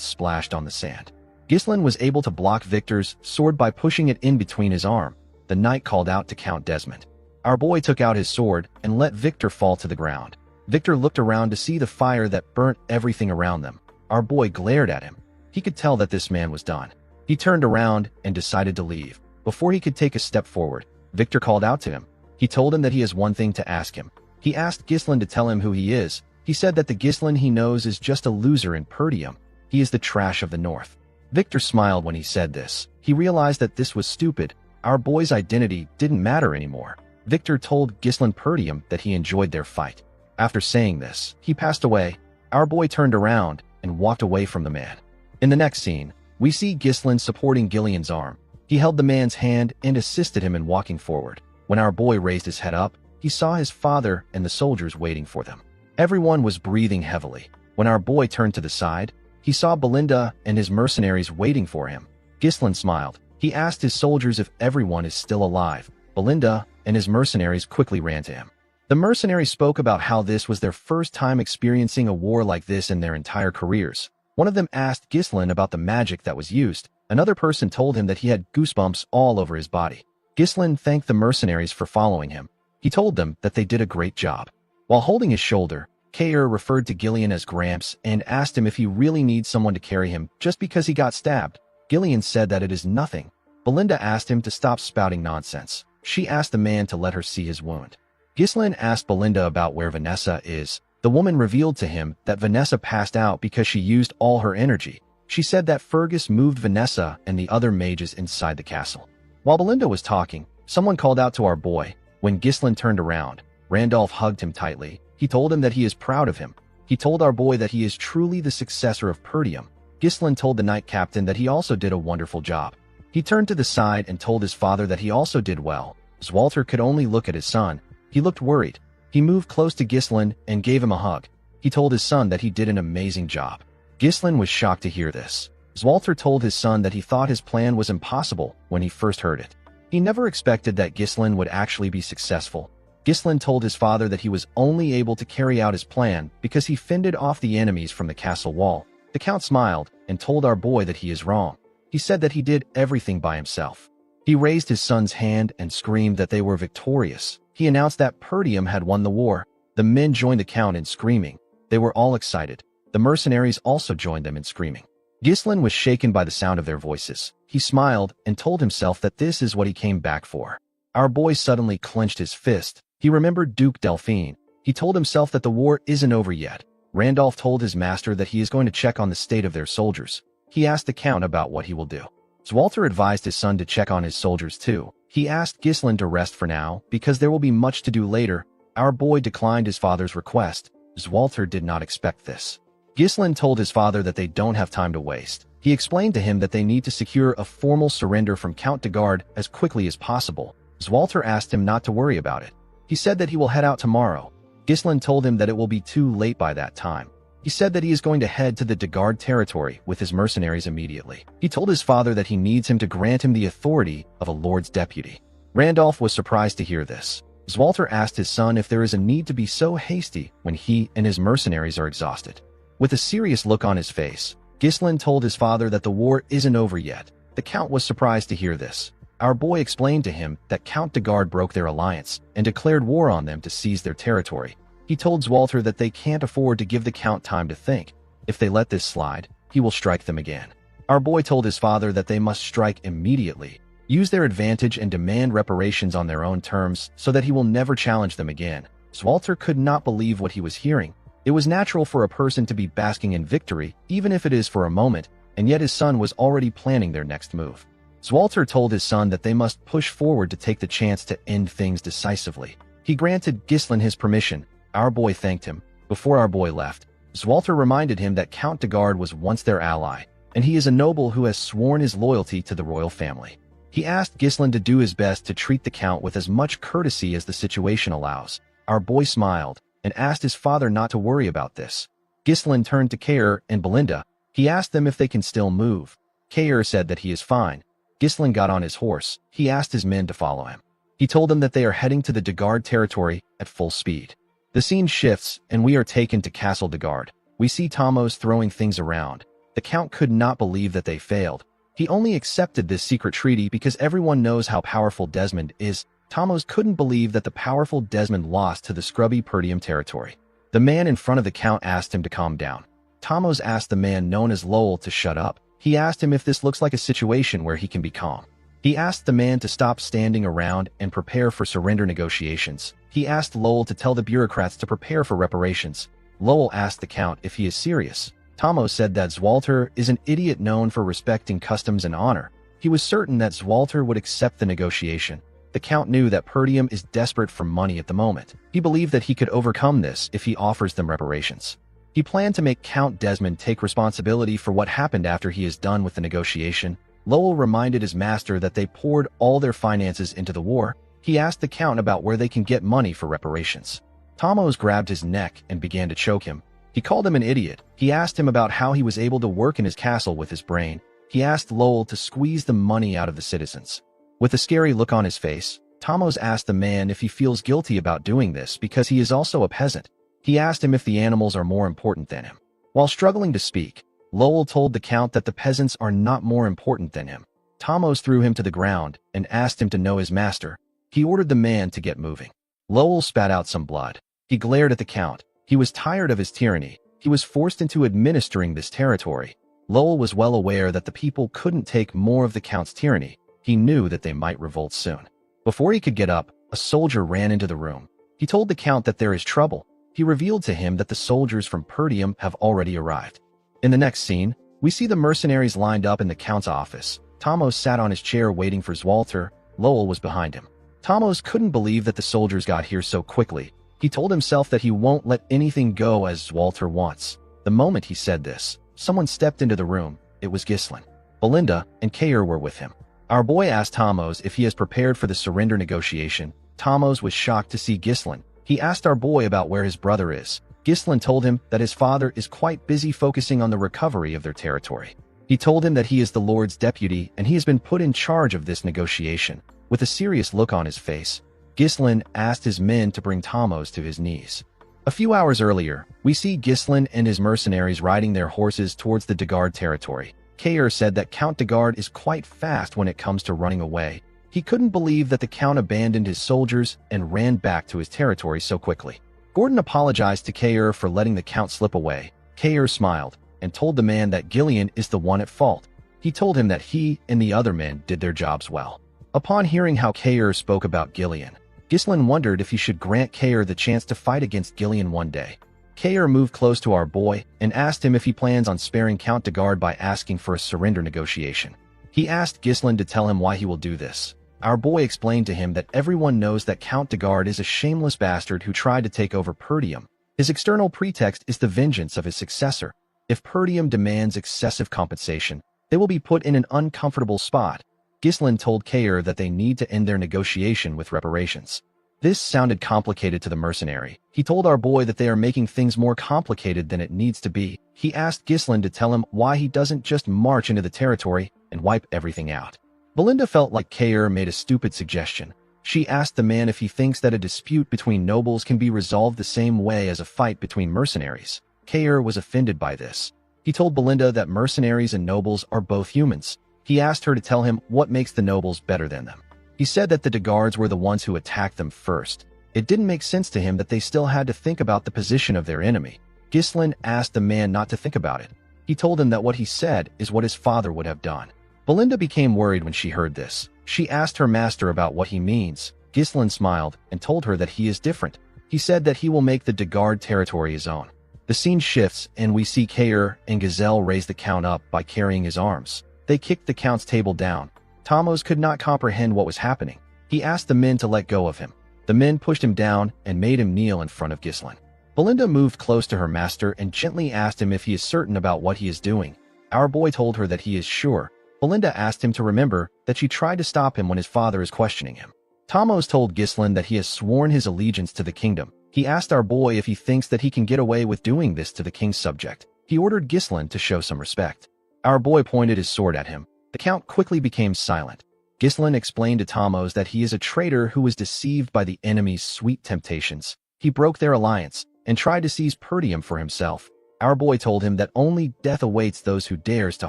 splashed on the sand. Gislin was able to block Victor's sword by pushing it in between his arm. The knight called out to Count Desmond. Our boy took out his sword and let Victor fall to the ground. Victor looked around to see the fire that burnt everything around them. Our boy glared at him. He could tell that this man was done. He turned around and decided to leave. Before he could take a step forward, Victor called out to him. He told him that he has one thing to ask him. He asked Gislin to tell him who he is. He said that the Gislin he knows is just a loser in Perdium. He is the trash of the North. Victor smiled when he said this. He realized that this was stupid. Our boy's identity didn't matter anymore. Victor told Gislin Perdium that he enjoyed their fight. After saying this, he passed away. Our boy turned around and walked away from the man. In the next scene, we see Gislin supporting Gillian's arm. He held the man's hand and assisted him in walking forward. When our boy raised his head up, he saw his father and the soldiers waiting for them. Everyone was breathing heavily. When our boy turned to the side, he saw Belinda and his mercenaries waiting for him. Gislin smiled. He asked his soldiers if everyone is still alive. Belinda and his mercenaries quickly ran to him. The mercenaries spoke about how this was their first time experiencing a war like this in their entire careers. One of them asked Gislin about the magic that was used. Another person told him that he had goosebumps all over his body. Gislin thanked the mercenaries for following him. He told them that they did a great job. While holding his shoulder, Kair referred to Gillian as Gramps and asked him if he really needs someone to carry him just because he got stabbed. Gillian said that it is nothing. Belinda asked him to stop spouting nonsense. She asked the man to let her see his wound. Gislin asked Belinda about where Vanessa is. The woman revealed to him that Vanessa passed out because she used all her energy. She said that Fergus moved Vanessa and the other mages inside the castle. While Belinda was talking, someone called out to our boy. When Gislin turned around, Randolph hugged him tightly. He told him that he is proud of him. He told our boy that he is truly the successor of Perdium. Gislin told the knight captain that he also did a wonderful job. He turned to the side and told his father that he also did well. Zwalter could only look at his son. He looked worried. He moved close to Gislin and gave him a hug. He told his son that he did an amazing job. Gislin was shocked to hear this. Zwalter told his son that he thought his plan was impossible when he first heard it. He never expected that Gislin would actually be successful. Gislin told his father that he was only able to carry out his plan because he fended off the enemies from the castle wall. The count smiled and told our boy that he is wrong. He said that he did everything by himself. He raised his son's hand and screamed that they were victorious. He announced that Perdium had won the war. The men joined the count in screaming. They were all excited. The mercenaries also joined them in screaming. Gislin was shaken by the sound of their voices. He smiled and told himself that this is what he came back for. Our boy suddenly clenched his fist. He remembered Duke Delphine. He told himself that the war isn't over yet. Randolph told his master that he is going to check on the state of their soldiers. He asked the count about what he will do. Zwalter advised his son to check on his soldiers too. He asked Gislin to rest for now because there will be much to do later. Our boy declined his father's request. Zwalter did not expect this. Gislin told his father that they don't have time to waste. He explained to him that they need to secure a formal surrender from Count de Garde as quickly as possible. Zwalter asked him not to worry about it. He said that he will head out tomorrow. Gislin told him that it will be too late by that time. He said that he is going to head to the de Garde territory with his mercenaries immediately. He told his father that he needs him to grant him the authority of a lord's deputy. Randolph was surprised to hear this. Zwalter asked his son if there is a need to be so hasty when he and his mercenaries are exhausted. With a serious look on his face, Ghislain told his father that the war isn't over yet. The Count was surprised to hear this. Our boy explained to him that Count de Guard broke their alliance and declared war on them to seize their territory. He told Zwalter that they can't afford to give the Count time to think. If they let this slide, he will strike them again. Our boy told his father that they must strike immediately, use their advantage and demand reparations on their own terms so that he will never challenge them again. Zwalter could not believe what he was hearing. It was natural for a person to be basking in victory, even if it is for a moment, and yet his son was already planning their next move. Zwalter told his son that they must push forward to take the chance to end things decisively. He granted Ghislain his permission. Our boy thanked him. Before our boy left, Zwalter reminded him that Count de Guard was once their ally, and he is a noble who has sworn his loyalty to the royal family. He asked Ghislain to do his best to treat the Count with as much courtesy as the situation allows. Our boy smiled and asked his father not to worry about this. Ghislain turned to Kair and Belinda. He asked them if they can still move. Kair said that he is fine. Ghislain got on his horse. He asked his men to follow him. He told them that they are heading to the de Guard territory at full speed. The scene shifts, and we are taken to Castle de Guard. We see Thamos throwing things around. The Count could not believe that they failed. He only accepted this secret treaty because everyone knows how powerful Desmond is. Thamos couldn't believe that the powerful Desmond lost to the scrubby Perdium territory. The man in front of the Count asked him to calm down. Thamos asked the man known as Lowell to shut up. He asked him if this looks like a situation where he can be calm. He asked the man to stop standing around and prepare for surrender negotiations. He asked Lowell to tell the bureaucrats to prepare for reparations. Lowell asked the Count if he is serious. Thamos said that Zwalter is an idiot known for respecting customs and honor. He was certain that Zwalter would accept the negotiation. The Count knew that Perdium is desperate for money at the moment. He believed that he could overcome this if he offers them reparations. He planned to make Count Desmond take responsibility for what happened after he is done with the negotiation. Lowell reminded his master that they poured all their finances into the war. He asked the Count about where they can get money for reparations. Thamos grabbed his neck and began to choke him. He called him an idiot. He asked him about how he was able to work in his castle with his brain. He asked Lowell to squeeze the money out of the citizens. With a scary look on his face, Thamos asked the man if he feels guilty about doing this because he is also a peasant. He asked him if the animals are more important than him. While struggling to speak, Lowell told the Count that the peasants are not more important than him. Thamos threw him to the ground and asked him to know his master. He ordered the man to get moving. Lowell spat out some blood. He glared at the Count. He was tired of his tyranny. He was forced into administering this territory. Lowell was well aware that the people couldn't take more of the Count's tyranny. He knew that they might revolt soon. Before he could get up, a soldier ran into the room. He told the Count that there is trouble. He revealed to him that the soldiers from Perdium have already arrived. In the next scene, we see the mercenaries lined up in the Count's office. Thamos sat on his chair waiting for Zwalter. Lowell was behind him. Thamos couldn't believe that the soldiers got here so quickly. He told himself that he won't let anything go as Zwalter wants. The moment he said this, someone stepped into the room. It was Ghislain. Belinda and Kair were with him. Our boy asked Thamos if he has prepared for the surrender negotiation. Thamos was shocked to see Ghislain. He asked our boy about where his brother is. Ghislain told him that his father is quite busy focusing on the recovery of their territory. He told him that he is the Lord's deputy and he has been put in charge of this negotiation. With a serious look on his face, Ghislain asked his men to bring Thamos to his knees. A few hours earlier, we see Ghislain and his mercenaries riding their horses towards the de Guard territory. Kair said that Count de Guard is quite fast when it comes to running away. He couldn't believe that the Count abandoned his soldiers and ran back to his territory so quickly. Gordon apologized to Kair for letting the Count slip away. Kair smiled and told the man that Gillian is the one at fault. He told him that he and the other men did their jobs well. Upon hearing how Kair spoke about Gillian, Ghislain wondered if he should grant Kair the chance to fight against Gillian one day. Kair moved close to our boy and asked him if he plans on sparing Count de Guard by asking for a surrender negotiation. He asked Ghislain to tell him why he will do this. Our boy explained to him that everyone knows that Count de Guard is a shameless bastard who tried to take over Perdium. His external pretext is the vengeance of his successor. If Perdium demands excessive compensation, they will be put in an uncomfortable spot. Ghislain told Kair that they need to end their negotiation with reparations. This sounded complicated to the mercenary. He told our boy that they are making things more complicated than it needs to be. He asked Ghislain to tell him why he doesn't just march into the territory and wipe everything out. Belinda felt like Kair made a stupid suggestion. She asked the man if he thinks that a dispute between nobles can be resolved the same way as a fight between mercenaries. Kair was offended by this. He told Belinda that mercenaries and nobles are both humans. He asked her to tell him what makes the nobles better than them. He said that the Degards were the ones who attacked them first. It didn't make sense to him that they still had to think about the position of their enemy. Ghislain asked the man not to think about it. He told him that what he said is what his father would have done. Belinda became worried when she heard this. She asked her master about what he means. Ghislain smiled and told her that he is different. He said that he will make the Degard territory his own. The scene shifts and we see Kair and Gazelle raise the Count up by carrying his arms. They kicked the Count's table down. Tamos could not comprehend what was happening. He asked the men to let go of him. The men pushed him down and made him kneel in front of Ghislain. Belinda moved close to her master and gently asked him if he is certain about what he is doing. Our boy told her that he is sure. Belinda asked him to remember that she tried to stop him when his father is questioning him. Tamos told Ghislain that he has sworn his allegiance to the kingdom. He asked our boy if he thinks that he can get away with doing this to the king's subject. He ordered Ghislain to show some respect. Our boy pointed his sword at him. The Count quickly became silent. Ghislain explained to Tamos that he is a traitor who was deceived by the enemy's sweet temptations. He broke their alliance and tried to seize Perdium for himself. Our boy told him that only death awaits those who dares to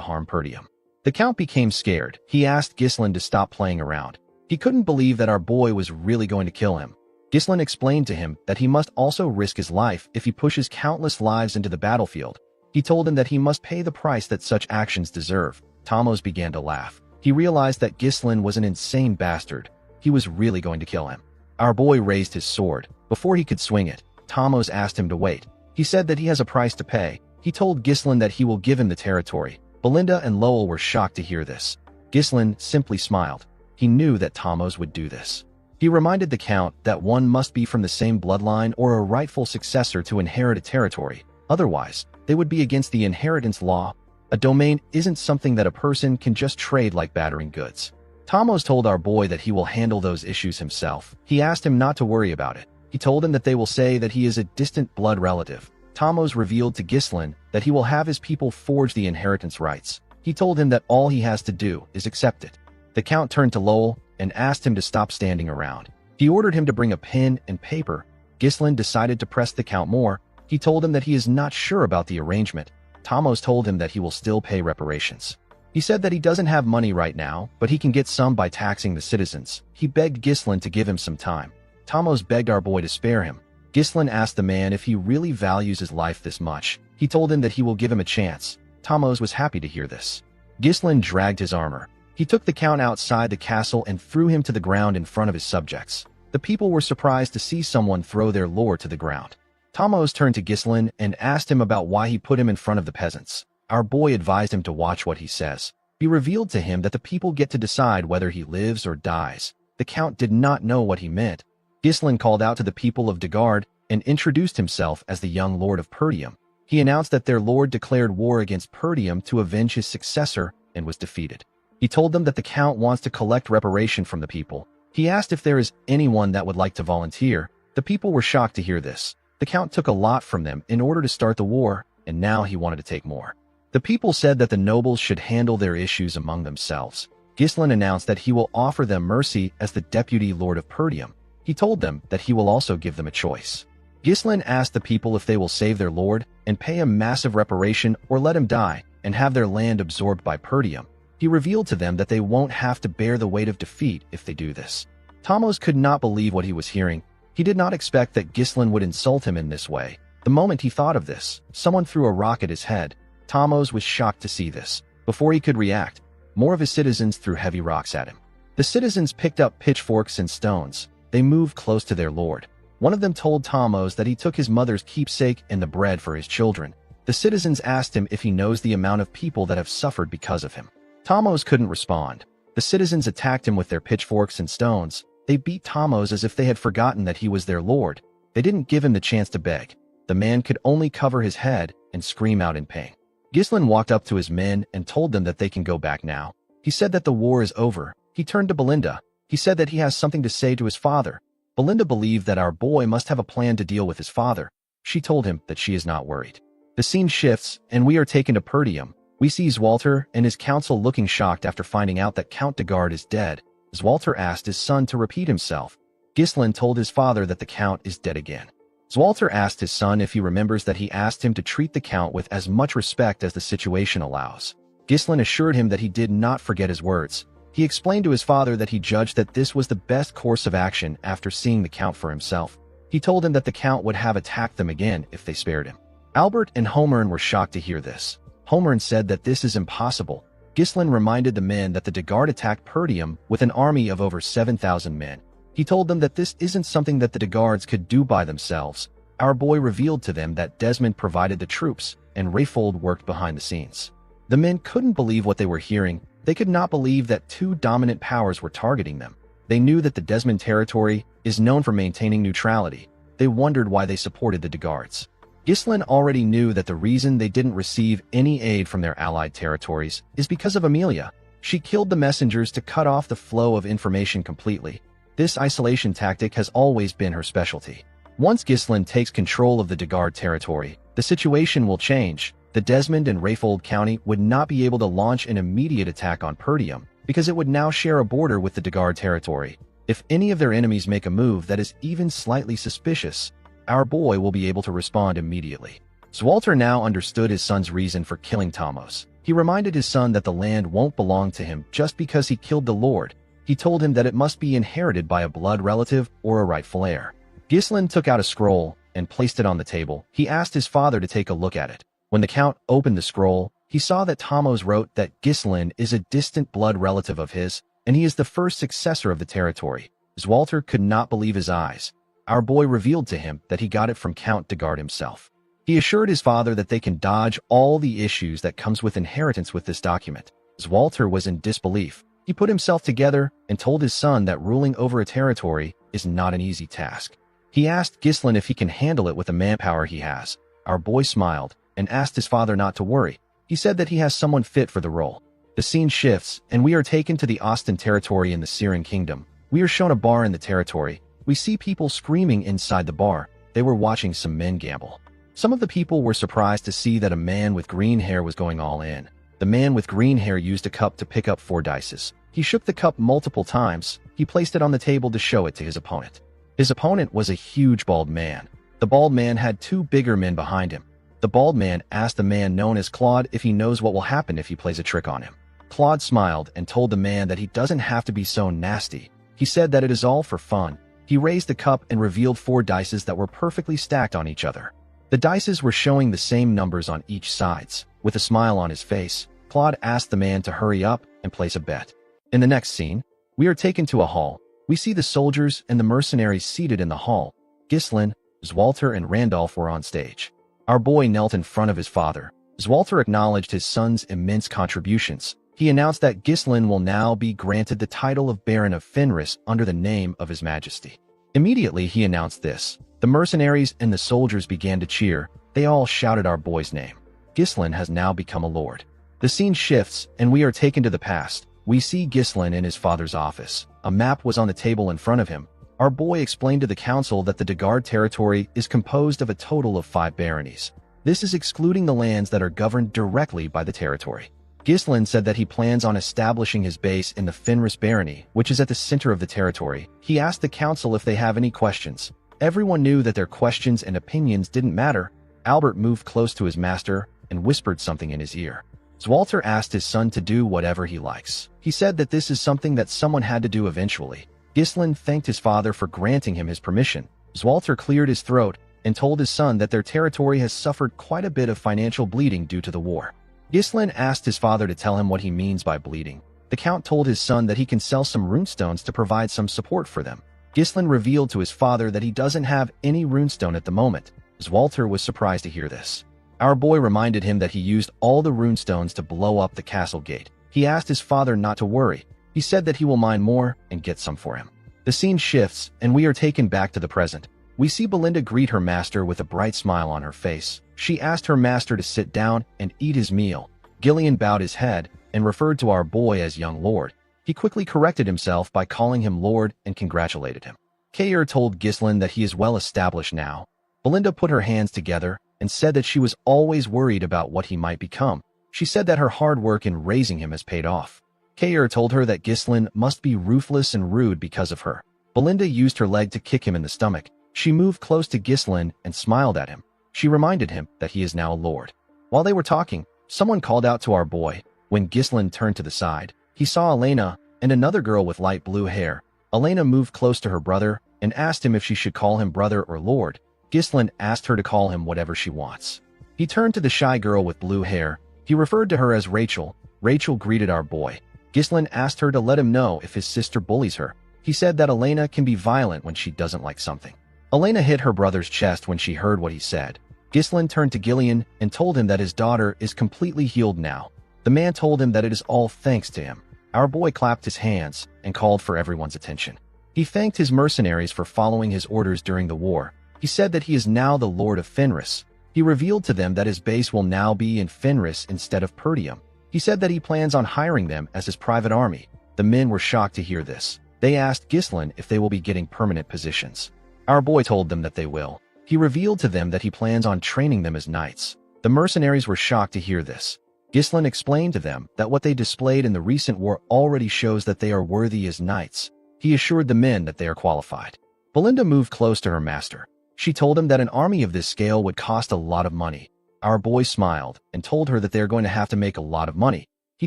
harm Perdium. The Count became scared. He asked Ghislain to stop playing around. He couldn't believe that our boy was really going to kill him. Ghislain explained to him that he must also risk his life if he pushes countless lives into the battlefield. He told him that he must pay the price that such actions deserve. Tamos began to laugh. He realized that Ghislain was an insane bastard. He was really going to kill him. Our boy raised his sword. Before he could swing it, Tamos asked him to wait. He said that he has a price to pay. He told Ghislain that he will give him the territory. Belinda and Lowell were shocked to hear this. Ghislain simply smiled. He knew that Tamos would do this. He reminded the Count that one must be from the same bloodline or a rightful successor to inherit a territory. Otherwise, they would be against the inheritance law. A domain isn't something that a person can just trade like battering goods. Tamos told our boy that he will handle those issues himself. He asked him not to worry about it. He told him that they will say that he is a distant blood relative. Tamos revealed to Ghislain that he will have his people forge the inheritance rights. He told him that all he has to do is accept it. The Count turned to Lowell and asked him to stop standing around. He ordered him to bring a pen and paper. Ghislain decided to press the Count more. He told him that he is not sure about the arrangement. Tamos told him that he will still pay reparations. He said that he doesn't have money right now, but he can get some by taxing the citizens. He begged Ghislain to give him some time. Tamos begged our boy to spare him. Ghislain asked the man if he really values his life this much. He told him that he will give him a chance. Tamos was happy to hear this. Ghislain dragged his armor. He took the Count outside the castle and threw him to the ground in front of his subjects. The people were surprised to see someone throw their lord to the ground. Tamos turned to Ghislain and asked him about why he put him in front of the peasants. Our boy advised him to watch what he says. He revealed to him that the people get to decide whether he lives or dies. The Count did not know what he meant. Ghislain called out to the people of Degard and introduced himself as the young lord of Perdium. He announced that their lord declared war against Perdium to avenge his successor and was defeated. He told them that the Count wants to collect reparation from the people. He asked if there is anyone that would like to volunteer. The people were shocked to hear this. The Count took a lot from them in order to start the war, and now he wanted to take more. The people said that the nobles should handle their issues among themselves. Ghislain announced that he will offer them mercy as the deputy lord of Perdium. He told them that he will also give them a choice. Ghislain asked the people if they will save their lord and pay him massive reparation or let him die and have their land absorbed by Perdium. He revealed to them that they won't have to bear the weight of defeat if they do this. Tamos could not believe what he was hearing. He did not expect that Ghislain would insult him in this way. The moment he thought of this, someone threw a rock at his head. Tamos was shocked to see this. Before he could react, more of his citizens threw heavy rocks at him. The citizens picked up pitchforks and stones. They moved close to their lord. One of them told Tamos that he took his mother's keepsake and the bread for his children. The citizens asked him if he knows the amount of people that have suffered because of him. Tamos couldn't respond. The citizens attacked him with their pitchforks and stones. They beat Tamos as if they had forgotten that he was their lord. They didn't give him the chance to beg. The man could only cover his head and scream out in pain. Ghislain walked up to his men and told them that they can go back now. He said that the war is over. He turned to Belinda. He said that he has something to say to his father. Belinda believed that our boy must have a plan to deal with his father. She told him that she is not worried. The scene shifts, and we are taken to Perdium. We see Zwalter and his council looking shocked after finding out that Count Degard is dead. Zwalter asked his son to repeat himself. Ghislain told his father that the Count is dead again. Zwalter asked his son if he remembers that he asked him to treat the Count with as much respect as the situation allows. Ghislain assured him that he did not forget his words. He explained to his father that he judged that this was the best course of action after seeing the Count for himself. He told him that the Count would have attacked them again if they spared him. Albert and Homern were shocked to hear this. Homern said that this is impossible. Ghislain reminded the men that the Dagard attacked Perdium with an army of over 7,000 men. He told them that this isn't something that the Dagards could do by themselves. Our boy revealed to them that Desmond provided the troops, and Rayfold worked behind the scenes. The men couldn't believe what they were hearing. They could not believe that two dominant powers were targeting them. They knew that the Desmond territory is known for maintaining neutrality. They wondered why they supported the Dagards. Ghislain already knew that the reason they didn't receive any aid from their allied territories is because of Amelia. She killed the messengers to cut off the flow of information completely. This isolation tactic has always been her specialty. Once Ghislain takes control of the Dagard territory, the situation will change. The Desmond and Rayfold County would not be able to launch an immediate attack on Perdium because it would now share a border with the Dagard territory. If any of their enemies make a move that is even slightly suspicious, our boy will be able to respond immediately. Zwalter now understood his son's reason for killing Tomos. He reminded his son that the land won't belong to him just because he killed the Lord. He told him that it must be inherited by a blood relative or a rightful heir. Ghislain took out a scroll and placed it on the table. He asked his father to take a look at it. When the Count opened the scroll, he saw that Tomos wrote that Ghislain is a distant blood relative of his, and he is the first successor of the territory. Zwalter could not believe his eyes. Our boy revealed to him that he got it from Count Dagard himself. He assured his father that they can dodge all the issues that comes with inheritance with this document. Zwalter was in disbelief. He put himself together and told his son that ruling over a territory is not an easy task. He asked Ghislain if he can handle it with the manpower he has. Our boy smiled and asked his father not to worry. He said that he has someone fit for the role. The scene shifts, and we are taken to the Austin territory in the Syrian kingdom. We are shown a bar in the territory. We see people screaming inside the bar. They were watching some men gamble. Some of the people were surprised to see that a man with green hair was going all in. The man with green hair used a cup to pick up 4 dice. He shook the cup multiple times. He placed it on the table to show it to his opponent. His opponent was a huge bald man. The bald man had 2 bigger men behind him. The bald man asked the man known as Claude if he knows what will happen if he plays a trick on him. Claude smiled and told the man that he doesn't have to be so nasty. He said that it is all for fun. He raised the cup and revealed 4 dice that were perfectly stacked on each other. The dice were showing the same numbers on each sides. With a smile on his face, Claude asked the man to hurry up and place a bet. In the next scene, we are taken to a hall. We see the soldiers and the mercenaries seated in the hall. Ghislain, Zwalter, and Randolph were on stage. Our boy knelt in front of his father. Zwalter acknowledged his son's immense contributions. He announced that Ghislain will now be granted the title of Baron of Fenris under the name of His Majesty. Immediately he announced this. The mercenaries and the soldiers began to cheer. They all shouted our boy's name. Ghislain has now become a lord. The scene shifts, and we are taken to the past. We see Ghislain in his father's office. A map was on the table in front of him. Our boy explained to the council that the Dagard territory is composed of a total of 5 baronies. This is excluding the lands that are governed directly by the territory. Ghislain said that he plans on establishing his base in the Fenris barony, which is at the center of the territory. He asked the council if they have any questions. Everyone knew that their questions and opinions didn't matter. Albert moved close to his master and whispered something in his ear. Zwalter asked his son to do whatever he likes. He said that this is something that someone had to do eventually. Ghislain thanked his father for granting him his permission. Zwalter cleared his throat and told his son that their territory has suffered quite a bit of financial bleeding due to the war. Ghislain asked his father to tell him what he means by bleeding. The count told his son that he can sell some runestones to provide some support for them. Ghislain revealed to his father that he doesn't have any runestone at the moment. Zwalter was surprised to hear this. Our boy reminded him that he used all the runestones to blow up the castle gate. He asked his father not to worry. He said that he will mine more and get some for him. The scene shifts, and we are taken back to the present. We see Belinda greet her master with a bright smile on her face. She asked her master to sit down and eat his meal. Gillian bowed his head and referred to our boy as young lord. He quickly corrected himself by calling him lord and congratulated him. Kair told Ghislain that he is well established now. Belinda put her hands together and said that she was always worried about what he might become. She said that her hard work in raising him has paid off. Kair told her that Ghislain must be ruthless and rude because of her. Belinda used her leg to kick him in the stomach. She moved close to Ghislain and smiled at him. She reminded him that he is now a lord. While they were talking, someone called out to our boy. When Ghislain turned to the side, he saw Elena and another girl with light blue hair. Elena moved close to her brother and asked him if she should call him brother or lord. Ghislain asked her to call him whatever she wants. He turned to the shy girl with blue hair. He referred to her as Rachel. Rachel greeted our boy. Ghislain asked her to let him know if his sister bullies her. He said that Elena can be violent when she doesn't like something. Elena hit her brother's chest when she heard what he said. Ghislain turned to Gillian and told him that his daughter is completely healed now. The man told him that it is all thanks to him. Our boy clapped his hands and called for everyone's attention. He thanked his mercenaries for following his orders during the war. He said that he is now the Lord of Fenris. He revealed to them that his base will now be in Fenris instead of Perdium. He said that he plans on hiring them as his private army. The men were shocked to hear this. They asked Ghislain if they will be getting permanent positions. Our boy told them that they will. He revealed to them that he plans on training them as knights. The mercenaries were shocked to hear this. Ghislain explained to them that what they displayed in the recent war already shows that they are worthy as knights. He assured the men that they are qualified. Belinda moved close to her master. She told him that an army of this scale would cost a lot of money. Our boy smiled and told her that they are going to have to make a lot of money. He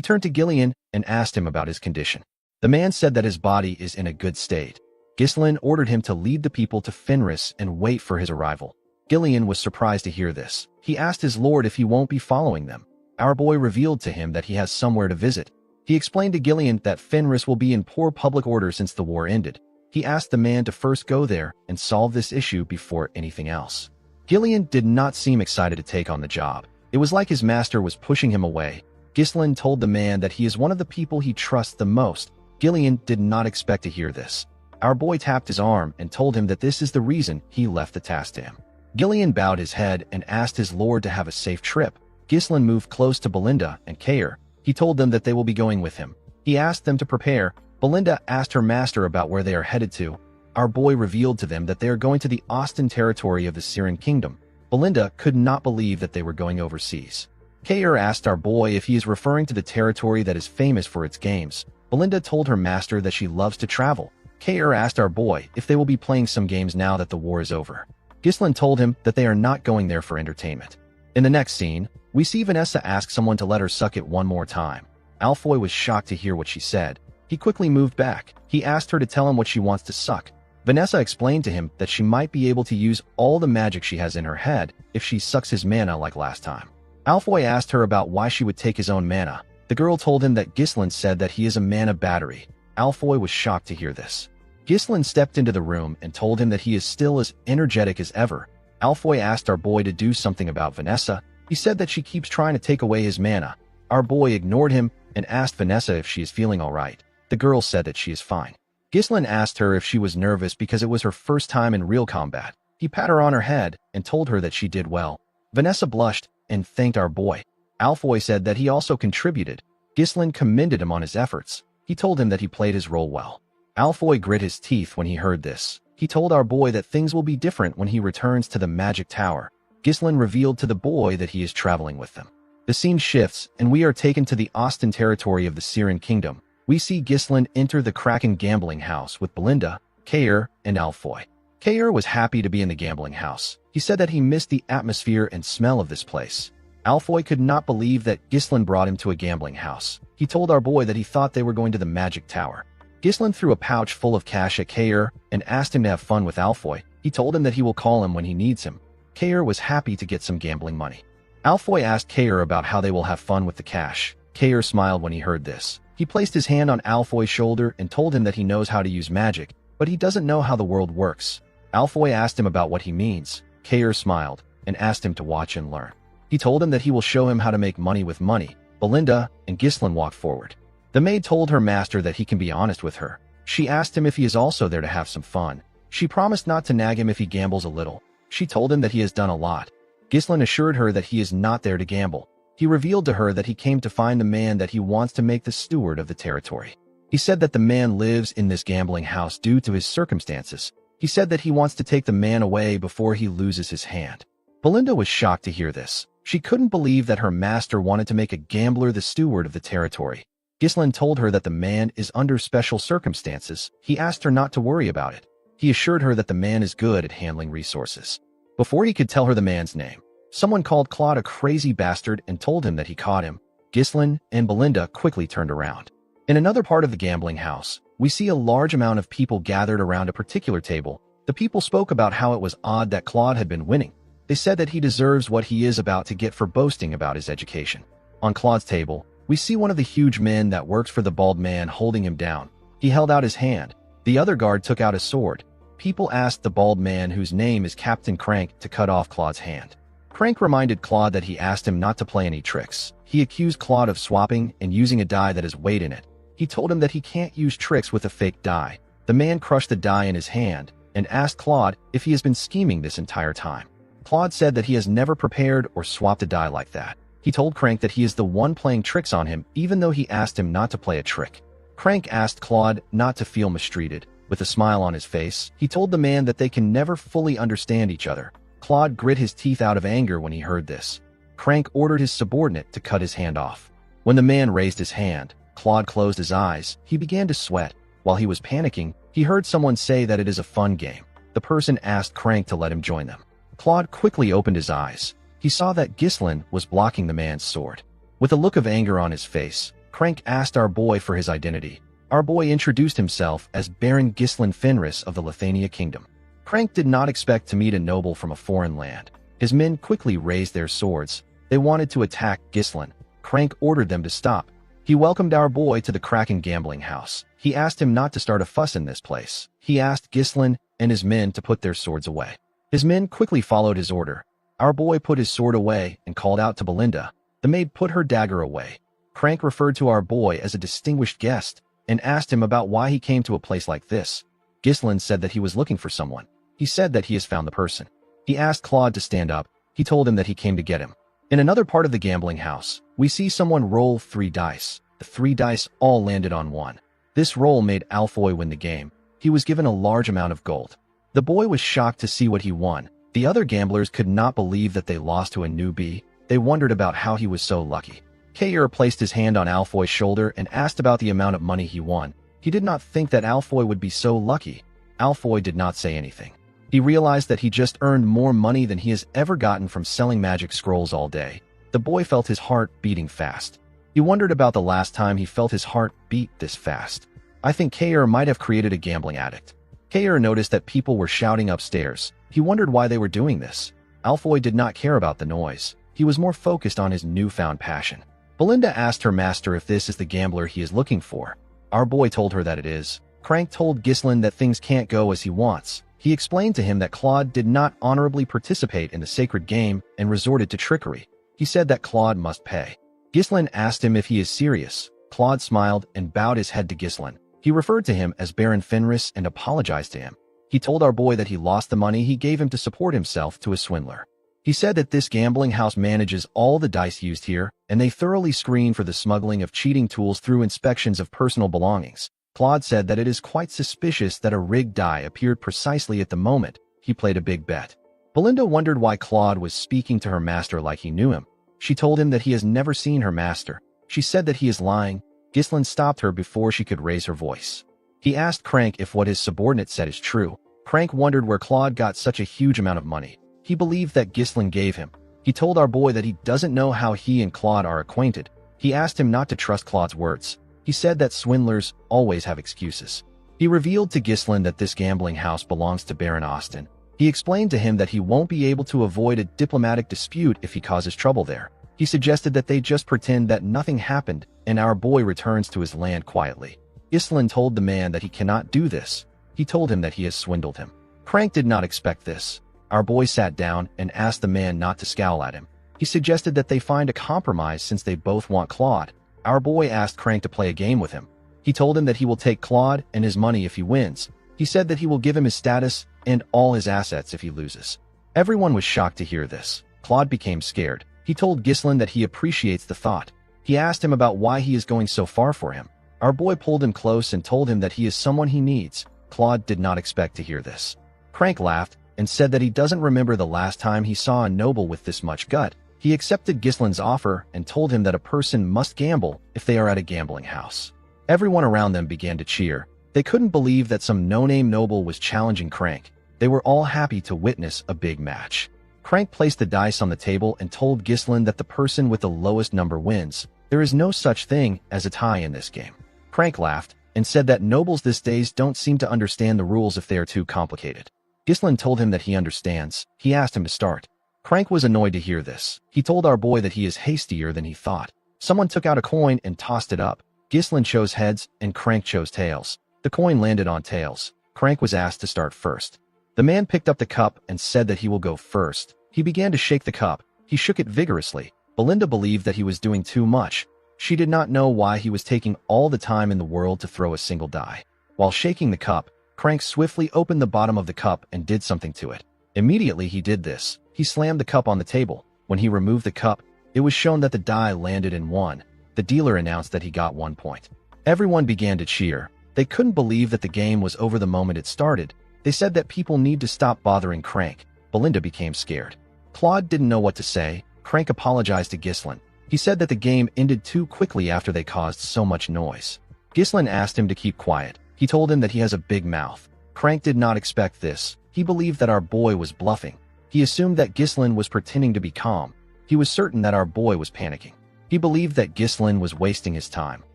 turned to Gillian and asked him about his condition. The man said that his body is in a good state. Ghislain ordered him to lead the people to Fenris and wait for his arrival. Gillian was surprised to hear this. He asked his lord if he won't be following them. Our boy revealed to him that he has somewhere to visit. He explained to Gillian that Fenris will be in poor public order since the war ended. He asked the man to first go there and solve this issue before anything else. Gillian did not seem excited to take on the job. It was like his master was pushing him away. Ghislain told the man that he is one of the people he trusts the most. Gillian did not expect to hear this. Our boy tapped his arm and told him that this is the reason he left the task to him. Gillian bowed his head and asked his lord to have a safe trip. Ghislain moved close to Belinda and Kair. He told them that they will be going with him. He asked them to prepare. Belinda asked her master about where they are headed to. Our boy revealed to them that they are going to the Austin territory of the Syrian kingdom. Belinda could not believe that they were going overseas. Kair asked our boy if he is referring to the territory that is famous for its games. Belinda told her master that she loves to travel. Kair asked our boy if they will be playing some games now that the war is over. Ghislain told him that they are not going there for entertainment. In the next scene, we see Vanessa ask someone to let her suck it one more time. Alfoy was shocked to hear what she said. He quickly moved back. He asked her to tell him what she wants to suck. Vanessa explained to him that she might be able to use all the magic she has in her head if she sucks his mana like last time. Alfoy asked her about why she would take his own mana. The girl told him that Ghislain said that he is a mana battery. Alfoy was shocked to hear this. Ghislain stepped into the room and told him that he is still as energetic as ever. Alfoy asked our boy to do something about Vanessa. He said that she keeps trying to take away his mana. Our boy ignored him and asked Vanessa if she is feeling alright. The girl said that she is fine. Ghislain asked her if she was nervous because it was her first time in real combat. He pat her on her head and told her that she did well. Vanessa blushed and thanked our boy. Alfoy said that he also contributed. Ghislain commended him on his efforts. He told him that he played his role well. Alfoy grit his teeth when he heard this. He told our boy that things will be different when he returns to the magic tower. Ghislain revealed to the boy that he is traveling with them. The scene shifts and we are taken to the Austin territory of the Syrian kingdom. We see Ghislain enter the Kraken gambling house with Belinda, Kair, and Alfoy. Kair was happy to be in the gambling house. He said that he missed the atmosphere and smell of this place. Alfoy could not believe that Ghislain brought him to a gambling house. He told our boy that he thought they were going to the magic tower. Ghislain threw a pouch full of cash at Kair and asked him to have fun with Alfoy. He told him that he will call him when he needs him. Kair was happy to get some gambling money. Alfoy asked Kair about how they will have fun with the cash. Kair smiled when he heard this. He placed his hand on Alfoy's shoulder and told him that he knows how to use magic, but he doesn't know how the world works. Alfoy asked him about what he means. Kair smiled and asked him to watch and learn. He told him that he will show him how to make money with money. Belinda and Ghislain walked forward. The maid told her master that he can be honest with her. She asked him if he is also there to have some fun. She promised not to nag him if he gambles a little. She told him that he has done a lot. Ghislain assured her that he is not there to gamble. He revealed to her that he came to find the man that he wants to make the steward of the territory. He said that the man lives in this gambling house due to his circumstances. He said that he wants to take the man away before he loses his hand. Belinda was shocked to hear this. She couldn't believe that her master wanted to make a gambler the steward of the territory. Ghislain told her that the man is under special circumstances. He asked her not to worry about it. He assured her that the man is good at handling resources. Before he could tell her the man's name, someone called Claude a crazy bastard and told him that he caught him. Ghislaine and Belinda quickly turned around. In another part of the gambling house, we see a large amount of people gathered around a particular table. The people spoke about how it was odd that Claude had been winning. They said that he deserves what he is about to get for boasting about his education. On Claude's table, we see one of the huge men that works for the bald man holding him down. He held out his hand. The other guard took out a sword. People asked the bald man, whose name is Captain Crank, to cut off Claude's hand. Crank reminded Claude that he asked him not to play any tricks. He accused Claude of swapping and using a die that has weight in it. He told him that he can't use tricks with a fake die. The man crushed the die in his hand and asked Claude if he has been scheming this entire time. Claude said that he has never prepared or swapped a die like that. He told Crank that he is the one playing tricks on him, even though he asked him not to play a trick. Crank asked Claude not to feel mistreated. With a smile on his face, he told the man that they can never fully understand each other. Claude grit his teeth out of anger when he heard this. Crank ordered his subordinate to cut his hand off. When the man raised his hand, Claude closed his eyes. He began to sweat. While he was panicking, he heard someone say that it is a fun game. The person asked Crank to let him join them. Claude quickly opened his eyes. He saw that Ghislaine was blocking the man's sword. With a look of anger on his face, Crank asked our boy for his identity. Our boy introduced himself as Baron Ghislaine Fenris of the Lithania Kingdom. Crank did not expect to meet a noble from a foreign land. His men quickly raised their swords. They wanted to attack Ghislaine. Crank ordered them to stop. He welcomed our boy to the Kraken gambling house. He asked him not to start a fuss in this place. He asked Ghislaine and his men to put their swords away. His men quickly followed his order. Our boy put his sword away and called out to Belinda. The maid put her dagger away. Crank referred to our boy as a distinguished guest and asked him about why he came to a place like this. Ghislaine said that he was looking for someone. He said that he has found the person. He asked Claude to stand up. He told him that he came to get him. In another part of the gambling house, we see someone roll 3 dice. The 3 dice all landed on 1. This roll made Alfoy win the game. He was given a large amount of gold. The boy was shocked to see what he won. The other gamblers could not believe that they lost to a newbie. They wondered about how he was so lucky. Kair placed his hand on Alfoy's shoulder and asked about the amount of money he won. He did not think that Alfoy would be so lucky. Alfoy did not say anything. He realized that he just earned more money than he has ever gotten from selling magic scrolls all day. The boy felt his heart beating fast. He wondered about the last time he felt his heart beat this fast. I think Kair might have created a gambling addict. Kair noticed that people were shouting upstairs. He wondered why they were doing this. Alfoy did not care about the noise. He was more focused on his newfound passion. Belinda asked her master if this is the gambler he is looking for. Our boy told her that it is. Crank told Ghislaine that things can't go as he wants. He explained to him that Claude did not honorably participate in the sacred game and resorted to trickery. He said that Claude must pay. Ghislaine asked him if he is serious. Claude smiled and bowed his head to Ghislaine. He referred to him as Baron Fenris and apologized to him. He told our boy that he lost the money he gave him to support himself to a swindler. He said that this gambling house manages all the dice used here, and they thoroughly screen for the smuggling of cheating tools through inspections of personal belongings. Claude said that it is quite suspicious that a rigged die appeared precisely at the moment he played a big bet. Belinda wondered why Claude was speaking to her master like he knew him. She told him that he has never seen her master. She said that he is lying. Ghislaine stopped her before she could raise her voice. He asked Crank if what his subordinate said is true. Crank wondered where Claude got such a huge amount of money. He believed that Ghislaine gave him. He told our boy that he doesn't know how he and Claude are acquainted. He asked him not to trust Claude's words. He said that swindlers always have excuses. He revealed to Ghislaine that this gambling house belongs to Baron Austin. He explained to him that he won't be able to avoid a diplomatic dispute if he causes trouble there. He suggested that they just pretend that nothing happened and our boy returns to his land quietly. Ghislaine told the man that he cannot do this. He told him that he has swindled him. Crank did not expect this. Our boy sat down and asked the man not to scowl at him. He suggested that they find a compromise since they both want Claude. Our boy asked Crank to play a game with him. He told him that he will take Claude and his money if he wins. He said that he will give him his status and all his assets if he loses. Everyone was shocked to hear this. Claude became scared. He told Ghislaine that he appreciates the thought. He asked him about why he is going so far for him. Our boy pulled him close and told him that he is someone he needs. Claude did not expect to hear this. Crank laughed and said that he doesn't remember the last time he saw a noble with this much gut. He accepted Ghislaine's offer and told him that a person must gamble if they are at a gambling house. Everyone around them began to cheer. They couldn't believe that some no-name noble was challenging Crank. They were all happy to witness a big match. Crank placed the dice on the table and told Ghislain that the person with the lowest number wins. There is no such thing as a tie in this game. Crank laughed and said that nobles these days don't seem to understand the rules if they are too complicated. Ghislain told him that he understands. He asked him to start. Crank was annoyed to hear this. He told our boy that he is hastier than he thought. Someone took out a coin and tossed it up. Ghislain chose heads and Crank chose tails. The coin landed on tails. Crank was asked to start first. The man picked up the cup and said that he will go first. He began to shake the cup. He shook it vigorously. Belinda believed that he was doing too much. She did not know why he was taking all the time in the world to throw a single die. While shaking the cup, Crank swiftly opened the bottom of the cup and did something to it. Immediately he did this. He slammed the cup on the table. When he removed the cup, it was shown that the die landed in 1. The dealer announced that he got 1 point. Everyone began to cheer. They couldn't believe that the game was over the moment it started. They said that people need to stop bothering Crank. Belinda became scared. Claude didn't know what to say. Crank apologized to Ghislain. He said that the game ended too quickly after they caused so much noise. Ghislain asked him to keep quiet. He told him that he has a big mouth. Crank did not expect this. He believed that our boy was bluffing. He assumed that Ghislain was pretending to be calm. He was certain that our boy was panicking. He believed that Ghislain was wasting his time.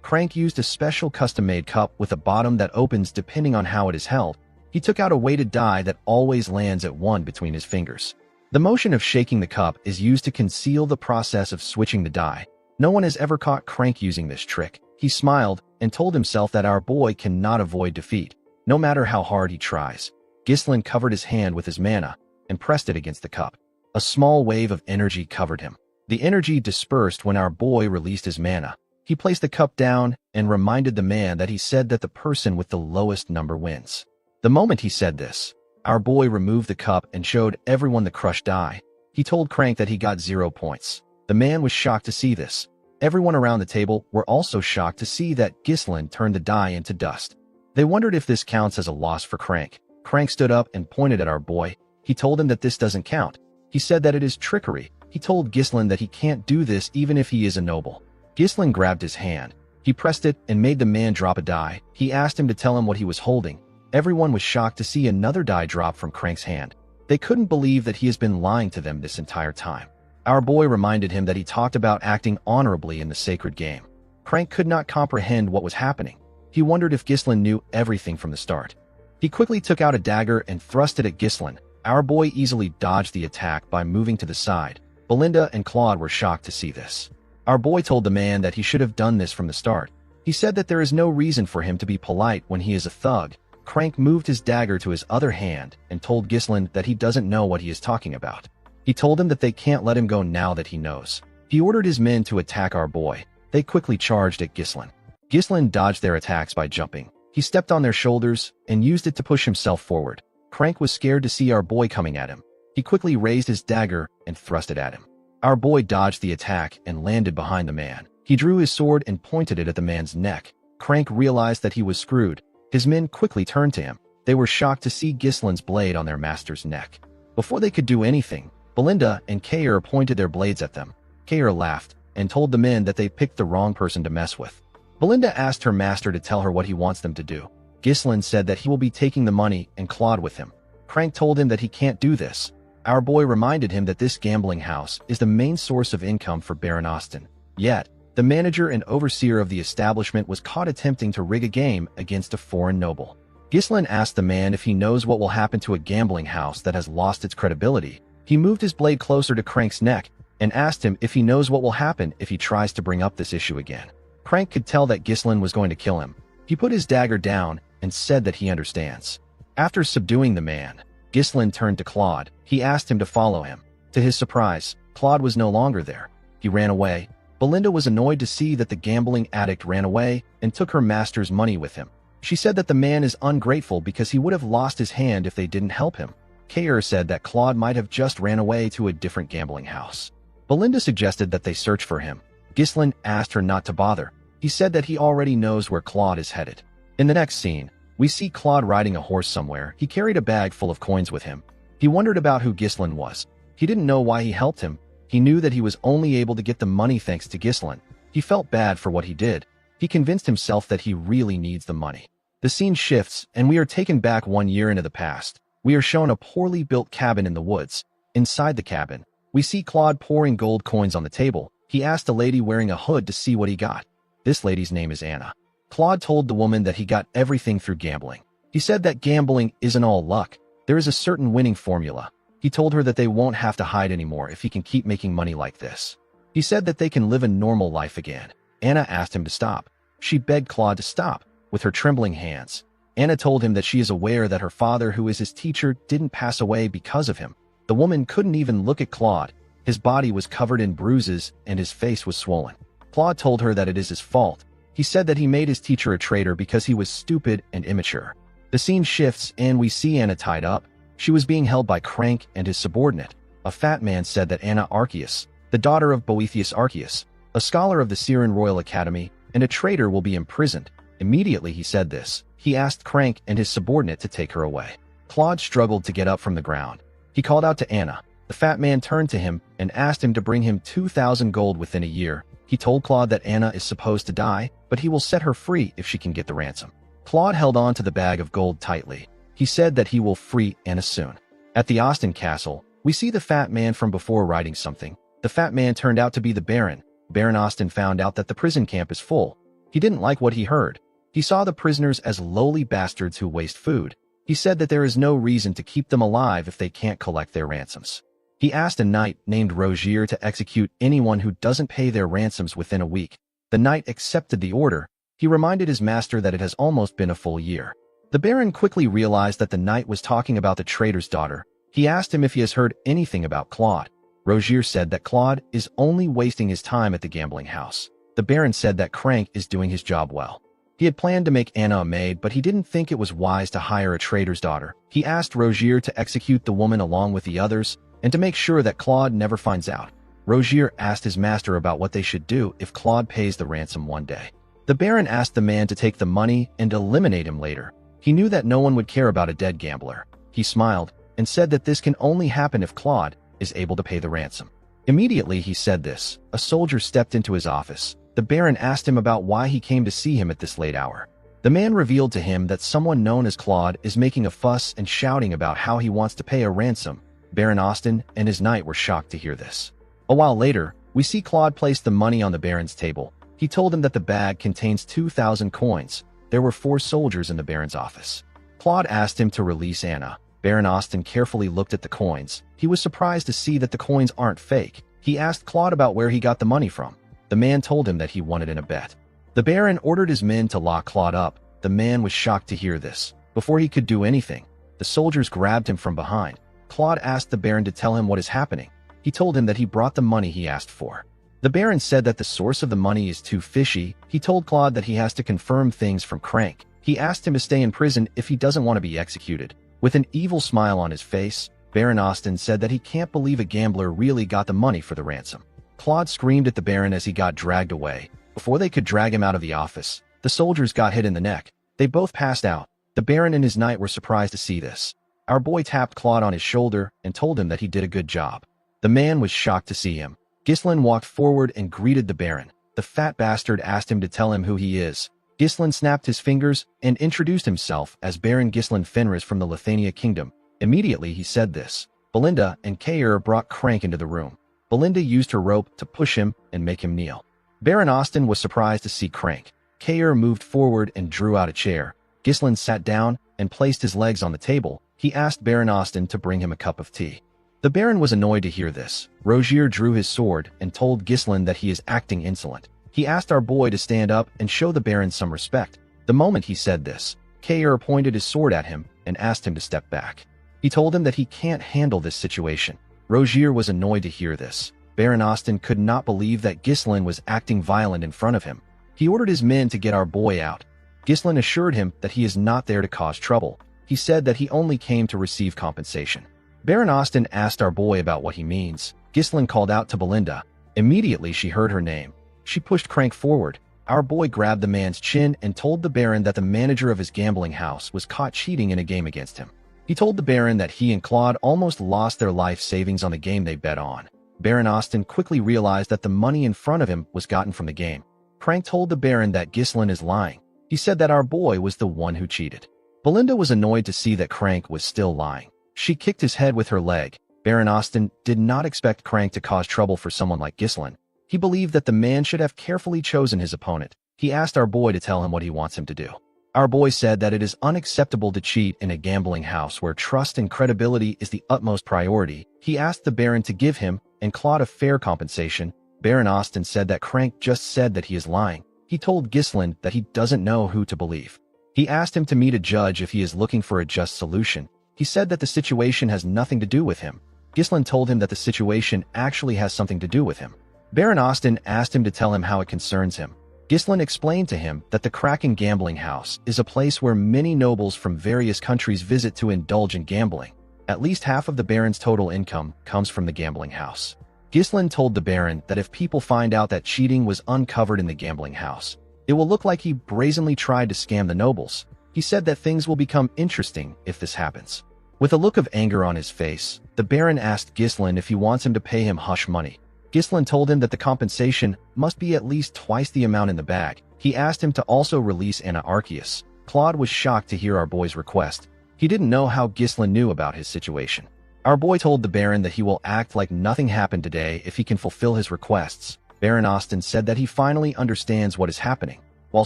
Crank used a special custom-made cup with a bottom that opens depending on how it is held. He took out a weighted die that always lands at 1 between his fingers. The motion of shaking the cup is used to conceal the process of switching the die. No one has ever caught Crank using this trick. He smiled and told himself that our boy cannot avoid defeat, no matter how hard he tries. Ghislain covered his hand with his mana and pressed it against the cup. A small wave of energy covered him. The energy dispersed when our boy released his mana. He placed the cup down and reminded the man that he said that the person with the lowest number wins. The moment he said this, our boy removed the cup and showed everyone the crushed die. He told Crank that he got 0 points. The man was shocked to see this. Everyone around the table were also shocked to see that Ghislain turned the die into dust. They wondered if this counts as a loss for Crank. Crank stood up and pointed at our boy. He told him that this doesn't count. He said that it is trickery. He told Ghislain that he can't do this even if he is a noble. Ghislain grabbed his hand. He pressed it and made the man drop a die. He asked him to tell him what he was holding. Everyone was shocked to see another die drop from Crank's hand. They couldn't believe that he has been lying to them this entire time. Our boy reminded him that he talked about acting honorably in the sacred game. Crank could not comprehend what was happening. He wondered if Ghislain knew everything from the start. He quickly took out a dagger and thrust it at Ghislain. Our boy easily dodged the attack by moving to the side. Belinda and Claude were shocked to see this. Our boy told the man that he should have done this from the start. He said that there is no reason for him to be polite when he is a thug. Crank moved his dagger to his other hand and told Ghislain that he doesn't know what he is talking about. He told him that they can't let him go now that he knows. He ordered his men to attack our boy. They quickly charged at Ghislain. Ghislain dodged their attacks by jumping. He stepped on their shoulders and used it to push himself forward. Crank was scared to see our boy coming at him. He quickly raised his dagger and thrust it at him. Our boy dodged the attack and landed behind the man. He drew his sword and pointed it at the man's neck. Crank realized that he was screwed. His men quickly turned to him. They were shocked to see Ghislain's blade on their master's neck. Before they could do anything, Belinda and Kair pointed their blades at them. Kair laughed and told the men that they picked the wrong person to mess with. Belinda asked her master to tell her what he wants them to do. Ghislain said that he will be taking the money and Claude with him. Crank told him that he can't do this. Our boy reminded him that this gambling house is the main source of income for Baron Austin. Yet, the manager and overseer of the establishment was caught attempting to rig a game against a foreign noble. Ghislain asked the man if he knows what will happen to a gambling house that has lost its credibility. He moved his blade closer to Crank's neck and asked him if he knows what will happen if he tries to bring up this issue again. Crank could tell that Ghislain was going to kill him. He put his dagger down and said that he understands. After subduing the man, Ghislain turned to Claude. He asked him to follow him. To his surprise, Claude was no longer there. He ran away. Belinda was annoyed to see that the gambling addict ran away and took her master's money with him. She said that the man is ungrateful because he would have lost his hand if they didn't help him. Kair said that Claude might have just ran away to a different gambling house. Belinda suggested that they search for him. Ghislain asked her not to bother. He said that he already knows where Claude is headed. In the next scene, we see Claude riding a horse somewhere. He carried a bag full of coins with him. He wondered about who Ghislain was. He didn't know why he helped him. He knew that he was only able to get the money thanks to Ghislain. He felt bad for what he did. He convinced himself that he really needs the money. The scene shifts, and we are taken back 1 year into the past. We are shown a poorly built cabin in the woods. Inside the cabin, we see Claude pouring gold coins on the table. He asked a lady wearing a hood to see what he got. This lady's name is Anna. Claude told the woman that he got everything through gambling. He said that gambling isn't all luck. There is a certain winning formula. He told her that they won't have to hide anymore if he can keep making money like this. He said that they can live a normal life again. Anna asked him to stop. She begged Claude to stop. With her trembling hands, Anna told him that she is aware that her father, who is his teacher, didn't pass away because of him. The woman couldn't even look at Claude. His body was covered in bruises and his face was swollen. Claude told her that it is his fault. He said that he made his teacher a traitor because he was stupid and immature. The scene shifts and we see Anna tied up. She was being held by Crank and his subordinate. A fat man said that Anna Arceus, the daughter of Boethius Arceus, a scholar of the Syrian Royal Academy, and a traitor, will be imprisoned. Immediately he said this, he asked Crank and his subordinate to take her away. Claude struggled to get up from the ground. He called out to Anna. The fat man turned to him and asked him to bring him 2,000 gold within a year. He told Claude that Anna is supposed to die, but he will set her free if she can get the ransom. Claude held on to the bag of gold tightly. He said that he will free Anna soon. At the Austin castle, we see the fat man from before writing something. The fat man turned out to be the Baron. Baron Austin found out that the prison camp is full. He didn't like what he heard. He saw the prisoners as lowly bastards who waste food. He said that there is no reason to keep them alive if they can't collect their ransoms. He asked a knight named Rogier to execute anyone who doesn't pay their ransoms within a week. The knight accepted the order. He reminded his master that it has almost been a full year. The Baron quickly realized that the knight was talking about the traitor's daughter. He asked him if he has heard anything about Claude. Rogier said that Claude is only wasting his time at the gambling house. The Baron said that Crank is doing his job well. He had planned to make Anna a maid, but he didn't think it was wise to hire a traitor's daughter. He asked Rogier to execute the woman along with the others, and to make sure that Claude never finds out. Rogier asked his master about what they should do if Claude pays the ransom one day. The Baron asked the man to take the money and eliminate him later. He knew that no one would care about a dead gambler. He smiled and said that this can only happen if Claude is able to pay the ransom. Immediately he said this, a soldier stepped into his office. The Baron asked him about why he came to see him at this late hour. The man revealed to him that someone known as Claude is making a fuss and shouting about how he wants to pay a ransom. Baron Austin and his knight were shocked to hear this. A while later, we see Claude place the money on the Baron's table. He told him that the bag contains 2,000 coins. There were 4 soldiers in the Baron's office. Claude asked him to release Anna. Baron Austin carefully looked at the coins. He was surprised to see that the coins aren't fake. He asked Claude about where he got the money from. The man told him that he won it in a bet. The Baron ordered his men to lock Claude up. The man was shocked to hear this. Before he could do anything, the soldiers grabbed him from behind. Claude asked the Baron to tell him what is happening. He told him that he brought the money he asked for. The Baron said that the source of the money is too fishy. He told Claude that he has to confirm things from Crank. He asked him to stay in prison if he doesn't want to be executed. With an evil smile on his face, Baron Austin said that he can't believe a gambler really got the money for the ransom. Claude screamed at the Baron as he got dragged away. Before they could drag him out of the office, the soldiers got hit in the neck. They both passed out. The Baron and his knight were surprised to see this. Our boy tapped Claude on his shoulder and told him that he did a good job. The man was shocked to see him. Ghislain walked forward and greeted the Baron. The fat bastard asked him to tell him who he is. Ghislain snapped his fingers and introduced himself as Baron Ghislain Fenris from the Lithania Kingdom. Immediately he said this. Belinda and Kair brought Crank into the room. Belinda used her rope to push him and make him kneel. Baron Austin was surprised to see Crank. Kair moved forward and drew out a chair. Ghislain sat down and placed his legs on the table. He asked Baron Austin to bring him a cup of tea. The Baron was annoyed to hear this. Rogier drew his sword and told Ghislain that he is acting insolent. He asked our boy to stand up and show the Baron some respect. The moment he said this, Kair pointed his sword at him and asked him to step back. He told him that he can't handle this situation. Rogier was annoyed to hear this. Baron Austin could not believe that Ghislain was acting violent in front of him. He ordered his men to get our boy out. Ghislain assured him that he is not there to cause trouble. He said that he only came to receive compensation. Baron Austin asked our boy about what he means. Ghislain called out to Belinda. Immediately she heard her name. She pushed Crank forward. Our boy grabbed the man's chin and told the Baron that the manager of his gambling house was caught cheating in a game against him. He told the Baron that he and Claude almost lost their life savings on the game they bet on. Baron Austin quickly realized that the money in front of him was gotten from the game. Crank told the Baron that Ghislain is lying. He He said that our boy was the one who cheated. Belinda was annoyed to see that Crank was still lying. She kicked his head with her leg. Baron Austin did not expect Crank to cause trouble for someone like Ghislaine. He believed that the man should have carefully chosen his opponent. He asked our boy to tell him what he wants him to do. Our boy said that it is unacceptable to cheat in a gambling house where trust and credibility is the utmost priority. He asked the Baron to give him and Claude a fair compensation. Baron Austin said that Crank just said that he is lying. He told Ghislaine that he doesn't know who to believe. He asked him to meet a judge if he is looking for a just solution. He said that the situation has nothing to do with him. Ghislaine told him that the situation actually has something to do with him. Baron Austin asked him to tell him how it concerns him. Ghislaine explained to him that the Kraken Gambling House is a place where many nobles from various countries visit to indulge in gambling. At least half of the Baron's total income comes from the gambling house. Ghislaine told the Baron that if people find out that cheating was uncovered in the gambling house, it will look like he brazenly tried to scam the nobles. He said that things will become interesting if this happens. With a look of anger on his face, the Baron asked Ghislaine if he wants him to pay him hush money. Ghislaine told him that the compensation must be at least twice the amount in the bag. He asked him to also release Anna Arceus. Claude was shocked to hear our boy's request. He didn't know how Ghislaine knew about his situation. Our boy told the Baron that he will act like nothing happened today if he can fulfill his requests. Baron Austin said that he finally understands what is happening. While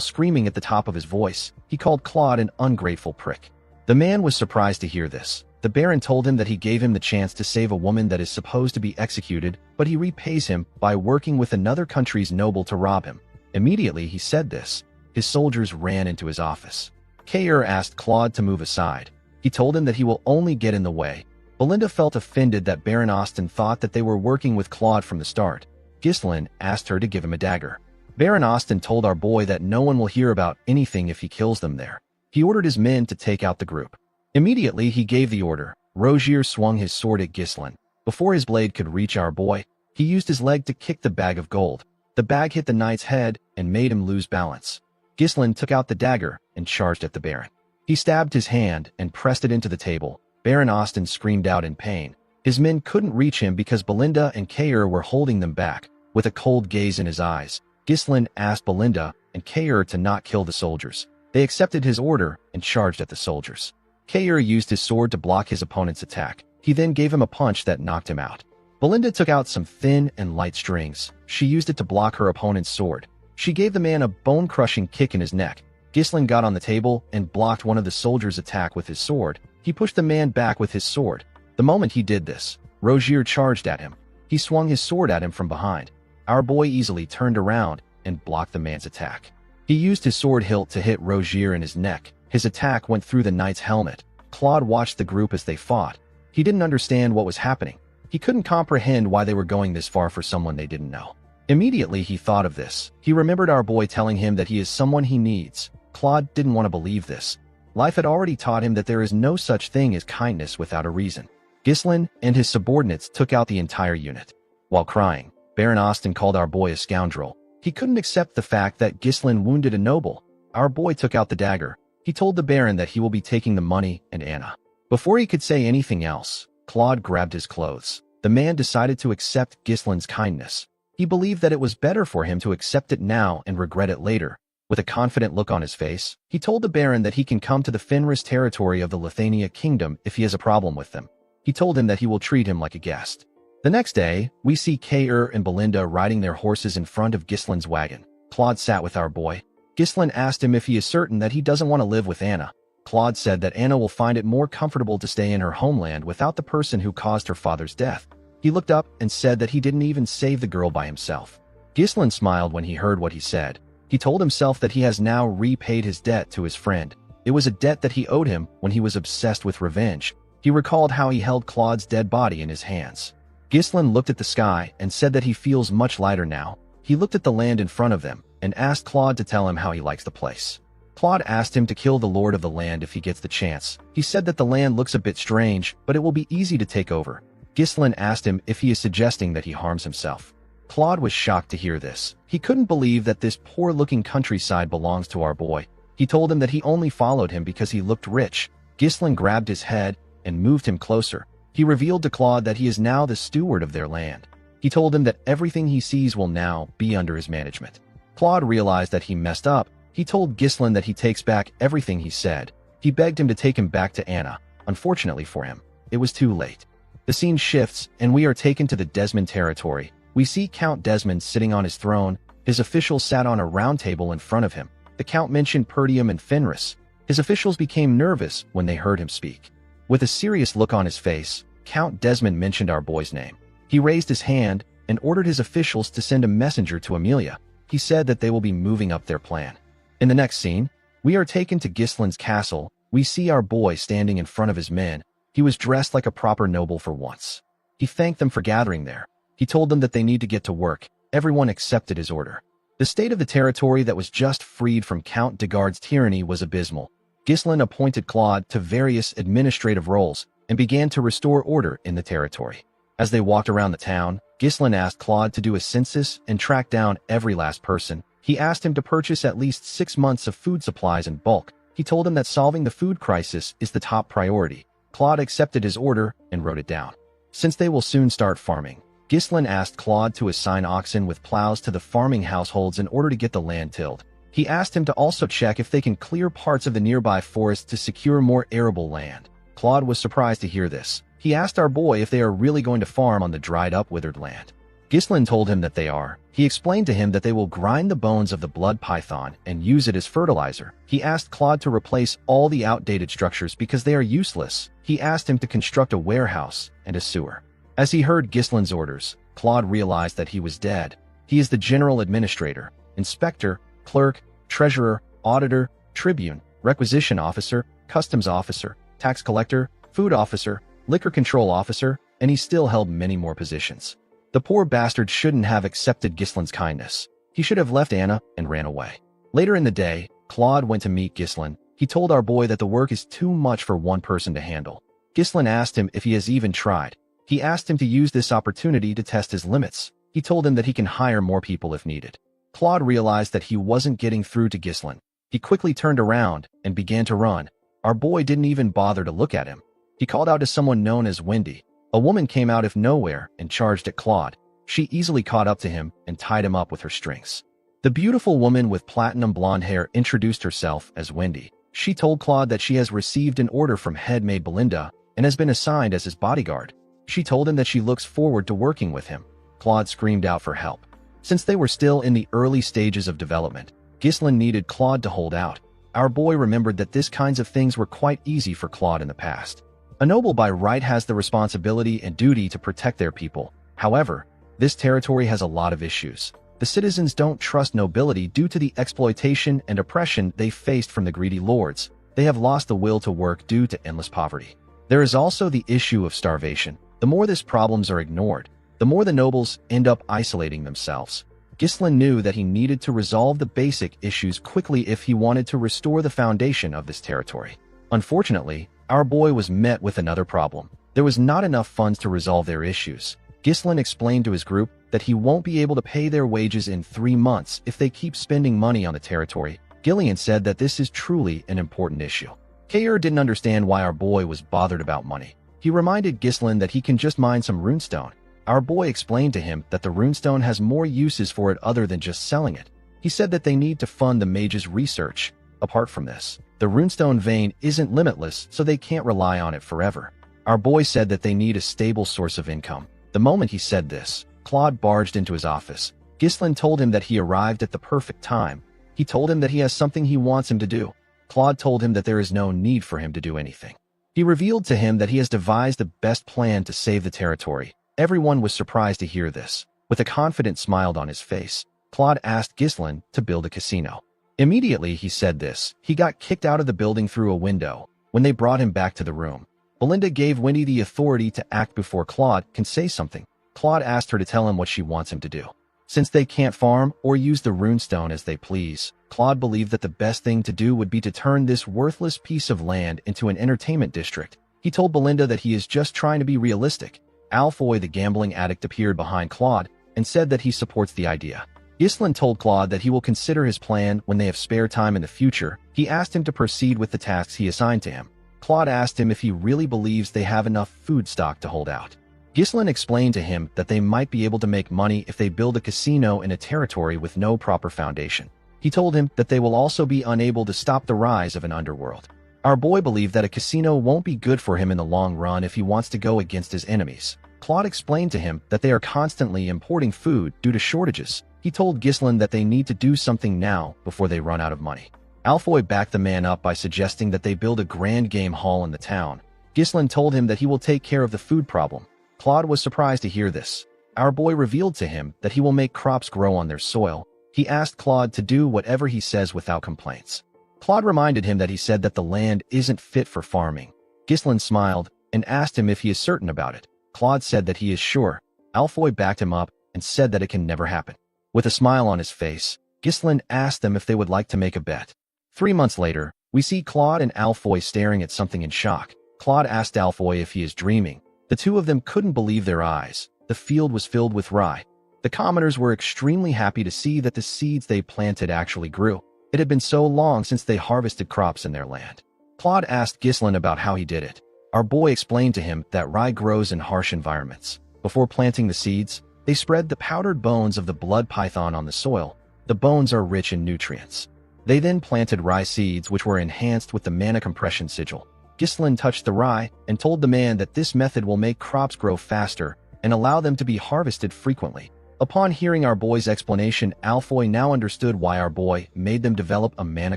screaming at the top of his voice, he called Claude an ungrateful prick. The man was surprised to hear this. The Baron told him that he gave him the chance to save a woman that is supposed to be executed, but he repays him by working with another country's noble to rob him. Immediately he said this, his soldiers ran into his office. Kair asked Claude to move aside. He told him that he will only get in the way. Belinda felt offended that Baron Austin thought that they were working with Claude from the start. Ghislaine asked her to give him a dagger. Baron Austin told our boy that no one will hear about anything if he kills them there. He ordered his men to take out the group. Immediately, he gave the order. Rogier swung his sword at Ghislaine. Before his blade could reach our boy, he used his leg to kick the bag of gold. The bag hit the knight's head and made him lose balance. Ghislaine took out the dagger and charged at the Baron. He stabbed his hand and pressed it into the table. Baron Austin screamed out in pain. His men couldn't reach him because Belinda and Kair were holding them back. With a cold gaze in his eyes, Ghislaine asked Belinda and Kair to not kill the soldiers. They accepted his order and charged at the soldiers. Kair used his sword to block his opponent's attack. He then gave him a punch that knocked him out. Belinda took out some thin and light strings. She used it to block her opponent's sword. She gave the man a bone-crushing kick in his neck. Ghislaine got on the table and blocked one of the soldiers' attack with his sword. He pushed the man back with his sword. The moment he did this, Rogier charged at him. He swung his sword at him from behind. Our boy easily turned around and blocked the man's attack. He used his sword hilt to hit Rogier in his neck. His attack went through the knight's helmet. Claude watched the group as they fought. He didn't understand what was happening. He couldn't comprehend why they were going this far for someone they didn't know. Immediately, he thought of this. He remembered our boy telling him that he is someone he needs. Claude didn't want to believe this. Life had already taught him that there is no such thing as kindness without a reason. Ghislaine and his subordinates took out the entire unit. While crying, Baron Austin called our boy a scoundrel. He couldn't accept the fact that Ghislaine wounded a noble. Our boy took out the dagger. He told the Baron that he will be taking the money and Anna. Before he could say anything else, Claude grabbed his clothes. The man decided to accept Ghislaine's kindness. He believed that it was better for him to accept it now and regret it later. With a confident look on his face, he told the Baron that he can come to the Fenris territory of the Lithania kingdom if he has a problem with them. He told him that he will treat him like a guest. The next day, we see Kair and Belinda riding their horses in front of Ghislaine's wagon. Claude sat with our boy. Ghislaine asked him if he is certain that he doesn't want to live with Anna. Claude said that Anna will find it more comfortable to stay in her homeland without the person who caused her father's death. He looked up and said that he didn't even save the girl by himself. Ghislaine smiled when he heard what he said. He told himself that he has now repaid his debt to his friend. It was a debt that he owed him when he was obsessed with revenge. He recalled how he held Claude's dead body in his hands. Ghislaine looked at the sky and said that he feels much lighter now. He looked at the land in front of them and asked Claude to tell him how he likes the place. Claude asked him to kill the lord of the land if he gets the chance. He said that the land looks a bit strange, but it will be easy to take over. Ghislaine asked him if he is suggesting that he harms himself. Claude was shocked to hear this. He couldn't believe that this poor-looking countryside belongs to our boy. He told him that he only followed him because he looked rich. Ghislaine grabbed his head and moved him closer. He revealed to Claude that he is now the steward of their land. He told him that everything he sees will now be under his management. Claude realized that he messed up He told Ghislain that he takes back everything he said. He begged him to take him back to Anna. Unfortunately for him, it was too late. The scene shifts, and we are taken to the Desmond territory. We see Count Desmond sitting on his throne. His officials sat on a round table in front of him. The Count mentioned Perdium and Fenris. His officials became nervous when they heard him speak. With a serious look on his face, Count Desmond mentioned our boy's name. He raised his hand and ordered his officials to send a messenger to Amelia. He said that they will be moving up their plan. In the next scene, we are taken to Ghislain's castle. We see our boy standing in front of his men. He was dressed like a proper noble for once. He thanked them for gathering there. He told them that they need to get to work. Everyone accepted his order. The state of the territory that was just freed from Count Degard's tyranny was abysmal. Ghislain appointed Claude to various administrative roles and began to restore order in the territory. As they walked around the town, Ghislain asked Claude to do a census and track down every last person. He asked him to purchase at least 6 months of food supplies in bulk. He told him that solving the food crisis is the top priority. Claude accepted his order and wrote it down. Since they will soon start farming, Ghislain asked Claude to assign oxen with plows to the farming households in order to get the land tilled. He asked him to also check if they can clear parts of the nearby forest to secure more arable land. Claude was surprised to hear this. He asked our boy if they are really going to farm on the dried-up, withered land. Ghislain told him that they are. He explained to him that they will grind the bones of the blood python and use it as fertilizer. He asked Claude to replace all the outdated structures because they are useless. He asked him to construct a warehouse and a sewer. As he heard Ghislain's orders, Claude realized that he was dead. He is the general administrator, inspector, clerk, treasurer, auditor, tribune, requisition officer, customs officer, tax collector, food officer, liquor control officer, and he still held many more positions. The poor bastard shouldn't have accepted Ghislain's kindness. He should have left Anna and ran away. Later in the day, Claude went to meet Ghislain. He told our boy that the work is too much for one person to handle. Ghislain asked him if he has even tried. He asked him to use this opportunity to test his limits. He told him that he can hire more people if needed. Claude realized that he wasn't getting through to Ghislain. He quickly turned around and began to run. Our boy didn't even bother to look at him. He called out to someone known as Wendy. A woman came out of nowhere and charged at Claude. She easily caught up to him and tied him up with her strings. The beautiful woman with platinum blonde hair introduced herself as Wendy. She told Claude that she has received an order from head maid Belinda and has been assigned as his bodyguard. She told him that she looks forward to working with him. Claude screamed out for help. Since they were still in the early stages of development, Ghislain needed Claude to hold out. Our boy remembered that this kinds of things were quite easy for Claude in the past. A noble by right has the responsibility and duty to protect their people. However, this territory has a lot of issues. The citizens don't trust nobility due to the exploitation and oppression they faced from the greedy lords. They have lost the will to work due to endless poverty. There is also the issue of starvation. The more these problems are ignored, the more the nobles end up isolating themselves. Ghislain knew that he needed to resolve the basic issues quickly if he wanted to restore the foundation of this territory. Unfortunately, our boy was met with another problem. There was not enough funds to resolve their issues. Ghislain explained to his group that he won't be able to pay their wages in 3 months if they keep spending money on the territory. Gillian said that this is truly an important issue. Kair didn't understand why our boy was bothered about money. He reminded Ghislain that he can just mine some runestone. Our boy explained to him that the runestone has more uses for it other than just selling it. He said that they need to fund the mage's research. Apart from this, the runestone vein isn't limitless, so they can't rely on it forever. Our boy said that they need a stable source of income. The moment he said this, Claude barged into his office. Ghislain told him that he arrived at the perfect time. He told him that he has something he wants him to do. Claude told him that there is no need for him to do anything. He revealed to him that he has devised the best plan to save the territory. Everyone was surprised to hear this. With a confident smile on his face, Claude asked Ghislain to build a casino. Immediately he said this, he got kicked out of the building through a window. When they brought him back to the room, Belinda gave Wendy the authority to act before Claude can say something. Claude asked her to tell him what she wants him to do. Since they can't farm or use the runestone as they please, Claude believed that the best thing to do would be to turn this worthless piece of land into an entertainment district. He told Belinda that he is just trying to be realistic. Alfoy, the gambling addict, appeared behind Claude and said that he supports the idea. Ghislain told Claude that he will consider his plan when they have spare time in the future. He asked him to proceed with the tasks he assigned to him. Claude asked him if he really believes they have enough food stock to hold out. Ghislain explained to him that they might be able to make money if they build a casino in a territory with no proper foundation. He told him that they will also be unable to stop the rise of an underworld. Our boy believed that a casino won't be good for him in the long run if he wants to go against his enemies. Claude explained to him that they are constantly importing food due to shortages. He told Ghislain that they need to do something now before they run out of money. Alfoy backed the man up by suggesting that they build a grand game hall in the town. Ghislain told him that he will take care of the food problem. Claude was surprised to hear this. Our boy revealed to him that he will make crops grow on their soil. He asked Claude to do whatever he says without complaints. Claude reminded him that he said that the land isn't fit for farming. Ghislain smiled and asked him if he is certain about it. Claude said that he is sure. Alfoy backed him up and said that it can never happen. With a smile on his face, Ghislain asked them if they would like to make a bet. 3 months later, we see Claude and Alfoy staring at something in shock. Claude asked Alfoy if he is dreaming. The two of them couldn't believe their eyes. The field was filled with rye. The commoners were extremely happy to see that the seeds they planted actually grew. It had been so long since they harvested crops in their land. Claude asked Ghislain about how he did it. Our boy explained to him that rye grows in harsh environments. Before planting the seeds, they spread the powdered bones of the blood python on the soil. The bones are rich in nutrients. They then planted rye seeds which were enhanced with the mana compression sigil. Ghislain touched the rye and told the man that this method will make crops grow faster and allow them to be harvested frequently. Upon hearing our boy's explanation, Alfoy now understood why our boy made them develop a mana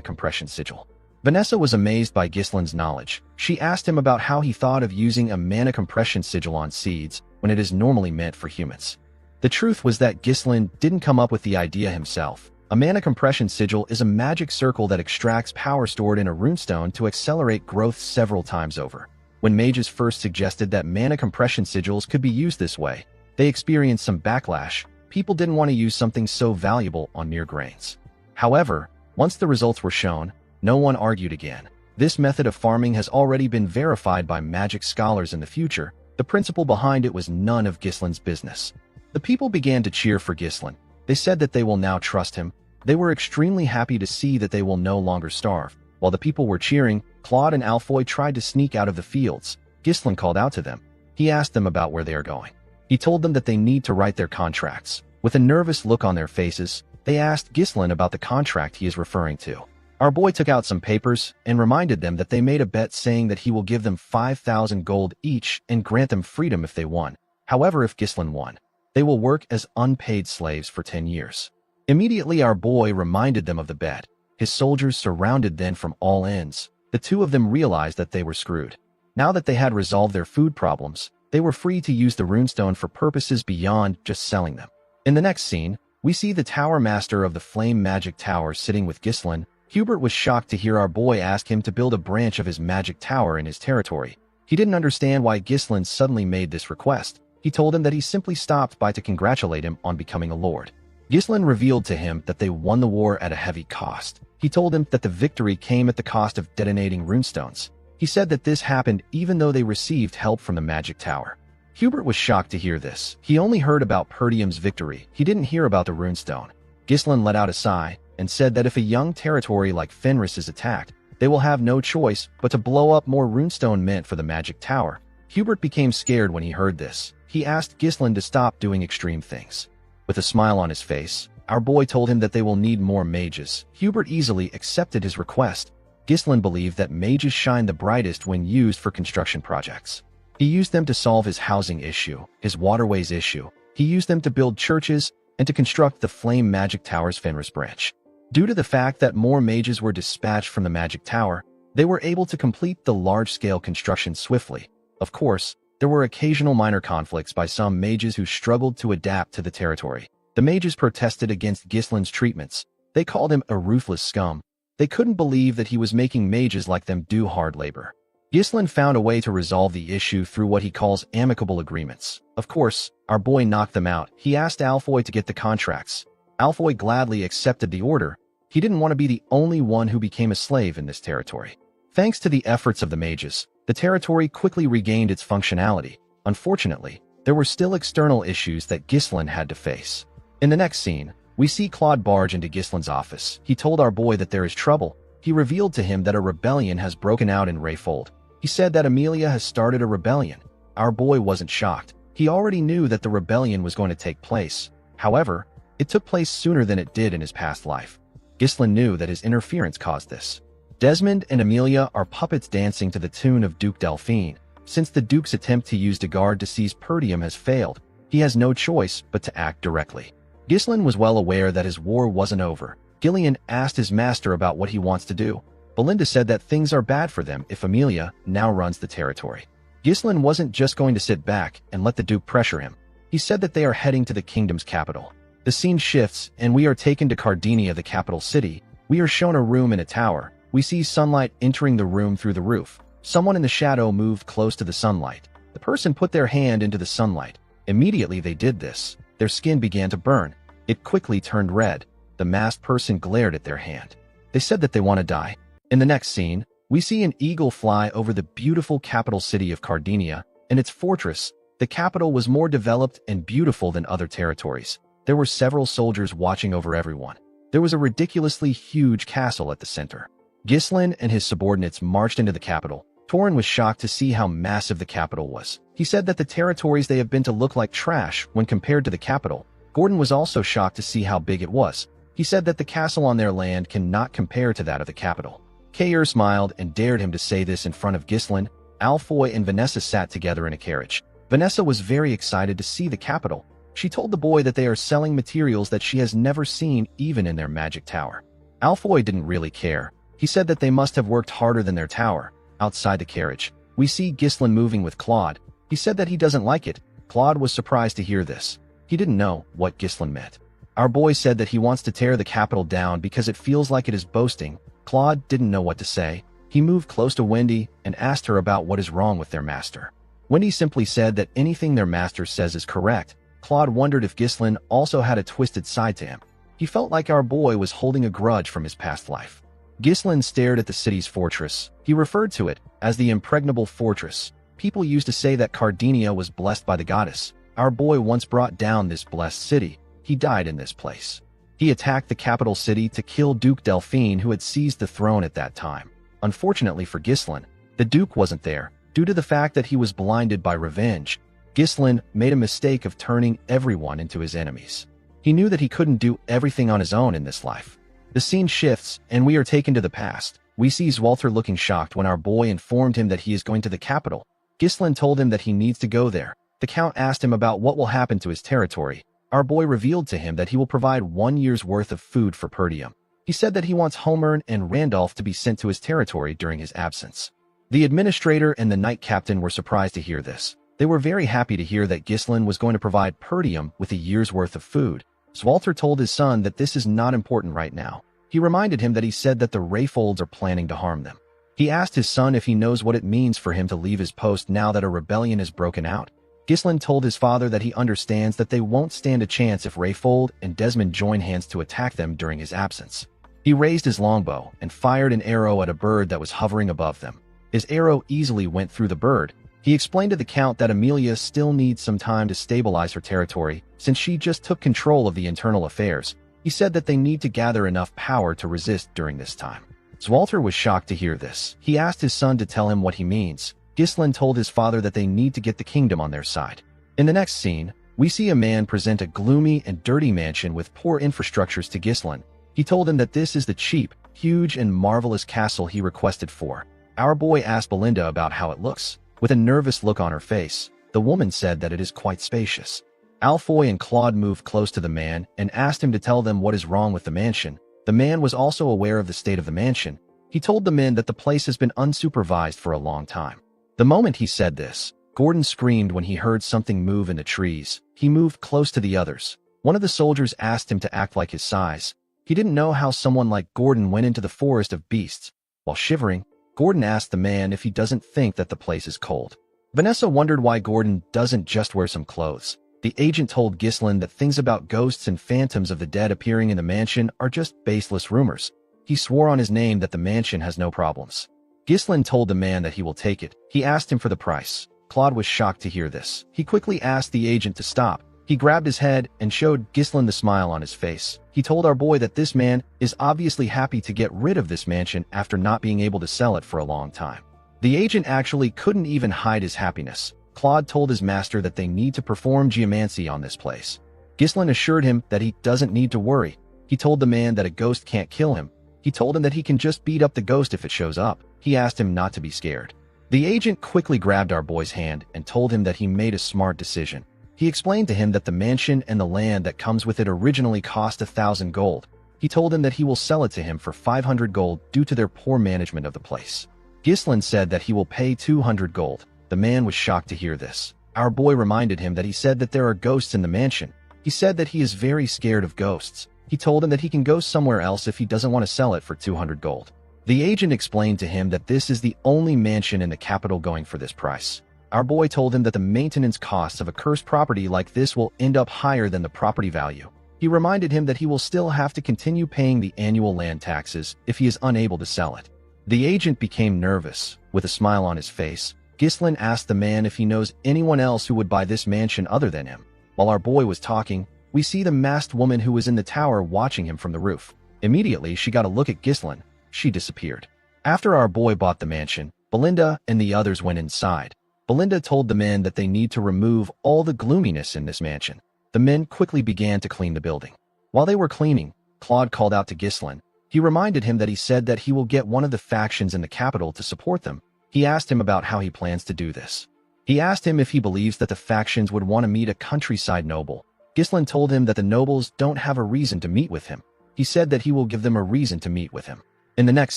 compression sigil. Vanessa was amazed by Ghislain's knowledge. She asked him about how he thought of using a mana compression sigil on seeds when it is normally meant for humans. The truth was that Ghislain didn't come up with the idea himself. A mana compression sigil is a magic circle that extracts power stored in a runestone to accelerate growth several times over. When mages first suggested that mana compression sigils could be used this way, they experienced some backlash. People didn't want to use something so valuable on mere grains. However, once the results were shown, no one argued again. This method of farming has already been verified by magic scholars in the future. The principle behind it was none of Ghislain's business. The people began to cheer for Ghislain. They said that they will now trust him. They were extremely happy to see that they will no longer starve. While the people were cheering, Claude and Alfoy tried to sneak out of the fields. Ghislain called out to them. He asked them about where they are going. He told them that they need to write their contracts. With a nervous look on their faces, they asked Ghislain about the contract he is referring to. Our boy took out some papers and reminded them that they made a bet saying that he will give them 5,000 gold each and grant them freedom if they won. However, if Ghislain won, they will work as unpaid slaves for 10 years. Immediately, our boy reminded them of the bet. His soldiers surrounded them from all ends. The two of them realized that they were screwed. Now that they had resolved their food problems, they were free to use the runestone for purposes beyond just selling them. In the next scene, we see the tower master of the flame magic tower sitting with Ghislain. Hubert was shocked to hear our boy ask him to build a branch of his magic tower in his territory. He didn't understand why Ghislain suddenly made this request. He told him that he simply stopped by to congratulate him on becoming a lord. Ghislain revealed to him that they won the war at a heavy cost. He told him that the victory came at the cost of detonating runestones. He said that this happened even though they received help from the magic tower. Hubert was shocked to hear this. He only heard about Perdium's victory. He didn't hear about the runestone. Ghislain let out a sigh and said that if a young territory like Fenris is attacked, they will have no choice but to blow up more runestone meant for the magic tower. Hubert became scared when he heard this. He asked Ghislain to stop doing extreme things. With a smile on his face, our boy told him that they will need more mages. Hubert easily accepted his request. Ghislain believed that mages shine the brightest when used for construction projects. He used them to solve his housing issue, his waterways issue. He used them to build churches and to construct the Flame Magic Tower's Fenris branch. Due to the fact that more mages were dispatched from the Magic Tower, they were able to complete the large-scale construction swiftly. Of course, there were occasional minor conflicts by some mages who struggled to adapt to the territory. The mages protested against Ghislain's treatments. They called him a ruthless scum. They couldn't believe that he was making mages like them do hard labor. Ghislain found a way to resolve the issue through what he calls amicable agreements. Of course, our boy knocked them out. He asked Alfoy to get the contracts. Alfoy gladly accepted the order. He didn't want to be the only one who became a slave in this territory. Thanks to the efforts of the mages, the territory quickly regained its functionality. Unfortunately, there were still external issues that Ghislain had to face. In the next scene, we see Claude barge into Ghislain's office. He told our boy that there is trouble. He revealed to him that a rebellion has broken out in Rayfold. He said that Amelia has started a rebellion. Our boy wasn't shocked. He already knew that the rebellion was going to take place. However, it took place sooner than it did in his past life. Ghislain knew that his interference caused this. Desmond and Amelia are puppets dancing to the tune of Duke Delphine. Since the Duke's attempt to use Degard to seize Perdium has failed, he has no choice but to act directly. Ghislain was well aware that his war wasn't over. Gillian asked his master about what he wants to do. Belinda said that things are bad for them if Amelia now runs the territory. Ghislain wasn't just going to sit back and let the Duke pressure him. He said that they are heading to the kingdom's capital. The scene shifts, and we are taken to Cardinia, the capital city. We are shown a room in a tower. We see sunlight entering the room through the roof. Someone in the shadow moved close to the sunlight. The person put their hand into the sunlight. Immediately they did this, their skin began to burn. It quickly turned red. The masked person glared at their hand. They said that they want to die. In the next scene, we see an eagle fly over the beautiful capital city of Cardinia and its fortress. The capital was more developed and beautiful than other territories. There were several soldiers watching over everyone. There was a ridiculously huge castle at the center. Ghislain and his subordinates marched into the capital. Torin was shocked to see how massive the capital was. He said that the territories they have been to look like trash when compared to the capital. Gordon was also shocked to see how big it was. He said that the castle on their land cannot compare to that of the capital. Kair smiled and dared him to say this in front of Ghislain. Alfoy and Vanessa sat together in a carriage. Vanessa was very excited to see the capital. She told the boy that they are selling materials that she has never seen even in their magic tower. Alfoy didn't really care. He said that they must have worked harder than their tower. Outside the carriage, we see Ghislain moving with Claude. He said that he doesn't like it. Claude was surprised to hear this. He didn't know what Ghislain meant. Our boy said that he wants to tear the capital down because it feels like it is boasting. Claude didn't know what to say. He moved close to Wendy and asked her about what is wrong with their master. Wendy simply said that anything their master says is correct. Claude wondered if Ghislain also had a twisted side to him. He felt like our boy was holding a grudge from his past life. Ghislain stared at the city's fortress. He referred to it as the impregnable fortress. People used to say that Cardinia was blessed by the goddess. Our boy once brought down this blessed city. He died in this place. He attacked the capital city to kill Duke Delphine, who had seized the throne at that time. Unfortunately for Ghislain, the Duke wasn't there, due to the fact that he was blinded by revenge. Ghislain made a mistake of turning everyone into his enemies. He knew that he couldn't do everything on his own in this life. The scene shifts, and we are taken to the past. We see Zwalter looking shocked when our boy informed him that he is going to the capital. Ghislain told him that he needs to go there. The Count asked him about what will happen to his territory. Our boy revealed to him that he will provide 1 year's worth of food for Perdium. He said that he wants Homern and Randolph to be sent to his territory during his absence. The administrator and the knight captain were surprised to hear this. They were very happy to hear that Ghislain was going to provide Perdium with a year's worth of food. Zwalter told his son that this is not important right now. He reminded him that he said that the Rayfolds are planning to harm them. He asked his son if he knows what it means for him to leave his post now that a rebellion has broken out. Ghislain told his father that he understands that they won't stand a chance if Rayfold and Desmond join hands to attack them during his absence. He raised his longbow and fired an arrow at a bird that was hovering above them. His arrow easily went through the bird. He explained to the Count that Amelia still needs some time to stabilize her territory since she just took control of the internal affairs. He said that they need to gather enough power to resist during this time. Zwalter was shocked to hear this. He asked his son to tell him what he means. Ghislain told his father that they need to get the kingdom on their side. In the next scene, we see a man present a gloomy and dirty mansion with poor infrastructures to Ghislain. He told him that this is the cheap, huge, and marvelous castle he requested for. Our boy asked Belinda about how it looks. With a nervous look on her face, the woman said that it is quite spacious. Alfoy and Claude moved close to the man and asked him to tell them what is wrong with the mansion. The man was also aware of the state of the mansion. He told the men that the place has been unsupervised for a long time. The moment he said this, Gordon screamed when he heard something move in the trees. He moved close to the others. One of the soldiers asked him to act like his size. He didn't know how someone like Gordon went into the forest of beasts. While shivering, Gordon asked the man if he doesn't think that the place is cold. Vanessa wondered why Gordon doesn't just wear some clothes. The agent told Ghislain that things about ghosts and phantoms of the dead appearing in the mansion are just baseless rumors. He swore on his name that the mansion has no problems. Ghislain told the man that he will take it. He asked him for the price. Claude was shocked to hear this. He quickly asked the agent to stop. He grabbed his head and showed Ghislain the smile on his face. He told our boy that this man is obviously happy to get rid of this mansion after not being able to sell it for a long time. The agent actually couldn't even hide his happiness. Claude told his master that they need to perform geomancy on this place. Ghislain assured him that he doesn't need to worry. He told the man that a ghost can't kill him. He told him that he can just beat up the ghost if it shows up. He asked him not to be scared. The agent quickly grabbed our boy's hand and told him that he made a smart decision. He explained to him that the mansion and the land that comes with it originally cost 1,000 gold. He told him that he will sell it to him for 500 gold due to their poor management of the place. Ghislain said that he will pay 200 gold. The man was shocked to hear this. Our boy reminded him that he said that there are ghosts in the mansion. He said that he is very scared of ghosts. He told him that he can go somewhere else if he doesn't want to sell it for 200 gold. The agent explained to him that this is the only mansion in the capital going for this price. Our boy told him that the maintenance costs of a cursed property like this will end up higher than the property value. He reminded him that he will still have to continue paying the annual land taxes if he is unable to sell it. The agent became nervous. With a smile on his face, Ghislain asked the man if he knows anyone else who would buy this mansion other than him. While our boy was talking, we see the masked woman who was in the tower watching him from the roof. Immediately, she got a look at Ghislain. She disappeared. After our boy bought the mansion, Belinda and the others went inside. Belinda told the men that they need to remove all the gloominess in this mansion. The men quickly began to clean the building. While they were cleaning, Claude called out to Ghislain. He reminded him that he said that he will get one of the factions in the capital to support them. He asked him about how he plans to do this. He asked him if he believes that the factions would want to meet a countryside noble. Ghislain told him that the nobles don't have a reason to meet with him. He said that he will give them a reason to meet with him. In the next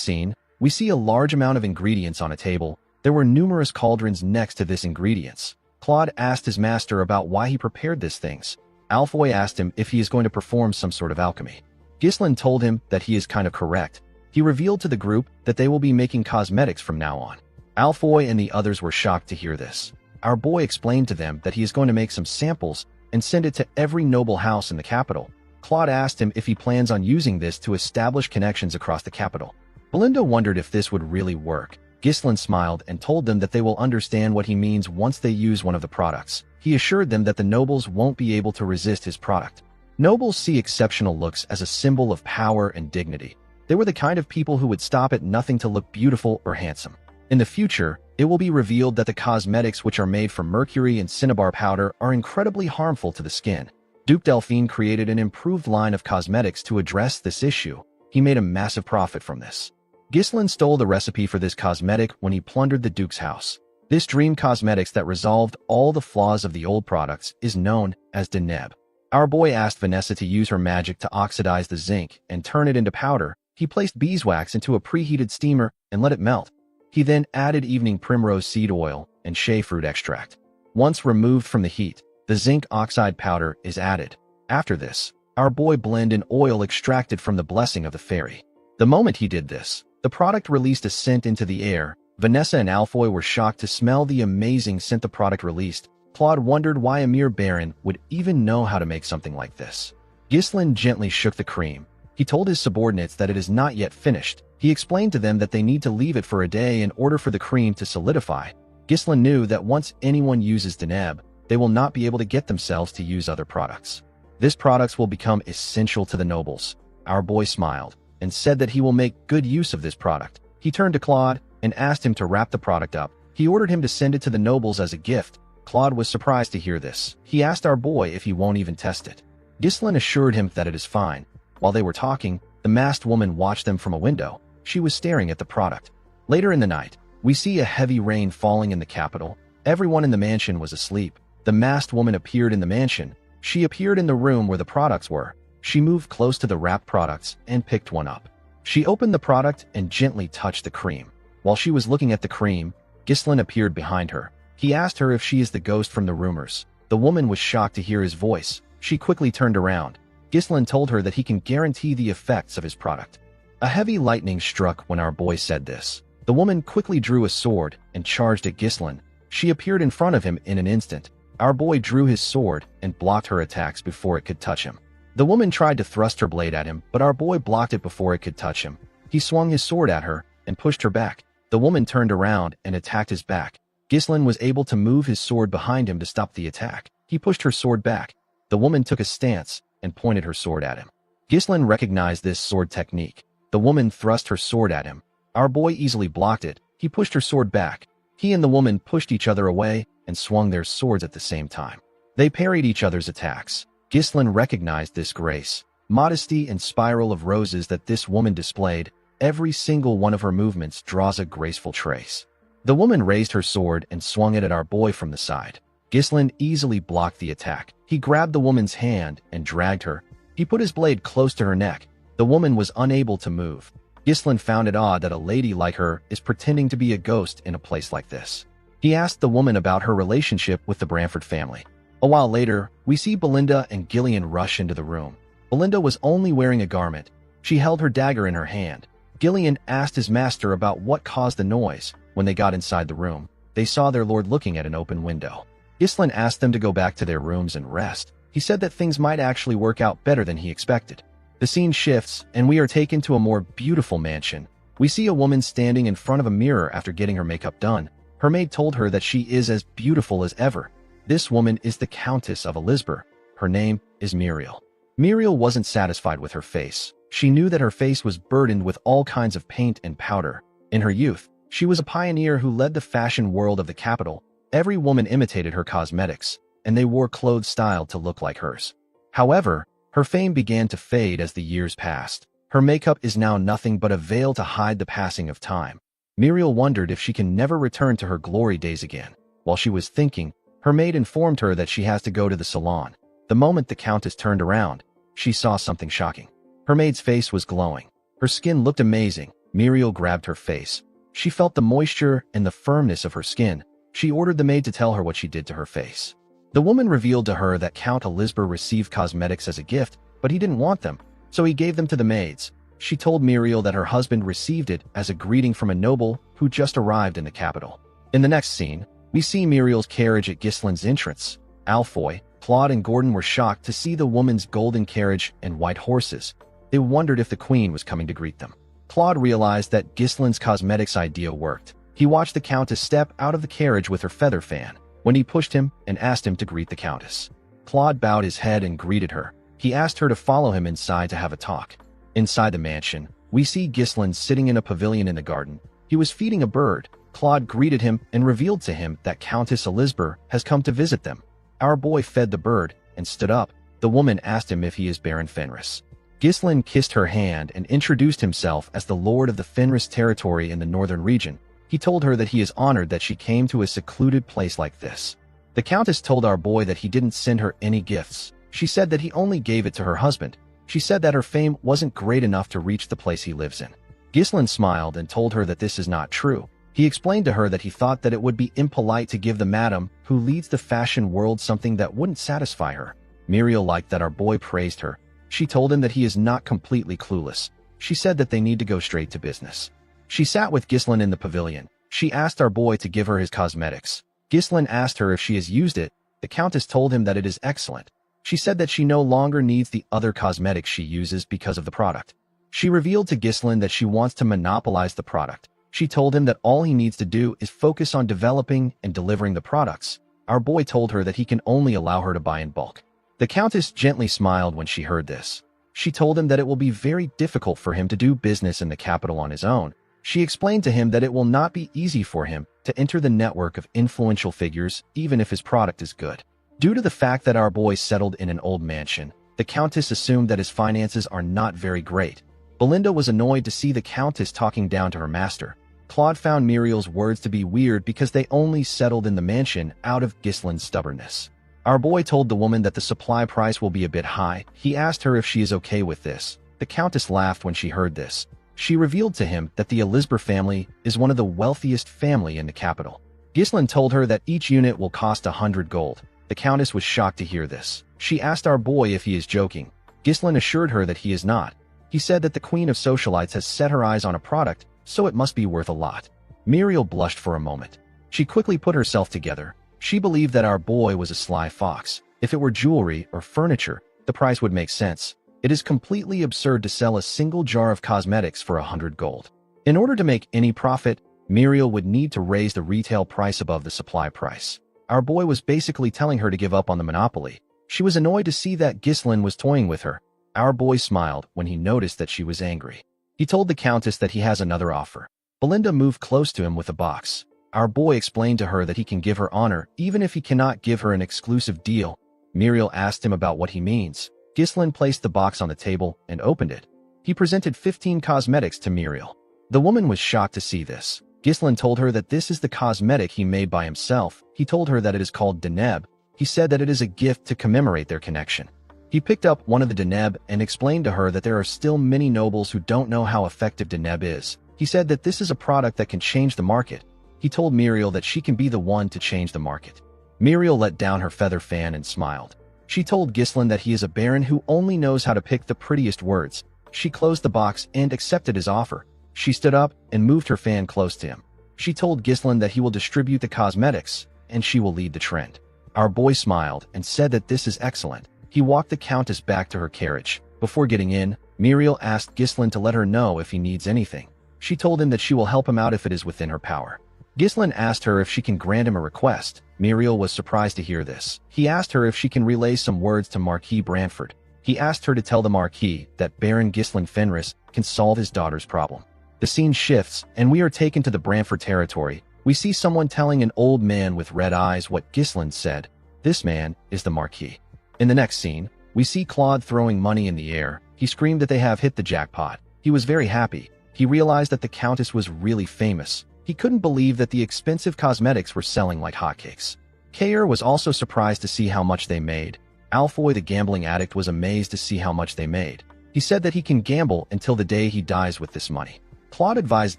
scene, we see a large amount of ingredients on a table. There were numerous cauldrons next to this ingredients. Claude asked his master about why he prepared these things. Alfoy asked him if he is going to perform some sort of alchemy. Ghislain told him that he is kind of correct. He revealed to the group that they will be making cosmetics from now on. Alfoy and the others were shocked to hear this. Our boy explained to them that he is going to make some samples and send it to every noble house in the capital. Claude asked him if he plans on using this to establish connections across the capital. Belinda wondered if this would really work. Ghislain smiled and told them that they will understand what he means once they use one of the products. He assured them that the nobles won't be able to resist his product. Nobles see exceptional looks as a symbol of power and dignity. They were the kind of people who would stop at nothing to look beautiful or handsome. In the future, it will be revealed that the cosmetics which are made from mercury and cinnabar powder are incredibly harmful to the skin. Duke Delphine created an improved line of cosmetics to address this issue. He made a massive profit from this. Ghislain stole the recipe for this cosmetic when he plundered the Duke's house. This dream cosmetics that resolved all the flaws of the old products is known as Deneb. Our boy asked Vanessa to use her magic to oxidize the zinc and turn it into powder. He placed beeswax into a preheated steamer and let it melt. He then added evening primrose seed oil and shea fruit extract. Once removed from the heat, the zinc oxide powder is added. After this, our boy blended an oil extracted from the blessing of the fairy. The moment he did this, the product released a scent into the air. Vanessa and Alfoy were shocked to smell the amazing scent the product released. Claude wondered why a mere baron would even know how to make something like this. Ghislain gently shook the cream. He told his subordinates that it is not yet finished. He explained to them that they need to leave it for a day in order for the cream to solidify. Ghislain knew that once anyone uses Deneb, they will not be able to get themselves to use other products. This products will become essential to the nobles. Our boy smiled and said that he will make good use of this product. He turned to Claude and asked him to wrap the product up. He ordered him to send it to the nobles as a gift. Claude was surprised to hear this. He asked our boy if he won't even test it. Ghislain assured him that it is fine. While they were talking, the masked woman watched them from a window. She was staring at the product. Later in the night, we see a heavy rain falling in the capital. Everyone in the mansion was asleep. The masked woman appeared in the mansion. She appeared in the room where the products were. She moved close to the wrapped products and picked one up. She opened the product and gently touched the cream. While she was looking at the cream, Ghislain appeared behind her. He asked her if she is the ghost from the rumors. The woman was shocked to hear his voice. She quickly turned around. Ghislain told her that he can guarantee the effects of his product. A heavy lightning struck when our boy said this. The woman quickly drew a sword and charged at Ghislain. She appeared in front of him in an instant. Our boy drew his sword and blocked her attacks before it could touch him. The woman tried to thrust her blade at him, but our boy blocked it before it could touch him. He swung his sword at her and pushed her back. The woman turned around and attacked his back. Ghislain was able to move his sword behind him to stop the attack. He pushed her sword back. The woman took a stance and pointed her sword at him. Ghislain recognized this sword technique. The woman thrust her sword at him. Our boy easily blocked it. He pushed her sword back. He and the woman pushed each other away and swung their swords at the same time. They parried each other's attacks. Ghislain recognized this grace. modesty, and spiral of roses that this woman displayed. Every single one of her movements draws a graceful trace. The woman raised her sword and swung it at our boy from the side. Ghislain easily blocked the attack. He grabbed the woman's hand and dragged her. He put his blade close to her neck. The woman was unable to move. Ghislain found it odd that a lady like her is pretending to be a ghost in a place like this. He asked the woman about her relationship with the Branford family. A while later, we see Belinda and Gillian rush into the room. Belinda was only wearing a garment. She held her dagger in her hand. Gillian asked his master about what caused the noise. When they got inside the room, they saw their lord looking at an open window. Ghislain asked them to go back to their rooms and rest. He said that things might actually work out better than he expected. The scene shifts, and we are taken to a more beautiful mansion. We see a woman standing in front of a mirror after getting her makeup done. Her maid told her that she is as beautiful as ever. This woman is the Countess of Elizabeth. Her name is Muriel. Muriel wasn't satisfied with her face. She knew that her face was burdened with all kinds of paint and powder. In her youth, she was a pioneer who led the fashion world of the capital. Every woman imitated her cosmetics, and they wore clothes styled to look like hers. However, her fame began to fade as the years passed. Her makeup is now nothing but a veil to hide the passing of time. Muriel wondered if she can never return to her glory days again. While she was thinking, her maid informed her that she has to go to the salon. The moment the Countess turned around, she saw something shocking. Her maid's face was glowing. Her skin looked amazing. Muriel grabbed her face. She felt the moisture and the firmness of her skin. She ordered the maid to tell her what she did to her face. The woman revealed to her that Count Elizabeth received cosmetics as a gift, but he didn't want them, so he gave them to the maids. She told Muriel that her husband received it as a greeting from a noble who just arrived in the capital. In the next scene, we see Muriel's carriage at Ghislain's entrance. Alfoy, Claude, and Gordon were shocked to see the woman's golden carriage and white horses. They wondered if the queen was coming to greet them. Claude realized that Ghislain's cosmetics idea worked. He watched the Countess step out of the carriage with her feather fan, when he pushed him and asked him to greet the Countess. Claude bowed his head and greeted her. He asked her to follow him inside to have a talk. Inside the mansion, we see Ghislain sitting in a pavilion in the garden. He was feeding a bird. Claude greeted him and revealed to him that Countess Elizabeth has come to visit them. Our boy fed the bird and stood up. The woman asked him if he is Baron Fenris. Ghislain kissed her hand and introduced himself as the lord of the Fenris territory in the northern region. He told her that he is honored that she came to a secluded place like this. The Countess told our boy that he didn't send her any gifts. She said that he only gave it to her husband. She said that her fame wasn't great enough to reach the place he lives in. Ghislain smiled and told her that this is not true. He explained to her that he thought that it would be impolite to give the madam who leads the fashion world something that wouldn't satisfy her. Muriel liked that our boy praised her. She told him that he is not completely clueless. She said that they need to go straight to business. She sat with Ghislain in the pavilion. She asked our boy to give her his cosmetics. Ghislain asked her if she has used it. The Countess told him that it is excellent. She said that she no longer needs the other cosmetics she uses because of the product. She revealed to Ghislain that she wants to monopolize the product. She told him that all he needs to do is focus on developing and delivering the products. Our boy told her that he can only allow her to buy in bulk. The Countess gently smiled when she heard this. She told him that it will be very difficult for him to do business in the capital on his own. She explained to him that it will not be easy for him to enter the network of influential figures even if his product is good. Due to the fact that our boy settled in an old mansion, the Countess assumed that his finances are not very great. Belinda was annoyed to see the Countess talking down to her master. Claude found Muriel's words to be weird because they only settled in the mansion out of Ghislain's stubbornness. Our boy told the woman that the supply price will be a bit high. He asked her if she is okay with this. The Countess laughed when she heard this. She revealed to him that the Elizabeth family is one of the wealthiest family in the capital. Ghislain told her that each unit will cost 100 gold. The Countess was shocked to hear this. She asked our boy if he is joking. Ghislain assured her that he is not. He said that the Queen of Socialites has set her eyes on a product, so it must be worth a lot. Muriel blushed for a moment. She quickly put herself together. She believed that our boy was a sly fox. If it were jewelry or furniture, the price would make sense. It is completely absurd to sell a single jar of cosmetics for 100 gold. In order to make any profit, Muriel would need to raise the retail price above the supply price. Our boy was basically telling her to give up on the monopoly. She was annoyed to see that Ghislain was toying with her. Our boy smiled when he noticed that she was angry. He told the Countess that he has another offer. Belinda moved close to him with a box. Our boy explained to her that he can give her honor even if he cannot give her an exclusive deal. Muriel asked him about what he means. Ghislain placed the box on the table and opened it. He presented 15 cosmetics to Muriel. The woman was shocked to see this. Ghislain told her that this is the cosmetic he made by himself. He told her that it is called Deneb. He said that it is a gift to commemorate their connection. He picked up one of the Deneb and explained to her that there are still many nobles who don't know how effective Deneb is. He said that this is a product that can change the market. He told Muriel that she can be the one to change the market. Muriel let down her feather fan and smiled. She told Ghislain that he is a baron who only knows how to pick the prettiest words. She closed the box and accepted his offer. She stood up and moved her fan close to him. She told Ghislain that he will distribute the cosmetics, and she will lead the trend. Our boy smiled and said that this is excellent. He walked the Countess back to her carriage. Before getting in, Muriel asked Ghislain to let her know if he needs anything. She told him that she will help him out if it is within her power. Ghislain asked her if she can grant him a request. Muriel was surprised to hear this. He asked her if she can relay some words to Marquis Brantford. He asked her to tell the Marquis that Baron Ghislain Fenris can solve his daughter's problem. The scene shifts, and we are taken to the Brantford territory. We see someone telling an old man with red eyes what Ghislain said. This man is the Marquis. In the next scene, we see Claude throwing money in the air. He screamed that they have hit the jackpot. He was very happy. He realized that the Countess was really famous. He couldn't believe that the expensive cosmetics were selling like hotcakes. Kair was also surprised to see how much they made. Alfoy the gambling addict was amazed to see how much they made. He said that he can gamble until the day he dies with this money. Claude advised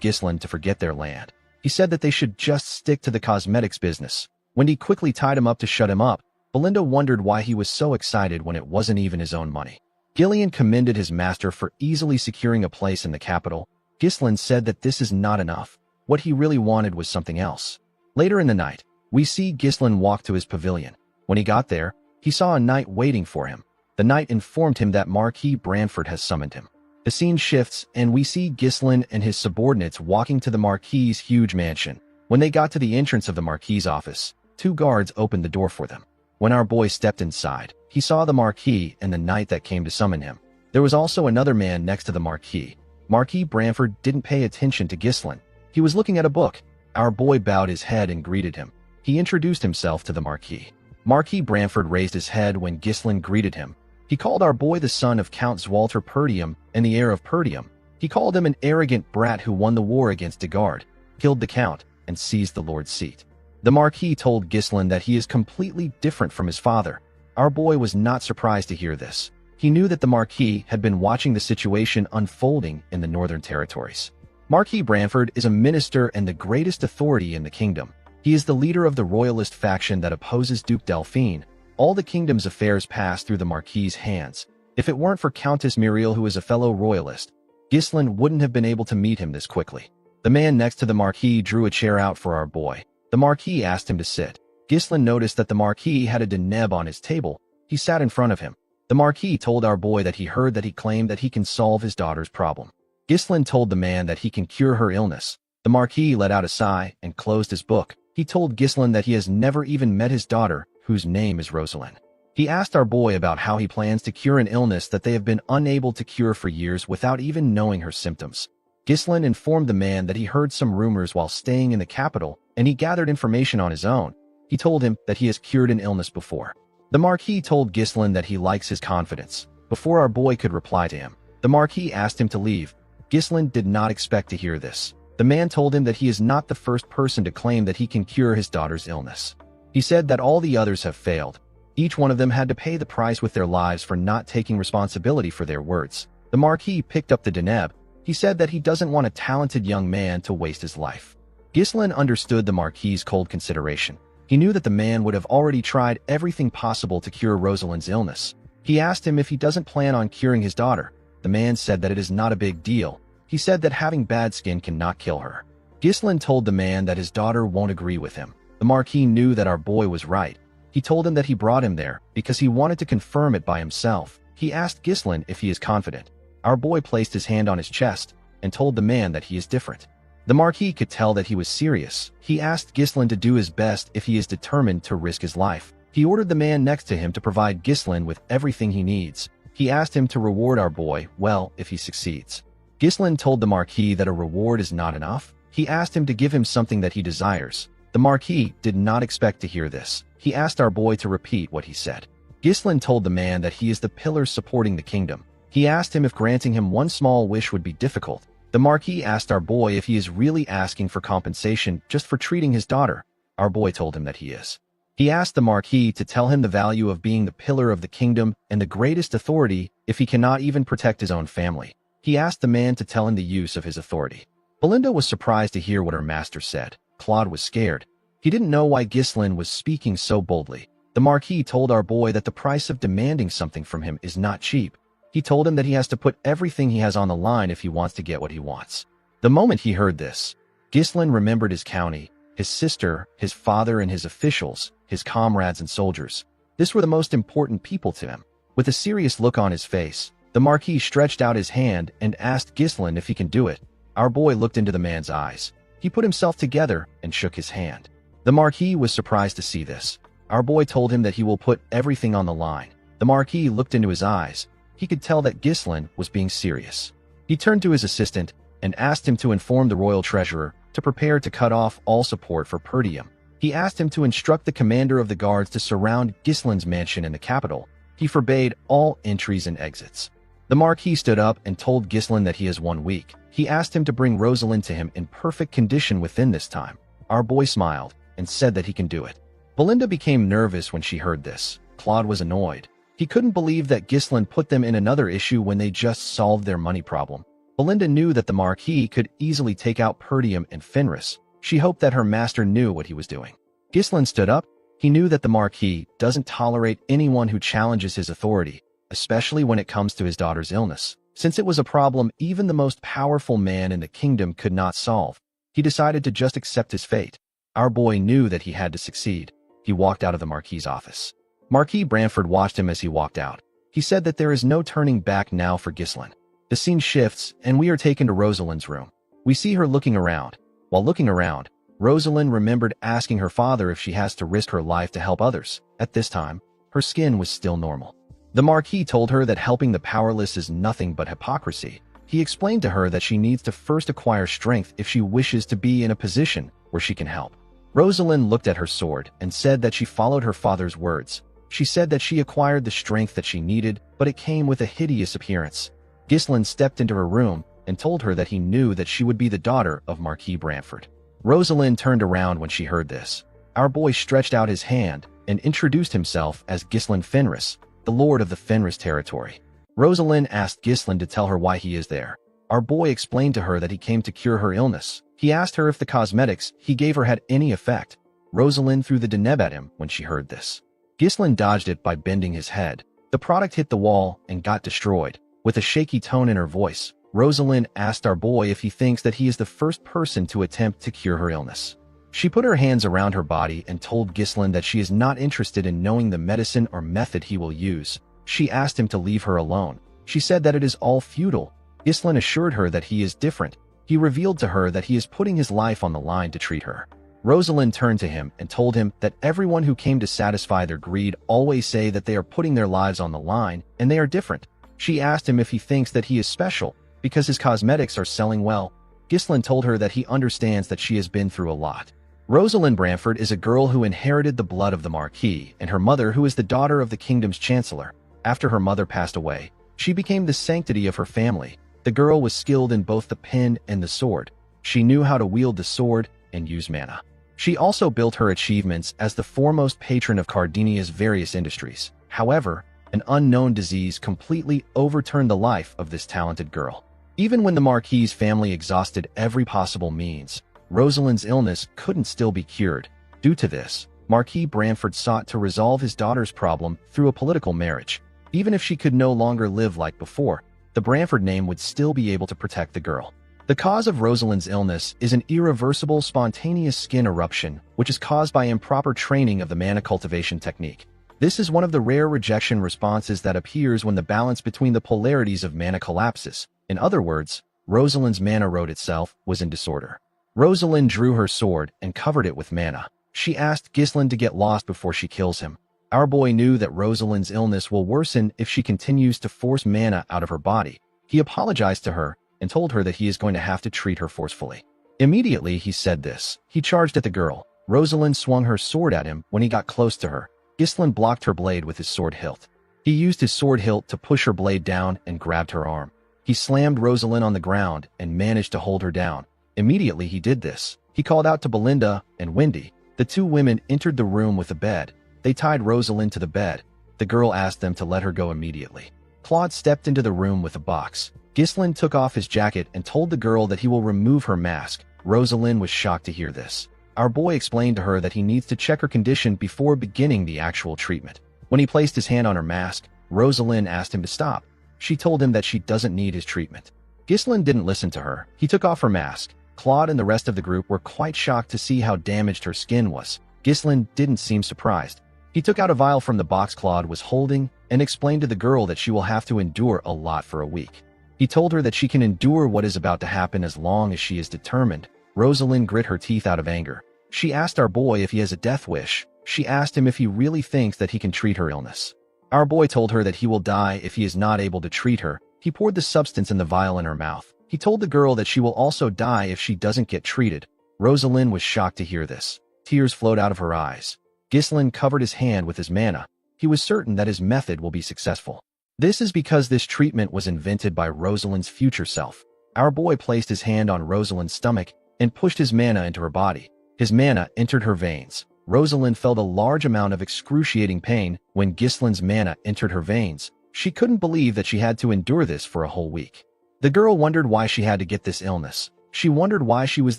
Ghislain to forget their land. He said that they should just stick to the cosmetics business. Wendy quickly tied him up to shut him up. Belinda wondered why he was so excited when it wasn't even his own money. Gillian commended his master for easily securing a place in the capital. Ghislain said that this is not enough. What he really wanted was something else. Later in the night, we see Ghislain walk to his pavilion. When he got there, he saw a knight waiting for him. The knight informed him that Marquis Brantford has summoned him. The scene shifts, and we see Ghislain and his subordinates walking to the Marquis's huge mansion. When they got to the entrance of the Marquis's office, 2 guards opened the door for them. When our boy stepped inside, he saw the Marquis and the knight that came to summon him. There was also another man next to the Marquis. Marquis Brantford didn't pay attention to Ghislain. He was looking at a book. Our boy bowed his head and greeted him. He introduced himself to the Marquis. Marquis Brantford raised his head when Ghislain greeted him. He called our boy the son of Count Zwalter Perdium and the heir of Perdium. He called him an arrogant brat who won the war against Degard, killed the Count, and seized the Lord's seat. The Marquis told Ghislain that he is completely different from his father. Our boy was not surprised to hear this. He knew that the Marquis had been watching the situation unfolding in the Northern Territories. Marquis Brantford is a minister and the greatest authority in the kingdom. He is the leader of the royalist faction that opposes Duke Delphine. All the kingdom's affairs pass through the Marquis's hands. If it weren't for Countess Muriel, who is a fellow royalist, Ghislain wouldn't have been able to meet him this quickly. The man next to the Marquis drew a chair out for our boy. The Marquis asked him to sit. Ghislain noticed that the Marquis had a Deneb on his table. He sat in front of him. The Marquis told our boy that he heard that he claimed that he can solve his daughter's problem. Ghislain told the man that he can cure her illness. The Marquis let out a sigh and closed his book. He told Ghislain that he has never even met his daughter, whose name is Rosalind. He asked our boy about how he plans to cure an illness that they have been unable to cure for years without even knowing her symptoms. Ghislain informed the man that he heard some rumors while staying in the capital, and he gathered information on his own. He told him that he has cured an illness before. The Marquis told Ghislain that he likes his confidence. Before our boy could reply to him, the Marquis asked him to leave. Ghislain did not expect to hear this. The man told him that he is not the first person to claim that he can cure his daughter's illness. He said that all the others have failed. Each one of them had to pay the price with their lives for not taking responsibility for their words. The Marquis picked up the Deneb. He said that he doesn't want a talented young man to waste his life. Ghislain understood the Marquis's cold consideration. He knew that the man would have already tried everything possible to cure Rosalind's illness. He asked him if he doesn't plan on curing his daughter. The man said that it is not a big deal. He said that having bad skin cannot kill her. Ghislain told the man that his daughter won't agree with him. The Marquis knew that our boy was right. He told him that he brought him there because he wanted to confirm it by himself. He asked Ghislain if he is confident. Our boy placed his hand on his chest and told the man that he is different. The Marquis could tell that he was serious. He asked Ghislain to do his best if he is determined to risk his life. He ordered the man next to him to provide Ghislain with everything he needs. He asked him to reward our boy well if he succeeds. Ghislain told the Marquis that a reward is not enough. He asked him to give him something that he desires. The Marquis did not expect to hear this. He asked our boy to repeat what he said. Ghislain told the man that he is the pillar supporting the kingdom. He asked him if granting him one small wish would be difficult. The Marquis asked our boy if he is really asking for compensation just for treating his daughter. Our boy told him that he is. He asked the Marquis to tell him the value of being the pillar of the kingdom and the greatest authority if he cannot even protect his own family. He asked the man to tell him the use of his authority. Belinda was surprised to hear what her master said. Claude was scared. He didn't know why Ghislain was speaking so boldly. The Marquis told our boy that the price of demanding something from him is not cheap. He told him that he has to put everything he has on the line if he wants to get what he wants. The moment he heard this, Ghislain remembered his county, his sister, his father and his officials, his comrades and soldiers. This were the most important people to him. With a serious look on his face, the Marquis stretched out his hand and asked Ghislain if he can do it. Our boy looked into the man's eyes. He put himself together and shook his hand. The Marquis was surprised to see this. Our boy told him that he will put everything on the line. The Marquis looked into his eyes. He could tell that Ghislain was being serious. He turned to his assistant and asked him to inform the royal treasurer to prepare to cut off all support for Perdium. He asked him to instruct the commander of the guards to surround Ghislain's mansion in the capital. He forbade all entries and exits. The Marquis stood up and told Ghislain that he has 1 week. He asked him to bring Rosalind to him in perfect condition within this time. Our boy smiled and said that he can do it. Belinda became nervous when she heard this. Claude was annoyed. He couldn't believe that Ghislain put them in another issue when they just solved their money problem. Belinda knew that the Marquis could easily take out Perdium and Fenris. She hoped that her master knew what he was doing. Ghislain stood up. He knew that the Marquis doesn't tolerate anyone who challenges his authority, especially when it comes to his daughter's illness. Since it was a problem even the most powerful man in the kingdom could not solve, he decided to just accept his fate. Our boy knew that he had to succeed. He walked out of the Marquis's office. Marquis Branford watched him as he walked out. He said that there is no turning back now for Ghislain. The scene shifts, and we are taken to Rosalind's room. We see her looking around. While looking around, Rosalind remembered asking her father if she has to risk her life to help others. At this time, her skin was still normal. The Marquis told her that helping the powerless is nothing but hypocrisy. He explained to her that she needs to first acquire strength if she wishes to be in a position where she can help. Rosalind looked at her sword and said that she followed her father's words. She said that she acquired the strength that she needed, but it came with a hideous appearance. Ghislain stepped into her room and told her that he knew that she would be the daughter of Marquis Branford. Rosalind turned around when she heard this. Our boy stretched out his hand and introduced himself as Ghislain Fenris, the lord of the Fenris territory. Rosalind asked Ghislain to tell her why he is there. Our boy explained to her that he came to cure her illness. He asked her if the cosmetics he gave her had any effect. Rosalind threw the deneb at him when she heard this. Ghislain dodged it by bending his head. The product hit the wall and got destroyed. With a shaky tone in her voice, Rosalind asked our boy if he thinks that he is the first person to attempt to cure her illness. She put her hands around her body and told Ghislain that she is not interested in knowing the medicine or method he will use. She asked him to leave her alone. She said that it is all futile. Ghislain assured her that he is different. He revealed to her that he is putting his life on the line to treat her. Rosalind turned to him and told him that everyone who came to satisfy their greed always say that they are putting their lives on the line and they are different. She asked him if he thinks that he is special because his cosmetics are selling well. Ghislain told her that he understands that she has been through a lot. Rosalind Branford is a girl who inherited the blood of the Marquis and her mother, who is the daughter of the kingdom's chancellor. After her mother passed away, she became the sanctity of her family. The girl was skilled in both the pen and the sword. She knew how to wield the sword and use mana. She also built her achievements as the foremost patron of Cardinia's various industries. However, an unknown disease completely overturned the life of this talented girl. Even when the Marquis's family exhausted every possible means, Rosalind's illness couldn't still be cured. Due to this, Marquis Branford sought to resolve his daughter's problem through a political marriage. Even if she could no longer live like before, the Branford name would still be able to protect the girl. The cause of Rosalind's illness is an irreversible spontaneous skin eruption, which is caused by improper training of the mana cultivation technique. This is one of the rare rejection responses that appears when the balance between the polarities of mana collapses. In other words, Rosalind's mana road itself was in disorder. Rosalind drew her sword and covered it with mana. She asked Ghislain to get lost before she kills him. Our boy knew that Rosalind's illness will worsen if she continues to force mana out of her body. He apologized to her and told her that he is going to have to treat her forcefully. Immediately he said this, he charged at the girl. Rosalind swung her sword at him when he got close to her. Ghislain blocked her blade with his sword hilt. He used his sword hilt to push her blade down and grabbed her arm. He slammed Rosalind on the ground and managed to hold her down. Immediately he did this, he called out to Belinda and Wendy. The two women entered the room with a bed. They tied Rosalind to the bed. The girl asked them to let her go immediately. Claude stepped into the room with a box. Ghislain took off his jacket and told the girl that he will remove her mask. Rosalind was shocked to hear this. Our boy explained to her that he needs to check her condition before beginning the actual treatment. When he placed his hand on her mask, Rosalind asked him to stop. She told him that she doesn't need his treatment. Ghislain didn't listen to her. He took off her mask. Claude and the rest of the group were quite shocked to see how damaged her skin was. Ghislain didn't seem surprised. He took out a vial from the box Claude was holding and explained to the girl that she will have to endure a lot for a week. He told her that she can endure what is about to happen as long as she is determined. Rosalind grit her teeth out of anger. She asked our boy if he has a death wish. She asked him if he really thinks that he can treat her illness. Our boy told her that he will die if he is not able to treat her. He poured the substance in the vial in her mouth. He told the girl that she will also die if she doesn't get treated. Rosalind was shocked to hear this. Tears flowed out of her eyes. Ghislain covered his hand with his mana. He was certain that his method will be successful. This is because this treatment was invented by Rosalind's future self. Our boy placed his hand on Rosalind's stomach and pushed his mana into her body. His mana entered her veins. Rosalind felt a large amount of excruciating pain when Ghislain's mana entered her veins. She couldn't believe that she had to endure this for a whole week. The girl wondered why she had to get this illness. She wondered why she was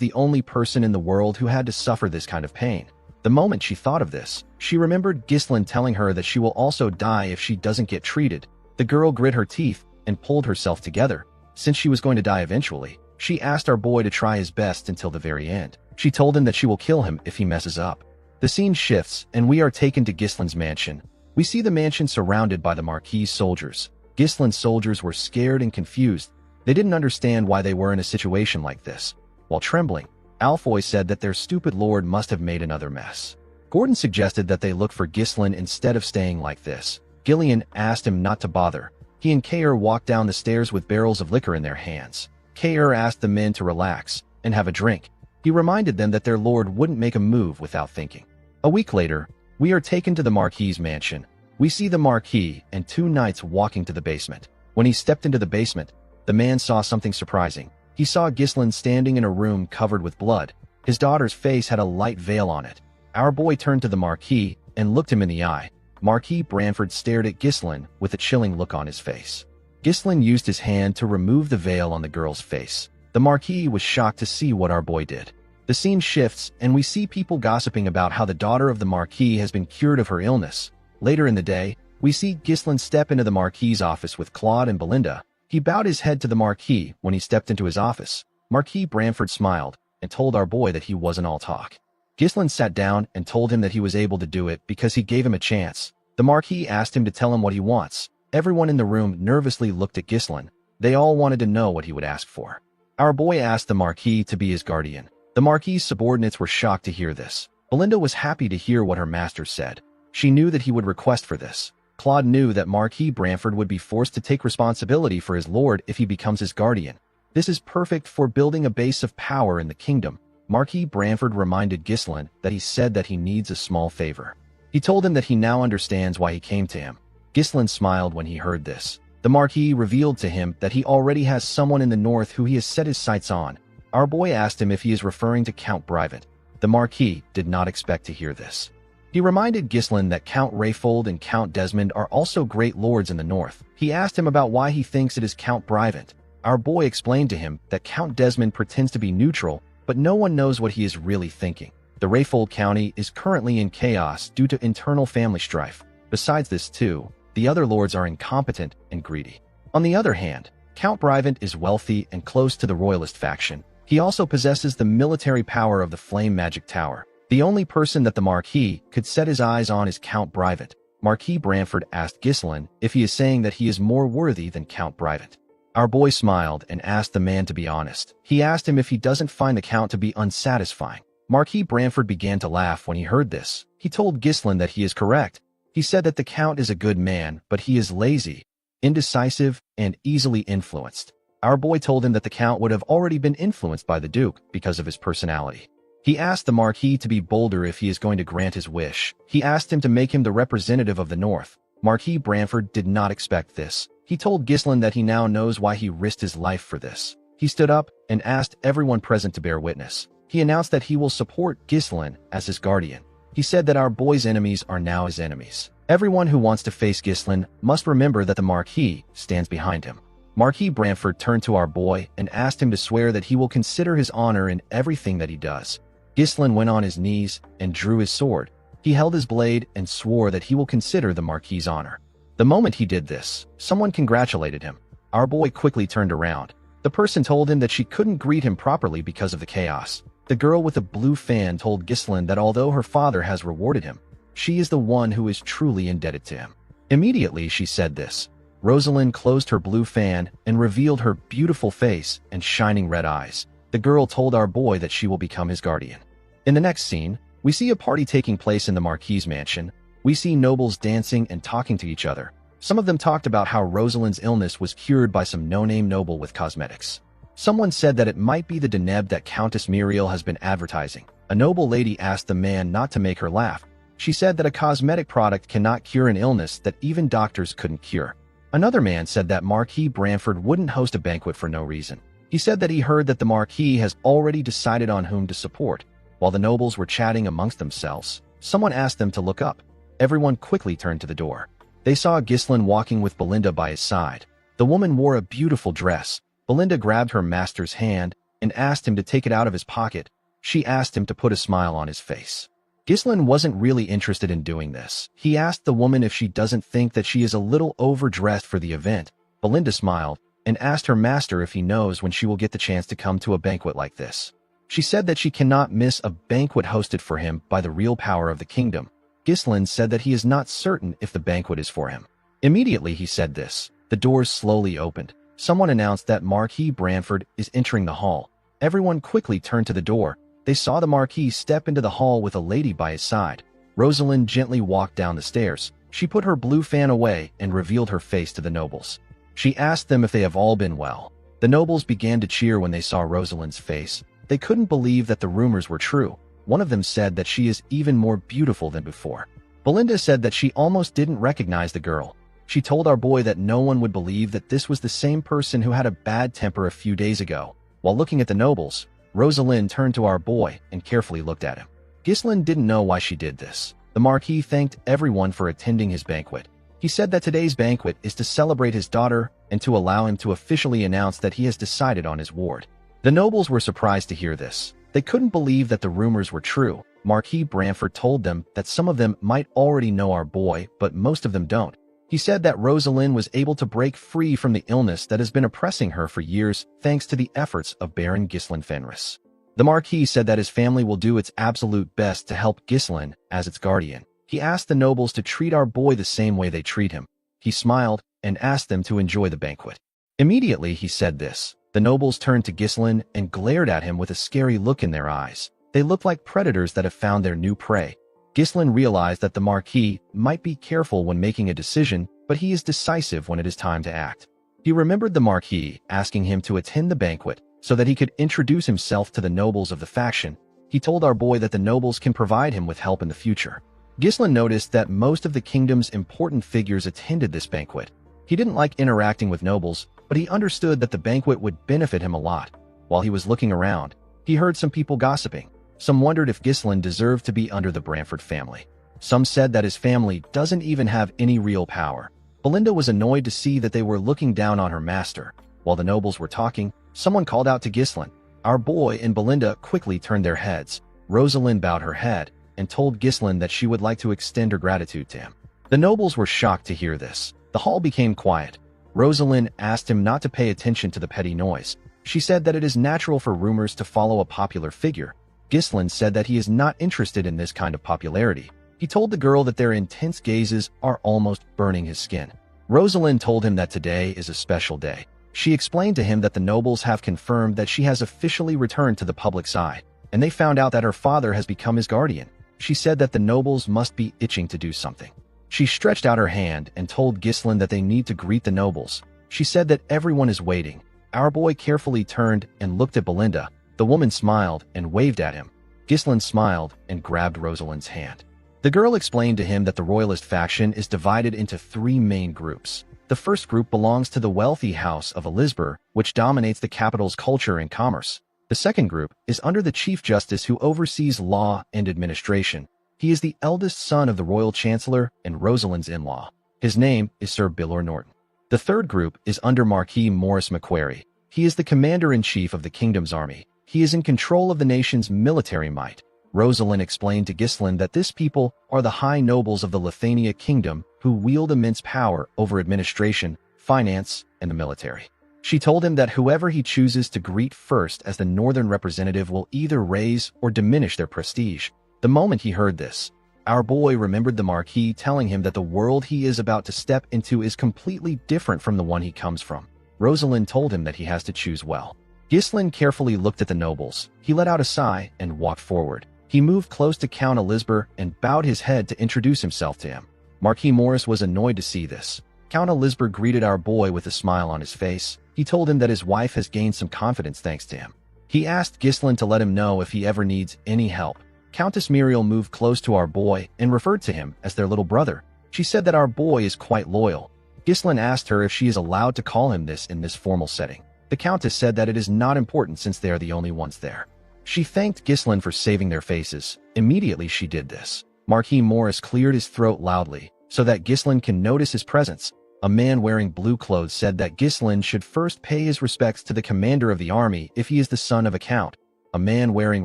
the only person in the world who had to suffer this kind of pain. The moment she thought of this, she remembered Ghislain telling her that she will also die if she doesn't get treated. The girl grit her teeth and pulled herself together. Since she was going to die eventually, she asked our boy to try his best until the very end. She told him that she will kill him if he messes up. The scene shifts, and we are taken to Ghislain's mansion. We see the mansion surrounded by the Marquis soldiers. Ghislain's soldiers were scared and confused. They didn't understand why they were in a situation like this. While trembling, Alfoy said that their stupid lord must have made another mess. Gordon suggested that they look for Ghislain instead of staying like this. Gillian asked him not to bother. He and Kair walked down the stairs with barrels of liquor in their hands. Kair asked the men to relax and have a drink. He reminded them that their lord wouldn't make a move without thinking. A week later, we are taken to the Marquis' mansion. We see the Marquis and two knights walking to the basement. When he stepped into the basement, the man saw something surprising. He saw Ghislain standing in a room covered with blood. His daughter's face had a light veil on it. Our boy turned to the Marquis and looked him in the eye. Marquis Branford stared at Ghislain with a chilling look on his face. Ghislain used his hand to remove the veil on the girl's face. The Marquis was shocked to see what our boy did. The scene shifts, and we see people gossiping about how the daughter of the Marquis has been cured of her illness. Later in the day, we see Ghislain step into the Marquis' office with Claude and Belinda. He bowed his head to the Marquis when he stepped into his office. Marquis Branford smiled and told our boy that he wasn't all talk. Ghislain sat down and told him that he was able to do it because he gave him a chance. The Marquis asked him to tell him what he wants. Everyone in the room nervously looked at Ghislain. They all wanted to know what he would ask for. Our boy asked the Marquis to be his guardian. The Marquis' subordinates were shocked to hear this. Belinda was happy to hear what her master said. She knew that he would request for this. Claude knew that Marquis Branford would be forced to take responsibility for his lord if he becomes his guardian. This is perfect for building a base of power in the kingdom. Marquis Branford reminded Ghislain that he said that he needs a small favor. He told him that he now understands why he came to him. Ghislain smiled when he heard this. The Marquis revealed to him that he already has someone in the north who he has set his sights on. Our boy asked him if he is referring to Count Brivant. The Marquis did not expect to hear this. He reminded Ghislain that Count Rayfold and Count Desmond are also great lords in the north. He asked him about why he thinks it is Count Brivant. Our boy explained to him that Count Desmond pretends to be neutral, but no one knows what he is really thinking. The Rayfold County is currently in chaos due to internal family strife. Besides this too, the other lords are incompetent and greedy. On the other hand, Count Brivant is wealthy and close to the royalist faction. He also possesses the military power of the Flame Magic Tower. The only person that the Marquis could set his eyes on is Count Brivant. Marquis Branford asked Ghislain if he is saying that he is more worthy than Count Brivant. Our boy smiled and asked the man to be honest. He asked him if he doesn't find the Count to be unsatisfying. Marquis Branford began to laugh when he heard this. He told Ghislain that he is correct. He said that the Count is a good man, but he is lazy, indecisive, and easily influenced. Our boy told him that the Count would have already been influenced by the Duke because of his personality. He asked the Marquis to be bolder if he is going to grant his wish. He asked him to make him the representative of the North. Marquis Branford did not expect this. He told Ghislaine that he now knows why he risked his life for this. He stood up and asked everyone present to bear witness. He announced that he will support Ghislaine as his guardian. He said that our boy's enemies are now his enemies. Everyone who wants to face Ghislaine must remember that the Marquis stands behind him. Marquis Branford turned to our boy and asked him to swear that he will consider his honor in everything that he does. Ghislaine went on his knees and drew his sword. He held his blade and swore that he will consider the Marquis's honor. The moment he did this, someone congratulated him. Our boy quickly turned around. The person told him that she couldn't greet him properly because of the chaos. The girl with the blue fan told Ghislaine that although her father has rewarded him, she is the one who is truly indebted to him. Immediately she said this. Rosalind closed her blue fan and revealed her beautiful face and shining red eyes. The girl told our boy that she will become his guardian. In the next scene, we see a party taking place in the Marquis' mansion. We see nobles dancing and talking to each other. Some of them talked about how Rosalind's illness was cured by some no-name noble with cosmetics. Someone said that it might be the Deneb that Countess Muriel has been advertising. A noble lady asked the man not to make her laugh. She said that a cosmetic product cannot cure an illness that even doctors couldn't cure. Another man said that Marquis Branford wouldn't host a banquet for no reason. He said that he heard that the Marquis has already decided on whom to support. While the nobles were chatting amongst themselves, someone asked them to look up. Everyone quickly turned to the door. They saw Ghislaine walking with Belinda by his side. The woman wore a beautiful dress. Belinda grabbed her master's hand and asked him to take it out of his pocket. She asked him to put a smile on his face. Ghislaine wasn't really interested in doing this. He asked the woman if she doesn't think that she is a little overdressed for the event. Belinda smiled and asked her master if he knows when she will get the chance to come to a banquet like this. She said that she cannot miss a banquet hosted for him by the real power of the kingdom. Ghislaine said that he is not certain if the banquet is for him. Immediately he said this. The doors slowly opened. Someone announced that Marquis Branford is entering the hall. Everyone quickly turned to the door. They saw the Marquis step into the hall with a lady by his side. Rosalind gently walked down the stairs. She put her blue fan away and revealed her face to the nobles. She asked them if they have all been well. The nobles began to cheer when they saw Rosalind's face. They couldn't believe that the rumors were true. One of them said that she is even more beautiful than before. Belinda said that she almost didn't recognize the girl. She told our boy that no one would believe that this was the same person who had a bad temper a few days ago. While looking at the nobles, Rosalind turned to our boy and carefully looked at him. Ghislaine didn't know why she did this. The Marquis thanked everyone for attending his banquet. He said that today's banquet is to celebrate his daughter and to allow him to officially announce that he has decided on his ward. The nobles were surprised to hear this. They couldn't believe that the rumors were true. Marquis Branford told them that some of them might already know our boy, but most of them don't. He said that Rosalind was able to break free from the illness that has been oppressing her for years thanks to the efforts of Baron Ghislaine Fenris. The Marquis said that his family will do its absolute best to help Ghislaine as its guardian. He asked the nobles to treat our boy the same way they treat him. He smiled and asked them to enjoy the banquet. Immediately he said this. The nobles turned to Ghislaine and glared at him with a scary look in their eyes. They looked like predators that have found their new prey. Ghislaine realized that the Marquis might be careful when making a decision, but he is decisive when it is time to act. He remembered the Marquis asking him to attend the banquet so that he could introduce himself to the nobles of the faction. He told our boy that the nobles can provide him with help in the future. Ghislaine noticed that most of the kingdom's important figures attended this banquet. He didn't like interacting with nobles, but he understood that the banquet would benefit him a lot. While he was looking around, he heard some people gossiping. Some wondered if Ghislaine deserved to be under the Branford family. Some said that his family doesn't even have any real power. Belinda was annoyed to see that they were looking down on her master. While the nobles were talking, someone called out to Ghislaine. Our boy and Belinda quickly turned their heads. Rosalind bowed her head and told Ghislaine that she would like to extend her gratitude to him. The nobles were shocked to hear this. The hall became quiet. Rosalind asked him not to pay attention to the petty noise. She said that it is natural for rumors to follow a popular figure. Ghislaine said that he is not interested in this kind of popularity. He told the girl that their intense gazes are almost burning his skin. Rosalind told him that today is a special day. She explained to him that the nobles have confirmed that she has officially returned to the public's eye, and they found out that her father has become his guardian. She said that the nobles must be itching to do something. She stretched out her hand and told Ghislaine that they need to greet the nobles. She said that everyone is waiting. Our boy carefully turned and looked at Belinda. The woman smiled and waved at him. Ghislain smiled and grabbed Rosalind's hand. The girl explained to him that the royalist faction is divided into 3 main groups. The first group belongs to the wealthy house of Elizabeth, which dominates the capital's culture and commerce. The second group is under the Chief Justice, who oversees law and administration. He is the eldest son of the royal chancellor and Rosalind's in-law. His name is Sir Bilor Norton. The third group is under Marquis Morris Macquarie. He is the commander-in-chief of the kingdom's army. He is in control of the nation's military might. Rosalind explained to Ghislain that this people are the high nobles of the Lithania kingdom who wield immense power over administration, finance, and the military. She told him that whoever he chooses to greet first as the northern representative will either raise or diminish their prestige. The moment he heard this, our boy remembered the Marquis telling him that the world he is about to step into is completely different from the one he comes from. Rosalind told him that he has to choose well. Ghislain carefully looked at the nobles. He let out a sigh and walked forward. He moved close to Count Elizabeth and bowed his head to introduce himself to him. Marquis Morris was annoyed to see this. Count Elizabeth greeted our boy with a smile on his face. He told him that his wife has gained some confidence thanks to him. He asked Ghislain to let him know if he ever needs any help. Countess Muriel moved close to our boy and referred to him as their little brother. She said that our boy is quite loyal. Ghislain asked her if she is allowed to call him this in this formal setting. The Countess said that it is not important since they are the only ones there. She thanked Ghislain for saving their faces. Immediately she did this. Marquis Morris cleared his throat loudly so that Ghislain can notice his presence. A man wearing blue clothes said that Ghislain should first pay his respects to the commander of the army if he is the son of a count. A man wearing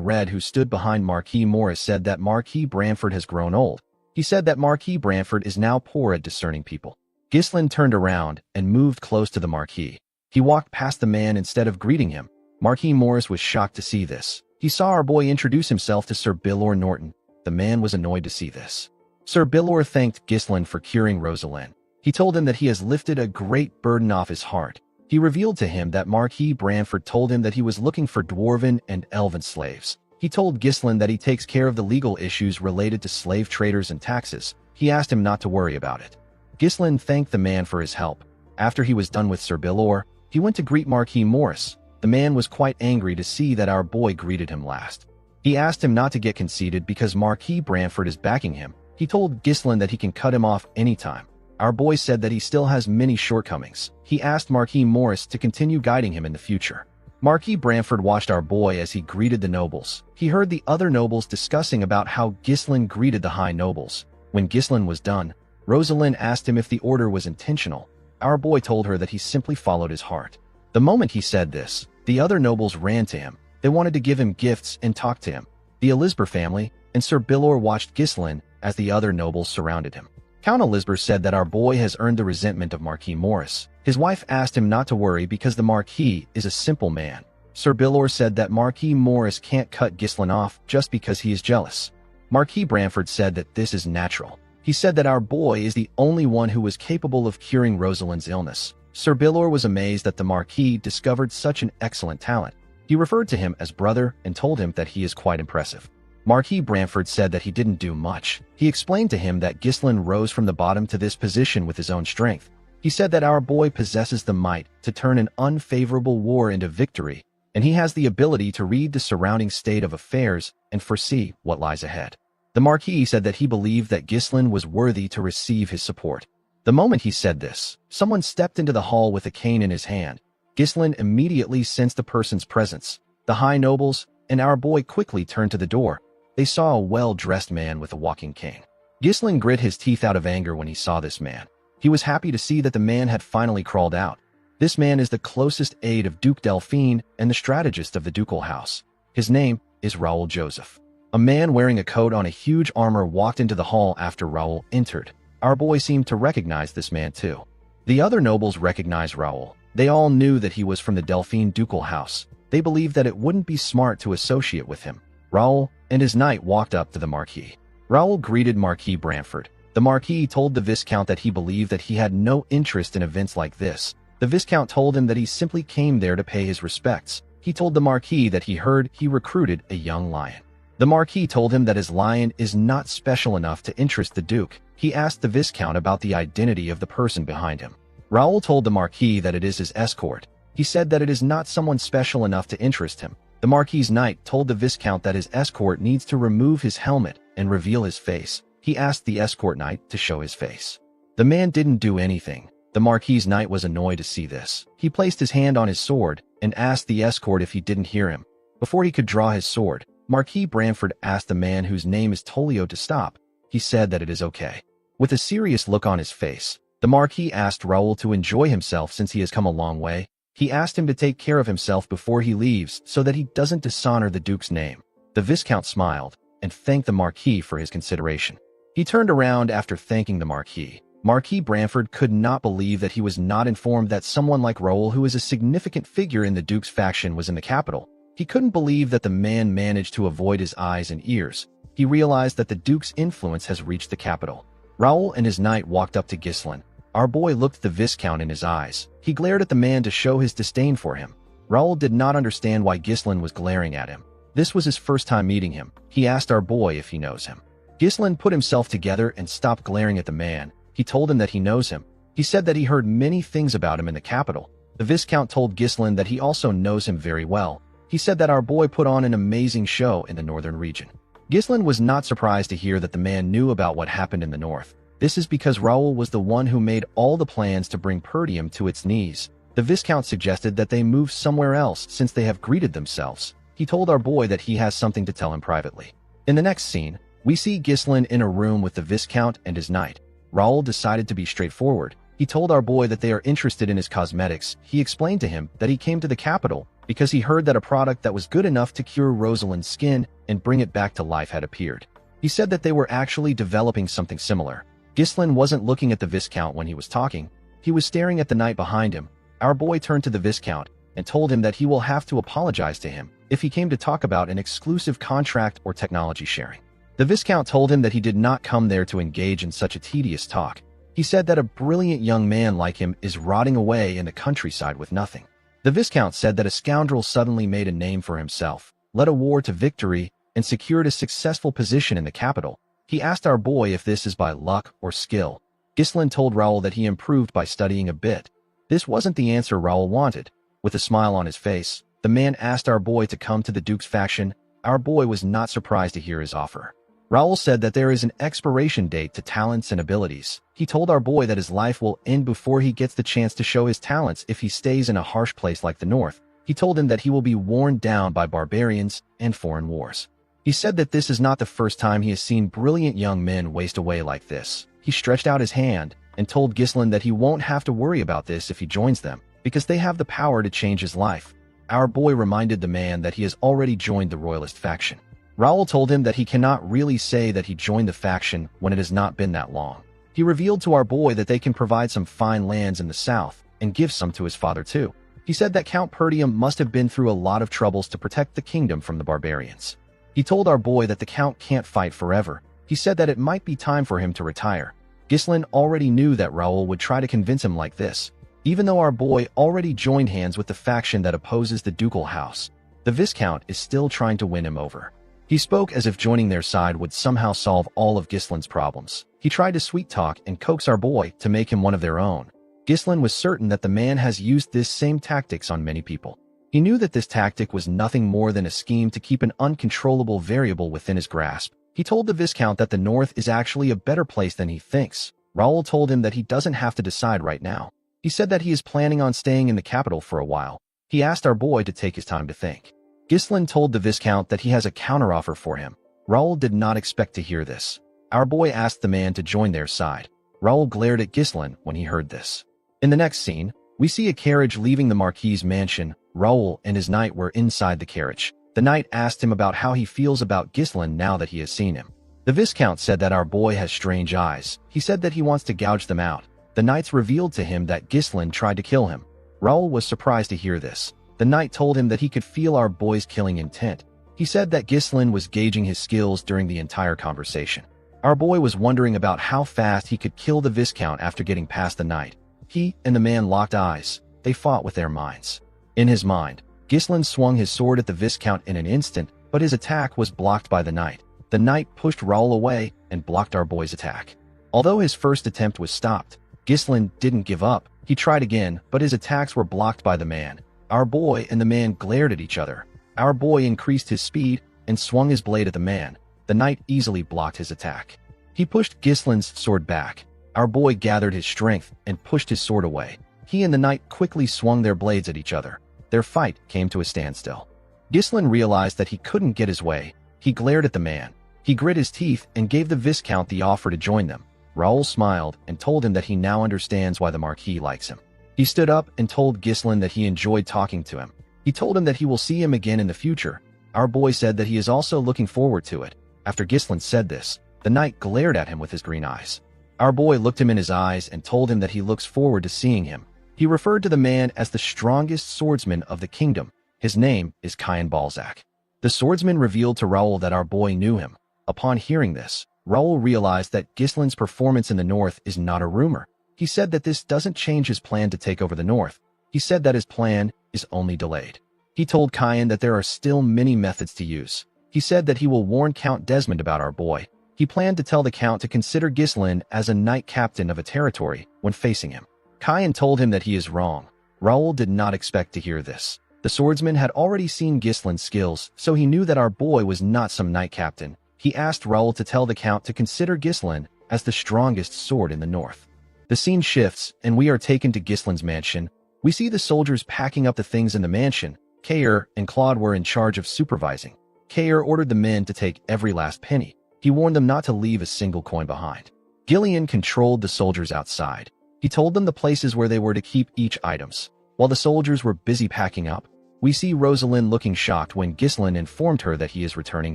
red who stood behind Marquis Morris said that Marquis Branford has grown old. He said that Marquis Branford is now poor at discerning people. Ghislain turned around and moved close to the Marquis. He walked past the man instead of greeting him. Marquis Morris was shocked to see this. He saw our boy introduce himself to Sir Bilor Norton. The man was annoyed to see this. Sir Bilor thanked Ghislain for curing Rosalind. He told him that he has lifted a great burden off his heart. He revealed to him that Marquis Branford told him that he was looking for dwarven and elven slaves. He told Ghislain that he takes care of the legal issues related to slave traders and taxes. He asked him not to worry about it. Ghislain thanked the man for his help. After he was done with Sir Bilor, he went to greet Marquis Morris. The man was quite angry to see that our boy greeted him last. He asked him not to get conceited because Marquis Branford is backing him. He told Ghislain that he can cut him off anytime. Our boy said that he still has many shortcomings. He asked Marquis Morris to continue guiding him in the future. Marquis Branford watched our boy as he greeted the nobles. He heard the other nobles discussing about how Ghislain greeted the high nobles. When Ghislain was done, Rosalind asked him if the order was intentional. Our boy told her that he simply followed his heart. The moment he said this, the other nobles ran to him. They wanted to give him gifts and talk to him. The Elizabeth family and Sir Bilor watched Ghislain as the other nobles surrounded him. Count Elizabeth said that our boy has earned the resentment of Marquis Morris. His wife asked him not to worry because the Marquis is a simple man. Sir Bilor said that Marquis Morris can't cut Ghislain off just because he is jealous. Marquis Branford said that this is natural. He said that our boy is the only one who was capable of curing Rosalind's illness. Sir Bilor was amazed that the Marquis discovered such an excellent talent. He referred to him as brother and told him that he is quite impressive. Marquis Branford said that he didn't do much. He explained to him that Ghislain rose from the bottom to this position with his own strength. He said that our boy possesses the might to turn an unfavorable war into victory, and he has the ability to read the surrounding state of affairs and foresee what lies ahead. The Marquis said that he believed that Ghislain was worthy to receive his support. The moment he said this, someone stepped into the hall with a cane in his hand. Ghislain immediately sensed a person's presence. The high nobles and our boy quickly turned to the door. They saw a well-dressed man with a walking cane. Ghislain grit his teeth out of anger when he saw this man. He was happy to see that the man had finally crawled out. This man is the closest aide of Duke Delphine and the strategist of the ducal house. His name is Raoul Joseph. A man wearing a coat on a huge armor walked into the hall after Raoul entered. Our boy seemed to recognize this man too. The other nobles recognized Raoul. They all knew that he was from the Delphine ducal house. They believed that it wouldn't be smart to associate with him. Raoul and his knight walked up to the Marquis. Raoul greeted Marquis Branford. The Marquis told the Viscount that he believed that he had no interest in events like this. The Viscount told him that he simply came there to pay his respects. He told the Marquis that he heard he recruited a young lion. The Marquis told him that his lion is not special enough to interest the Duke. He asked the Viscount about the identity of the person behind him. Raoul told the Marquis that it is his escort. He said that it is not someone special enough to interest him. The Marquis's knight told the Viscount that his escort needs to remove his helmet and reveal his face. He asked the escort knight to show his face. The man didn't do anything. The Marquis's knight was annoyed to see this. He placed his hand on his sword and asked the escort if he didn't hear him. Before he could draw his sword, Marquis Branford asked the man whose name is Tolio to stop. He said that it is okay. With a serious look on his face, the Marquis asked Raoul to enjoy himself since he has come a long way. He asked him to take care of himself before he leaves so that he doesn't dishonor the Duke's name. The Viscount smiled and thanked the Marquis for his consideration. He turned around after thanking the Marquis. Marquis Branford could not believe that he was not informed that someone like Raoul, who is a significant figure in the Duke's faction, was in the capital. He couldn't believe that the man managed to avoid his eyes and ears. He realized that the Duke's influence has reached the capital. Raoul and his knight walked up to Ghislain. Our boy looked the Viscount in his eyes. He glared at the man to show his disdain for him. Raoul did not understand why Ghislain was glaring at him. This was his first time meeting him. He asked our boy if he knows him. Ghislain put himself together and stopped glaring at the man. He told him that he knows him. He said that he heard many things about him in the capital. The Viscount told Ghislain that he also knows him very well. He said that our boy put on an amazing show in the northern region. Ghislain was not surprised to hear that the man knew about what happened in the north. This is because Raoul was the one who made all the plans to bring Perdium to its knees. The Viscount suggested that they move somewhere else since they have greeted themselves. He told our boy that he has something to tell him privately. In the next scene, we see Ghislain in a room with the Viscount and his knight. Raoul decided to be straightforward. He told our boy that they are interested in his cosmetics. He explained to him that he came to the capital because he heard that a product that was good enough to cure Rosalind's skin and bring it back to life had appeared. He said that they were actually developing something similar. Ghislain wasn't looking at the Viscount when he was talking. He was staring at the knight behind him. Our boy turned to the Viscount and told him that he will have to apologize to him if he came to talk about an exclusive contract or technology sharing. The Viscount told him that he did not come there to engage in such a tedious talk. He said that a brilliant young man like him is rotting away in the countryside with nothing. The Viscount said that a scoundrel suddenly made a name for himself, led a war to victory, and secured a successful position in the capital. He asked our boy if this is by luck or skill. Ghislain told Raoul that he improved by studying a bit. This wasn't the answer Raoul wanted. With a smile on his face, the man asked our boy to come to the Duke's faction. Our boy was not surprised to hear his offer. Raoul said that there is an expiration date to talents and abilities. He told our boy that his life will end before he gets the chance to show his talents if he stays in a harsh place like the North. He told him that he will be worn down by barbarians and foreign wars. He said that this is not the first time he has seen brilliant young men waste away like this. He stretched out his hand and told Ghislain that he won't have to worry about this if he joins them, because they have the power to change his life. Our boy reminded the man that he has already joined the Royalist faction. Raoul told him that he cannot really say that he joined the faction when it has not been that long. He revealed to our boy that they can provide some fine lands in the south and give some to his father too. He said that Count Perdium must have been through a lot of troubles to protect the kingdom from the barbarians. He told our boy that the Count can't fight forever. He said that it might be time for him to retire. Ghislain already knew that Raoul would try to convince him like this, even though our boy already joined hands with the faction that opposes the ducal house. The Viscount is still trying to win him over. He spoke as if joining their side would somehow solve all of Ghislain's problems. He tried to sweet-talk and coax our boy to make him one of their own. Ghislain was certain that the man has used this same tactics on many people. He knew that this tactic was nothing more than a scheme to keep an uncontrollable variable within his grasp. He told the Viscount that the North is actually a better place than he thinks. Raoul told him that he doesn't have to decide right now. He said that he is planning on staying in the capital for a while. He asked our boy to take his time to think. Ghislain told the Viscount that he has a counteroffer for him. Raoul did not expect to hear this. Our boy asked the man to join their side. Raoul glared at Ghislain when he heard this. In the next scene, we see a carriage leaving the Marquis's mansion. Raoul and his knight were inside the carriage. The knight asked him about how he feels about Ghislain now that he has seen him. The Viscount said that our boy has strange eyes. He said that he wants to gouge them out. The knights revealed to him that Ghislain tried to kill him. Raoul was surprised to hear this. The knight told him that he could feel our boy's killing intent. He said that Ghislain was gauging his skills during the entire conversation. Our boy was wondering about how fast he could kill the Viscount after getting past the knight. He and the man locked eyes. They fought with their minds. In his mind, Ghislain swung his sword at the Viscount in an instant, but his attack was blocked by the knight. The knight pushed Raoul away and blocked our boy's attack. Although his first attempt was stopped, Ghislain didn't give up. He tried again, but his attacks were blocked by the man. Our boy and the man glared at each other. Our boy increased his speed and swung his blade at the man. The knight easily blocked his attack. He pushed Gislin's sword back. Our boy gathered his strength and pushed his sword away. He and the knight quickly swung their blades at each other. Their fight came to a standstill. Gislin realized that he couldn't get his way. He glared at the man. He grit his teeth and gave the Viscount the offer to join them. Raoul smiled and told him that he now understands why the Marquis likes him. He stood up and told Gislin that he enjoyed talking to him. He told him that he will see him again in the future. Our boy said that he is also looking forward to it. After Gislin said this, the knight glared at him with his green eyes. Our boy looked him in his eyes and told him that he looks forward to seeing him. He referred to the man as the strongest swordsman of the kingdom. His name is Cain Balzac. The swordsman revealed to Raoul that our boy knew him. Upon hearing this, Raoul realized that Gislin's performance in the north is not a rumor. He said that this doesn't change his plan to take over the north. He said that his plan is only delayed. He told Cain that there are still many methods to use. He said that he will warn Count Desmond about our boy. He planned to tell the Count to consider Gislin as a knight captain of a territory when facing him. Cain told him that he is wrong. Raoul did not expect to hear this. The swordsman had already seen Gislin's skills, so he knew that our boy was not some knight captain. He asked Raoul to tell the Count to consider Gislin as the strongest sword in the north. The scene shifts, and we are taken to Gislin's mansion. We see the soldiers packing up the things in the mansion. Caer and Claude were in charge of supervising. Caer ordered the men to take every last penny. He warned them not to leave a single coin behind. Gillian controlled the soldiers outside. He told them the places where they were to keep each items. While the soldiers were busy packing up, we see Rosalind looking shocked when Gislin informed her that he is returning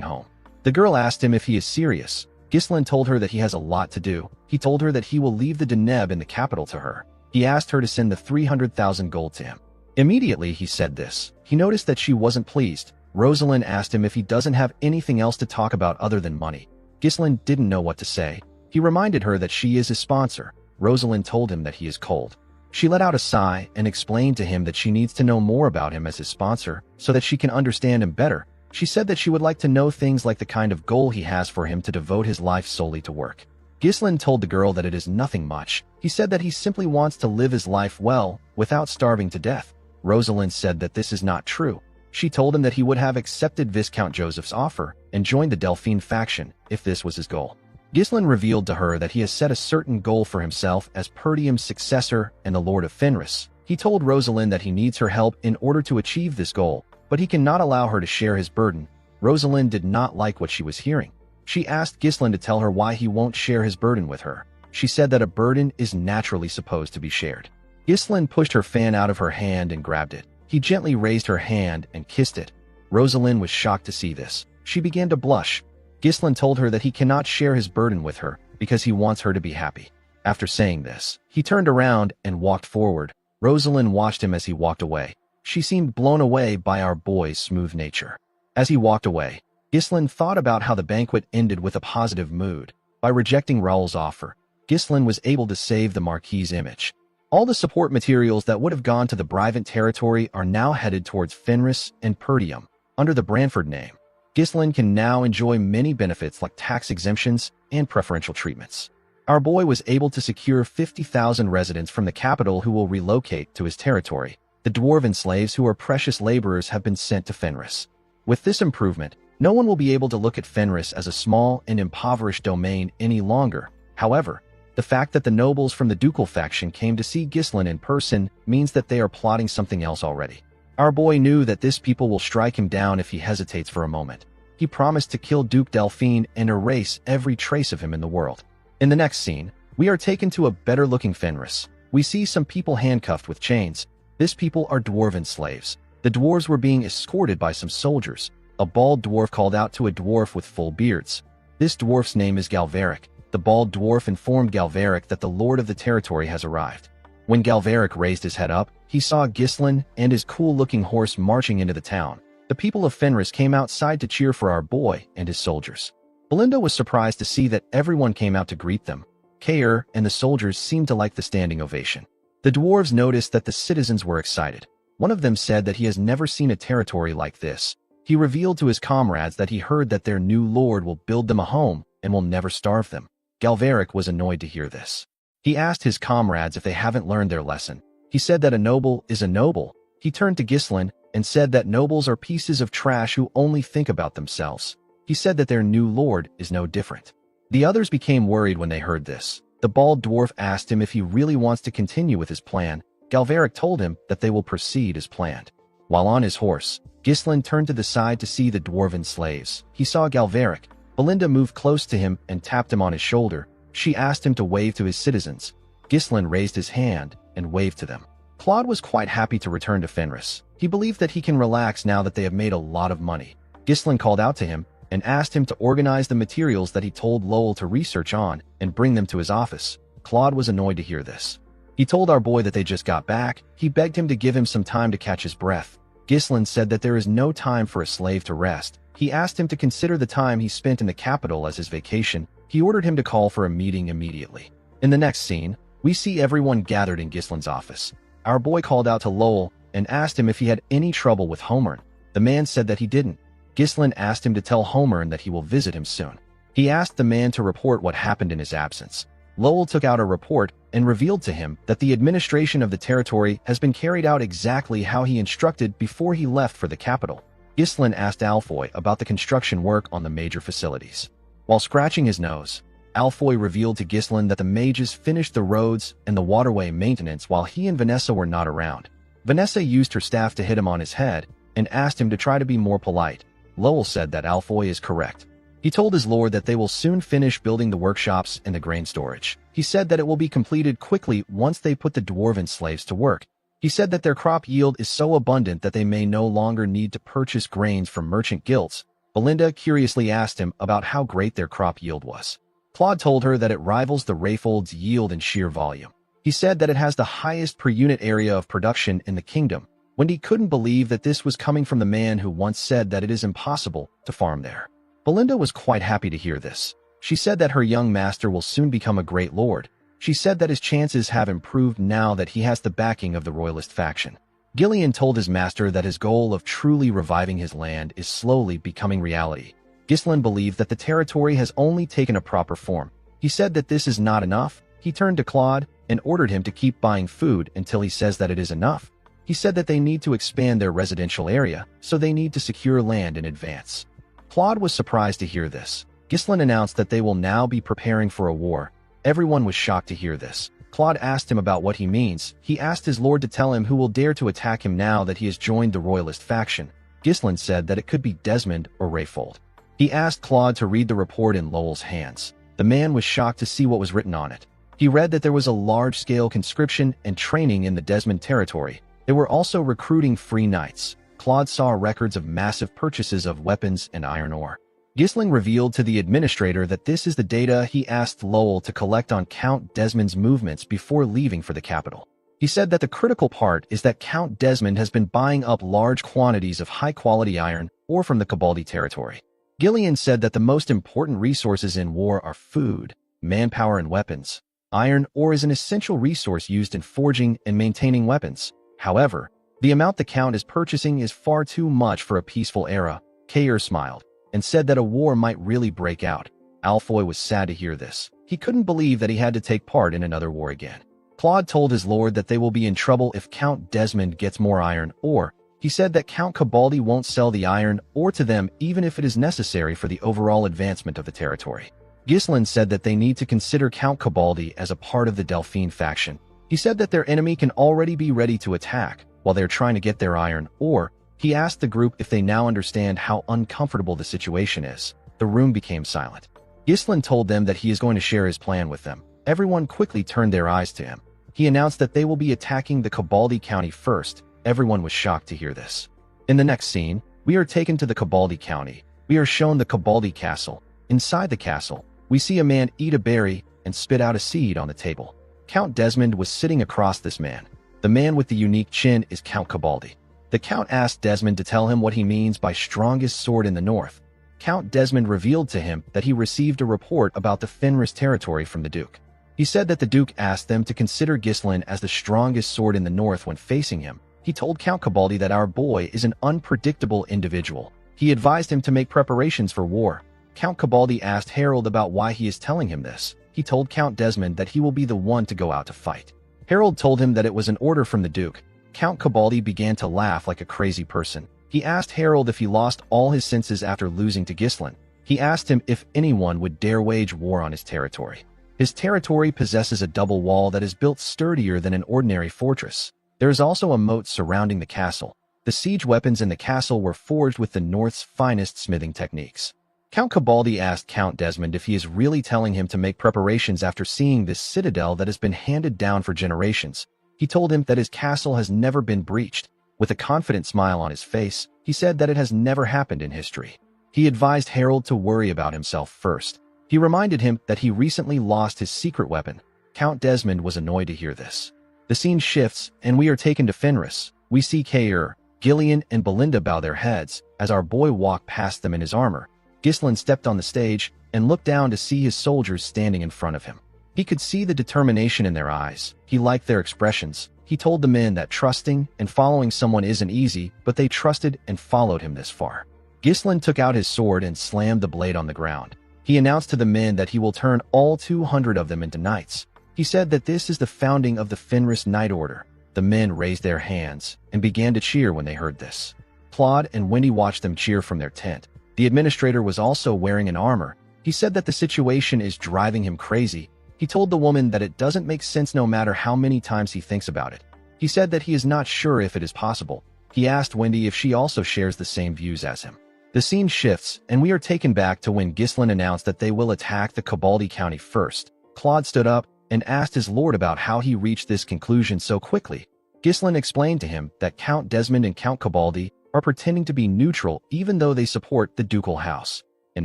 home. The girl asked him if he is serious. Gislin told her that he has a lot to do. He told her that he will leave the Deneb in the capital to her. He asked her to send the 300,000 gold to him. Immediately he said this. He noticed that she wasn't pleased. Rosalind asked him if he doesn't have anything else to talk about other than money. Gislin didn't know what to say. He reminded her that she is his sponsor. Rosalind told him that he is cold. She let out a sigh and explained to him that she needs to know more about him as his sponsor so that she can understand him better. She said that she would like to know things like the kind of goal he has for him to devote his life solely to work. Gislin told the girl that it is nothing much. He said that he simply wants to live his life well without starving to death. Rosalind said that this is not true. She told him that he would have accepted Viscount Joseph's offer and joined the Delphine faction if this was his goal. Gislin revealed to her that he has set a certain goal for himself as Perdium's successor and the Lord of Fenris. He told Rosalind that he needs her help in order to achieve this goal, but he cannot allow her to share his burden. Rosalind did not like what she was hearing. She asked Gislin to tell her why he won't share his burden with her. She said that a burden is naturally supposed to be shared. Gislin pushed her fan out of her hand and grabbed it. He gently raised her hand and kissed it. Rosalind was shocked to see this. She began to blush. Gislin told her that he cannot share his burden with her because he wants her to be happy. After saying this, he turned around and walked forward. Rosalind watched him as he walked away. She seemed blown away by our boy's smooth nature. As he walked away, Gislin thought about how the banquet ended with a positive mood. By rejecting Raoul's offer, Gislin was able to save the Marquis' image. All the support materials that would have gone to the Brivant territory are now headed towards Fenris and Perdium. Under the Branford name, Gislin can now enjoy many benefits like tax exemptions and preferential treatments. Our boy was able to secure 50,000 residents from the capital who will relocate to his territory. The dwarven slaves who are precious laborers have been sent to Fenris. With this improvement, no one will be able to look at Fenris as a small and impoverished domain any longer. However, the fact that the nobles from the ducal faction came to see Gislin in person means that they are plotting something else already. Our boy knew that this people will strike him down if he hesitates for a moment. He promised to kill Duke Delphine and erase every trace of him in the world. In the next scene, we are taken to a better-looking Fenris. We see some people handcuffed with chains. These people are dwarven slaves. The dwarves were being escorted by some soldiers. A bald dwarf called out to a dwarf with full beards. This dwarf's name is Galveric. The bald dwarf informed Galveric that the lord of the territory has arrived. When Galveric raised his head up, he saw Gislin and his cool-looking horse marching into the town. The people of Fenris came outside to cheer for our boy and his soldiers. Belinda was surprised to see that everyone came out to greet them. Caer and the soldiers seemed to like the standing ovation. The dwarves noticed that the citizens were excited. One of them said that he has never seen a territory like this. He revealed to his comrades that he heard that their new lord will build them a home and will never starve them. Galveric was annoyed to hear this. He asked his comrades if they haven't learned their lesson. He said that a noble is a noble. He turned to Gislin and said that nobles are pieces of trash who only think about themselves. He said that their new lord is no different. The others became worried when they heard this. The bald dwarf asked him if he really wants to continue with his plan. Galveric told him that they will proceed as planned. While on his horse, Ghislain turned to the side to see the dwarven slaves. He saw Galveric. Belinda moved close to him and tapped him on his shoulder. She asked him to wave to his citizens. Ghislain raised his hand and waved to them. Claude was quite happy to return to Fenris. He believed that he can relax now that they have made a lot of money. Ghislain called out to him and asked him to organize the materials that he told Lowell to research on and bring them to his office. Claude was annoyed to hear this. He told our boy that they just got back. He begged him to give him some time to catch his breath. Ghislain said that there is no time for a slave to rest. He asked him to consider the time he spent in the capital as his vacation. He ordered him to call for a meeting immediately. In the next scene, we see everyone gathered in Ghislain's office. Our boy called out to Lowell and asked him if he had any trouble with Homern. The man said that he didn't. Ghislain asked him to tell Homern that he will visit him soon. He asked the man to report what happened in his absence. Lowell took out a report and revealed to him that the administration of the territory has been carried out exactly how he instructed before he left for the capital. Ghislain asked Alfoy about the construction work on the major facilities. While scratching his nose, Alfoy revealed to Ghislain that the mages finished the roads and the waterway maintenance while he and Vanessa were not around. Vanessa used her staff to hit him on his head and asked him to try to be more polite. Lowell said that Alfoy is correct. He told his lord that they will soon finish building the workshops and the grain storage. He said that it will be completed quickly once they put the dwarven slaves to work. He said that their crop yield is so abundant that they may no longer need to purchase grains from merchant guilds. Belinda curiously asked him about how great their crop yield was. Claude told her that it rivals the Rayfold's yield in sheer volume. He said that it has the highest per unit area of production in the kingdom. Wendy couldn't believe that this was coming from the man who once said that it is impossible to farm there. Belinda was quite happy to hear this. She said that her young master will soon become a great lord. She said that his chances have improved now that he has the backing of the royalist faction. Gillian told his master that his goal of truly reviving his land is slowly becoming reality. Ghislain believed that the territory has only taken a proper form. He said that this is not enough. He turned to Claude and ordered him to keep buying food until he says that it is enough. He said that they need to expand their residential area, so they need to secure land in advance. Claude was surprised to hear this. Ghislain announced that they will now be preparing for a war. Everyone was shocked to hear this. Claude asked him about what he means. He asked his lord to tell him who will dare to attack him now that he has joined the royalist faction. Ghislain said that it could be Desmond or Rayfold. He asked Claude to read the report in Lowell's hands. The man was shocked to see what was written on it. He read that there was a large-scale conscription and training in the Desmond territory. They were also recruiting free knights. Claude saw records of massive purchases of weapons and iron ore. Ghislain revealed to the administrator that this is the data he asked Lowell to collect on Count Desmond's movements before leaving for the capital. He said that the critical part is that Count Desmond has been buying up large quantities of high-quality iron ore from the Cabaldi territory. Gillian said that the most important resources in war are food, manpower, and weapons. Iron ore is an essential resource used in forging and maintaining weapons. However, the amount the Count is purchasing is far too much for a peaceful era. Kair smiled and said that a war might really break out. Alfoy was sad to hear this. He couldn't believe that he had to take part in another war again. Claude told his lord that they will be in trouble if Count Desmond gets more iron ore. He said that Count Cabaldi won't sell the iron ore to them even if it is necessary for the overall advancement of the territory. Ghislain said that they need to consider Count Cabaldi as a part of the Delphine faction. He said that their enemy can already be ready to attack while they're trying to get their iron ore. He asked the group if they now understand how uncomfortable the situation is. The room became silent. Ghislain told them that he is going to share his plan with them. Everyone quickly turned their eyes to him. He announced that they will be attacking the Cabaldi County first. Everyone was shocked to hear this. In the next scene, we are taken to the Cabaldi County. We are shown the Cabaldi Castle. Inside the castle, we see a man eat a berry and spit out a seed on the table. Count Desmond was sitting across this man. The man with the unique chin is Count Cabaldi. The Count asked Desmond to tell him what he means by strongest sword in the north. Count Desmond revealed to him that he received a report about the Fenris territory from the Duke. He said that the Duke asked them to consider Ghislain as the strongest sword in the north when facing him. He told Count Cabaldi that our boy is an unpredictable individual. He advised him to make preparations for war. Count Cabaldi asked Harold about why he is telling him this. He told Count Desmond that he will be the one to go out to fight. Harold told him that it was an order from the Duke. Count Cabaldi began to laugh like a crazy person. He asked Harold if he lost all his senses after losing to Ghislain. He asked him if anyone would dare wage war on his territory. His territory possesses a double wall that is built sturdier than an ordinary fortress. There is also a moat surrounding the castle. The siege weapons in the castle were forged with the North's finest smithing techniques. Count Cabaldi asked Count Desmond if he is really telling him to make preparations after seeing this citadel that has been handed down for generations. He told him that his castle has never been breached. With a confident smile on his face, he said that it has never happened in history. He advised Harold to worry about himself first. He reminded him that he recently lost his secret weapon. Count Desmond was annoyed to hear this. The scene shifts, and we are taken to Fenris. We see Kair, Gillian, and Belinda bow their heads as our boy walked past them in his armor. Ghislain stepped on the stage and looked down to see his soldiers standing in front of him. He could see the determination in their eyes. He liked their expressions. He told the men that trusting and following someone isn't easy, but they trusted and followed him this far. Ghislain took out his sword and slammed the blade on the ground. He announced to the men that he will turn all 200 of them into knights. He said that this is the founding of the Fenris Knight Order. The men raised their hands and began to cheer when they heard this. Claude and Wendy watched them cheer from their tent. The administrator was also wearing an armor. He said that the situation is driving him crazy. He told the woman that it doesn't make sense no matter how many times he thinks about it. He said that he is not sure if it is possible. He asked Wendy if she also shares the same views as him. The scene shifts, and we are taken back to when Ghislain announced that they will attack the Cabaldi County first. Claude stood up and asked his lord about how he reached this conclusion so quickly. Ghislain explained to him that Count Desmond and Count Cabaldi are pretending to be neutral even though they support the ducal house. In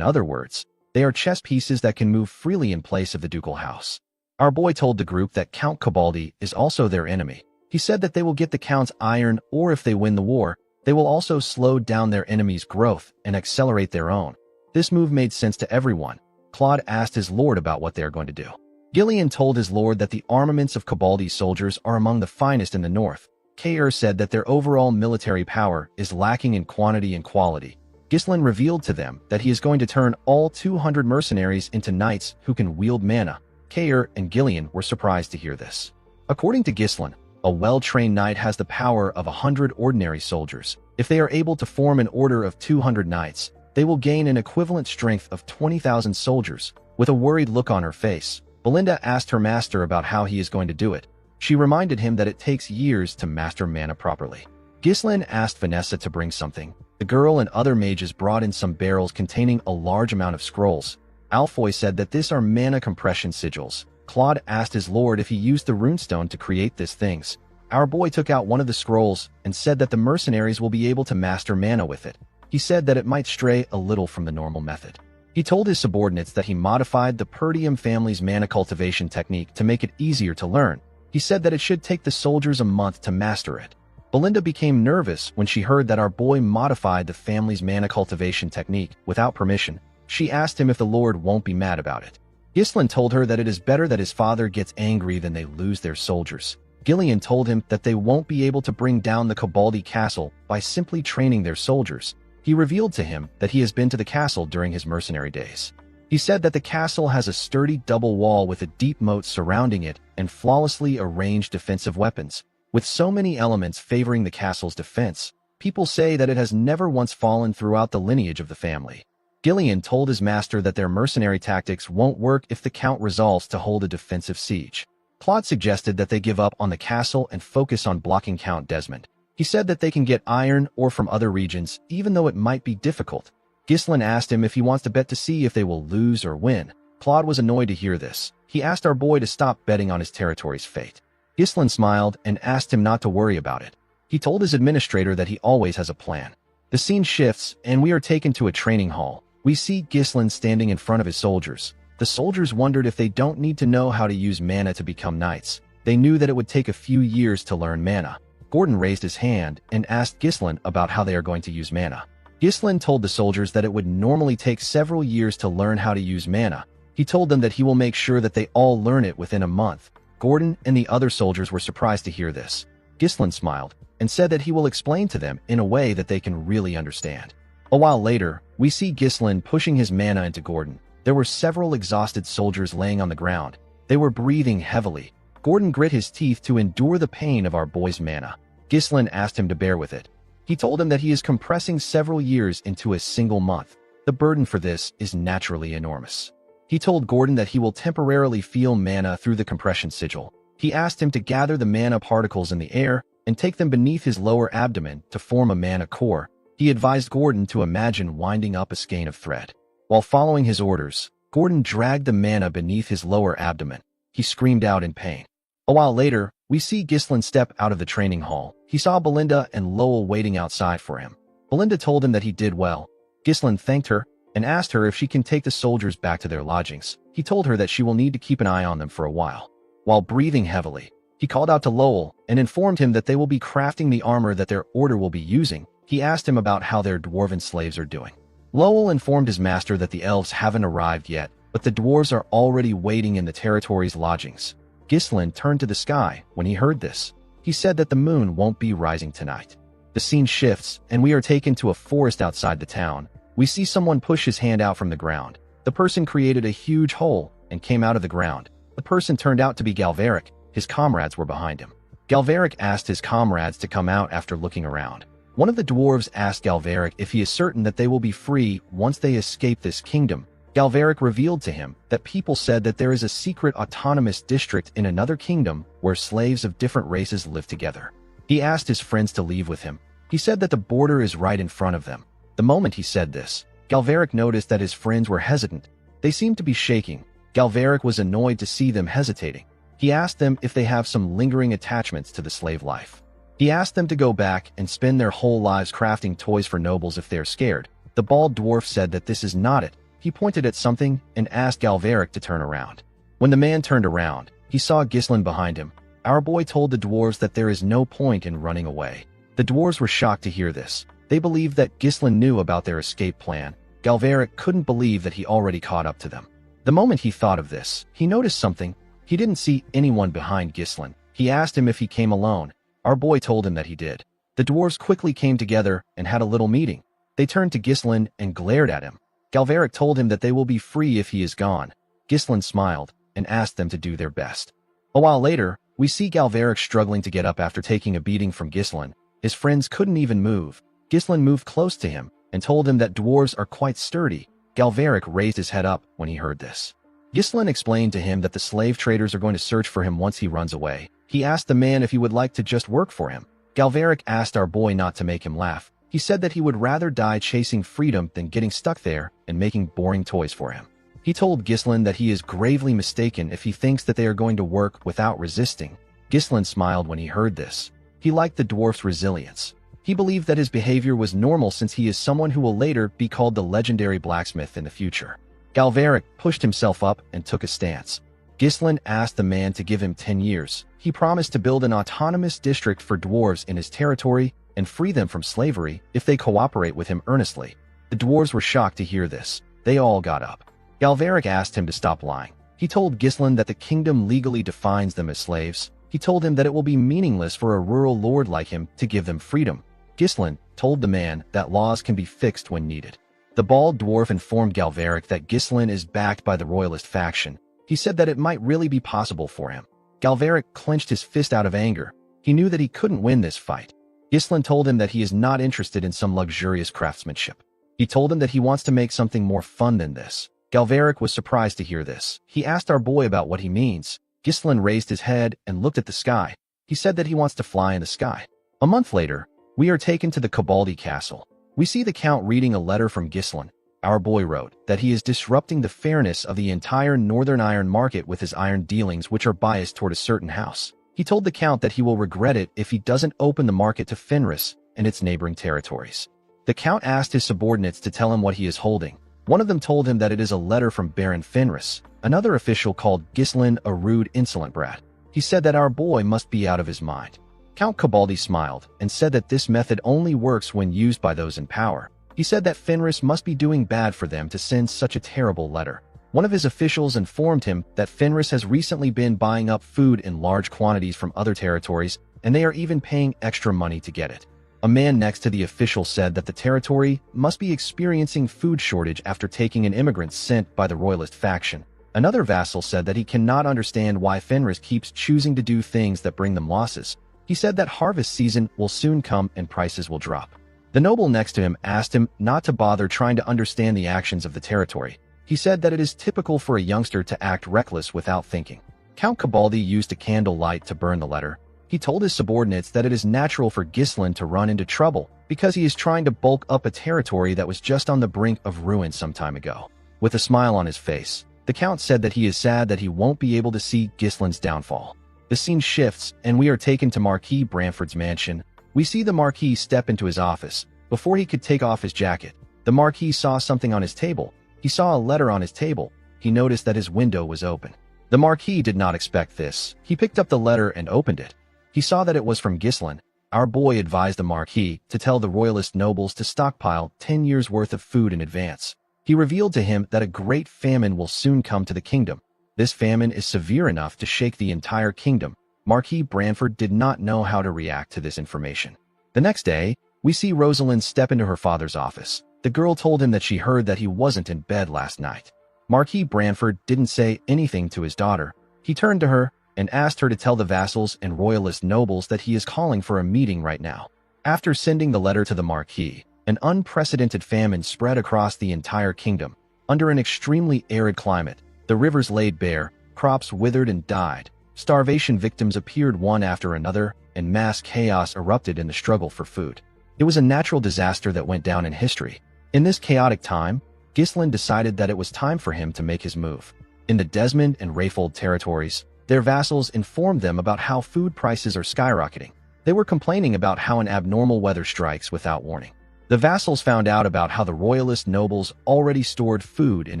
other words, they are chess pieces that can move freely in place of the ducal house. Our boy told the group that Count Cabaldi is also their enemy. He said that they will get the Count's iron, or if they win the war, they will also slow down their enemy's growth and accelerate their own. This move made sense to everyone. Claude asked his lord about what they are going to do. Gillian told his lord that the armaments of Cabaldi's soldiers are among the finest in the north. Kair said that their overall military power is lacking in quantity and quality. Ghislain revealed to them that he is going to turn all 200 mercenaries into knights who can wield mana. Kair and Gillian were surprised to hear this. According to Ghislain, a well-trained knight has the power of 100 ordinary soldiers. If they are able to form an order of 200 knights, they will gain an equivalent strength of 20,000 soldiers. With a worried look on her face, Belinda asked her master about how he is going to do it. She reminded him that it takes years to master mana properly. Ghislain asked Vanessa to bring something. The girl and other mages brought in some barrels containing a large amount of scrolls. Alfoy said that these are mana compression sigils. Claude asked his lord if he used the runestone to create these things. Our boy took out one of the scrolls and said that the mercenaries will be able to master mana with it. He said that it might stray a little from the normal method. He told his subordinates that he modified the Perdium family's mana cultivation technique to make it easier to learn. He said that it should take the soldiers a month to master it. Belinda became nervous when she heard that our boy modified the family's mana cultivation technique without permission. She asked him if the lord won't be mad about it. Ghislain told her that it is better that his father gets angry than they lose their soldiers. Gillian told him that they won't be able to bring down the Cabaldi castle by simply training their soldiers. He revealed to him that he has been to the castle during his mercenary days. He said that the castle has a sturdy double wall with a deep moat surrounding it and flawlessly arranged defensive weapons. With so many elements favoring the castle's defense, people say that it has never once fallen throughout the lineage of the family. Gillian told his master that their mercenary tactics won't work if the Count resolves to hold a defensive siege. Claude suggested that they give up on the castle and focus on blocking Count Desmond. He said that they can get iron ore from other regions, even though it might be difficult. Ghislain asked him if he wants to bet to see if they will lose or win. Claude was annoyed to hear this. He asked our boy to stop betting on his territory's fate. Ghislain smiled and asked him not to worry about it. He told his administrator that he always has a plan. The scene shifts, and we are taken to a training hall. We see Ghislain standing in front of his soldiers. The soldiers wondered if they don't need to know how to use mana to become knights. They knew that it would take a few years to learn mana. Gordon raised his hand and asked Ghislain about how they are going to use mana. Ghislain told the soldiers that it would normally take several years to learn how to use mana. He told them that he will make sure that they all learn it within a month. Gordon and the other soldiers were surprised to hear this. Ghislain smiled and said that he will explain to them in a way that they can really understand. A while later, we see Ghislain pushing his mana into Gordon. There were several exhausted soldiers laying on the ground. They were breathing heavily. Gordon grit his teeth to endure the pain of our boy's mana. Ghislain asked him to bear with it. He told him that he is compressing several years into a single month. The burden for this is naturally enormous. He told Gordon that he will temporarily feel mana through the compression sigil. He asked him to gather the mana particles in the air and take them beneath his lower abdomen to form a mana core. He advised Gordon to imagine winding up a skein of thread. While following his orders, Gordon dragged the mana beneath his lower abdomen. He screamed out in pain. A while later, we see Ghislain step out of the training hall. He saw Belinda and Lowell waiting outside for him. Belinda told him that he did well. Ghislain thanked her and asked her if she can take the soldiers back to their lodgings. He told her that she will need to keep an eye on them for a while. While breathing heavily, he called out to Lowell and informed him that they will be crafting the armor that their order will be using. He asked him about how their dwarven slaves are doing. Lowell informed his master that the elves haven't arrived yet, but the dwarves are already waiting in the territory's lodgings. Ghislain turned to the sky when he heard this. He said that the moon won't be rising tonight. The scene shifts, and we are taken to a forest outside the town. We see someone push his hand out from the ground. The person created a huge hole and came out of the ground. The person turned out to be Galveric. His comrades were behind him. Galveric asked his comrades to come out after looking around. One of the dwarves asked Galveric if he is certain that they will be free once they escape this kingdom. Galveric revealed to him that people said that there is a secret autonomous district in another kingdom where slaves of different races live together. He asked his friends to leave with him. He said that the border is right in front of them. The moment he said this, Galveric noticed that his friends were hesitant. They seemed to be shaking. Galveric was annoyed to see them hesitating. He asked them if they have some lingering attachments to the slave life. He asked them to go back and spend their whole lives crafting toys for nobles if they're scared. The bald dwarf said that this is not it. He pointed at something and asked Galveric to turn around. When the man turned around, he saw Ghislain behind him. Our boy told the dwarves that there is no point in running away. The dwarves were shocked to hear this. They believed that Ghislain knew about their escape plan. Galveric couldn't believe that he already caught up to them. The moment he thought of this, he noticed something. He didn't see anyone behind Ghislain. He asked him if he came alone. Our boy told him that he did. The dwarves quickly came together and had a little meeting. They turned to Ghislain and glared at him. Galveric told him that they will be free if he is gone. Ghislain smiled and asked them to do their best. A while later, we see Galveric struggling to get up after taking a beating from Ghislain. His friends couldn't even move. Ghislain moved close to him and told him that dwarves are quite sturdy. Galveric raised his head up when he heard this. Ghislain explained to him that the slave traders are going to search for him once he runs away. He asked the man if he would like to just work for him. Galveric asked our boy not to make him laugh. He said that he would rather die chasing freedom than getting stuck there and making boring toys for him. He told Ghislain that he is gravely mistaken if he thinks that they are going to work without resisting. Ghislain smiled when he heard this. He liked the dwarf's resilience. He believed that his behavior was normal since he is someone who will later be called the legendary blacksmith in the future. Galveric pushed himself up and took a stance. Ghislain asked the man to give him 10 years. He promised to build an autonomous district for dwarves in his territory and free them from slavery if they cooperate with him earnestly. The dwarves were shocked to hear this. They all got up. Galveric asked him to stop lying. He told Ghislain that the kingdom legally defines them as slaves. He told him that it will be meaningless for a rural lord like him to give them freedom. Ghislain told the man that laws can be fixed when needed. The bald dwarf informed Galveric that Ghislain is backed by the royalist faction. He said that it might really be possible for him. Galveric clenched his fist out of anger. He knew that he couldn't win this fight. Ghislain told him that he is not interested in some luxurious craftsmanship. He told him that he wants to make something more fun than this. Galveric was surprised to hear this. He asked our boy about what he means. Ghislain raised his head and looked at the sky. He said that he wants to fly in the sky. A month later, we are taken to the Cabaldi castle. We see the Count reading a letter from Ghislain. Our boy wrote that he is disrupting the fairness of the entire northern iron market with his iron dealings, which are biased toward a certain house. He told the Count that he will regret it if he doesn't open the market to Fenris and its neighboring territories. The Count asked his subordinates to tell him what he is holding. One of them told him that it is a letter from Baron Fenris. Another official called Ghislain a rude, insolent brat. He said that our boy must be out of his mind. Count Cabaldi smiled and said that this method only works when used by those in power. He said that Fenris must be doing bad for them to send such a terrible letter. One of his officials informed him that Fenris has recently been buying up food in large quantities from other territories, and they are even paying extra money to get it. A man next to the official said that the territory must be experiencing food shortage after taking an immigrant sent by the royalist faction. Another vassal said that he cannot understand why Fenris keeps choosing to do things that bring them losses. He said that harvest season will soon come and prices will drop. The noble next to him asked him not to bother trying to understand the actions of the territory. He said that it is typical for a youngster to act reckless without thinking. Count Cabaldi used a candle light to burn the letter. He told his subordinates that it is natural for Ghislain to run into trouble because he is trying to bulk up a territory that was just on the brink of ruin some time ago. With a smile on his face, the Count said that he is sad that he won't be able to see Ghislain's downfall. The scene shifts, and we are taken to Marquis Branford's mansion. We see the Marquis step into his office. Before he could take off his jacket, the Marquis saw something on his table. He saw a letter on his table. He noticed that his window was open. The Marquis did not expect this. He picked up the letter and opened it. He saw that it was from Ghislain. Our boy advised the Marquis to tell the royalist nobles to stockpile 10 years' worth of food in advance. He revealed to him that a great famine will soon come to the kingdom. This famine is severe enough to shake the entire kingdom. Marquis Branford did not know how to react to this information. The next day, we see Rosalind step into her father's office. The girl told him that she heard that he wasn't in bed last night. Marquis Branford didn't say anything to his daughter. He turned to her and asked her to tell the vassals and royalist nobles that he is calling for a meeting right now. After sending the letter to the Marquis, an unprecedented famine spread across the entire kingdom. Under an extremely arid climate, the rivers laid bare, crops withered and died. Starvation victims appeared one after another, and mass chaos erupted in the struggle for food. It was a natural disaster that went down in history. In this chaotic time, Ghislain decided that it was time for him to make his move. In the Desmond and Rayfold territories, their vassals informed them about how food prices are skyrocketing. They were complaining about how an abnormal weather strikes without warning. The vassals found out about how the royalist nobles already stored food in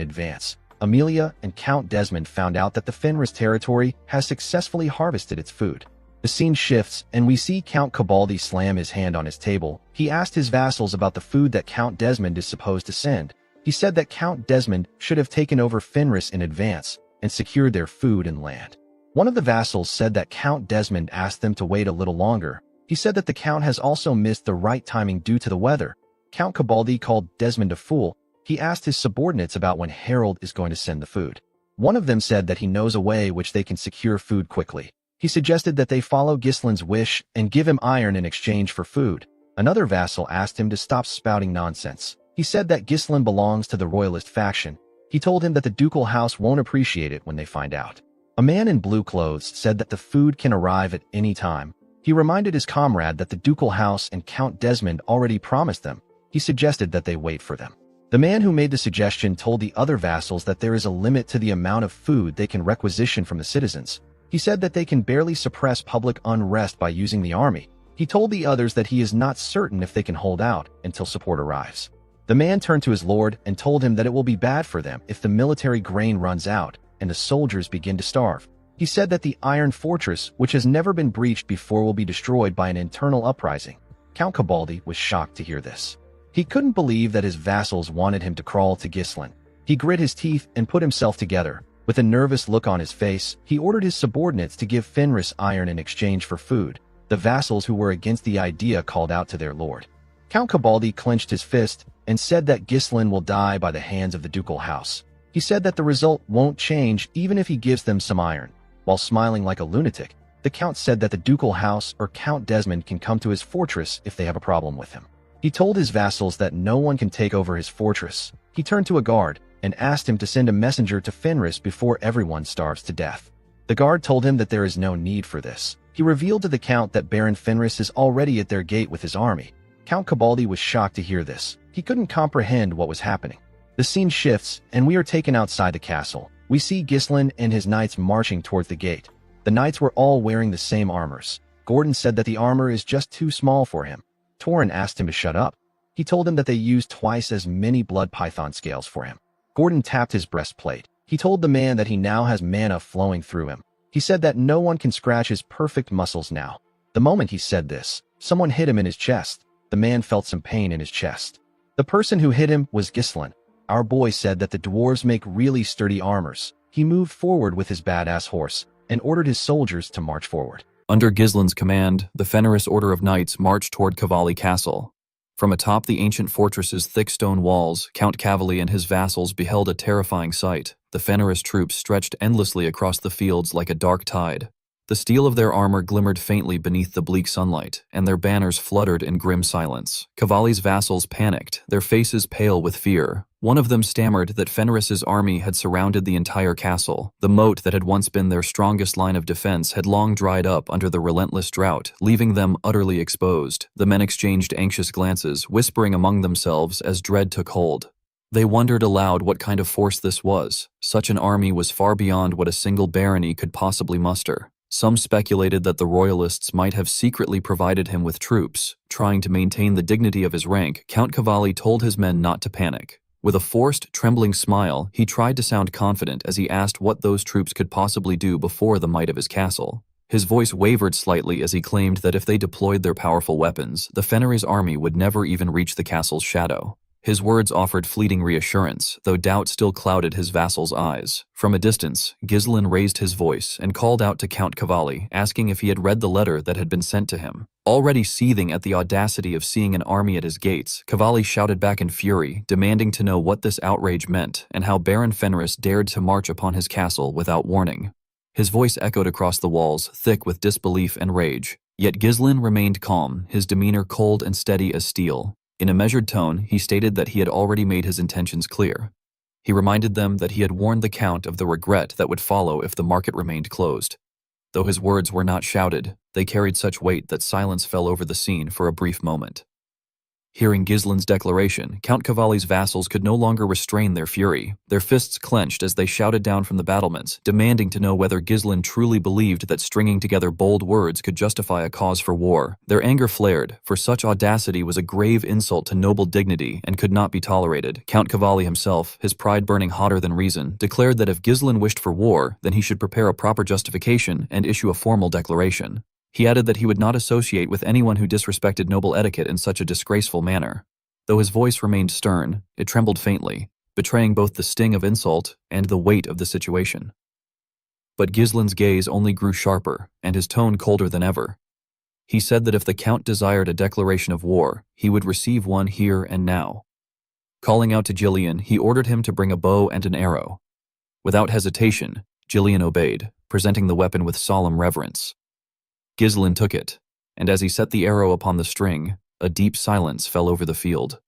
advance. Amelia and Count Desmond found out that the Fenris territory has successfully harvested its food. The scene shifts, and we see Count Cabaldi slam his hand on his table. He asked his vassals about the food that Count Desmond is supposed to send. He said that Count Desmond should have taken over Fenris in advance and secured their food and land. One of the vassals said that Count Desmond asked them to wait a little longer. He said that the Count has also missed the right timing due to the weather. Count Cabaldi called Desmond a fool. He asked his subordinates about when Harold is going to send the food. One of them said that he knows a way which they can secure food quickly. He suggested that they follow Ghislain's wish and give him iron in exchange for food. Another vassal asked him to stop spouting nonsense. He said that Ghislain belongs to the royalist faction. He told him that the ducal house won't appreciate it when they find out. A man in blue clothes said that the food can arrive at any time. He reminded his comrade that the ducal house and Count Desmond already promised them. He suggested that they wait for them. The man who made the suggestion told the other vassals that there is a limit to the amount of food they can requisition from the citizens. He said that they can barely suppress public unrest by using the army. He told the others that he is not certain if they can hold out until support arrives. The man turned to his lord and told him that it will be bad for them if the military grain runs out and the soldiers begin to starve. He said that the iron fortress, which has never been breached before, will be destroyed by an internal uprising. Count Cabaldi was shocked to hear this. He couldn't believe that his vassals wanted him to crawl to Ghislain. He grit his teeth and put himself together. With a nervous look on his face, he ordered his subordinates to give Fenris iron in exchange for food. The vassals who were against the idea called out to their lord. Count Cabaldi clenched his fist and said that Ghislain will die by the hands of the ducal house. He said that the result won't change even if he gives them some iron. While smiling like a lunatic, the Count said that the ducal house or Count Desmond can come to his fortress if they have a problem with him. He told his vassals that no one can take over his fortress. He turned to a guard and asked him to send a messenger to Fenris before everyone starves to death. The guard told him that there is no need for this. He revealed to the Count that Baron Fenris is already at their gate with his army. Count Cabaldi was shocked to hear this. He couldn't comprehend what was happening. The scene shifts, and we are taken outside the castle. We see Ghislain and his knights marching towards the gate. The knights were all wearing the same armors. Gordon said that the armor is just too small for him. Torrin asked him to shut up. He told him that they used twice as many blood python scales for him. Gordon tapped his breastplate. He told the man that he now has mana flowing through him. He said that no one can scratch his perfect muscles now. The moment he said this, someone hit him in his chest. The man felt some pain in his chest. The person who hit him was Ghislain. Our boy said that the dwarves make really sturdy armors. He moved forward with his badass horse and ordered his soldiers to march forward. Under Ghislain's command, the Fenris Order of Knights marched toward Cavalli Castle. From atop the ancient fortress's thick stone walls, Count Cavalli and his vassals beheld a terrifying sight. The Fenris troops stretched endlessly across the fields like a dark tide. The steel of their armor glimmered faintly beneath the bleak sunlight, and their banners fluttered in grim silence. Cavalli's vassals panicked, their faces pale with fear. One of them stammered that Fenris's army had surrounded the entire castle. The moat that had once been their strongest line of defense had long dried up under the relentless drought, leaving them utterly exposed. The men exchanged anxious glances, whispering among themselves as dread took hold. They wondered aloud what kind of force this was. Such an army was far beyond what a single barony could possibly muster. Some speculated that the royalists might have secretly provided him with troops. Trying to maintain the dignity of his rank, Count Cavalli told his men not to panic. With a forced, trembling smile, he tried to sound confident as he asked what those troops could possibly do before the might of his castle. His voice wavered slightly as he claimed that if they deployed their powerful weapons, the Fenris army would never even reach the castle's shadow. His words offered fleeting reassurance, though doubt still clouded his vassal's eyes. From a distance, Ghislain raised his voice and called out to Count Cavalli, asking if he had read the letter that had been sent to him. Already seething at the audacity of seeing an army at his gates, Cavalli shouted back in fury, demanding to know what this outrage meant and how Baron Fenris dared to march upon his castle without warning. His voice echoed across the walls, thick with disbelief and rage. Yet Ghislain remained calm, his demeanor cold and steady as steel. In a measured tone, he stated that he had already made his intentions clear. He reminded them that he had warned the Count of the regret that would follow if the market remained closed. Though his words were not shouted, they carried such weight that silence fell over the scene for a brief moment. Hearing Ghislain's declaration, Count Cavalli's vassals could no longer restrain their fury. Their fists clenched as they shouted down from the battlements, demanding to know whether Ghislain truly believed that stringing together bold words could justify a cause for war. Their anger flared, for such audacity was a grave insult to noble dignity and could not be tolerated. Count Cavalli himself, his pride burning hotter than reason, declared that if Ghislain wished for war, then he should prepare a proper justification and issue a formal declaration. He added that he would not associate with anyone who disrespected noble etiquette in such a disgraceful manner. Though his voice remained stern, it trembled faintly, betraying both the sting of insult and the weight of the situation. But Ghislain's gaze only grew sharper, and his tone colder than ever. He said that if the Count desired a declaration of war, he would receive one here and now. Calling out to Gillian, he ordered him to bring a bow and an arrow. Without hesitation, Gillian obeyed, presenting the weapon with solemn reverence. Ghislain took it, and as he set the arrow upon the string, a deep silence fell over the field.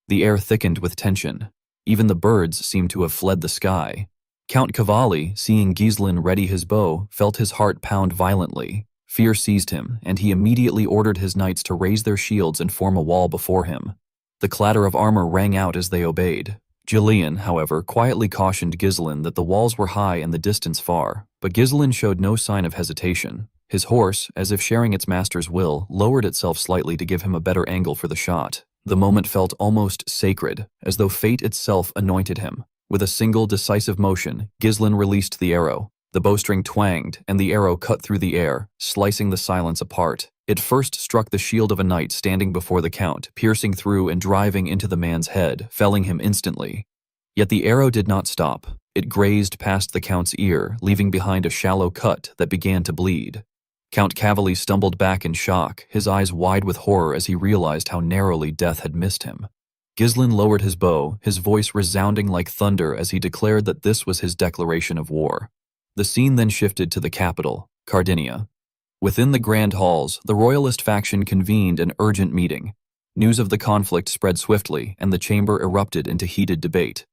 The air thickened with tension. Even the birds seemed to have fled the sky. Count Cavalli, seeing Ghislain ready his bow, felt his heart pound violently. Fear seized him, and he immediately ordered his knights to raise their shields and form a wall before him. The clatter of armor rang out as they obeyed. Gillian, however, quietly cautioned Ghislain that the walls were high and the distance far, but Ghislain showed no sign of hesitation. His horse, as if sharing its master's will, lowered itself slightly to give him a better angle for the shot. The moment felt almost sacred, as though fate itself anointed him. With a single decisive motion, Ghislain released the arrow. The bowstring twanged, and the arrow cut through the air, slicing the silence apart. It first struck the shield of a knight standing before the Count, piercing through and driving into the man's head, felling him instantly. Yet the arrow did not stop. It grazed past the Count's ear, leaving behind a shallow cut that began to bleed. Count Cavalli stumbled back in shock, his eyes wide with horror as he realized how narrowly death had missed him. Ghislain lowered his bow, his voice resounding like thunder as he declared that this was his declaration of war. The scene then shifted to the capital, Cardinia. Within the grand halls, the royalist faction convened an urgent meeting. News of the conflict spread swiftly, and the chamber erupted into heated debate.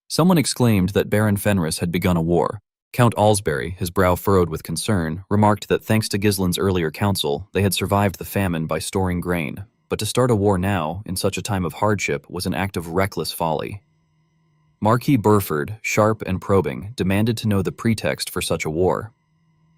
Someone exclaimed that Baron Fenris had begun a war. Count Alsbury, his brow furrowed with concern, remarked that thanks to Ghislain's earlier counsel, they had survived the famine by storing grain. But to start a war now, in such a time of hardship, was an act of reckless folly. Marquis Burford, sharp and probing, demanded to know the pretext for such a war.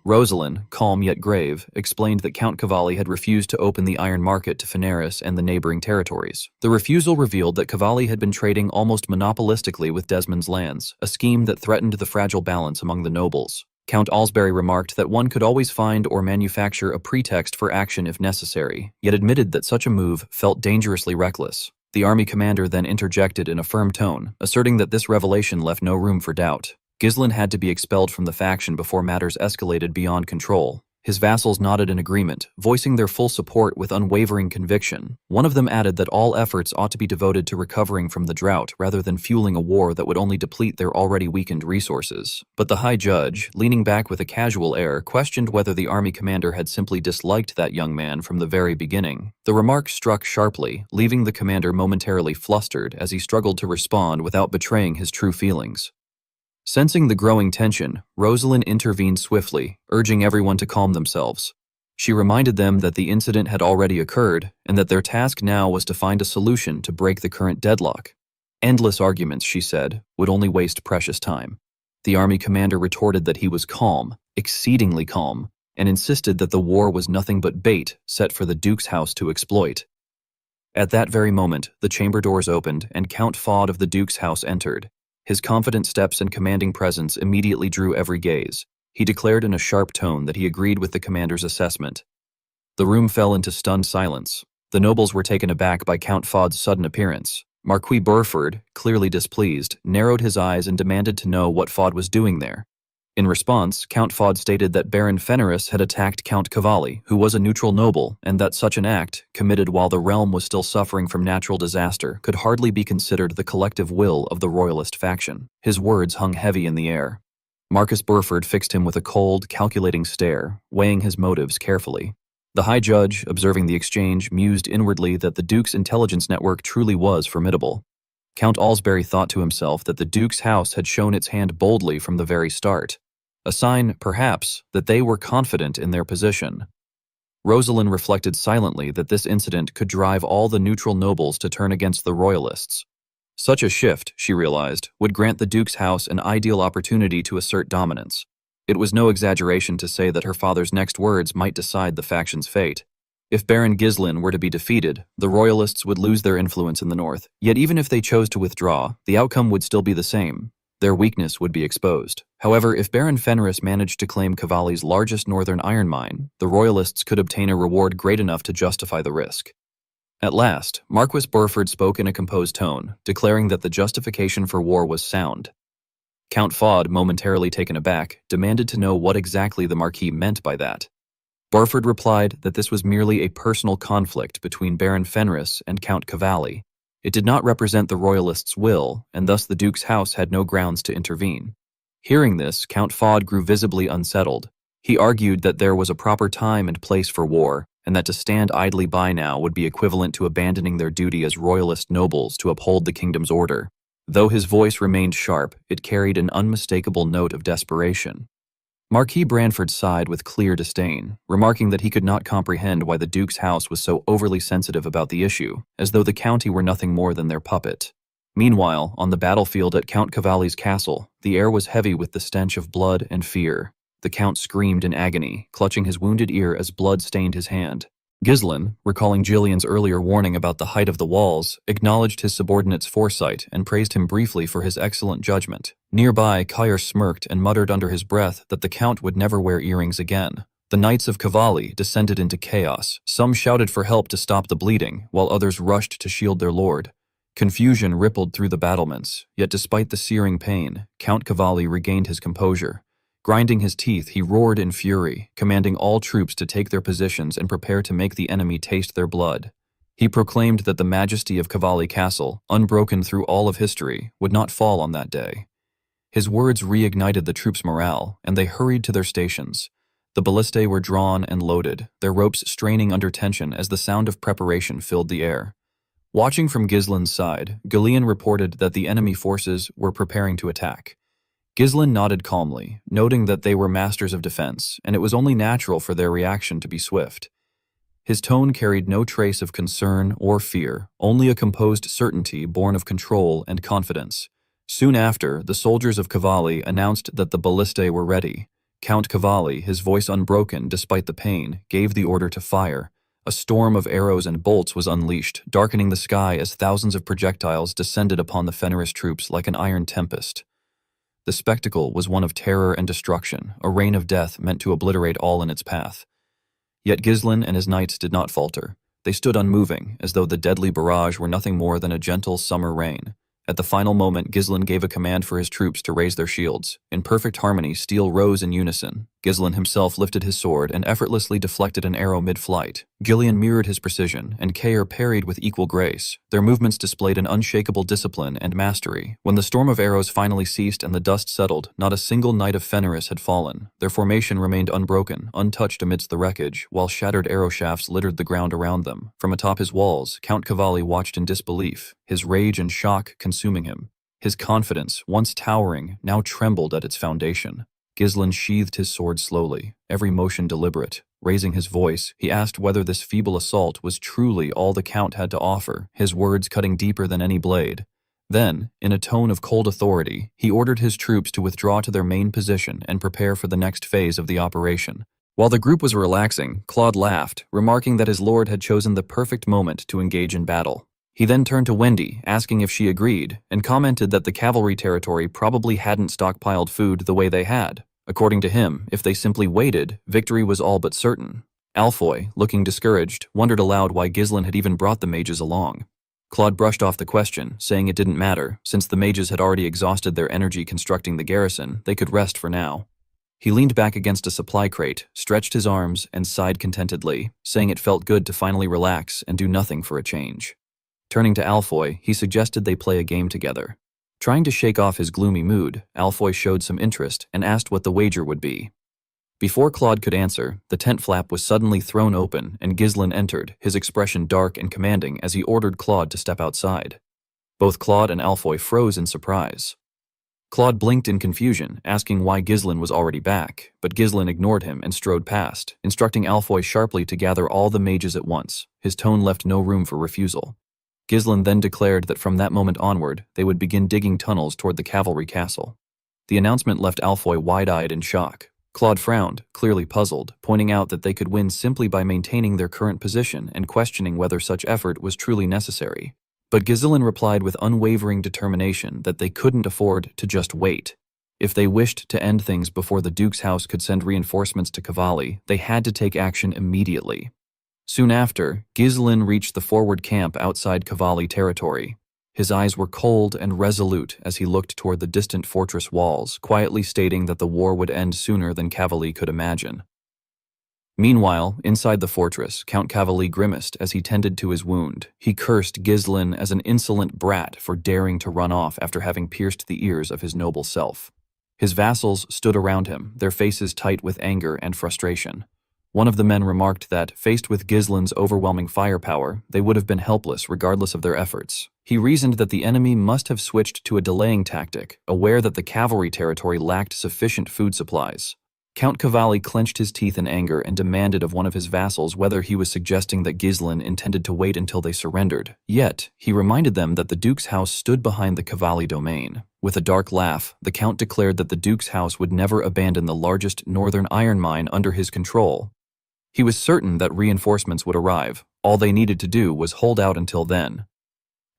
Rosalind, calm yet grave, explained that Count Cavalli had refused to open the iron market to Fenris and the neighboring territories. The refusal revealed that Cavalli had been trading almost monopolistically with Desmond's lands, a scheme that threatened the fragile balance among the nobles. Count Alsbury remarked that one could always find or manufacture a pretext for action if necessary, yet admitted that such a move felt dangerously reckless. The army commander then interjected in a firm tone, asserting that this revelation left no room for doubt. Ghislain had to be expelled from the faction before matters escalated beyond control. His vassals nodded in agreement, voicing their full support with unwavering conviction. One of them added that all efforts ought to be devoted to recovering from the drought rather than fueling a war that would only deplete their already weakened resources. But the High Judge, leaning back with a casual air, questioned whether the army commander had simply disliked that young man from the very beginning. The remark struck sharply, leaving the commander momentarily flustered as he struggled to respond without betraying his true feelings. Sensing the growing tension, Rosalind intervened swiftly, urging everyone to calm themselves. She reminded them that the incident had already occurred and that their task now was to find a solution to break the current deadlock. Endless arguments, she said, would only waste precious time. The army commander retorted that he was calm, exceedingly calm, and insisted that the war was nothing but bait set for the Duke's house to exploit. At that very moment, the chamber doors opened and Count Faude of the Duke's house entered. His confident steps and commanding presence immediately drew every gaze. He declared in a sharp tone that he agreed with the commander's assessment. The room fell into stunned silence. The nobles were taken aback by Count Faude's sudden appearance. Marquis Burford, clearly displeased, narrowed his eyes and demanded to know what Faude was doing there. In response, Count Faude stated that Baron Fenris had attacked Count Cavalli, who was a neutral noble, and that such an act, committed while the realm was still suffering from natural disaster, could hardly be considered the collective will of the royalist faction. His words hung heavy in the air. Marcus Burford fixed him with a cold, calculating stare, weighing his motives carefully. The High Judge, observing the exchange, mused inwardly that the Duke's intelligence network truly was formidable. Count Alsbury thought to himself that the Duke's house had shown its hand boldly from the very start. A sign, perhaps, that they were confident in their position. Rosalind reflected silently that this incident could drive all the neutral nobles to turn against the royalists. Such a shift, she realized, would grant the Duke's house an ideal opportunity to assert dominance. It was no exaggeration to say that her father's next words might decide the faction's fate. If Baron Ghislain were to be defeated, the royalists would lose their influence in the north. Yet even if they chose to withdraw, the outcome would still be the same. Their weakness would be exposed. However, if Baron Fenris managed to claim Cavalli's largest northern iron mine, the royalists could obtain a reward great enough to justify the risk. At last, Marquis Burford spoke in a composed tone, declaring that the justification for war was sound. Count Faude, momentarily taken aback, demanded to know what exactly the Marquis meant by that. Burford replied that this was merely a personal conflict between Baron Fenris and Count Cavalli. It did not represent the royalists' will, and thus the Duke's house had no grounds to intervene. Hearing this, Count Faude grew visibly unsettled. He argued that there was a proper time and place for war, and that to stand idly by now would be equivalent to abandoning their duty as royalist nobles to uphold the kingdom's order. Though his voice remained sharp, it carried an unmistakable note of desperation. Marquis Branford sighed with clear disdain, remarking that he could not comprehend why the Duke's house was so overly sensitive about the issue, as though the county were nothing more than their puppet. Meanwhile, on the battlefield at Count Cavalli's castle, the air was heavy with the stench of blood and fear. The Count screamed in agony, clutching his wounded ear as blood stained his hand. Ghislain, recalling Gillian's earlier warning about the height of the walls, acknowledged his subordinate's foresight and praised him briefly for his excellent judgment. Nearby, Caer smirked and muttered under his breath that the Count would never wear earrings again. The Knights of Cavalli descended into chaos. Some shouted for help to stop the bleeding, while others rushed to shield their lord. Confusion rippled through the battlements, yet despite the searing pain, Count Cavalli regained his composure. Grinding his teeth, he roared in fury, commanding all troops to take their positions and prepare to make the enemy taste their blood. He proclaimed that the majesty of Cavalli Castle, unbroken through all of history, would not fall on that day. His words reignited the troops' morale, and they hurried to their stations. The ballistae were drawn and loaded, their ropes straining under tension as the sound of preparation filled the air. Watching from Ghislain's side, Gillian reported that the enemy forces were preparing to attack. Ghislain nodded calmly, noting that they were masters of defense, and it was only natural for their reaction to be swift. His tone carried no trace of concern or fear, only a composed certainty born of control and confidence. Soon after, the soldiers of Cavalli announced that the ballistae were ready. Count Cavalli, his voice unbroken despite the pain, gave the order to fire. A storm of arrows and bolts was unleashed, darkening the sky as thousands of projectiles descended upon the Fenris troops like an iron tempest. The spectacle was one of terror and destruction, a rain of death meant to obliterate all in its path. Yet Ghislain and his knights did not falter. They stood unmoving, as though the deadly barrage were nothing more than a gentle summer rain. At the final moment, Ghislain gave a command for his troops to raise their shields. In perfect harmony, steel rose in unison. Ghislain himself lifted his sword and effortlessly deflected an arrow mid-flight. Gillian mirrored his precision, and Kair parried with equal grace. Their movements displayed an unshakable discipline and mastery. When the storm of arrows finally ceased and the dust settled, not a single knight of Fenris had fallen. Their formation remained unbroken, untouched amidst the wreckage, while shattered arrow shafts littered the ground around them. From atop his walls, Count Cavalli watched in disbelief, his rage and shock consuming him. His confidence, once towering, now trembled at its foundation. Ghislain sheathed his sword slowly, every motion deliberate. Raising his voice, he asked whether this feeble assault was truly all the Count had to offer, his words cutting deeper than any blade. Then, in a tone of cold authority, he ordered his troops to withdraw to their main position and prepare for the next phase of the operation. While the group was relaxing, Claude laughed, remarking that his lord had chosen the perfect moment to engage in battle. He then turned to Wendy, asking if she agreed, and commented that the cavalry territory probably hadn't stockpiled food the way they had. According to him, if they simply waited, victory was all but certain. Alfoy, looking discouraged, wondered aloud why Ghislain had even brought the mages along. Claude brushed off the question, saying it didn't matter. Since the mages had already exhausted their energy constructing the garrison, they could rest for now. He leaned back against a supply crate, stretched his arms, and sighed contentedly, saying it felt good to finally relax and do nothing for a change. Turning to Alfoy, he suggested they play a game together. Trying to shake off his gloomy mood, Alfoy showed some interest and asked what the wager would be. Before Claude could answer, the tent flap was suddenly thrown open and Ghislain entered, his expression dark and commanding as he ordered Claude to step outside. Both Claude and Alfoy froze in surprise. Claude blinked in confusion, asking why Ghislain was already back, but Ghislain ignored him and strode past, instructing Alfoy sharply to gather all the mages at once. His tone left no room for refusal. Ghislain then declared that from that moment onward, they would begin digging tunnels toward the cavalry castle. The announcement left Alfoy wide-eyed in shock. Claude frowned, clearly puzzled, pointing out that they could win simply by maintaining their current position and questioning whether such effort was truly necessary. But Ghislain replied with unwavering determination that they couldn't afford to just wait. If they wished to end things before the Duke's house could send reinforcements to Cavalli, they had to take action immediately. Soon after, Ghislain reached the forward camp outside Cavalli territory. His eyes were cold and resolute as he looked toward the distant fortress walls, quietly stating that the war would end sooner than Cavalli could imagine. Meanwhile, inside the fortress, Count Cavalli grimaced as he tended to his wound. He cursed Ghislain as an insolent brat for daring to run off after having pierced the ears of his noble self. His vassals stood around him, their faces tight with anger and frustration. One of the men remarked that, faced with Ghislain's overwhelming firepower, they would have been helpless regardless of their efforts. He reasoned that the enemy must have switched to a delaying tactic, aware that the cavalry territory lacked sufficient food supplies. Count Cavalli clenched his teeth in anger and demanded of one of his vassals whether he was suggesting that Ghislain intended to wait until they surrendered. Yet, he reminded them that the Duke's house stood behind the Cavalli domain. With a dark laugh, the Count declared that the Duke's house would never abandon the largest northern iron mine under his control. He was certain that reinforcements would arrive. All they needed to do was hold out until then.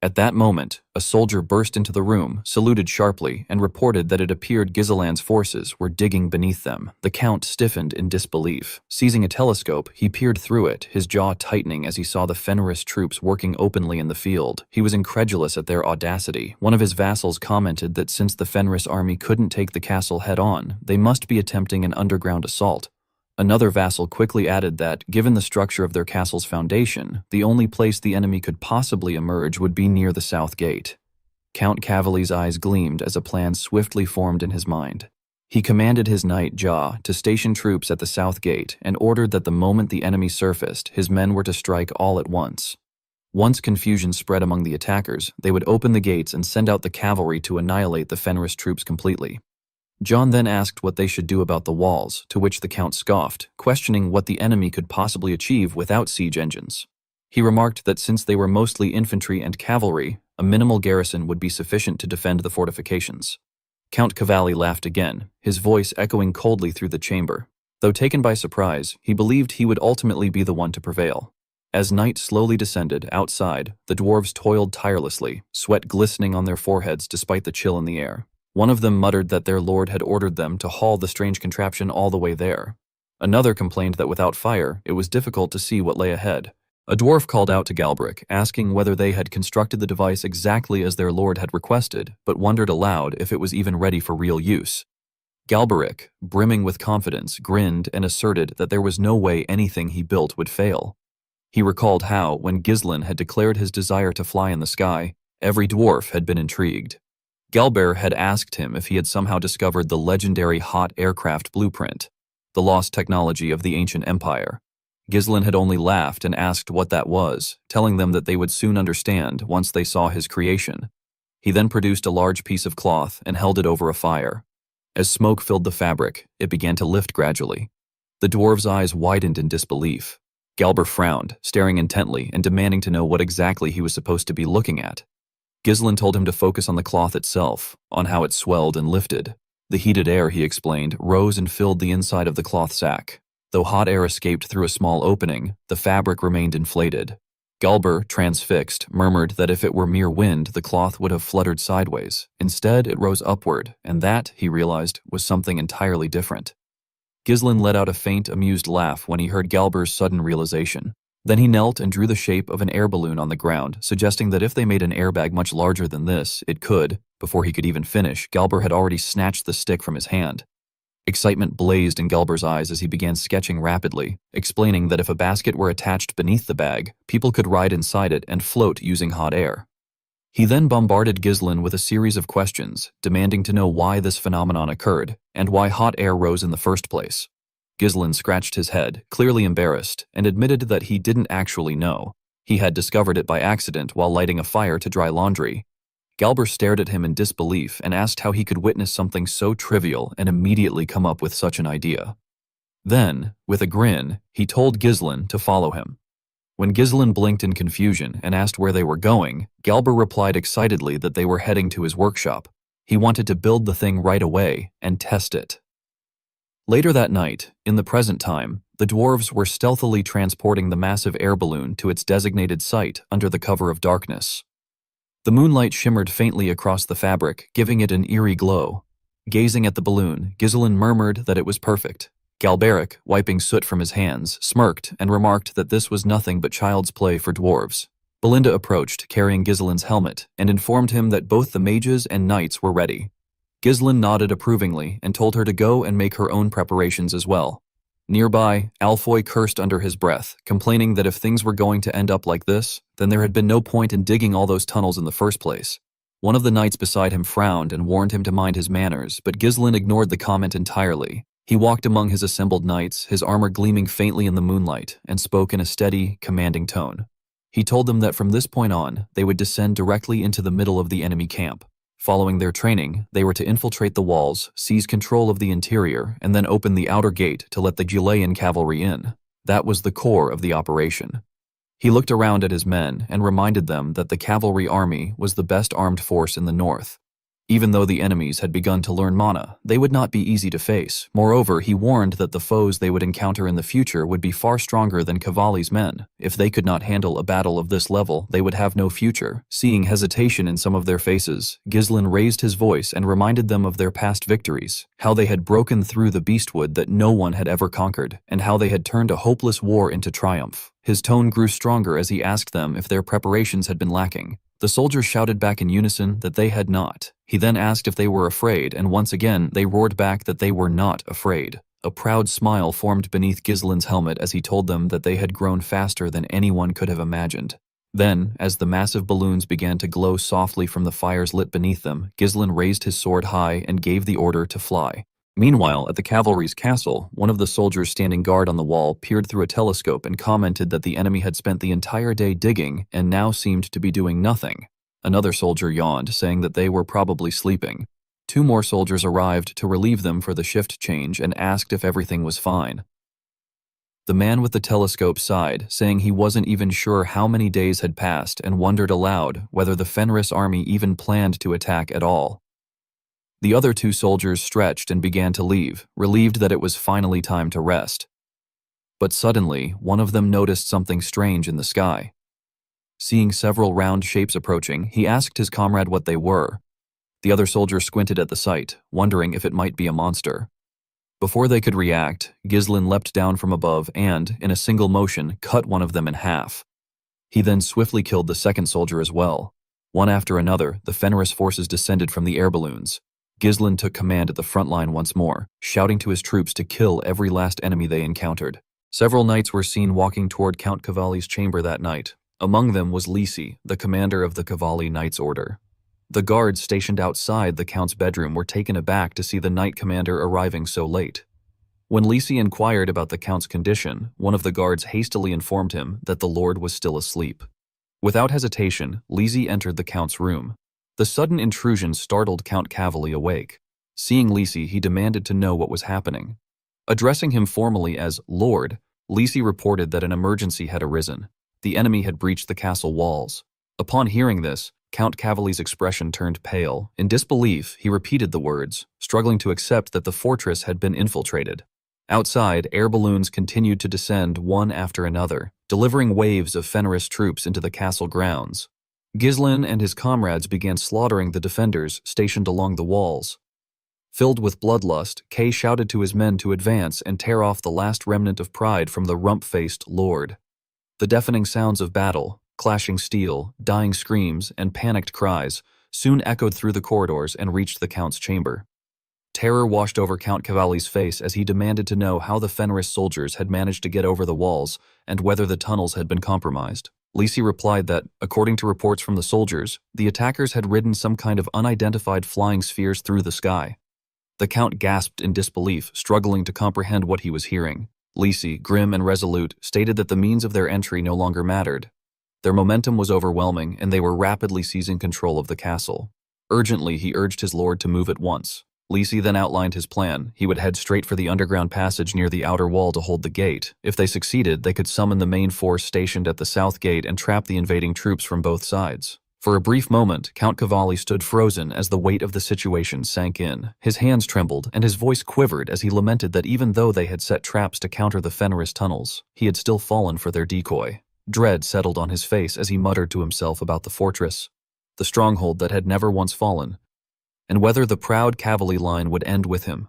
At that moment, a soldier burst into the room, saluted sharply, and reported that it appeared Ghislain's forces were digging beneath them. The Count stiffened in disbelief. Seizing a telescope, he peered through it, his jaw tightening as he saw the Fenris troops working openly in the field. He was incredulous at their audacity. One of his vassals commented that since the Fenris army couldn't take the castle head-on, they must be attempting an underground assault. Another vassal quickly added that, given the structure of their castle's foundation, the only place the enemy could possibly emerge would be near the south gate. Count Cavalli's eyes gleamed as a plan swiftly formed in his mind. He commanded his knight, Jah, to station troops at the south gate and ordered that the moment the enemy surfaced, his men were to strike all at once. Once confusion spread among the attackers, they would open the gates and send out the cavalry to annihilate the Fenris troops completely. John then asked what they should do about the walls, to which the Count scoffed, questioning what the enemy could possibly achieve without siege engines. He remarked that since they were mostly infantry and cavalry, a minimal garrison would be sufficient to defend the fortifications. Count Cavalli laughed again, his voice echoing coldly through the chamber. Though taken by surprise, he believed he would ultimately be the one to prevail. As night slowly descended outside, the dwarves toiled tirelessly, sweat glistening on their foreheads despite the chill in the air. One of them muttered that their lord had ordered them to haul the strange contraption all the way there. Another complained that without fire, it was difficult to see what lay ahead. A dwarf called out to Galbraith, asking whether they had constructed the device exactly as their lord had requested, but wondered aloud if it was even ready for real use. Galberic, brimming with confidence, grinned and asserted that there was no way anything he built would fail. He recalled how, when Ghislain had declared his desire to fly in the sky, every dwarf had been intrigued. Galber had asked him if he had somehow discovered the legendary hot aircraft blueprint, the lost technology of the ancient empire. Ghislain had only laughed and asked what that was, telling them that they would soon understand once they saw his creation. He then produced a large piece of cloth and held it over a fire. As smoke filled the fabric, it began to lift gradually. The dwarves' eyes widened in disbelief. Galber frowned, staring intently and demanding to know what exactly he was supposed to be looking at. Ghislain told him to focus on the cloth itself, on how it swelled and lifted. The heated air, he explained, rose and filled the inside of the cloth sack. Though hot air escaped through a small opening, the fabric remained inflated. Galber, transfixed, murmured that if it were mere wind, the cloth would have fluttered sideways. Instead, it rose upward, and that, he realized, was something entirely different. Ghislain let out a faint, amused laugh when he heard Galber's sudden realization. Then he knelt and drew the shape of an air balloon on the ground, suggesting that if they made an airbag much larger than this, it could. Before he could even finish, Galber had already snatched the stick from his hand. Excitement blazed in Galber's eyes as he began sketching rapidly, explaining that if a basket were attached beneath the bag, people could ride inside it and float using hot air. He then bombarded Ghislain with a series of questions, demanding to know why this phenomenon occurred, and why hot air rose in the first place. Ghislain scratched his head, clearly embarrassed, and admitted that he didn't actually know. He had discovered it by accident while lighting a fire to dry laundry. Galber stared at him in disbelief and asked how he could witness something so trivial and immediately come up with such an idea. Then, with a grin, he told Ghislain to follow him. When Ghislain blinked in confusion and asked where they were going, Galber replied excitedly that they were heading to his workshop. He wanted to build the thing right away and test it. Later that night, in the present time, the dwarves were stealthily transporting the massive air balloon to its designated site under the cover of darkness. The moonlight shimmered faintly across the fabric, giving it an eerie glow. Gazing at the balloon, Ghislain murmured that it was perfect. Galberic, wiping soot from his hands, smirked and remarked that this was nothing but child's play for dwarves. Belinda approached, carrying Ghislain's helmet, and informed him that both the mages and knights were ready. Ghislain nodded approvingly and told her to go and make her own preparations as well. Nearby, Alfoy cursed under his breath, complaining that if things were going to end up like this, then there had been no point in digging all those tunnels in the first place. One of the knights beside him frowned and warned him to mind his manners, but Ghislain ignored the comment entirely. He walked among his assembled knights, his armor gleaming faintly in the moonlight, and spoke in a steady, commanding tone. He told them that from this point on, they would descend directly into the middle of the enemy camp. Following their training, they were to infiltrate the walls, seize control of the interior, and then open the outer gate to let the Gilean cavalry in. That was the core of the operation. He looked around at his men and reminded them that the cavalry army was the best armed force in the north. Even though the enemies had begun to learn mana, they would not be easy to face. Moreover, he warned that the foes they would encounter in the future would be far stronger than Cavalli's men. If they could not handle a battle of this level, they would have no future. Seeing hesitation in some of their faces, Ghislain raised his voice and reminded them of their past victories, how they had broken through the beastwood that no one had ever conquered, and how they had turned a hopeless war into triumph. His tone grew stronger as he asked them if their preparations had been lacking. The soldiers shouted back in unison that they had not. He then asked if they were afraid, and once again they roared back that they were not afraid. A proud smile formed beneath Ghislain's helmet as he told them that they had grown faster than anyone could have imagined. Then, as the massive balloons began to glow softly from the fires lit beneath them, Ghislain raised his sword high and gave the order to fly. Meanwhile, at the cavalry's castle, one of the soldiers standing guard on the wall peered through a telescope and commented that the enemy had spent the entire day digging and now seemed to be doing nothing. Another soldier yawned, saying that they were probably sleeping. 2 more soldiers arrived to relieve them for the shift change and asked if everything was fine. The man with the telescope sighed, saying he wasn't even sure how many days had passed and wondered aloud whether the Fenris army even planned to attack at all. The other 2 soldiers stretched and began to leave, relieved that it was finally time to rest. But suddenly, one of them noticed something strange in the sky. Seeing several round shapes approaching, he asked his comrade what they were. The other soldier squinted at the sight, wondering if it might be a monster. Before they could react, Ghislain leapt down from above and, in a single motion, cut one of them in half. He then swiftly killed the second soldier as well. One after another, the Fenris forces descended from the air balloons. Ghislain took command at the front line once more, shouting to his troops to kill every last enemy they encountered. Several knights were seen walking toward Count Cavalli's chamber that night. Among them was Lisi, the commander of the Cavalli Knights Order. The guards stationed outside the count's bedroom were taken aback to see the knight commander arriving so late. When Lisi inquired about the count's condition, one of the guards hastily informed him that the lord was still asleep. Without hesitation, Lisi entered the count's room. The sudden intrusion startled Count Cavalli awake. Seeing Lisi, he demanded to know what was happening. Addressing him formally as Lord, Lisi reported that an emergency had arisen. The enemy had breached the castle walls. Upon hearing this, Count Cavalli's expression turned pale. In disbelief, he repeated the words, struggling to accept that the fortress had been infiltrated. Outside, air balloons continued to descend one after another, delivering waves of Fenris troops into the castle grounds. Ghislain and his comrades began slaughtering the defenders stationed along the walls. Filled with bloodlust, Kay shouted to his men to advance and tear off the last remnant of pride from the rump-faced lord. The deafening sounds of battle, clashing steel, dying screams, and panicked cries soon echoed through the corridors and reached the count's chamber. Terror washed over Count Cavalli's face as he demanded to know how the Fenris soldiers had managed to get over the walls and whether the tunnels had been compromised. Lisi replied that, according to reports from the soldiers, the attackers had ridden some kind of unidentified flying spheres through the sky. The Count gasped in disbelief, struggling to comprehend what he was hearing. Lisi, grim and resolute, stated that the means of their entry no longer mattered. Their momentum was overwhelming, and they were rapidly seizing control of the castle. Urgently, he urged his lord to move at once. Lisi then outlined his plan. He would head straight for the underground passage near the outer wall to hold the gate. If they succeeded, they could summon the main force stationed at the south gate and trap the invading troops from both sides. For a brief moment, Count Cavalli stood frozen as the weight of the situation sank in. His hands trembled, and his voice quivered as he lamented that even though they had set traps to counter the Fenris tunnels, he had still fallen for their decoy. Dread settled on his face as he muttered to himself about the fortress, the stronghold that had never once fallen, and whether the proud Cavalli line would end with him.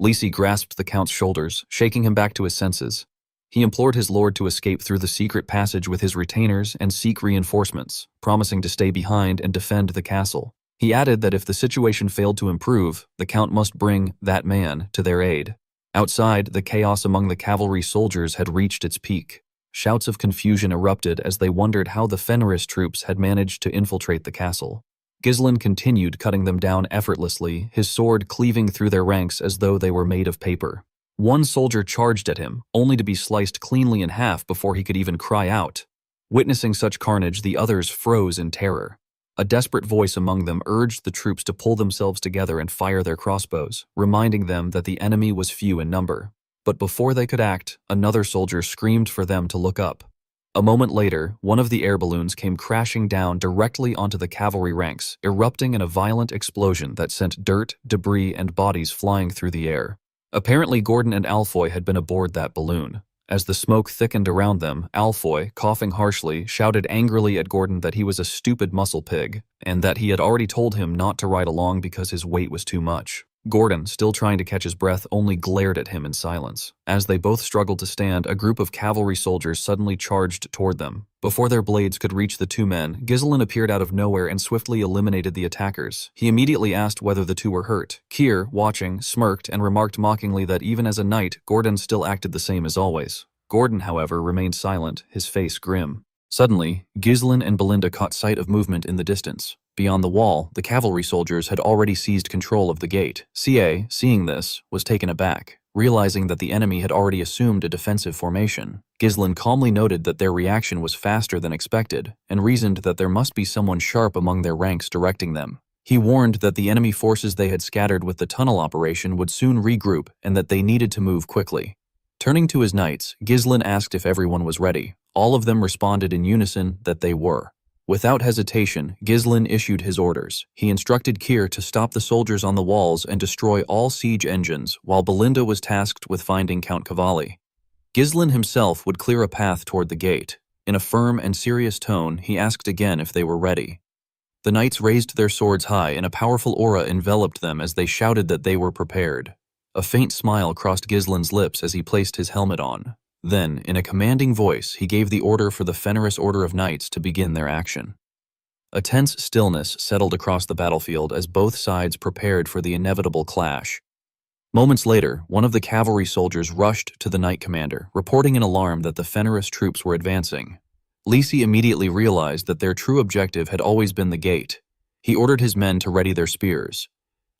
Lisi grasped the Count's shoulders, shaking him back to his senses. He implored his lord to escape through the secret passage with his retainers and seek reinforcements, promising to stay behind and defend the castle. He added that if the situation failed to improve, the Count must bring that man to their aid. Outside, the chaos among the cavalry soldiers had reached its peak. Shouts of confusion erupted as they wondered how the Fenris troops had managed to infiltrate the castle. Ghislain continued cutting them down effortlessly, his sword cleaving through their ranks as though they were made of paper. One soldier charged at him, only to be sliced cleanly in half before he could even cry out. Witnessing such carnage, the others froze in terror. A desperate voice among them urged the troops to pull themselves together and fire their crossbows, reminding them that the enemy was few in number. But before they could act, another soldier screamed for them to look up. A moment later, one of the air balloons came crashing down directly onto the cavalry ranks, erupting in a violent explosion that sent dirt, debris, and bodies flying through the air. Apparently, Gordon and Alfoy had been aboard that balloon. As the smoke thickened around them, Alfoy, coughing harshly, shouted angrily at Gordon that he was a stupid muscle pig, and that he had already told him not to ride along because his weight was too much. Gordon, still trying to catch his breath, only glared at him in silence. As they both struggled to stand, a group of cavalry soldiers suddenly charged toward them. Before their blades could reach the two men, Ghislain appeared out of nowhere and swiftly eliminated the attackers. He immediately asked whether the two were hurt. Keir, watching, smirked and remarked mockingly that even as a knight, Gordon still acted the same as always. Gordon, however, remained silent, his face grim. Suddenly, Ghislain and Belinda caught sight of movement in the distance. Beyond the wall, the cavalry soldiers had already seized control of the gate. CA, seeing this, was taken aback, realizing that the enemy had already assumed a defensive formation. Ghislain calmly noted that their reaction was faster than expected, and reasoned that there must be someone sharp among their ranks directing them. He warned that the enemy forces they had scattered with the tunnel operation would soon regroup and that they needed to move quickly. Turning to his knights, Ghislain asked if everyone was ready. All of them responded in unison that they were. Without hesitation, Ghislain issued his orders. He instructed Keir to stop the soldiers on the walls and destroy all siege engines, while Belinda was tasked with finding Count Cavalli. Ghislain himself would clear a path toward the gate. In a firm and serious tone, he asked again if they were ready. The knights raised their swords high, and a powerful aura enveloped them as they shouted that they were prepared. A faint smile crossed Ghislain's lips as he placed his helmet on. Then, in a commanding voice, he gave the order for the Fenris Order of Knights to begin their action. A tense stillness settled across the battlefield as both sides prepared for the inevitable clash. Moments later, one of the cavalry soldiers rushed to the knight commander, reporting an alarm that the Fenris troops were advancing. Lisi immediately realized that their true objective had always been the gate. He ordered his men to ready their spears.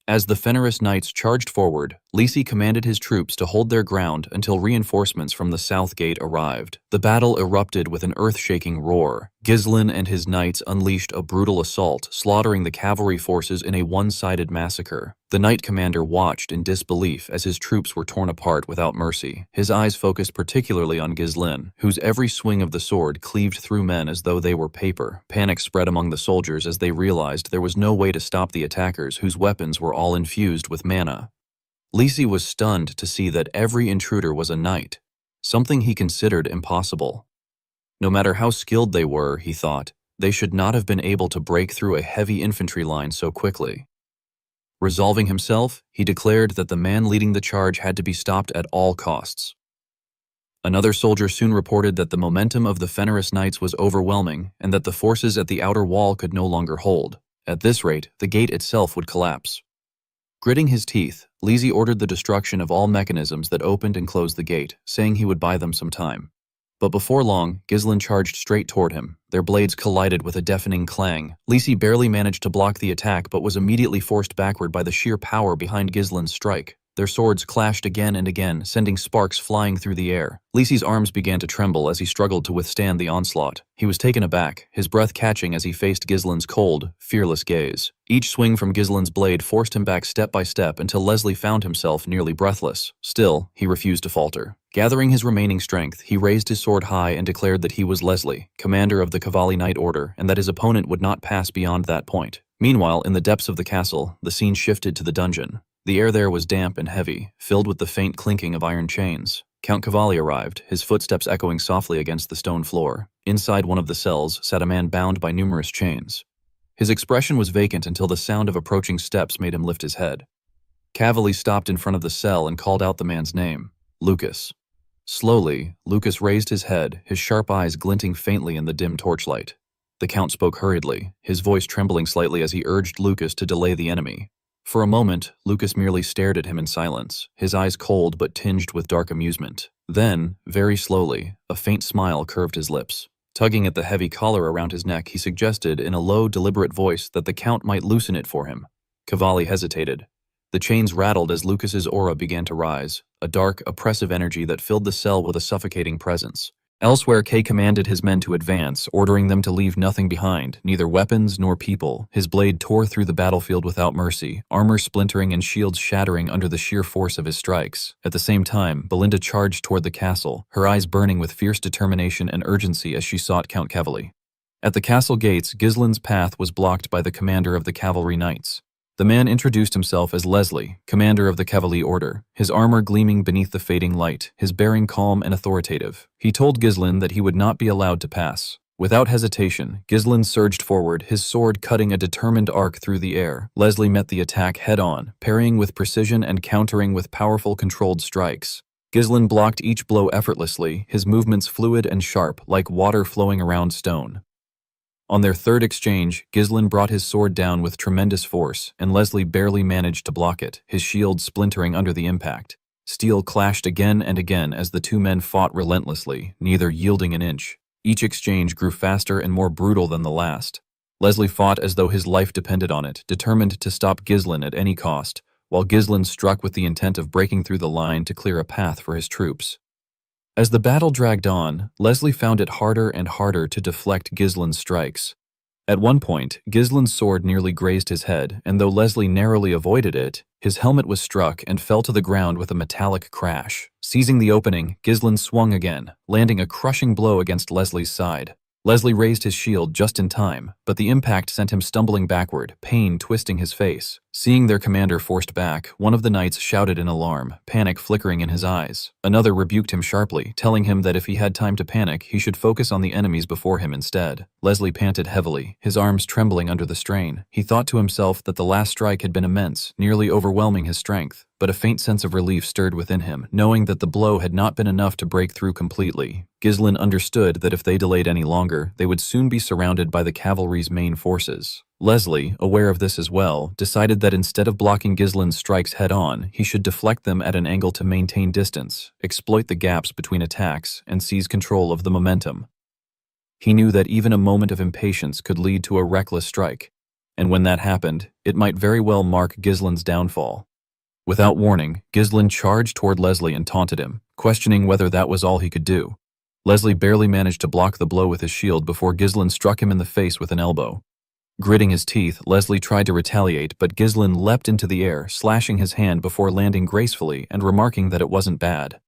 As the Fenris knights charged forward, Lisi commanded his troops to hold their ground until reinforcements from the south gate arrived. The battle erupted with an earth-shaking roar. Gislen and his knights unleashed a brutal assault, slaughtering the cavalry forces in a one-sided massacre. The knight commander watched in disbelief as his troops were torn apart without mercy. His eyes focused particularly on Gislen, whose every swing of the sword cleaved through men as though they were paper. Panic spread among the soldiers as they realized there was no way to stop the attackers, whose weapons were all infused with mana. Lisi was stunned to see that every intruder was a knight, something he considered impossible. No matter how skilled they were, he thought, they should not have been able to break through a heavy infantry line so quickly. Resolving himself, he declared that the man leading the charge had to be stopped at all costs. Another soldier soon reported that the momentum of the Fenris knights was overwhelming and that the forces at the outer wall could no longer hold. At this rate, the gate itself would collapse. Gritting his teeth, Lisi ordered the destruction of all mechanisms that opened and closed the gate, saying he would buy them some time. But before long, Gislen charged straight toward him. Their blades collided with a deafening clang. Lisi barely managed to block the attack but was immediately forced backward by the sheer power behind Gislen's strike. Their swords clashed again and again, sending sparks flying through the air. Lisi's arms began to tremble as he struggled to withstand the onslaught. He was taken aback, his breath catching as he faced Gislen's cold, fearless gaze. Each swing from Gislen's blade forced him back step by step until Leslie found himself nearly breathless. Still, he refused to falter. Gathering his remaining strength, he raised his sword high and declared that he was Leslie, commander of the Cavalli Knight Order, and that his opponent would not pass beyond that point. Meanwhile, in the depths of the castle, the scene shifted to the dungeon. The air there was damp and heavy, filled with the faint clinking of iron chains. Count Cavalli arrived, his footsteps echoing softly against the stone floor. Inside one of the cells sat a man bound by numerous chains. His expression was vacant until the sound of approaching steps made him lift his head. Cavalli stopped in front of the cell and called out the man's name, Lucas. Slowly, Lucas raised his head, his sharp eyes glinting faintly in the dim torchlight. The Count spoke hurriedly, his voice trembling slightly as he urged Lucas to delay the enemy. For a moment, Lucas merely stared at him in silence, his eyes cold but tinged with dark amusement. Then, very slowly, a faint smile curved his lips. Tugging at the heavy collar around his neck, he suggested in a low, deliberate voice that the Count might loosen it for him. Cavalli hesitated. The chains rattled as Lucas's aura began to rise, a dark, oppressive energy that filled the cell with a suffocating presence. Elsewhere, Kay commanded his men to advance, ordering them to leave nothing behind, neither weapons nor people. His blade tore through the battlefield without mercy, armor splintering and shields shattering under the sheer force of his strikes. At the same time, Belinda charged toward the castle, her eyes burning with fierce determination and urgency as she sought Count Cavalli. At the castle gates, Gislen's path was blocked by the commander of the cavalry knights. The man introduced himself as Leslie, commander of the Cavalli Order, his armor gleaming beneath the fading light, his bearing calm and authoritative. He told Gislen that he would not be allowed to pass. Without hesitation, Gislen surged forward, his sword cutting a determined arc through the air. Leslie met the attack head-on, parrying with precision and countering with powerful controlled strikes. Gislen blocked each blow effortlessly, his movements fluid and sharp, like water flowing around stone. On their third exchange, Gislen brought his sword down with tremendous force, and Leslie barely managed to block it, his shield splintering under the impact. Steel clashed again and again as the two men fought relentlessly, neither yielding an inch. Each exchange grew faster and more brutal than the last. Leslie fought as though his life depended on it, determined to stop Gislen at any cost, while Gislen struck with the intent of breaking through the line to clear a path for his troops. As the battle dragged on, Leslie found it harder and harder to deflect Gislen's strikes. At one point, Gislen's sword nearly grazed his head, and though Leslie narrowly avoided it, his helmet was struck and fell to the ground with a metallic crash. Seizing the opening, Gislen swung again, landing a crushing blow against Leslie's side. Leslie raised his shield just in time, but the impact sent him stumbling backward, pain twisting his face. Seeing their commander forced back, one of the knights shouted in alarm, panic flickering in his eyes. Another rebuked him sharply, telling him that if he had time to panic, he should focus on the enemies before him instead. Leslie panted heavily, his arms trembling under the strain. He thought to himself that the last strike had been immense, nearly overwhelming his strength. But a faint sense of relief stirred within him, knowing that the blow had not been enough to break through completely. Ghislain understood that if they delayed any longer, they would soon be surrounded by the cavalry's main forces. Leslie, aware of this as well, decided that instead of blocking Ghislain's strikes head-on, he should deflect them at an angle to maintain distance, exploit the gaps between attacks, and seize control of the momentum. He knew that even a moment of impatience could lead to a reckless strike, and when that happened, it might very well mark Ghislain's downfall. Without warning, Ghislain charged toward Leslie and taunted him, questioning whether that was all he could do. Leslie barely managed to block the blow with his shield before Ghislain struck him in the face with an elbow. Gritting his teeth, Leslie tried to retaliate, but Ghislain leapt into the air, slashing his hand before landing gracefully and remarking that it wasn't bad.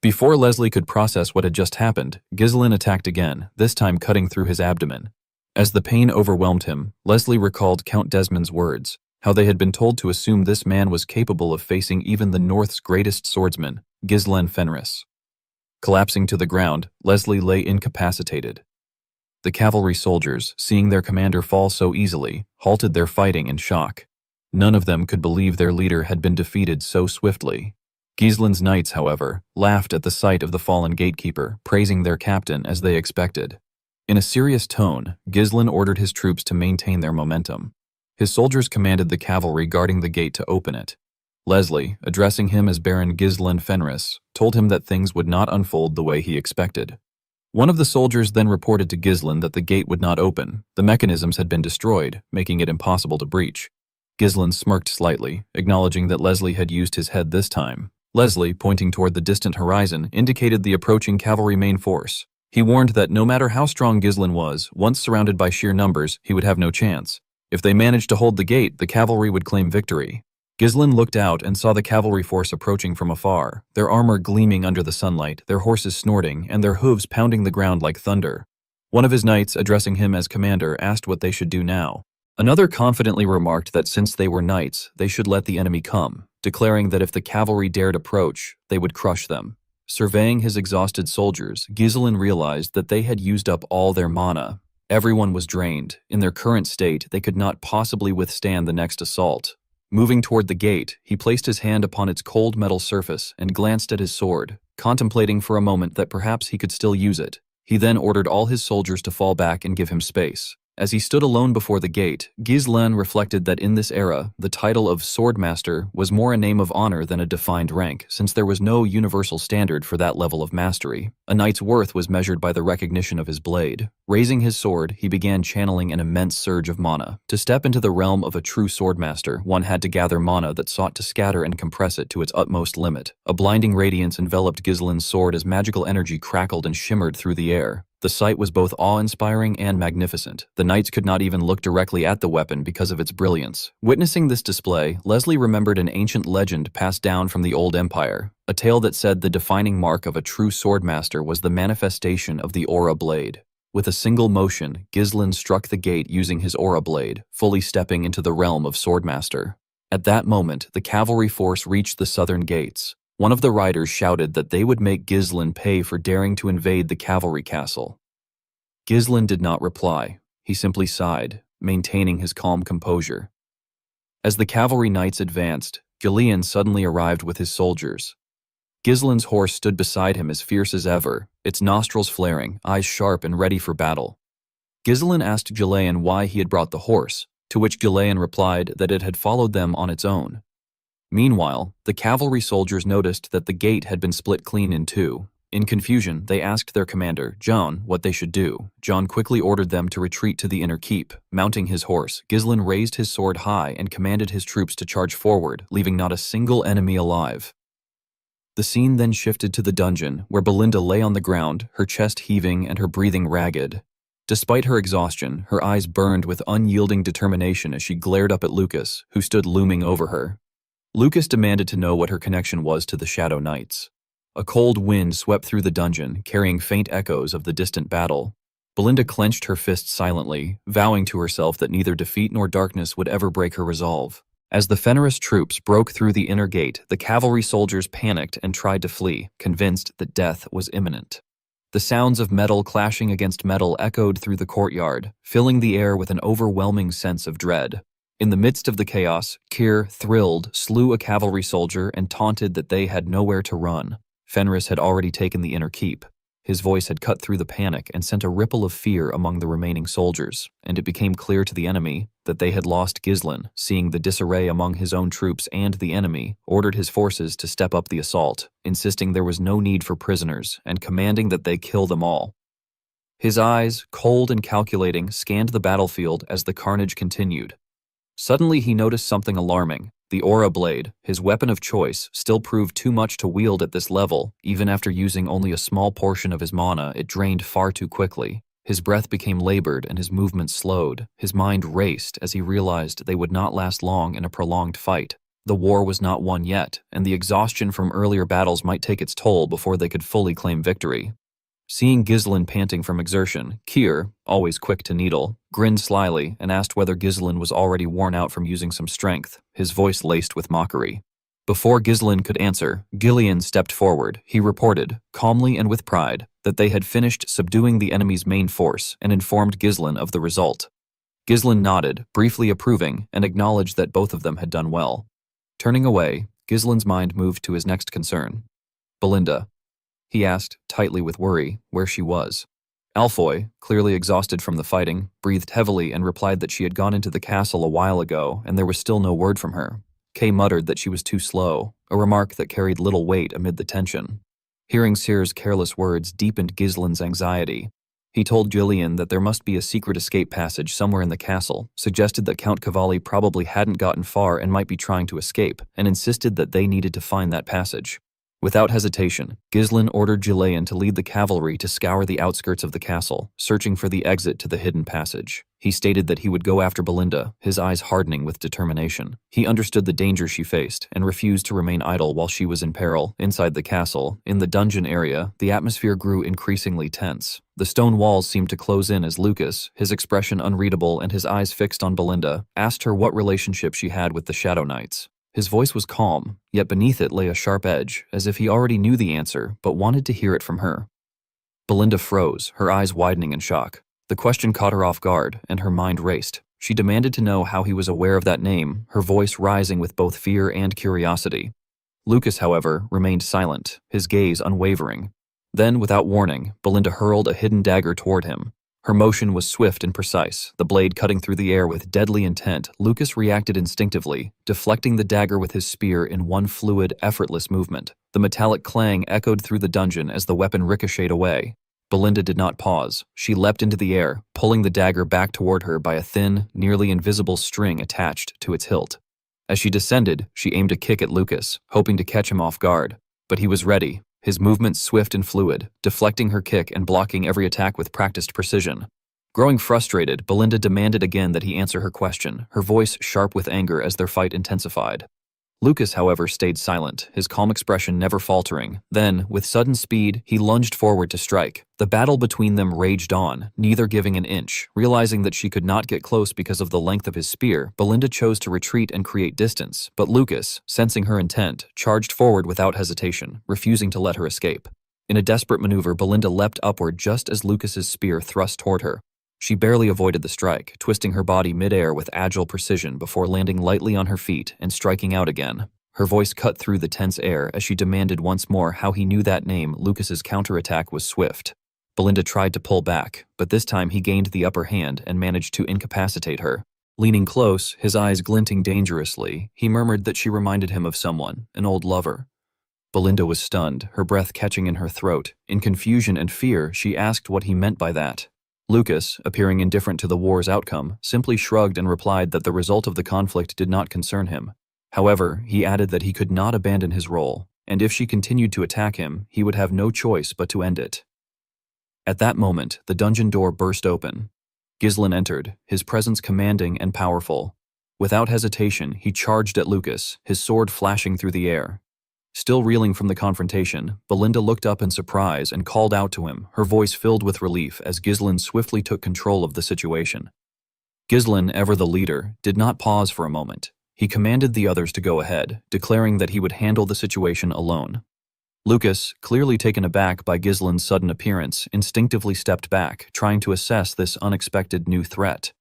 Before Leslie could process what had just happened, Ghislain attacked again, this time cutting through his abdomen. As the pain overwhelmed him, Leslie recalled Count Desmond's words, how they had been told to assume this man was capable of facing even the North's greatest swordsman, Ghislain Fenris. Collapsing to the ground, Leslie lay incapacitated. The cavalry soldiers, seeing their commander fall so easily, halted their fighting in shock. None of them could believe their leader had been defeated so swiftly. Ghislain's knights, however, laughed at the sight of the fallen gatekeeper, praising their captain as they expected. In a serious tone, Ghislain ordered his troops to maintain their momentum. His soldiers commanded the cavalry guarding the gate to open it. Leslie, addressing him as Baron Ghislain Fenris, told him that things would not unfold the way he expected. One of the soldiers then reported to Ghislain that the gate would not open. The mechanisms had been destroyed, making it impossible to breach. Ghislain smirked slightly, acknowledging that Leslie had used his head this time. Leslie, pointing toward the distant horizon, indicated the approaching cavalry main force. He warned that no matter how strong Ghislain was, once surrounded by sheer numbers, he would have no chance. If they managed to hold the gate, the cavalry would claim victory. Ghislain looked out and saw the cavalry force approaching from afar, their armor gleaming under the sunlight, their horses snorting, and their hooves pounding the ground like thunder. One of his knights, addressing him as commander, asked what they should do now. Another confidently remarked that since they were knights, they should let the enemy come, declaring that if the cavalry dared approach, they would crush them. Surveying his exhausted soldiers, Ghislain realized that they had used up all their mana. Everyone was drained. In their current state, they could not possibly withstand the next assault. Moving toward the gate, he placed his hand upon its cold metal surface and glanced at his sword, contemplating for a moment that perhaps he could still use it. He then ordered all his soldiers to fall back and give him space. As he stood alone before the gate, Ghislain reflected that in this era, the title of Swordmaster was more a name of honor than a defined rank, since there was no universal standard for that level of mastery. A knight's worth was measured by the recognition of his blade. Raising his sword, he began channeling an immense surge of mana. To step into the realm of a true swordmaster, one had to gather mana that sought to scatter and compress it to its utmost limit. A blinding radiance enveloped Ghislain's sword as magical energy crackled and shimmered through the air. The sight was both awe-inspiring and magnificent. The knights could not even look directly at the weapon because of its brilliance. Witnessing this display, Leslie remembered an ancient legend passed down from the Old Empire, a tale that said the defining mark of a true swordmaster was the manifestation of the aura blade. With a single motion, Ghislain struck the gate using his aura blade, fully stepping into the realm of swordmaster. At that moment, the cavalry force reached the southern gates. One of the riders shouted that they would make Ghislain pay for daring to invade the cavalry castle. Ghislain did not reply. He simply sighed, maintaining his calm composure. As the cavalry knights advanced, Ghislain suddenly arrived with his soldiers. Ghislain's horse stood beside him as fierce as ever, its nostrils flaring, eyes sharp and ready for battle. Ghislain asked Ghislain why he had brought the horse, to which Ghislain replied that it had followed them on its own. Meanwhile, the cavalry soldiers noticed that the gate had been split clean in two. In confusion, they asked their commander, John, what they should do. John quickly ordered them to retreat to the inner keep. Mounting his horse, Ghislain raised his sword high and commanded his troops to charge forward, leaving not a single enemy alive. The scene then shifted to the dungeon, where Belinda lay on the ground, her chest heaving and her breathing ragged. Despite her exhaustion, her eyes burned with unyielding determination as she glared up at Lucas, who stood looming over her. Lucas demanded to know what her connection was to the Shadow Knights. A cold wind swept through the dungeon, carrying faint echoes of the distant battle. Belinda clenched her fists silently, vowing to herself that neither defeat nor darkness would ever break her resolve. As the Fenris troops broke through the inner gate, the cavalry soldiers panicked and tried to flee, convinced that death was imminent. The sounds of metal clashing against metal echoed through the courtyard, filling the air with an overwhelming sense of dread. In the midst of the chaos, Kyr, thrilled, slew a cavalry soldier and taunted that they had nowhere to run. Fenris had already taken the inner keep. His voice had cut through the panic and sent a ripple of fear among the remaining soldiers, and it became clear to the enemy that they had lost Ghislain. Seeing the disarray among his own troops and the enemy, ordered his forces to step up the assault, insisting there was no need for prisoners and commanding that they kill them all. His eyes, cold and calculating, scanned the battlefield as the carnage continued. Suddenly he noticed something alarming. The aura blade, his weapon of choice, still proved too much to wield at this level. Even after using only a small portion of his mana, it drained far too quickly. His breath became labored and his movements slowed. His mind raced as he realized they would not last long in a prolonged fight. The war was not won yet, and the exhaustion from earlier battles might take its toll before they could fully claim victory. Seeing Ghislain panting from exertion, Kyr, always quick to needle, grinned slyly and asked whether Ghislain was already worn out from using some strength, his voice laced with mockery. Before Ghislain could answer, Gillian stepped forward. He reported, calmly and with pride, that they had finished subduing the enemy's main force and informed Ghislain of the result. Ghislain nodded, briefly approving, and acknowledged that both of them had done well. Turning away, Ghislain's mind moved to his next concern. Belinda. He asked, tightly with worry, where she was. Alfoy, clearly exhausted from the fighting, breathed heavily and replied that she had gone into the castle a while ago and there was still no word from her. Kay muttered that she was too slow, a remark that carried little weight amid the tension. Hearing Cyr's careless words deepened Ghislain's anxiety. He told Gillian that there must be a secret escape passage somewhere in the castle, suggested that Count Cavalli probably hadn't gotten far and might be trying to escape, and insisted that they needed to find that passage. Without hesitation, Ghislain ordered Gillian to lead the cavalry to scour the outskirts of the castle, searching for the exit to the hidden passage. He stated that he would go after Belinda, his eyes hardening with determination. He understood the danger she faced and refused to remain idle while she was in peril. Inside the castle, in the dungeon area, the atmosphere grew increasingly tense. The stone walls seemed to close in as Lucas, his expression unreadable and his eyes fixed on Belinda, asked her what relationship she had with the Shadow Knights. His voice was calm, yet beneath it lay a sharp edge, as if he already knew the answer, but wanted to hear it from her. Belinda froze, her eyes widening in shock. The question caught her off guard, and her mind raced. She demanded to know how he was aware of that name, her voice rising with both fear and curiosity. Lucas, however, remained silent, his gaze unwavering. Then, without warning, Belinda hurled a hidden dagger toward him. Her motion was swift and precise, the blade cutting through the air with deadly intent. Lucas reacted instinctively, deflecting the dagger with his spear in one fluid, effortless movement. The metallic clang echoed through the dungeon as the weapon ricocheted away. Belinda did not pause. She leapt into the air, pulling the dagger back toward her by a thin, nearly invisible string attached to its hilt. As she descended, she aimed a kick at Lucas, hoping to catch him off guard. But he was ready. His movements swift and fluid, deflecting her kick and blocking every attack with practiced precision. Growing frustrated, Belinda demanded again that he answer her question, her voice sharp with anger as their fight intensified. Lucas, however, stayed silent, his calm expression never faltering. Then, with sudden speed, he lunged forward to strike. The battle between them raged on, neither giving an inch. Realizing that she could not get close because of the length of his spear, Belinda chose to retreat and create distance, but Lucas, sensing her intent, charged forward without hesitation, refusing to let her escape. In a desperate maneuver, Belinda leapt upward just as Lucas's spear thrust toward her. She barely avoided the strike, twisting her body mid-air with agile precision before landing lightly on her feet and striking out again. Her voice cut through the tense air as she demanded once more how he knew that name. Lucas's counterattack was swift. Belinda tried to pull back, but this time he gained the upper hand and managed to incapacitate her. Leaning close, his eyes glinting dangerously, he murmured that she reminded him of someone, an old lover. Belinda was stunned, her breath catching in her throat. In confusion and fear, she asked what he meant by that. Lucas, appearing indifferent to the war's outcome, simply shrugged and replied that the result of the conflict did not concern him. However, he added that he could not abandon his role, and if she continued to attack him, he would have no choice but to end it. At that moment, the dungeon door burst open. Ghislain entered, his presence commanding and powerful. Without hesitation, he charged at Lucas, his sword flashing through the air. Still reeling from the confrontation, Belinda looked up in surprise and called out to him, her voice filled with relief as Ghislain swiftly took control of the situation. Ghislain, ever the leader, did not pause for a moment. He commanded the others to go ahead, declaring that he would handle the situation alone. Lucas, clearly taken aback by Ghislaine's sudden appearance, instinctively stepped back, trying to assess this unexpected new threat.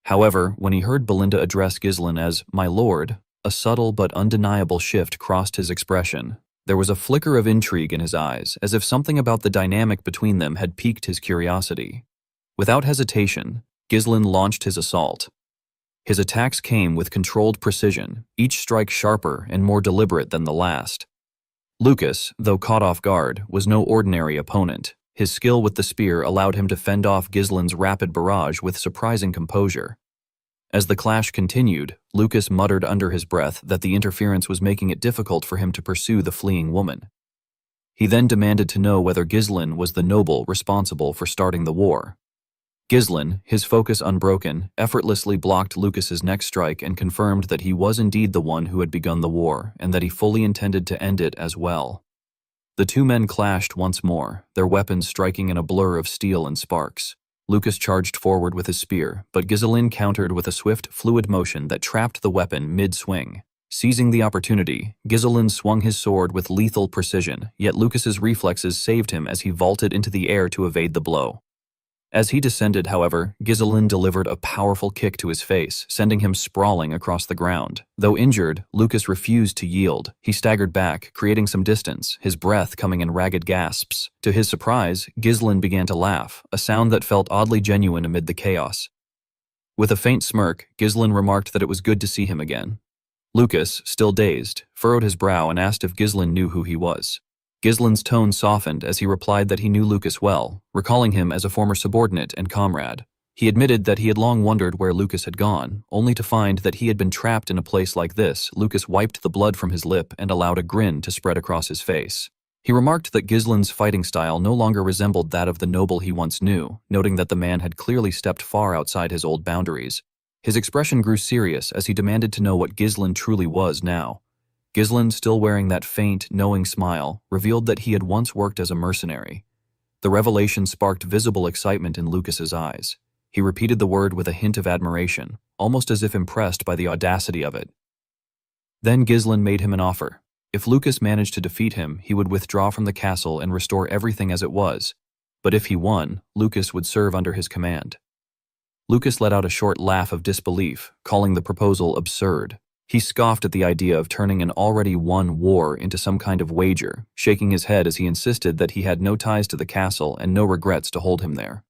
However, when he heard Belinda address Ghislaine as "my lord," a subtle but undeniable shift crossed his expression. There was a flicker of intrigue in his eyes, as if something about the dynamic between them had piqued his curiosity. Without hesitation, Ghislaine launched his assault. His attacks came with controlled precision, each strike sharper and more deliberate than the last. Lucas, though caught off guard, was no ordinary opponent. His skill with the spear allowed him to fend off Ghislaine's rapid barrage with surprising composure. As the clash continued, Lucas muttered under his breath that the interference was making it difficult for him to pursue the fleeing woman. He then demanded to know whether Ghislaine was the noble responsible for starting the war. Ghislaine, his focus unbroken, effortlessly blocked Lucas's next strike and confirmed that he was indeed the one who had begun the war, and that he fully intended to end it as well. The two men clashed once more, their weapons striking in a blur of steel and sparks. Lucas charged forward with his spear, but Ghislaine countered with a swift, fluid motion that trapped the weapon mid-swing. Seizing the opportunity, Ghislaine swung his sword with lethal precision, yet Lucas's reflexes saved him as he vaulted into the air to evade the blow. As he descended, however, Ghislaine delivered a powerful kick to his face, sending him sprawling across the ground. Though injured, Lucas refused to yield. He staggered back, creating some distance, his breath coming in ragged gasps. To his surprise, Ghislaine began to laugh, a sound that felt oddly genuine amid the chaos. With a faint smirk, Ghislaine remarked that it was good to see him again. Lucas, still dazed, furrowed his brow and asked if Ghislaine knew who he was. Ghislaine's tone softened as he replied that he knew Lucas well, recalling him as a former subordinate and comrade. He admitted that he had long wondered where Lucas had gone, only to find that he had been trapped in a place like this. Lucas wiped the blood from his lip and allowed a grin to spread across his face. He remarked that Ghislaine's fighting style no longer resembled that of the noble he once knew, noting that the man had clearly stepped far outside his old boundaries. His expression grew serious as he demanded to know what Ghislaine truly was now. Ghislaine, still wearing that faint, knowing smile, revealed that he had once worked as a mercenary. The revelation sparked visible excitement in Lucas's eyes. He repeated the word with a hint of admiration, almost as if impressed by the audacity of it. Then Ghislaine made him an offer. If Lucas managed to defeat him, he would withdraw from the castle and restore everything as it was. But if he won, Lucas would serve under his command. Lucas let out a short laugh of disbelief, calling the proposal absurd. He scoffed at the idea of turning an already won war into some kind of wager, shaking his head as he insisted that he had no ties to the castle and no regrets to hold him there.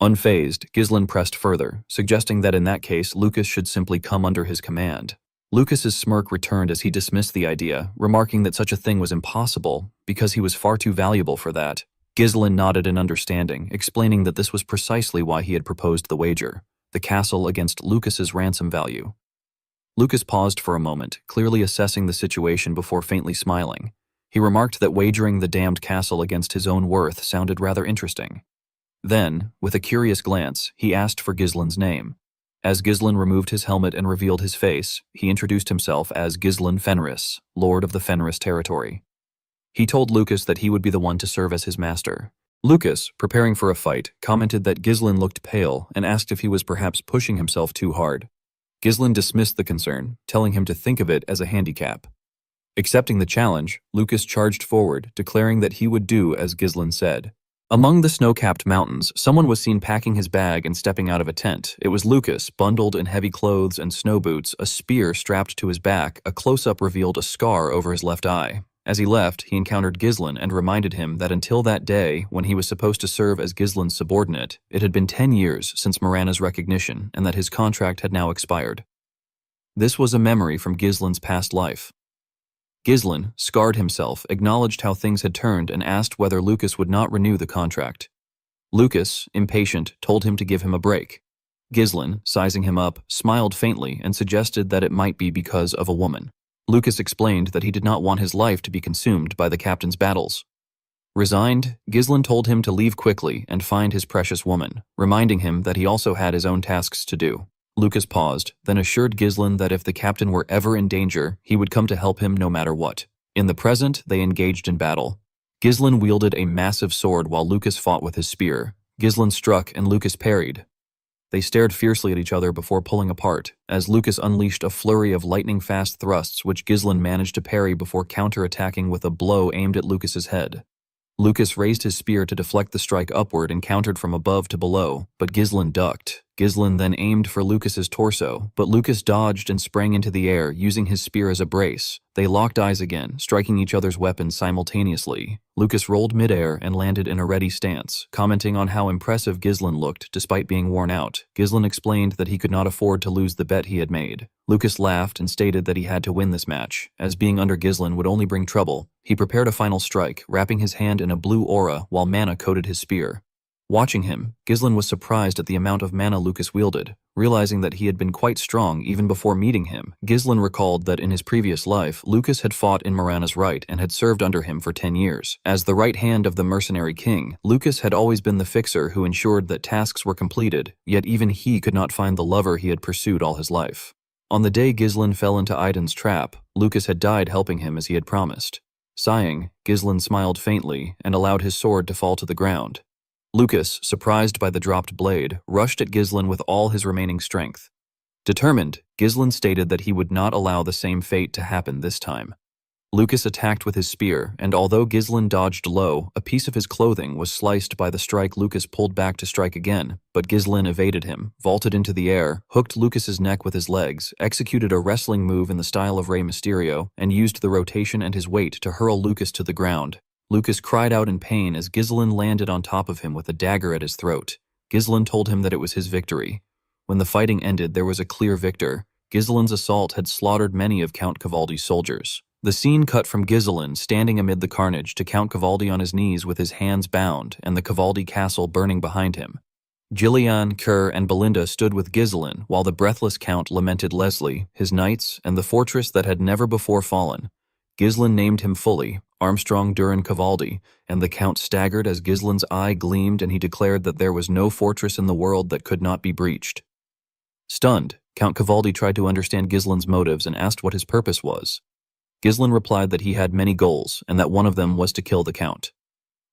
Unfazed, Ghislaine pressed further, suggesting that in that case Lucas should simply come under his command. Lucas's smirk returned as he dismissed the idea, remarking that such a thing was impossible because he was far too valuable for that. Ghislaine nodded in understanding, explaining that this was precisely why he had proposed the wager, the castle against Lucas's ransom value. Lucas paused for a moment, clearly assessing the situation before faintly smiling. He remarked that wagering the damned castle against his own worth sounded rather interesting. Then, with a curious glance, he asked for Ghislaine's name. As Ghislaine removed his helmet and revealed his face, he introduced himself as Ghislaine Fenris, Lord of the Fenris territory. He told Lucas that he would be the one to serve as his master. Lucas, preparing for a fight, commented that Ghislaine looked pale and asked if he was perhaps pushing himself too hard. Ghislaine dismissed the concern, telling him to think of it as a handicap. Accepting the challenge, Lucas charged forward, declaring that he would do as Ghislaine said. Among the snow-capped mountains, someone was seen packing his bag and stepping out of a tent. It was Lucas, bundled in heavy clothes and snow boots, a spear strapped to his back. A close-up revealed a scar over his left eye. As he left, he encountered Ghislaine and reminded him that until that day, when he was supposed to serve as Ghislaine's subordinate, it had been 10 years since Mirana's recognition and that his contract had now expired. This was a memory from Ghislaine's past life. Ghislaine, scarred himself, acknowledged how things had turned and asked whether Lucas would not renew the contract. Lucas, impatient, told him to give him a break. Ghislaine, sizing him up, smiled faintly and suggested that it might be because of a woman. Lucas explained that he did not want his life to be consumed by the captain's battles. Resigned, Ghislaine told him to leave quickly and find his precious woman, reminding him that he also had his own tasks to do. Lucas paused, then assured Ghislaine that if the captain were ever in danger, he would come to help him no matter what. In the present, they engaged in battle. Ghislaine wielded a massive sword while Lucas fought with his spear. Ghislaine struck and Lucas parried. They stared fiercely at each other before pulling apart, as Lucas unleashed a flurry of lightning-fast thrusts which Ghislain managed to parry before counter-attacking with a blow aimed at Lucas's head. Lucas raised his spear to deflect the strike upward and countered from above to below, but Ghislain ducked. Ghislain then aimed for Lucas's torso, but Lucas dodged and sprang into the air, using his spear as a brace. They locked eyes again, striking each other's weapons simultaneously. Lucas rolled midair and landed in a ready stance, commenting on how impressive Ghislain looked despite being worn out. Ghislain explained that he could not afford to lose the bet he had made. Lucas laughed and stated that he had to win this match, as being under Ghislain would only bring trouble. He prepared a final strike, wrapping his hand in a blue aura while mana coated his spear. Watching him, Ghislain was surprised at the amount of mana Lucas wielded. Realizing that he had been quite strong even before meeting him, Ghislain recalled that in his previous life, Lucas had fought in Morana's right and had served under him for 10 years. As the right hand of the Mercenary King, Lucas had always been the fixer who ensured that tasks were completed, yet even he could not find the lover he had pursued all his life. On the day Ghislain fell into Aiden's trap, Lucas had died helping him as he had promised. Sighing, Ghislain smiled faintly and allowed his sword to fall to the ground. Lucas, surprised by the dropped blade, rushed at Ghislain with all his remaining strength. Determined, Ghislain stated that he would not allow the same fate to happen this time. Lucas attacked with his spear, and although Ghislain dodged low, a piece of his clothing was sliced by the strike. Lucas pulled back to strike again, but Ghislain evaded him, vaulted into the air, hooked Lucas's neck with his legs, executed a wrestling move in the style of Rey Mysterio, and used the rotation and his weight to hurl Lucas to the ground. Lucas cried out in pain as Ghislain landed on top of him with a dagger at his throat. Ghislain told him that it was his victory. When the fighting ended, there was a clear victor. Ghislain's assault had slaughtered many of Count Cavaldi's soldiers. The scene cut from Ghislain standing amid the carnage to Count Cavaldi on his knees with his hands bound and the Cavaldi castle burning behind him. Gillian, Kerr, and Belinda stood with Ghislain while the breathless Count lamented Leslie, his knights, and the fortress that had never before fallen. Ghislain named him fully, Armstrong Durin Cavaldi, and the Count staggered as Ghislain's eye gleamed and he declared that there was no fortress in the world that could not be breached. Stunned, Count Cavaldi tried to understand Ghislain's motives and asked what his purpose was. Ghislain replied that he had many goals and that one of them was to kill the Count.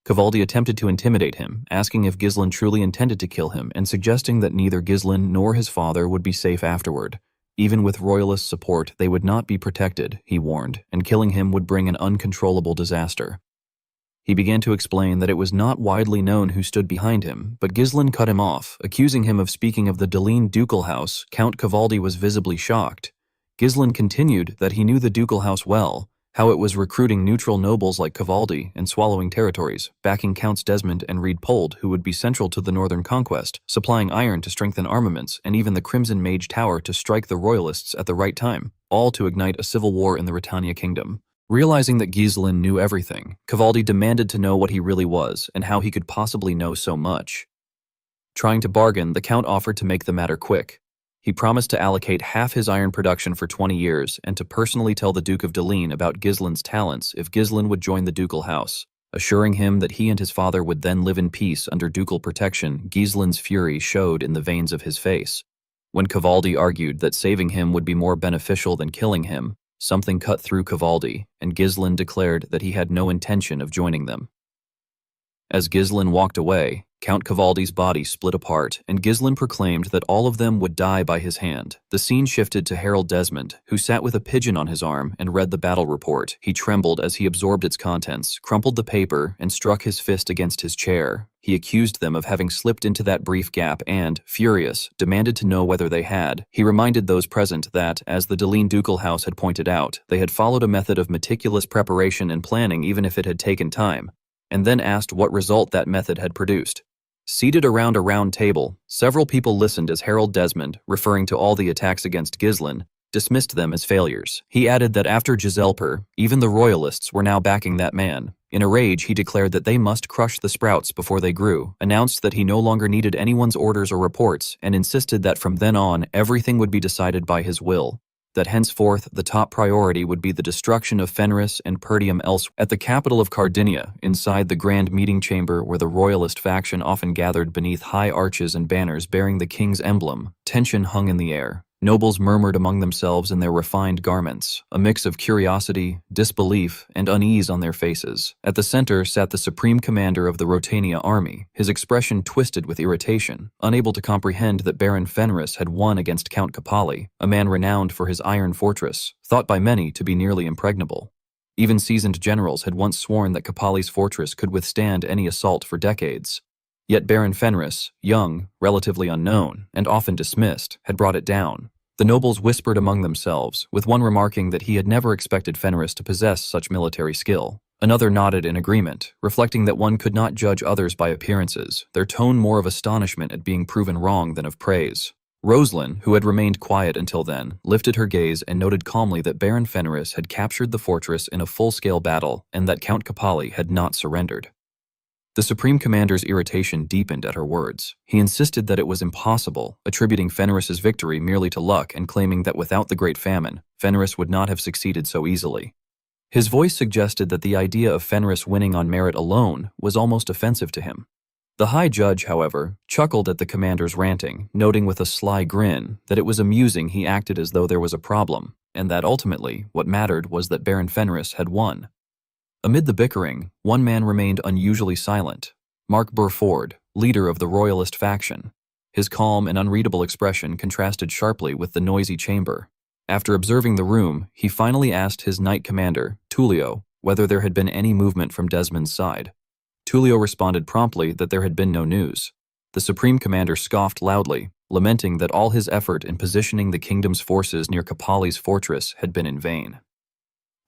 Cavaldi attempted to intimidate him, asking if Ghislain truly intended to kill him and suggesting that neither Ghislain nor his father would be safe afterward. Even with royalist support, they would not be protected, he warned, and killing him would bring an uncontrollable disaster. He began to explain that it was not widely known who stood behind him, but Ghislain cut him off, accusing him of speaking of the Deline ducal house. Count Cavaldi was visibly shocked. Ghislain continued that he knew the ducal house well, how it was recruiting neutral nobles like Cavaldi and swallowing territories, backing Counts Desmond and Reed Pold, who would be central to the northern conquest, supplying iron to strengthen armaments, and even the Crimson Mage Tower to strike the royalists at the right time, all to ignite a civil war in the Britannia Kingdom. Realizing that Ghislain knew everything, Cavaldi demanded to know what he really was and how he could possibly know so much. Trying to bargain, the Count offered to make the matter quick. He promised to allocate half his iron production for 20 years and to personally tell the Duke of Deline about Ghislain's talents if Ghislain would join the ducal house. Assuring him that he and his father would then live in peace under ducal protection, Ghislain's fury showed in the veins of his face. When Cavaldi argued that saving him would be more beneficial than killing him, something cut through Cavaldi, and Ghislain declared that he had no intention of joining them. As Ghislain walked away, Count Cavaldi's body split apart, and Ghislain proclaimed that all of them would die by his hand. The scene shifted to Harold Desmond, who sat with a pigeon on his arm and read the battle report. He trembled as he absorbed its contents, crumpled the paper, and struck his fist against his chair. He accused them of having slipped into that brief gap and, furious, demanded to know whether they had. He reminded those present that, as the Deline ducal house had pointed out, they had followed a method of meticulous preparation and planning even if it had taken time, and then asked what result that method had produced. Seated around a round table, several people listened as Harold Desmond, referring to all the attacks against Ghislain, dismissed them as failures. He added that after Giselper, even the royalists were now backing that man. In a rage, he declared that they must crush the sprouts before they grew, announced that he no longer needed anyone's orders or reports, and insisted that from then on, everything would be decided by his will. That henceforth the top priority would be the destruction of Fenris and Perdium elsewhere. At the capital of Cardinia, inside the grand meeting chamber where the royalist faction often gathered beneath high arches and banners bearing the king's emblem, tension hung in the air. Nobles murmured among themselves in their refined garments, a mix of curiosity, disbelief, and unease on their faces. At the center sat the supreme commander of the Rotania army, his expression twisted with irritation, unable to comprehend that Baron Fenris had won against Count Capali, a man renowned for his iron fortress, thought by many to be nearly impregnable. Even seasoned generals had once sworn that Capali's fortress could withstand any assault for decades. Yet Baron Fenris, young, relatively unknown, and often dismissed, had brought it down. The nobles whispered among themselves, with one remarking that he had never expected Fenris to possess such military skill. Another nodded in agreement, reflecting that one could not judge others by appearances, their tone more of astonishment at being proven wrong than of praise. Rosalind, who had remained quiet until then, lifted her gaze and noted calmly that Baron Fenris had captured the fortress in a full-scale battle and that Count Capali had not surrendered. The Supreme Commander's irritation deepened at her words. He insisted that it was impossible, attributing Fenris's victory merely to luck and claiming that without the Great Famine, Fenris would not have succeeded so easily. His voice suggested that the idea of Fenris winning on merit alone was almost offensive to him. The High Judge, however, chuckled at the commander's ranting, noting with a sly grin that it was amusing he acted as though there was a problem, and that ultimately what mattered was that Baron Fenris had won. Amid the bickering, one man remained unusually silent, Mark Burford, leader of the Royalist faction. His calm and unreadable expression contrasted sharply with the noisy chamber. After observing the room, he finally asked his knight commander, Tullio, whether there had been any movement from Desmond's side. Tullio responded promptly that there had been no news. The Supreme Commander scoffed loudly, lamenting that all his effort in positioning the kingdom's forces near Capali's fortress had been in vain.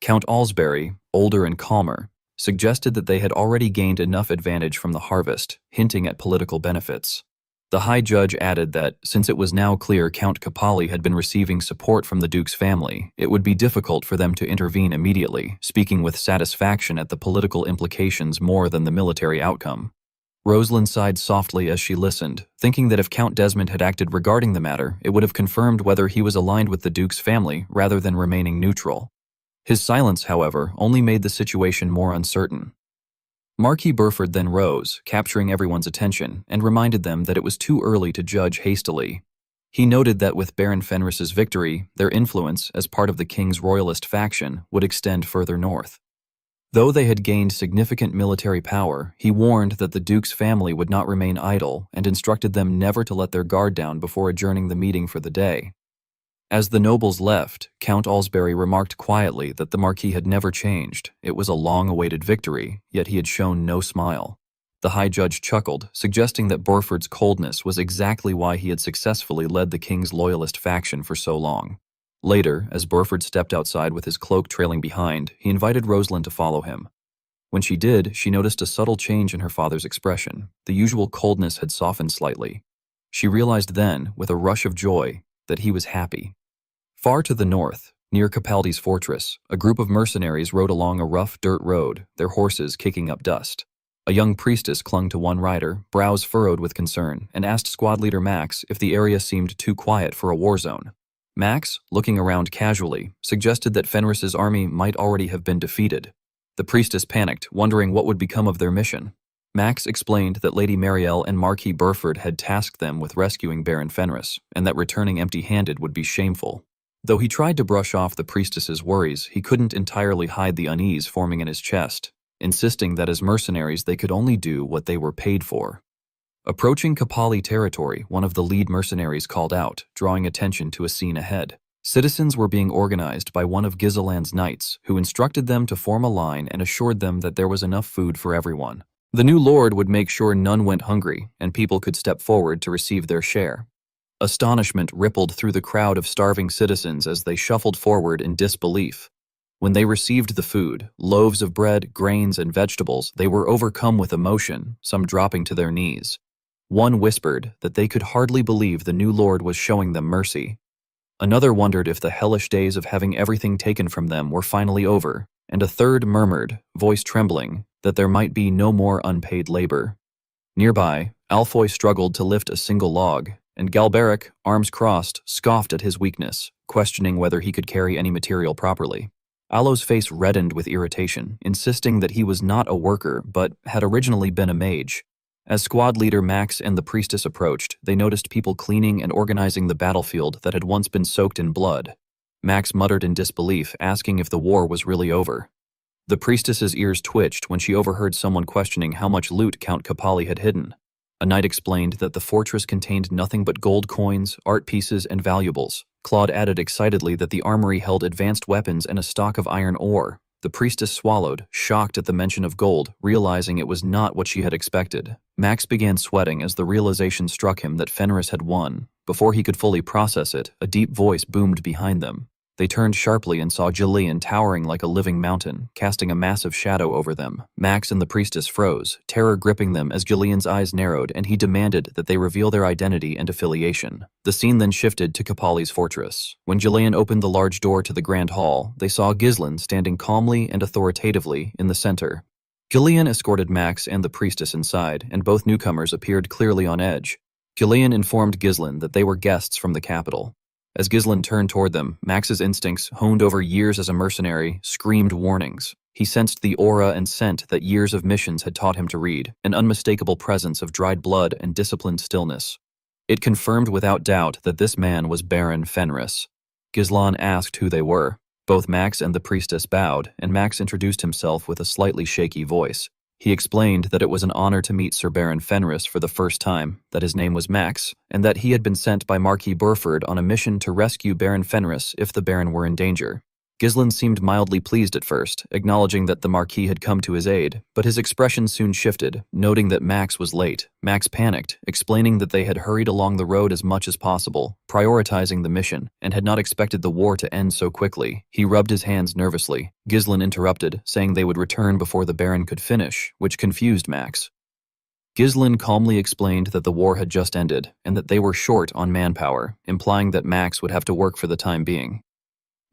Count Alsbury, older and calmer, suggested that they had already gained enough advantage from the harvest, hinting at political benefits. The High Judge added that, since it was now clear Count Capali had been receiving support from the Duke's family, it would be difficult for them to intervene immediately, speaking with satisfaction at the political implications more than the military outcome. Rosalind sighed softly as she listened, thinking that if Count Desmond had acted regarding the matter, it would have confirmed whether he was aligned with the Duke's family rather than remaining neutral. His silence, however, only made the situation more uncertain. Marquis Burford then rose, capturing everyone's attention, and reminded them that it was too early to judge hastily. He noted that with Baron Fenris's victory, their influence, as part of the king's royalist faction, would extend further north. Though they had gained significant military power, he warned that the Duke's family would not remain idle and instructed them never to let their guard down before adjourning the meeting for the day. As the nobles left, Count Alsbury remarked quietly that the Marquis had never changed. It was a long-awaited victory, yet he had shown no smile. The High Judge chuckled, suggesting that Burford's coldness was exactly why he had successfully led the king's loyalist faction for so long. Later, as Burford stepped outside with his cloak trailing behind, he invited Rosalind to follow him. When she did, she noticed a subtle change in her father's expression. The usual coldness had softened slightly. She realized then, with a rush of joy, that he was happy. Far to the north, near Capaldi's fortress, a group of mercenaries rode along a rough dirt road, their horses kicking up dust. A young priestess clung to one rider, brows furrowed with concern, and asked squad leader Max if the area seemed too quiet for a war zone. Max, looking around casually, suggested that Fenris's army might already have been defeated. The priestess panicked, wondering what would become of their mission. Max explained that Lady Marielle and Marquis Burford had tasked them with rescuing Baron Fenris, and that returning empty-handed would be shameful. Though he tried to brush off the priestess's worries, he couldn't entirely hide the unease forming in his chest, insisting that as mercenaries they could only do what they were paid for. Approaching Capali territory, one of the lead mercenaries called out, drawing attention to a scene ahead. Citizens were being organized by one of Giseland's knights, who instructed them to form a line and assured them that there was enough food for everyone. The new lord would make sure none went hungry, and people could step forward to receive their share. Astonishment rippled through the crowd of starving citizens as they shuffled forward in disbelief. When they received the food, loaves of bread, grains, and vegetables, they were overcome with emotion, some dropping to their knees. One whispered that they could hardly believe the new lord was showing them mercy. Another wondered if the hellish days of having everything taken from them were finally over, and a third murmured, voice trembling, that there might be no more unpaid labor. Nearby, Alfoy struggled to lift a single log, and Galberic, arms crossed, scoffed at his weakness, questioning whether he could carry any material properly. Allo's face reddened with irritation, insisting that he was not a worker but had originally been a mage. As squad leader Max and the priestess approached, they noticed people cleaning and organizing the battlefield that had once been soaked in blood. Max muttered in disbelief, asking if the war was really over. The priestess's ears twitched when she overheard someone questioning how much loot Count Capali had hidden. A knight explained that the fortress contained nothing but gold coins, art pieces, and valuables. Claude added excitedly that the armory held advanced weapons and a stock of iron ore. The priestess swallowed, shocked at the mention of gold, realizing it was not what she had expected. Max began sweating as the realization struck him that Fenris had won. Before he could fully process it, a deep voice boomed behind them. They turned sharply and saw Jillian towering like a living mountain, casting a massive shadow over them. Max and the priestess froze, terror gripping them as Jillian's eyes narrowed, and he demanded that they reveal their identity and affiliation. The scene then shifted to Capali's fortress. When Jillian opened the large door to the grand hall, they saw Ghislain standing calmly and authoritatively in the center. Jillian escorted Max and the priestess inside, and both newcomers appeared clearly on edge. Jillian informed Ghislain that they were guests from the capital. As Ghislain turned toward them, Max's instincts, honed over years as a mercenary, screamed warnings. He sensed the aura and scent that years of missions had taught him to read, an unmistakable presence of dried blood and disciplined stillness. It confirmed without doubt that this man was Baron Fenris. Ghislain asked who they were. Both Max and the priestess bowed, and Max introduced himself with a slightly shaky voice. He explained that it was an honor to meet Sir Baron Fenris for the first time, that his name was Max, and that he had been sent by Marquis Burford on a mission to rescue Baron Fenris if the Baron were in danger. Ghislain seemed mildly pleased at first, acknowledging that the Marquis had come to his aid, but his expression soon shifted, noting that Max was late. Max panicked, explaining that they had hurried along the road as much as possible, prioritizing the mission, and had not expected the war to end so quickly. He rubbed his hands nervously. Ghislain interrupted, saying they would return before the Baron could finish, which confused Max. Ghislain calmly explained that the war had just ended, and that they were short on manpower, implying that Max would have to work for the time being.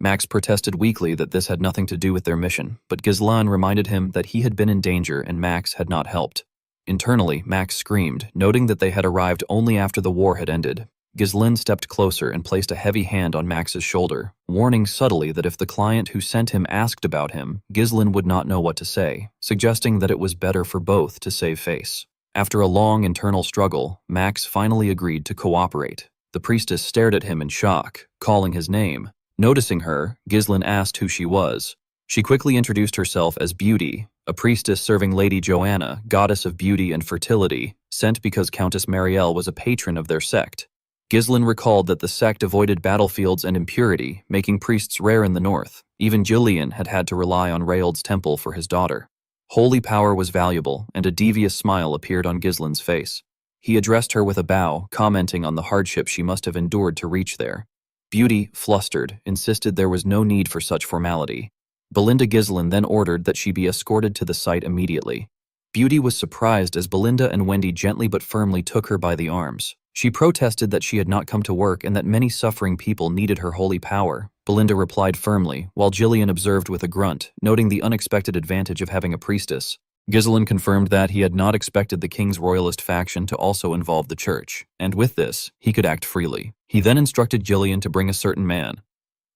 Max protested weakly that this had nothing to do with their mission, but Ghislain reminded him that he had been in danger and Max had not helped. Internally, Max screamed, noting that they had arrived only after the war had ended. Ghislain stepped closer and placed a heavy hand on Max's shoulder, warning subtly that if the client who sent him asked about him, Ghislain would not know what to say, suggesting that it was better for both to save face. After a long internal struggle, Max finally agreed to cooperate. The priestess stared at him in shock, calling his name. Noticing her, Ghislain asked who she was. She quickly introduced herself as Beauty, a priestess serving Lady Joanna, goddess of beauty and fertility, sent because Countess Marielle was a patron of their sect. Ghislain recalled that the sect avoided battlefields and impurity, making priests rare in the north. Even Jillian had had to rely on Raold's temple for his daughter. Holy power was valuable, and a devious smile appeared on Ghislain's face. He addressed her with a bow, commenting on the hardship she must have endured to reach there. Beauty, flustered, insisted there was no need for such formality. Belinda Ghislain then ordered that she be escorted to the site immediately. Beauty was surprised as Belinda and Wendy gently but firmly took her by the arms. She protested that she had not come to work and that many suffering people needed her holy power. Belinda replied firmly, while Jillian observed with a grunt, noting the unexpected advantage of having a priestess. Ghislain confirmed that he had not expected the king's royalist faction to also involve the church, and with this, he could act freely. He then instructed Jillian to bring a certain man.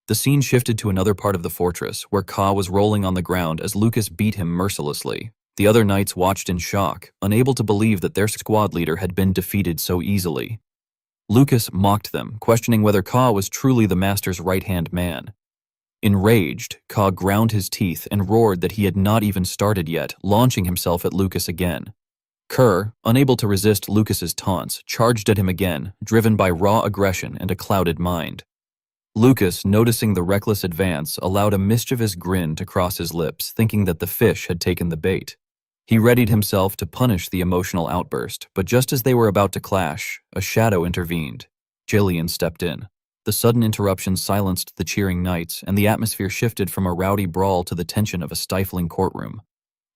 The scene shifted to another part of the fortress, where Ka was rolling on the ground as Lucas beat him mercilessly. The other knights watched in shock, unable to believe that their squad leader had been defeated so easily. Lucas mocked them, questioning whether Ka was truly the master's right-hand man. Enraged, Ka ground his teeth and roared that he had not even started yet, launching himself at Lucas again. Kerr, unable to resist Lucas's taunts, charged at him again, driven by raw aggression and a clouded mind. Lucas, noticing the reckless advance, allowed a mischievous grin to cross his lips, thinking that the fish had taken the bait. He readied himself to punish the emotional outburst, but just as they were about to clash, a shadow intervened. Jillian stepped in. The sudden interruption silenced the cheering knights, and the atmosphere shifted from a rowdy brawl to the tension of a stifling courtroom.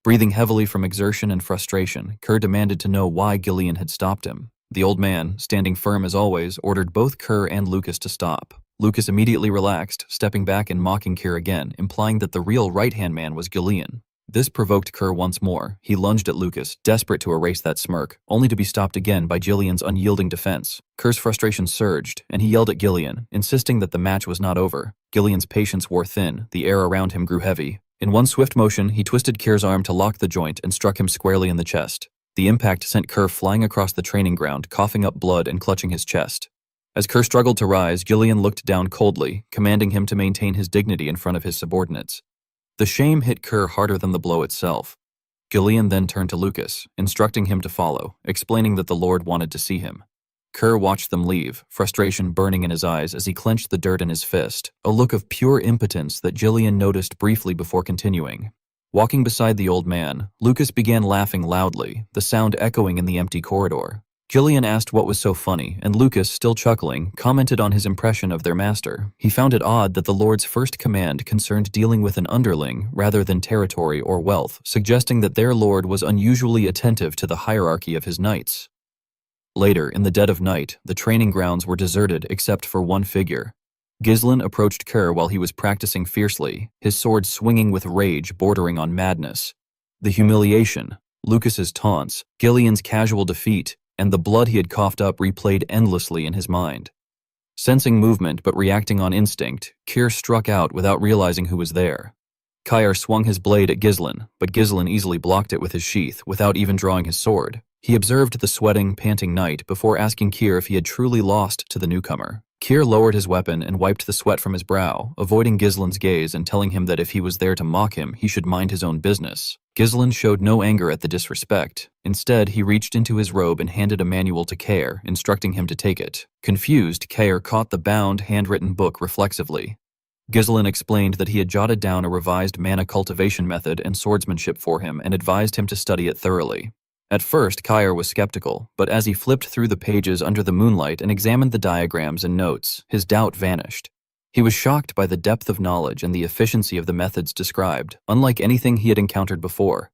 Breathing heavily from exertion and frustration, Kerr demanded to know why Jillian had stopped him. The old man, standing firm as always, ordered both Kerr and Lucas to stop. Lucas immediately relaxed, stepping back and mocking Kerr again, implying that the real right-hand man was Jillian. This provoked Kerr once more. He lunged at Lucas, desperate to erase that smirk, only to be stopped again by Jillian's unyielding defense. Kerr's frustration surged, and he yelled at Jillian, insisting that the match was not over. Jillian's patience wore thin, the air around him grew heavy. In one swift motion, he twisted Kerr's arm to lock the joint and struck him squarely in the chest. The impact sent Kerr flying across the training ground, coughing up blood and clutching his chest. As Kerr struggled to rise, Gillian looked down coldly, commanding him to maintain his dignity in front of his subordinates. The shame hit Kerr harder than the blow itself. Gillian then turned to Lucas, instructing him to follow, explaining that the Lord wanted to see him. Kerr watched them leave, frustration burning in his eyes as he clenched the dirt in his fist, a look of pure impotence that Gillian noticed briefly before continuing. Walking beside the old man, Lucas began laughing loudly, the sound echoing in the empty corridor. Gillian asked what was so funny, and Lucas, still chuckling, commented on his impression of their master. He found it odd that the Lord's first command concerned dealing with an underling rather than territory or wealth, suggesting that their Lord was unusually attentive to the hierarchy of his knights. Later, in the dead of night, the training grounds were deserted except for one figure. Ghislain approached Kerr while he was practicing fiercely, his sword swinging with rage bordering on madness. The humiliation, Lucas's taunts, Gillian's casual defeat, and the blood he had coughed up replayed endlessly in his mind. Sensing movement but reacting on instinct, Kerr struck out without realizing who was there. Khyr swung his blade at Ghislain, but Ghislain easily blocked it with his sheath without even drawing his sword. He observed the sweating, panting knight before asking Kerr if he had truly lost to the newcomer. Kerr lowered his weapon and wiped the sweat from his brow, avoiding Ghislain's gaze and telling him that if he was there to mock him, he should mind his own business. Ghislain showed no anger at the disrespect. Instead, he reached into his robe and handed a manual to Khyr, instructing him to take it. Confused, Khyr caught the bound, handwritten book reflexively. Ghislain explained that he had jotted down a revised mana cultivation method and swordsmanship for him and advised him to study it thoroughly. At first, Khyr was skeptical, but as he flipped through the pages under the moonlight and examined the diagrams and notes, his doubt vanished. He was shocked by the depth of knowledge and the efficiency of the methods described, unlike anything he had encountered before.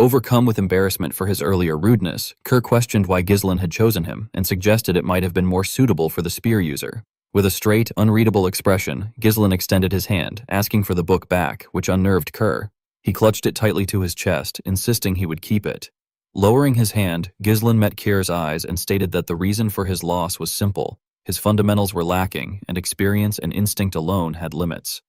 Overcome with embarrassment for his earlier rudeness, Kerr questioned why Ghislain had chosen him and suggested it might have been more suitable for the spear user. With a straight, unreadable expression, Ghislain extended his hand, asking for the book back, which unnerved Kerr. He clutched it tightly to his chest, insisting he would keep it. Lowering his hand, Ghislain met Kyr's eyes and stated that the reason for his loss was simple. His fundamentals were lacking, and experience and instinct alone had limits.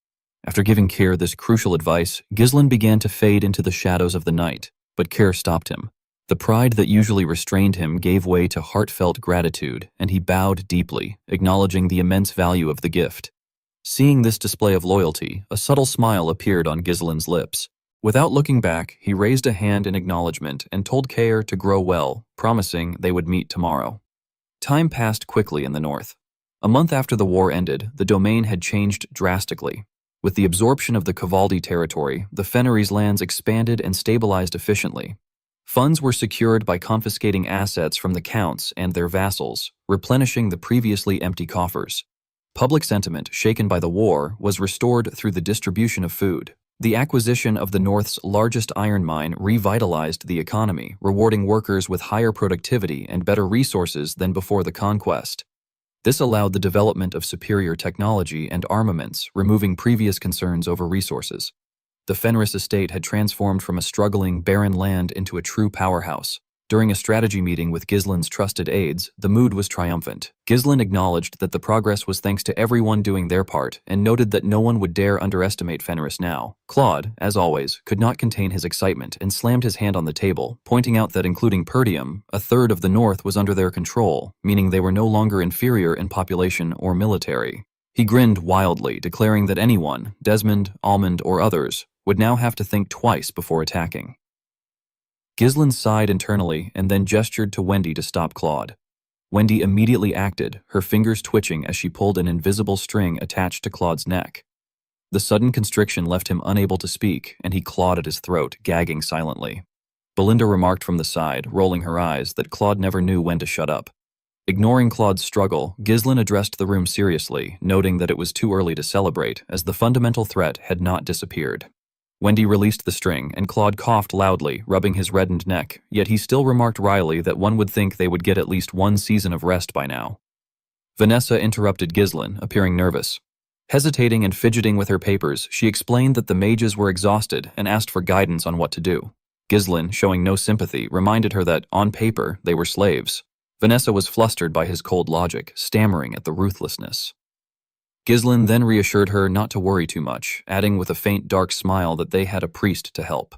After giving Kyr this crucial advice, Ghislain began to fade into the shadows of the night, but Kyr stopped him. The pride that usually restrained him gave way to heartfelt gratitude, and he bowed deeply, acknowledging the immense value of the gift. Seeing this display of loyalty, a subtle smile appeared on Ghislain's lips. Without looking back, he raised a hand in acknowledgement and told Khyr to grow well, promising they would meet tomorrow. Time passed quickly in the north. A month after the war ended, the domain had changed drastically. With the absorption of the Cavaldi territory, the Fennery's lands expanded and stabilized efficiently. Funds were secured by confiscating assets from the counts and their vassals, replenishing the previously empty coffers. Public sentiment, shaken by the war, was restored through the distribution of food. The acquisition of the North's largest iron mine revitalized the economy, rewarding workers with higher productivity and better resources than before the conquest. This allowed the development of superior technology and armaments, removing previous concerns over resources. The Fenris estate had transformed from a struggling, barren land into a true powerhouse. During a strategy meeting with Ghislain's trusted aides, the mood was triumphant. Ghislain acknowledged that the progress was thanks to everyone doing their part, and noted that no one would dare underestimate Fenris now. Claude, as always, could not contain his excitement and slammed his hand on the table, pointing out that including Perdium, a third of the North was under their control, meaning they were no longer inferior in population or military. He grinned wildly, declaring that anyone, Desmond, Almond, or others, would now have to think twice before attacking. Ghislain sighed internally and then gestured to Wendy to stop Claude. Wendy immediately acted, her fingers twitching as she pulled an invisible string attached to Claude's neck. The sudden constriction left him unable to speak, and he clawed at his throat, gagging silently. Belinda remarked from the side, rolling her eyes, that Claude never knew when to shut up. Ignoring Claude's struggle, Ghislain addressed the room seriously, noting that it was too early to celebrate, as the fundamental threat had not disappeared. Wendy released the string, and Claude coughed loudly, rubbing his reddened neck, yet he still remarked wryly that one would think they would get at least one season of rest by now. Vanessa interrupted Ghislain, appearing nervous. Hesitating and fidgeting with her papers, she explained that the mages were exhausted and asked for guidance on what to do. Ghislain, showing no sympathy, reminded her that, on paper, they were slaves. Vanessa was flustered by his cold logic, stammering at the ruthlessness. Ghislain then reassured her not to worry too much, adding with a faint dark smile that they had a priest to help.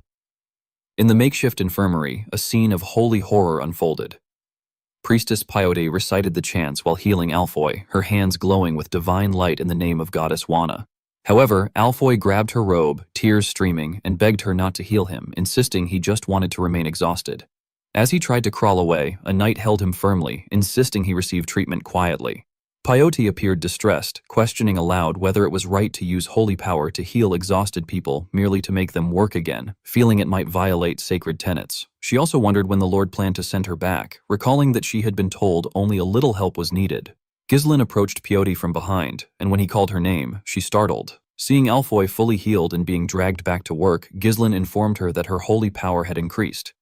In the makeshift infirmary, a scene of holy horror unfolded. Priestess Peyote recited the chants while healing Alfoy, her hands glowing with divine light in the name of goddess Wana. However, Alfoy grabbed her robe, tears streaming, and begged her not to heal him, insisting he just wanted to remain exhausted. As he tried to crawl away, a knight held him firmly, insisting he receive treatment quietly. Peyote appeared distressed, questioning aloud whether it was right to use holy power to heal exhausted people merely to make them work again, feeling it might violate sacred tenets. She also wondered when the Lord planned to send her back, recalling that she had been told only a little help was needed. Ghislaine approached Peyote from behind, and when he called her name, she startled. Seeing Alfoy fully healed and being dragged back to work, Ghislaine informed her that her holy power had increased.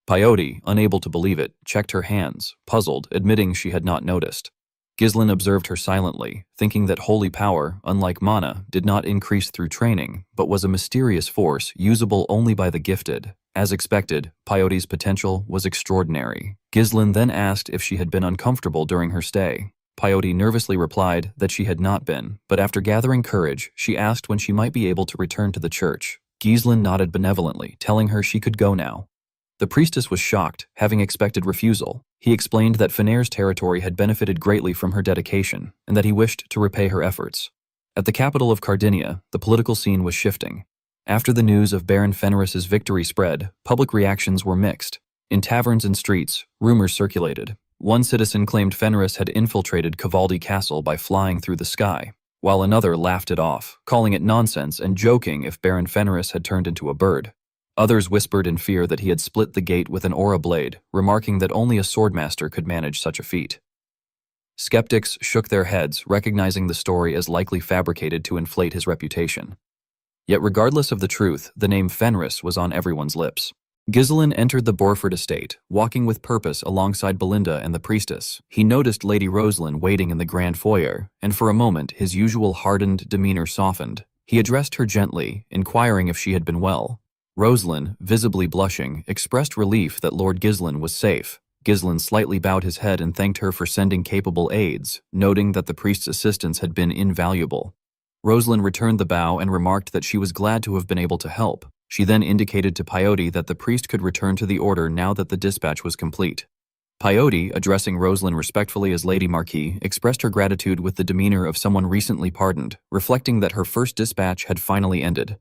Peyote, unable to believe it, checked her hands, puzzled, admitting she had not noticed. Ghislaine observed her silently, thinking that holy power, unlike mana, did not increase through training, but was a mysterious force usable only by the gifted. As expected, Peyote's potential was extraordinary. Ghislaine then asked if she had been uncomfortable during her stay. Peyote nervously replied that she had not been, but after gathering courage, she asked when she might be able to return to the church. Ghislaine nodded benevolently, telling her she could go now. The priestess was shocked, having expected refusal. He explained that Fenair's territory had benefited greatly from her dedication, and that he wished to repay her efforts. At the capital of Cardinia, the political scene was shifting. After the news of Baron Fenris's victory spread, public reactions were mixed. In taverns and streets, rumors circulated. One citizen claimed Fenris had infiltrated Cavaldi Castle by flying through the sky, while another laughed it off, calling it nonsense and joking if Baron Fenris had turned into a bird. Others whispered in fear that he had split the gate with an aura blade, remarking that only a swordmaster could manage such a feat. Skeptics shook their heads, recognizing the story as likely fabricated to inflate his reputation. Yet regardless of the truth, the name Fenris was on everyone's lips. Ghislaine entered the Borford estate, walking with purpose alongside Belinda and the priestess. He noticed Lady Rosalind waiting in the grand foyer, and for a moment his usual hardened demeanor softened. He addressed her gently, inquiring if she had been well. Rosalind, visibly blushing, expressed relief that Lord Ghislaine was safe. Ghislaine slightly bowed his head and thanked her for sending capable aids, noting that the priest's assistance had been invaluable. Rosalind returned the bow and remarked that she was glad to have been able to help. She then indicated to Peyote that the priest could return to the order now that the dispatch was complete. Peyote, addressing Rosalind respectfully as Lady Marquis, expressed her gratitude with the demeanor of someone recently pardoned, reflecting that her first dispatch had finally ended.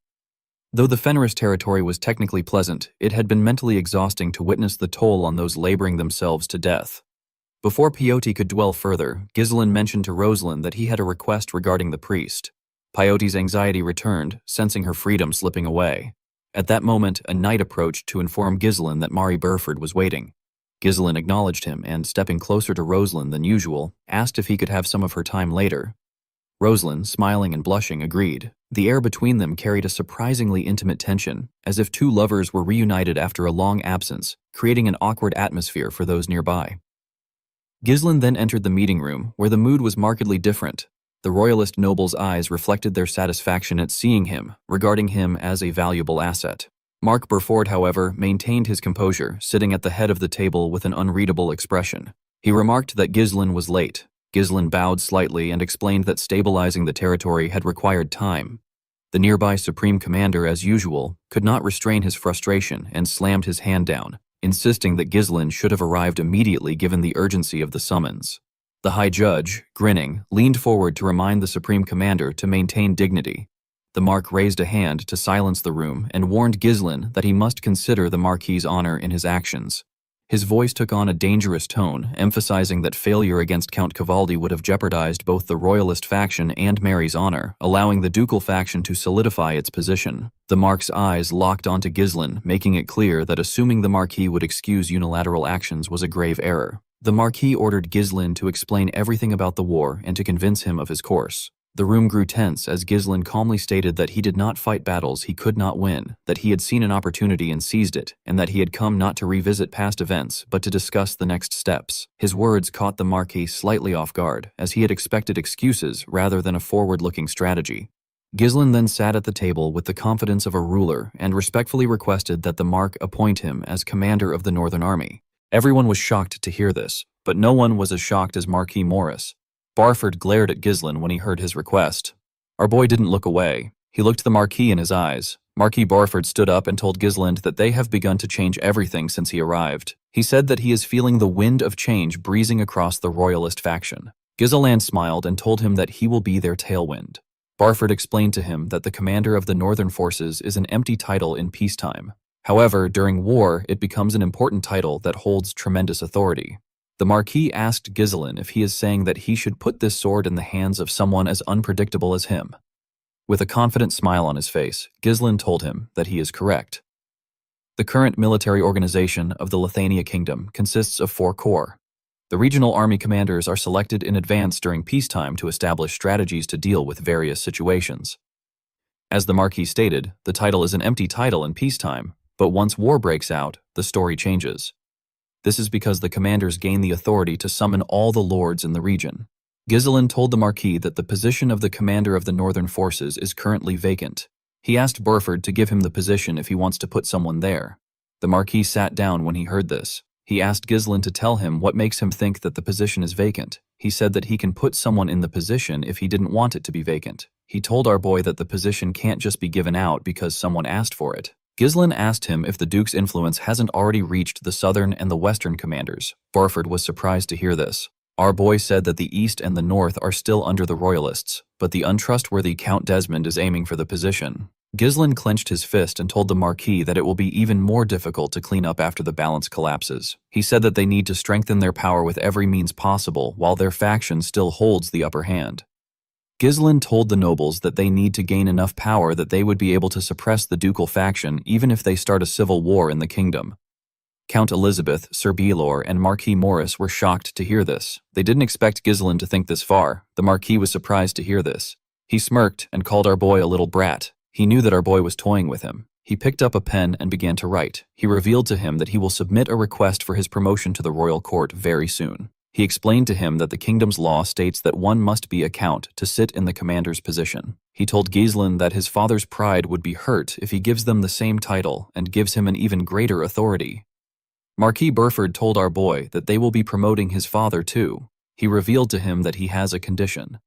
Though the Fenris territory was technically pleasant, it had been mentally exhausting to witness the toll on those laboring themselves to death. Before Peyote could dwell further, Ghislaine mentioned to Rosalind that he had a request regarding the priest. Peyote's anxiety returned, sensing her freedom slipping away. At that moment, a knight approached to inform Ghislaine that Mari Burford was waiting. Ghislaine acknowledged him and, stepping closer to Rosalind than usual, asked if he could have some of her time later. Rosalind, smiling and blushing, agreed. The air between them carried a surprisingly intimate tension, as if two lovers were reunited after a long absence, creating an awkward atmosphere for those nearby. Ghislaine then entered the meeting room, where the mood was markedly different. The royalist noble's eyes reflected their satisfaction at seeing him, regarding him as a valuable asset. Mark Burford, however, maintained his composure, sitting at the head of the table with an unreadable expression. He remarked that Ghislaine was late. Ghislaine bowed slightly and explained that stabilizing the territory had required time. The nearby Supreme Commander, as usual, could not restrain his frustration and slammed his hand down, insisting that Ghislaine should have arrived immediately given the urgency of the summons. The High Judge, grinning, leaned forward to remind the Supreme Commander to maintain dignity. The Mark raised a hand to silence the room and warned Ghislaine that he must consider the Marquis's honor in his actions. His voice took on a dangerous tone, emphasizing that failure against Count Cavaldi would have jeopardized both the royalist faction and Mary's honor, allowing the ducal faction to solidify its position. The Mark's eyes locked onto Ghislaine, making it clear that assuming the Marquis would excuse unilateral actions was a grave error. The Marquis ordered Ghislaine to explain everything about the war and to convince him of his course. The room grew tense as Ghislaine calmly stated that he did not fight battles he could not win, that he had seen an opportunity and seized it, and that he had come not to revisit past events but to discuss the next steps. His words caught the Marquis slightly off guard, as he had expected excuses rather than a forward-looking strategy. Ghislaine then sat at the table with the confidence of a ruler and respectfully requested that the Mark appoint him as commander of the Northern Army. Everyone was shocked to hear this, but no one was as shocked as Marquis Morris. Barford glared at Ghislaine when he heard his request. Our boy didn't look away. He looked the Marquis in his eyes, Marquis Barford stood up and told Gisland that they have begun to change everything since he arrived. He said that he is feeling the wind of change breezing across the royalist faction. Gisland smiled and told him that he will be their tailwind. Barford explained to him that the commander of the Northern Forces is an empty title in peacetime. However, during war, it becomes an important title that holds tremendous authority. The Marquis asked Gisland if he is saying that he should put this sword in the hands of someone as unpredictable as him. With a confident smile on his face, Gisland told him that he is correct. The current military organization of the Lithania Kingdom consists of 4 corps. The regional army commanders are selected in advance during peacetime to establish strategies to deal with various situations. As the Marquis stated, the title is an empty title in peacetime, but once war breaks out, the story changes. This is because the commanders gain the authority to summon all the lords in the region. Gisland told the Marquis that the position of the commander of the Northern Forces is currently vacant. He asked Barford to give him the position if he wants to put someone there. The Marquis sat down when he heard this. He asked Gisland to tell him what makes him think that the position is vacant. He said that he can put someone in the position if he didn't want it to be vacant. He told our boy that the position can't just be given out because someone asked for it. Gisland asked him if the Duke's influence hasn't already reached the southern and the western commanders. Barford was surprised to hear this. Our boy said that the east and the north are still under the royalists, but the untrustworthy Count Desmond is aiming for the position. Gisland clenched his fist and told the Marquis that it will be even more difficult to clean up after the balance collapses. He said that they need to strengthen their power with every means possible while their faction still holds the upper hand. Gisland told the nobles that they need to gain enough power that they would be able to suppress the ducal faction even if they start a civil war in the kingdom. Count Elizabeth, Sir Belor, and Marquis Morris were shocked to hear this. They didn't expect Gisland to think this far. The Marquis was surprised to hear this. He smirked and called our boy a little brat. He knew that our boy was toying with him. He picked up a pen and began to write. He revealed to him that he will submit a request for his promotion to the royal court very soon. He explained to him that the kingdom's law states that one must be a count to sit in the commander's position. He told Gisland that his father's pride would be hurt if he gives them the same title and gives him an even greater authority. Marquis Barford told our boy that they will be promoting his father too. He revealed to him that he has a condition.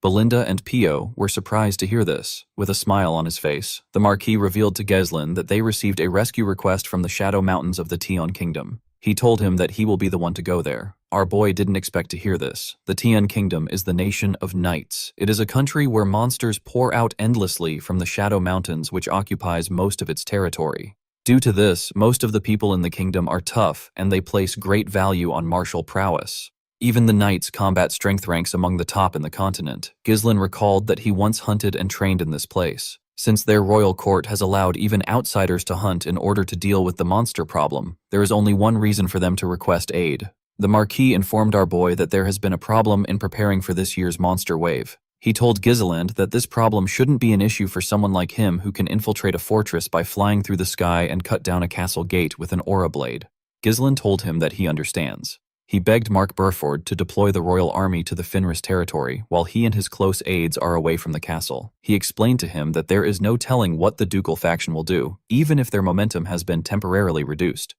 Belinda and Pio were surprised to hear this. With a smile on his face, the Marquis revealed to Gisland that they received a rescue request from the Shadow Mountains of the Tion Kingdom. He told him that he will be the one to go there. Our boy didn't expect to hear this. The Tion Kingdom is the nation of knights. It is a country where monsters pour out endlessly from the Shadow Mountains, which occupies most of its territory. Due to this, most of the people in the kingdom are tough, and they place great value on martial prowess. Even the knights' combat strength ranks among the top in the continent. Gisland recalled that he once hunted and trained in this place. Since their royal court has allowed even outsiders to hunt in order to deal with the monster problem, there is only one reason for them to request aid. The Marquis informed our boy that there has been a problem in preparing for this year's monster wave. He told Gisland that this problem shouldn't be an issue for someone like him who can infiltrate a fortress by flying through the sky and cut down a castle gate with an aura blade. Gisland told him that he understands. He begged Mark Barford to deploy the royal army to the Fenris territory while he and his close aides are away from the castle. He explained to him that there is no telling what the ducal faction will do, even if their momentum has been temporarily reduced.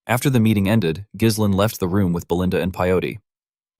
After the meeting ended, Gisland left the room with Belinda and Peyote.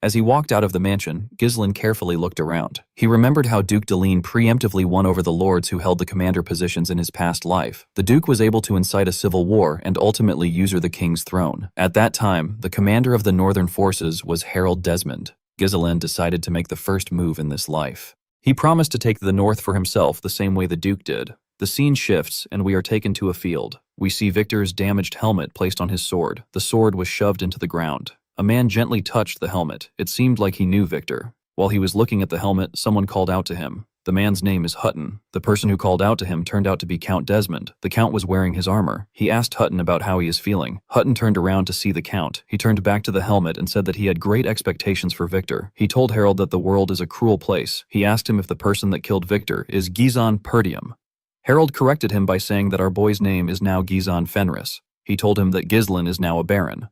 As he walked out of the mansion, Gisland carefully looked around. He remembered how Duke Deline preemptively won over the lords who held the commander positions in his past life. The Duke was able to incite a civil war and ultimately usurp the king's throne. At that time, the commander of the northern forces was Harold Desmond. Gisland decided to make the first move in this life. He promised to take the north for himself the same way the Duke did. The scene shifts, and we are taken to a field. We see Victor's damaged helmet placed on his sword. The sword was shoved into the ground. A man gently touched the helmet. It seemed like he knew Victor. While he was looking at the helmet, someone called out to him. The man's name is Hutton. The person who called out to him turned out to be Count Desmond. The Count was wearing his armor. He asked Hutton about how he is feeling. Hutton turned around to see the Count. He turned back to the helmet and said that he had great expectations for Victor. He told Harold that the world is a cruel place. He asked him if the person that killed Victor is Gizon Perdium. Harold corrected him by saying that our boy's name is now Gizon Fenris. He told him that Gisland is now a baron.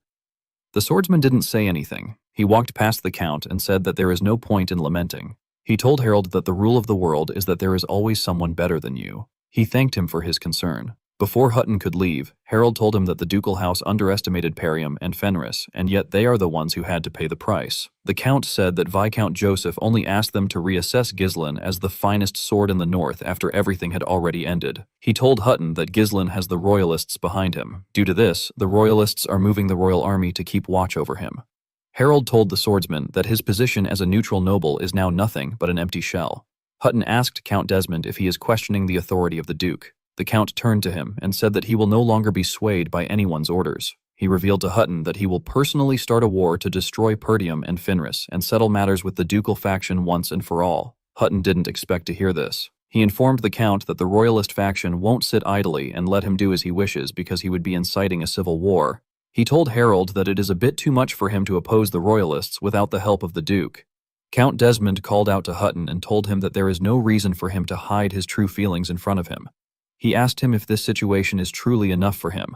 The swordsman didn't say anything. He walked past the Count and said that there is no point in lamenting. He told Harold that the rule of the world is that there is always someone better than you. He thanked him for his concern. Before Hutton could leave, Harold told him that the ducal house underestimated Perium and Fenris, and yet they are the ones who had to pay the price. The Count said that Viscount Joseph only asked them to reassess Ghislain as the finest sword in the north after everything had already ended. He told Hutton that Ghislain has the royalists behind him. Due to this, the royalists are moving the royal army to keep watch over him. Harold told the swordsman that his position as a neutral noble is now nothing but an empty shell. Hutton asked Count Desmond if he is questioning the authority of the Duke. The Count turned to him and said that he will no longer be swayed by anyone's orders. He revealed to Hutton that he will personally start a war to destroy Perdium and Fenris and settle matters with the ducal faction once and for all. Hutton didn't expect to hear this. He informed the Count that the royalist faction won't sit idly and let him do as he wishes because he would be inciting a civil war. He told Harold that it is a bit too much for him to oppose the royalists without the help of the Duke. Count Desmond called out to Hutton and told him that there is no reason for him to hide his true feelings in front of him. He asked him if this situation is truly enough for him.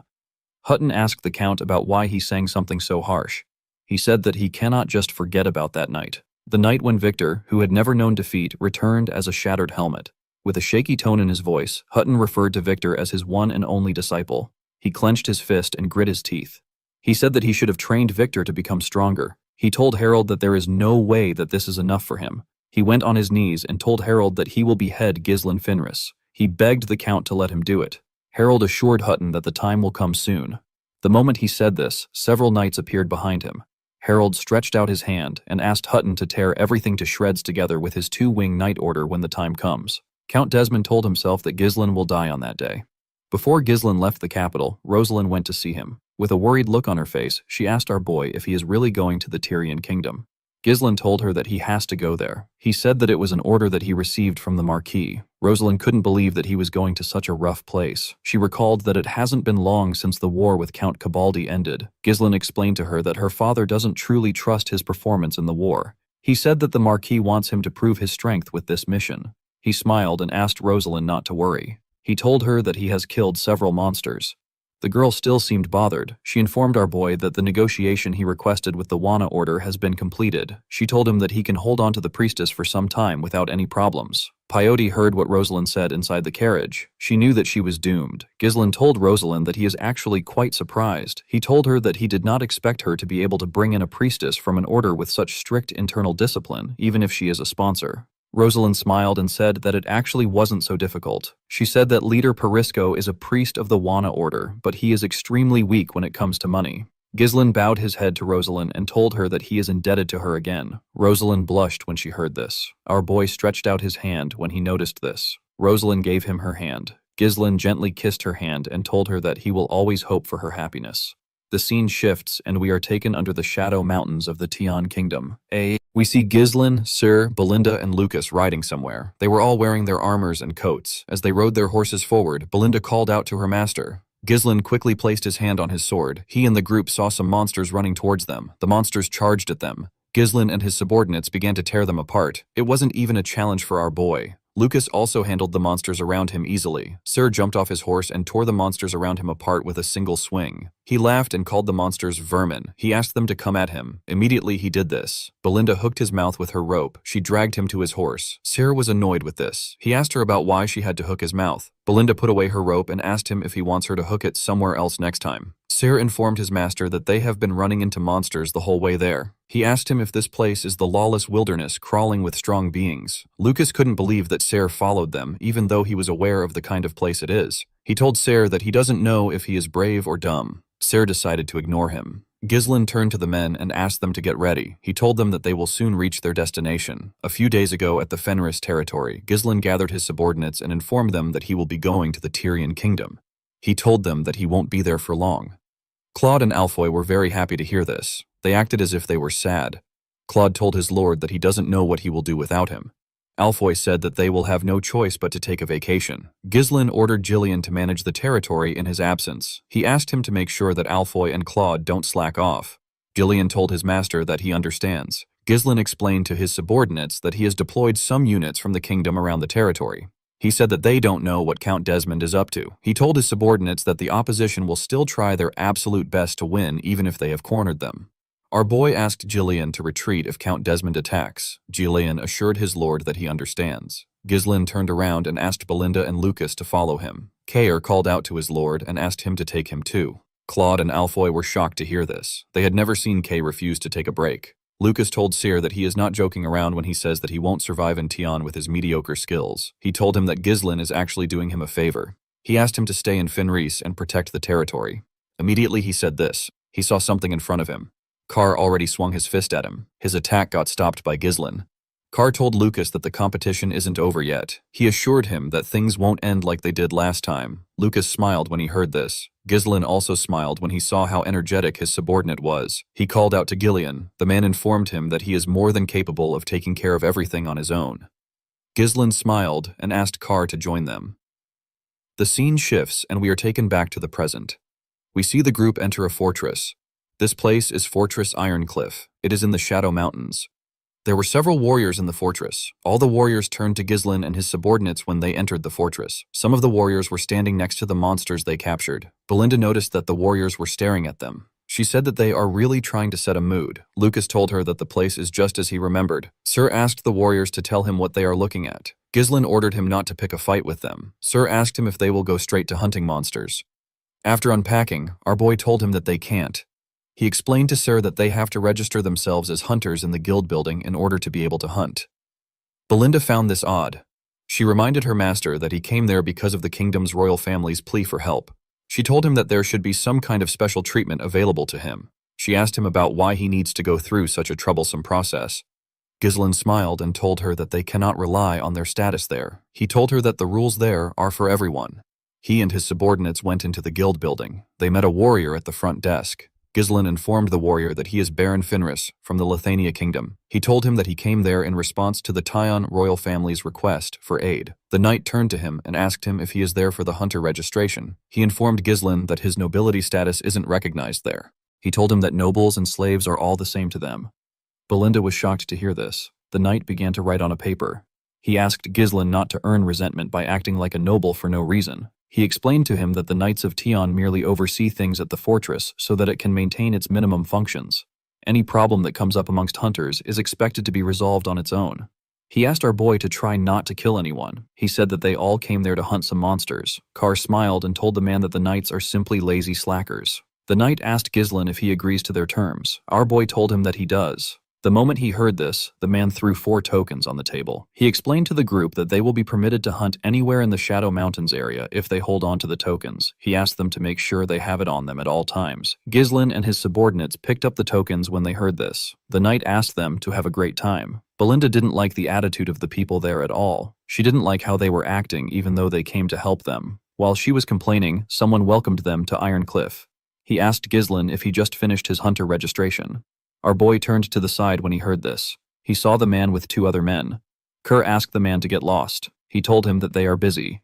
Hutton asked the Count about why he sang something so harsh. He said that he cannot just forget about that night. The night when Victor, who had never known defeat, returned as a shattered helmet. With a shaky tone in his voice, Hutton referred to Victor as his one and only disciple. He clenched his fist and grit his teeth. He said that he should have trained Victor to become stronger. He told Harold that there is no way that this is enough for him. He went on his knees and told Harold that he will behead Ghislain Fenris. He begged the Count to let him do it. Harold assured Hutton that the time will come soon. The moment he said this, several knights appeared behind him. Harold stretched out his hand and asked Hutton to tear everything to shreds together with his two-wing knight order when the time comes. Count Desmond told himself that Ghislain will die on that day. Before Ghislain left the capital, Rosalind went to see him. With a worried look on her face, she asked our boy if he is really going to the Tyrian kingdom. Ghislain told her that he has to go there. He said that it was an order that he received from the Marquis. Rosalind couldn't believe that he was going to such a rough place. She recalled that it hasn't been long since the war with Count Cabaldi ended. Ghislain explained to her that her father doesn't truly trust his performance in the war. He said that the Marquis wants him to prove his strength with this mission. He smiled and asked Rosalind not to worry. He told her that he has killed several monsters. The girl still seemed bothered. She informed our boy that the negotiation he requested with the Wana order has been completed. She told him that he can hold on to the priestess for some time without any problems. Peyote heard what Rosalind said inside the carriage. She knew that she was doomed. Ghislain told Rosalind that he is actually quite surprised. He told her that he did not expect her to be able to bring in a priestess from an order with such strict internal discipline, even if she is a sponsor. Rosalind smiled and said that it actually wasn't so difficult. She said that leader Perisco is a priest of the Wana order, but he is extremely weak when it comes to money. Ghislain bowed his head to Rosalind and told her that he is indebted to her again. Rosalind blushed when she heard this. Our boy stretched out his hand when he noticed this. Rosalind gave him her hand. Ghislain gently kissed her hand and told her that he will always hope for her happiness. The scene shifts and we are taken under the shadow mountains of the Tian kingdom. We see Ghislain, Sir, Belinda, and Lucas riding somewhere. They were all wearing their armors and coats. As they rode their horses forward, Belinda called out to her master. Ghislain quickly placed his hand on his sword. He and the group saw some monsters running towards them. The monsters charged at them. Ghislain and his subordinates began to tear them apart. It wasn't even a challenge for our boy. Lucas also handled the monsters around him easily. Sir jumped off his horse and tore the monsters around him apart with a single swing. He laughed and called the monsters vermin. He asked them to come at him. Immediately he did this. Belinda hooked his mouth with her rope. She dragged him to his horse. Sir was annoyed with this. He asked her about why she had to hook his mouth. Belinda put away her rope and asked him if he wants her to hook it somewhere else next time. Sir informed his master that they have been running into monsters the whole way there. He asked him if this place is the lawless wilderness crawling with strong beings. Lucas couldn't believe that Sir followed them, even though he was aware of the kind of place it is. He told Sir that he doesn't know if he is brave or dumb. Sir decided to ignore him. Ghislain turned to the men and asked them to get ready. He told them that they will soon reach their destination. A few days ago at the Fenris territory, Ghislain gathered his subordinates and informed them that he will be going to the Tyrian kingdom. He told them that he won't be there for long. Claude and Alfoy were very happy to hear this. They acted as if they were sad. Claude told his lord that he doesn't know what he will do without him. Alfoy said that they will have no choice but to take a vacation. Ghislain ordered Gillian to manage the territory in his absence. He asked him to make sure that Alfoy and Claude don't slack off. Gillian told his master that he understands. Ghislain explained to his subordinates that he has deployed some units from the kingdom around the territory. He said that they don't know what Count Desmond is up to. He told his subordinates that the opposition will still try their absolute best to win even if they have cornered them. Our boy asked Gillian to retreat if Count Desmond attacks. Gillian assured his lord that he understands. Ghislain turned around and asked Belinda and Lucas to follow him. Kair called out to his lord and asked him to take him too. Claude and Alfoy were shocked to hear this. They had never seen Kay refuse to take a break. Lucas told Cyr that he is not joking around when he says that he won't survive in Tion with his mediocre skills. He told him that Ghislain is actually doing him a favor. He asked him to stay in Fenris and protect the territory. Immediately he said this. He saw something in front of him. Carr already swung his fist at him. His attack got stopped by Ghislain. Carr told Lucas that the competition isn't over yet. He assured him that things won't end like they did last time. Lucas smiled when he heard this. Ghislain also smiled when he saw how energetic his subordinate was. He called out to Gillian. The man informed him that he is more than capable of taking care of everything on his own. Ghislain smiled and asked Carr to join them. The scene shifts and we are taken back to the present. We see the group enter a fortress. This place is Fortress Ironcliff. It is in the Shadow Mountains. There were several warriors in the fortress. All the warriors turned to Ghislain and his subordinates when they entered the fortress. Some of the warriors were standing next to the monsters they captured. Belinda noticed that the warriors were staring at them. She said that they are really trying to set a mood. Lucas told her that the place is just as he remembered. Cyr asked the warriors to tell him what they are looking at. Ghislain ordered him not to pick a fight with them. Cyr asked him if they will go straight to hunting monsters. After unpacking, our boy told him that they can't. He explained to Cyr that they have to register themselves as hunters in the guild building in order to be able to hunt. Belinda found this odd. She reminded her master that he came there because of the kingdom's royal family's plea for help. She told him that there should be some kind of special treatment available to him. She asked him about why he needs to go through such a troublesome process. Ghislain smiled and told her that they cannot rely on their status there. He told her that the rules there are for everyone. He and his subordinates went into the guild building. They met a warrior at the front desk. Ghislain informed the warrior that he is Baron Fenris from the Lithania kingdom. He told him that he came there in response to the Tion royal family's request for aid. The knight turned to him and asked him if he is there for the hunter registration. He informed Ghislain that his nobility status isn't recognized there. He told him that nobles and slaves are all the same to them. Belinda was shocked to hear this. The knight began to write on a paper. He asked Ghislain not to earn resentment by acting like a noble for no reason. He explained to him that the Knights of Tion merely oversee things at the fortress so that it can maintain its minimum functions. Any problem that comes up amongst hunters is expected to be resolved on its own. He asked our boy to try not to kill anyone. He said that they all came there to hunt some monsters. Carr smiled and told the man that the Knights are simply lazy slackers. The knight asked Ghislain if he agrees to their terms. Our boy told him that he does. The moment he heard this, the man threw 4 tokens on the table. He explained to the group that they will be permitted to hunt anywhere in the Shadow Mountains area if they hold on to the tokens. He asked them to make sure they have it on them at all times. Ghislain and his subordinates picked up the tokens when they heard this. The knight asked them to have a great time. Belinda didn't like the attitude of the people there at all. She didn't like how they were acting even though they came to help them. While she was complaining, someone welcomed them to Ironcliff. He asked Ghislain if he just finished his hunter registration. Our boy turned to the side when he heard this. He saw the man with 2 other men. Kerr asked the man to get lost. He told him that they are busy.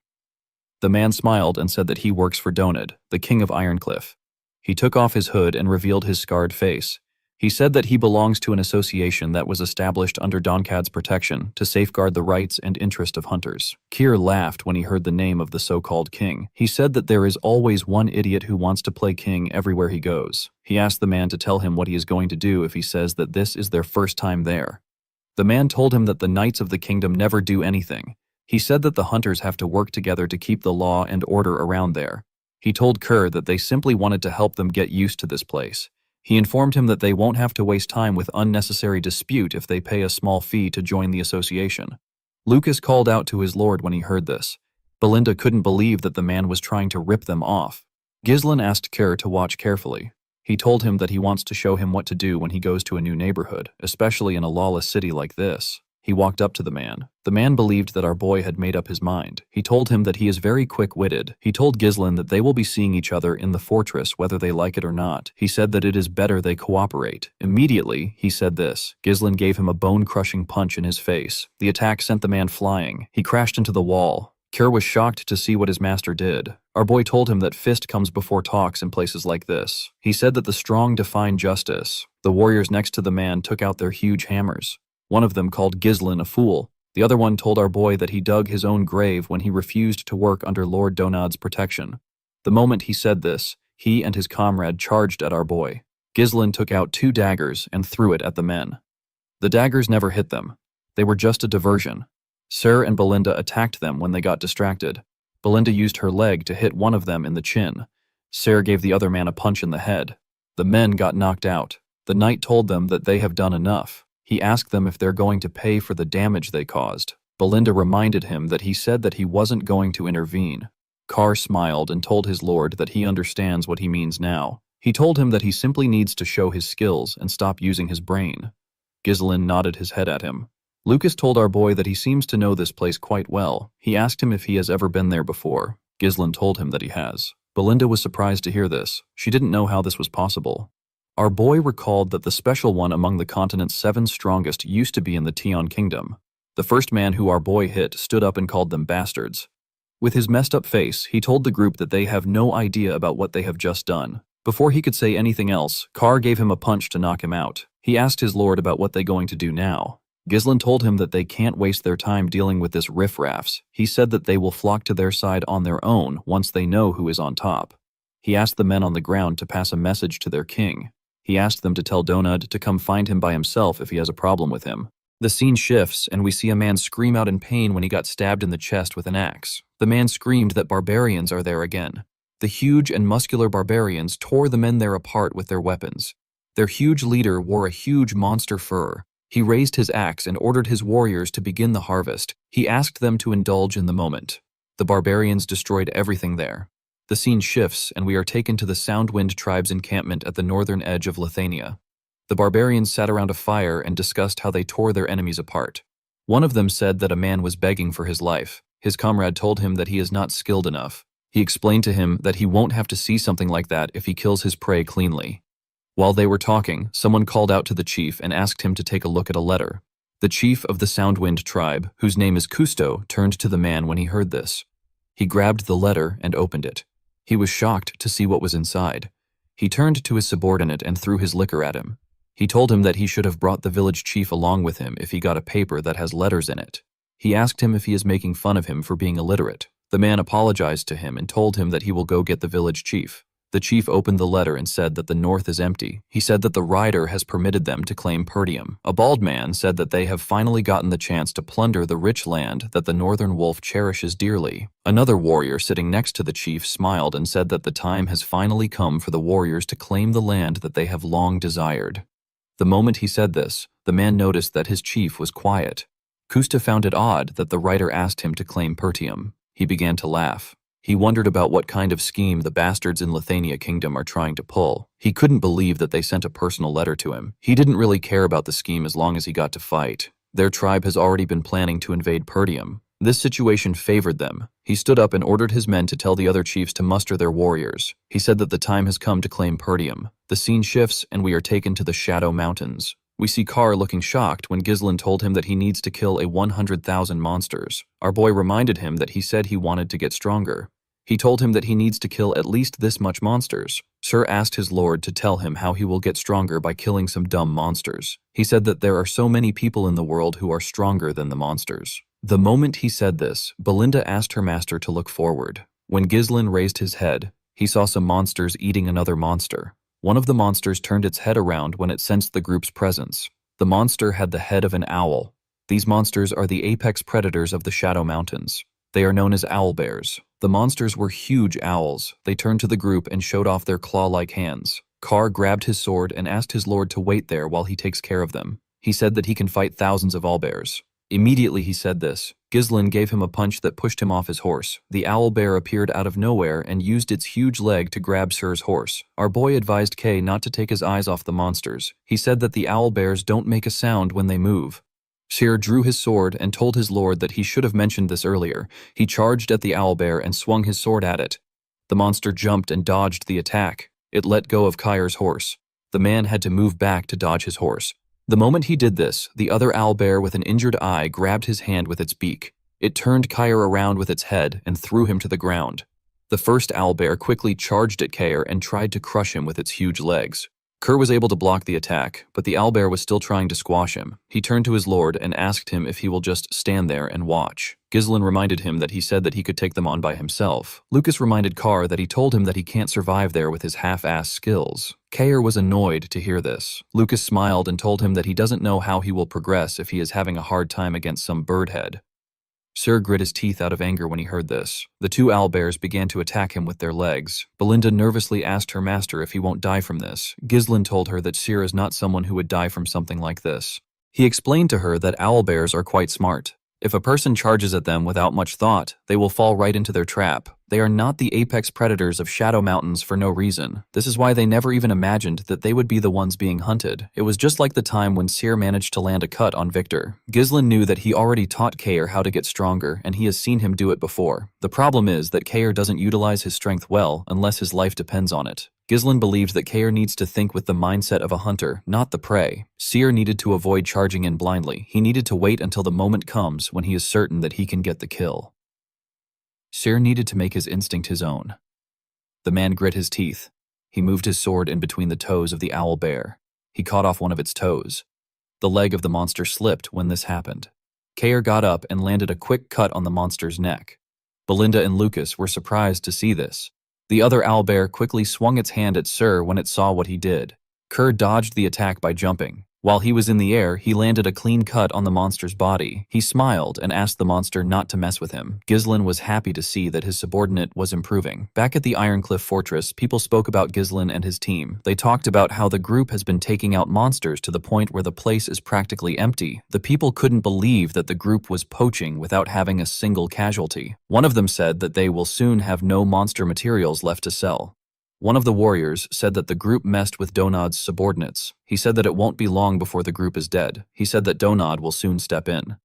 The man smiled and said that he works for Donad, the king of Ironcliff. He took off his hood and revealed his scarred face. He said that he belongs to an association that was established under Donkad's protection to safeguard the rights and interest of hunters. Keir laughed when he heard the name of the so-called king. He said that there is always one idiot who wants to play king everywhere he goes. He asked the man to tell him what he is going to do if he says that this is their first time there. The man told him that the knights of the kingdom never do anything. He said that the hunters have to work together to keep the law and order around there. He told Kerr that they simply wanted to help them get used to this place. He informed him that they won't have to waste time with unnecessary dispute if they pay a small fee to join the association. Lucas called out to his lord when he heard this. Belinda couldn't believe that the man was trying to rip them off. Ghislain asked Kerr to watch carefully. He told him that he wants to show him what to do when he goes to a new neighborhood, especially in a lawless city like this. He walked up to the man. The man believed that our boy had made up his mind. He told him that he is very quick-witted. He told Ghislain that they will be seeing each other in the fortress whether they like it or not. He said that it is better they cooperate. Immediately, he said this. Ghislain gave him a bone-crushing punch in his face. The attack sent the man flying. He crashed into the wall. Kerr was shocked to see what his master did. Our boy told him that fist comes before talks in places like this. He said that the strong define justice. The warriors next to the man took out their huge hammers. One of them called Ghislain a fool. The other one told our boy that he dug his own grave when he refused to work under Lord Donad's protection. The moment he said this, he and his comrade charged at our boy. Ghislain took out 2 daggers and threw it at the men. The daggers never hit them. They were just a diversion. Cyr and Belinda attacked them when they got distracted. Belinda used her leg to hit one of them in the chin. Sarah gave the other man a punch in the head. The men got knocked out. The knight told them that they have done enough. He asked them if they're going to pay for the damage they caused. Belinda reminded him that he said that he wasn't going to intervene. Carr smiled and told his lord that he understands what he means now. He told him that he simply needs to show his skills and stop using his brain. Ghislain nodded his head at him. Lucas told our boy that he seems to know this place quite well. He asked him if he has ever been there before. Ghislain told him that he has. Belinda was surprised to hear this. She didn't know how this was possible. Our boy recalled that the special one among the continent's 7 strongest used to be in the Tion Kingdom. The first man who our boy hit stood up and called them bastards. With his messed up face, he told the group that they have no idea about what they have just done. Before he could say anything else, Carr gave him a punch to knock him out. He asked his lord about what they're going to do now. Ghislain told him that they can't waste their time dealing with this riffraffs. He said that they will flock to their side on their own once they know who is on top. He asked the men on the ground to pass a message to their king. He asked them to tell Donud to come find him by himself if he has a problem with him. The scene shifts, and we see a man scream out in pain when he got stabbed in the chest with an axe. The man screamed that barbarians are there again. The huge and muscular barbarians tore the men there apart with their weapons. Their huge leader wore a huge monster fur. He raised his axe and ordered his warriors to begin the harvest. He asked them to indulge in the moment. The barbarians destroyed everything there. The scene shifts, and we are taken to the Soundwind tribe's encampment at the northern edge of Lithuania. The barbarians sat around a fire and discussed how they tore their enemies apart. One of them said that a man was begging for his life. His comrade told him that he is not skilled enough. He explained to him that he won't have to see something like that if he kills his prey cleanly. While they were talking, someone called out to the chief and asked him to take a look at a letter. The chief of the Soundwind tribe, whose name is Kusto, turned to the man when he heard this. He grabbed the letter and opened it. He was shocked to see what was inside. He turned to his subordinate and threw his liquor at him. He told him that he should have brought the village chief along with him if he got a paper that has letters in it. He asked him if he is making fun of him for being illiterate. The man apologized to him and told him that he will go get the village chief. The chief opened the letter and said that the north is empty. He said that the rider has permitted them to claim Perdium. A bald man said that they have finally gotten the chance to plunder the rich land that the northern wolf cherishes dearly. Another warrior sitting next to the chief smiled and said that the time has finally come for the warriors to claim the land that they have long desired. The moment he said this, the man noticed that his chief was quiet. Kusta found it odd that the writer asked him to claim Pertium. He began to laugh. He wondered about what kind of scheme the bastards in Lithuania Kingdom are trying to pull. He couldn't believe that they sent a personal letter to him. He didn't really care about the scheme as long as he got to fight. Their tribe has already been planning to invade Pertium. This situation favored them. He stood up and ordered his men to tell the other chiefs to muster their warriors. He said that the time has come to claim Pertium. The scene shifts, and we are taken to the Shadow Mountains. We see Carr looking shocked when Ghislain told him that he needs to kill 100,000 monsters. Our boy reminded him that he said he wanted to get stronger. He told him that he needs to kill at least this much monsters. Sir asked his lord to tell him how he will get stronger by killing some dumb monsters. He said that there are so many people in the world who are stronger than the monsters. The moment he said this, Belinda asked her master to look forward. When Ghislain raised his head, he saw some monsters eating another monster. One of the monsters turned its head around when it sensed the group's presence. The monster had the head of an owl. These monsters are the apex predators of the Shadow Mountains. They are known as owl bears. The monsters were huge owls. They turned to the group and showed off their claw-like hands. Carr grabbed his sword and asked his lord to wait there while he takes care of them. He said that he can fight thousands of owlbears. Immediately he said this, Ghislain gave him a punch that pushed him off his horse. The owlbear appeared out of nowhere and used its huge leg to grab Sir's horse. Our boy advised Kay not to take his eyes off the monsters. He said that the owlbears don't make a sound when they move. Sir drew his sword and told his lord that he should have mentioned this earlier. He charged at the owlbear and swung his sword at it. The monster jumped and dodged the attack. It let go of Kair's horse. The man had to move back to dodge his horse. The moment he did this, the other owlbear with an injured eye grabbed his hand with its beak. It turned Kair around with its head and threw him to the ground. The first owlbear quickly charged at Kair and tried to crush him with its huge legs. Kerr was able to block the attack, but the owlbear was still trying to squash him. He turned to his lord and asked him if he will just stand there and watch. Ghislain reminded him that he said that he could take them on by himself. Lucas reminded Carr that he told him that he can't survive there with his half-ass skills. Kair was annoyed to hear this. Lucas smiled and told him that he doesn't know how he will progress if he is having a hard time against some birdhead. Sir grit his teeth out of anger when he heard this. The two owlbears began to attack him with their legs. Belinda nervously asked her master if he won't die from this. Ghislaine told her that Sir is not someone who would die from something like this. He explained to her that owlbears are quite smart. If a person charges at them without much thought, they will fall right into their trap. They are not the apex predators of Shadow Mountains for no reason. This is why they never even imagined that they would be the ones being hunted. It was just like the time when Seer managed to land a cut on Victor. Ghislaine knew that he already taught Kair how to get stronger, and he has seen him do it before. The problem is that Kair doesn't utilize his strength well unless his life depends on it. Ghislaine believed that Kair needs to think with the mindset of a hunter, not the prey. Seer needed to avoid charging in blindly. He needed to wait until the moment comes when he is certain that he can get the kill. Seer needed to make his instinct his own. The man grit his teeth. He moved his sword in between the toes of the owl bear. He cut off one of its toes. The leg of the monster slipped when this happened. Kair got up and landed a quick cut on the monster's neck. Belinda and Lucas were surprised to see this. The other owlbear quickly swung its hand at Sir when it saw what he did. Kerr dodged the attack by jumping. While he was in the air, he landed a clean cut on the monster's body. He smiled and asked the monster not to mess with him. Ghislaine was happy to see that his subordinate was improving. Back at the Ironcliff Fortress, people spoke about Ghislaine and his team. They talked about how the group has been taking out monsters to the point where the place is practically empty. The people couldn't believe that the group was poaching without having a single casualty. One of them said that they will soon have no monster materials left to sell. One of the warriors said that the group messed with Donad's subordinates. He said that it won't be long before the group is dead. He said that Donad will soon step in.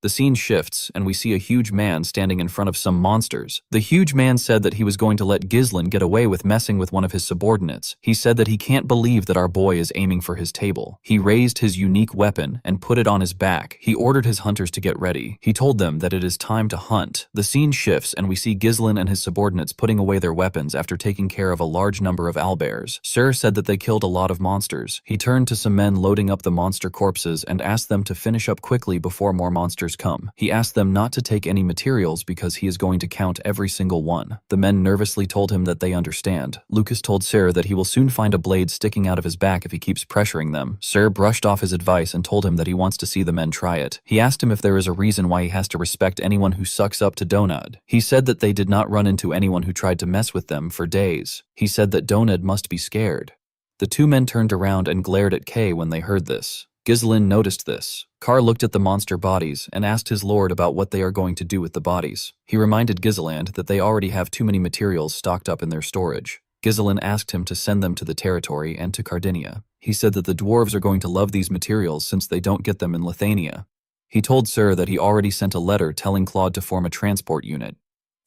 The scene shifts, and we see a huge man standing in front of some monsters. The huge man said that he was going to let Ghislaine get away with messing with one of his subordinates. He said that he can't believe that our boy is aiming for his table. He raised his unique weapon and put it on his back. He ordered his hunters to get ready. He told them that it is time to hunt. The scene shifts, and we see Ghislaine and his subordinates putting away their weapons after taking care of a large number of owlbears. Sir said that they killed a lot of monsters. He turned to some men loading up the monster corpses and asked them to finish up quickly before more monsters come. He asked them not to take any materials because he is going to count every single one. The men nervously told him that they understand. Lucas told Sir that he will soon find a blade sticking out of his back if he keeps pressuring them. Sir brushed off his advice and told him that he wants to see the men try it. He asked him if there is a reason why he has to respect anyone who sucks up to Donad. He said that they did not run into anyone who tried to mess with them for days. He said that Donad must be scared. The two men turned around and glared at Kay when they heard this. Ghislaine noticed this. Carr looked at the monster bodies and asked his lord about what they are going to do with the bodies. He reminded Ghislaine that they already have too many materials stocked up in their storage. Ghislaine asked him to send them to the territory and to Cardinia. He said that the dwarves are going to love these materials since they don't get them in Lithania. He told Sir that he already sent a letter telling Claude to form a transport unit.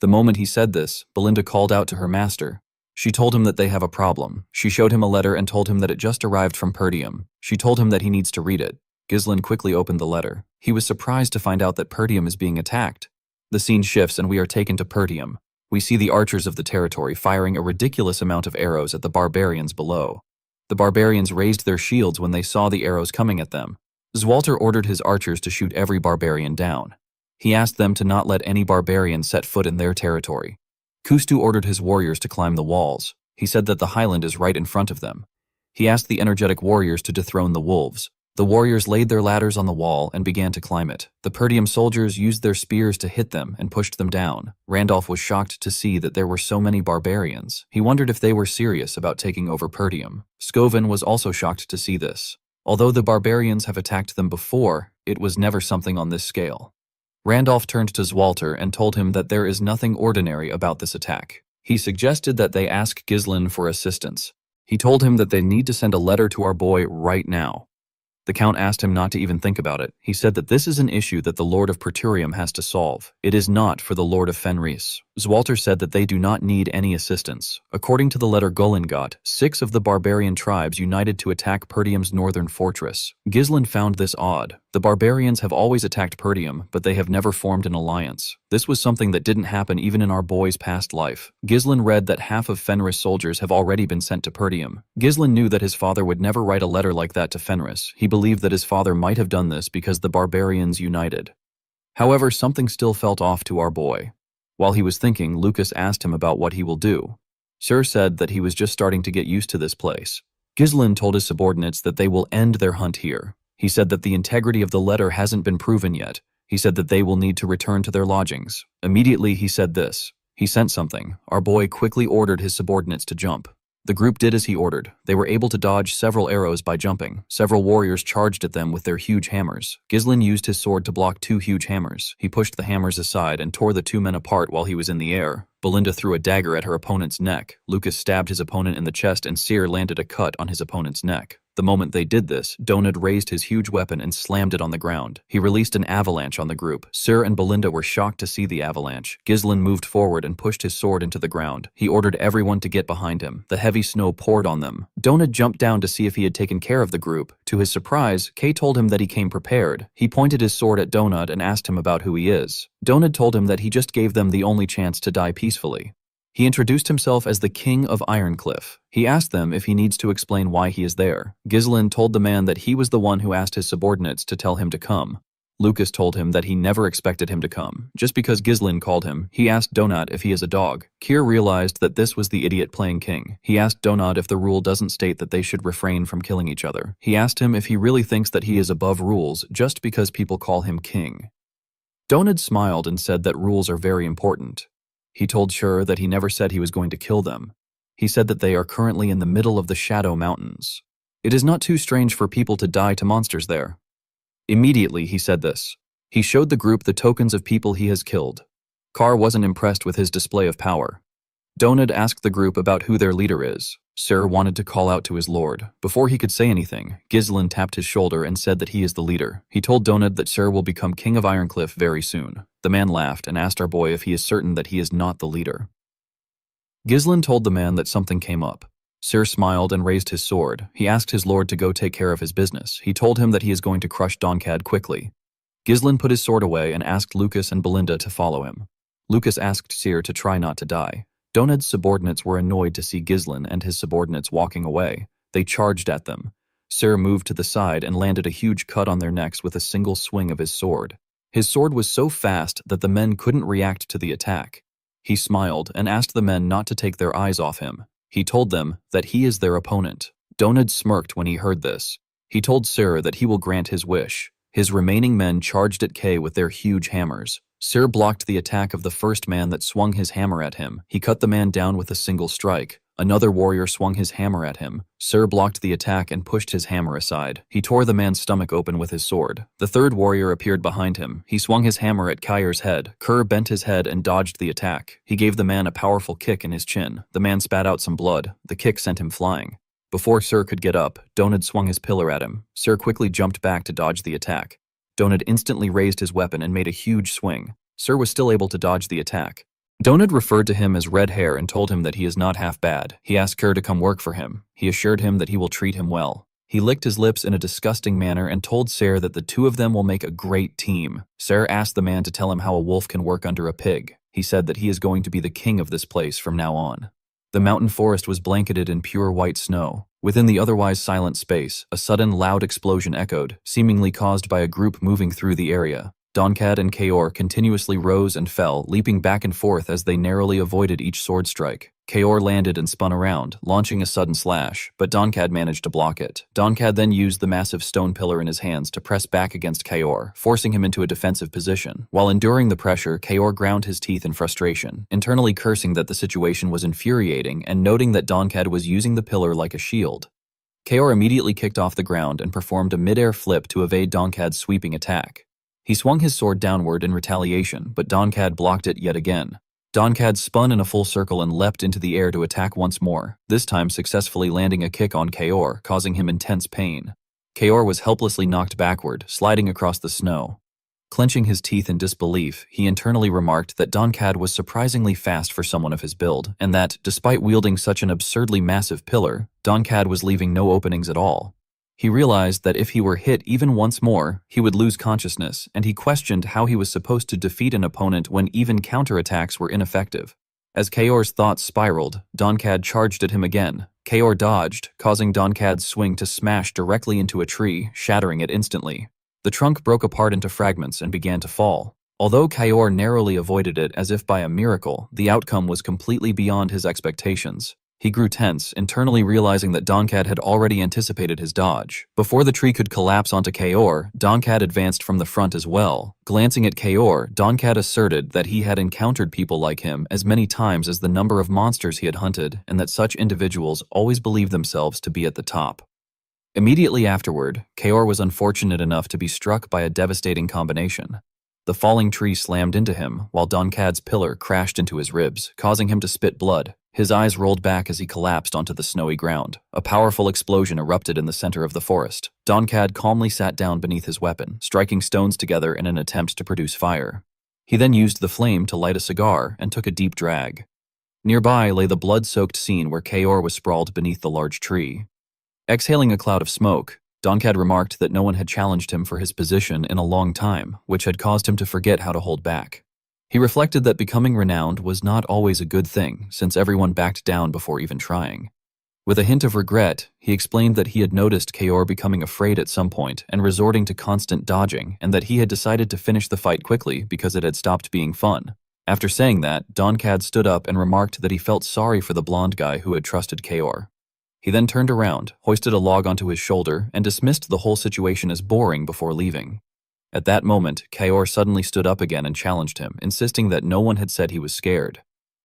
The moment he said this, Belinda called out to her master. She told him that they have a problem. She showed him a letter and told him that it just arrived from Perdium. She told him that he needs to read it. Ghislaine quickly opened the letter. He was surprised to find out that Perdium is being attacked. The scene shifts and we are taken to Perdium. We see the archers of the territory firing a ridiculous amount of arrows at the barbarians below. The barbarians raised their shields when they saw the arrows coming at them. Zwalter ordered his archers to shoot every barbarian down. He asked them to not let any barbarian set foot in their territory. Kustu ordered his warriors to climb the walls. He said that the highland is right in front of them. He asked the energetic warriors to dethrone the wolves. The warriors laid their ladders on the wall and began to climb it. The Perdium soldiers used their spears to hit them and pushed them down. Randolph was shocked to see that there were so many barbarians. He wondered if they were serious about taking over Perdium. Scoven was also shocked to see this. Although the barbarians have attacked them before, it was never something on this scale. Randolph turned to Zwalter and told him that there is nothing ordinary about this attack. He suggested that they ask Ghislaine for assistance. He told him that they need to send a letter to our boy right now. The Count asked him not to even think about it. He said that this is an issue that the Lord of Praetorium has to solve. It is not for the Lord of Fenris. Zwalter said that they do not need any assistance. According to the letter Gullin got, 6 of the barbarian tribes united to attack Perdium's northern fortress. Ghislaine found this odd. The barbarians have always attacked Perdium, but they have never formed an alliance. This was something that didn't happen even in our boy's past life. Ghislaine read that half of Fenris soldiers have already been sent to Perdium. Ghislaine knew that his father would never write a letter like that to Fenris. He believed that his father might have done this because the barbarians united. However, something still felt off to our boy. While he was thinking, Lucas asked him about what he will do. Sir said that he was just starting to get used to this place. Ghislaine told his subordinates that they will end their hunt here. He said that the integrity of the letter hasn't been proven yet. He said that they will need to return to their lodgings. Immediately he said this. He sent something. Our boy quickly ordered his subordinates to jump. The group did as he ordered. They were able to dodge several arrows by jumping. Several warriors charged at them with their huge hammers. Ghislain used his sword to block 2 huge hammers. He pushed the hammers aside and tore the 2 men apart while he was in the air. Belinda threw a dagger at her opponent's neck. Lucas stabbed his opponent in the chest and Cyr landed a cut on his opponent's neck. The moment they did this, Donad raised his huge weapon and slammed it on the ground. He released an avalanche on the group. Cyr and Belinda were shocked to see the avalanche. Ghislain moved forward and pushed his sword into the ground. He ordered everyone to get behind him. The heavy snow poured on them. Donad jumped down to see if he had taken care of the group. To his surprise, Kay told him that he came prepared. He pointed his sword at Donad and asked him about who he is. Donad told him that he just gave them the only chance to die peacefully. He introduced himself as the King of Ironcliff. He asked them if he needs to explain why he is there. Ghislain told the man that he was the one who asked his subordinates to tell him to come. Lucas told him that he never expected him to come. Just because Ghislain called him, he asked Donad if he is a dog. Cyr realized that this was the idiot playing king. He asked Donad if the rule doesn't state that they should refrain from killing each other. He asked him if he really thinks that he is above rules just because people call him king. Donad smiled and said that rules are very important. He told Cyr that he never said he was going to kill them. He said that they are currently in the middle of the Shadow Mountains. It is not too strange for people to die to monsters there. Immediately he said this. He showed the group the tokens of people he has killed. Carr wasn't impressed with his display of power. Donad asked the group about who their leader is. Cyr wanted to call out to his lord. Before he could say anything, Ghislain tapped his shoulder and said that he is the leader. He told Donad that Cyr will become King of Ironcliff very soon. The man laughed and asked our boy if he is certain that he is not the leader. Ghislain told the man that something came up. Cyr smiled and raised his sword. He asked his lord to go take care of his business. He told him that he is going to crush Donkad quickly. Ghislain put his sword away and asked Lucas and Belinda to follow him. Lucas asked Cyr to try not to die. Donad's subordinates were annoyed to see Ghislain and his subordinates walking away. They charged at them. Cyr moved to the side and landed a huge cut on their necks with a single swing of his sword. His sword was so fast that the men couldn't react to the attack. He smiled and asked the men not to take their eyes off him. He told them that he is their opponent. Donad smirked when he heard this. He told Cyr that he will grant his wish. His remaining men charged at Kay with their huge hammers. Cyr blocked the attack of the first man that swung his hammer at him. He cut the man down with a single strike. Another warrior swung his hammer at him. Cyr blocked the attack and pushed his hammer aside. He tore the man's stomach open with his sword. The third warrior appeared behind him. He swung his hammer at Kyr's head. Kerr bent his head and dodged the attack. He gave the man a powerful kick in his chin. The man spat out some blood. The kick sent him flying. Before Cyr could get up, Donad swung his pillar at him. Cyr quickly jumped back to dodge the attack. Donad instantly raised his weapon and made a huge swing. Cyr was still able to dodge the attack. Donad referred to him as Red Hair and told him that he is not half bad. He asked Kerr to come work for him. He assured him that he will treat him well. He licked his lips in a disgusting manner and told Cyr that the two of them will make a great team. Cyr asked the man to tell him how a wolf can work under a pig. He said that he is going to be the king of this place from now on. The mountain forest was blanketed in pure white snow. Within the otherwise silent space, a sudden loud explosion echoed, seemingly caused by a group moving through the area. Donkad and Kaor continuously rose and fell, leaping back and forth as they narrowly avoided each sword strike. Kaor landed and spun around, launching a sudden slash, but Donkad managed to block it. Donkad then used the massive stone pillar in his hands to press back against Kaor, forcing him into a defensive position. While enduring the pressure, Kaor ground his teeth in frustration, internally cursing that the situation was infuriating and noting that Donkad was using the pillar like a shield. Kaor immediately kicked off the ground and performed a mid-air flip to evade Donkad's sweeping attack. He swung his sword downward in retaliation, but Donkad blocked it yet again. Donkad spun in a full circle and leapt into the air to attack once more, this time successfully landing a kick on Kaor, causing him intense pain. Kaor was helplessly knocked backward, sliding across the snow. Clenching his teeth in disbelief, he internally remarked that Donkad was surprisingly fast for someone of his build, and that, despite wielding such an absurdly massive pillar, Donkad was leaving no openings at all. He realized that if he were hit even once more, he would lose consciousness, and he questioned how he was supposed to defeat an opponent when even counterattacks were ineffective. As Kaor's thoughts spiraled, Donkad charged at him again. Kaor dodged, causing Donkad's swing to smash directly into a tree, shattering it instantly. The trunk broke apart into fragments and began to fall. Although Kaor narrowly avoided it as if by a miracle, the outcome was completely beyond his expectations. He grew tense, internally realizing that Donkad had already anticipated his dodge. Before the tree could collapse onto Kaor, Donkad advanced from the front as well. Glancing at Kaor, Donkad asserted that he had encountered people like him as many times as the number of monsters he had hunted, and that such individuals always believed themselves to be at the top. Immediately afterward, Kaor was unfortunate enough to be struck by a devastating combination. The falling tree slammed into him, while Donkad's pillar crashed into his ribs, causing him to spit blood. His eyes rolled back as he collapsed onto the snowy ground. A powerful explosion erupted in the center of the forest. Donkad calmly sat down beneath his weapon, striking stones together in an attempt to produce fire. He then used the flame to light a cigar and took a deep drag. Nearby lay the blood-soaked scene where Kaor was sprawled beneath the large tree. Exhaling a cloud of smoke, Donkad remarked that no one had challenged him for his position in a long time, which had caused him to forget how to hold back. He reflected that becoming renowned was not always a good thing, since everyone backed down before even trying. With a hint of regret, he explained that he had noticed Kaor becoming afraid at some point and resorting to constant dodging, and that he had decided to finish the fight quickly because it had stopped being fun. After saying that, Donkad stood up and remarked that he felt sorry for the blonde guy who had trusted Kaor. He then turned around, hoisted a log onto his shoulder, and dismissed the whole situation as boring before leaving. At that moment, Kaor suddenly stood up again and challenged him, insisting that no one had said he was scared.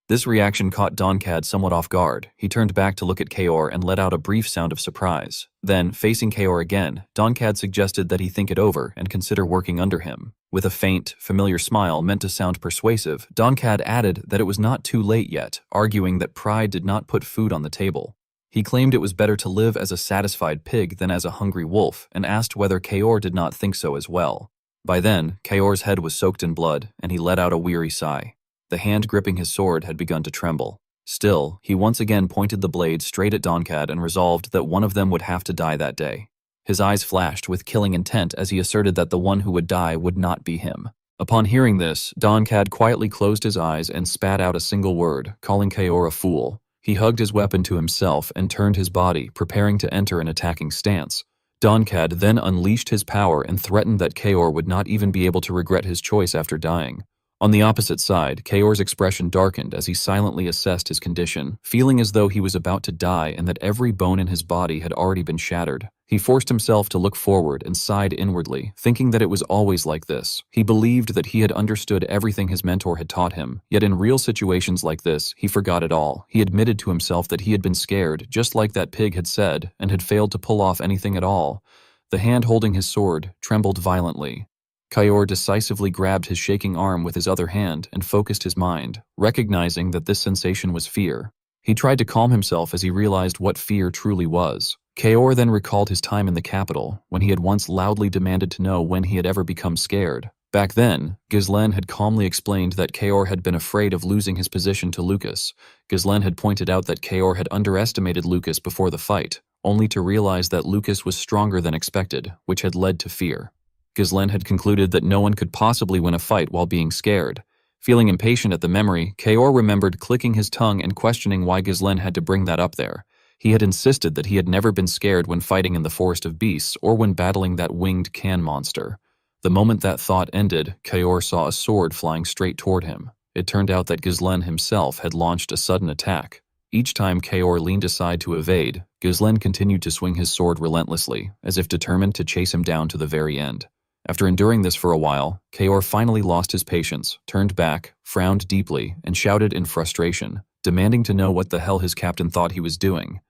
This reaction caught Donkad somewhat off guard. He turned back to look at Kaor and let out a brief sound of surprise. Then, facing Kaor again, Donkad suggested that he think it over and consider working under him. With a faint, familiar smile meant to sound persuasive, Donkad added that it was not too late yet, arguing that pride did not put food on the table. He claimed it was better to live as a satisfied pig than as a hungry wolf, and asked whether Kaor did not think so as well. By then, Kaor's head was soaked in blood, and he let out a weary sigh. The hand gripping his sword had begun to tremble. Still, he once again pointed the blade straight at Donkad and resolved that one of them would have to die that day. His eyes flashed with killing intent as he asserted that the one who would die would not be him. Upon hearing this, Donkad quietly closed his eyes and spat out a single word, calling Kaor a fool. He hugged his weapon to himself and turned his body, preparing to enter an attacking stance. Donkad then unleashed his power and threatened that Kaor would not even be able to regret his choice after dying. On the opposite side, Kaor's expression darkened as he silently assessed his condition, feeling as though he was about to die and that every bone in his body had already been shattered. He forced himself to look forward and sighed inwardly, thinking that it was always like this. He believed that he had understood everything his mentor had taught him, yet in real situations like this, he forgot it all. He admitted to himself that he had been scared, just like that pig had said, and had failed to pull off anything at all. The hand holding his sword trembled violently. Kaor decisively grabbed his shaking arm with his other hand and focused his mind, recognizing that this sensation was fear. He tried to calm himself as he realized what fear truly was. Kaor then recalled his time in the capital, when he had once loudly demanded to know when he had ever become scared. Back then, Ghislaine had calmly explained that Kaor had been afraid of losing his position to Lucas. Ghislaine had pointed out that Kaor had underestimated Lucas before the fight, only to realize that Lucas was stronger than expected, which had led to fear. Ghislaine had concluded that no one could possibly win a fight while being scared. Feeling impatient at the memory, Kaor remembered clicking his tongue and questioning why Ghislaine had to bring that up there. He had insisted that he had never been scared when fighting in the Forest of Beasts or when battling that winged can monster. The moment that thought ended, Kaor saw a sword flying straight toward him. It turned out that Ghislaine himself had launched a sudden attack. Each time Kaor leaned aside to evade, Ghislaine continued to swing his sword relentlessly, as if determined to chase him down to the very end. After enduring this for a while, Kaor finally lost his patience, turned back, frowned deeply, and shouted in frustration, demanding to know what the hell his captain thought he was doing.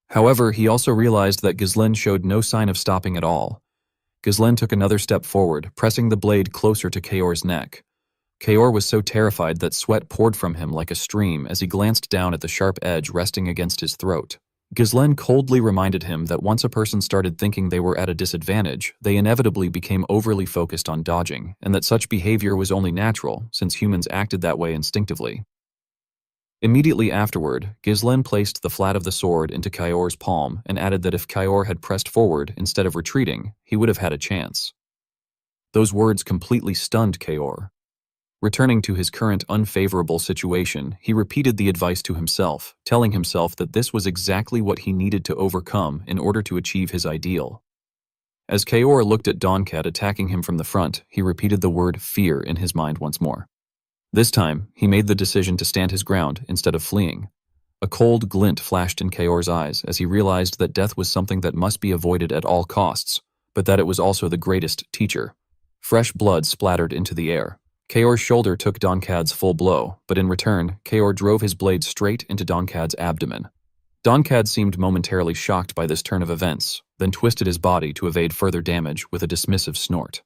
However, he also realized that Ghislaine showed no sign of stopping at all. Ghislaine took another step forward, pressing the blade closer to Kaor's neck. Kaor was so terrified that sweat poured from him like a stream as he glanced down at the sharp edge resting against his throat. Ghislaine coldly reminded him that once a person started thinking they were at a disadvantage, they inevitably became overly focused on dodging, and that such behavior was only natural, since humans acted that way instinctively. Immediately afterward, Ghislaine placed the flat of the sword into Kaor's palm and added that if Kaor had pressed forward instead of retreating, he would have had a chance. Those words completely stunned Kaor. Returning to his current unfavorable situation, he repeated the advice to himself, telling himself that this was exactly what he needed to overcome in order to achieve his ideal. As Kaor looked at Donkad attacking him from the front, he repeated the word fear in his mind once more. This time, he made the decision to stand his ground instead of fleeing. A cold glint flashed in Kaor's eyes as he realized that death was something that must be avoided at all costs, but that it was also the greatest teacher. Fresh blood splattered into the air. Kaor's shoulder took Donkad's full blow, but in return, Kaor drove his blade straight into Donkad's abdomen. Donkad seemed momentarily shocked by this turn of events, then twisted his body to evade further damage with a dismissive snort.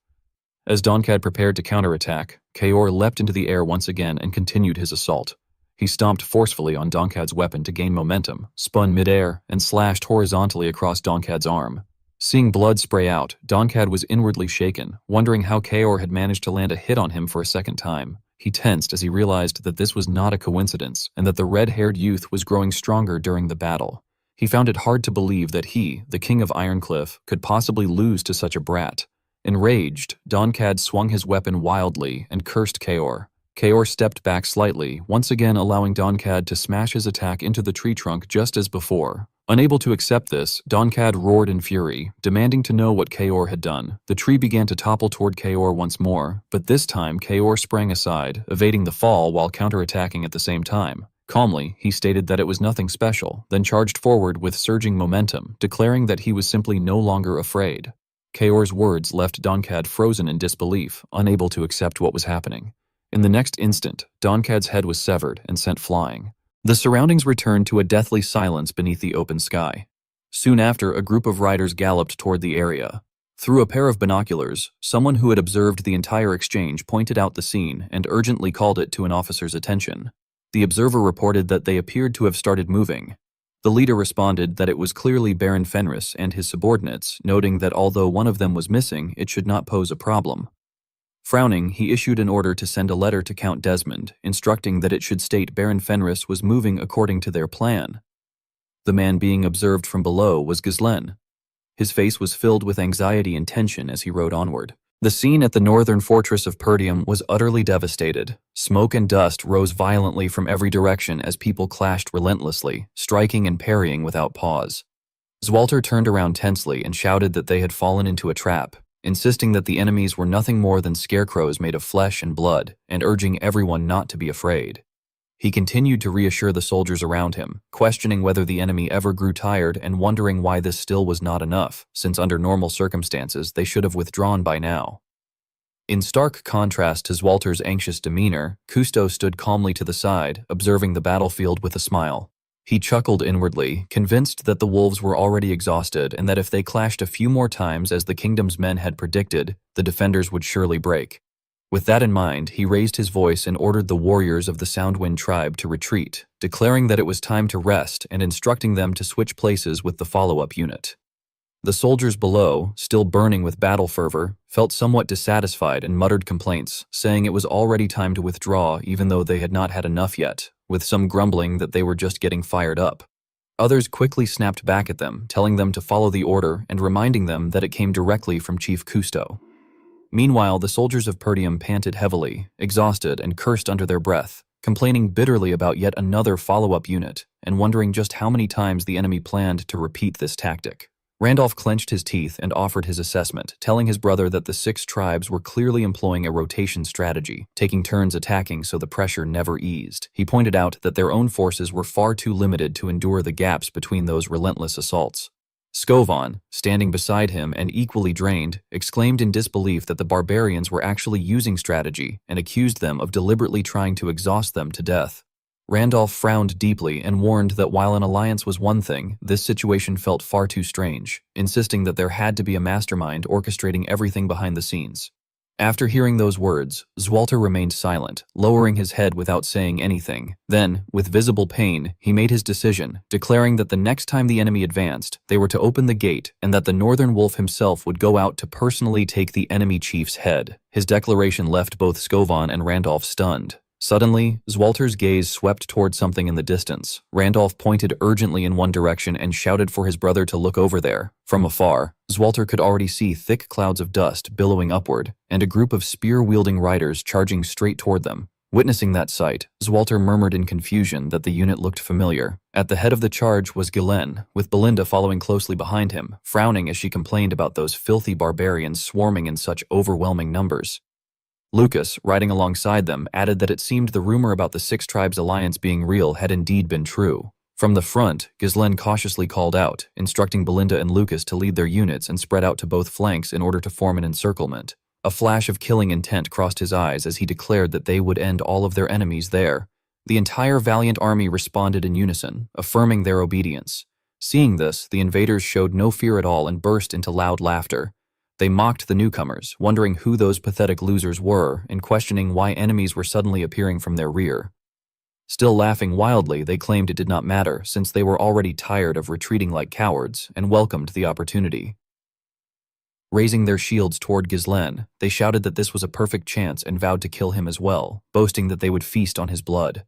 As Donkad prepared to counterattack, Kaor leapt into the air once again and continued his assault. He stomped forcefully on Donkad's weapon to gain momentum, spun midair, and slashed horizontally across Donkad's arm. Seeing blood spray out, Donkad was inwardly shaken, wondering how Kaor had managed to land a hit on him for a second time. He tensed as he realized that this was not a coincidence and that the red-haired youth was growing stronger during the battle. He found it hard to believe that he, the king of Ironcliff, could possibly lose to such a brat. Enraged, Donkad swung his weapon wildly and cursed Kaor. Kaor stepped back slightly, once again allowing Donkad to smash his attack into the tree trunk just as before. Unable to accept this, Donkad roared in fury, demanding to know what Kaor had done. The tree began to topple toward Kaor once more, but this time Kaor sprang aside, evading the fall while counterattacking at the same time. Calmly, he stated that it was nothing special, then charged forward with surging momentum, declaring that he was simply no longer afraid. Kaor's words left Donkad frozen in disbelief, unable to accept what was happening. In the next instant, Donkad's head was severed and sent flying. The surroundings returned to a deathly silence beneath the open sky. Soon after, a group of riders galloped toward the area. Through a pair of binoculars, someone who had observed the entire exchange pointed out the scene and urgently called it to an officer's attention. The observer reported that they appeared to have started moving. The leader responded that it was clearly Baron Fenris and his subordinates, noting that although one of them was missing, it should not pose a problem. Frowning, he issued an order to send a letter to Count Desmond, instructing that it should state Baron Fenris was moving according to their plan. The man being observed from below was Ghislaine. His face was filled with anxiety and tension as he rode onward. The scene at the northern fortress of Perdium was utterly devastated. Smoke and dust rose violently from every direction as people clashed relentlessly, striking and parrying without pause. Zwalter turned around tensely and shouted that they had fallen into a trap, insisting that the enemies were nothing more than scarecrows made of flesh and blood, and urging everyone not to be afraid. He continued to reassure the soldiers around him, questioning whether the enemy ever grew tired and wondering why this still was not enough, since under normal circumstances they should have withdrawn by now. In stark contrast to Zwalter's anxious demeanor, Cousteau stood calmly to the side, observing the battlefield with a smile. He chuckled inwardly, convinced that the wolves were already exhausted and that if they clashed a few more times as the kingdom's men had predicted, the defenders would surely break. With that in mind, he raised his voice and ordered the warriors of the Soundwind tribe to retreat, declaring that it was time to rest and instructing them to switch places with the follow-up unit. The soldiers below, still burning with battle fervor, felt somewhat dissatisfied and muttered complaints, saying it was already time to withdraw even though they had not had enough yet, with some grumbling that they were just getting fired up. Others quickly snapped back at them, telling them to follow the order and reminding them that it came directly from Chief Cousteau. Meanwhile, the soldiers of Perdium panted heavily, exhausted and cursed under their breath, complaining bitterly about yet another follow-up unit and wondering just how many times the enemy planned to repeat this tactic. Randolph clenched his teeth and offered his assessment, telling his brother that the 6 tribes were clearly employing a rotation strategy, taking turns attacking so the pressure never eased. He pointed out that their own forces were far too limited to endure the gaps between those relentless assaults. Skovan, standing beside him and equally drained, exclaimed in disbelief that the barbarians were actually using strategy and accused them of deliberately trying to exhaust them to death. Randolph frowned deeply and warned that while an alliance was one thing, this situation felt far too strange, insisting that there had to be a mastermind orchestrating everything behind the scenes. After hearing those words, Zwalter remained silent, lowering his head without saying anything. Then, with visible pain, he made his decision, declaring that the next time the enemy advanced, they were to open the gate and that the Northern Wolf himself would go out to personally take the enemy chief's head. His declaration left both Skovan and Randolph stunned. Suddenly, Zwalter's gaze swept toward something in the distance. Randolph pointed urgently in one direction and shouted for his brother to look over there. From afar, Zwalter could already see thick clouds of dust billowing upward, and a group of spear-wielding riders charging straight toward them. Witnessing that sight, Zwalter murmured in confusion that the unit looked familiar. At the head of the charge was Ghislaine, with Belinda following closely behind him, frowning as she complained about those filthy barbarians swarming in such overwhelming numbers. Lucas, riding alongside them, added that it seemed the rumor about the 6 tribes alliance being real had indeed been true. From the front, Ghislaine cautiously called out, instructing Belinda and Lucas to lead their units and spread out to both flanks in order to form an encirclement. A flash of killing intent crossed his eyes as he declared that they would end all of their enemies there. The entire valiant army responded in unison, affirming their obedience. Seeing this, the invaders showed no fear at all and burst into loud laughter. They mocked the newcomers, wondering who those pathetic losers were and questioning why enemies were suddenly appearing from their rear. Still laughing wildly, they claimed it did not matter since they were already tired of retreating like cowards and welcomed the opportunity. Raising their shields toward Ghislaine, they shouted that this was a perfect chance and vowed to kill him as well, boasting that they would feast on his blood.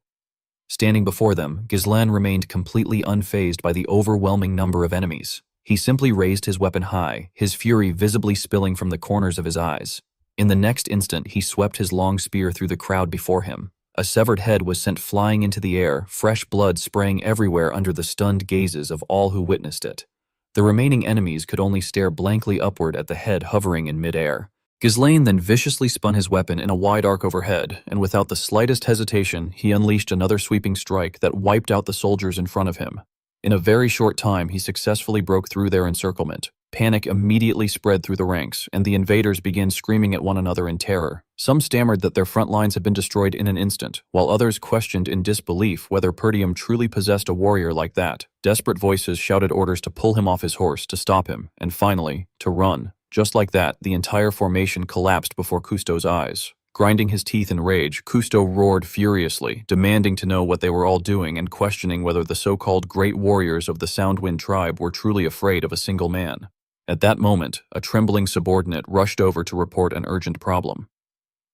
Standing before them, Ghislaine remained completely unfazed by the overwhelming number of enemies. He simply raised his weapon high, his fury visibly spilling from the corners of his eyes. In the next instant, he swept his long spear through the crowd before him. A severed head was sent flying into the air, fresh blood spraying everywhere under the stunned gazes of all who witnessed it. The remaining enemies could only stare blankly upward at the head hovering in midair. Ghislaine then viciously spun his weapon in a wide arc overhead, and without the slightest hesitation, he unleashed another sweeping strike that wiped out the soldiers in front of him. In a very short time, he successfully broke through their encirclement. Panic immediately spread through the ranks, and the invaders began screaming at one another in terror. Some stammered that their front lines had been destroyed in an instant, while others questioned in disbelief whether Perdium truly possessed a warrior like that. Desperate voices shouted orders to pull him off his horse, to stop him, and finally, to run. Just like that, the entire formation collapsed before Cousteau's eyes. Grinding his teeth in rage, Cousteau roared furiously, demanding to know what they were all doing and questioning whether the so-called great warriors of the Soundwind tribe were truly afraid of a single man. At that moment, a trembling subordinate rushed over to report an urgent problem.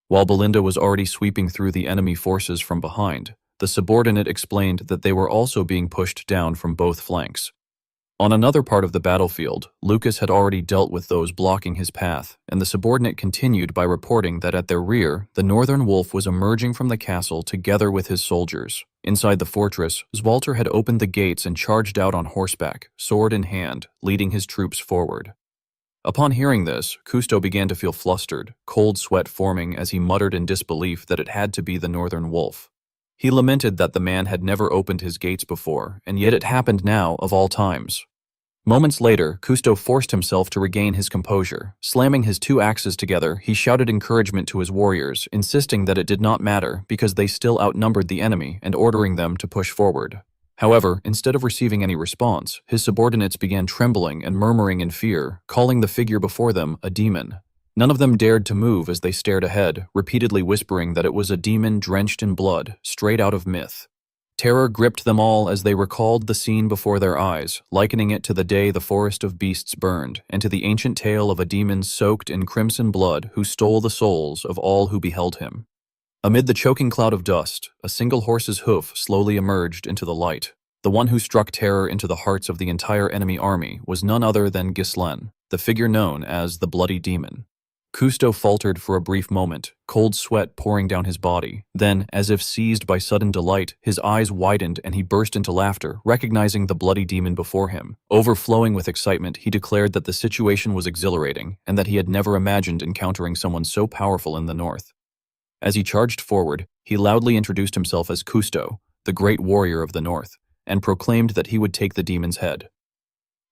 While Belinda was already sweeping through the enemy forces from behind, the subordinate explained that they were also being pushed down from both flanks. On another part of the battlefield, Lucas had already dealt with those blocking his path, and the subordinate continued by reporting that at their rear, the Northern Wolf was emerging from the castle together with his soldiers. Inside the fortress, Zwalter had opened the gates and charged out on horseback, sword in hand, leading his troops forward. Upon hearing this, Cousteau began to feel flustered, cold sweat forming as he muttered in disbelief that it had to be the Northern Wolf. He lamented that the man had never opened his gates before, and yet it happened now of all times. Moments later, Cousteau forced himself to regain his composure. Slamming his two axes together, he shouted encouragement to his warriors, insisting that it did not matter because they still outnumbered the enemy and ordering them to push forward. However, instead of receiving any response, his subordinates began trembling and murmuring in fear, calling the figure before them a demon. None of them dared to move as they stared ahead, repeatedly whispering that it was a demon drenched in blood, straight out of myth. Terror gripped them all as they recalled the scene before their eyes, likening it to the day the forest of beasts burned, and to the ancient tale of a demon soaked in crimson blood who stole the souls of all who beheld him. Amid the choking cloud of dust, a single horse's hoof slowly emerged into the light. The one who struck terror into the hearts of the entire enemy army was none other than Ghislaine, the figure known as the Bloody Demon. Cousteau faltered for a brief moment, cold sweat pouring down his body. Then, as if seized by sudden delight, his eyes widened and he burst into laughter, recognizing the bloody demon before him. Overflowing with excitement, he declared that the situation was exhilarating and that he had never imagined encountering someone so powerful in the north. As he charged forward, he loudly introduced himself as Cousteau, the great warrior of the north, and proclaimed that he would take the demon's head.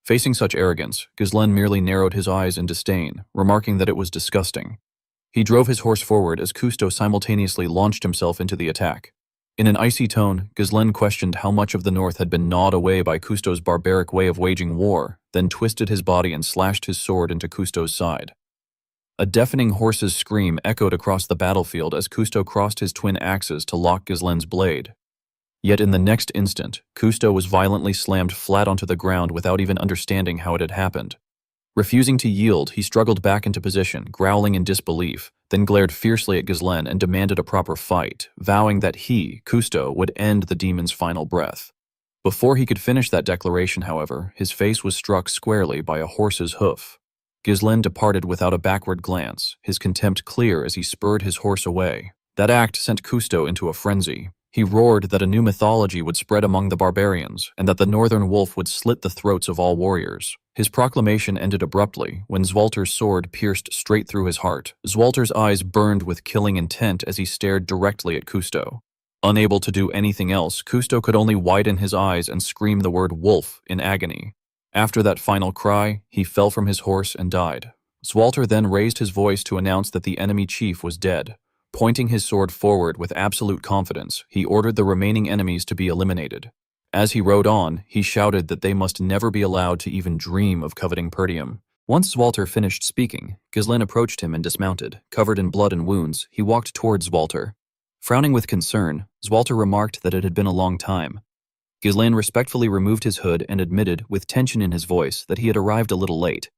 Facing such arrogance, Ghislaine merely narrowed his eyes in disdain, remarking that it was disgusting. He drove his horse forward as Cousteau simultaneously launched himself into the attack. In an icy tone, Ghislaine questioned how much of the north had been gnawed away by Cousteau's barbaric way of waging war, then twisted his body and slashed his sword into Cousteau's side. A deafening horse's scream echoed across the battlefield as Cousteau crossed his twin axes to lock Ghislaine's blade. Yet in the next instant, Cousteau was violently slammed flat onto the ground without even understanding how it had happened. Refusing to yield, he struggled back into position, growling in disbelief, then glared fiercely at Ghislaine and demanded a proper fight, vowing that he, Cousteau, would end the demon's final breath. Before he could finish that declaration, however, his face was struck squarely by a horse's hoof. Ghislaine departed without a backward glance, his contempt clear as he spurred his horse away. That act sent Cousteau into a frenzy. He roared that a new mythology would spread among the barbarians, and that the Northern Wolf would slit the throats of all warriors. His proclamation ended abruptly when Zwalter's sword pierced straight through his heart. Zwalter's eyes burned with killing intent as he stared directly at Cousteau. Unable to do anything else, Cousteau could only widen his eyes and scream the word wolf in agony. After that final cry, he fell from his horse and died. Zwalter then raised his voice to announce that the enemy chief was dead. Pointing his sword forward with absolute confidence, he ordered the remaining enemies to be eliminated. As he rode on, he shouted that they must never be allowed to even dream of coveting Perdium. Once Zwalter finished speaking, Ghislain approached him and dismounted. Covered in blood and wounds, he walked towards Zwalter. Frowning with concern, Zwalter remarked that it had been a long time. Ghislain respectfully removed his hood and admitted, with tension in his voice, that he had arrived a little late.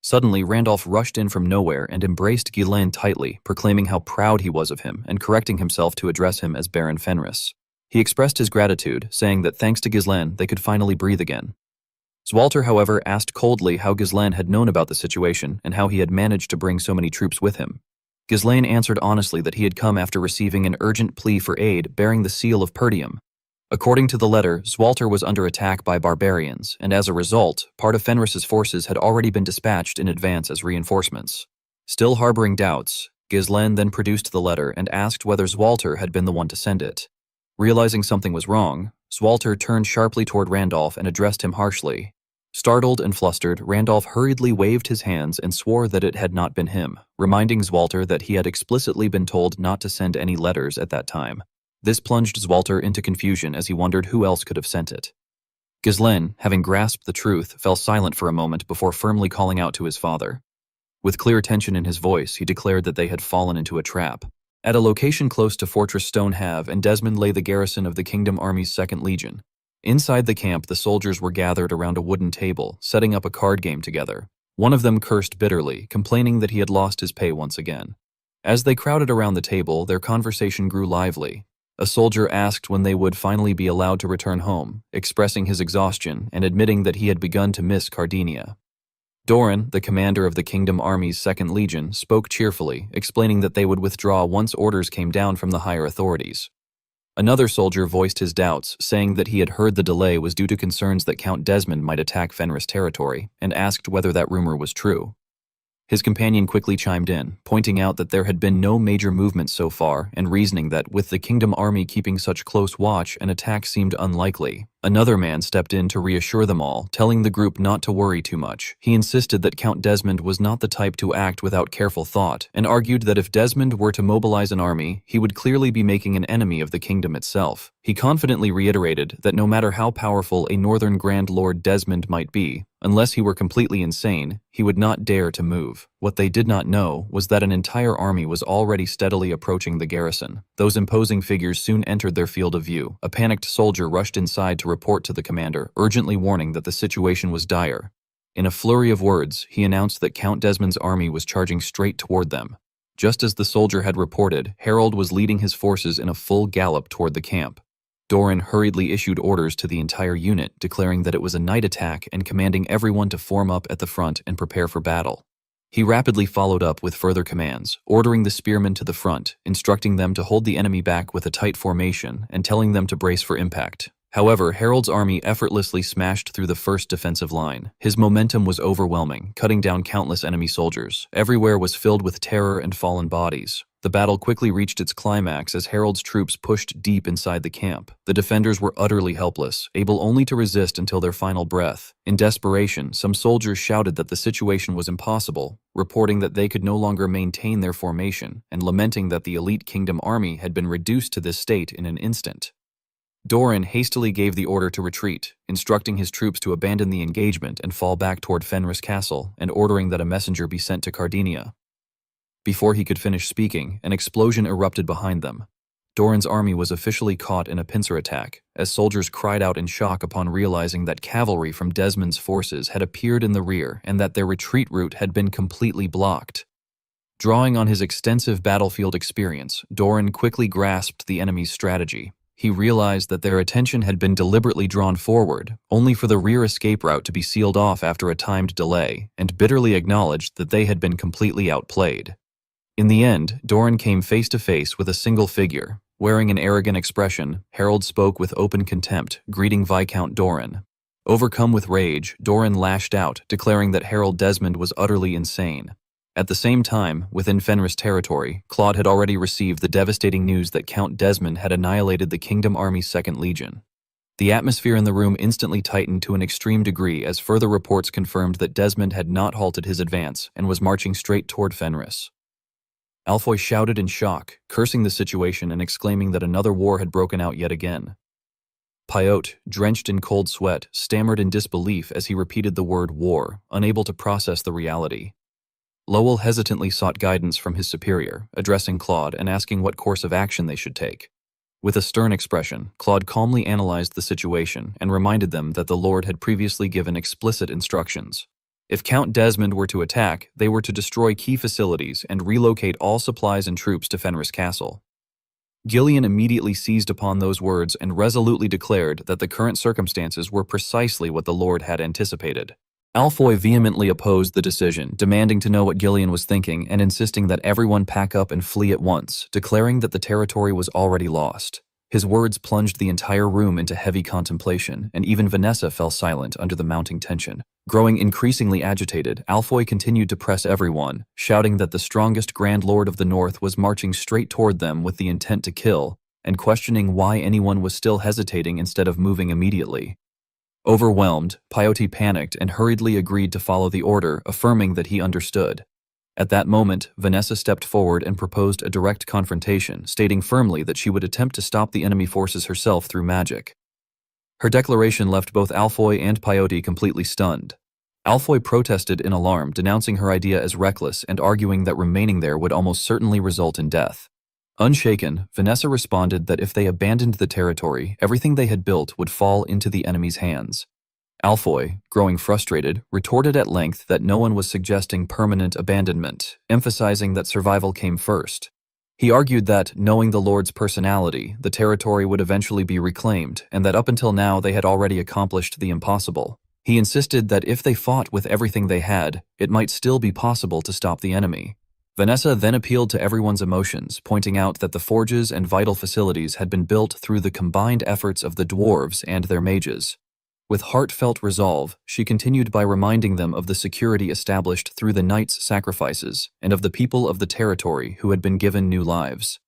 Suddenly, Randolph rushed in from nowhere and embraced Ghislain tightly, proclaiming how proud he was of him and correcting himself to address him as Baron Fenris. He expressed his gratitude, saying that thanks to Ghislain, they could finally breathe again. Zwalter, however, asked coldly how Ghislain had known about the situation and how he had managed to bring so many troops with him. Ghislain answered honestly that he had come after receiving an urgent plea for aid bearing the seal of Perdium. According to the letter, Zwalter was under attack by barbarians, and as a result, part of Fenris's forces had already been dispatched in advance as reinforcements. Still harboring doubts, Ghislain then produced the letter and asked whether Zwalter had been the one to send it. Realizing something was wrong, Zwalter turned sharply toward Randolph and addressed him harshly. Startled and flustered, Randolph hurriedly waved his hands and swore that it had not been him, reminding Zwalter that he had explicitly been told not to send any letters at that time. This plunged Zwalter into confusion as he wondered who else could have sent it. Ghislain, having grasped the truth, fell silent for a moment before firmly calling out to his father. With clear tension in his voice, he declared that they had fallen into a trap. At a location close to Fortress Stonehave and Desmond lay the garrison of the Kingdom Army's 2nd Legion. Inside the camp, the soldiers were gathered around a wooden table, setting up a card game together. One of them cursed bitterly, complaining that he had lost his pay once again. As they crowded around the table, their conversation grew lively. A soldier asked when they would finally be allowed to return home, expressing his exhaustion and admitting that he had begun to miss Cardinia. Doran, the commander of the Kingdom Army's 2nd Legion, spoke cheerfully, explaining that they would withdraw once orders came down from the higher authorities. Another soldier voiced his doubts, saying that he had heard the delay was due to concerns that Count Desmond might attack Fenris territory, and asked whether that rumor was true. His companion quickly chimed in, pointing out that there had been no major movements so far and reasoning that, with the Kingdom Army keeping such close watch, an attack seemed unlikely. Another man stepped in to reassure them all, telling the group not to worry too much. He insisted that Count Desmond was not the type to act without careful thought, and argued that if Desmond were to mobilize an army, he would clearly be making an enemy of the kingdom itself. He confidently reiterated that no matter how powerful a Northern Grand Lord Desmond might be, unless he were completely insane, he would not dare to move. What they did not know was that an entire army was already steadily approaching the garrison. Those imposing figures soon entered their field of view. A panicked soldier rushed inside to report to the commander, urgently warning that the situation was dire. In a flurry of words, he announced that Count Desmond's army was charging straight toward them. Just as the soldier had reported, Harold was leading his forces in a full gallop toward the camp. Doran hurriedly issued orders to the entire unit, declaring that it was a night attack and commanding everyone to form up at the front and prepare for battle. He rapidly followed up with further commands, ordering the spearmen to the front, instructing them to hold the enemy back with a tight formation, and telling them to brace for impact. However, Harold's army effortlessly smashed through the first defensive line. His momentum was overwhelming, cutting down countless enemy soldiers. Everywhere was filled with terror and fallen bodies. The battle quickly reached its climax as Harold's troops pushed deep inside the camp. The defenders were utterly helpless, able only to resist until their final breath. In desperation, some soldiers shouted that the situation was impossible, reporting that they could no longer maintain their formation, and lamenting that the elite kingdom army had been reduced to this state in an instant. Doran hastily gave the order to retreat, instructing his troops to abandon the engagement and fall back toward Fenris Castle, and ordering that a messenger be sent to Cardinia. Before he could finish speaking, an explosion erupted behind them. Doran's army was officially caught in a pincer attack, as soldiers cried out in shock upon realizing that cavalry from Desmond's forces had appeared in the rear and that their retreat route had been completely blocked. Drawing on his extensive battlefield experience, Doran quickly grasped the enemy's strategy. He realized that their attention had been deliberately drawn forward, only for the rear escape route to be sealed off after a timed delay, and bitterly acknowledged that they had been completely outplayed. In the end, Doran came face to face with a single figure. Wearing an arrogant expression, Harold spoke with open contempt, greeting Viscount Doran. Overcome with rage, Doran lashed out, declaring that Harold Desmond was utterly insane. At the same time, within Fenris territory, Claude had already received the devastating news that Count Desmond had annihilated the Kingdom Army's 2nd Legion. The atmosphere in the room instantly tightened to an extreme degree as further reports confirmed that Desmond had not halted his advance and was marching straight toward Fenris. Alfoy shouted in shock, cursing the situation and exclaiming that another war had broken out yet again. Pyote, drenched in cold sweat, stammered in disbelief as he repeated the word war, unable to process the reality. Lowell hesitantly sought guidance from his superior, addressing Claude and asking what course of action they should take. With a stern expression, Claude calmly analyzed the situation and reminded them that the Lord had previously given explicit instructions. If Count Desmond were to attack, they were to destroy key facilities and relocate all supplies and troops to Fenris Castle. Gillian immediately seized upon those words and resolutely declared that the current circumstances were precisely what the Lord had anticipated. Alfoy vehemently opposed the decision, demanding to know what Gillian was thinking and insisting that everyone pack up and flee at once, declaring that the territory was already lost. His words plunged the entire room into heavy contemplation, and even Vanessa fell silent under the mounting tension. Growing increasingly agitated, Alfoy continued to press everyone, shouting that the strongest Grand Lord of the North was marching straight toward them with the intent to kill, and questioning why anyone was still hesitating instead of moving immediately. Overwhelmed, Pyote panicked and hurriedly agreed to follow the order, affirming that he understood. At that moment, Vanessa stepped forward and proposed a direct confrontation, stating firmly that she would attempt to stop the enemy forces herself through magic. Her declaration left both Alfoy and Pyote completely stunned. Alfoy protested in alarm, denouncing her idea as reckless and arguing that remaining there would almost certainly result in death. Unshaken, Vanessa responded that if they abandoned the territory, everything they had built would fall into the enemy's hands. Alfoy, growing frustrated, retorted at length that no one was suggesting permanent abandonment, emphasizing that survival came first. He argued that, knowing the Lord's personality, the territory would eventually be reclaimed, and that up until now they had already accomplished the impossible. He insisted that if they fought with everything they had, it might still be possible to stop the enemy. Vanessa then appealed to everyone's emotions, pointing out that the forges and vital facilities had been built through the combined efforts of the dwarves and their mages. With heartfelt resolve, she continued by reminding them of the security established through the knights' sacrifices and of the people of the territory who had been given new lives.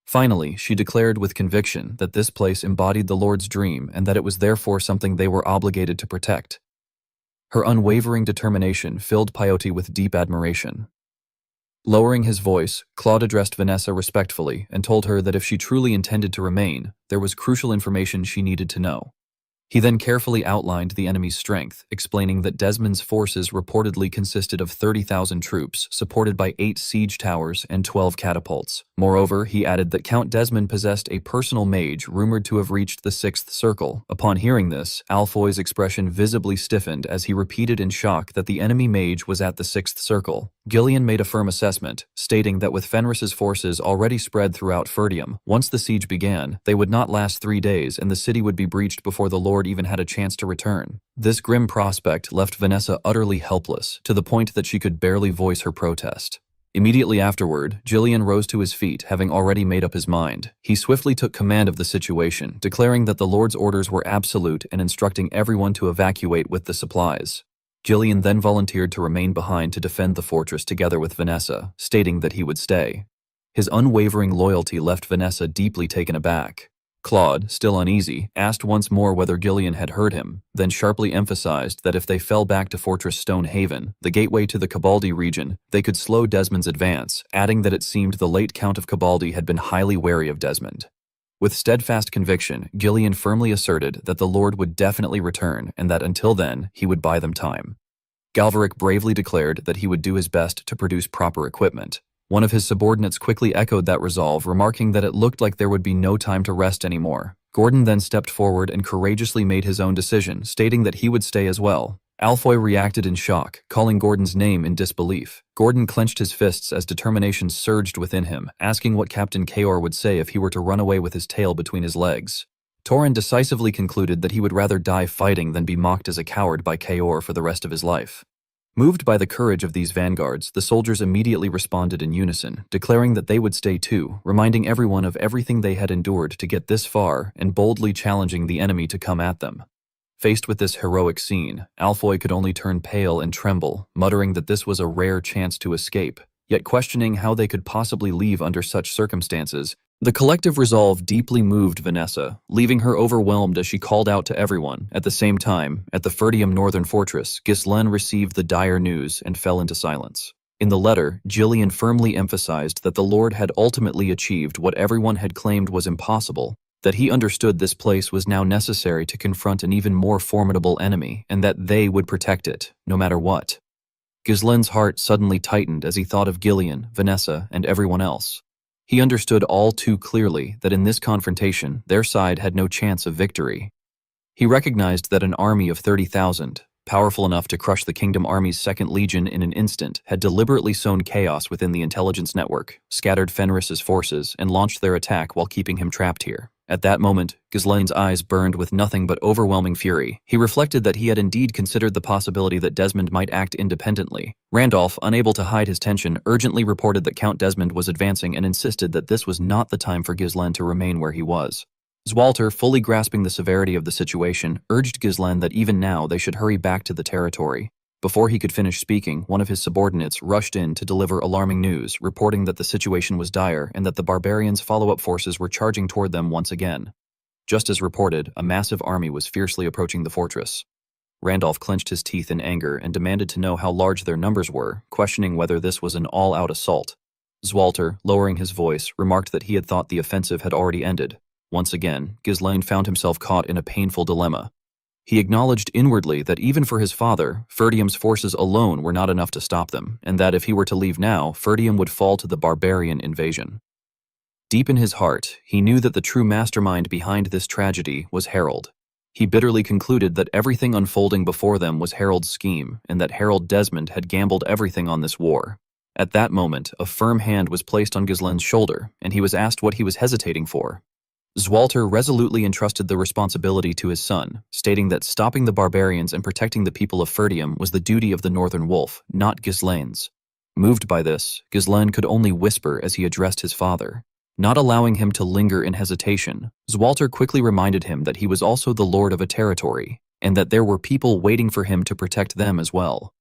Finally, she declared with conviction that this place embodied the Lord's dream and that it was therefore something they were obligated to protect. Her unwavering determination filled Pyote with deep admiration. Lowering his voice, Claude addressed Vanessa respectfully and told her that if she truly intended to remain, there was crucial information she needed to know. He then carefully outlined the enemy's strength, explaining that Desmond's forces reportedly consisted of 30,000 troops, supported by 8 siege towers and 12 catapults. Moreover, he added that Count Desmond possessed a personal mage rumored to have reached the 6th circle. Upon hearing this, Alfoy's expression visibly stiffened as he repeated in shock that the enemy mage was at the 6th circle. Gillian made a firm assessment, stating that with Fenris's forces already spread throughout Ferdium, once the siege began, they would not last 3 days and the city would be breached before the Lord even had a chance to return. This grim prospect left Vanessa utterly helpless, to the point that she could barely voice her protest. Immediately afterward, Gillian rose to his feet, having already made up his mind. He swiftly took command of the situation, declaring that the Lord's orders were absolute and instructing everyone to evacuate with the supplies. Gillian then volunteered to remain behind to defend the fortress together with Vanessa, stating that he would stay. His unwavering loyalty left Vanessa deeply taken aback. Claude, still uneasy, asked once more whether Gillian had heard him, then sharply emphasized that if they fell back to Fortress Stone Haven, the gateway to the Cabaldi region, they could slow Desmond's advance, adding that it seemed the late Count of Cabaldi had been highly wary of Desmond. With steadfast conviction, Gillian firmly asserted that the Lord would definitely return and that until then, he would buy them time. Galverick bravely declared that he would do his best to produce proper equipment. One of his subordinates quickly echoed that resolve, remarking that it looked like there would be no time to rest anymore. Gordon then stepped forward and courageously made his own decision, stating that he would stay as well. Alfoy reacted in shock, calling Gordon's name in disbelief. Gordon clenched his fists as determination surged within him, asking what Captain Kaor would say if he were to run away with his tail between his legs. Torin decisively concluded that he would rather die fighting than be mocked as a coward by Kaor for the rest of his life. Moved by the courage of these vanguards, the soldiers immediately responded in unison, declaring that they would stay too, reminding everyone of everything they had endured to get this far and boldly challenging the enemy to come at them. Faced with this heroic scene, Alfoy could only turn pale and tremble, muttering that this was a rare chance to escape, yet questioning how they could possibly leave under such circumstances. The collective resolve deeply moved Vanessa, leaving her overwhelmed as she called out to everyone. At the same time, at the Ferdium Northern Fortress, Ghislaine received the dire news and fell into silence. In the letter, Gillian firmly emphasized that the Lord had ultimately achieved what everyone had claimed was impossible, that he understood this place was now necessary to confront an even more formidable enemy, and that they would protect it, no matter what. Ghislaine's heart suddenly tightened as he thought of Gillian, Vanessa, and everyone else. He understood all too clearly that in this confrontation, their side had no chance of victory. He recognized that an army of 30,000, powerful enough to crush the Kingdom Army's 2nd Legion in an instant, had deliberately sown chaos within the intelligence network, scattered Fenris's forces, and launched their attack while keeping him trapped here. At that moment, Ghislaine's eyes burned with nothing but overwhelming fury. He reflected that he had indeed considered the possibility that Desmond might act independently. Randolph, unable to hide his tension, urgently reported that Count Desmond was advancing and insisted that this was not the time for Ghislaine to remain where he was. Zwalter, fully grasping the severity of the situation, urged Ghislaine that even now they should hurry back to the territory. Before he could finish speaking, one of his subordinates rushed in to deliver alarming news, reporting that the situation was dire and that the barbarians' follow-up forces were charging toward them once again. Just as reported, a massive army was fiercely approaching the fortress. Randolph clenched his teeth in anger and demanded to know how large their numbers were, questioning whether this was an all-out assault. Zwalter, lowering his voice, remarked that he had thought the offensive had already ended. Once again, Ghislaine found himself caught in a painful dilemma. He acknowledged inwardly that even for his father, Ferdium's forces alone were not enough to stop them, and that if he were to leave now, Ferdium would fall to the barbarian invasion. Deep in his heart, he knew that the true mastermind behind this tragedy was Harold. He bitterly concluded that everything unfolding before them was Harold's scheme, and that Harold Desmond had gambled everything on this war. At that moment, a firm hand was placed on Ghislaine's shoulder, and he was asked what he was hesitating for. Zwalter resolutely entrusted the responsibility to his son, stating that stopping the barbarians and protecting the people of Ferdium was the duty of the Northern Wolf, not Ghislaine's. Moved by this, Ghislaine could only whisper as he addressed his father. Not allowing him to linger in hesitation, Zwalter quickly reminded him that he was also the lord of a territory, and that there were people waiting for him to protect them as well.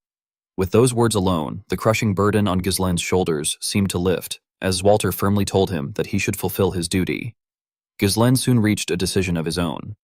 With those words alone, the crushing burden on Ghislaine's shoulders seemed to lift, as Zwalter firmly told him that he should fulfill his duty. Ghislaine soon reached a decision of his own.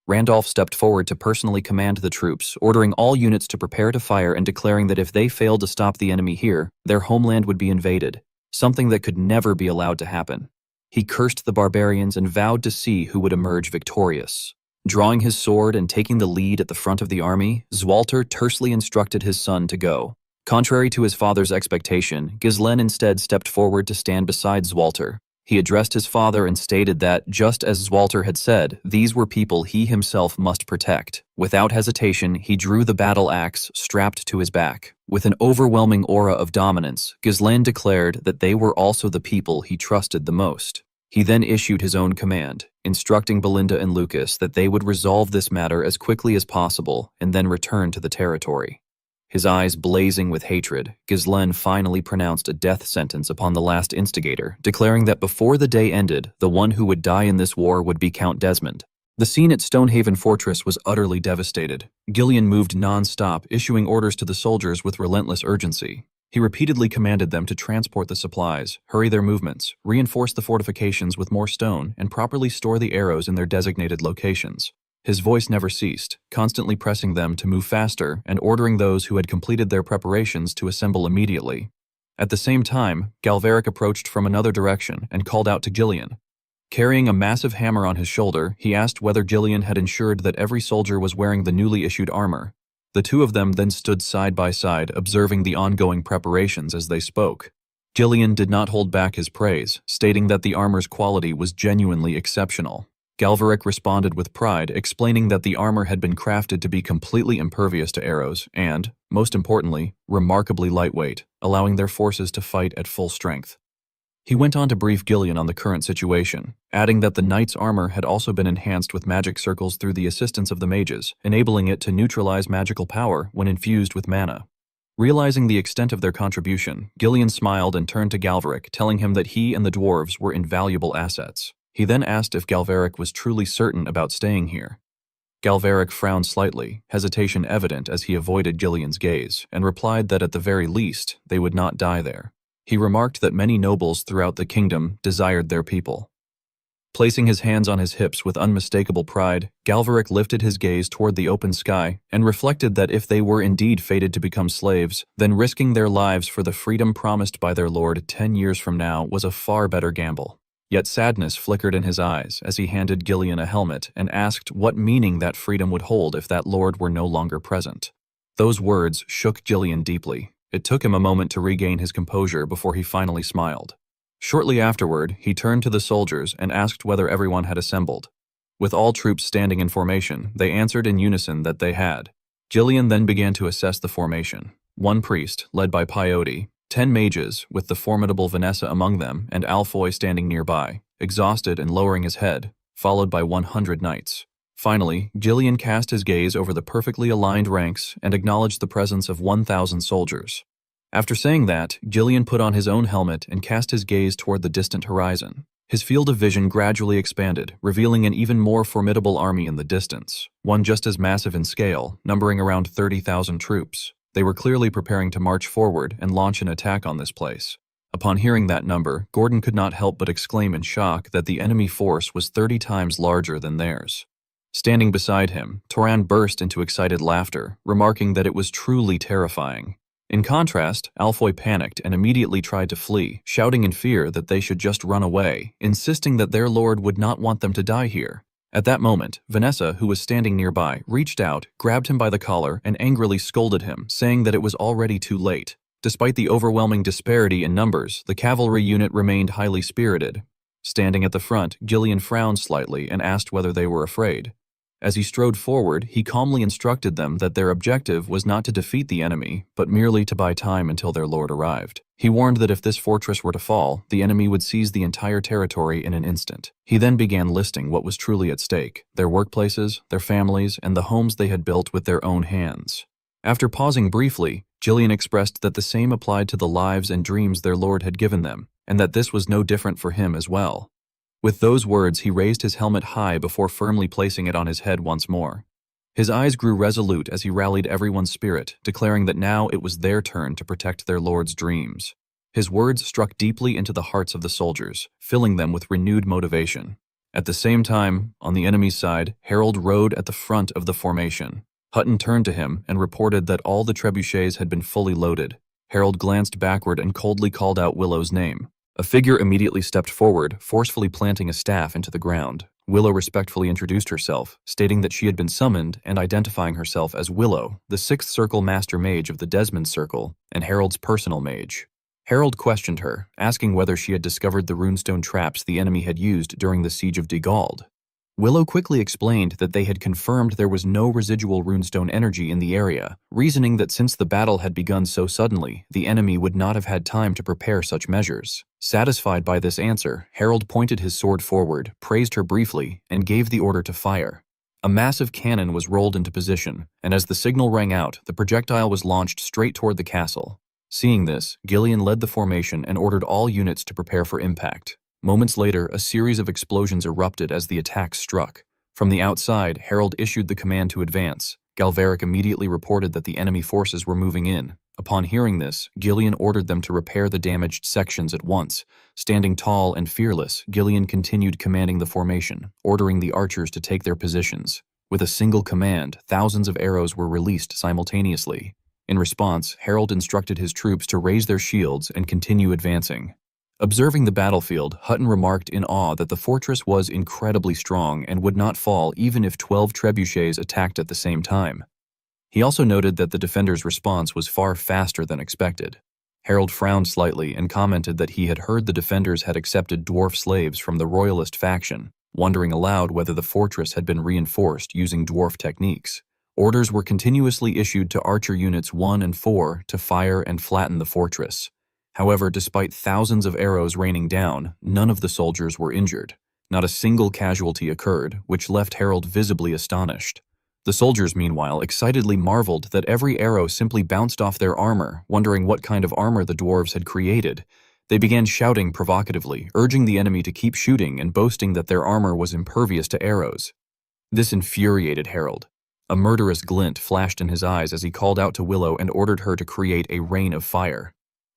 Randolph stepped forward to personally command the troops, ordering all units to prepare to fire and declaring that if they failed to stop the enemy here, their homeland would be invaded, something that could never be allowed to happen. He cursed the barbarians and vowed to see who would emerge victorious. Drawing his sword and taking the lead at the front of the army, Zwalter tersely instructed his son to go. Contrary to his father's expectation, Ghislaine instead stepped forward to stand beside Zwalter. He addressed his father and stated that, just as Zwalter had said, these were people he himself must protect. Without hesitation, he drew the battle axe strapped to his back. With an overwhelming aura of dominance, Ghislaine declared that they were also the people he trusted the most. He then issued his own command, instructing Belinda and Lucas that they would resolve this matter as quickly as possible and then return to the territory. His eyes blazing with hatred, Ghislaine finally pronounced a death sentence upon the last instigator, declaring that before the day ended, the one who would die in this war would be Count Desmond. The scene at Stonehaven Fortress was utterly devastated. Gillian moved non-stop, issuing orders to the soldiers with relentless urgency. He repeatedly commanded them to transport the supplies, hurry their movements, reinforce the fortifications with more stone, and properly store the arrows in their designated locations. His voice never ceased, constantly pressing them to move faster and ordering those who had completed their preparations to assemble immediately. At the same time, Galveric approached from another direction and called out to Gillian. Carrying a massive hammer on his shoulder, he asked whether Gillian had ensured that every soldier was wearing the newly issued armor. The two of them then stood side by side, observing the ongoing preparations as they spoke. Gillian did not hold back his praise, stating that the armor's quality was genuinely exceptional. Galveric responded with pride, explaining that the armor had been crafted to be completely impervious to arrows and, most importantly, remarkably lightweight, allowing their forces to fight at full strength. He went on to brief Gillian on the current situation, adding that the knight's armor had also been enhanced with magic circles through the assistance of the mages, enabling it to neutralize magical power when infused with mana. Realizing the extent of their contribution, Gillian smiled and turned to Galveric, telling him that he and the dwarves were invaluable assets. He then asked if Galveric was truly certain about staying here. Galveric frowned slightly, hesitation evident as he avoided Gillian's gaze, and replied that at the very least, they would not die there. He remarked that many nobles throughout the kingdom desired their people. Placing his hands on his hips with unmistakable pride, Galveric lifted his gaze toward the open sky and reflected that if they were indeed fated to become slaves, then risking their lives for the freedom promised by their lord 10 years from now was a far better gamble. Yet sadness flickered in his eyes as he handed Gillian a helmet and asked what meaning that freedom would hold if that lord were no longer present. Those words shook Gillian deeply. It took him a moment to regain his composure before he finally smiled. Shortly afterward, he turned to the soldiers and asked whether everyone had assembled. With all troops standing in formation, they answered in unison that they had. Gillian then began to assess the formation. 1 priest, led by Peyote, 10 mages, with the formidable Vanessa among them, and Alfoy standing nearby, exhausted and lowering his head, followed by 100 knights. Finally, Gillian cast his gaze over the perfectly aligned ranks and acknowledged the presence of 1,000 soldiers. After saying that, Gillian put on his own helmet and cast his gaze toward the distant horizon. His field of vision gradually expanded, revealing an even more formidable army in the distance, one just as massive in scale, numbering around 30,000 troops. They were clearly preparing to march forward and launch an attack on this place. Upon hearing that number, Gordon could not help but exclaim in shock that the enemy force was 30 times larger than theirs. Standing beside him, Toran burst into excited laughter, remarking that it was truly terrifying. In contrast, Alfoy panicked and immediately tried to flee, shouting in fear that they should just run away, insisting that their lord would not want them to die here. At that moment, Vanessa, who was standing nearby, reached out, grabbed him by the collar, and angrily scolded him, saying that it was already too late. Despite the overwhelming disparity in numbers, the cavalry unit remained highly spirited. Standing at the front, Gillian frowned slightly and asked whether they were afraid. As he strode forward, he calmly instructed them that their objective was not to defeat the enemy, but merely to buy time until their lord arrived. He warned that if this fortress were to fall, the enemy would seize the entire territory in an instant. He then began listing what was truly at stake: their workplaces, their families, and the homes they had built with their own hands. After pausing briefly, Gillian expressed that the same applied to the lives and dreams their lord had given them, and that this was no different for him as well. With those words, he raised his helmet high before firmly placing it on his head once more. His eyes grew resolute as he rallied everyone's spirit, declaring that now it was their turn to protect their lord's dreams. His words struck deeply into the hearts of the soldiers, filling them with renewed motivation. At the same time, on the enemy's side, Harold rode at the front of the formation. Hutton turned to him and reported that all the trebuchets had been fully loaded. Harold glanced backward and coldly called out Willow's name. A figure immediately stepped forward, forcefully planting a staff into the ground. Willow respectfully introduced herself, stating that she had been summoned and identifying herself as Willow, the 6th Circle Master Mage of the Desmond Circle, and Harold's personal mage. Harold questioned her, asking whether she had discovered the runestone traps the enemy had used during the siege of Degald. Willow quickly explained that they had confirmed there was no residual runestone energy in the area, reasoning that since the battle had begun so suddenly, the enemy would not have had time to prepare such measures. Satisfied by this answer, Harold pointed his sword forward, praised her briefly, and gave the order to fire. A massive cannon was rolled into position, and as the signal rang out, the projectile was launched straight toward the castle. Seeing this, Gillian led the formation and ordered all units to prepare for impact. Moments later, a series of explosions erupted as the attack struck. From the outside, Harold issued the command to advance. Galveric immediately reported that the enemy forces were moving in. Upon hearing this, Gillian ordered them to repair the damaged sections at once. Standing tall and fearless, Gillian continued commanding the formation, ordering the archers to take their positions. With a single command, thousands of arrows were released simultaneously. In response, Harold instructed his troops to raise their shields and continue advancing. Observing the battlefield, Hutton remarked in awe that the fortress was incredibly strong and would not fall even if 12 trebuchets attacked at the same time. He also noted that the defenders' response was far faster than expected. Harold frowned slightly and commented that he had heard the defenders had accepted dwarf slaves from the royalist faction, wondering aloud whether the fortress had been reinforced using dwarf techniques. Orders were continuously issued to archer units 1 and 4 to fire and flatten the fortress. However, despite thousands of arrows raining down, none of the soldiers were injured. Not a single casualty occurred, which left Harold visibly astonished. The soldiers, meanwhile, excitedly marveled that every arrow simply bounced off their armor, wondering what kind of armor the dwarves had created. They began shouting provocatively, urging the enemy to keep shooting and boasting that their armor was impervious to arrows. This infuriated Harold. A murderous glint flashed in his eyes as he called out to Willow and ordered her to create a rain of fire.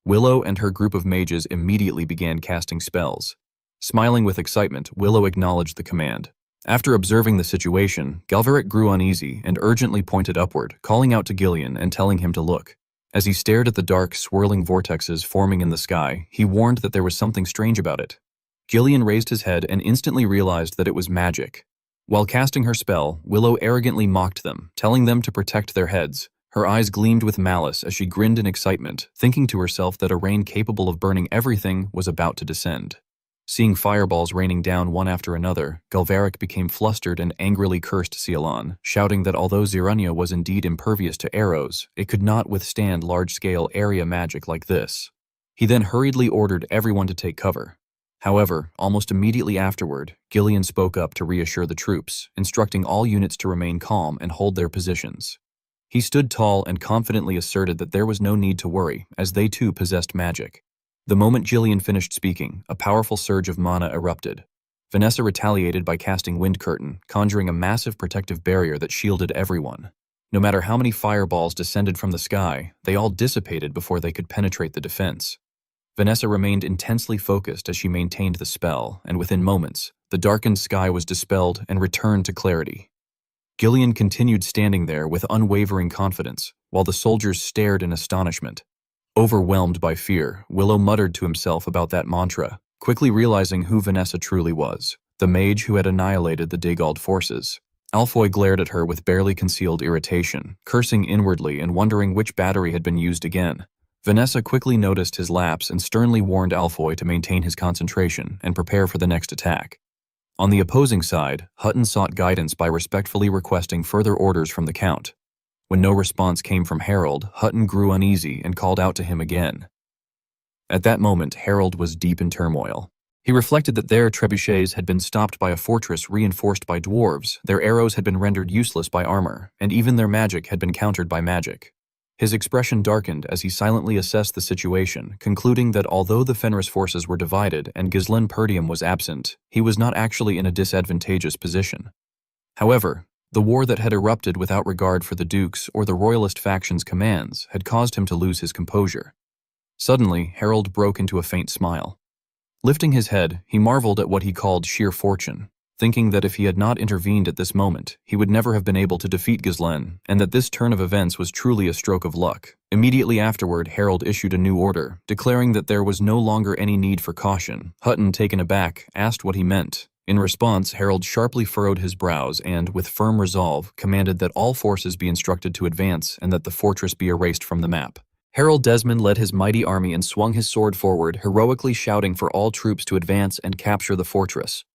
Willow and her group of mages immediately began casting spells. Smiling with excitement, Willow acknowledged the command. After observing the situation, Galveric grew uneasy and urgently pointed upward, calling out to Gillian and telling him to look. As he stared at the dark, swirling vortexes forming in the sky, he warned that there was something strange about it. Gillian raised his head and instantly realized that it was magic. While casting her spell, Willow arrogantly mocked them, telling them to protect their heads. Her eyes gleamed with malice as she grinned in excitement, thinking to herself that a rain capable of burning everything was about to descend. Seeing fireballs raining down one after another, Galveric became flustered and angrily cursed Cialan, shouting that although Zirania was indeed impervious to arrows, it could not withstand large-scale area magic like this. He then hurriedly ordered everyone to take cover. However, almost immediately afterward, Gillian spoke up to reassure the troops, instructing all units to remain calm and hold their positions. He stood tall and confidently asserted that there was no need to worry, as they too possessed magic. The moment Gillian finished speaking, a powerful surge of mana erupted. Vanessa retaliated by casting Wind Curtain, conjuring a massive protective barrier that shielded everyone. No matter how many fireballs descended from the sky, they all dissipated before they could penetrate the defense. Vanessa remained intensely focused as she maintained the spell, and within moments, the darkened sky was dispelled and returned to clarity. Gillian continued standing there with unwavering confidence, while the soldiers stared in astonishment. Overwhelmed by fear, Willow muttered to himself about that mantra, quickly realizing who Vanessa truly was, the mage who had annihilated the Dagald forces. Alfoy glared at her with barely concealed irritation, cursing inwardly and wondering which battery had been used again. Vanessa quickly noticed his lapse and sternly warned Alfoy to maintain his concentration and prepare for the next attack. On the opposing side, Hutton sought guidance by respectfully requesting further orders from the Count. When no response came from Harold, Hutton grew uneasy and called out to him again. At that moment, Harold was deep in turmoil. He reflected that their trebuchets had been stopped by a fortress reinforced by dwarves, their arrows had been rendered useless by armor, and even their magic had been countered by magic. His expression darkened as he silently assessed the situation, concluding that although the Fenris forces were divided and Ghislain Perdium was absent, he was not actually in a disadvantageous position. However, the war that had erupted without regard for the Dukes or the Royalist faction's commands had caused him to lose his composure. Suddenly, Harold broke into a faint smile. Lifting his head, he marveled at what he called sheer fortune, thinking that if he had not intervened at this moment, he would never have been able to defeat Ghislain, and that this turn of events was truly a stroke of luck. Immediately afterward, Harold issued a new order, declaring that there was no longer any need for caution. Hutton, taken aback, asked what he meant. In response, Harold sharply furrowed his brows and, with firm resolve, commanded that all forces be instructed to advance and that the fortress be erased from the map. Harold Desmond led his mighty army and swung his sword forward, heroically shouting for all troops to advance and capture the fortress.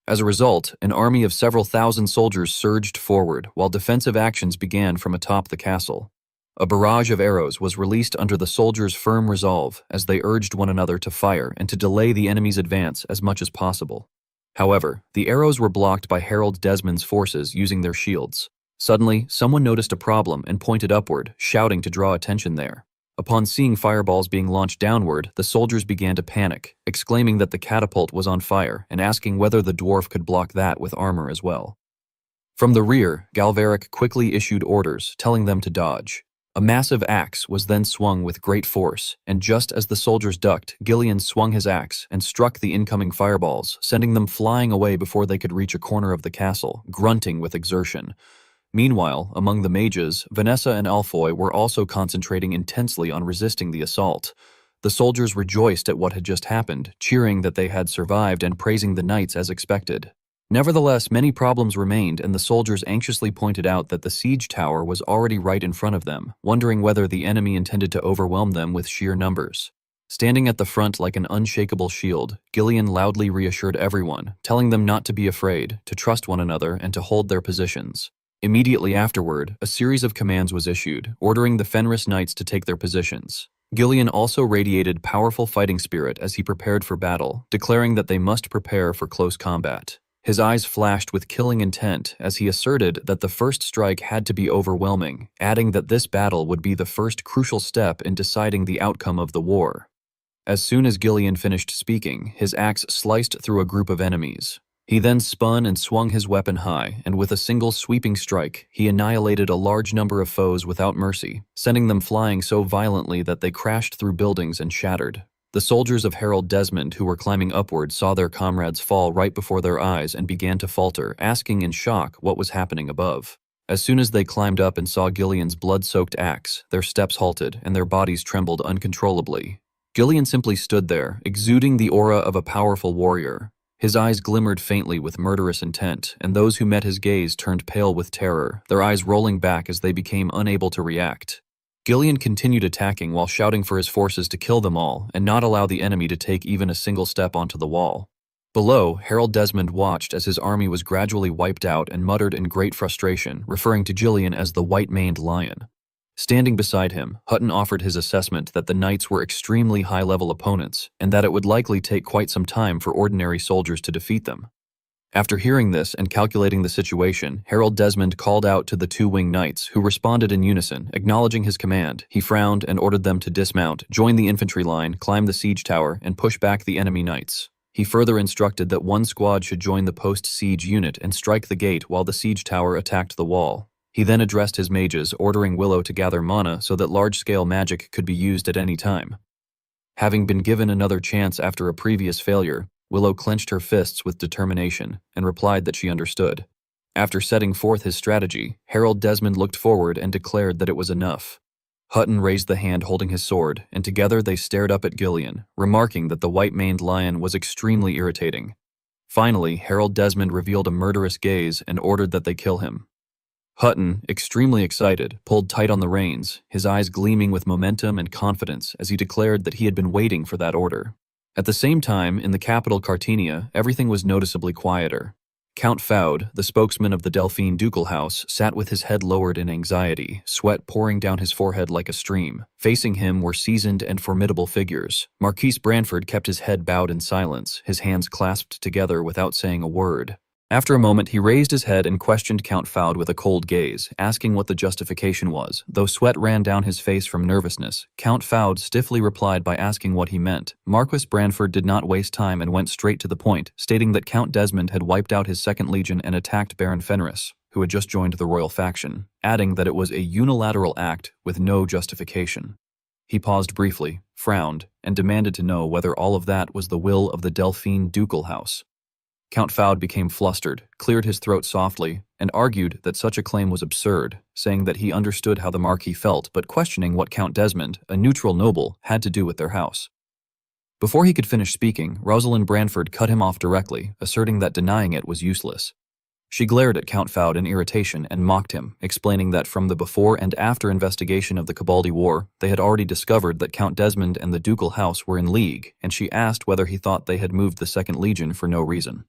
As a result, an army of several thousand soldiers surged forward, while defensive actions began from atop the castle. A barrage of arrows was released under the soldiers' firm resolve as they urged one another to fire and to delay the enemy's advance as much as possible. However, the arrows were blocked by Harold Desmond's forces using their shields. Suddenly, someone noticed a problem and pointed upward, shouting to draw attention there. Upon seeing fireballs being launched downward, the soldiers began to panic, exclaiming that the catapult was on fire and asking whether the dwarf could block that with armor as well. From the rear, Galveric quickly issued orders, telling them to dodge. A massive axe was then swung with great force, and just as the soldiers ducked, Gillian swung his axe and struck the incoming fireballs, sending them flying away before they could reach a corner of the castle, grunting with exertion. Meanwhile, among the mages, Vanessa and Alfoy were also concentrating intensely on resisting the assault. The soldiers rejoiced at what had just happened, cheering that they had survived and praising the knights as expected. Nevertheless, many problems remained, and the soldiers anxiously pointed out that the siege tower was already right in front of them, wondering whether the enemy intended to overwhelm them with sheer numbers. Standing at the front like an unshakable shield, Gillian loudly reassured everyone, telling them not to be afraid, to trust one another, and to hold their positions. Immediately afterward, a series of commands was issued, ordering the Fenris knights to take their positions. Gillian also radiated powerful fighting spirit as he prepared for battle, declaring that they must prepare for close combat. His eyes flashed with killing intent as he asserted that the first strike had to be overwhelming, adding that this battle would be the first crucial step in deciding the outcome of the war. As soon as Gillian finished speaking, his axe sliced through a group of enemies. He then spun and swung his weapon high, and with a single sweeping strike, he annihilated a large number of foes without mercy, sending them flying so violently that they crashed through buildings and shattered. The soldiers of Harold Desmond who were climbing upward saw their comrades fall right before their eyes and began to falter, asking in shock what was happening above. As soon as they climbed up and saw Gillian's blood-soaked axe, their steps halted and their bodies trembled uncontrollably. Gillian simply stood there, exuding the aura of a powerful warrior. His eyes glimmered faintly with murderous intent, and those who met his gaze turned pale with terror, their eyes rolling back as they became unable to react. Gillian continued attacking while shouting for his forces to kill them all and not allow the enemy to take even a single step onto the wall. Below, Harold Desmond watched as his army was gradually wiped out and muttered in great frustration, referring to Gillian as the white-maned lion. Standing beside him, Hutton offered his assessment that the knights were extremely high-level opponents and that it would likely take quite some time for ordinary soldiers to defeat them. After hearing this and calculating the situation, Harold Desmond called out to the two winged knights, who responded in unison, acknowledging his command. He frowned and ordered them to dismount, join the infantry line, climb the siege tower, and push back the enemy knights. He further instructed that one squad should join the post-siege unit and strike the gate while the siege tower attacked the wall. He then addressed his mages, ordering Willow to gather mana so that large-scale magic could be used at any time. Having been given another chance after a previous failure, Willow clenched her fists with determination and replied that she understood. After setting forth his strategy, Harold Desmond looked forward and declared that it was enough. Hutton raised the hand holding his sword, and together they stared up at Gillian, remarking that the white-maned lion was extremely irritating. Finally, Harold Desmond revealed a murderous gaze and ordered that they kill him. Hutton, extremely excited, pulled tight on the reins, his eyes gleaming with momentum and confidence as he declared that he had been waiting for that order. At the same time, in the capital Cartenia, everything was noticeably quieter. Count Faud, the spokesman of the Delphine ducal house, sat with his head lowered in anxiety, sweat pouring down his forehead like a stream. Facing him were seasoned and formidable figures. Marquis Branford kept his head bowed in silence, his hands clasped together without saying a word. After a moment, he raised his head and questioned Count Faud with a cold gaze, asking what the justification was. Though sweat ran down his face from nervousness, Count Faud stiffly replied by asking what he meant. Marquis Branford did not waste time and went straight to the point, stating that Count Desmond had wiped out his second legion and attacked Baron Fenris, who had just joined the royal faction, adding that it was a unilateral act with no justification. He paused briefly, frowned, and demanded to know whether all of that was the will of the Delphine ducal house. Count Faud became flustered, cleared his throat softly, and argued that such a claim was absurd, saying that he understood how the Marquis felt, but questioning what Count Desmond, a neutral noble, had to do with their house. Before he could finish speaking, Rosalind Branford cut him off directly, asserting that denying it was useless. She glared at Count Faud in irritation and mocked him, explaining that from the before and after investigation of the Cabaldi War, they had already discovered that Count Desmond and the ducal house were in league, and she asked whether he thought they had moved the Second Legion for no reason.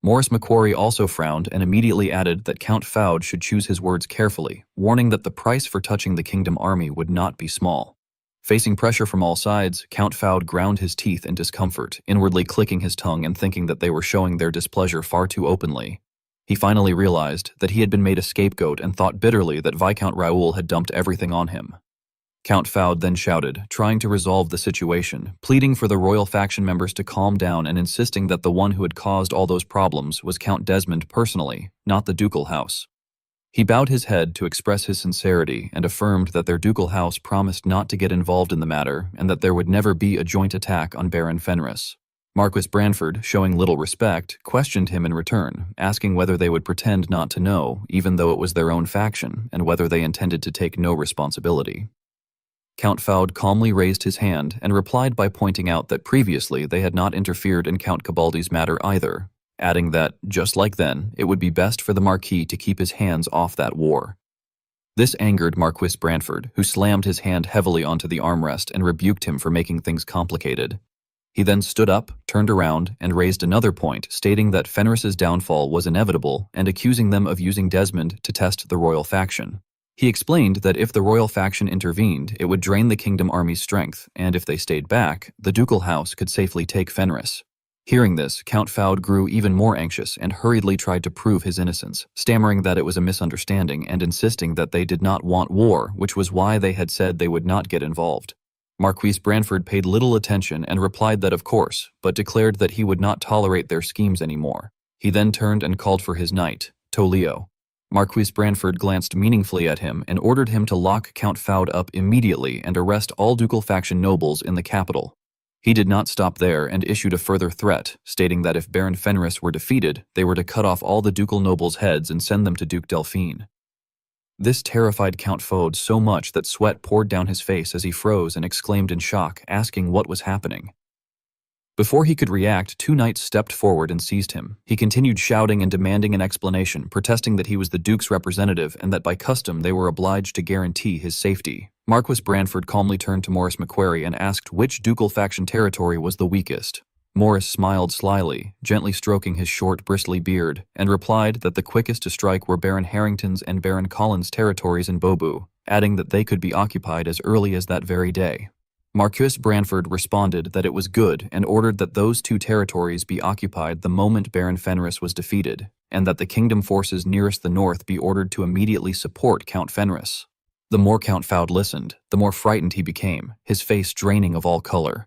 Morris Macquarie also frowned and immediately added that Count Faud should choose his words carefully, warning that the price for touching the kingdom army would not be small. Facing pressure from all sides, Count Faud ground his teeth in discomfort, inwardly clicking his tongue and thinking that they were showing their displeasure far too openly. He finally realized that he had been made a scapegoat and thought bitterly that Viscount Raoul had dumped everything on him. Count Faud then shouted, trying to resolve the situation, pleading for the royal faction members to calm down and insisting that the one who had caused all those problems was Count Desmond personally, not the ducal house. He bowed his head to express his sincerity and affirmed that their ducal house promised not to get involved in the matter and that there would never be a joint attack on Baron Fenris. Marquis Branford, showing little respect, questioned him in return, asking whether they would pretend not to know, even though it was their own faction, and whether they intended to take no responsibility. Count Faud calmly raised his hand and replied by pointing out that previously they had not interfered in Count Cabaldi's matter either, adding that, just like then, it would be best for the Marquis to keep his hands off that war. This angered Marquis Branford, who slammed his hand heavily onto the armrest and rebuked him for making things complicated. He then stood up, turned around, and raised another point, stating that Fenris's downfall was inevitable and accusing them of using Desmond to test the royal faction. He explained that if the royal faction intervened, it would drain the kingdom army's strength, and if they stayed back, the ducal house could safely take Fenris. Hearing this, Count Faud grew even more anxious and hurriedly tried to prove his innocence, stammering that it was a misunderstanding and insisting that they did not want war, which was why they had said they would not get involved. Marquis Branford paid little attention and replied that of course, but declared that he would not tolerate their schemes anymore. He then turned and called for his knight, Tolio. Marquis Branford glanced meaningfully at him and ordered him to lock Count Foude up immediately and arrest all ducal faction nobles in the capital. He did not stop there and issued a further threat, stating that if Baron Fenris were defeated, they were to cut off all the ducal nobles' heads and send them to Duke Delphine. This terrified Count Foude so much that sweat poured down his face as he froze and exclaimed in shock, asking what was happening. Before he could react, two knights stepped forward and seized him. He continued shouting and demanding an explanation, protesting that he was the Duke's representative and that by custom they were obliged to guarantee his safety. Marquis Branford calmly turned to Maurice McQuarrie and asked which ducal faction territory was the weakest. Maurice smiled slyly, gently stroking his short, bristly beard, and replied that the quickest to strike were Baron Harrington's and Baron Collins' territories in Bobu, adding that they could be occupied as early as that very day. Marquis Branford responded that it was good and ordered that those two territories be occupied the moment Baron Fenris was defeated, and that the kingdom forces nearest the north be ordered to immediately support Count Fenris. The more Count Foude listened, the more frightened he became, his face draining of all color.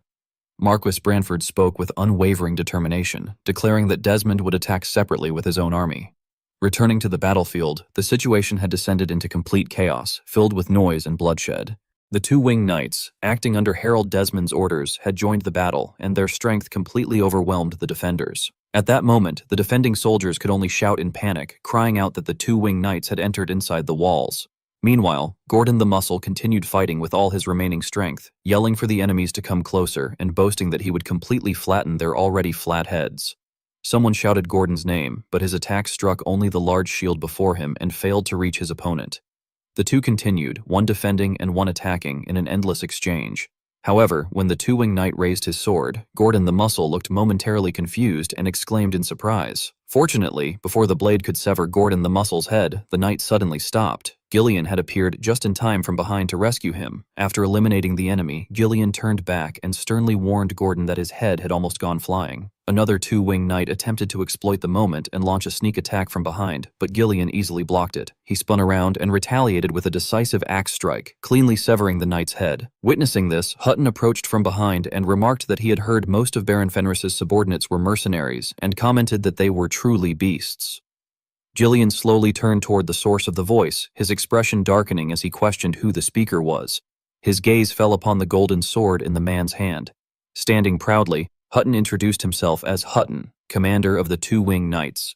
Marquis Branford spoke with unwavering determination, declaring that Desmond would attack separately with his own army. Returning to the battlefield, the situation had descended into complete chaos, filled with noise and bloodshed. The two winged knights, acting under Harold Desmond's orders, had joined the battle, and their strength completely overwhelmed the defenders. At that moment, the defending soldiers could only shout in panic, crying out that the two winged knights had entered inside the walls. Meanwhile, Gordon the Muscle continued fighting with all his remaining strength, yelling for the enemies to come closer and boasting that he would completely flatten their already flat heads. Someone shouted Gordon's name, but his attack struck only the large shield before him and failed to reach his opponent. The two continued, one defending and one attacking, in an endless exchange. However, when the two-winged knight raised his sword, Gordon the Muscle looked momentarily confused and exclaimed in surprise. Fortunately, before the blade could sever Gordon the Muscle's head, the knight suddenly stopped. Gillian had appeared just in time from behind to rescue him. After eliminating the enemy, Gillian turned back and sternly warned Gordon that his head had almost gone flying. Another two-winged knight attempted to exploit the moment and launch a sneak attack from behind, but Gillian easily blocked it. He spun around and retaliated with a decisive axe strike, cleanly severing the knight's head. Witnessing this, Hutton approached from behind and remarked that he had heard most of Baron Fenris's subordinates were mercenaries, and commented that they were truly beasts. Gillian slowly turned toward the source of the voice, his expression darkening as he questioned who the speaker was. His gaze fell upon the golden sword in the man's hand. Standing proudly, Hutton introduced himself as Hutton, commander of the two-winged knights.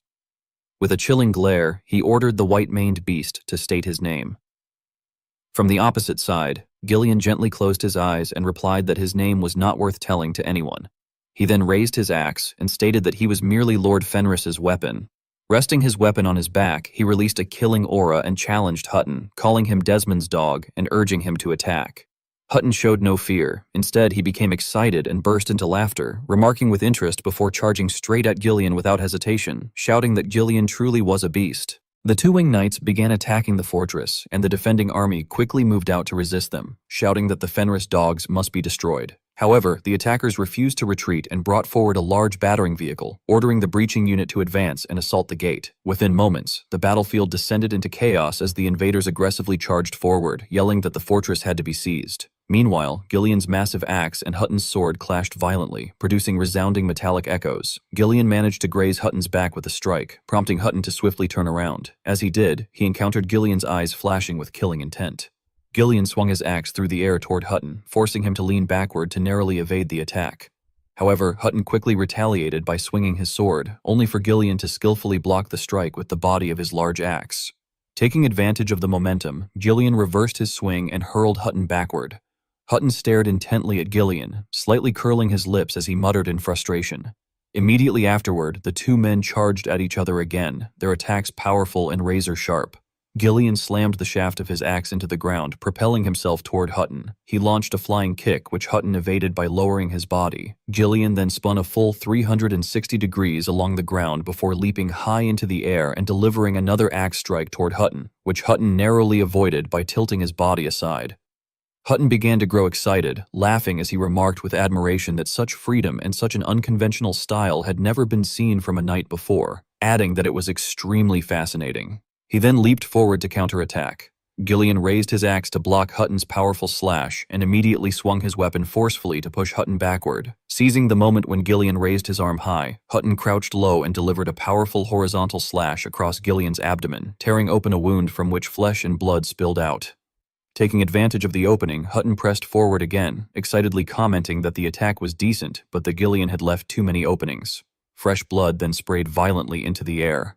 With a chilling glare, he ordered the white-maned beast to state his name. From the opposite side, Gillian gently closed his eyes and replied that his name was not worth telling to anyone. He then raised his axe and stated that he was merely Lord Fenris's weapon. Resting his weapon on his back, he released a killing aura and challenged Hutton, calling him Desmond's dog and urging him to attack. Hutton showed no fear. Instead, he became excited and burst into laughter, remarking with interest before charging straight at Gillian without hesitation, shouting that Gillian truly was a beast. The two-winged knights began attacking the fortress, and the defending army quickly moved out to resist them, shouting that the Fenris dogs must be destroyed. However, the attackers refused to retreat and brought forward a large battering vehicle, ordering the breaching unit to advance and assault the gate. Within moments, the battlefield descended into chaos as the invaders aggressively charged forward, yelling that the fortress had to be seized. Meanwhile, Gillian's massive axe and Hutton's sword clashed violently, producing resounding metallic echoes. Gillian managed to graze Hutton's back with a strike, prompting Hutton to swiftly turn around. As he did, he encountered Gillian's eyes flashing with killing intent. Gillian swung his axe through the air toward Hutton, forcing him to lean backward to narrowly evade the attack. However, Hutton quickly retaliated by swinging his sword, only for Gillian to skillfully block the strike with the body of his large axe. Taking advantage of the momentum, Gillian reversed his swing and hurled Hutton backward. Hutton stared intently at Gillian, slightly curling his lips as he muttered in frustration. Immediately afterward, the two men charged at each other again, their attacks powerful and razor-sharp. Gillian slammed the shaft of his axe into the ground, propelling himself toward Hutton. He launched a flying kick, which Hutton evaded by lowering his body. Gillian then spun a full 360 degrees along the ground before leaping high into the air and delivering another axe strike toward Hutton, which Hutton narrowly avoided by tilting his body aside. Hutton began to grow excited, laughing as he remarked with admiration that such freedom and such an unconventional style had never been seen from a knight before, adding that it was extremely fascinating. He then leaped forward to counterattack. Gillian raised his axe to block Hutton's powerful slash and immediately swung his weapon forcefully to push Hutton backward. Seizing the moment when Gillian raised his arm high, Hutton crouched low and delivered a powerful horizontal slash across Gillian's abdomen, tearing open a wound from which flesh and blood spilled out. Taking advantage of the opening, Hutton pressed forward again, excitedly commenting that the attack was decent, but that Gillian had left too many openings. Fresh blood then sprayed violently into the air.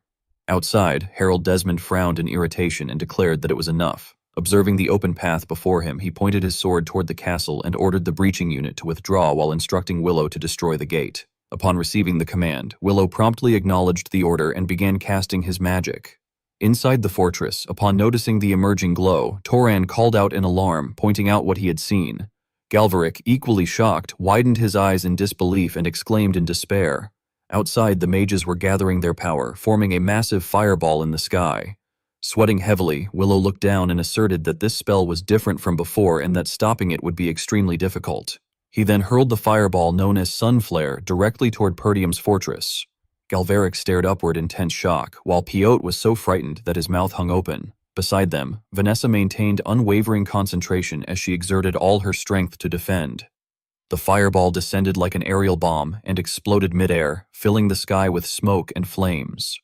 Outside, Harold Desmond frowned in irritation and declared that it was enough. Observing the open path before him, he pointed his sword toward the castle and ordered the breaching unit to withdraw while instructing Willow to destroy the gate. Upon receiving the command, Willow promptly acknowledged the order and began casting his magic. Inside the fortress, upon noticing the emerging glow, Toran called out in alarm, pointing out what he had seen. Galvaric, equally shocked, widened his eyes in disbelief and exclaimed in despair. Outside, the mages were gathering their power, forming a massive fireball in the sky. Sweating heavily, Willow looked down and asserted that this spell was different from before and that stopping it would be extremely difficult. He then hurled the fireball known as Sunflare directly toward Perdium's fortress. Galvaric stared upward in tense shock, while Piotr was so frightened that his mouth hung open. Beside them, Vanessa maintained unwavering concentration as she exerted all her strength to defend. The fireball descended like an aerial bomb and exploded midair, filling the sky with smoke and flames.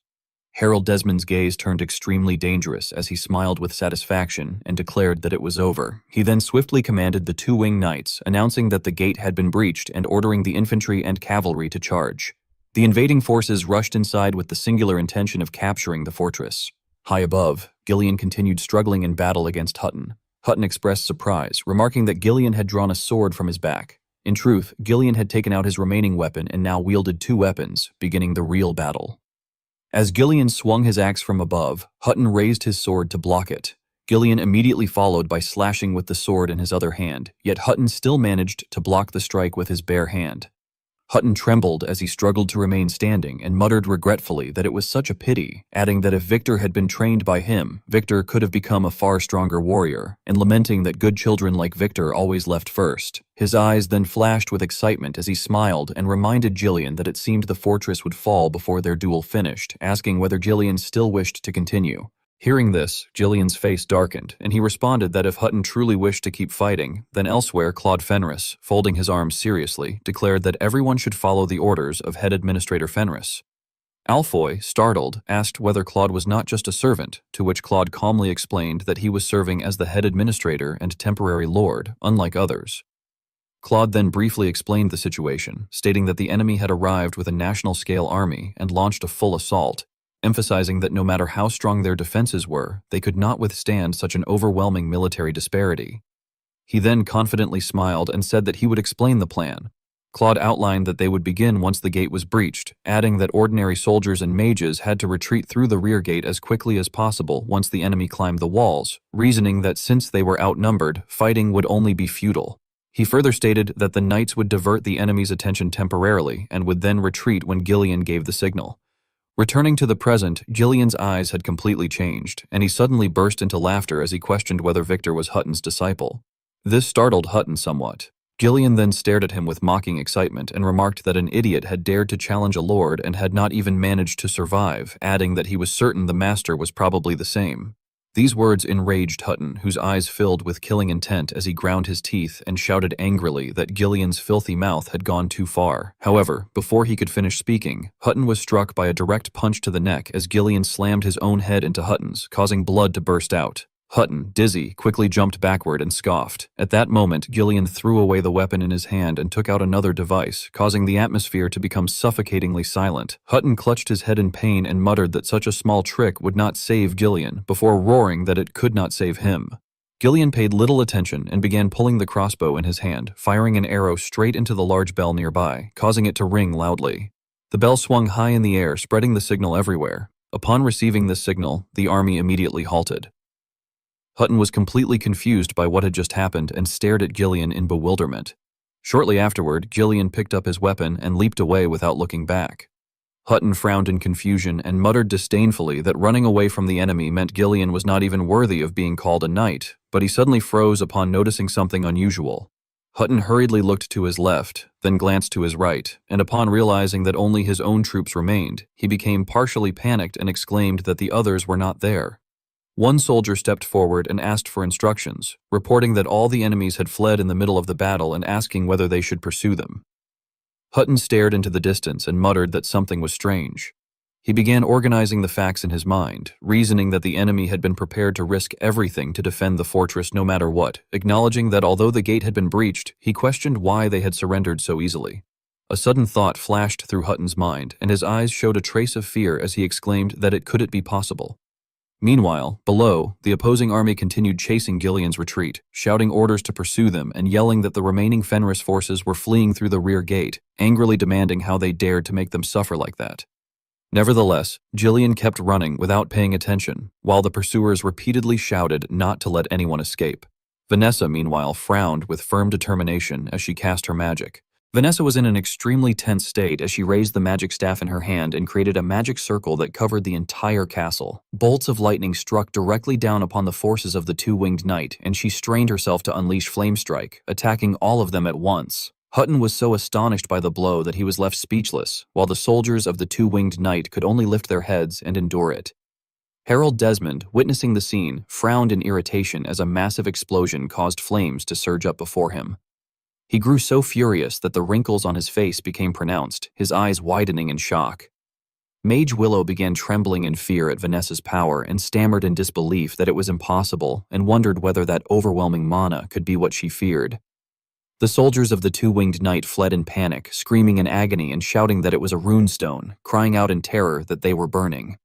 Harold Desmond's gaze turned extremely dangerous as he smiled with satisfaction and declared that it was over. He then swiftly commanded the two winged knights, announcing that the gate had been breached and ordering the infantry and cavalry to charge. The invading forces rushed inside with the singular intention of capturing the fortress. High above, Gillian continued struggling in battle against Hutton. Hutton expressed surprise, remarking that Gillian had drawn a sword from his back. In truth, Gillian had taken out his remaining weapon and now wielded two weapons, beginning the real battle. As Gillian swung his axe from above, Hutton raised his sword to block it. Gillian immediately followed by slashing with the sword in his other hand, yet Hutton still managed to block the strike with his bare hand. Hutton trembled as he struggled to remain standing and muttered regretfully that it was such a pity, adding that if Victor had been trained by him, Victor could have become a far stronger warrior, and lamenting that good children like Victor always left first. His eyes then flashed with excitement as he smiled and reminded Gillian that it seemed the fortress would fall before their duel finished, asking whether Gillian still wished to continue. Hearing this, Gillian's face darkened, and he responded that if Hutton truly wished to keep fighting, then elsewhere Claude Fenris, folding his arms seriously, declared that everyone should follow the orders of head administrator Fenris. Alfoy, startled, asked whether Claude was not just a servant, to which Claude calmly explained that he was serving as the head administrator and temporary lord, unlike others. Claude then briefly explained the situation, stating that the enemy had arrived with a national-scale army and launched a full assault, emphasizing that no matter how strong their defenses were, they could not withstand such an overwhelming military disparity. He then confidently smiled and said that he would explain the plan. Claude outlined that they would begin once the gate was breached, adding that ordinary soldiers and mages had to retreat through the rear gate as quickly as possible once the enemy climbed the walls, reasoning that since they were outnumbered, fighting would only be futile. He further stated that the knights would divert the enemy's attention temporarily and would then retreat when Gillian gave the signal. Returning to the present, Gillian's eyes had completely changed, and he suddenly burst into laughter as he questioned whether Victor was Hutton's disciple. This startled Hutton somewhat. Gillian then stared at him with mocking excitement and remarked that an idiot had dared to challenge a lord and had not even managed to survive, adding that he was certain the master was probably the same. These words enraged Hutton, whose eyes filled with killing intent as he ground his teeth and shouted angrily that Gillian's filthy mouth had gone too far. However, before he could finish speaking, Hutton was struck by a direct punch to the neck as Gillian slammed his own head into Hutton's, causing blood to burst out. Hutton, dizzy, quickly jumped backward and scoffed. At that moment, Gillian threw away the weapon in his hand and took out another device, causing the atmosphere to become suffocatingly silent. Hutton clutched his head in pain and muttered that such a small trick would not save Gillian, before roaring that it could not save him. Gillian paid little attention and began pulling the crossbow in his hand, firing an arrow straight into the large bell nearby, causing it to ring loudly. The bell swung high in the air, spreading the signal everywhere. Upon receiving this signal, the army immediately halted. Hutton was completely confused by what had just happened and stared at Gillian in bewilderment. Shortly afterward, Gillian picked up his weapon and leaped away without looking back. Hutton frowned in confusion and muttered disdainfully that running away from the enemy meant Gillian was not even worthy of being called a knight, but he suddenly froze upon noticing something unusual. Hutton hurriedly looked to his left, then glanced to his right, and upon realizing that only his own troops remained, he became partially panicked and exclaimed that the others were not there. One soldier stepped forward and asked for instructions, reporting that all the enemies had fled in the middle of the battle and asking whether they should pursue them. Hutton stared into the distance and muttered that something was strange. He began organizing the facts in his mind, reasoning that the enemy had been prepared to risk everything to defend the fortress no matter what, acknowledging that although the gate had been breached, he questioned why they had surrendered so easily. A sudden thought flashed through Hutton's mind, and his eyes showed a trace of fear as he exclaimed that it couldn't be possible. Meanwhile, below, the opposing army continued chasing Gillian's retreat, shouting orders to pursue them and yelling that the remaining Fenris forces were fleeing through the rear gate, angrily demanding how they dared to make them suffer like that. Nevertheless, Gillian kept running without paying attention, while the pursuers repeatedly shouted not to let anyone escape. Vanessa, meanwhile, frowned with firm determination as she cast her magic. Vanessa was in an extremely tense state as she raised the magic staff in her hand and created a magic circle that covered the entire castle. Bolts of lightning struck directly down upon the forces of the two-winged knight, and she strained herself to unleash Flame Strike, attacking all of them at once. Hutton was so astonished by the blow that he was left speechless, while the soldiers of the two-winged knight could only lift their heads and endure it. Harold Desmond, witnessing the scene, frowned in irritation as a massive explosion caused flames to surge up before him. He grew so furious that the wrinkles on his face became pronounced, his eyes widening in shock. Mage Willow began trembling in fear at Vanessa's power and stammered in disbelief that it was impossible and wondered whether that overwhelming mana could be what she feared. The soldiers of the two-winged knight fled in panic, screaming in agony and shouting that it was a runestone, crying out in terror that they were burning.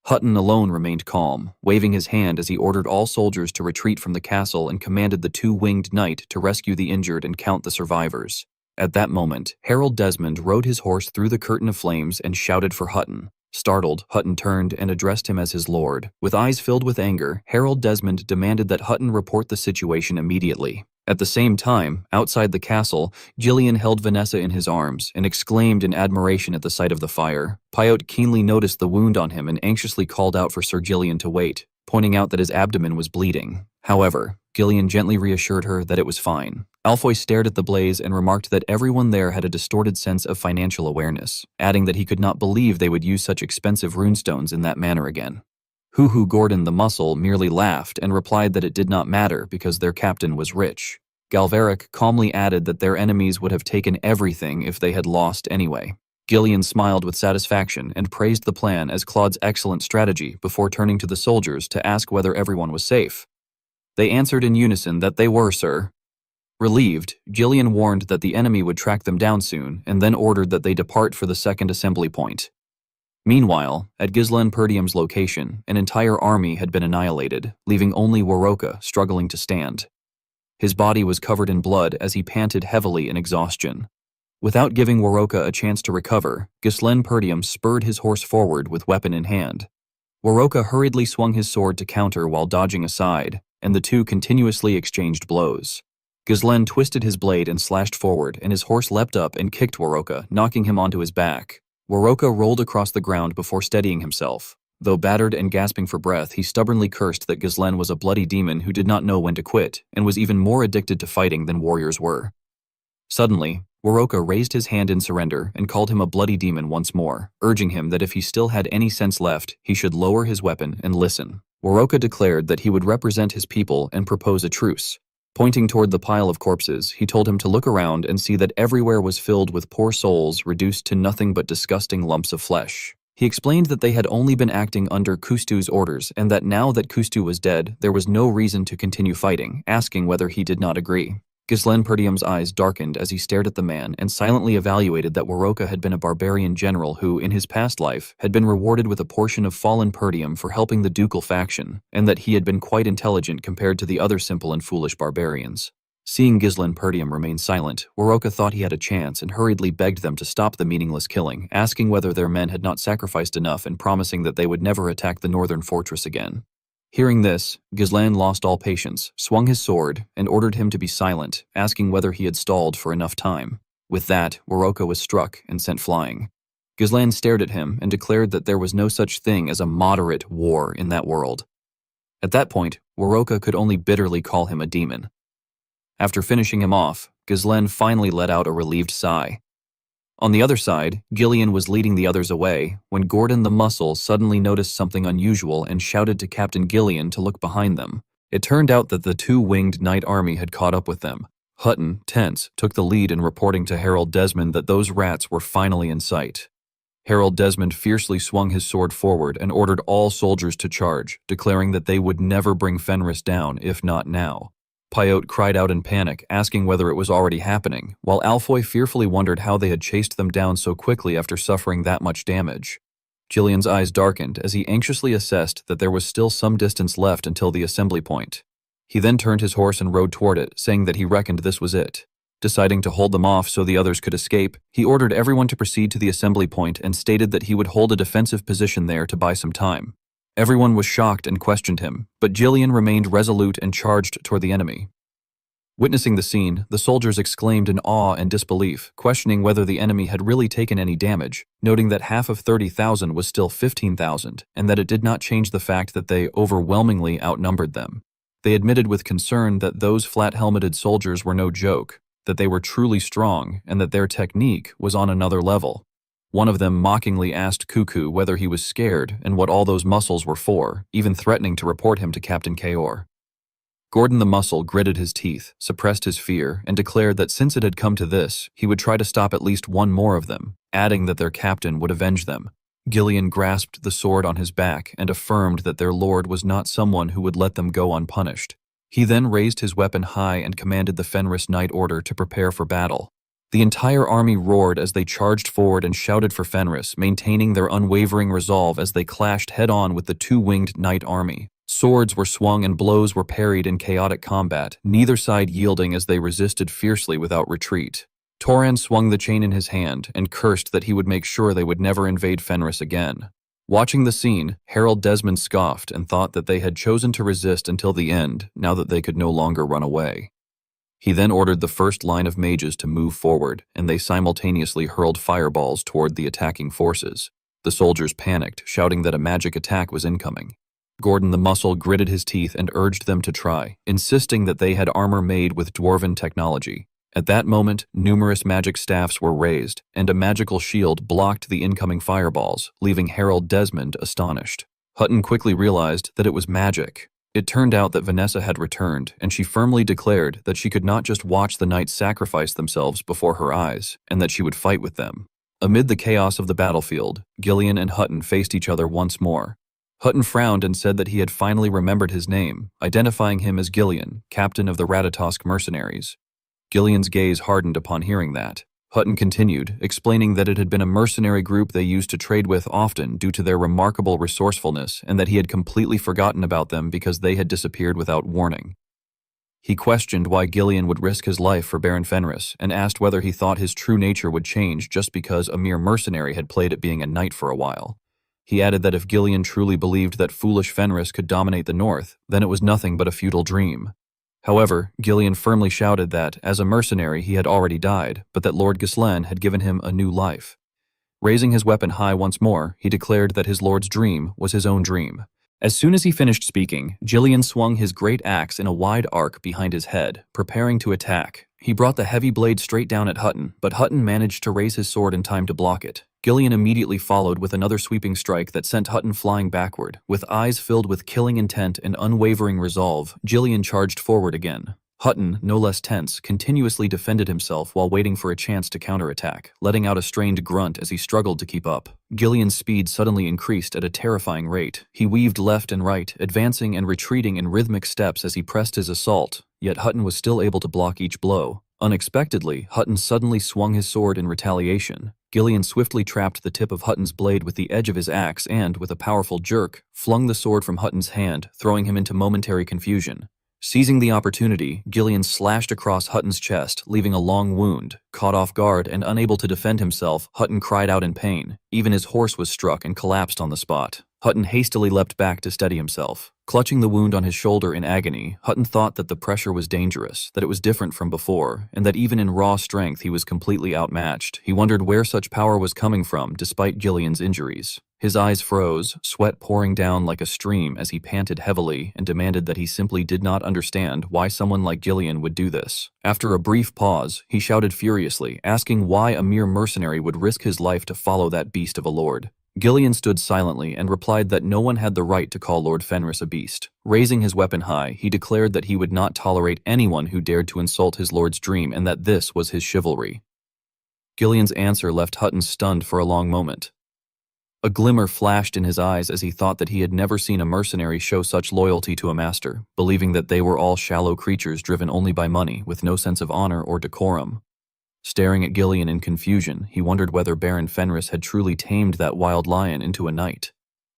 Hutton alone remained calm, waving his hand as he ordered all soldiers to retreat from the castle and commanded the two-winged knight to rescue the injured and count the survivors. At that moment, Harold Desmond rode his horse through the curtain of flames and shouted for Hutton. Startled, Hutton turned and addressed him as his lord. With eyes filled with anger, Harold Desmond demanded that Hutton report the situation immediately. At the same time, outside the castle, Gillian held Vanessa in his arms and exclaimed in admiration at the sight of the fire. Pyote keenly noticed the wound on him and anxiously called out for Sir Gillian to wait, pointing out that his abdomen was bleeding. However, Gillian gently reassured her that it was fine. Alfoy stared at the blaze and remarked that everyone there had a distorted sense of financial awareness, adding that he could not believe they would use such expensive runestones in that manner again. Hoo-Hoo Gordon the Muscle merely laughed and replied that it did not matter because their captain was rich. Galveric calmly added that their enemies would have taken everything if they had lost anyway. Gillian smiled with satisfaction and praised the plan as Claude's excellent strategy before turning to the soldiers to ask whether everyone was safe. They answered in unison that they were, sir. Relieved, Gillian warned that the enemy would track them down soon and then ordered that they depart for the second assembly point. Meanwhile, at Ghislaine Perdium's location, an entire army had been annihilated, leaving only Waroka struggling to stand. His body was covered in blood as he panted heavily in exhaustion. Without giving Waroka a chance to recover, Ghislaine Perdium spurred his horse forward with weapon in hand. Waroka hurriedly swung his sword to counter while dodging aside, and the two continuously exchanged blows. Ghislaine twisted his blade and slashed forward, and his horse leapt up and kicked Waroka, knocking him onto his back. Waroka rolled across the ground before steadying himself. Though battered and gasping for breath, he stubbornly cursed that Ghislaine was a bloody demon who did not know when to quit, and was even more addicted to fighting than warriors were. Suddenly, Waroka raised his hand in surrender and called him a bloody demon once more, urging him that if he still had any sense left, he should lower his weapon and listen. Waroka declared that he would represent his people and propose a truce. Pointing toward the pile of corpses, he told him to look around and see that everywhere was filled with poor souls reduced to nothing but disgusting lumps of flesh. He explained that they had only been acting under Kustu's orders and that now that Kustu was dead, there was no reason to continue fighting, asking whether he did not agree. Ghislaine Perdium's eyes darkened as he stared at the man and silently evaluated that Waroka had been a barbarian general who, in his past life, had been rewarded with a portion of fallen Perdium for helping the ducal faction, and that he had been quite intelligent compared to the other simple and foolish barbarians. Seeing Ghislaine Perdium remain silent, Waroka thought he had a chance and hurriedly begged them to stop the meaningless killing, asking whether their men had not sacrificed enough and promising that they would never attack the northern fortress again. Hearing this, Ghislaine lost all patience, swung his sword, and ordered him to be silent, asking whether he had stalled for enough time. With that, Waroka was struck and sent flying. Ghislaine stared at him and declared that there was no such thing as a moderate war in that world. At that point, Waroka could only bitterly call him a demon. After finishing him off, Ghislaine finally let out a relieved sigh. On the other side, Gillian was leading the others away when Gordon the Muscle suddenly noticed something unusual and shouted to Captain Gillian to look behind them. It turned out that the two-winged knight army had caught up with them. Hutton, tense, took the lead in reporting to Harold Desmond that those rats were finally in sight. Harold Desmond fiercely swung his sword forward and ordered all soldiers to charge, declaring that they would never bring Fenris down, if not now. Pyote cried out in panic, asking whether it was already happening, while Alfoy fearfully wondered how they had chased them down so quickly after suffering that much damage. Gillian's eyes darkened as he anxiously assessed that there was still some distance left until the assembly point. He then turned his horse and rode toward it, saying that he reckoned this was it. Deciding to hold them off so the others could escape, he ordered everyone to proceed to the assembly point and stated that he would hold a defensive position there to buy some time. Everyone was shocked and questioned him, but Gillian remained resolute and charged toward the enemy. Witnessing the scene, the soldiers exclaimed in awe and disbelief, questioning whether the enemy had really taken any damage, noting that half of 30,000 was still 15,000, and that it did not change the fact that they overwhelmingly outnumbered them. They admitted with concern that those flat-helmeted soldiers were no joke, that they were truly strong, and that their technique was on another level. One of them mockingly asked Cuckoo whether he was scared and what all those muscles were for, even threatening to report him to Captain Kaor. Gordon the Muscle gritted his teeth, suppressed his fear, and declared that since it had come to this, he would try to stop at least one more of them, adding that their captain would avenge them. Gillian grasped the sword on his back and affirmed that their lord was not someone who would let them go unpunished. He then raised his weapon high and commanded the Fenris Knight Order to prepare for battle. The entire army roared as they charged forward and shouted for Fenris, maintaining their unwavering resolve as they clashed head-on with the two-winged knight army. Swords were swung and blows were parried in chaotic combat, neither side yielding as they resisted fiercely without retreat. Toran swung the chain in his hand and cursed that he would make sure they would never invade Fenris again. Watching the scene, Harold Desmond scoffed and thought that they had chosen to resist until the end, now that they could no longer run away. He then ordered the first line of mages to move forward, and they simultaneously hurled fireballs toward the attacking forces. The soldiers panicked, shouting that a magic attack was incoming. Gordon the Muscle gritted his teeth and urged them to try, insisting that they had armor made with dwarven technology. At that moment, numerous magic staffs were raised, and a magical shield blocked the incoming fireballs, leaving Harold Desmond astonished. Hutton quickly realized that it was magic. It turned out that Vanessa had returned, and she firmly declared that she could not just watch the knights sacrifice themselves before her eyes, and that she would fight with them. Amid the chaos of the battlefield, Gillian and Hutton faced each other once more. Hutton frowned and said that he had finally remembered his name, identifying him as Gillian, captain of the Ratatosk Mercenaries. Gillian's gaze hardened upon hearing that. Hutton continued, explaining that it had been a mercenary group they used to trade with often due to their remarkable resourcefulness, and that he had completely forgotten about them because they had disappeared without warning. He questioned why Gillian would risk his life for Baron Fenris, and asked whether he thought his true nature would change just because a mere mercenary had played at being a knight for a while. He added that if Gillian truly believed that foolish Fenris could dominate the north, then it was nothing but a futile dream. However, Gillian firmly shouted that, as a mercenary, he had already died, but that Lord Ghislaine had given him a new life. Raising his weapon high once more, he declared that his lord's dream was his own dream. As soon as he finished speaking, Gillian swung his great axe in a wide arc behind his head, preparing to attack. He brought the heavy blade straight down at Hutton, but Hutton managed to raise his sword in time to block it. Gillian immediately followed with another sweeping strike that sent Hutton flying backward. With eyes filled with killing intent and unwavering resolve, Gillian charged forward again. Hutton, no less tense, continuously defended himself while waiting for a chance to counterattack, letting out a strained grunt as he struggled to keep up. Gillian's speed suddenly increased at a terrifying rate. He weaved left and right, advancing and retreating in rhythmic steps as he pressed his assault, yet Hutton was still able to block each blow. Unexpectedly, Hutton suddenly swung his sword in retaliation. Gillian swiftly trapped the tip of Hutton's blade with the edge of his axe and, with a powerful jerk, flung the sword from Hutton's hand, throwing him into momentary confusion. Seizing the opportunity, Gillian slashed across Hutton's chest, leaving a long wound. Caught off guard and unable to defend himself, Hutton cried out in pain. Even his horse was struck and collapsed on the spot. Hutton hastily leapt back to steady himself. Clutching the wound on his shoulder in agony, Hutton thought that the pressure was dangerous, that it was different from before, and that even in raw strength he was completely outmatched. He wondered where such power was coming from, despite Gillian's injuries. His eyes froze, sweat pouring down like a stream as he panted heavily and demanded that he simply did not understand why someone like Gillian would do this. After a brief pause, he shouted furiously, asking why a mere mercenary would risk his life to follow that beast of a lord. Gillian stood silently and replied that no one had the right to call Lord Fenris a beast. Raising his weapon high, he declared that he would not tolerate anyone who dared to insult his lord's dream and that this was his chivalry. Gillian's answer left Hutton stunned for a long moment. A glimmer flashed in his eyes as he thought that he had never seen a mercenary show such loyalty to a master, believing that they were all shallow creatures driven only by money, with no sense of honor or decorum. Staring at Gillian in confusion, he wondered whether Baron Fenris had truly tamed that wild lion into a knight.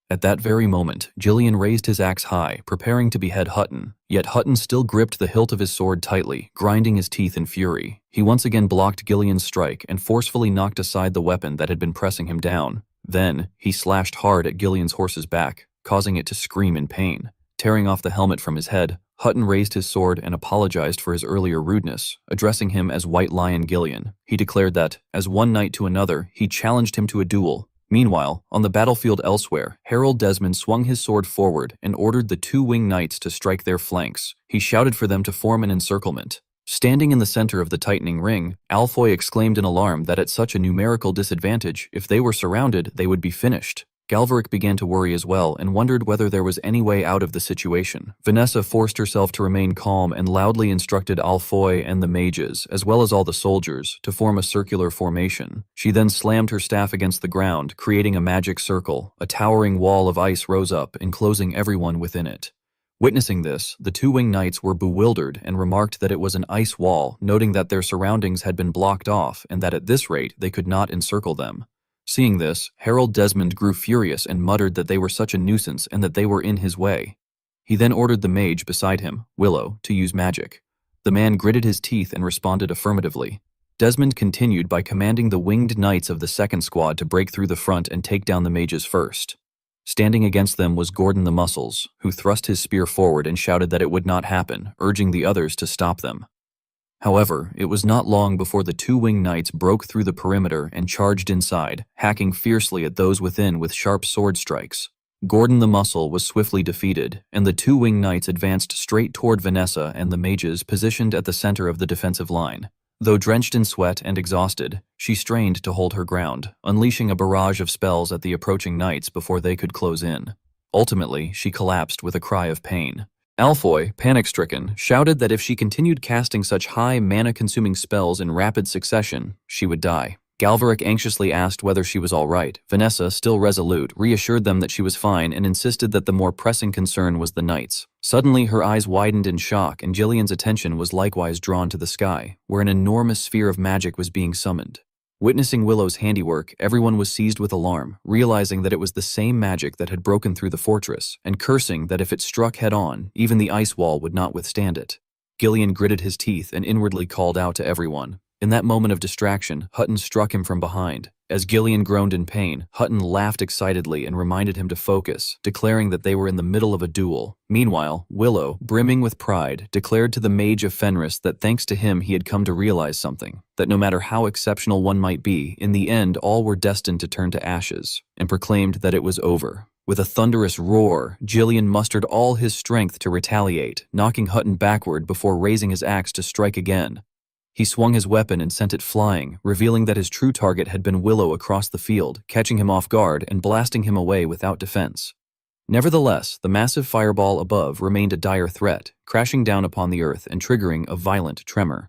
At that very moment, Gillian raised his axe high, preparing to behead Hutton, yet Hutton still gripped the hilt of his sword tightly, grinding his teeth in fury. He once again blocked Gillian's strike and forcefully knocked aside the weapon that had been pressing him down. Then, he slashed hard at Gillian's horse's back, causing it to scream in pain. Tearing off the helmet from his head, Hutton raised his sword and apologized for his earlier rudeness, addressing him as White Lion Gillian. He declared that, as one knight to another, he challenged him to a duel. Meanwhile, on the battlefield elsewhere, Harold Desmond swung his sword forward and ordered the two winged knights to strike their flanks. He shouted for them to form an encirclement. Standing in the center of the tightening ring, Alfoy exclaimed in alarm that at such a numerical disadvantage, if they were surrounded, they would be finished. Galverick began to worry as well and wondered whether there was any way out of the situation. Vanessa forced herself to remain calm and loudly instructed Alfoy and the mages, as well as all the soldiers, to form a circular formation. She then slammed her staff against the ground, creating a magic circle. A towering wall of ice rose up, enclosing everyone within it. Witnessing this, the two winged knights were bewildered and remarked that it was an ice wall, noting that their surroundings had been blocked off and that at this rate they could not encircle them. Seeing this, Harold Desmond grew furious and muttered that they were such a nuisance and that they were in his way. He then ordered the mage beside him, Willow, to use magic. The man gritted his teeth and responded affirmatively. Desmond continued by commanding the winged knights of the second squad to break through the front and take down the mages first. Standing against them was Gordon the Muscles, who thrust his spear forward and shouted that it would not happen, urging the others to stop them. However, it was not long before the two winged knights broke through the perimeter and charged inside, hacking fiercely at those within with sharp sword strikes. Gordon the Muscle was swiftly defeated, and the two winged knights advanced straight toward Vanessa and the mages positioned at the center of the defensive line. Though drenched in sweat and exhausted, she strained to hold her ground, unleashing a barrage of spells at the approaching knights before they could close in. Ultimately, she collapsed with a cry of pain. Alfoy, panic-stricken, shouted that if she continued casting such high mana-consuming spells in rapid succession, she would die. Galverick anxiously asked whether she was all right. Vanessa, still resolute, reassured them that she was fine and insisted that the more pressing concern was the knights. Suddenly, her eyes widened in shock, and Gillian's attention was likewise drawn to the sky, where an enormous sphere of magic was being summoned. Witnessing Willow's handiwork, everyone was seized with alarm, realizing that it was the same magic that had broken through the fortress, and cursing that if it struck head-on, even the ice wall would not withstand it. Gillian gritted his teeth and inwardly called out to everyone. In that moment of distraction, Hutton struck him from behind. As Gillian groaned in pain, Hutton laughed excitedly and reminded him to focus, declaring that they were in the middle of a duel. Meanwhile, Willow, brimming with pride, declared to the Mage of Fenris that thanks to him he had come to realize something, that no matter how exceptional one might be, in the end all were destined to turn to ashes, and proclaimed that it was over. With a thunderous roar, Gillian mustered all his strength to retaliate, knocking Hutton backward before raising his axe to strike again. He swung his weapon and sent it flying, revealing that his true target had been Willow across the field, catching him off guard and blasting him away without defense. Nevertheless, the massive fireball above remained a dire threat, crashing down upon the earth and triggering a violent tremor.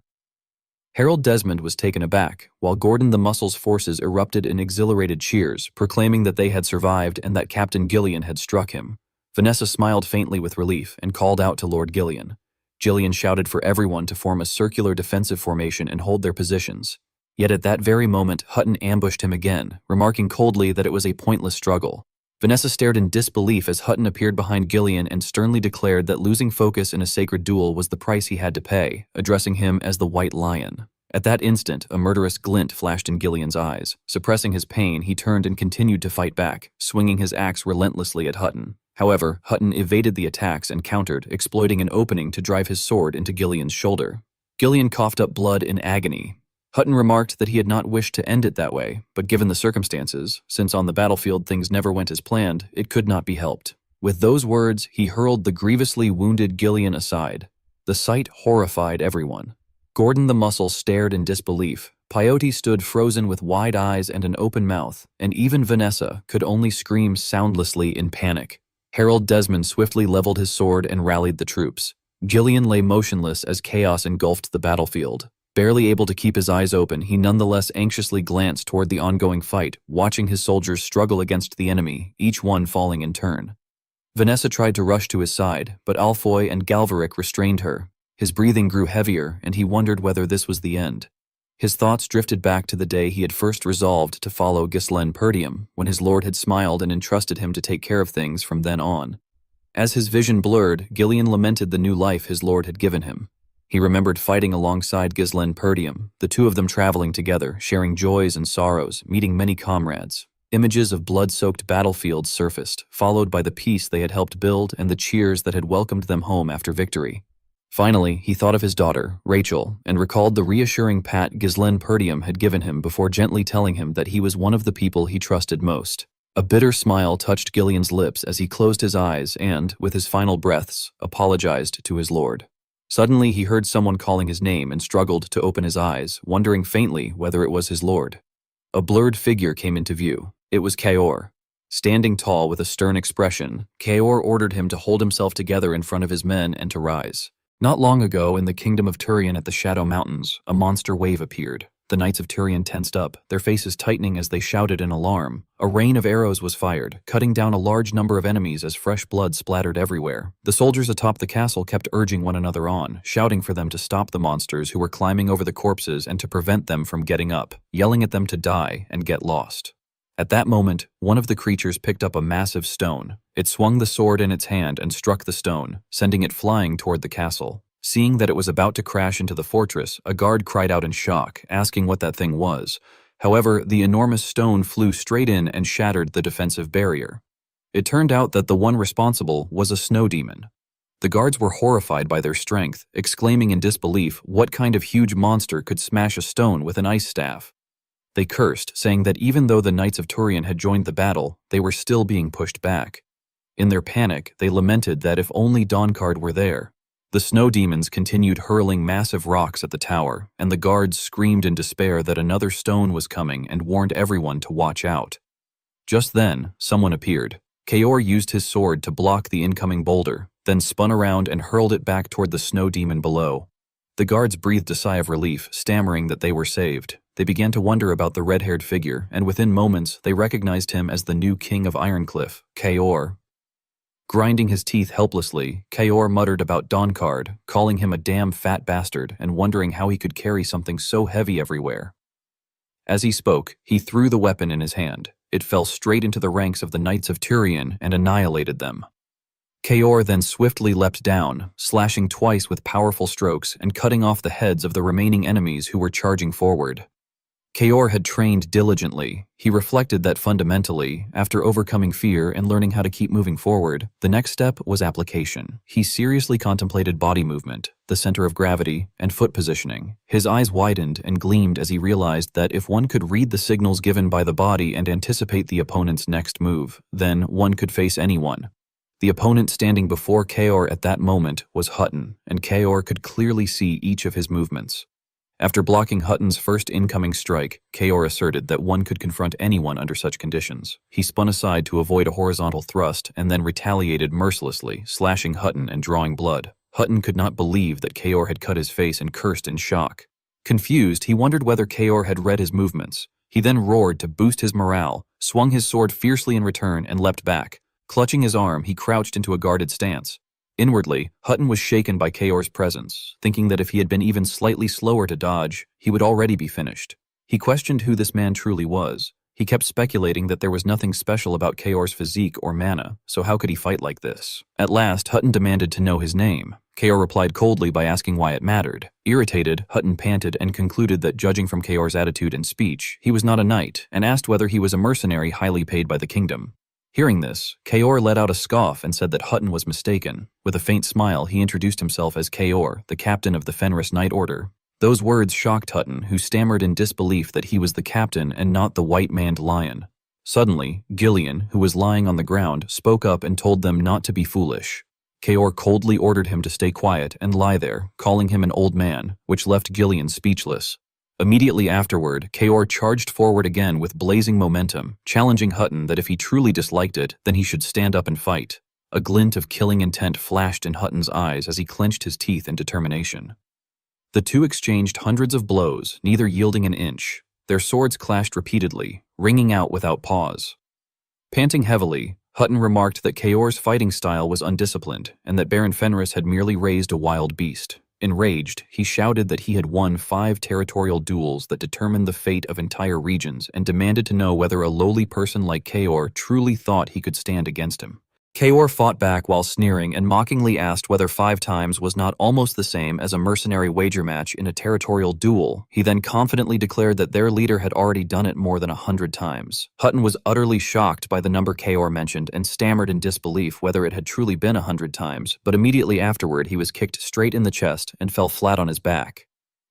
Harold Desmond was taken aback, while Gordon the Muscle's forces erupted in exhilarated cheers, proclaiming that they had survived and that Captain Gillian had struck him. Vanessa smiled faintly with relief and called out to Lord Gillian. Gillian shouted for everyone to form a circular defensive formation and hold their positions. Yet at that very moment, Hutton ambushed him again, remarking coldly that it was a pointless struggle. Vanessa stared in disbelief as Hutton appeared behind Gillian and sternly declared that losing focus in a sacred duel was the price he had to pay, addressing him as the White Lion. At that instant, a murderous glint flashed in Gillian's eyes. Suppressing his pain, he turned and continued to fight back, swinging his axe relentlessly at Hutton. However, Hutton evaded the attacks and countered, exploiting an opening to drive his sword into Gillian's shoulder. Gillian coughed up blood in agony. Hutton remarked that he had not wished to end it that way, but given the circumstances, since on the battlefield things never went as planned, it could not be helped. With those words, he hurled the grievously wounded Gillian aside. The sight horrified everyone. Gordon the Muscle stared in disbelief. Peyote stood frozen with wide eyes and an open mouth, and even Vanessa could only scream soundlessly in panic. Harold Desmond swiftly leveled his sword and rallied the troops. Gillian lay motionless as chaos engulfed the battlefield. Barely able to keep his eyes open, he nonetheless anxiously glanced toward the ongoing fight, watching his soldiers struggle against the enemy, each one falling in turn. Vanessa tried to rush to his side, but Alfoy and Galverick restrained her. His breathing grew heavier, and he wondered whether this was the end. His thoughts drifted back to the day he had first resolved to follow Ghislaine Perdium, when his lord had smiled and entrusted him to take care of things from then on. As his vision blurred, Gillian lamented the new life his lord had given him. He remembered fighting alongside Ghislaine Perdium, the two of them traveling together, sharing joys and sorrows, meeting many comrades. Images of blood-soaked battlefields surfaced, followed by the peace they had helped build and the cheers that had welcomed them home after victory. Finally, he thought of his daughter, Rachel, and recalled the reassuring pat Ghislaine Perdium had given him before gently telling him that he was one of the people he trusted most. A bitter smile touched Gillian's lips as he closed his eyes and, with his final breaths, apologized to his lord. Suddenly, he heard someone calling his name and struggled to open his eyes, wondering faintly whether it was his lord. A blurred figure came into view. It was Kaor. Standing tall with a stern expression, Kaor ordered him to hold himself together in front of his men and to rise. Not long ago, in the kingdom of Turian at the Shadow Mountains, a monster wave appeared. The knights of Turian tensed up, their faces tightening as they shouted in alarm. A rain of arrows was fired, cutting down a large number of enemies as fresh blood splattered everywhere. The soldiers atop the castle kept urging one another on, shouting for them to stop the monsters who were climbing over the corpses and to prevent them from getting up, yelling at them to die and get lost. At that moment, one of the creatures picked up a massive stone. It swung the sword in its hand and struck the stone, sending it flying toward the castle. Seeing that it was about to crash into the fortress, a guard cried out in shock, asking what that thing was. However, the enormous stone flew straight in and shattered the defensive barrier. It turned out that the one responsible was a snow demon. The guards were horrified by their strength, exclaiming in disbelief what kind of huge monster could smash a stone with an ice staff. They cursed, saying that even though the Knights of Turian had joined the battle, they were still being pushed back. In their panic, they lamented that if only Dawnguard were there. The snow demons continued hurling massive rocks at the tower, and the guards screamed in despair that another stone was coming and warned everyone to watch out. Just then, someone appeared. Kaor used his sword to block the incoming boulder, then spun around and hurled it back toward the snow demon below. The guards breathed a sigh of relief, stammering that they were saved. They began to wonder about the red-haired figure, and within moments, they recognized him as the new king of Ironcliff, Kaor. Grinding his teeth helplessly, Kaor muttered about Dawnguard, calling him a damn fat bastard and wondering how he could carry something so heavy everywhere. As he spoke, he threw the weapon in his hand. It fell straight into the ranks of the Knights of Turian and annihilated them. Kaor then swiftly leapt down, slashing twice with powerful strokes and cutting off the heads of the remaining enemies who were charging forward. Kaor had trained diligently. He reflected that fundamentally, after overcoming fear and learning how to keep moving forward, the next step was application. He seriously contemplated body movement, the center of gravity, and foot positioning. His eyes widened and gleamed as he realized that if one could read the signals given by the body and anticipate the opponent's next move, then one could face anyone. The opponent standing before Kaor at that moment was Hutton, and Kaor could clearly see each of his movements. After blocking Hutton's first incoming strike, Kaor asserted that one could confront anyone under such conditions. He spun aside to avoid a horizontal thrust and then retaliated mercilessly, slashing Hutton and drawing blood. Hutton could not believe that Kaor had cut his face and cursed in shock. Confused, he wondered whether Kaor had read his movements. He then roared to boost his morale, swung his sword fiercely in return, and leapt back. Clutching his arm, he crouched into a guarded stance. Inwardly, Hutton was shaken by Kaor's presence, thinking that if he had been even slightly slower to dodge, he would already be finished. He questioned who this man truly was. He kept speculating that there was nothing special about Kaor's physique or mana, so how could he fight like this? At last, Hutton demanded to know his name. Kaor replied coldly by asking why it mattered. Irritated, Hutton panted and concluded that judging from Kaor's attitude and speech, he was not a knight, and asked whether he was a mercenary highly paid by the kingdom. Hearing this, Kaor let out a scoff and said that Hutton was mistaken. With a faint smile, he introduced himself as Kaor, the captain of the Fenris Knight Order. Those words shocked Hutton, who stammered in disbelief that he was the captain and not the white-maned lion. Suddenly, Gillian, who was lying on the ground, spoke up and told them not to be foolish. Kaor coldly ordered him to stay quiet and lie there, calling him an old man, which left Gillian speechless. Immediately afterward, Kaor charged forward again with blazing momentum, challenging Hutton that if he truly disliked it, then he should stand up and fight. A glint of killing intent flashed in Hutton's eyes as he clenched his teeth in determination. The two exchanged hundreds of blows, neither yielding an inch. Their swords clashed repeatedly, ringing out without pause. Panting heavily, Hutton remarked that Kaor's fighting style was undisciplined and that Baron Fenris had merely raised a wild beast. Enraged, he shouted that he had won 5 territorial duels that determined the fate of entire regions and demanded to know whether a lowly person like Kaor truly thought he could stand against him. Kaor fought back while sneering and mockingly asked whether 5 times was not almost the same as a mercenary wager match in a territorial duel. He then confidently declared that their leader had already done it more than 100 times. Hutton was utterly shocked by the number Kaor mentioned and stammered in disbelief whether it had truly been 100 times, but immediately afterward he was kicked straight in the chest and fell flat on his back.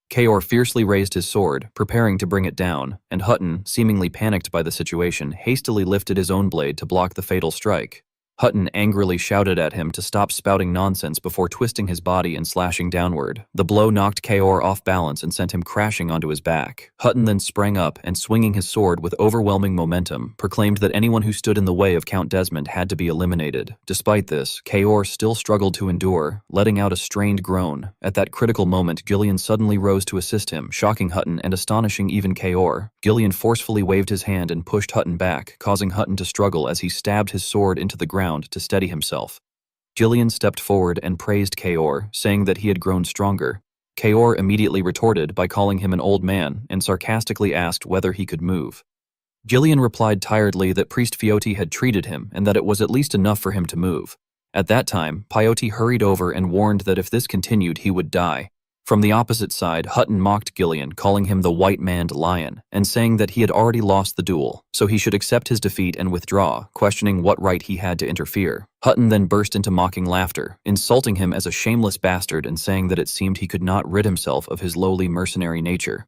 Kaor fiercely raised his sword, preparing to bring it down, and Hutton, seemingly panicked by the situation, hastily lifted his own blade to block the fatal strike. Hutton angrily shouted at him to stop spouting nonsense before twisting his body and slashing downward. The blow knocked Kaor off balance and sent him crashing onto his back. Hutton then sprang up and, swinging his sword with overwhelming momentum, proclaimed that anyone who stood in the way of Count Desmond had to be eliminated. Despite this, Kaor still struggled to endure, letting out a strained groan. At that critical moment, Gillian suddenly rose to assist him, shocking Hutton and astonishing even Kaor. Gillian forcefully waved his hand and pushed Hutton back, causing Hutton to struggle as he stabbed his sword into the ground to steady himself. Gillian stepped forward and praised Kaor, saying that he had grown stronger. Kaor immediately retorted by calling him an old man and sarcastically asked whether he could move. Gillian replied tiredly that Priest Fioti had treated him and that it was at least enough for him to move. At that time, Fioti hurried over and warned that if this continued, he would die. From the opposite side, Hutton mocked Gillian, calling him the white-maned lion, and saying that he had already lost the duel, so he should accept his defeat and withdraw, questioning what right he had to interfere. Hutton then burst into mocking laughter, insulting him as a shameless bastard and saying that it seemed he could not rid himself of his lowly mercenary nature.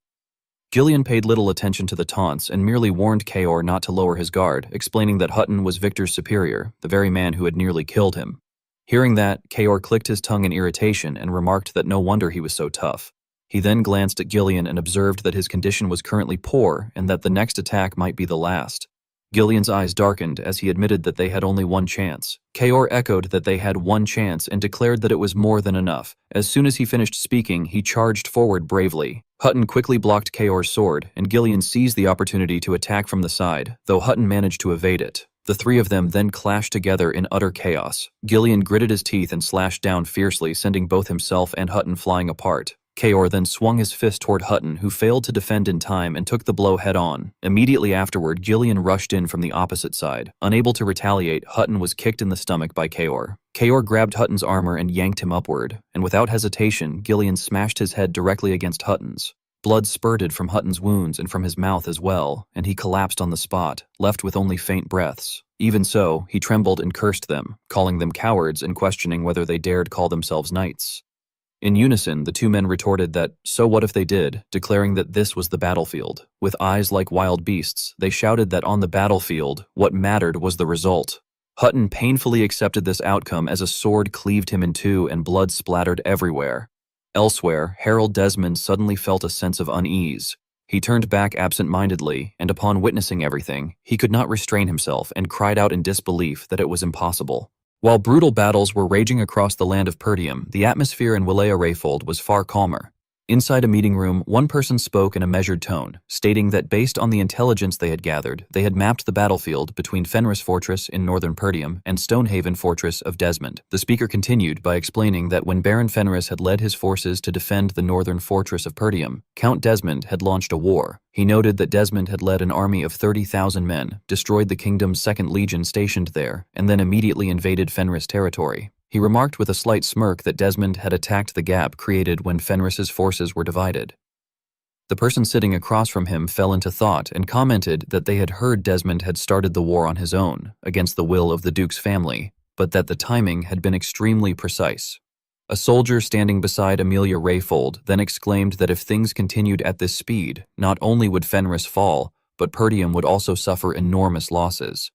Gillian paid little attention to the taunts and merely warned Kaor not to lower his guard, explaining that Hutton was Victor's superior, the very man who had nearly killed him. Hearing that, Kaor clicked his tongue in irritation and remarked that no wonder he was so tough. He then glanced at Gillian and observed that his condition was currently poor and that the next attack might be the last. Gillian's eyes darkened as he admitted that they had only one chance. Kaor echoed that they had one chance and declared that it was more than enough. As soon as he finished speaking, he charged forward bravely. Hutton quickly blocked Kaor's sword, and Gillian seized the opportunity to attack from the side, though Hutton managed to evade it. The three of them then clashed together in utter chaos. Gillian gritted his teeth and slashed down fiercely, sending both himself and Hutton flying apart. Kaor then swung his fist toward Hutton, who failed to defend in time and took the blow head-on. Immediately afterward, Gillian rushed in from the opposite side. Unable to retaliate, Hutton was kicked in the stomach by Kaor. Kaor grabbed Hutton's armor and yanked him upward, and without hesitation, Gillian smashed his head directly against Hutton's. Blood spurted from Hutton's wounds and from his mouth as well, and he collapsed on the spot, left with only faint breaths. Even so, he trembled and cursed them, calling them cowards and questioning whether they dared call themselves knights. In unison, the two men retorted that, so what if they did, declaring that this was the battlefield. With eyes like wild beasts, they shouted that on the battlefield, what mattered was the result. Hutton painfully accepted this outcome as a sword cleaved him in two and blood splattered everywhere. Elsewhere, Harold Desmond suddenly felt a sense of unease. He turned back absent-mindedly, and upon witnessing everything, he could not restrain himself and cried out in disbelief that it was impossible. While brutal battles were raging across the land of Perdium, the atmosphere in Wilea Rayfold was far calmer. Inside a meeting room, one person spoke in a measured tone, stating that based on the intelligence they had gathered, they had mapped the battlefield between Fenris Fortress in northern Perdium and Stonehaven Fortress of Desmond. The speaker continued by explaining that when Baron Fenris had led his forces to defend the northern fortress of Perdium, Count Desmond had launched a war. He noted that Desmond had led an army of 30,000 men, destroyed the kingdom's 2nd Legion stationed there, and then immediately invaded Fenris territory. He remarked with a slight smirk that Desmond had attacked the gap created when Fenris's forces were divided. The person sitting across from him fell into thought and commented that they had heard Desmond had started the war on his own, against the will of the Duke's family, but that the timing had been extremely precise. A soldier standing beside Amelia Rayfold then exclaimed that if things continued at this speed, not only would Fenris fall, but Perdium would also suffer enormous losses.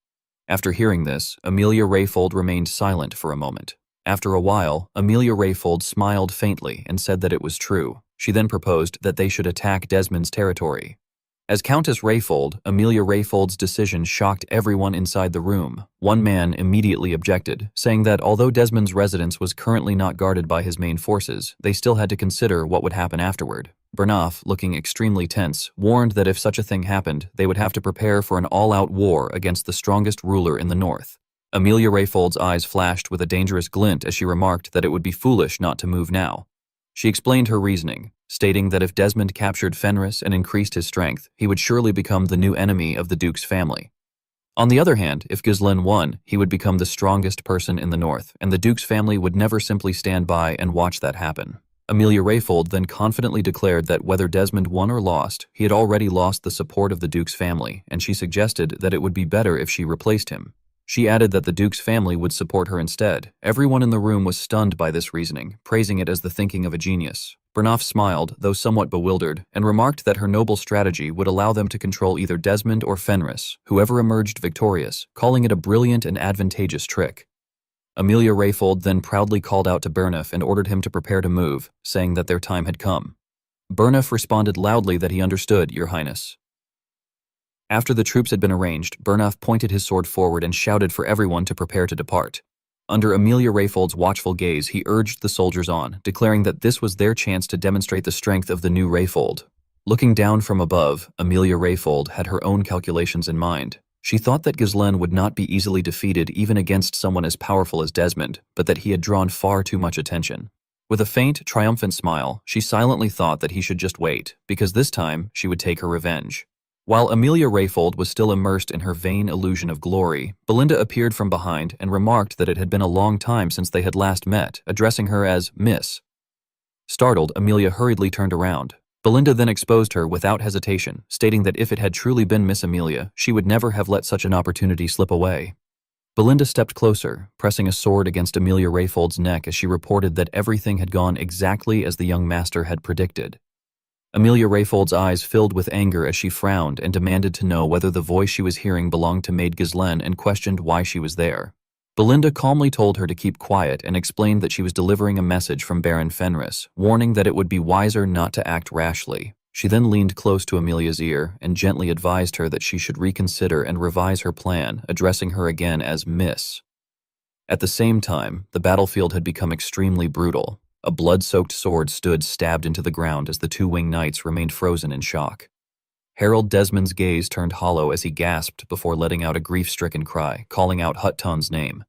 After hearing this, Amelia Rayfold remained silent for a moment. After a while, Amelia Rayfold smiled faintly and said that it was true. She then proposed that they should attack Desmond's territory. As Countess Rayfold, Amelia Rayfold's decision shocked everyone inside the room. One man immediately objected, saying that although Desmond's residence was currently not guarded by his main forces, they still had to consider what would happen afterward. Bernath, looking extremely tense, warned that if such a thing happened, they would have to prepare for an all-out war against the strongest ruler in the north. Amelia Rayfold's eyes flashed with a dangerous glint as she remarked that it would be foolish not to move now. She explained her reasoning, stating that if Desmond captured Fenris and increased his strength, he would surely become the new enemy of the Duke's family. On the other hand, if Ghislain won, he would become the strongest person in the north, and the Duke's family would never simply stand by and watch that happen. Amelia Rayfold then confidently declared that whether Desmond won or lost, he had already lost the support of the Duke's family, and she suggested that it would be better if she replaced him. She added that the Duke's family would support her instead. Everyone in the room was stunned by this reasoning, praising it as the thinking of a genius. Bernath smiled, though somewhat bewildered, and remarked that her noble strategy would allow them to control either Desmond or Fenris, whoever emerged victorious, calling it a brilliant and advantageous trick. Amelia Rayfold then proudly called out to Bernath and ordered him to prepare to move, saying that their time had come. Bernath responded loudly that he understood, Your Highness. After the troops had been arranged, Bernath pointed his sword forward and shouted for everyone to prepare to depart. Under Amelia Rayfold's watchful gaze, he urged the soldiers on, declaring that this was their chance to demonstrate the strength of the new Rayfold. Looking down from above, Amelia Rayfold had her own calculations in mind. She thought that Ghislain would not be easily defeated even against someone as powerful as Desmond, but that he had drawn far too much attention. With a faint, triumphant smile, she silently thought that he should just wait, because this time she would take her revenge. While Amelia Rayfold was still immersed in her vain illusion of glory, Belinda appeared from behind and remarked that it had been a long time since they had last met, addressing her as Miss. Startled, Amelia hurriedly turned around. Belinda then exposed her without hesitation, stating that if it had truly been Miss Amelia, she would never have let such an opportunity slip away. Belinda stepped closer, pressing a sword against Amelia Rayfold's neck as she reported that everything had gone exactly as the young master had predicted. Amelia Rayfold's eyes filled with anger as she frowned and demanded to know whether the voice she was hearing belonged to Maid Ghislain and questioned why she was there. Belinda calmly told her to keep quiet and explained that she was delivering a message from Baron Fenris, warning that it would be wiser not to act rashly. She then leaned close to Amelia's ear and gently advised her that she should reconsider and revise her plan, addressing her again as Miss. At the same time, the battlefield had become extremely brutal. A blood-soaked sword stood stabbed into the ground as the two winged knights remained frozen in shock. Harold Desmond's gaze turned hollow as he gasped before letting out a grief-stricken cry, calling out Hutton's name.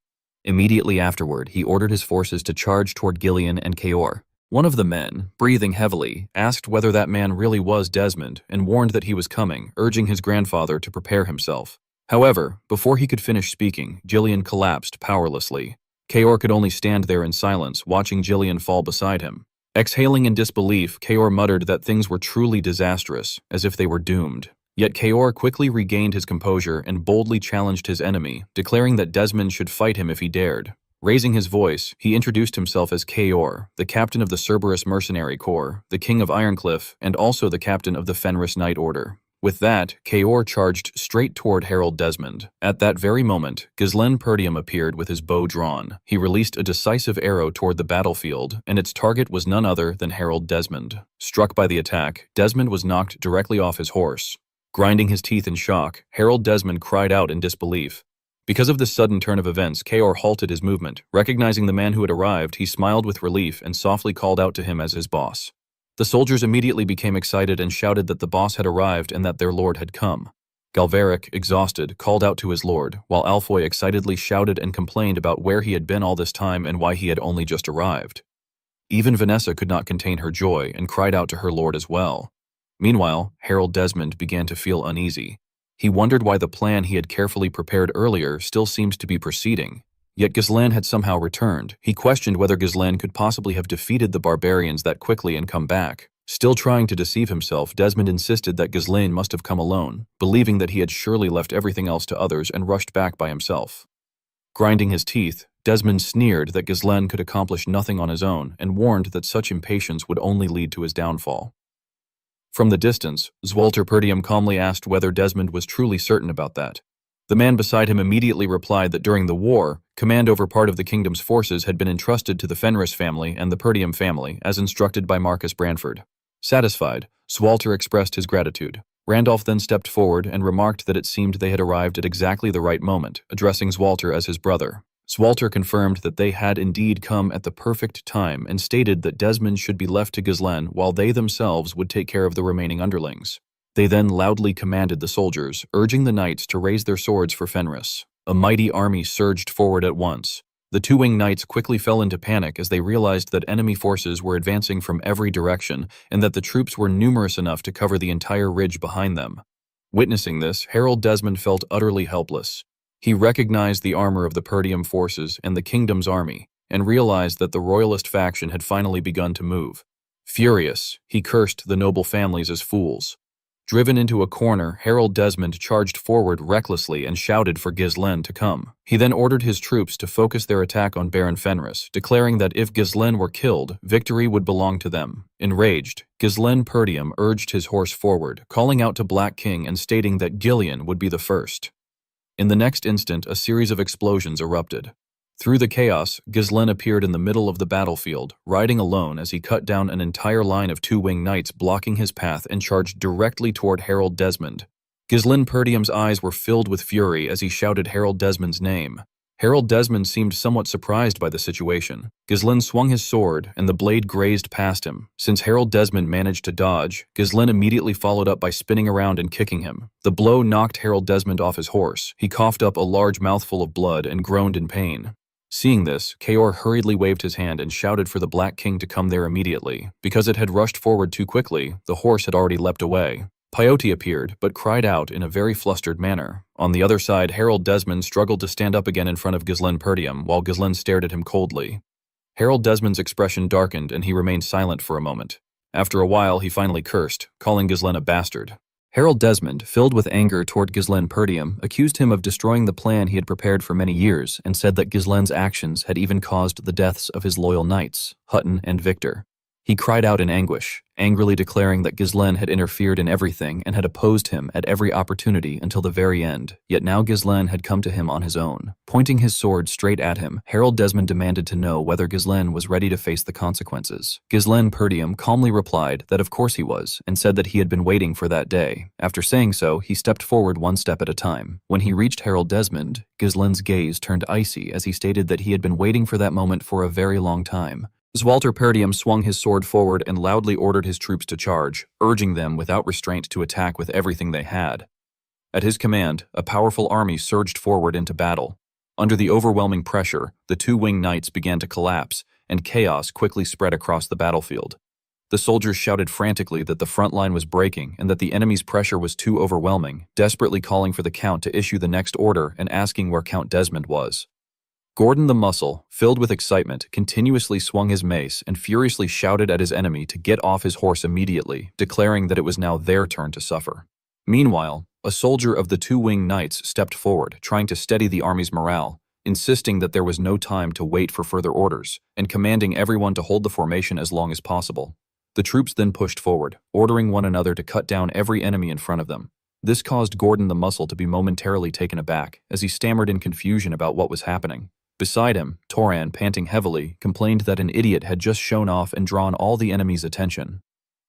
Immediately afterward, he ordered his forces to charge toward Gillian and Kaor. One of the men, breathing heavily, asked whether that man really was Desmond and warned that he was coming, urging his grandfather to prepare himself. However, before he could finish speaking, Gillian collapsed powerlessly. Kaor could only stand there in silence, watching Gillian fall beside him. Exhaling in disbelief, Kaor muttered that things were truly disastrous, as if they were doomed. Yet Kaor quickly regained his composure and boldly challenged his enemy, declaring that Desmond should fight him if he dared. Raising his voice, he introduced himself as Kaor, the captain of the Cerberus Mercenary Corps, the king of Ironcliff, and also the captain of the Fenris Knight Order. With that, Kaor charged straight toward Harold Desmond. At that very moment, Ghislain Perdium appeared with his bow drawn. He released a decisive arrow toward the battlefield, and its target was none other than Harold Desmond. Struck by the attack, Desmond was knocked directly off his horse. Grinding his teeth in shock, Harold Desmond cried out in disbelief. Because of this sudden turn of events, Kaor halted his movement. Recognizing the man who had arrived, he smiled with relief and softly called out to him as his boss. The soldiers immediately became excited and shouted that the boss had arrived and that their lord had come. Galveric, exhausted, called out to his lord, while Alfoy excitedly shouted and complained about where he had been all this time and why he had only just arrived. Even Vanessa could not contain her joy and cried out to her lord as well. Meanwhile, Harold Desmond began to feel uneasy. He wondered why the plan he had carefully prepared earlier still seemed to be proceeding. Yet Ghislain had somehow returned. He questioned whether Ghislain could possibly have defeated the barbarians that quickly and come back. Still trying to deceive himself, Desmond insisted that Ghislain must have come alone, believing that he had surely left everything else to others and rushed back by himself. Grinding his teeth, Desmond sneered that Ghislaine could accomplish nothing on his own and warned that such impatience would only lead to his downfall. From the distance, Zwalter Perdium calmly asked whether Desmond was truly certain about that. The man beside him immediately replied that during the war, command over part of the kingdom's forces had been entrusted to the Fenris family and the Perdium family, as instructed by Marcus Branford. Satisfied, Zwalter expressed his gratitude. Randolph then stepped forward and remarked that it seemed they had arrived at exactly the right moment, addressing Zwalter as his brother. Zwalter confirmed that they had indeed come at the perfect time and stated that Desmond should be left to Ghislaine while they themselves would take care of the remaining underlings. They then loudly commanded the soldiers, urging the knights to raise their swords for Fenris. A mighty army surged forward at once. The two-winged knights quickly fell into panic as they realized that enemy forces were advancing from every direction and that the troops were numerous enough to cover the entire ridge behind them. Witnessing this, Harold Desmond felt utterly helpless. He recognized the armor of the Perdium forces and the kingdom's army, and realized that the royalist faction had finally begun to move. Furious, he cursed the noble families as fools. Driven into a corner, Harold Desmond charged forward recklessly and shouted for Ghislaine to come. He then ordered his troops to focus their attack on Baron Fenris, declaring that if Ghislaine were killed, victory would belong to them. Enraged, Ghislaine Perdium urged his horse forward, calling out to Black King and stating that Gillian would be the first. In the next instant, a series of explosions erupted. Through the chaos, Ghislaine appeared in the middle of the battlefield, riding alone as he cut down an entire line of two-winged knights blocking his path and charged directly toward Harold Desmond. Ghislaine Perdium's eyes were filled with fury as he shouted Harold Desmond's name. Harold Desmond seemed somewhat surprised by the situation. Ghislaine swung his sword, and the blade grazed past him. Since Harold Desmond managed to dodge, Ghislaine immediately followed up by spinning around and kicking him. The blow knocked Harold Desmond off his horse. He coughed up a large mouthful of blood and groaned in pain. Seeing this, Kaor hurriedly waved his hand and shouted for the Black King to come there immediately. Because it had rushed forward too quickly, the horse had already leapt away. Peyote appeared, but cried out in a very flustered manner. On the other side, Harold Desmond struggled to stand up again in front of Ghislaine Perdium, while Ghislaine stared at him coldly. Harold Desmond's expression darkened and he remained silent for a moment. After a while, he finally cursed, calling Ghislaine a bastard. Harold Desmond, filled with anger toward Ghislaine Perdium, accused him of destroying the plan he had prepared for many years and said that Ghislaine's actions had even caused the deaths of his loyal knights, Hutton and Victor. He cried out in anguish, angrily declaring that Ghislaine had interfered in everything and had opposed him at every opportunity until the very end, yet now Ghislaine had come to him on his own. Pointing his sword straight at him, Harold Desmond demanded to know whether Ghislaine was ready to face the consequences. Ghislaine Perdium calmly replied that of course he was, and said that he had been waiting for that day. After saying so, he stepped forward one step at a time. When he reached Harold Desmond, Ghislaine's gaze turned icy as he stated that he had been waiting for that moment for a very long time. Zwalter Perdium swung his sword forward and loudly ordered his troops to charge, urging them without restraint to attack with everything they had. At his command, a powerful army surged forward into battle. Under the overwhelming pressure, the two-winged knights began to collapse, and chaos quickly spread across the battlefield. The soldiers shouted frantically that the front line was breaking and that the enemy's pressure was too overwhelming, desperately calling for the Count to issue the next order and asking where Count Desmond was. Gordon the Muscle, filled with excitement, continuously swung his mace and furiously shouted at his enemy to get off his horse immediately, declaring that it was now their turn to suffer. Meanwhile, a soldier of the two-winged knights stepped forward, trying to steady the army's morale, insisting that there was no time to wait for further orders, and commanding everyone to hold the formation as long as possible. The troops then pushed forward, ordering one another to cut down every enemy in front of them. This caused Gordon the Muscle to be momentarily taken aback, as he stammered in confusion about what was happening. Beside him, Toran, panting heavily, complained that an idiot had just shown off and drawn all the enemy's attention.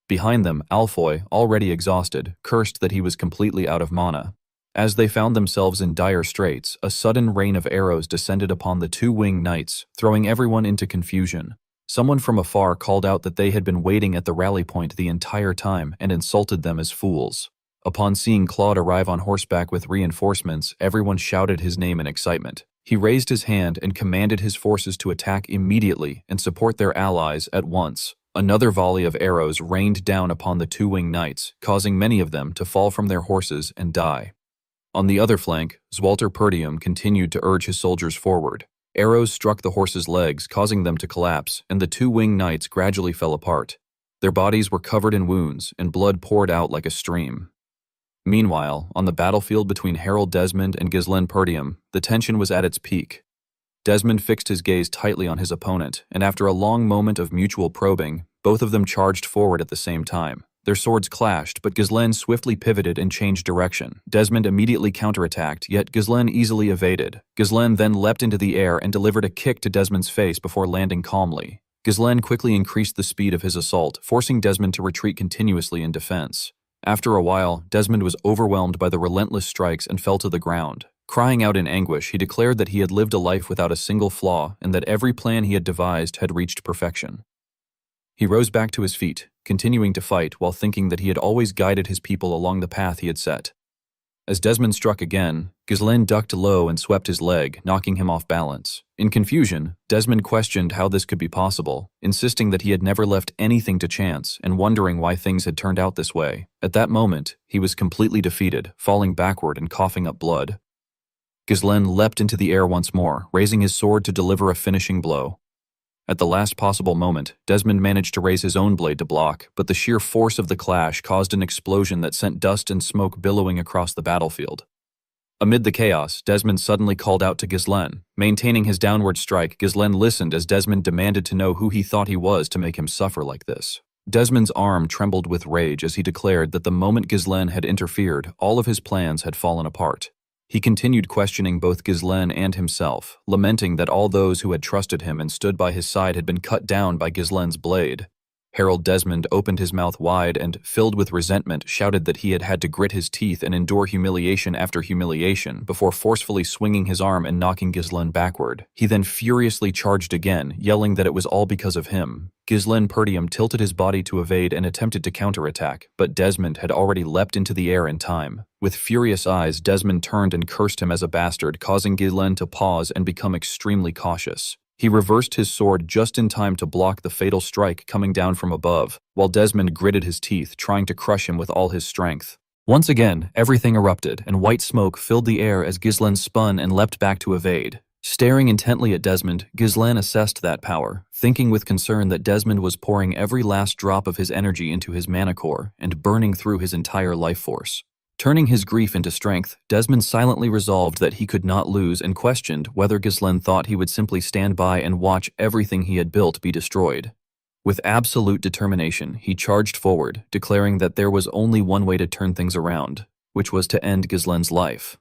Behind them, Alfoy, already exhausted, cursed that he was completely out of mana. As they found themselves in dire straits, a sudden rain of arrows descended upon the two-winged knights, throwing everyone into confusion. Someone from afar called out that they had been waiting at the rally point the entire time and insulted them as fools. Upon seeing Claude arrive on horseback with reinforcements, everyone shouted his name in excitement. He raised his hand and commanded his forces to attack immediately and support their allies at once. Another volley of arrows rained down upon the two-winged knights, causing many of them to fall from their horses and die. On the other flank, Zwalter Perdium continued to urge his soldiers forward. Arrows struck the horses' legs, causing them to collapse, and the two-winged knights gradually fell apart. Their bodies were covered in wounds, and blood poured out like a stream. Meanwhile, on the battlefield between Harold Desmond and Ghislaine Perdium, the tension was at its peak. Desmond fixed his gaze tightly on his opponent, and after a long moment of mutual probing, both of them charged forward at the same time. Their swords clashed, but Ghislaine swiftly pivoted and changed direction. Desmond immediately counterattacked, yet Ghislaine easily evaded. Ghislaine then leapt into the air and delivered a kick to Desmond's face before landing calmly. Ghislaine quickly increased the speed of his assault, forcing Desmond to retreat continuously in defense. After a while, Desmond was overwhelmed by the relentless strikes and fell to the ground. Crying out in anguish, he declared that he had lived a life without a single flaw and that every plan he had devised had reached perfection. He rose back to his feet, continuing to fight while thinking that he had always guided his people along the path he had set. As Desmond struck again, Ghislaine ducked low and swept his leg, knocking him off balance. In confusion, Desmond questioned how this could be possible, insisting that he had never left anything to chance and wondering why things had turned out this way. At that moment, he was completely defeated, falling backward and coughing up blood. Ghislaine leapt into the air once more, raising his sword to deliver a finishing blow. At the last possible moment, Desmond managed to raise his own blade to block, but the sheer force of the clash caused an explosion that sent dust and smoke billowing across the battlefield. Amid the chaos, Desmond suddenly called out to Ghislaine. Maintaining his downward strike, Ghislaine listened as Desmond demanded to know who he thought he was to make him suffer like this. Desmond's arm trembled with rage as he declared that the moment Ghislaine had interfered, all of his plans had fallen apart. He continued questioning both Ghislaine and himself, lamenting that all those who had trusted him and stood by his side had been cut down by Ghislaine's blade. Harold Desmond opened his mouth wide and, filled with resentment, shouted that he had had to grit his teeth and endure humiliation after humiliation before forcefully swinging his arm and knocking Ghislaine backward. He then furiously charged again, yelling that it was all because of him. Ghislaine Perdium tilted his body to evade and attempted to counterattack, but Desmond had already leapt into the air in time. With furious eyes, Desmond turned and cursed him as a bastard, causing Ghislaine to pause and become extremely cautious. He reversed his sword just in time to block the fatal strike coming down from above, while Desmond gritted his teeth, trying to crush him with all his strength. Once again, everything erupted, and white smoke filled the air as Ghislaine spun and leapt back to evade. Staring intently at Desmond, Ghislaine assessed that power, thinking with concern that Desmond was pouring every last drop of his energy into his mana core and burning through his entire life force. Turning his grief into strength, Desmond silently resolved that he could not lose and questioned whether Ghislaine thought he would simply stand by and watch everything he had built be destroyed. With absolute determination, he charged forward, declaring that there was only one way to turn things around, which was to end Ghislaine's life.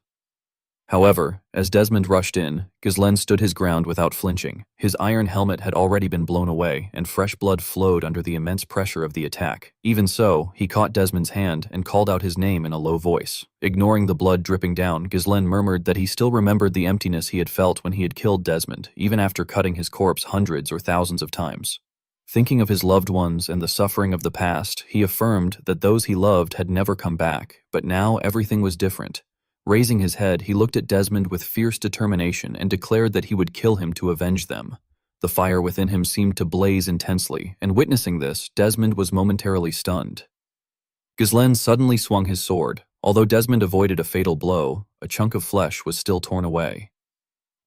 However, as Desmond rushed in, Ghislaine stood his ground without flinching. His iron helmet had already been blown away, and fresh blood flowed under the immense pressure of the attack. Even so, he caught Desmond's hand and called out his name in a low voice. Ignoring the blood dripping down, Ghislaine murmured that he still remembered the emptiness he had felt when he had killed Desmond, even after cutting his corpse hundreds or thousands of times. Thinking of his loved ones and the suffering of the past, he affirmed that those he loved had never come back, but now everything was different. Raising his head, he looked at Desmond with fierce determination and declared that he would kill him to avenge them. The fire within him seemed to blaze intensely, and witnessing this, Desmond was momentarily stunned. Ghislaine suddenly swung his sword. Although Desmond avoided a fatal blow, a chunk of flesh was still torn away.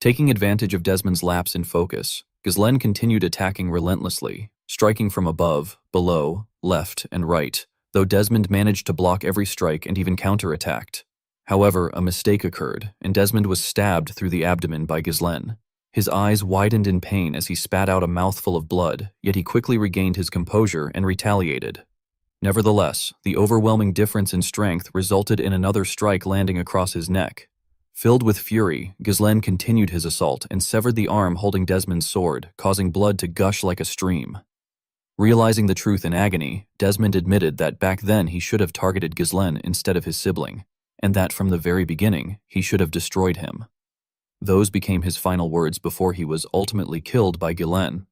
Taking advantage of Desmond's lapse in focus, Ghislaine continued attacking relentlessly, striking from above, below, left, and right, though Desmond managed to block every strike and even counterattacked. However, a mistake occurred, and Desmond was stabbed through the abdomen by Ghislaine. His eyes widened in pain as he spat out a mouthful of blood, yet he quickly regained his composure and retaliated. Nevertheless, the overwhelming difference in strength resulted in another strike landing across his neck. Filled with fury, Ghislaine continued his assault and severed the arm holding Desmond's sword, causing blood to gush like a stream. Realizing the truth in agony, Desmond admitted that back then he should have targeted Ghislaine instead of his sibling, and that from the very beginning, he should have destroyed him. Those became his final words before he was ultimately killed by Ghislaine.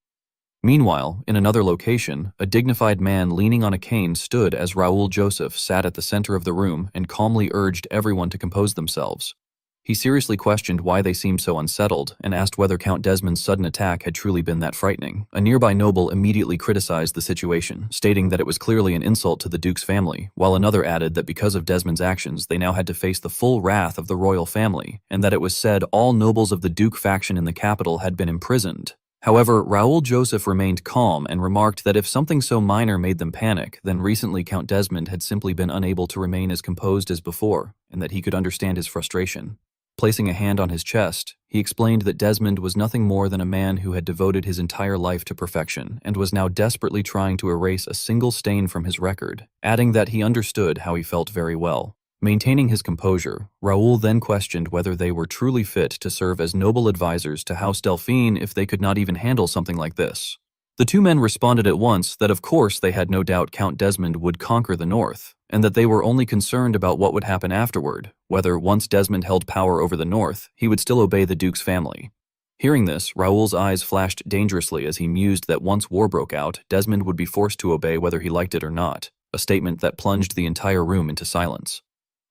Meanwhile, in another location, a dignified man leaning on a cane stood as Raoul Joseph sat at the center of the room and calmly urged everyone to compose themselves. He seriously questioned why they seemed so unsettled and asked whether Count Desmond's sudden attack had truly been that frightening. A nearby noble immediately criticized the situation, stating that it was clearly an insult to the Duke's family, while another added that because of Desmond's actions they now had to face the full wrath of the royal family, and that it was said all nobles of the Duke faction in the capital had been imprisoned. However, Raoul Joseph remained calm and remarked that if something so minor made them panic, then recently Count Desmond had simply been unable to remain as composed as before, and that he could understand his frustration. Placing a hand on his chest, he explained that Desmond was nothing more than a man who had devoted his entire life to perfection and was now desperately trying to erase a single stain from his record, adding that he understood how he felt very well. Maintaining his composure, Raoul then questioned whether they were truly fit to serve as noble advisors to House Delphine if they could not even handle something like this. The two men responded at once that of course they had no doubt Count Desmond would conquer the north, and that they were only concerned about what would happen afterward, whether once Desmond held power over the north, he would still obey the Duke's family. Hearing this, Raoul's eyes flashed dangerously as he mused that once war broke out, Desmond would be forced to obey whether he liked it or not, a statement that plunged the entire room into silence.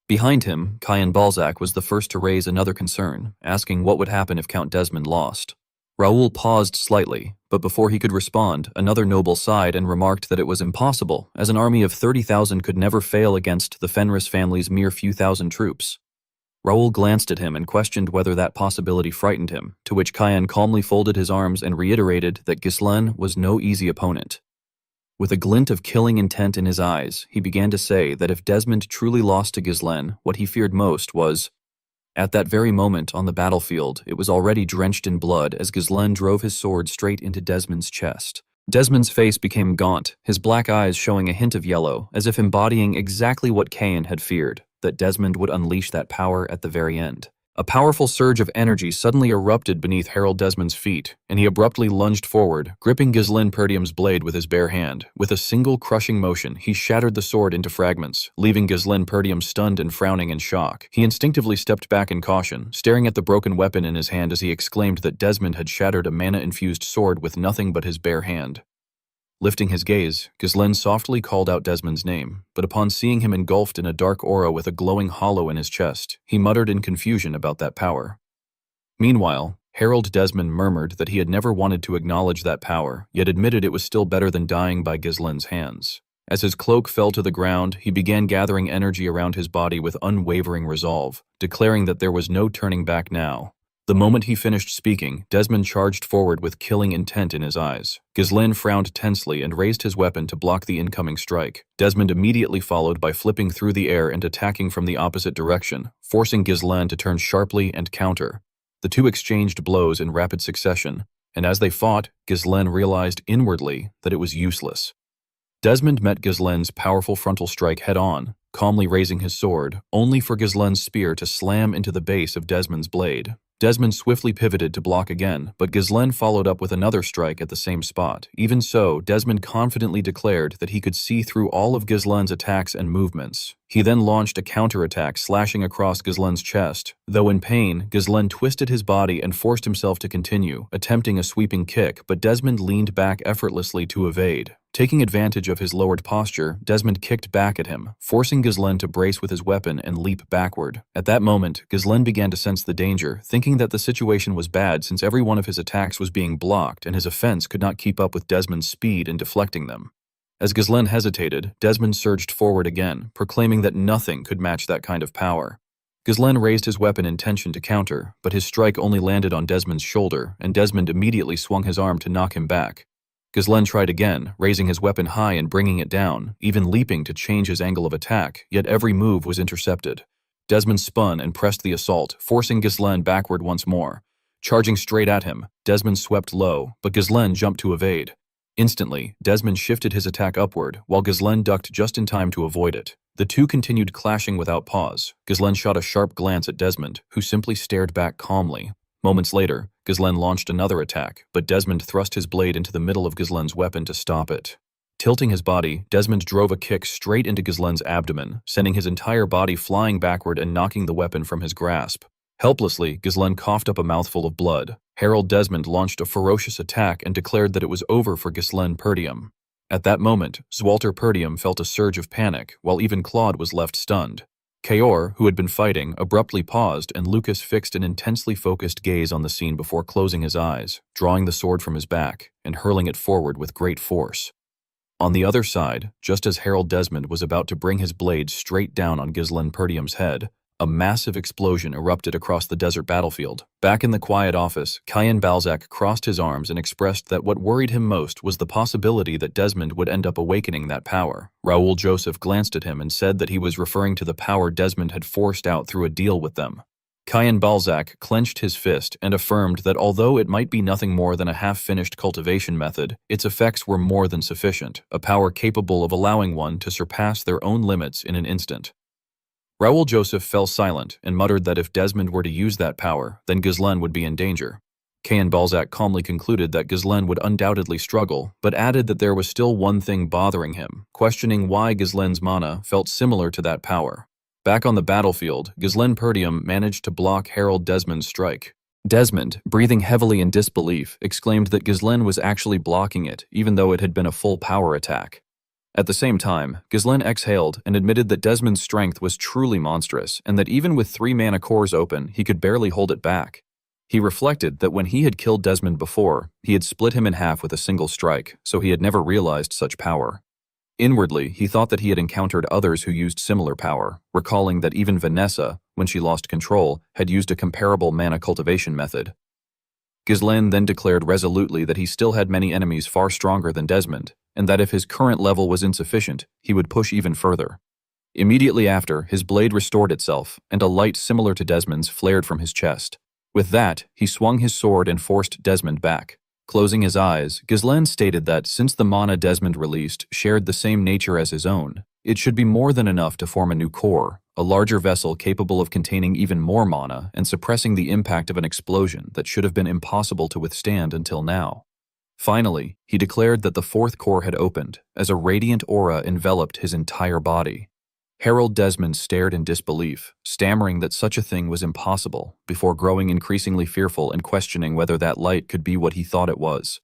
Behind him, Cayen Balzac was the first to raise another concern, asking what would happen if Count Desmond lost. Raoul paused slightly, but before he could respond, another noble sighed and remarked that it was impossible, as an army of 30,000 could never fail against the Fenris family's mere few thousand troops. Raoul glanced at him and questioned whether that possibility frightened him, to which Cayen calmly folded his arms and reiterated that Ghislain was no easy opponent. With a glint of killing intent in his eyes, he began to say that if Desmond truly lost to Ghislain, what he feared most was— At that very moment on the battlefield, it was already drenched in blood as Ghislain drove his sword straight into Desmond's chest. Desmond's face became gaunt, his black eyes showing a hint of yellow, as if embodying exactly what Cayen had feared, that Desmond would unleash that power at the very end. A powerful surge of energy suddenly erupted beneath Harold Desmond's feet, and he abruptly lunged forward, gripping Ghislain Perdium's blade with his bare hand. With a single crushing motion, he shattered the sword into fragments, leaving Ghislain Perdium stunned and frowning in shock. He instinctively stepped back in caution, staring at the broken weapon in his hand as he exclaimed that Desmond had shattered a mana-infused sword with nothing but his bare hand. Lifting his gaze, Ghislain softly called out Desmond's name, but upon seeing him engulfed in a dark aura with a glowing hollow in his chest, he muttered in confusion about that power. Meanwhile, Harold Desmond murmured that he had never wanted to acknowledge that power, yet admitted it was still better than dying by Ghislain's hands. As his cloak fell to the ground, he began gathering energy around his body with unwavering resolve, declaring that there was no turning back now. The moment he finished speaking, Desmond charged forward with killing intent in his eyes. Ghislain frowned tensely and raised his weapon to block the incoming strike. Desmond immediately followed by flipping through the air and attacking from the opposite direction, forcing Ghislain to turn sharply and counter. The two exchanged blows in rapid succession, and as they fought, Ghislain realized inwardly that it was useless. Desmond met Ghislain's powerful frontal strike head-on, calmly raising his sword, only for Ghislain's spear to slam into the base of Desmond's blade. Desmond swiftly pivoted to block again, but Ghislain followed up with another strike at the same spot. Even so, Desmond confidently declared that he could see through all of Ghislain's attacks and movements. He then launched a counterattack, slashing across Ghislain's chest. Though in pain, Ghislain twisted his body and forced himself to continue, attempting a sweeping kick, but Desmond leaned back effortlessly to evade. Taking advantage of his lowered posture, Desmond kicked back at him, forcing Ghislain to brace with his weapon and leap backward. At that moment, Ghislain began to sense the danger, thinking that the situation was bad since every one of his attacks was being blocked and his offense could not keep up with Desmond's speed in deflecting them. As Ghislain hesitated, Desmond surged forward again, proclaiming that nothing could match that kind of power. Ghislain raised his weapon in intention to counter, but his strike only landed on Desmond's shoulder, and Desmond immediately swung his arm to knock him back. Ghislain tried again, raising his weapon high and bringing it down, even leaping to change his angle of attack, yet every move was intercepted. Desmond spun and pressed the assault, forcing Ghislain backward once more. Charging straight at him, Desmond swept low, but Ghislain jumped to evade. Instantly, Desmond shifted his attack upward, while Ghislain ducked just in time to avoid it. The two continued clashing without pause. Ghislain shot a sharp glance at Desmond, who simply stared back calmly. Moments later, Ghislain launched another attack, but Desmond thrust his blade into the middle of Ghislain's weapon to stop it. Tilting his body, Desmond drove a kick straight into Ghislain's abdomen, sending his entire body flying backward and knocking the weapon from his grasp. Helplessly, Ghislain coughed up a mouthful of blood. Harold Desmond launched a ferocious attack and declared that it was over for Ghislain Perdium. At that moment, Zwalter Perdium felt a surge of panic, while even Claude was left stunned. Kaor, who had been fighting, abruptly paused, and Lucas fixed an intensely focused gaze on the scene before closing his eyes, drawing the sword from his back, and hurling it forward with great force. On the other side, just as Harold Desmond was about to bring his blade straight down on Ghislain Perdium's head, a massive explosion erupted across the desert battlefield. Back in the quiet office, Cayen Balzac crossed his arms and expressed that what worried him most was the possibility that Desmond would end up awakening that power. Raoul Joseph glanced at him and said that he was referring to the power Desmond had forced out through a deal with them. Cayenne Balzac clenched his fist and affirmed that although it might be nothing more than a half-finished cultivation method, its effects were more than sufficient, a power capable of allowing one to surpass their own limits in an instant. Raoul Joseph fell silent and muttered that if Desmond were to use that power, then Ghislaine would be in danger. Cayenne Balzac calmly concluded that Ghislaine would undoubtedly struggle, but added that there was still one thing bothering him, questioning why Ghislaine's mana felt similar to that power. Back on the battlefield, Ghislaine Perdium managed to block Harold Desmond's strike. Desmond, breathing heavily in disbelief, exclaimed that Ghislaine was actually blocking it, even though it had been a full power attack. At the same time, Ghislaine exhaled and admitted that Desmond's strength was truly monstrous, and that even with 3 mana cores open, he could barely hold it back. He reflected that when he had killed Desmond before, he had split him in half with a single strike, so he had never realized such power. Inwardly, he thought that he had encountered others who used similar power, recalling that even Vanessa, when she lost control, had used a comparable mana cultivation method. Ghislaine then declared resolutely that he still had many enemies far stronger than Desmond, and that if his current level was insufficient, he would push even further. Immediately after, his blade restored itself, and a light similar to Desmond's flared from his chest. With that, he swung his sword and forced Desmond back. Closing his eyes, Ghislaine stated that since the mana Desmond released shared the same nature as his own, it should be more than enough to form a new core, a larger vessel capable of containing even more mana and suppressing the impact of an explosion that should have been impossible to withstand until now. Finally, he declared that the 4th core had opened, as a radiant aura enveloped his entire body. Harold Desmond stared in disbelief, stammering that such a thing was impossible, before growing increasingly fearful and questioning whether that light could be what he thought it was.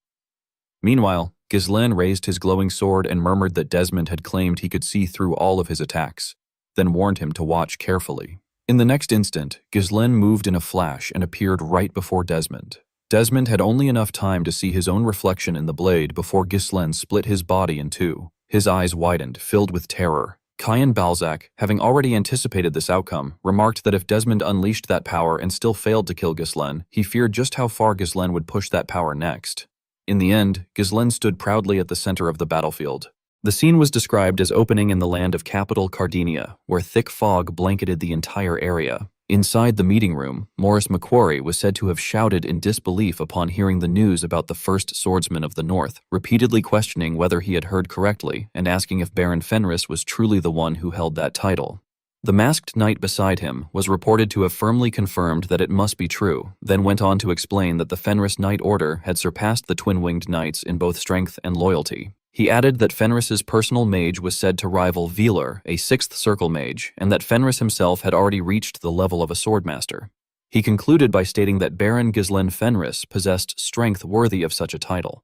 Meanwhile, Ghislaine raised his glowing sword and murmured that Desmond had claimed he could see through all of his attacks, then warned him to watch carefully. In the next instant, Ghislaine moved in a flash and appeared right before Desmond. Desmond had only enough time to see his own reflection in the blade before Ghislaine split his body in two. His eyes widened, filled with terror. Cayenne Balzac, having already anticipated this outcome, remarked that if Desmond unleashed that power and still failed to kill Ghislaine, he feared just how far Ghislaine would push that power next. In the end, Ghislaine stood proudly at the center of the battlefield. The scene was described as opening in the land of capital Cardinia, where thick fog blanketed the entire area. Inside the meeting room, Maurice Macquarie was said to have shouted in disbelief upon hearing the news about the first swordsman of the North, repeatedly questioning whether he had heard correctly and asking if Baron Fenris was truly the one who held that title. The masked knight beside him was reported to have firmly confirmed that it must be true, then went on to explain that the Fenris Knight Order had surpassed the twin-winged knights in both strength and loyalty. He added that Fenris's personal mage was said to rival Velar, a 6th circle mage, and that Fenris himself had already reached the level of a swordmaster. He concluded by stating that Baron Ghislaine Fenris possessed strength worthy of such a title.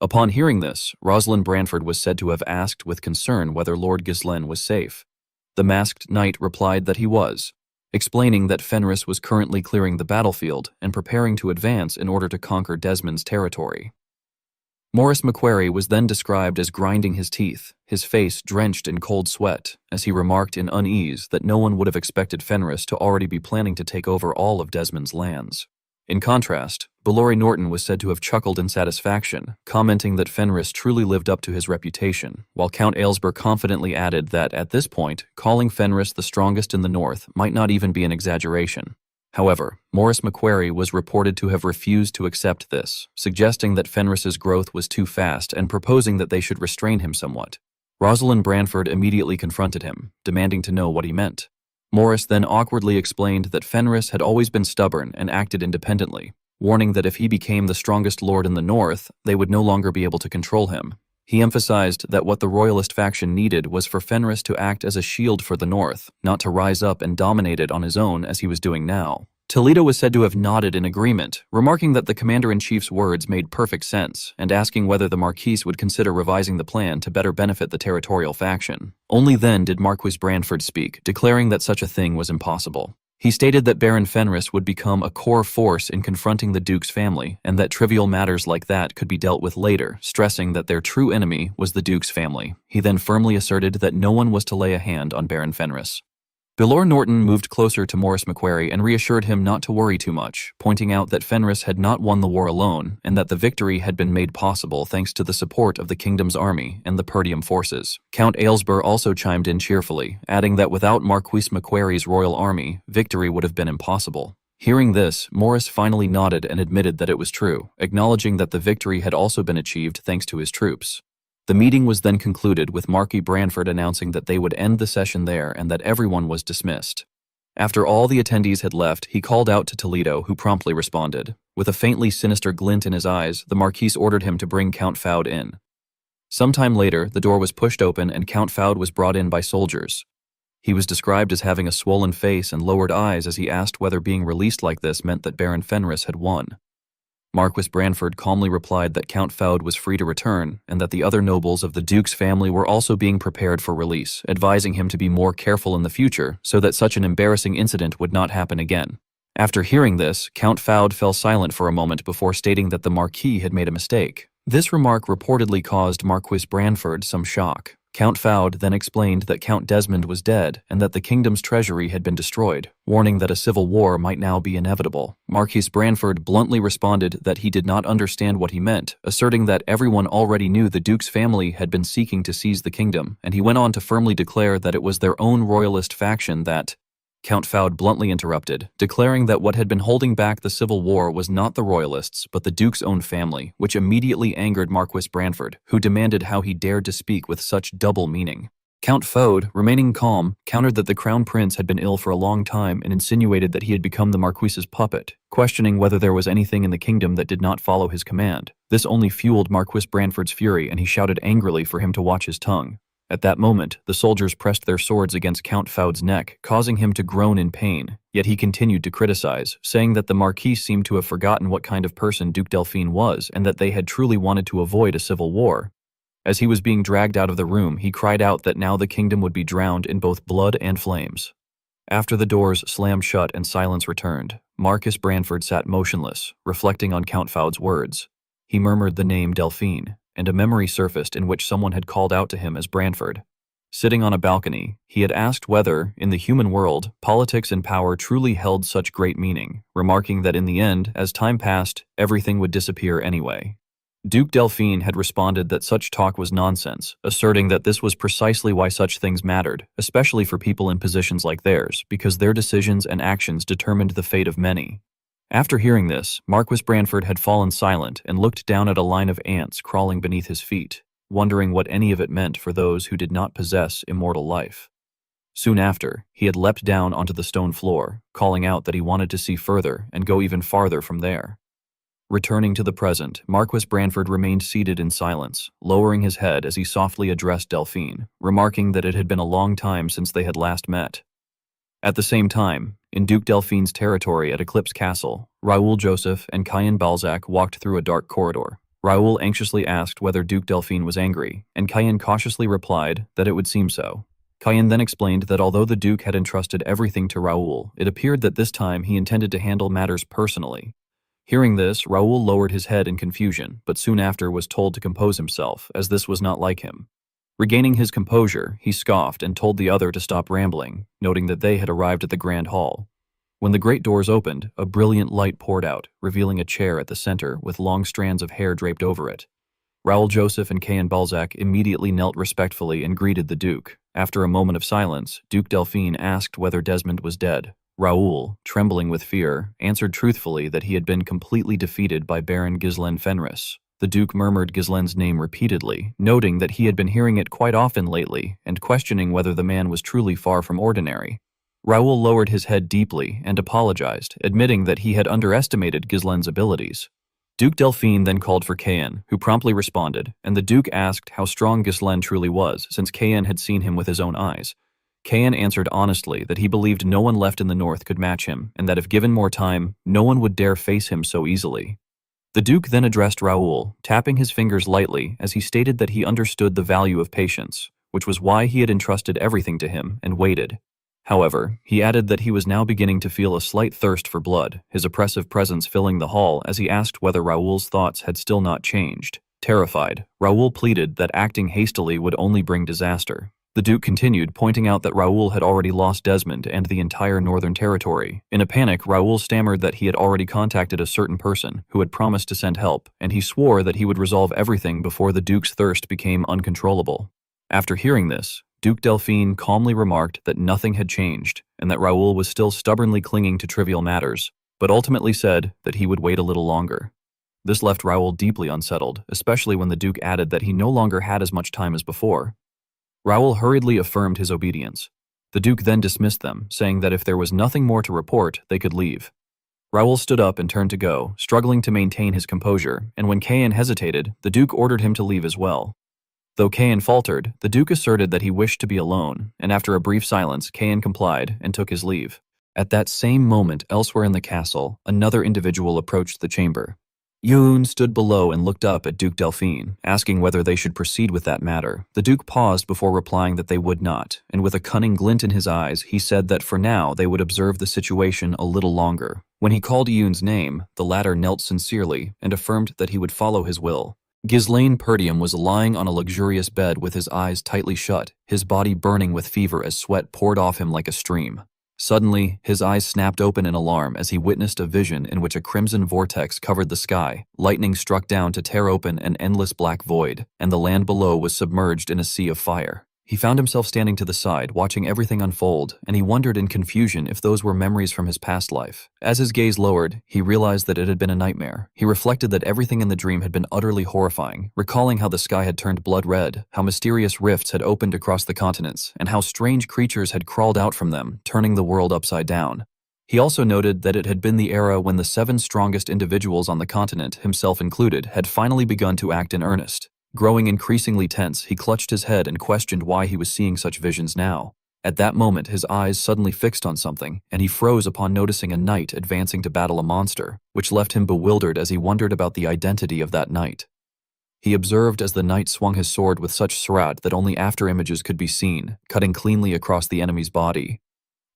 Upon hearing this, Rosalind Branford was said to have asked with concern whether Lord Ghislaine was safe. The masked knight replied that he was, explaining that Fenris was currently clearing the battlefield and preparing to advance in order to conquer Desmond's territory. Maurice Macquarie was then described as grinding his teeth, his face drenched in cold sweat, as he remarked in unease that no one would have expected Fenris to already be planning to take over all of Desmond's lands. In contrast, Belori Norton was said to have chuckled in satisfaction, commenting that Fenris truly lived up to his reputation, while Count Aylesbury confidently added that, at this point, calling Fenris the strongest in the north might not even be an exaggeration. However, Maurice Macquarie was reported to have refused to accept this, suggesting that Fenris's growth was too fast and proposing that they should restrain him somewhat. Rosalind Branford immediately confronted him, demanding to know what he meant. Maurice then awkwardly explained that Fenris had always been stubborn and acted independently, warning that if he became the strongest lord in the north, they would no longer be able to control him. He emphasized that what the royalist faction needed was for Fenris to act as a shield for the north, not to rise up and dominate it on his own as he was doing now. Toledo was said to have nodded in agreement, remarking that the commander-in-chief's words made perfect sense and asking whether the Marquis would consider revising the plan to better benefit the territorial faction. Only then did Marquis Branford speak, declaring that such a thing was impossible. He stated that Baron Fenris would become a core force in confronting the Duke's family, and that trivial matters like that could be dealt with later, stressing that their true enemy was the Duke's family. He then firmly asserted that no one was to lay a hand on Baron Fenris. Bilor Norton moved closer to Morris McQuarrie and reassured him not to worry too much, pointing out that Fenris had not won the war alone and that the victory had been made possible thanks to the support of the kingdom's army and the Perdium forces. Count Aylesbury also chimed in cheerfully, adding that without Marquis McQuarrie's royal army, victory would have been impossible. Hearing this, Morris finally nodded and admitted that it was true, acknowledging that the victory had also been achieved thanks to his troops. The meeting was then concluded with Marquis Branford announcing that they would end the session there and that everyone was dismissed. After all the attendees had left, he called out to Toledo, who promptly responded. With a faintly sinister glint in his eyes, the Marquis ordered him to bring Count Foude in. Sometime later, the door was pushed open and Count Foude was brought in by soldiers. He was described as having a swollen face and lowered eyes as he asked whether being released like this meant that Baron Fenris had won. Marquis Branford calmly replied that Count Foude was free to return and that the other nobles of the Duke's family were also being prepared for release, advising him to be more careful in the future so that such an embarrassing incident would not happen again. After hearing this, Count Foude fell silent for a moment before stating that the Marquis had made a mistake. This remark reportedly caused Marquis Branford some shock. Count Foude then explained that Count Desmond was dead and that the kingdom's treasury had been destroyed, warning that a civil war might now be inevitable. Marquis Branford bluntly responded that he did not understand what he meant, asserting that everyone already knew the Duke's family had been seeking to seize the kingdom, and he went on to firmly declare that it was their own royalist faction that Count Foude bluntly interrupted, declaring that what had been holding back the civil war was not the royalists, but the Duke's own family, which immediately angered Marquis Branford, who demanded how he dared to speak with such double meaning. Count Foude, remaining calm, countered that the Crown Prince had been ill for a long time and insinuated that he had become the Marquis's puppet, questioning whether there was anything in the kingdom that did not follow his command. This only fueled Marquis Branford's fury, and he shouted angrily for him to watch his tongue. At that moment, the soldiers pressed their swords against Count Foude's neck, causing him to groan in pain, yet he continued to criticize, saying that the Marquis seemed to have forgotten what kind of person Duke Delphine was and that they had truly wanted to avoid a civil war. As he was being dragged out of the room, he cried out that now the kingdom would be drowned in both blood and flames. After the doors slammed shut and silence returned, Marquis Branford sat motionless, reflecting on Count Foude's words. He murmured the name Delphine, and a memory surfaced in which someone had called out to him as Branford. Sitting on a balcony, he had asked whether, in the human world, politics and power truly held such great meaning, remarking that in the end, as time passed, everything would disappear anyway. Duke Delphine had responded that such talk was nonsense, asserting that this was precisely why such things mattered, especially for people in positions like theirs, because their decisions and actions determined the fate of many. After hearing this, Marquis Branford had fallen silent and looked down at a line of ants crawling beneath his feet, wondering what any of it meant for those who did not possess immortal life. Soon after, he had leapt down onto the stone floor, calling out that he wanted to see further and go even farther from there. Returning to the present, Marquis Branford remained seated in silence, lowering his head as he softly addressed Delphine, remarking that it had been a long time since they had last met. At the same time, in Duke Delphine's territory at Eclipse Castle, Raoul Joseph and Cayenne Balzac walked through a dark corridor. Raoul anxiously asked whether Duke Delphine was angry, and Cayenne cautiously replied that it would seem so. Cayenne then explained that although the Duke had entrusted everything to Raoul, it appeared that this time he intended to handle matters personally. Hearing this, Raoul lowered his head in confusion, but soon after was told to compose himself, as this was not like him. Regaining his composure, he scoffed and told the other to stop rambling, noting that they had arrived at the Grand Hall. When the great doors opened, a brilliant light poured out, revealing a chair at the center with long strands of hair draped over it. Raoul Joseph and Cayenne Balzac immediately knelt respectfully and greeted the Duke. After a moment of silence, Duke Delphine asked whether Desmond was dead. Raoul, trembling with fear, answered truthfully that he had been completely defeated by Baron Ghislain Fenris. The Duke murmured Ghislain's name repeatedly, noting that he had been hearing it quite often lately and questioning whether the man was truly far from ordinary. Raoul lowered his head deeply and apologized, admitting that he had underestimated Ghislain's abilities. Duke Delphine then called for Cayenne, who promptly responded, and the Duke asked how strong Ghislain truly was, since Cayenne had seen him with his own eyes. Cayenne answered honestly that he believed no one left in the north could match him, and that if given more time, no one would dare face him so easily. The Duke then addressed Raoul, tapping his fingers lightly as he stated that he understood the value of patience, which was why he had entrusted everything to him and waited. However, he added that he was now beginning to feel a slight thirst for blood, his oppressive presence filling the hall as he asked whether Raoul's thoughts had still not changed. Terrified, Raoul pleaded that acting hastily would only bring disaster. The Duke continued, pointing out that Raoul had already lost Desmond and the entire Northern Territory. In a panic, Raoul stammered that he had already contacted a certain person who had promised to send help, and he swore that he would resolve everything before the Duke's thirst became uncontrollable. After hearing this, Duke Delphine calmly remarked that nothing had changed and that Raoul was still stubbornly clinging to trivial matters, but ultimately said that he would wait a little longer. This left Raoul deeply unsettled, especially when the Duke added that he no longer had as much time as before. Raoul hurriedly affirmed his obedience. The Duke then dismissed them, saying that if there was nothing more to report, they could leave. Raoul stood up and turned to go, struggling to maintain his composure, and when Caen hesitated, the Duke ordered him to leave as well. Though Caen faltered, the Duke asserted that he wished to be alone, and after a brief silence, Caen complied and took his leave. At that same moment, elsewhere in the castle, another individual approached the chamber. Yoon stood below and looked up at Duke Delphine, asking whether they should proceed with that matter. The Duke paused before replying that they would not, and with a cunning glint in his eyes, he said that for now they would observe the situation a little longer. When he called Yoon's name, the latter knelt sincerely and affirmed that he would follow his will. Ghislaine Perdium was lying on a luxurious bed with his eyes tightly shut, his body burning with fever as sweat poured off him like a stream. Suddenly, his eyes snapped open in alarm as he witnessed a vision in which a crimson vortex covered the sky, lightning struck down to tear open an endless black void, and the land below was submerged in a sea of fire. He found himself standing to the side, watching everything unfold, and he wondered in confusion if those were memories from his past life. As his gaze lowered, he realized that it had been a nightmare. He reflected that everything in the dream had been utterly horrifying, recalling how the sky had turned blood red, how mysterious rifts had opened across the continents, and how strange creatures had crawled out from them, turning the world upside down. He also noted that it had been the era when the 7 strongest individuals on the continent, himself included, had finally begun to act in earnest. Growing increasingly tense, he clutched his head and questioned why he was seeing such visions now. At that moment, his eyes suddenly fixed on something, and he froze upon noticing a knight advancing to battle a monster, which left him bewildered as he wondered about the identity of that knight. He observed as the knight swung his sword with such surat that only after images could be seen, cutting cleanly across the enemy's body.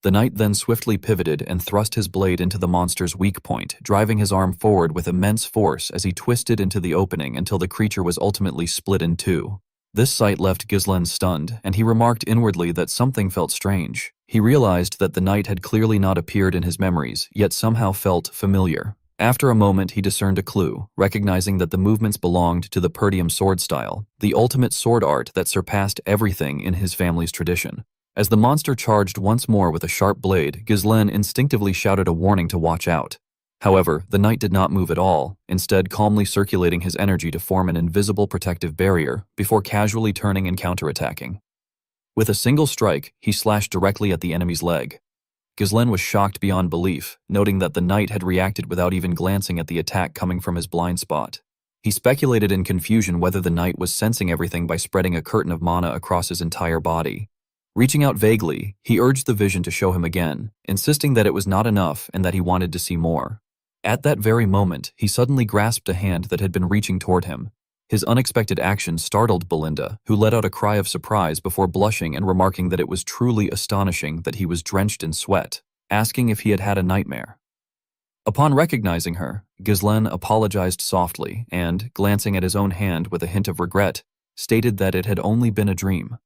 The knight then swiftly pivoted and thrust his blade into the monster's weak point, driving his arm forward with immense force as he twisted into the opening until the creature was ultimately split in two. This sight left Ghislaine stunned, and he remarked inwardly that something felt strange. He realized that the knight had clearly not appeared in his memories, yet somehow felt familiar. After a moment, he discerned a clue, recognizing that the movements belonged to the Perdium sword style, the ultimate sword art that surpassed everything in his family's tradition. As the monster charged once more with a sharp blade, Ghislaine instinctively shouted a warning to watch out. However, the knight did not move at all, instead calmly circulating his energy to form an invisible protective barrier before casually turning and counterattacking. With a single strike, he slashed directly at the enemy's leg. Ghislaine was shocked beyond belief, noting that the knight had reacted without even glancing at the attack coming from his blind spot. He speculated in confusion whether the knight was sensing everything by spreading a curtain of mana across his entire body. Reaching out vaguely, he urged the vision to show him again, insisting that it was not enough and that he wanted to see more. At that very moment, he suddenly grasped a hand that had been reaching toward him. His unexpected action startled Belinda, who let out a cry of surprise before blushing and remarking that it was truly astonishing that he was drenched in sweat, asking if he had had a nightmare. Upon recognizing her, Ghislaine apologized softly and, glancing at his own hand with a hint of regret, stated that it had only been a dream.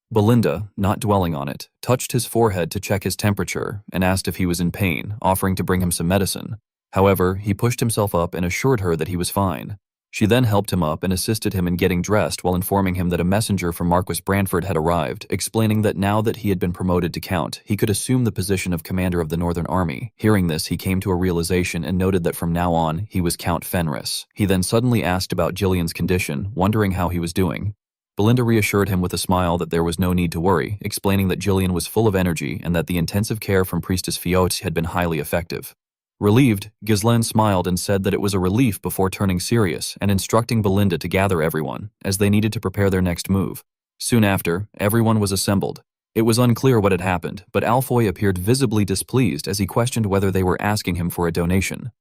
Belinda, not dwelling on it, touched his forehead to check his temperature and asked if he was in pain, offering to bring him some medicine. However, he pushed himself up and assured her that he was fine. She then helped him up and assisted him in getting dressed while informing him that a messenger from Marquis Branford had arrived, explaining that now that he had been promoted to count, he could assume the position of commander of the Northern Army. Hearing this, he came to a realization and noted that from now on, he was Count Fenris. He then suddenly asked about Jillian's condition, wondering how he was doing. Belinda reassured him with a smile that there was no need to worry, explaining that Jillian was full of energy and that the intensive care from Priestess Fiote had been highly effective. Relieved, Ghislaine smiled and said that it was a relief before turning serious and instructing Belinda to gather everyone, as they needed to prepare their next move. Soon after, everyone was assembled. It was unclear what had happened, but Alfoy appeared visibly displeased as he questioned whether they were asking him for a donation.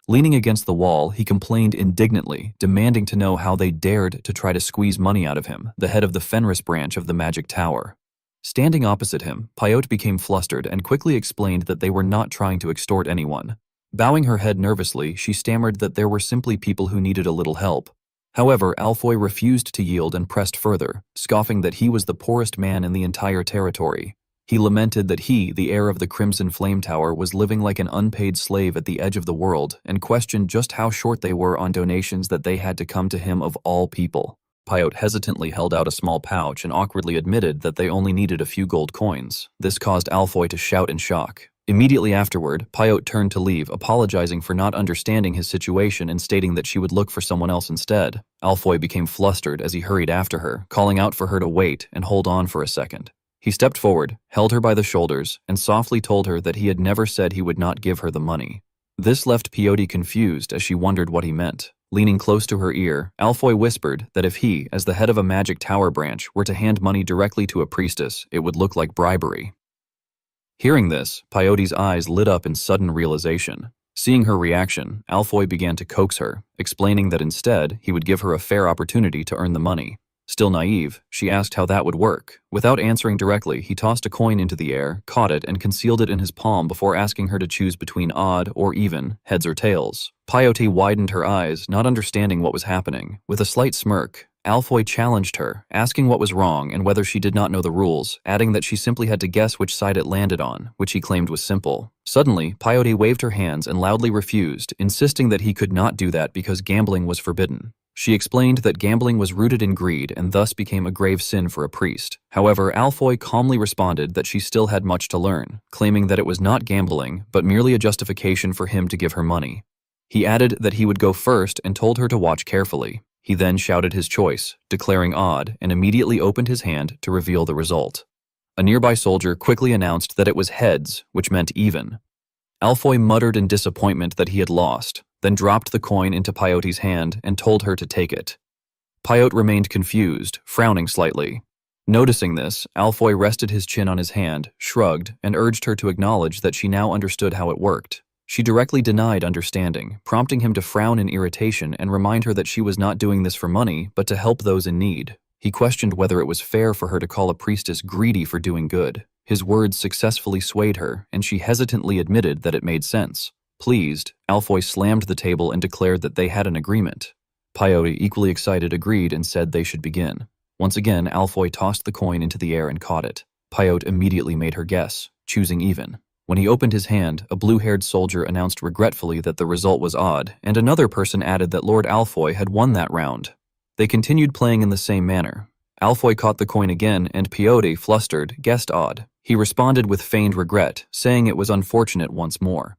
Leaning against the wall, he complained indignantly, demanding to know how they dared to try to squeeze money out of him, the head of the Fenris branch of the Magic Tower. Standing opposite him, Pyote became flustered and quickly explained that they were not trying to extort anyone. Bowing her head nervously, she stammered that there were simply people who needed a little help. However, Alfoy refused to yield and pressed further, scoffing that he was the poorest man in the entire territory. He lamented that he, the heir of the Crimson Flame Tower, was living like an unpaid slave at the edge of the world, and questioned just how short they were on donations that they had to come to him of all people. Pyote hesitantly held out a small pouch and awkwardly admitted that they only needed a few gold coins. This caused Alfoy to shout in shock. Immediately afterward, Pyote turned to leave, apologizing for not understanding his situation and stating that she would look for someone else instead. Alfoy became flustered as he hurried after her, calling out for her to wait and hold on for a second. He stepped forward, held her by the shoulders, and softly told her that he had never said he would not give her the money. This left Pyote confused as she wondered what he meant. Leaning close to her ear, Alfoy whispered that if he, as the head of a magic tower branch, were to hand money directly to a priestess, it would look like bribery. Hearing this, Pyote's eyes lit up in sudden realization. Seeing her reaction, Alfoy began to coax her, explaining that instead, he would give her a fair opportunity to earn the money. Still naive, she asked how that would work. Without answering directly, he tossed a coin into the air, caught it, and concealed it in his palm before asking her to choose between odd or even, heads or tails. Pyote widened her eyes, not understanding what was happening. With a slight smirk, Alfoy challenged her, asking what was wrong and whether she did not know the rules, adding that she simply had to guess which side it landed on, which he claimed was simple. Suddenly, Pyote waved her hands and loudly refused, insisting that he could not do that because gambling was forbidden. She explained that gambling was rooted in greed and thus became a grave sin for a priest. However, Alfoy calmly responded that she still had much to learn, claiming that it was not gambling, but merely a justification for him to give her money. He added that he would go first and told her to watch carefully. He then shouted his choice, declaring odd, and immediately opened his hand to reveal the result. A nearby soldier quickly announced that it was heads, which meant even. Alfoy muttered in disappointment that he had lost, then dropped the coin into Pyote's hand and told her to take it. Pyote remained confused, frowning slightly. Noticing this, Alfoy rested his chin on his hand, shrugged, and urged her to acknowledge that she now understood how it worked. She directly denied understanding, prompting him to frown in irritation and remind her that she was not doing this for money, but to help those in need. He questioned whether it was fair for her to call a priestess greedy for doing good. His words successfully swayed her, and she hesitantly admitted that it made sense. Pleased, Alfoy slammed the table and declared that they had an agreement. Pyote, equally excited, agreed and said they should begin. Once again, Alfoy tossed the coin into the air and caught it. Pyote immediately made her guess, choosing even. When he opened his hand, a blue-haired soldier announced regretfully that the result was odd, and another person added that Lord Alfoy had won that round. They continued playing in the same manner. Alfoy caught the coin again, and Pyote, flustered, guessed odd. He responded with feigned regret, saying it was unfortunate once more.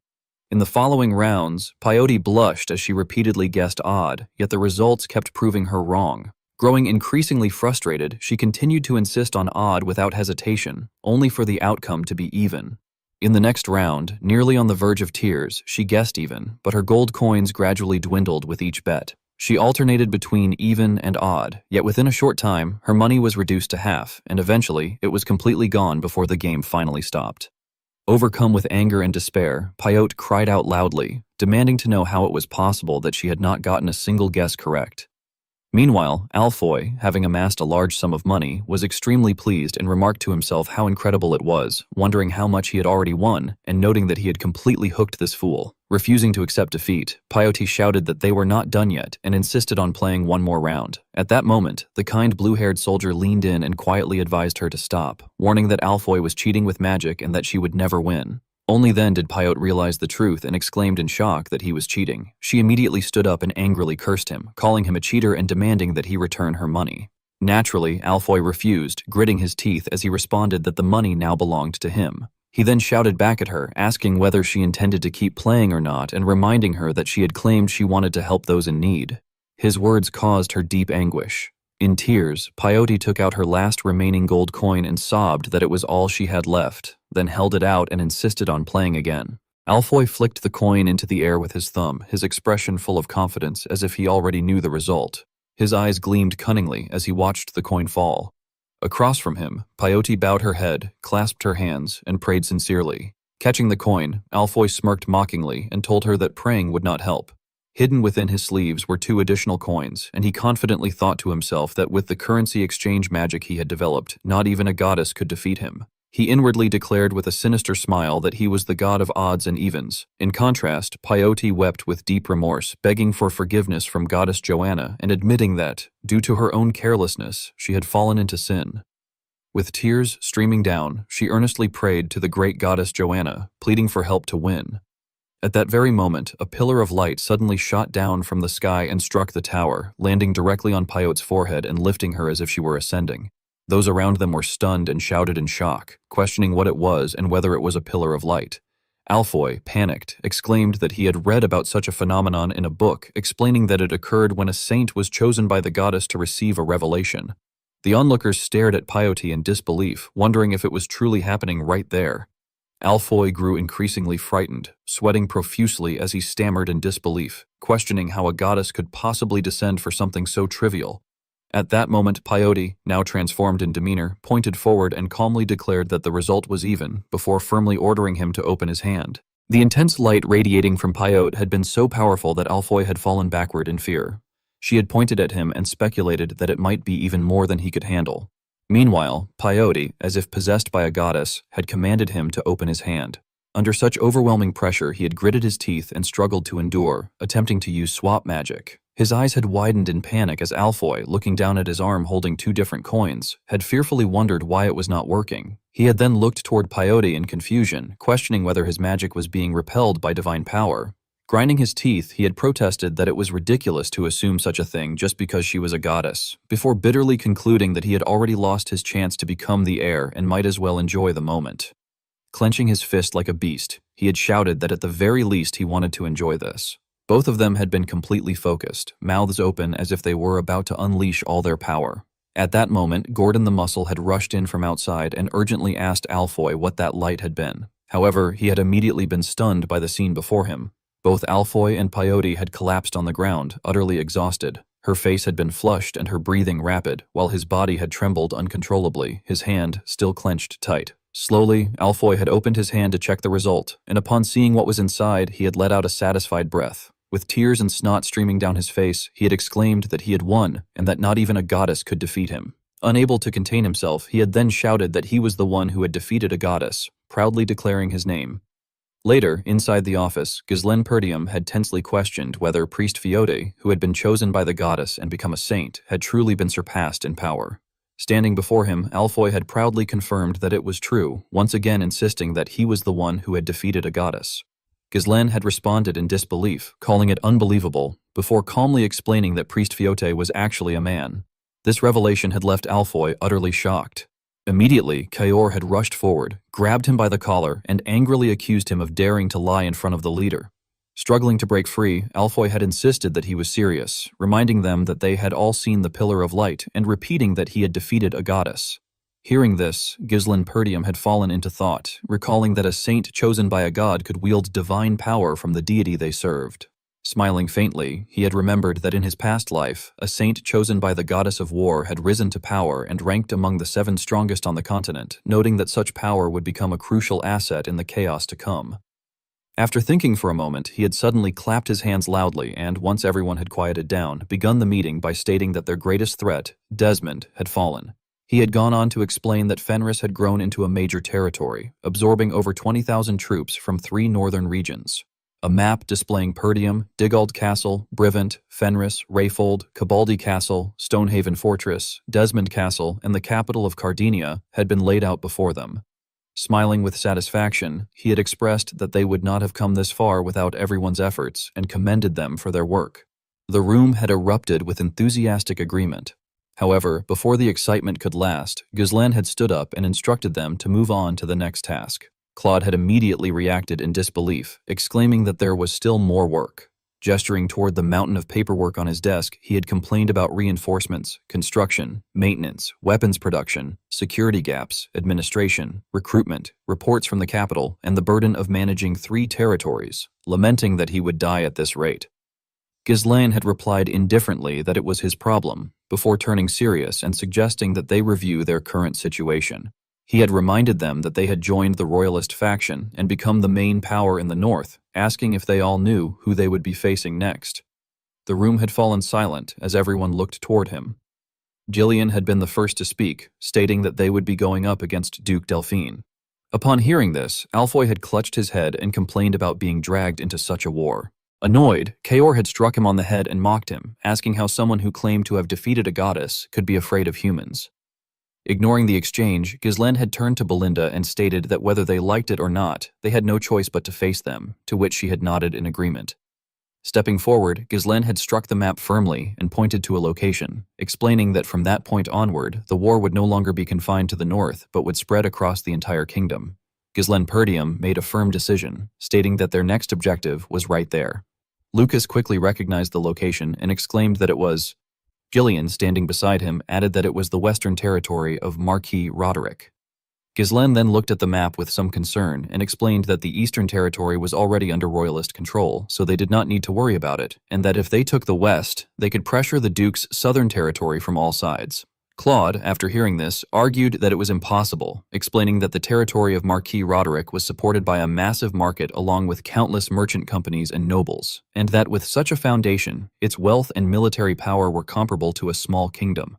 In the following rounds, Pyote blushed as she repeatedly guessed odd, yet the results kept proving her wrong. Growing increasingly frustrated, she continued to insist on odd without hesitation, only for the outcome to be even. In the next round, nearly on the verge of tears, she guessed even, but her gold coins gradually dwindled with each bet. She alternated between even and odd, yet within a short time, her money was reduced to half, and eventually, it was completely gone before the game finally stopped. Overcome with anger and despair, Pyote cried out loudly, demanding to know how it was possible that she had not gotten a single guess correct. Meanwhile, Alfoy, having amassed a large sum of money, was extremely pleased and remarked to himself how incredible it was, wondering how much he had already won, and noting that he had completely hooked this fool. Refusing to accept defeat, Pyote shouted that they were not done yet and insisted on playing one more round. At that moment, the kind blue-haired soldier leaned in and quietly advised her to stop, warning that Alfoy was cheating with magic and that she would never win. Only then did Pyote realize the truth and exclaimed in shock that he was cheating. She immediately stood up and angrily cursed him, calling him a cheater and demanding that he return her money. Naturally, Alfoy refused, gritting his teeth as he responded that the money now belonged to him. He then shouted back at her, asking whether she intended to keep playing or not and reminding her that she had claimed she wanted to help those in need. His words caused her deep anguish. In tears, Pyote took out her last remaining gold coin and sobbed that it was all she had left, then held it out and insisted on playing again. Alfoy flicked the coin into the air with his thumb, his expression full of confidence as if he already knew the result. His eyes gleamed cunningly as he watched the coin fall. Across from him, Pyote bowed her head, clasped her hands, and prayed sincerely. Catching the coin, Alfoy smirked mockingly and told her that praying would not help. Hidden within his sleeves were 2 additional coins, and he confidently thought to himself that with the currency exchange magic he had developed, not even a goddess could defeat him. He inwardly declared with a sinister smile that he was the god of odds and evens. In contrast, Peyote wept with deep remorse, begging for forgiveness from goddess Joanna and admitting that, due to her own carelessness, she had fallen into sin. With tears streaming down, she earnestly prayed to the great goddess Joanna, pleading for help to win. At that very moment, a pillar of light suddenly shot down from the sky and struck the tower, landing directly on Peyote's forehead and lifting her as if she were ascending. Those around them were stunned and shouted in shock, questioning what it was and whether it was a pillar of light. Alfoy, panicked, exclaimed that he had read about such a phenomenon in a book, explaining that it occurred when a saint was chosen by the goddess to receive a revelation. The onlookers stared at Peyote in disbelief, wondering if it was truly happening right there. Alfoy grew increasingly frightened, sweating profusely as he stammered in disbelief, questioning how a goddess could possibly descend for something so trivial. At that moment, Peyote, now transformed in demeanor, pointed forward and calmly declared that the result was even, before firmly ordering him to open his hand. The intense light radiating from Peyote had been so powerful that Alfoy had fallen backward in fear. She had pointed at him and speculated that it might be even more than he could handle. Meanwhile, Peyote, as if possessed by a goddess, had commanded him to open his hand. Under such overwhelming pressure, he had gritted his teeth and struggled to endure, attempting to use swap magic. His eyes had widened in panic as Alfoy, looking down at his arm holding 2 different coins, had fearfully wondered why it was not working. He had then looked toward Peyote in confusion, questioning whether his magic was being repelled by divine power. Grinding his teeth, he had protested that it was ridiculous to assume such a thing just because she was a goddess, before bitterly concluding that he had already lost his chance to become the heir and might as well enjoy the moment. Clenching his fist like a beast, he had shouted that at the very least he wanted to enjoy this. Both of them had been completely focused, mouths open as if they were about to unleash all their power. At that moment, Gordon the Muscle had rushed in from outside and urgently asked Alfoy what that light had been. However, he had immediately been stunned by the scene before him. Both Alfoy and Peyote had collapsed on the ground, utterly exhausted. Her face had been flushed and her breathing rapid, while his body had trembled uncontrollably, his hand still clenched tight. Slowly, Alfoy had opened his hand to check the result, and upon seeing what was inside, he had let out a satisfied breath. With tears and snot streaming down his face, he had exclaimed that he had won, and that not even a goddess could defeat him. Unable to contain himself, he had then shouted that he was the one who had defeated a goddess, proudly declaring his name. Later, inside the office, Ghislaine Perdium had tensely questioned whether Priest Fiote, who had been chosen by the goddess and become a saint, had truly been surpassed in power. Standing before him, Alfoy had proudly confirmed that it was true, once again insisting that he was the one who had defeated a goddess. Ghislaine had responded in disbelief, calling it unbelievable, before calmly explaining that Priest Fiote was actually a man. This revelation had left Alfoy utterly shocked. Immediately, Kayor had rushed forward, grabbed him by the collar, and angrily accused him of daring to lie in front of the leader. Struggling to break free, Alfoy had insisted that he was serious, reminding them that they had all seen the Pillar of Light and repeating that he had defeated a goddess. Hearing this, Ghislaine Perdium had fallen into thought, recalling that a saint chosen by a god could wield divine power from the deity they served. Smiling faintly, he had remembered that in his past life, a saint chosen by the goddess of war had risen to power and ranked among the 7 strongest on the continent, noting that such power would become a crucial asset in the chaos to come. After thinking for a moment, he had suddenly clapped his hands loudly and, once everyone had quieted down, begun the meeting by stating that their greatest threat, Desmond, had fallen. He had gone on to explain that Fenris had grown into a major territory, absorbing over 20,000 troops from 3 northern regions. A map displaying Perdium, Digald Castle, Brivant, Fenris, Rayfold, Cabaldi Castle, Stonehaven Fortress, Desmond Castle, and the capital of Cardinia had been laid out before them. Smiling with satisfaction, he had expressed that they would not have come this far without everyone's efforts and commended them for their work. The room had erupted with enthusiastic agreement. However, before the excitement could last, Ghislaine had stood up and instructed them to move on to the next task. Claude had immediately reacted in disbelief, exclaiming that there was still more work. Gesturing toward the mountain of paperwork on his desk, he had complained about reinforcements, construction, maintenance, weapons production, security gaps, administration, recruitment, reports from the capital, and the burden of managing 3 territories, lamenting that he would die at this rate. Ghislaine had replied indifferently that it was his problem, before turning serious and suggesting that they review their current situation. He had reminded them that they had joined the royalist faction and become the main power in the north, asking if they all knew who they would be facing next. The room had fallen silent as everyone looked toward him. Gillian had been the first to speak, stating that they would be going up against Duke Delphine. Upon hearing this, Alfoy had clutched his head and complained about being dragged into such a war. Annoyed, Kaor had struck him on the head and mocked him, asking how someone who claimed to have defeated a goddess could be afraid of humans. Ignoring the exchange, Ghislaine had turned to Belinda and stated that whether they liked it or not, they had no choice but to face them, to which she had nodded in agreement. Stepping forward, Ghislaine had struck the map firmly and pointed to a location, explaining that from that point onward, the war would no longer be confined to the north but would spread across the entire kingdom. Ghislaine Perdium made a firm decision, stating that their next objective was right there. Lucas quickly recognized the location and exclaimed that it was. Gillian, standing beside him, added that it was the western territory of Marquis Roderick. Ghislaine then looked at the map with some concern and explained that the eastern territory was already under royalist control, so they did not need to worry about it, and that if they took the west, they could pressure the Duke's southern territory from all sides. Claude, after hearing this, argued that it was impossible, explaining that the territory of Marquis Roderick was supported by a massive market along with countless merchant companies and nobles, and that with such a foundation, its wealth and military power were comparable to a small kingdom.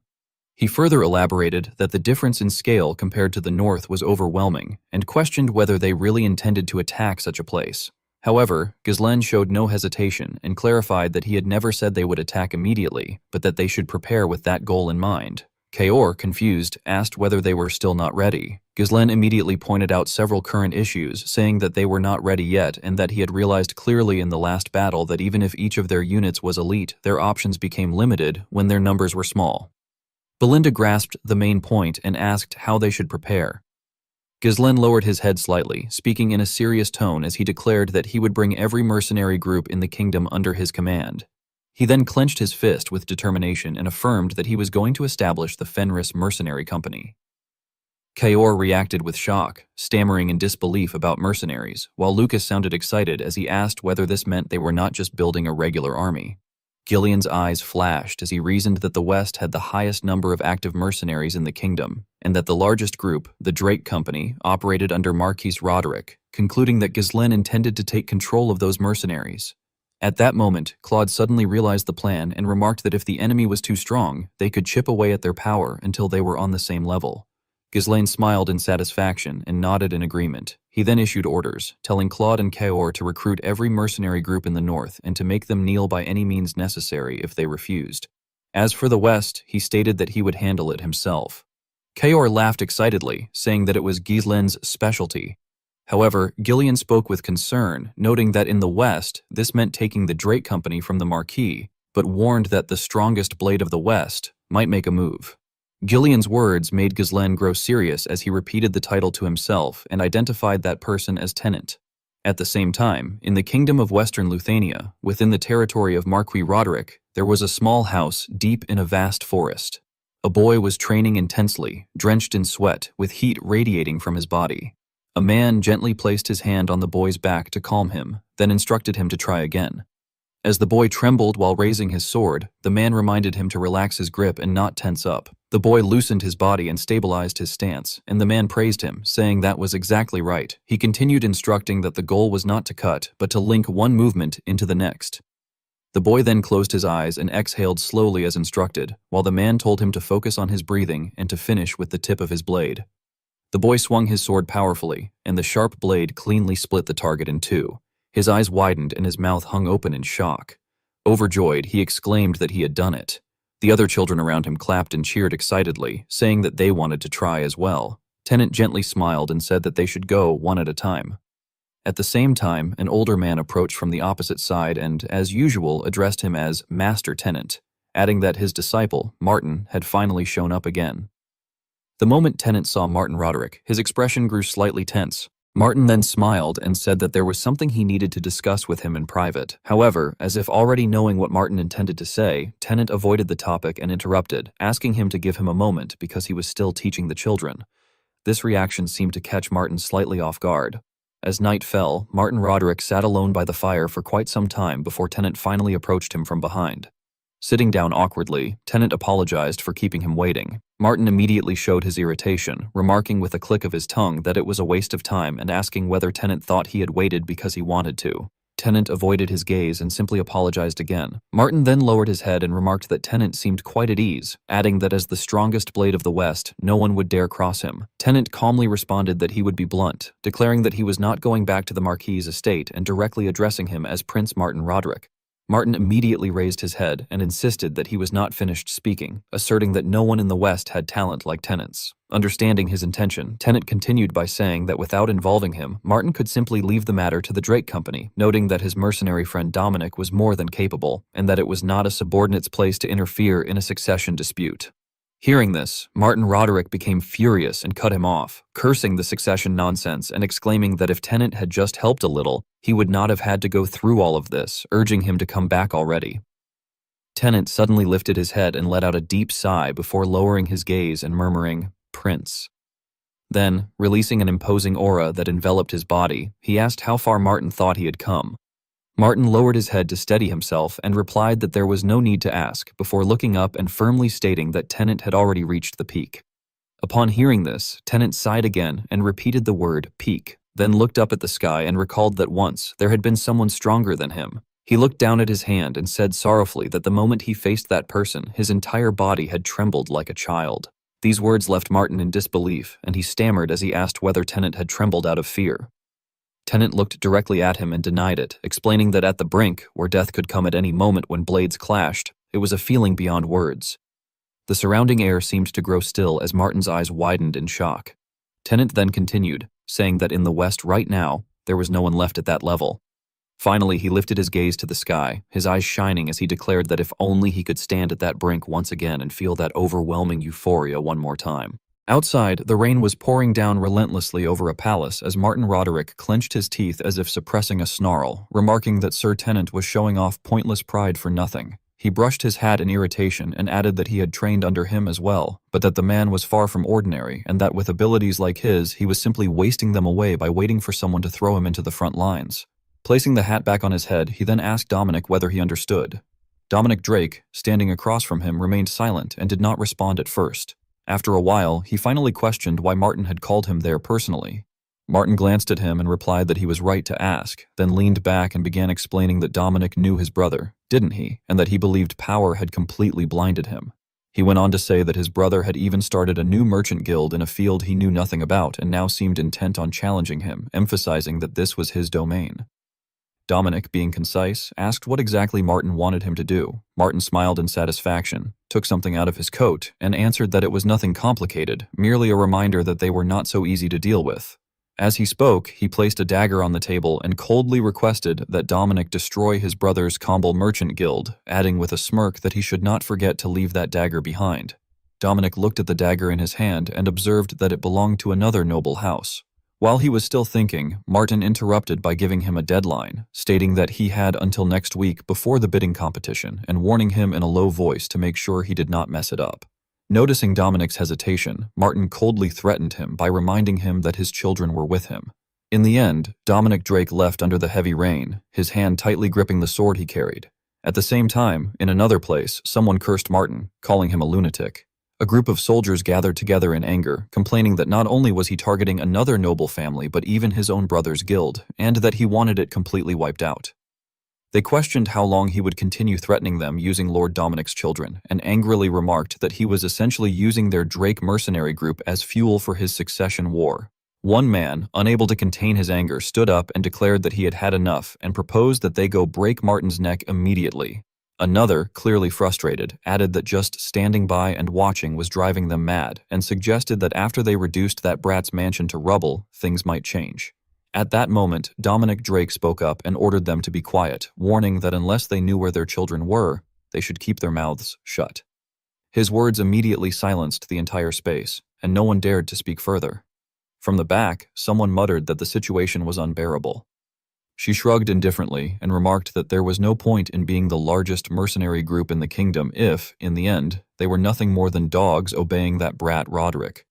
He further elaborated that the difference in scale compared to the north was overwhelming, and questioned whether they really intended to attack such a place. However, Ghislaine showed no hesitation and clarified that he had never said they would attack immediately, but that they should prepare with that goal in mind. Kaor, confused, asked whether they were still not ready. Ghislaine immediately pointed out several current issues, saying that they were not ready yet and that he had realized clearly in the last battle that even if each of their units was elite, their options became limited when their numbers were small. Belinda grasped the main point and asked how they should prepare. Ghislaine lowered his head slightly, speaking in a serious tone as he declared that he would bring every mercenary group in the kingdom under his command. He then clenched his fist with determination and affirmed that he was going to establish the Fenris Mercenary Company. Kaor reacted with shock, stammering in disbelief about mercenaries, while Lucas sounded excited as he asked whether this meant they were not just building a regular army. Gillian's eyes flashed as he reasoned that the West had the highest number of active mercenaries in the kingdom, and that the largest group, the Drake Company, operated under Marquis Roderick, concluding that Ghislaine intended to take control of those mercenaries. At that moment, Claude suddenly realized the plan and remarked that if the enemy was too strong, they could chip away at their power until they were on the same level. Ghislaine smiled in satisfaction and nodded in agreement. He then issued orders, telling Claude and Kaor to recruit every mercenary group in the north and to make them kneel by any means necessary if they refused. As for the west, he stated that he would handle it himself. Kaor laughed excitedly, saying that it was Ghislaine's specialty. However, Gillian spoke with concern, noting that in the west, this meant taking the Drake Company from the Marquis, but warned that the strongest blade of the west might make a move. Gillian's words made Ghislaine grow serious as he repeated the title to himself and identified that person as Tenant. At the same time, in the kingdom of Western Luthania, within the territory of Marquis Roderick, there was a small house deep in a vast forest. A boy was training intensely, drenched in sweat, with heat radiating from his body. A man gently placed his hand on the boy's back to calm him, then instructed him to try again. As the boy trembled while raising his sword, the man reminded him to relax his grip and not tense up. The boy loosened his body and stabilized his stance, and the man praised him, saying that was exactly right. He continued instructing that the goal was not to cut, but to link one movement into the next. The boy then closed his eyes and exhaled slowly as instructed, while the man told him to focus on his breathing and to finish with the tip of his blade. The boy swung his sword powerfully, and the sharp blade cleanly split the target in two. His eyes widened and his mouth hung open in shock. Overjoyed, he exclaimed that he had done it. The other children around him clapped and cheered excitedly, saying that they wanted to try as well. Tenant gently smiled and said that they should go one at a time. At the same time, an older man approached from the opposite side and, as usual, addressed him as Master Tenant, adding that his disciple, Martin, had finally shown up again. The moment Tenant saw Martin Roderick, his expression grew slightly tense. Martin then smiled and said that there was something he needed to discuss with him in private. However, as if already knowing what Martin intended to say, Tenant avoided the topic and interrupted, asking him to give him a moment because he was still teaching the children. This reaction seemed to catch Martin slightly off guard. As night fell, Martin Roderick sat alone by the fire for quite some time before Tenant finally approached him from behind. Sitting down awkwardly, Tenant apologized for keeping him waiting. Martin immediately showed his irritation, remarking with a click of his tongue that it was a waste of time and asking whether Tenant thought he had waited because he wanted to. Tennant avoided his gaze and simply apologized again. Martin then lowered his head and remarked that Tennant seemed quite at ease, adding that as the strongest blade of the West, no one would dare cross him. Tennant calmly responded that he would be blunt, declaring that he was not going back to the Marquis's estate and directly addressing him as Prince Martin Roderick. Martin immediately raised his head and insisted that he was not finished speaking, asserting that no one in the West had talent like Tennant's. Understanding his intention, Tennant continued by saying that without involving him, Martin could simply leave the matter to the Drake Company, noting that his mercenary friend Dominic was more than capable, and that it was not a subordinate's place to interfere in a succession dispute. Hearing this, Martin Roderick became furious and cut him off, cursing the succession nonsense and exclaiming that if Tennant had just helped a little, he would not have had to go through all of this, urging him to come back already. Tennant suddenly lifted his head and let out a deep sigh before lowering his gaze and murmuring, "Prince." Then, releasing an imposing aura that enveloped his body, he asked how far Martin thought he had come. Martin lowered his head to steady himself and replied that there was no need to ask, before looking up and firmly stating that Tennant had already reached the peak. Upon hearing this, Tennant sighed again and repeated the word peak, then looked up at the sky and recalled that once there had been someone stronger than him. He looked down at his hand and said sorrowfully that the moment he faced that person, his entire body had trembled like a child. These words left Martin in disbelief, and he stammered as he asked whether Tennant had trembled out of fear. Tennant looked directly at him and denied it, explaining that at the brink, where death could come at any moment when blades clashed, it was a feeling beyond words. The surrounding air seemed to grow still as Martin's eyes widened in shock. Tennant then continued, saying that in the West right now, there was no one left at that level. Finally, he lifted his gaze to the sky, his eyes shining as he declared that if only he could stand at that brink once again and feel that overwhelming euphoria one more time. Outside, the rain was pouring down relentlessly over a palace as Martin Roderick clenched his teeth as if suppressing a snarl, remarking that Sir Tennant was showing off pointless pride for nothing. He brushed his hat in irritation and added that he had trained under him as well, but that the man was far from ordinary and that with abilities like his, he was simply wasting them away by waiting for someone to throw him into the front lines. Placing the hat back on his head, he then asked Dominic whether he understood. Dominic Drake, standing across from him, remained silent and did not respond at first. After a while, he finally questioned why Martin had called him there personally. Martin glanced at him and replied that he was right to ask, then leaned back and began explaining that Dominic knew his brother, didn't he, and that he believed power had completely blinded him. He went on to say that his brother had even started a new merchant guild in a field he knew nothing about and now seemed intent on challenging him, emphasizing that this was his domain. Dominic, being concise, asked what exactly Martin wanted him to do. Martin smiled in satisfaction, took something out of his coat, and answered that it was nothing complicated, merely a reminder that they were not so easy to deal with. As he spoke, he placed a dagger on the table and coldly requested that Dominic destroy his brother's Comble Merchant Guild, adding with a smirk that he should not forget to leave that dagger behind. Dominic looked at the dagger in his hand and observed that it belonged to another noble house. While he was still thinking, Martin interrupted by giving him a deadline, stating that he had until next week before the bidding competition and warning him in a low voice to make sure he did not mess it up. Noticing Dominic's hesitation, Martin coldly threatened him by reminding him that his children were with him. In the end, Dominic Drake left under the heavy rain, his hand tightly gripping the sword he carried. At the same time, in another place, someone cursed Martin, calling him a lunatic. A group of soldiers gathered together in anger, complaining that not only was he targeting another noble family but even his own brother's guild, and that he wanted it completely wiped out. They questioned how long he would continue threatening them using Lord Dominic's children, and angrily remarked that he was essentially using their Drake mercenary group as fuel for his succession war. One man, unable to contain his anger, stood up and declared that he had had enough and proposed that they go break Martin's neck immediately. Another, clearly frustrated, added that just standing by and watching was driving them mad, and suggested that after they reduced that brat's mansion to rubble, things might change. At that moment, Dominic Drake spoke up and ordered them to be quiet, warning that unless they knew where their children were, they should keep their mouths shut. His words immediately silenced the entire space, and no one dared to speak further. From the back, someone muttered that the situation was unbearable. She shrugged indifferently and remarked that there was no point in being the largest mercenary group in the kingdom if, in the end, they were nothing more than dogs obeying that brat Roderick.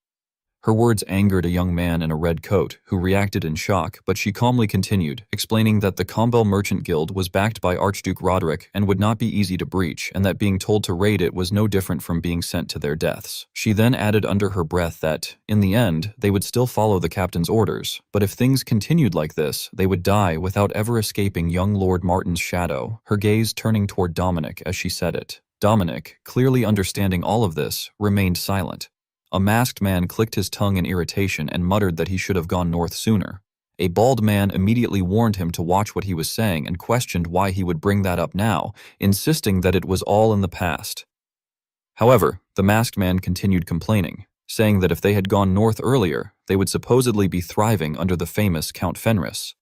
Her words angered a young man in a red coat, who reacted in shock, but she calmly continued, explaining that the Combel Merchant Guild was backed by Archduke Roderick and would not be easy to breach, and that being told to raid it was no different from being sent to their deaths. She then added under her breath that, in the end, they would still follow the captain's orders, but if things continued like this, they would die without ever escaping young Lord Martin's shadow, her gaze turning toward Dominic as she said it. Dominic, clearly understanding all of this, remained silent. A masked man clicked his tongue in irritation and muttered that he should have gone north sooner. A bald man immediately warned him to watch what he was saying and questioned why he would bring that up now, insisting that it was all in the past. However, the masked man continued complaining, saying that if they had gone north earlier, they would supposedly be thriving under the famous Count Fenris.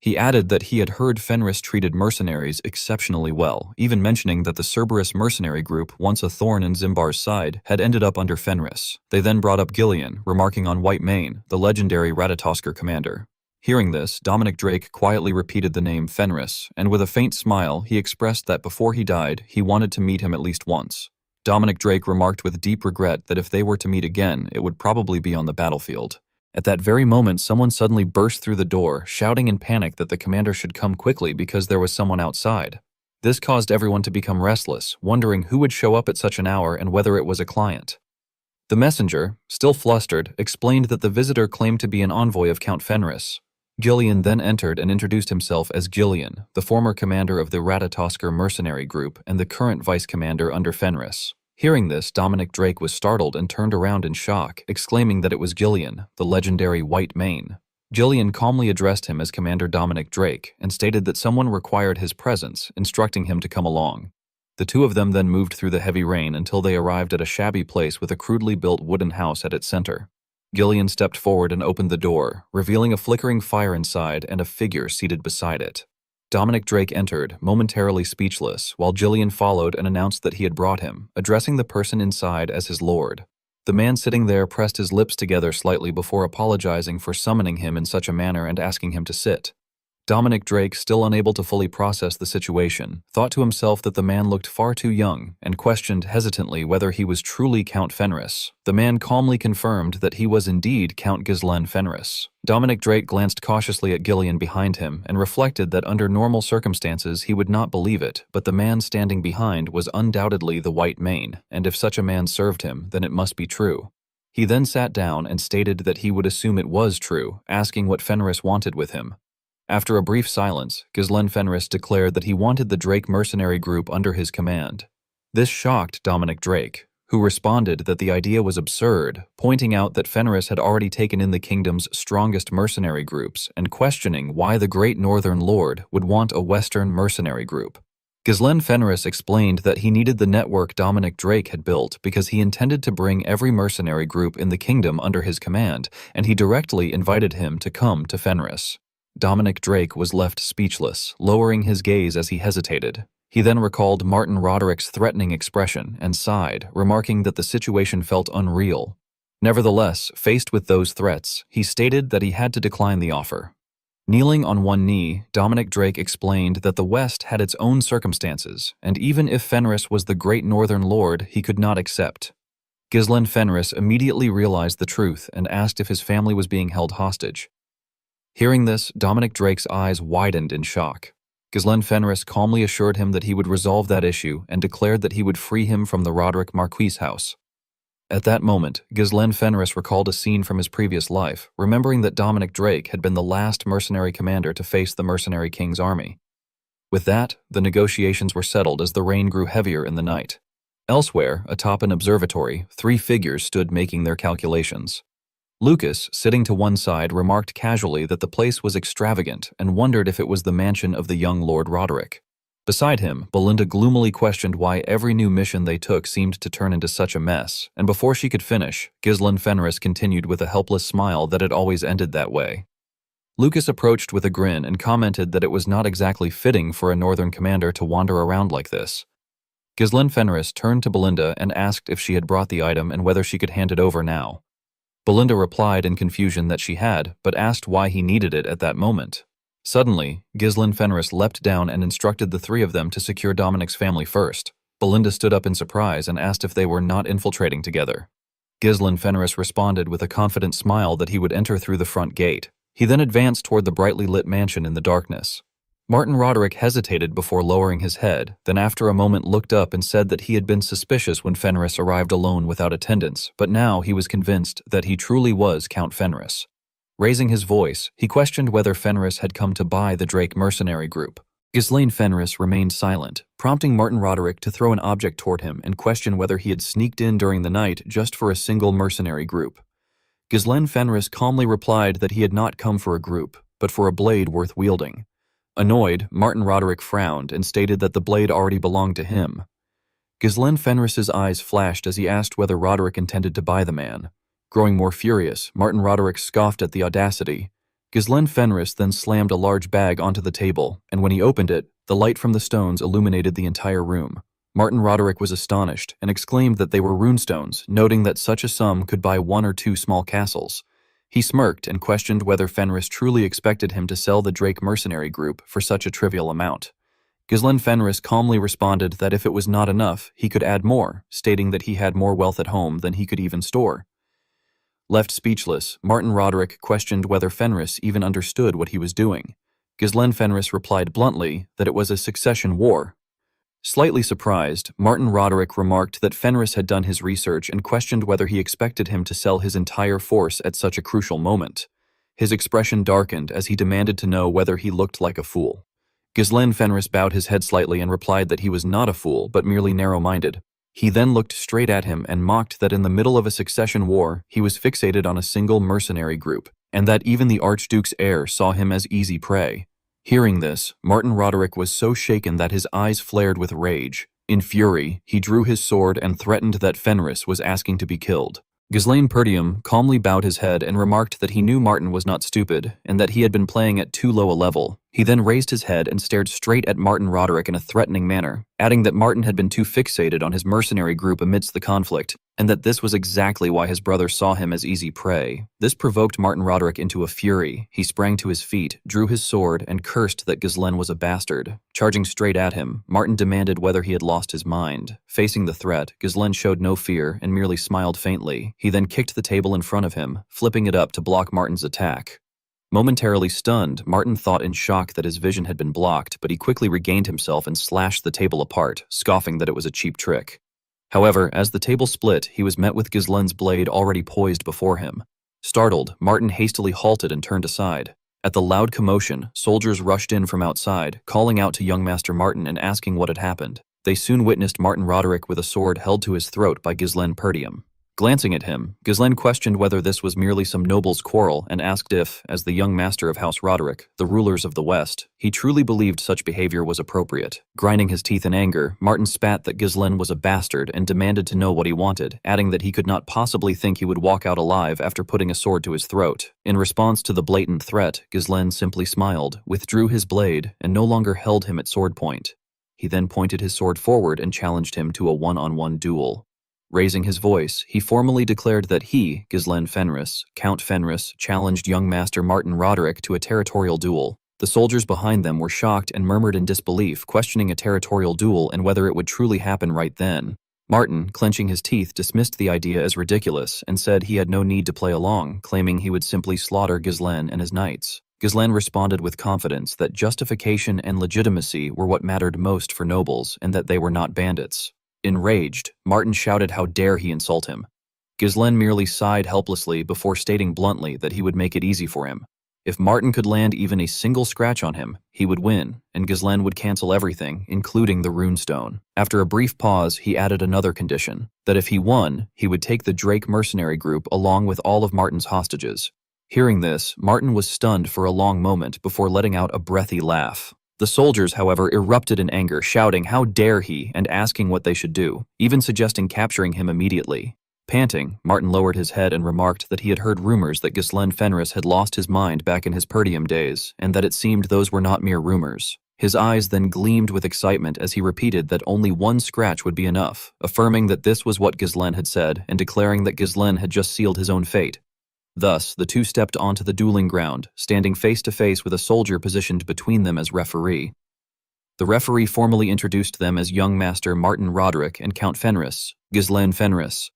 He added that he had heard Fenris treated mercenaries exceptionally well, even mentioning that the Cerberus mercenary group, once a thorn in Zimbar's side, had ended up under Fenris. They then brought up Gillian, remarking on White Mane, the legendary Ratatosker commander. Hearing this, Dominic Drake quietly repeated the name Fenris, and with a faint smile, he expressed that before he died, he wanted to meet him at least once. Dominic Drake remarked with deep regret that if they were to meet again, it would probably be on the battlefield. At that very moment, someone suddenly burst through the door, shouting in panic that the commander should come quickly because there was someone outside. This caused everyone to become restless, wondering who would show up at such an hour and whether it was a client. The messenger, still flustered, explained that the visitor claimed to be an envoy of Count Fenris. Gillian then entered and introduced himself as Gillian, the former commander of the Ratatosker mercenary group and the current vice-commander under Fenris. Hearing this, Dominic Drake was startled and turned around in shock, exclaiming that it was Gillian, the legendary White Mane. Gillian calmly addressed him as Commander Dominic Drake and stated that someone required his presence, instructing him to come along. The two of them then moved through the heavy rain until they arrived at a shabby place with a crudely built wooden house at its center. Gillian stepped forward and opened the door, revealing a flickering fire inside and a figure seated beside it. Dominic Drake entered, momentarily speechless, while Gillian followed and announced that he had brought him, addressing the person inside as his lord. The man sitting there pressed his lips together slightly before apologizing for summoning him in such a manner and asking him to sit. Dominic Drake, still unable to fully process the situation, thought to himself that the man looked far too young and questioned hesitantly whether he was truly Count Fenris. The man calmly confirmed that he was indeed Count Ghislain Fenris. Dominic Drake glanced cautiously at Gillian behind him and reflected that under normal circumstances he would not believe it, but the man standing behind was undoubtedly the White Mane, and if such a man served him, then it must be true. He then sat down and stated that he would assume it was true, asking what Fenris wanted with him. After a brief silence, Ghislain Fenris declared that he wanted the Drake mercenary group under his command. This shocked Dominic Drake, who responded that the idea was absurd, pointing out that Fenris had already taken in the kingdom's strongest mercenary groups and questioning why the great northern lord would want a western mercenary group. Ghislain Fenris explained that he needed the network Dominic Drake had built because he intended to bring every mercenary group in the kingdom under his command, and he directly invited him to come to Fenris. Dominic Drake was left speechless, lowering his gaze as he hesitated. He then recalled Martin Roderick's threatening expression and sighed, remarking that the situation felt unreal. Nevertheless, faced with those threats, he stated that he had to decline the offer. Kneeling on one knee, Dominic Drake explained that the West had its own circumstances, and even if Fenris was the great northern lord, he could not accept. Ghislain Fenris immediately realized the truth and asked if his family was being held hostage. Hearing this, Dominic Drake's eyes widened in shock. Ghislain Fenris calmly assured him that he would resolve that issue and declared that he would free him from the Roderick Marquis house. At that moment, Ghislain Fenris recalled a scene from his previous life, remembering that Dominic Drake had been the last mercenary commander to face the mercenary king's army. With that, the negotiations were settled as the rain grew heavier in the night. Elsewhere, atop an observatory, three figures stood making their calculations. Lucas, sitting to one side, remarked casually that the place was extravagant and wondered if it was the mansion of the young Lord Roderick. Beside him, Belinda gloomily questioned why every new mission they took seemed to turn into such a mess, and before she could finish, Ghislain Fenris continued with a helpless smile that it always ended that way. Lucas approached with a grin and commented that it was not exactly fitting for a northern commander to wander around like this. Ghislain Fenris turned to Belinda and asked if she had brought the item and whether she could hand it over now. Belinda replied in confusion that she had, but asked why he needed it at that moment. Suddenly, Ghislain Fenris leapt down and instructed the three of them to secure Dominic's family first. Belinda stood up in surprise and asked if they were not infiltrating together. Ghislain Fenris responded with a confident smile that he would enter through the front gate. He then advanced toward the brightly lit mansion in the darkness. Martin Roderick hesitated before lowering his head, then after a moment looked up and said that he had been suspicious when Fenris arrived alone without attendants, but now he was convinced that he truly was Count Fenris. Raising his voice, he questioned whether Fenris had come to buy the Drake Mercenary group. Ghislain Fenris remained silent, prompting Martin Roderick to throw an object toward him and question whether he had sneaked in during the night just for a single mercenary group. Ghislain Fenris calmly replied that he had not come for a group, but for a blade worth wielding. Annoyed, Martin Roderick frowned and stated that the blade already belonged to him. Ghislain Fenris's eyes flashed as he asked whether Roderick intended to buy the man. Growing more furious, Martin Roderick scoffed at the audacity. Ghislain Fenris then slammed a large bag onto the table, and when he opened it, the light from the stones illuminated the entire room. Martin Roderick was astonished and exclaimed that they were runestones, noting that such a sum could buy 1 or 2 small castles. He smirked and questioned whether Fenris truly expected him to sell the Drake Mercenary group for such a trivial amount. Ghislain Fenris calmly responded that if it was not enough, he could add more, stating that he had more wealth at home than he could even store. Left speechless, Martin Roderick questioned whether Fenris even understood what he was doing. Ghislain Fenris replied bluntly that it was a succession war. Slightly surprised, Martin Roderick remarked that Fenris had done his research and questioned whether he expected him to sell his entire force at such a crucial moment. His expression darkened as he demanded to know whether he looked like a fool. Ghislain Fenris bowed his head slightly and replied that he was not a fool but merely narrow-minded. He then looked straight at him and mocked that in the middle of a succession war, he was fixated on a single mercenary group, and that even the Archduke's heir saw him as easy prey. Hearing this, Martin Roderick was so shaken that his eyes flared with rage. In fury, he drew his sword and threatened that Fenris was asking to be killed. Ghislain Perdium calmly bowed his head and remarked that he knew Martin was not stupid and that he had been playing at too low a level. He then raised his head and stared straight at Martin Roderick in a threatening manner, adding that Martin had been too fixated on his mercenary group amidst the conflict, and that this was exactly why his brother saw him as easy prey. This provoked Martin Roderick into a fury. He sprang to his feet, drew his sword, and cursed that Ghislain was a bastard. Charging straight at him, Martin demanded whether he had lost his mind. Facing the threat, Ghislain showed no fear and merely smiled faintly. He then kicked the table in front of him, flipping it up to block Martin's attack. Momentarily stunned, Martin thought in shock that his vision had been blocked, but he quickly regained himself and slashed the table apart, scoffing that it was a cheap trick. However, as the table split, he was met with Ghislain's blade already poised before him. Startled, Martin hastily halted and turned aside. At the loud commotion, soldiers rushed in from outside, calling out to young Master Martin and asking what had happened. They soon witnessed Martin Roderick with a sword held to his throat by Ghislain Perdium. Glancing at him, Ghislain questioned whether this was merely some noble's quarrel and asked if, as the young master of House Roderick, the rulers of the West, he truly believed such behavior was appropriate. Grinding his teeth in anger, Martin spat that Ghislain was a bastard and demanded to know what he wanted, adding that he could not possibly think he would walk out alive after putting a sword to his throat. In response to the blatant threat, Ghislain simply smiled, withdrew his blade, and no longer held him at sword point. He then pointed his sword forward and challenged him to a one-on-one duel. Raising his voice, he formally declared that he, Ghislain Fenris, Count Fenris, challenged young Master Martin Roderick to a territorial duel. The soldiers behind them were shocked and murmured in disbelief, questioning a territorial duel and whether it would truly happen right then. Martin, clenching his teeth, dismissed the idea as ridiculous and said he had no need to play along, claiming he would simply slaughter Ghislain and his knights. Ghislain responded with confidence that justification and legitimacy were what mattered most for nobles and that they were not bandits. Enraged, Martin shouted how dare he insult him. Ghislain merely sighed helplessly before stating bluntly that he would make it easy for him. If Martin could land even a single scratch on him, he would win, and Ghislain would cancel everything, including the runestone. After a brief pause, he added another condition, that if he won, he would take the Drake Mercenary group along with all of Martin's hostages. Hearing this, Martin was stunned for a long moment before letting out a breathy laugh. The soldiers, however, erupted in anger, shouting how dare he and asking what they should do, even suggesting capturing him immediately. Panting, Martin lowered his head and remarked that he had heard rumors that Ghislain Fenris had lost his mind back in his Perdium days, and that it seemed those were not mere rumors. His eyes then gleamed with excitement as he repeated that only one scratch would be enough, affirming that this was what Ghislain had said and declaring that Ghislain had just sealed his own fate. Thus, the two stepped onto the dueling ground, standing face to face with a soldier positioned between them as referee. The referee formally introduced them as young Master Martin Roderick and Count Fenris, Ghislain Fenris.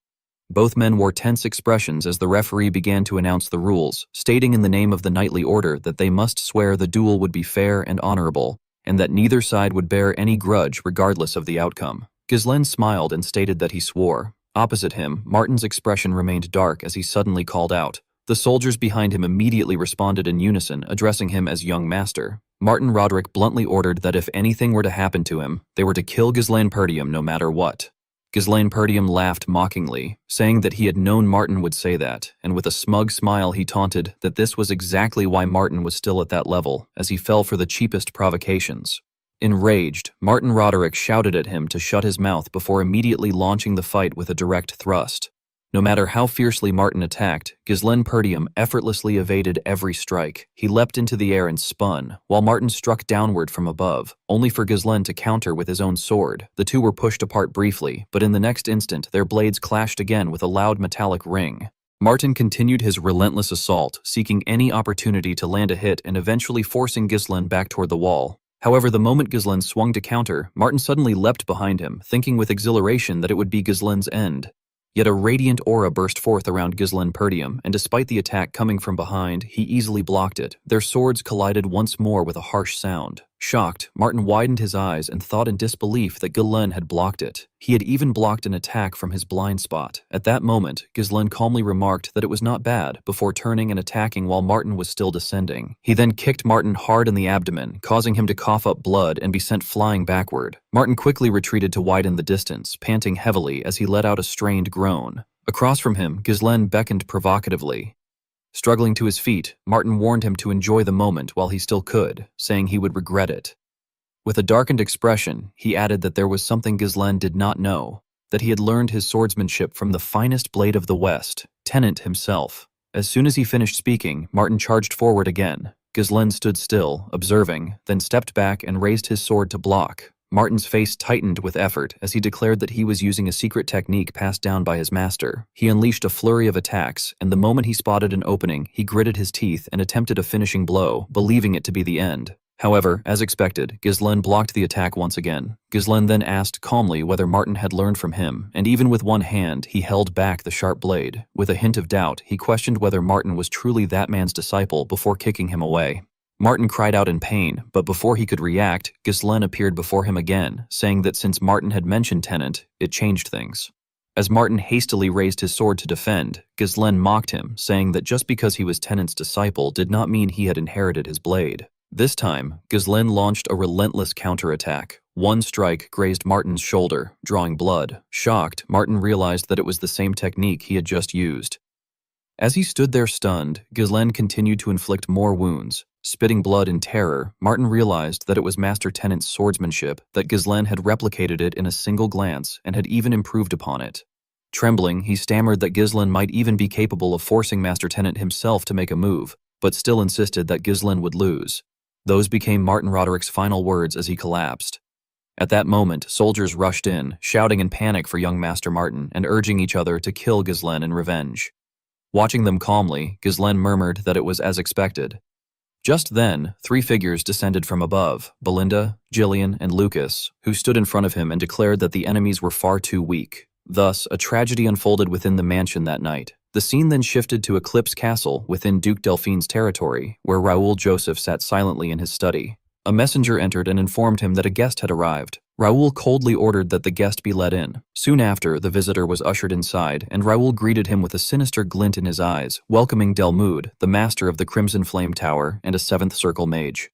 Both men wore tense expressions as the referee began to announce the rules, stating in the name of the knightly order that they must swear the duel would be fair and honorable, and that neither side would bear any grudge regardless of the outcome. Ghislaine smiled and stated that he swore. Opposite him, Martin's expression remained dark as he suddenly called out. The soldiers behind him immediately responded in unison, addressing him as young master. Martin Roderick bluntly ordered that if anything were to happen to him, they were to kill Ghislaine Perdium no matter what. Ghislaine Perdium laughed mockingly, saying that he had known Martin would say that, and with a smug smile he taunted that this was exactly why Martin was still at that level, as he fell for the cheapest provocations. Enraged, Martin Roderick shouted at him to shut his mouth before immediately launching the fight with a direct thrust. No matter how fiercely Martin attacked, Ghislaine Perdium effortlessly evaded every strike. He leapt into the air and spun, while Martin struck downward from above, only for Ghislaine to counter with his own sword. The two were pushed apart briefly, but in the next instant their blades clashed again with a loud metallic ring. Martin continued his relentless assault, seeking any opportunity to land a hit and eventually forcing Ghislaine back toward the wall. However, the moment Ghislaine swung to counter, Martin suddenly leapt behind him, thinking with exhilaration that it would be Ghislaine's end. Yet a radiant aura burst forth around Ghislaine Perdium, and despite the attack coming from behind, he easily blocked it. Their swords collided once more with a harsh sound. Shocked, Martin widened his eyes and thought in disbelief that Ghislaine had blocked it. He had even blocked an attack from his blind spot. At that moment, Ghislaine calmly remarked that it was not bad, before turning and attacking while Martin was still descending. He then kicked Martin hard in the abdomen, causing him to cough up blood and be sent flying backward. Martin quickly retreated to widen the distance, panting heavily as he let out a strained groan. Across from him, Ghislaine beckoned provocatively. Struggling to his feet, Martin warned him to enjoy the moment while he still could, saying he would regret it. With a darkened expression, he added that there was something Ghislaine did not know, that he had learned his swordsmanship from the finest blade of the West, Tennant himself. As soon as he finished speaking, Martin charged forward again. Ghislaine stood still, observing, then stepped back and raised his sword to block. Martin's face tightened with effort as he declared that he was using a secret technique passed down by his master. He unleashed a flurry of attacks, and the moment he spotted an opening, he gritted his teeth and attempted a finishing blow, believing it to be the end. However, as expected, Ghislaine blocked the attack once again. Ghislaine then asked calmly whether Martin had learned from him, and even with one hand, he held back the sharp blade. With a hint of doubt, he questioned whether Martin was truly that man's disciple before kicking him away. Martin cried out in pain, but before he could react, Ghislaine appeared before him again, saying that since Martin had mentioned Tennant, it changed things. As Martin hastily raised his sword to defend, Ghislaine mocked him, saying that just because he was Tennant's disciple did not mean he had inherited his blade. This time, Ghislaine launched a relentless counterattack. One strike grazed Martin's shoulder, drawing blood. Shocked, Martin realized that it was the same technique he had just used. As he stood there stunned, Ghislaine continued to inflict more wounds. Spitting blood in terror, Martin realized that it was Master Tennant's swordsmanship, that Ghislaine had replicated it in a single glance and had even improved upon it. Trembling, he stammered that Ghislaine might even be capable of forcing Master Tennant himself to make a move, but still insisted that Ghislaine would lose. Those became Martin Roderick's final words as he collapsed. At that moment, soldiers rushed in, shouting in panic for young Master Martin and urging each other to kill Ghislaine in revenge. Watching them calmly, Ghislaine murmured that it was as expected. Just then, 3 figures descended from above, Belinda, Gillian, and Lucas, who stood in front of him and declared that the enemies were far too weak. Thus, a tragedy unfolded within the mansion that night. The scene then shifted to Eclipse Castle within Duke Delphine's territory, where Raoul Joseph sat silently in his study. A messenger entered and informed him that a guest had arrived. Raoul coldly ordered that the guest be let in. Soon after, the visitor was ushered inside, and Raoul greeted him with a sinister glint in his eyes, welcoming Delmood, the master of the Crimson Flame Tower, and a 7th Circle mage.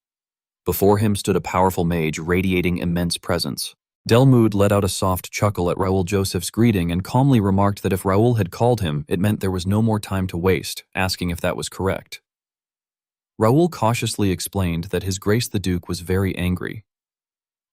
Before him stood a powerful mage radiating immense presence. Delmood let out a soft chuckle at Raoul Joseph's greeting and calmly remarked that if Raoul had called him, it meant there was no more time to waste, asking if that was correct. Raoul cautiously explained that His Grace the Duke was very angry.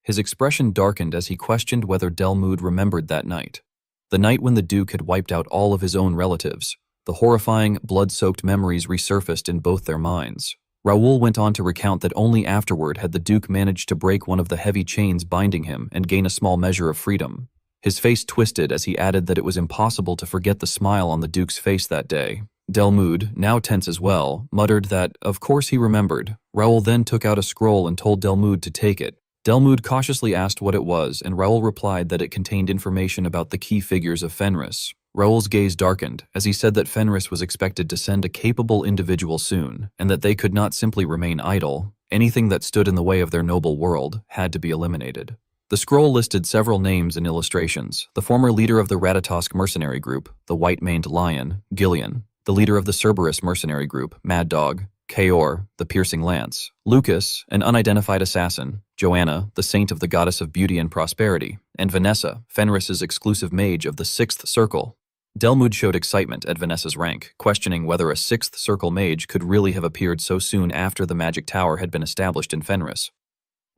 His expression darkened as he questioned whether Delmood remembered that night. The night when the Duke had wiped out all of his own relatives. The horrifying, blood-soaked memories resurfaced in both their minds. Raoul went on to recount that only afterward had the Duke managed to break one of the heavy chains binding him and gain a small measure of freedom. His face twisted as he added that it was impossible to forget the smile on the Duke's face that day. Delmood, now tense as well, muttered that, of course he remembered. Raoul then took out a scroll and told Delmood to take it. Delmood cautiously asked what it was, and Raoul replied that it contained information about the key figures of Fenris. Raoul's gaze darkened as he said that Fenris was expected to send a capable individual soon, and that they could not simply remain idle. Anything that stood in the way of their noble world had to be eliminated. The scroll listed several names and illustrations: the former leader of the Ratatosk mercenary group, the white-maned lion, Gillian; the leader of the Cerberus mercenary group, Mad Dog; Kaor, the piercing lance; Lucas, an unidentified assassin; Joanna, the saint of the goddess of beauty and prosperity; and Vanessa, Fenris's exclusive mage of the Sixth Circle. Delmood showed excitement at Vanessa's rank, questioning whether a Sixth Circle mage could really have appeared so soon after the magic tower had been established in Fenris.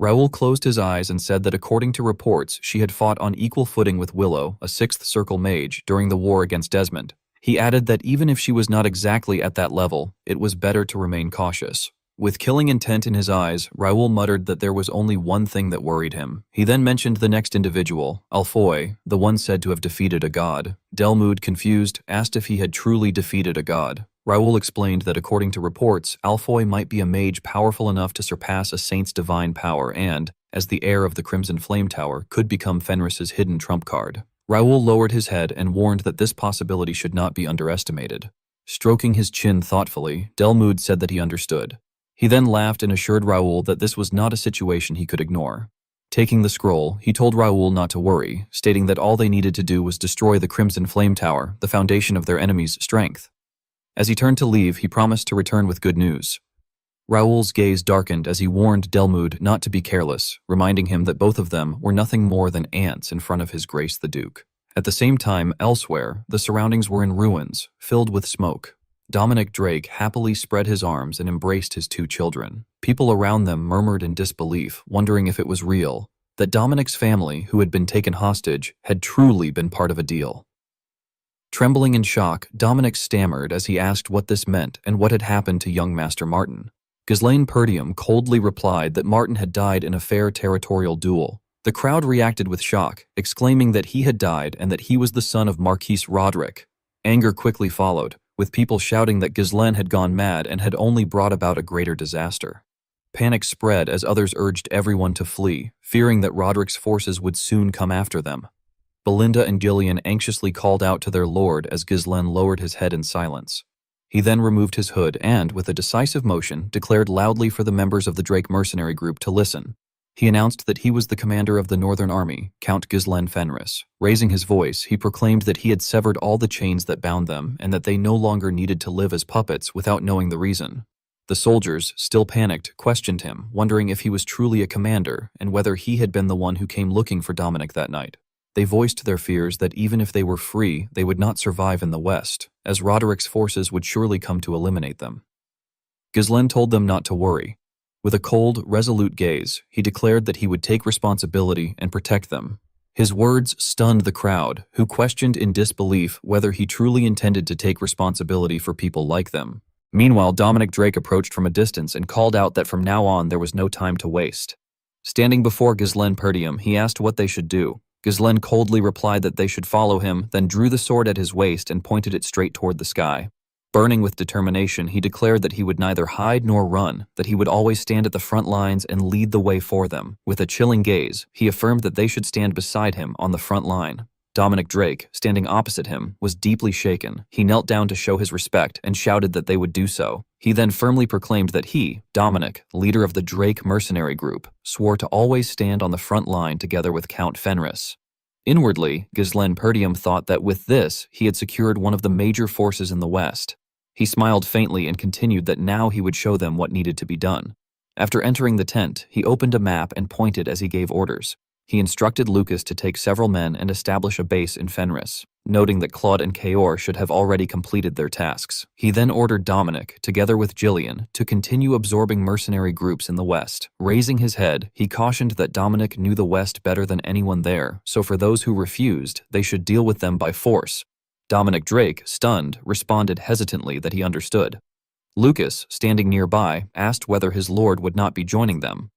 Raoul closed his eyes and said that according to reports, she had fought on equal footing with Willow, a Sixth Circle mage, during the war against Desmond. He added that even if she was not exactly at that level, it was better to remain cautious. With killing intent in his eyes, Raoul muttered that there was only one thing that worried him. He then mentioned the next individual, Alfoy, the one said to have defeated a god. Delmood, confused, asked if he had truly defeated a god. Raoul explained that according to reports, Alfoy might be a mage powerful enough to surpass a saint's divine power and, as the heir of the Crimson Flame Tower, could become Fenris's hidden trump card. Raoul lowered his head and warned that this possibility should not be underestimated. Stroking his chin thoughtfully, Delmood said that he understood. He then laughed and assured Raoul that this was not a situation he could ignore. Taking the scroll, he told Raoul not to worry, stating that all they needed to do was destroy the Crimson Flame Tower, the foundation of their enemy's strength. As he turned to leave, he promised to return with good news. Raoul's gaze darkened as he warned Delmood not to be careless, reminding him that both of them were nothing more than ants in front of His Grace the Duke. At the same time, elsewhere, the surroundings were in ruins, filled with smoke. Dominic Drake happily spread his arms and embraced his two children. People around them murmured in disbelief, wondering if it was real, that Dominic's family, who had been taken hostage, had truly been part of a deal. Trembling in shock, Dominic stammered as he asked what this meant and what had happened to young Master Martin. Ghislaine Perdium coldly replied that Martin had died in a fair territorial duel. The crowd reacted with shock, exclaiming that he had died and that he was the son of Marquis Roderick. Anger quickly followed, with people shouting that Ghislaine had gone mad and had only brought about a greater disaster. Panic spread as others urged everyone to flee, fearing that Roderick's forces would soon come after them. Belinda and Gillian anxiously called out to their lord as Ghislaine lowered his head in silence. He then removed his hood and, with a decisive motion, declared loudly for the members of the Drake mercenary group to listen. He announced that he was the commander of the Northern Army, Count Ghislaine Fenris. Raising his voice, he proclaimed that he had severed all the chains that bound them and that they no longer needed to live as puppets without knowing the reason. The soldiers, still panicked, questioned him, wondering if he was truly a commander and whether he had been the one who came looking for Dominic that night. They voiced their fears that even if they were free, they would not survive in the West, as Roderick's forces would surely come to eliminate them. Ghislaine told them not to worry. With a cold, resolute gaze, he declared that he would take responsibility and protect them. His words stunned the crowd, who questioned in disbelief whether he truly intended to take responsibility for people like them. Meanwhile, Dominic Drake approached from a distance and called out that from now on there was no time to waste. Standing before Ghislaine Perdium, he asked what they should do. Ghislaine coldly replied that they should follow him, then drew the sword at his waist and pointed it straight toward the sky. Burning with determination, he declared that he would neither hide nor run, that he would always stand at the front lines and lead the way for them. With a chilling gaze, he affirmed that they should stand beside him on the front line. Dominic Drake, standing opposite him, was deeply shaken. He knelt down to show his respect and shouted that they would do so. He then firmly proclaimed that he, Dominic, leader of the Drake mercenary group, swore to always stand on the front line together with Count Fenris. Inwardly, Ghislaine Perdium thought that with this, he had secured one of the major forces in the West. He smiled faintly and continued that now he would show them what needed to be done. After entering the tent, he opened a map and pointed as he gave orders. He instructed Lucas to take several men and establish a base in Fenris, noting that Claude and Kaor should have already completed their tasks. He then ordered Dominic, together with Gillian, to continue absorbing mercenary groups in the West. Raising his head, he cautioned that Dominic knew the West better than anyone there, so for those who refused, they should deal with them by force. Dominic Drake, stunned, responded hesitantly that he understood. Lucas, standing nearby, asked whether his lord would not be joining them.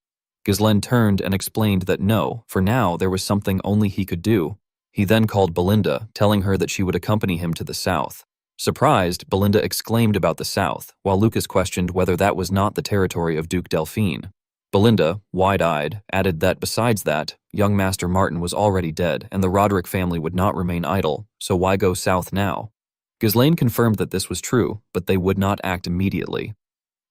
Ghislaine turned and explained that no, for now there was something only he could do. He then called Belinda, telling her that she would accompany him to the south. Surprised, Belinda exclaimed about the south, while Lucas questioned whether that was not the territory of Duke Delphine. Belinda, wide-eyed, added that besides that, young Master Martin was already dead and the Roderick family would not remain idle, so why go south now? Ghislaine confirmed that this was true, but they would not act immediately.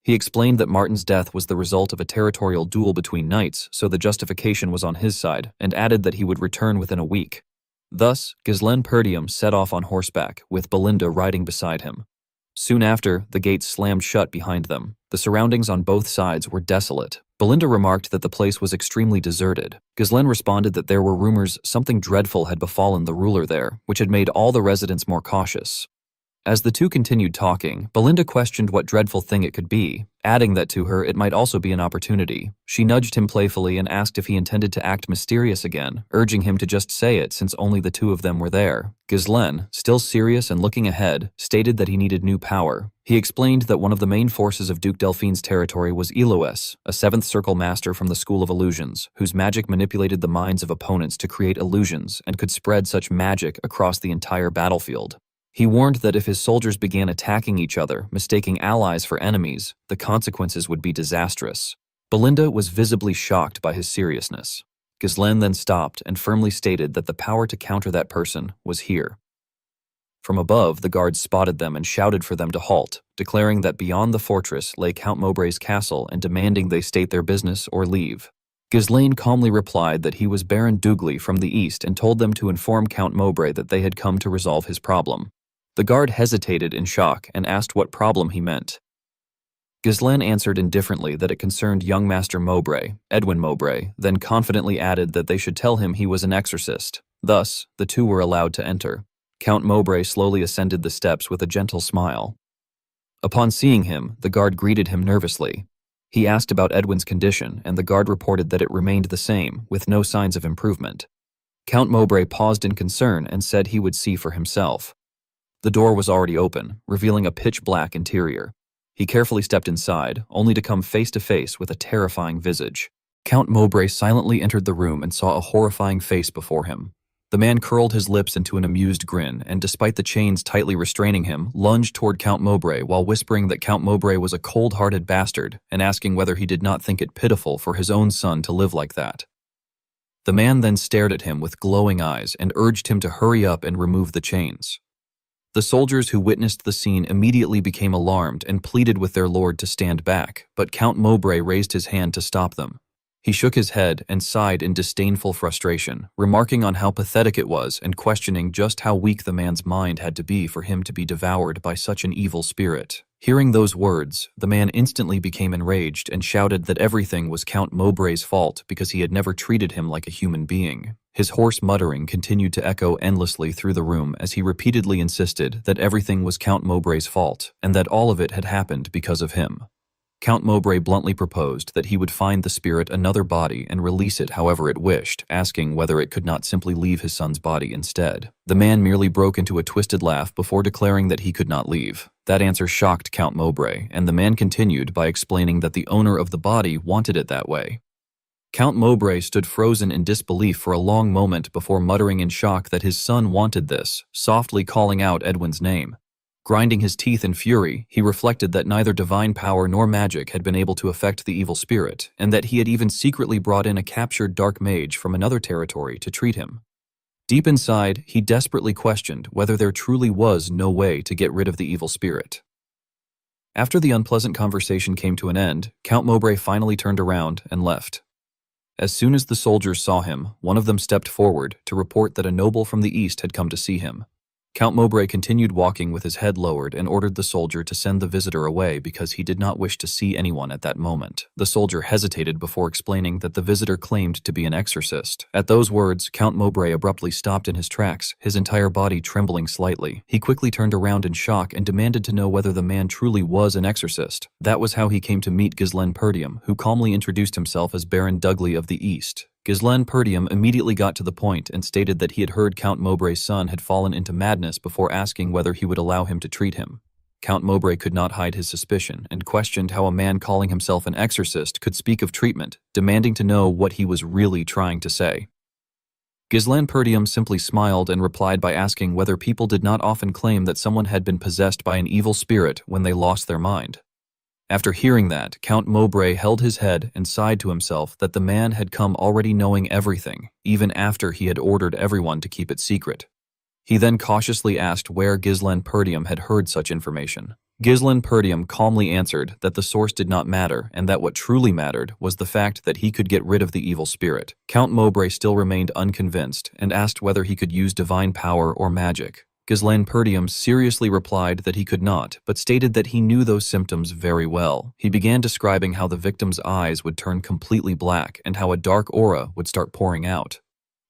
He explained that Martin's death was the result of a territorial duel between knights, so the justification was on his side, and added that he would return within a week. Thus, Ghislaine Perdium set off on horseback, with Belinda riding beside him. Soon after, the gates slammed shut behind them. The surroundings on both sides were desolate. Belinda remarked that the place was extremely deserted. Ghislaine responded that there were rumors something dreadful had befallen the ruler there, which had made all the residents more cautious. As the two continued talking, Belinda questioned what dreadful thing it could be, adding that to her it might also be an opportunity. She nudged him playfully and asked if he intended to act mysterious again, urging him to just say it since only the two of them were there. Ghislaine, still serious and looking ahead, stated that he needed new power. He explained that one of the main forces of Duke Delphine's territory was Elois, a seventh circle master from the School of Illusions, whose magic manipulated the minds of opponents to create illusions and could spread such magic across the entire battlefield. He warned that if his soldiers began attacking each other, mistaking allies for enemies, the consequences would be disastrous. Belinda was visibly shocked by his seriousness. Ghislaine then stopped and firmly stated that the power to counter that person was here. From above, the guards spotted them and shouted for them to halt, declaring that beyond the fortress lay Count Mowbray's castle and demanding they state their business or leave. Ghislaine calmly replied that he was Baron Dougly from the east and told them to inform Count Mowbray that they had come to resolve his problem. The guard hesitated in shock and asked what problem he meant. Ghislaine answered indifferently that it concerned young Master Mowbray, Edwin Mowbray, then confidently added that they should tell him he was an exorcist. Thus, the two were allowed to enter. Count Mowbray slowly ascended the steps with a gentle smile. Upon seeing him, the guard greeted him nervously. He asked about Edwin's condition, and the guard reported that it remained the same, with no signs of improvement. Count Mowbray paused in concern and said he would see for himself. The door was already open, revealing a pitch-black interior. He carefully stepped inside, only to come face to face with a terrifying visage. Count Mowbray silently entered the room and saw a horrifying face before him. The man curled his lips into an amused grin and, despite the chains tightly restraining him, lunged toward Count Mowbray while whispering that Count Mowbray was a cold-hearted bastard and asking whether he did not think it pitiful for his own son to live like that. The man then stared at him with glowing eyes and urged him to hurry up and remove the chains. The soldiers who witnessed the scene immediately became alarmed and pleaded with their lord to stand back, but Count Mowbray raised his hand to stop them. He shook his head and sighed in disdainful frustration, remarking on how pathetic it was and questioning just how weak the man's mind had to be for him to be devoured by such an evil spirit. Hearing those words, the man instantly became enraged and shouted that everything was Count Mowbray's fault because he had never treated him like a human being. His hoarse muttering continued to echo endlessly through the room as he repeatedly insisted that everything was Count Mowbray's fault and that all of it had happened because of him. Count Mowbray bluntly proposed that he would find the spirit another body and release it however it wished, asking whether it could not simply leave his son's body instead. The man merely broke into a twisted laugh before declaring that he could not leave. That answer shocked Count Mowbray, and the man continued by explaining that the owner of the body wanted it that way. Count Mowbray stood frozen in disbelief for a long moment before muttering in shock that his son wanted this, softly calling out Edwin's name. Grinding his teeth in fury, he reflected that neither divine power nor magic had been able to affect the evil spirit, and that he had even secretly brought in a captured dark mage from another territory to treat him. Deep inside, he desperately questioned whether there truly was no way to get rid of the evil spirit. After the unpleasant conversation came to an end, Count Mowbray finally turned around and left. As soon as the soldiers saw him, one of them stepped forward to report that a noble from the east had come to see him. Count Mowbray continued walking with his head lowered and ordered the soldier to send the visitor away because he did not wish to see anyone at that moment. The soldier hesitated before explaining that the visitor claimed to be an exorcist. At those words, Count Mowbray abruptly stopped in his tracks, his entire body trembling slightly. He quickly turned around in shock and demanded to know whether the man truly was an exorcist. That was how he came to meet Ghislaine Perdium, who calmly introduced himself as Baron Dougly of the East. Ghislaine Perdium immediately got to the point and stated that he had heard Count Mowbray's son had fallen into madness before asking whether he would allow him to treat him. Count Mowbray could not hide his suspicion and questioned how a man calling himself an exorcist could speak of treatment, demanding to know what he was really trying to say. Ghislaine Perdium simply smiled and replied by asking whether people did not often claim that someone had been possessed by an evil spirit when they lost their mind. After hearing that, Count Mowbray held his head and sighed to himself that the man had come already knowing everything, even after he had ordered everyone to keep it secret. He then cautiously asked where Ghislaine Perdium had heard such information. Ghislaine Perdium calmly answered that the source did not matter and that what truly mattered was the fact that he could get rid of the evil spirit. Count Mowbray still remained unconvinced and asked whether he could use divine power or magic. Ghislaine Perdium seriously replied that he could not, but stated that he knew those symptoms very well. He began describing how the victim's eyes would turn completely black and how a dark aura would start pouring out.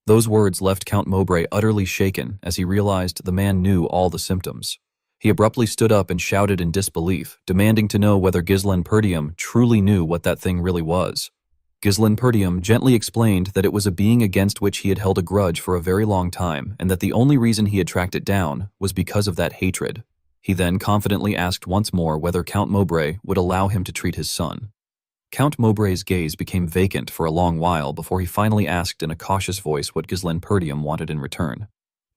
Those words left Count Mowbray utterly shaken as he realized the man knew all the symptoms. He abruptly stood up and shouted in disbelief, demanding to know whether Ghislaine Perdium truly knew what that thing really was. Ghislaine Perdium gently explained that it was a being against which he had held a grudge for a very long time and that the only reason he had tracked it down was because of that hatred. He then confidently asked once more whether Count Mowbray would allow him to treat his son. Count Mowbray's gaze became vacant for a long while before he finally asked in a cautious voice what Ghislaine Perdium wanted in return.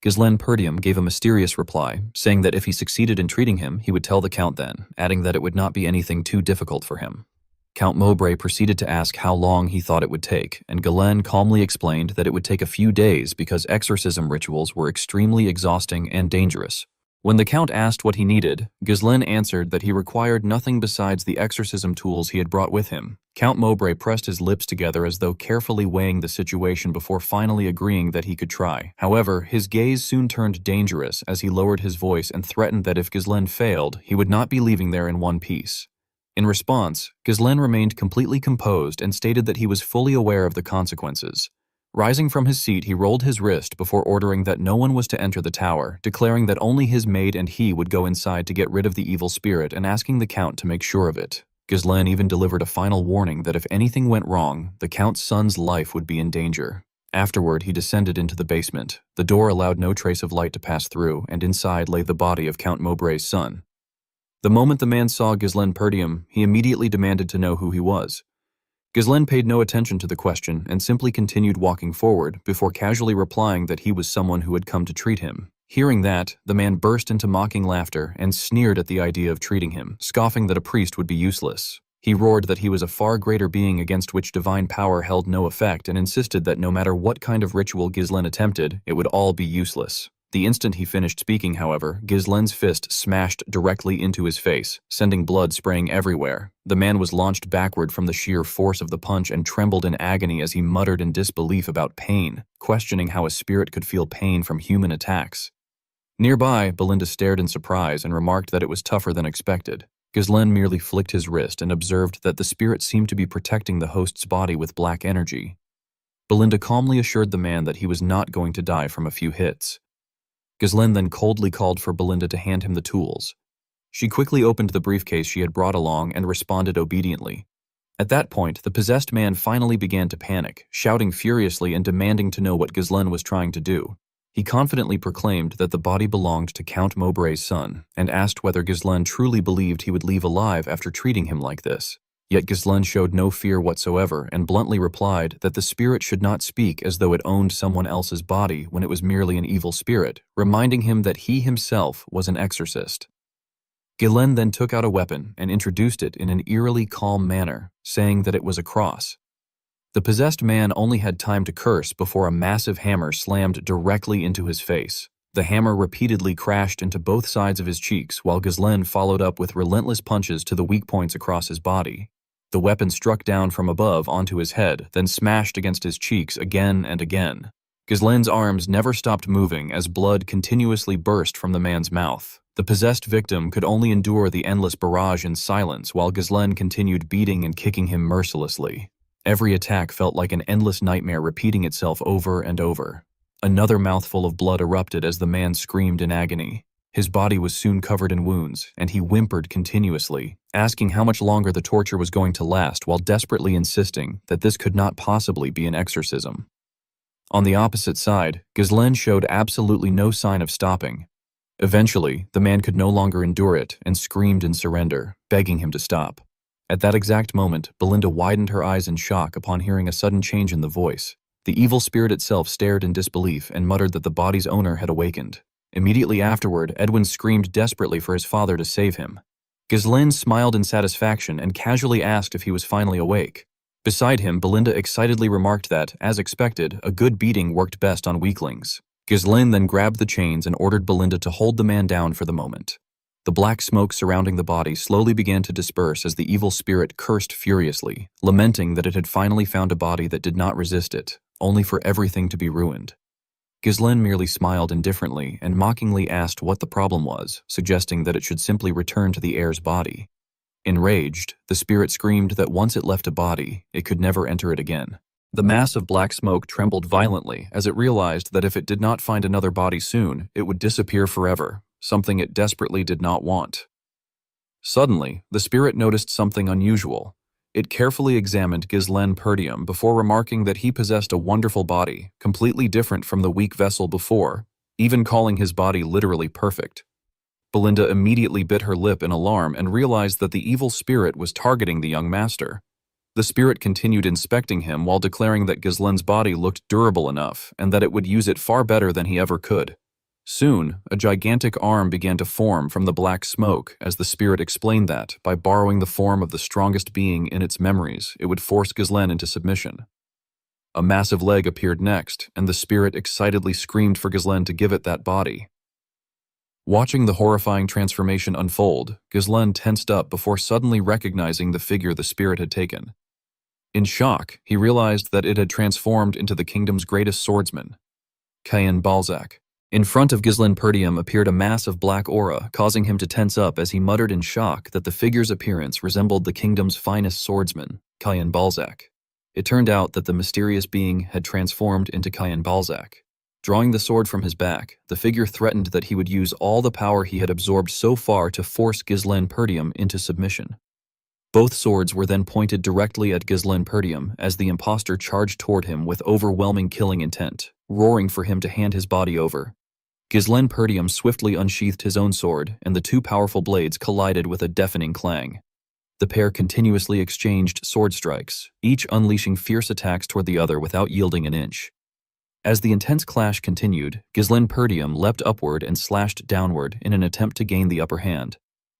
Ghislaine Perdium gave a mysterious reply, saying that if he succeeded in treating him, he would tell the Count then, adding that it would not be anything too difficult for him. Count Mowbray proceeded to ask how long he thought it would take, and Ghislaine calmly explained that it would take a few days because exorcism rituals were extremely exhausting and dangerous. When the Count asked what he needed, Ghislaine answered that he required nothing besides the exorcism tools he had brought with him. Count Mowbray pressed his lips together as though carefully weighing the situation before finally agreeing that he could try. However, his gaze soon turned dangerous as he lowered his voice and threatened that if Ghislaine failed, he would not be leaving there in one piece. In response, Ghislaine remained completely composed and stated that he was fully aware of the consequences. Rising from his seat, he rolled his wrist before ordering that no one was to enter the tower, declaring that only his maid and he would go inside to get rid of the evil spirit and asking the Count to make sure of it. Ghislaine even delivered a final warning that if anything went wrong, the Count's son's life would be in danger. Afterward, he descended into the basement. The door allowed no trace of light to pass through, and inside lay the body of Count Mowbray's son. The moment the man saw Ghislaine Perdium, he immediately demanded to know who he was. Ghislaine paid no attention to the question and simply continued walking forward before casually replying that he was someone who had come to treat him. Hearing that, the man burst into mocking laughter and sneered at the idea of treating him, scoffing that a priest would be useless. He roared that he was a far greater being against which divine power held no effect and insisted that no matter what kind of ritual Ghislaine attempted, it would all be useless. The instant he finished speaking, however, Ghislaine's fist smashed directly into his face, sending blood spraying everywhere. The man was launched backward from the sheer force of the punch and trembled in agony as he muttered in disbelief about pain, questioning how a spirit could feel pain from human attacks. Nearby, Belinda stared in surprise and remarked that it was tougher than expected. Ghislaine merely flicked his wrist and observed that the spirit seemed to be protecting the host's body with black energy. Belinda calmly assured the man that he was not going to die from a few hits. Ghislaine then coldly called for Belinda to hand him the tools. She quickly opened the briefcase she had brought along and responded obediently. At that point, the possessed man finally began to panic, shouting furiously and demanding to know what Ghislaine was trying to do. He confidently proclaimed that the body belonged to Count Mowbray's son, and asked whether Ghislaine truly believed he would leave alive after treating him like this. Yet Ghislaine showed no fear whatsoever and bluntly replied that the spirit should not speak as though it owned someone else's body when it was merely an evil spirit, reminding him that he himself was an exorcist. Ghislaine then took out a weapon and introduced it in an eerily calm manner, saying that it was a cross. The possessed man only had time to curse before a massive hammer slammed directly into his face. The hammer repeatedly crashed into both sides of his cheeks while Ghislaine followed up with relentless punches to the weak points across his body. The weapon struck down from above onto his head, then smashed against his cheeks again and again. Ghislaine's arms never stopped moving as blood continuously burst from the man's mouth. The possessed victim could only endure the endless barrage in silence while Ghislaine continued beating and kicking him mercilessly. Every attack felt like an endless nightmare repeating itself over and over. Another mouthful of blood erupted as the man screamed in agony. His body was soon covered in wounds, and he whimpered continuously, asking how much longer the torture was going to last while desperately insisting that this could not possibly be an exorcism. On the opposite side, Ghislaine showed absolutely no sign of stopping. Eventually, the man could no longer endure it and screamed in surrender, begging him to stop. At that exact moment, Belinda widened her eyes in shock upon hearing a sudden change in the voice. The evil spirit itself stared in disbelief and muttered that the body's owner had awakened. Immediately afterward, Edwin screamed desperately for his father to save him. Ghislaine smiled in satisfaction and casually asked if he was finally awake. Beside him, Belinda excitedly remarked that, as expected, a good beating worked best on weaklings. Ghislaine then grabbed the chains and ordered Belinda to hold the man down for the moment. The black smoke surrounding the body slowly began to disperse as the evil spirit cursed furiously, lamenting that it had finally found a body that did not resist it, only for everything to be ruined. Ghislaine merely smiled indifferently and mockingly asked what the problem was, suggesting that it should simply return to the heir's body. Enraged, the spirit screamed that once it left a body, it could never enter it again. The mass of black smoke trembled violently as it realized that if it did not find another body soon, it would disappear forever, something it desperately did not want. Suddenly, the spirit noticed something unusual. It carefully examined Ghislaine Perdium before remarking that he possessed a wonderful body, completely different from the weak vessel before, even calling his body literally perfect. Belinda immediately bit her lip in alarm and realized that the evil spirit was targeting the young master. The spirit continued inspecting him while declaring that Ghislaine's body looked durable enough and that it would use it far better than he ever could. Soon, a gigantic arm began to form from the black smoke as the spirit explained that, by borrowing the form of the strongest being in its memories, it would force Ghislaine into submission. A massive leg appeared next, and the spirit excitedly screamed for Ghislaine to give it that body. Watching the horrifying transformation unfold, Ghislaine tensed up before suddenly recognizing the figure the spirit had taken. In shock, he realized that it had transformed into the kingdom's greatest swordsman, Caen Balzac. In front of Ghislaine Perdium appeared a mass of black aura, causing him to tense up as he muttered in shock that the figure's appearance resembled the kingdom's finest swordsman, Caen Balzac. It turned out that the mysterious being had transformed into Caen Balzac. Drawing the sword from his back, the figure threatened that he would use all the power he had absorbed so far to force Ghislaine Perdium into submission. Both swords were then pointed directly at Ghislaine Perdium as the impostor charged toward him with overwhelming killing intent, roaring for him to hand his body over. Ghislaine Perdium swiftly unsheathed his own sword, and the two powerful blades collided with a deafening clang. The pair continuously exchanged sword strikes, each unleashing fierce attacks toward the other without yielding an inch. As the intense clash continued, Ghislaine Perdium leapt upward and slashed downward in an attempt to gain the upper hand.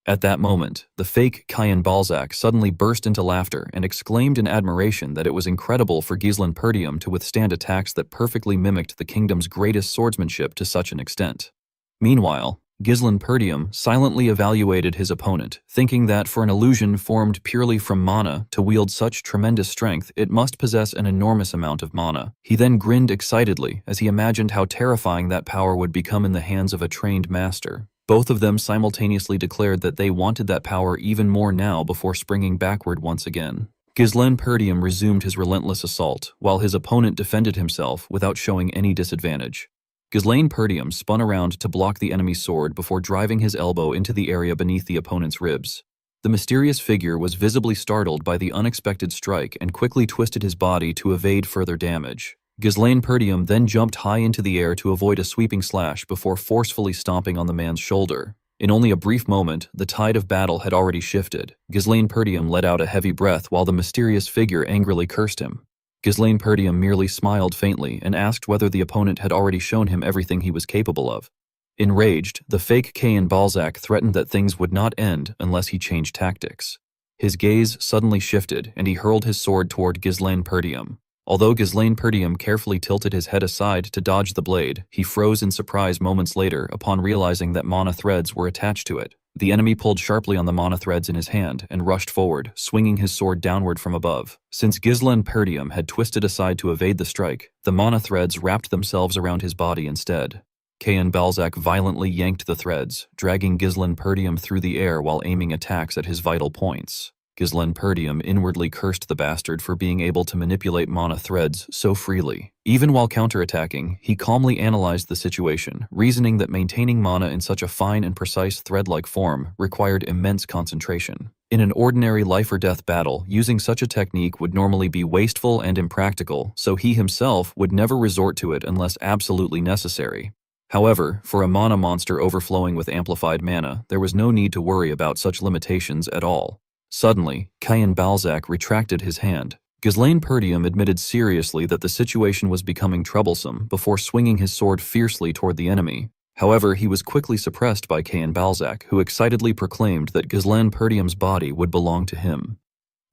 At that moment, the fake Caen Balzac suddenly burst into laughter and exclaimed in admiration that it was incredible for Ghislaine Perdium to withstand attacks that perfectly mimicked the kingdom's greatest swordsmanship to such an extent. Meanwhile, Ghislaine Perdium silently evaluated his opponent, thinking that for an illusion formed purely from mana to wield such tremendous strength, it must possess an enormous amount of mana. He then grinned excitedly as he imagined how terrifying that power would become in the hands of a trained master. Both of them simultaneously declared that they wanted that power even more now before springing backward once again. Ghislaine Perdium resumed his relentless assault, while his opponent defended himself without showing any disadvantage. Ghislaine Perdium spun around to block the enemy's sword before driving his elbow into the area beneath the opponent's ribs. The mysterious figure was visibly startled by the unexpected strike and quickly twisted his body to evade further damage. Ghislaine Perdium then jumped high into the air to avoid a sweeping slash before forcefully stomping on the man's shoulder. In only a brief moment, the tide of battle had already shifted. Ghislaine Perdium let out a heavy breath while the mysterious figure angrily cursed him. Ghislaine Perdium merely smiled faintly and asked whether the opponent had already shown him everything he was capable of. Enraged, the fake Caen Balzac threatened that things would not end unless he changed tactics. His gaze suddenly shifted and he hurled his sword toward Ghislaine Perdium. Although Ghislaine Perdium carefully tilted his head aside to dodge the blade, he froze in surprise moments later upon realizing that mana threads were attached to it. The enemy pulled sharply on the mana threads in his hand and rushed forward, swinging his sword downward from above. Since Ghislaine Perdium had twisted aside to evade the strike, the mana threads wrapped themselves around his body instead. Caen Balzac violently yanked the threads, dragging Ghislaine Perdium through the air while aiming attacks at his vital points. Ghislaine Perdium inwardly cursed the bastard for being able to manipulate mana threads so freely. Even while counterattacking, he calmly analyzed the situation, reasoning that maintaining mana in such a fine and precise thread-like form required immense concentration. In an ordinary life-or-death battle, using such a technique would normally be wasteful and impractical, so he himself would never resort to it unless absolutely necessary. However, for a mana monster overflowing with amplified mana, there was no need to worry about such limitations at all. Suddenly, Caen Balzac retracted his hand. Ghislaine Perdium admitted seriously that the situation was becoming troublesome before swinging his sword fiercely toward the enemy. However, he was quickly suppressed by Cain Balzac, who excitedly proclaimed that Ghislaine Perdium's body would belong to him.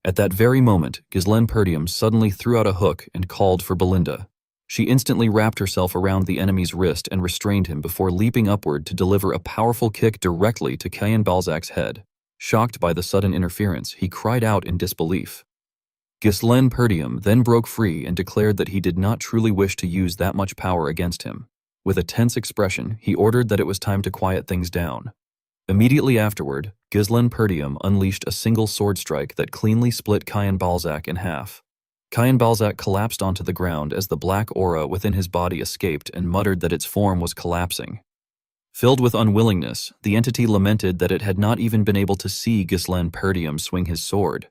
At that very moment, Ghislaine Perdium suddenly threw out a hook and called for Belinda. She instantly wrapped herself around the enemy's wrist and restrained him before leaping upward to deliver a powerful kick directly to Cain Balzac's head. Shocked by the sudden interference, he cried out in disbelief. Ghislaine Perdium then broke free and declared that he did not truly wish to use that much power against him. With a tense expression, he ordered that it was time to quiet things down. Immediately afterward, Ghislaine Perdium unleashed a single sword strike that cleanly split Cain Balzac in half. Cain Balzac collapsed onto the ground as the black aura within his body escaped and muttered that its form was collapsing. Filled with unwillingness, the entity lamented that it had not even been able to see Ghislaine Perdium swing his sword.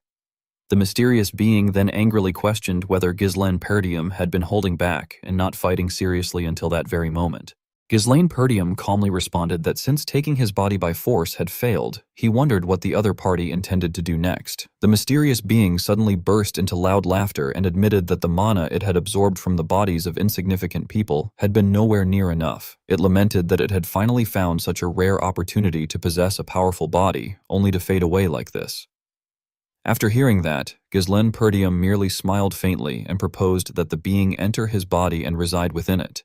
The mysterious being then angrily questioned whether Ghislaine Perdium had been holding back and not fighting seriously until that very moment. Ghislaine Perdium calmly responded that since taking his body by force had failed, he wondered what the other party intended to do next. The mysterious being suddenly burst into loud laughter and admitted that the mana it had absorbed from the bodies of insignificant people had been nowhere near enough. It lamented that it had finally found such a rare opportunity to possess a powerful body, only to fade away like this. After hearing that, Ghislaine Perdium merely smiled faintly and proposed that the being enter his body and reside within it.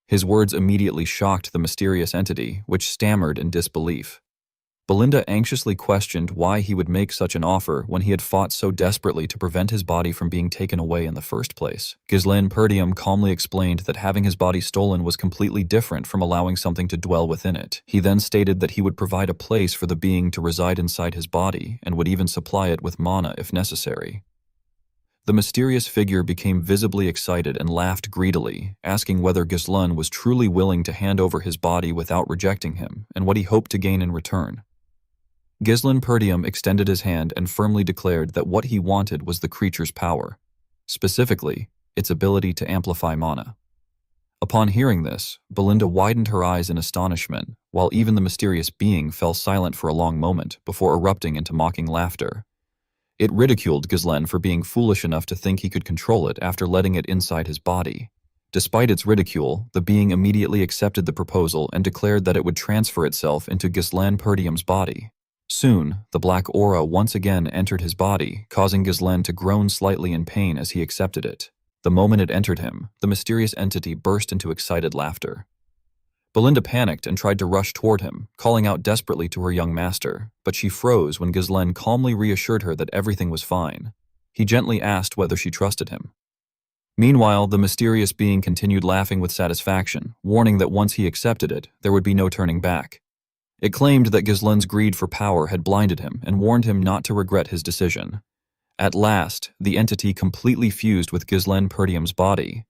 His words immediately shocked the mysterious entity, which stammered in disbelief. Belinda anxiously questioned why he would make such an offer when he had fought so desperately to prevent his body from being taken away in the first place. Ghislaine Perdium calmly explained that having his body stolen was completely different from allowing something to dwell within it. He then stated that he would provide a place for the being to reside inside his body and would even supply it with mana if necessary. The mysterious figure became visibly excited and laughed greedily, asking whether Ghislaine was truly willing to hand over his body without rejecting him, and what he hoped to gain in return. Ghislaine Perdium extended his hand and firmly declared that what he wanted was the creature's power, specifically, its ability to amplify mana. Upon hearing this, Belinda widened her eyes in astonishment, while even the mysterious being fell silent for a long moment before erupting into mocking laughter. It ridiculed Ghislaine for being foolish enough to think he could control it after letting it inside his body. Despite its ridicule, the being immediately accepted the proposal and declared that it would transfer itself into Ghislaine Perdium's body. Soon, the black aura once again entered his body, causing Ghislaine to groan slightly in pain as he accepted it. The moment it entered him, the mysterious entity burst into excited laughter. Belinda panicked and tried to rush toward him, calling out desperately to her young master, but she froze when Ghislaine calmly reassured her that everything was fine. He gently asked whether she trusted him. Meanwhile, the mysterious being continued laughing with satisfaction, warning that once he accepted it, there would be no turning back. It claimed that Ghislaine's greed for power had blinded him and warned him not to regret his decision. At last, the entity completely fused with Ghislaine Perdium's body.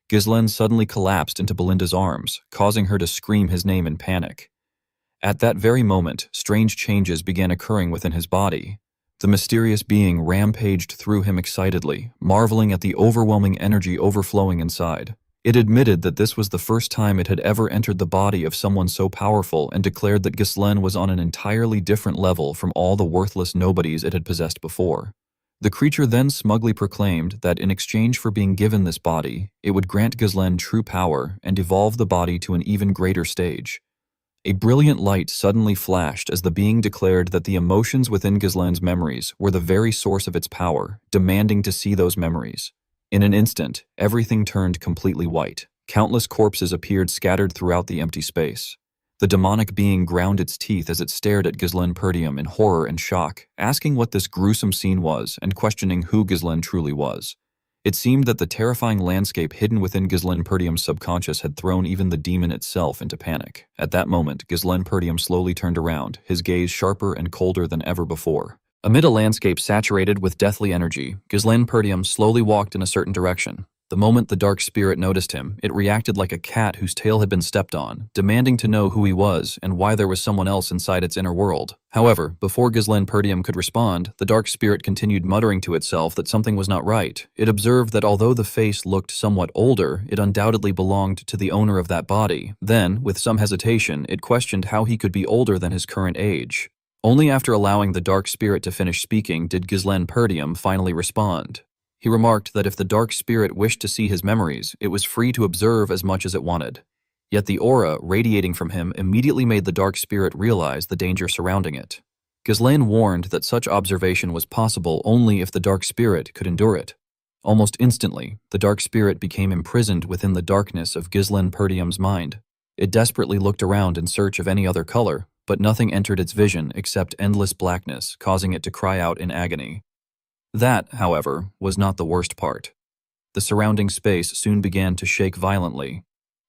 Ghislaine suddenly collapsed into Belinda's arms, causing her to scream his name in panic. At that very moment, strange changes began occurring within his body. The mysterious being rampaged through him excitedly, marveling at the overwhelming energy overflowing inside. It admitted that this was the first time it had ever entered the body of someone so powerful and declared that Ghislaine was on an entirely different level from all the worthless nobodies it had possessed before. The creature then smugly proclaimed that in exchange for being given this body, it would grant Ghislaine true power and evolve the body to an even greater stage. A brilliant light suddenly flashed as the being declared that the emotions within Ghislaine's memories were the very source of its power, demanding to see those memories. In an instant, everything turned completely white. Countless corpses appeared scattered throughout the empty space. The demonic being ground its teeth as it stared at Ghislaine Perdium in horror and shock, asking what this gruesome scene was and questioning who Ghislaine truly was. It seemed that the terrifying landscape hidden within Ghislaine Perdium's subconscious had thrown even the demon itself into panic. At that moment, Ghislaine Perdium slowly turned around, his gaze sharper and colder than ever before. Amid a landscape saturated with deathly energy, Ghislaine Perdium slowly walked in a certain direction. The moment the dark spirit noticed him, it reacted like a cat whose tail had been stepped on, demanding to know who he was and why there was someone else inside its inner world. However, before Ghislaine Perdium could respond, the dark spirit continued muttering to itself that something was not right. It observed that although the face looked somewhat older, it undoubtedly belonged to the owner of that body. Then, with some hesitation, it questioned how he could be older than his current age. Only after allowing the dark spirit to finish speaking did Ghislaine Perdium finally respond. He remarked that if the dark spirit wished to see his memories, it was free to observe as much as it wanted. Yet the aura radiating from him immediately made the dark spirit realize the danger surrounding it. Ghislaine warned that such observation was possible only if the dark spirit could endure it. Almost instantly, the dark spirit became imprisoned within the darkness of Ghislaine Perdium's mind. It desperately looked around in search of any other color, but nothing entered its vision except endless blackness, causing it to cry out in agony. That, however, was not the worst part. The surrounding space soon began to shake violently.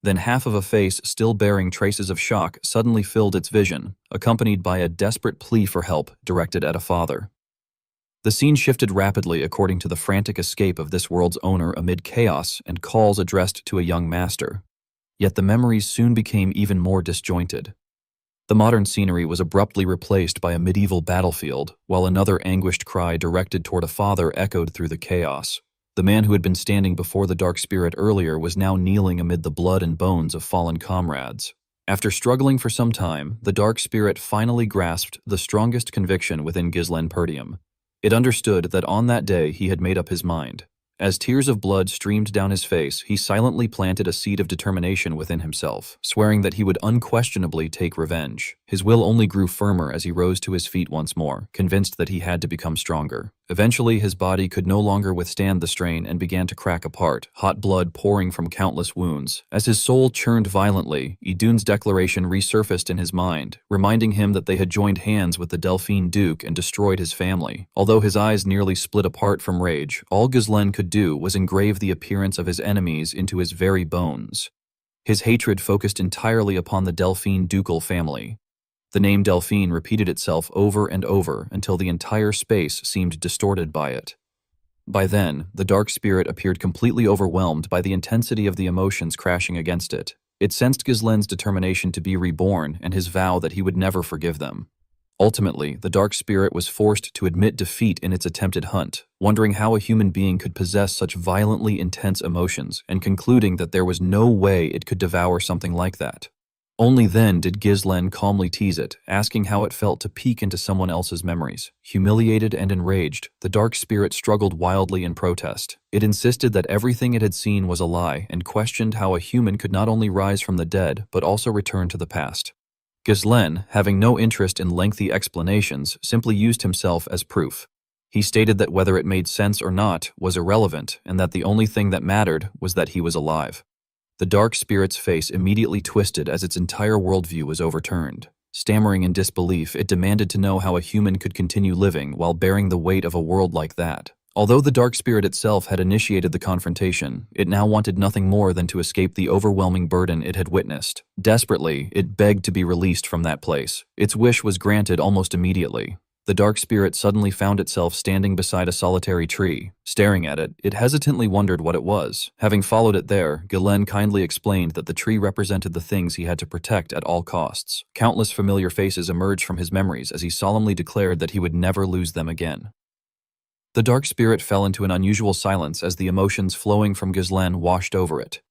Then half of a face still bearing traces of shock suddenly filled its vision, accompanied by a desperate plea for help directed at a father. The scene shifted rapidly according to the frantic escape of this world's owner amid chaos and calls addressed to a young master. Yet the memories soon became even more disjointed. The modern scenery was abruptly replaced by a medieval battlefield, while another anguished cry directed toward a father echoed through the chaos. The man who had been standing before the dark spirit earlier was now kneeling amid the blood and bones of fallen comrades. After struggling for some time, the dark spirit finally grasped the strongest conviction within Ghislaine Perdium. It understood that on that day he had made up his mind. As tears of blood streamed down his face, he silently planted a seed of determination within himself, swearing that he would unquestionably take revenge. His will only grew firmer as he rose to his feet once more, convinced that he had to become stronger. Eventually, his body could no longer withstand the strain and began to crack apart, hot blood pouring from countless wounds. As his soul churned violently, Idun's declaration resurfaced in his mind, reminding him that they had joined hands with the Delphine Duke and destroyed his family. Although his eyes nearly split apart from rage, all Ghislaine could do was engrave the appearance of his enemies into his very bones. His hatred focused entirely upon the Delphine ducal family. The name Delphine repeated itself over and over until the entire space seemed distorted by it. By then, the dark spirit appeared completely overwhelmed by the intensity of the emotions crashing against it. It sensed Ghislaine's determination to be reborn and his vow that he would never forgive them. Ultimately, the dark spirit was forced to admit defeat in its attempted hunt, wondering how a human being could possess such violently intense emotions and concluding that there was no way it could devour something like that. Only then did Ghislaine calmly tease it, asking how it felt to peek into someone else's memories. Humiliated and enraged, the dark spirit struggled wildly in protest. It insisted that everything it had seen was a lie and questioned how a human could not only rise from the dead but also return to the past. Ghislaine, having no interest in lengthy explanations, simply used himself as proof. He stated that whether it made sense or not was irrelevant and that the only thing that mattered was that he was alive. The dark spirit's face immediately twisted as its entire worldview was overturned. Stammering in disbelief, it demanded to know how a human could continue living while bearing the weight of a world like that. Although the dark spirit itself had initiated the confrontation, it now wanted nothing more than to escape the overwhelming burden it had witnessed. Desperately, it begged to be released from that place. Its wish was granted almost immediately. The dark spirit suddenly found itself standing beside a solitary tree. Staring at it, it hesitantly wondered what it was. Having followed it there, Ghislaine kindly explained that the tree represented the things he had to protect at all costs. Countless familiar faces emerged from his memories as he solemnly declared that he would never lose them again. The dark spirit fell into an unusual silence as the emotions flowing from Ghislaine washed over it.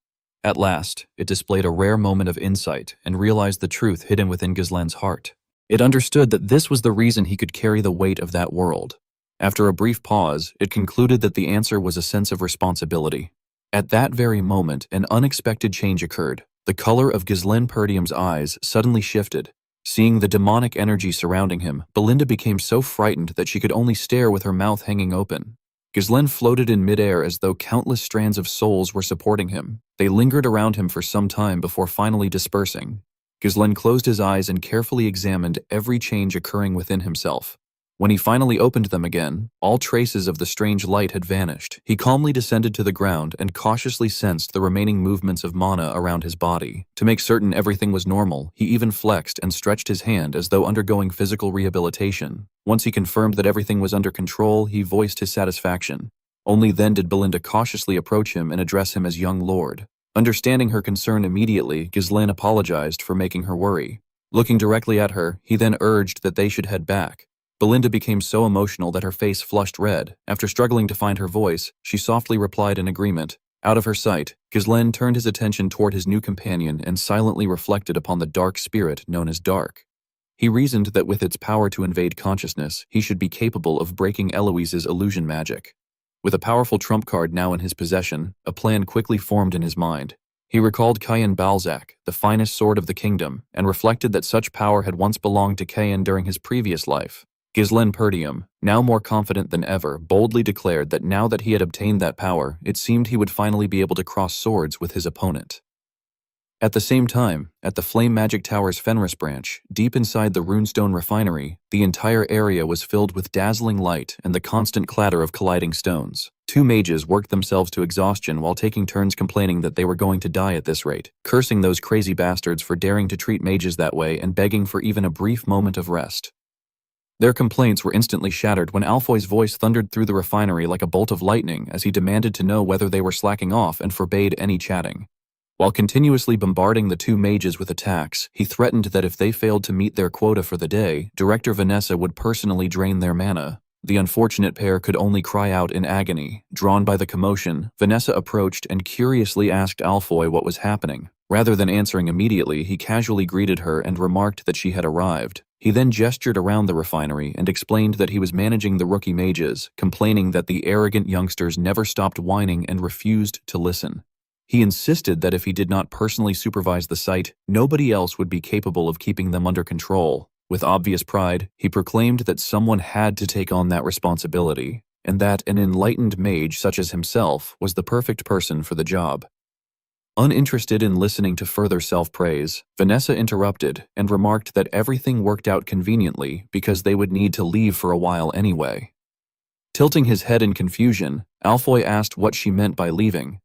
At last, it displayed a rare moment of insight and realized the truth hidden within Ghislaine's heart. It understood that this was the reason he could carry the weight of that world. After a brief pause, it concluded that the answer was a sense of responsibility. At that very moment, an unexpected change occurred. The color of Ghislaine Perdium's eyes suddenly shifted. Seeing the demonic energy surrounding him, Belinda became so frightened that she could only stare with her mouth hanging open. Ghislaine floated in midair as though countless strands of souls were supporting him. They lingered around him for some time before finally dispersing. Ghislaine closed his eyes and carefully examined every change occurring within himself. When he finally opened them again, all traces of the strange light had vanished. He calmly descended to the ground and cautiously sensed the remaining movements of mana around his body. To make certain everything was normal, he even flexed and stretched his hand as though undergoing physical rehabilitation. Once he confirmed that everything was under control, he voiced his satisfaction. Only then did Belinda cautiously approach him and address him as young lord. Understanding her concern immediately, Ghislaine apologized for making her worry. Looking directly at her, he then urged that they should head back. Belinda became so emotional that her face flushed red. After struggling to find her voice, she softly replied in agreement. Out of her sight, Ghislaine turned his attention toward his new companion and silently reflected upon the dark spirit known as Dark. He reasoned that with its power to invade consciousness, he should be capable of breaking Eloise's illusion magic. With a powerful trump card now in his possession, a plan quickly formed in his mind. He recalled Cayen Balzac, the finest sword of the kingdom, and reflected that such power had once belonged to Cayen during his previous life. Ghislaine Perdium, now more confident than ever, boldly declared that now that he had obtained that power, it seemed he would finally be able to cross swords with his opponent. At the same time, at the Flame Magic Tower's Fenris branch, deep inside the Runestone refinery, the entire area was filled with dazzling light and the constant clatter of colliding stones. Two mages worked themselves to exhaustion while taking turns complaining that they were going to die at this rate, cursing those crazy bastards for daring to treat mages that way and begging for even a brief moment of rest. Their complaints were instantly shattered when Alfoy's voice thundered through the refinery like a bolt of lightning as he demanded to know whether they were slacking off and forbade any chatting. While continuously bombarding the two mages with attacks, he threatened that if they failed to meet their quota for the day, Director Vanessa would personally drain their mana. The unfortunate pair could only cry out in agony. Drawn by the commotion, Vanessa approached and curiously asked Alfoy what was happening. Rather than answering immediately, he casually greeted her and remarked that she had arrived. He then gestured around the refinery and explained that he was managing the rookie mages, complaining that the arrogant youngsters never stopped whining and refused to listen. He insisted that if he did not personally supervise the site, nobody else would be capable of keeping them under control. With obvious pride, he proclaimed that someone had to take on that responsibility, and that an enlightened mage such as himself was the perfect person for the job. Uninterested in listening to further self-praise, Vanessa interrupted and remarked that everything worked out conveniently because they would need to leave for a while anyway. Tilting his head in confusion, Alfoy asked what she meant by leaving.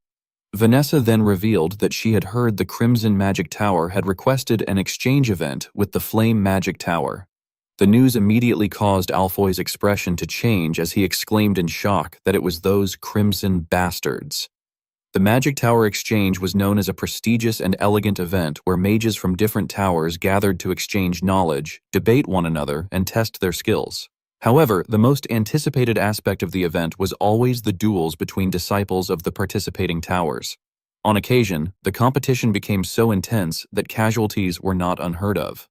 Vanessa then revealed that she had heard the Crimson Magic Tower had requested an exchange event with the Flame Magic Tower. The news immediately caused Alfoy's expression to change as he exclaimed in shock that it was those Crimson bastards. The Magic Tower Exchange was known as a prestigious and elegant event where mages from different towers gathered to exchange knowledge, debate one another, and test their skills. However, the most anticipated aspect of the event was always the duels between disciples of the participating towers. On occasion, the competition became so intense that casualties were not unheard of.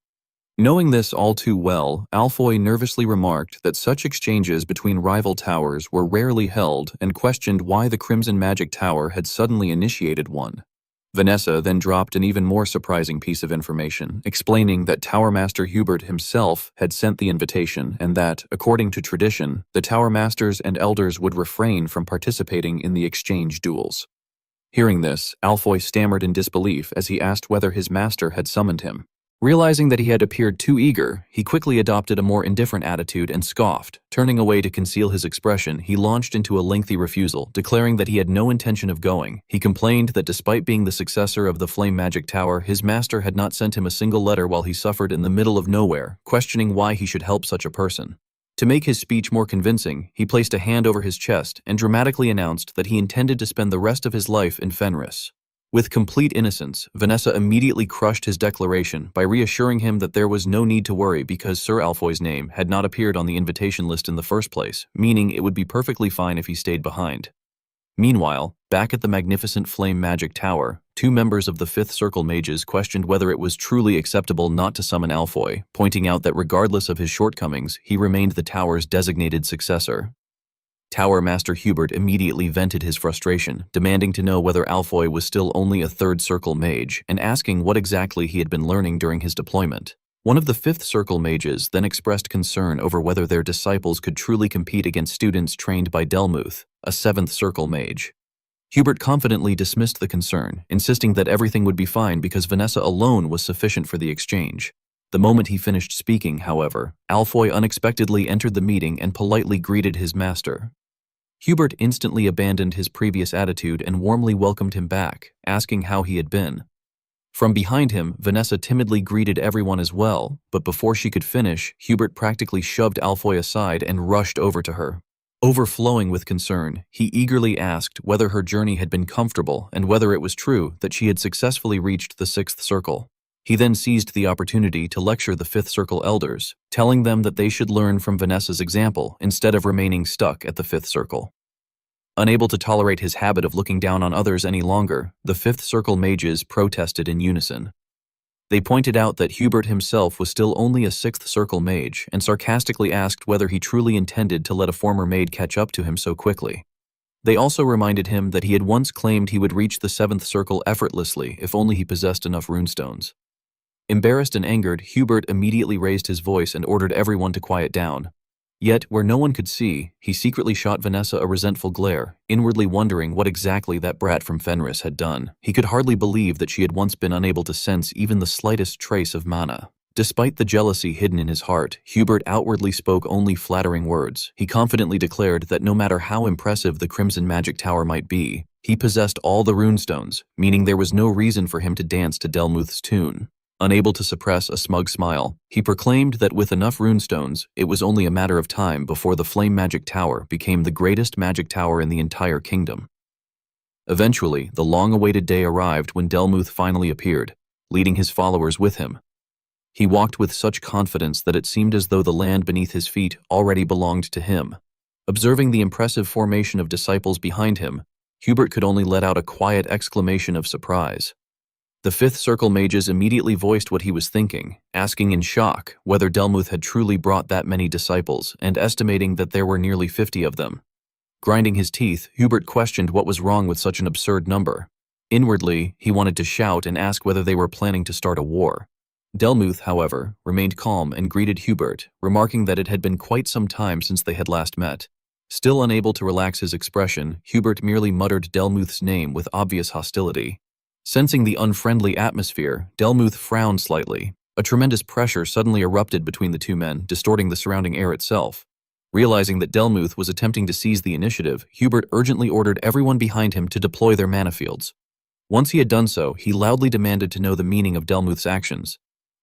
Knowing this all too well, Alfoy nervously remarked that such exchanges between rival towers were rarely held and questioned why the Crimson Magic Tower had suddenly initiated one. Vanessa then dropped an even more surprising piece of information, explaining that Tower Master Hubert himself had sent the invitation and that, according to tradition, the Tower Masters and Elders would refrain from participating in the exchange duels. Hearing this, Alfoy stammered in disbelief as he asked whether his master had summoned him. Realizing that he had appeared too eager, he quickly adopted a more indifferent attitude and scoffed. Turning away to conceal his expression, he launched into a lengthy refusal, declaring that he had no intention of going. He complained that despite being the successor of the Flame Magic Tower, his master had not sent him a single letter while he suffered in the middle of nowhere, questioning why he should help such a person. To make his speech more convincing, he placed a hand over his chest and dramatically announced that he intended to spend the rest of his life in Fenris. With complete innocence, Vanessa immediately crushed his declaration by reassuring him that there was no need to worry because Sir Alfoy's name had not appeared on the invitation list in the first place, meaning it would be perfectly fine if he stayed behind. Meanwhile, back at the magnificent Flame Magic Tower, two members of the Fifth Circle Mages questioned whether it was truly acceptable not to summon Alfoy, pointing out that regardless of his shortcomings, he remained the tower's designated successor. Tower Master Hubert immediately vented his frustration, demanding to know whether Alfoy was still only a Third Circle mage and asking what exactly he had been learning during his deployment. One of the Fifth Circle mages then expressed concern over whether their disciples could truly compete against students trained by Delmuth, a Seventh Circle mage. Hubert confidently dismissed the concern, insisting that everything would be fine because Vanessa alone was sufficient for the exchange. The moment he finished speaking, however, Alfoy unexpectedly entered the meeting and politely greeted his master. Hubert instantly abandoned his previous attitude and warmly welcomed him back, asking how he had been. From behind him, Vanessa timidly greeted everyone as well, but before she could finish, Hubert practically shoved Alfoy aside and rushed over to her. Overflowing with concern, he eagerly asked whether her journey had been comfortable and whether it was true that she had successfully reached the Sixth Circle. He then seized the opportunity to lecture the Fifth Circle elders, telling them that they should learn from Vanessa's example instead of remaining stuck at the Fifth Circle. Unable to tolerate his habit of looking down on others any longer, the Fifth Circle mages protested in unison. They pointed out that Hubert himself was still only a Sixth Circle mage and sarcastically asked whether he truly intended to let a former maid catch up to him so quickly. They also reminded him that he had once claimed he would reach the seventh circle effortlessly if only he possessed enough runestones. Embarrassed and angered, Hubert immediately raised his voice and ordered everyone to quiet down. Yet, where no one could see, he secretly shot Vanessa a resentful glare, inwardly wondering what exactly that brat from Fenris had done. He could hardly believe that she had once been unable to sense even the slightest trace of mana. Despite the jealousy hidden in his heart, Hubert outwardly spoke only flattering words. He confidently declared that no matter how impressive the Crimson Magic Tower might be, he possessed all the runestones, meaning there was no reason for him to dance to Delmuth's tune. Unable to suppress a smug smile, he proclaimed that with enough runestones, it was only a matter of time before the Flame Magic Tower became the greatest magic tower in the entire kingdom. Eventually, the long-awaited day arrived when Delmuth finally appeared, leading his followers with him. He walked with such confidence that it seemed as though the land beneath his feet already belonged to him. Observing the impressive formation of disciples behind him, Hubert could only let out a quiet exclamation of surprise. The fifth circle mages immediately voiced what he was thinking, asking in shock whether Delmuth had truly brought that many disciples and estimating that there were nearly 50 of them. Grinding his teeth, Hubert questioned what was wrong with such an absurd number. Inwardly, he wanted to shout and ask whether they were planning to start a war. Delmuth, however, remained calm and greeted Hubert, remarking that it had been quite some time since they had last met. Still unable to relax his expression, Hubert merely muttered Delmuth's name with obvious hostility. Sensing the unfriendly atmosphere, Delmuth frowned slightly. A tremendous pressure suddenly erupted between the two men, distorting the surrounding air itself. Realizing that Delmuth was attempting to seize the initiative, Hubert urgently ordered everyone behind him to deploy their mana fields. Once he had done so, he loudly demanded to know the meaning of Delmuth's actions.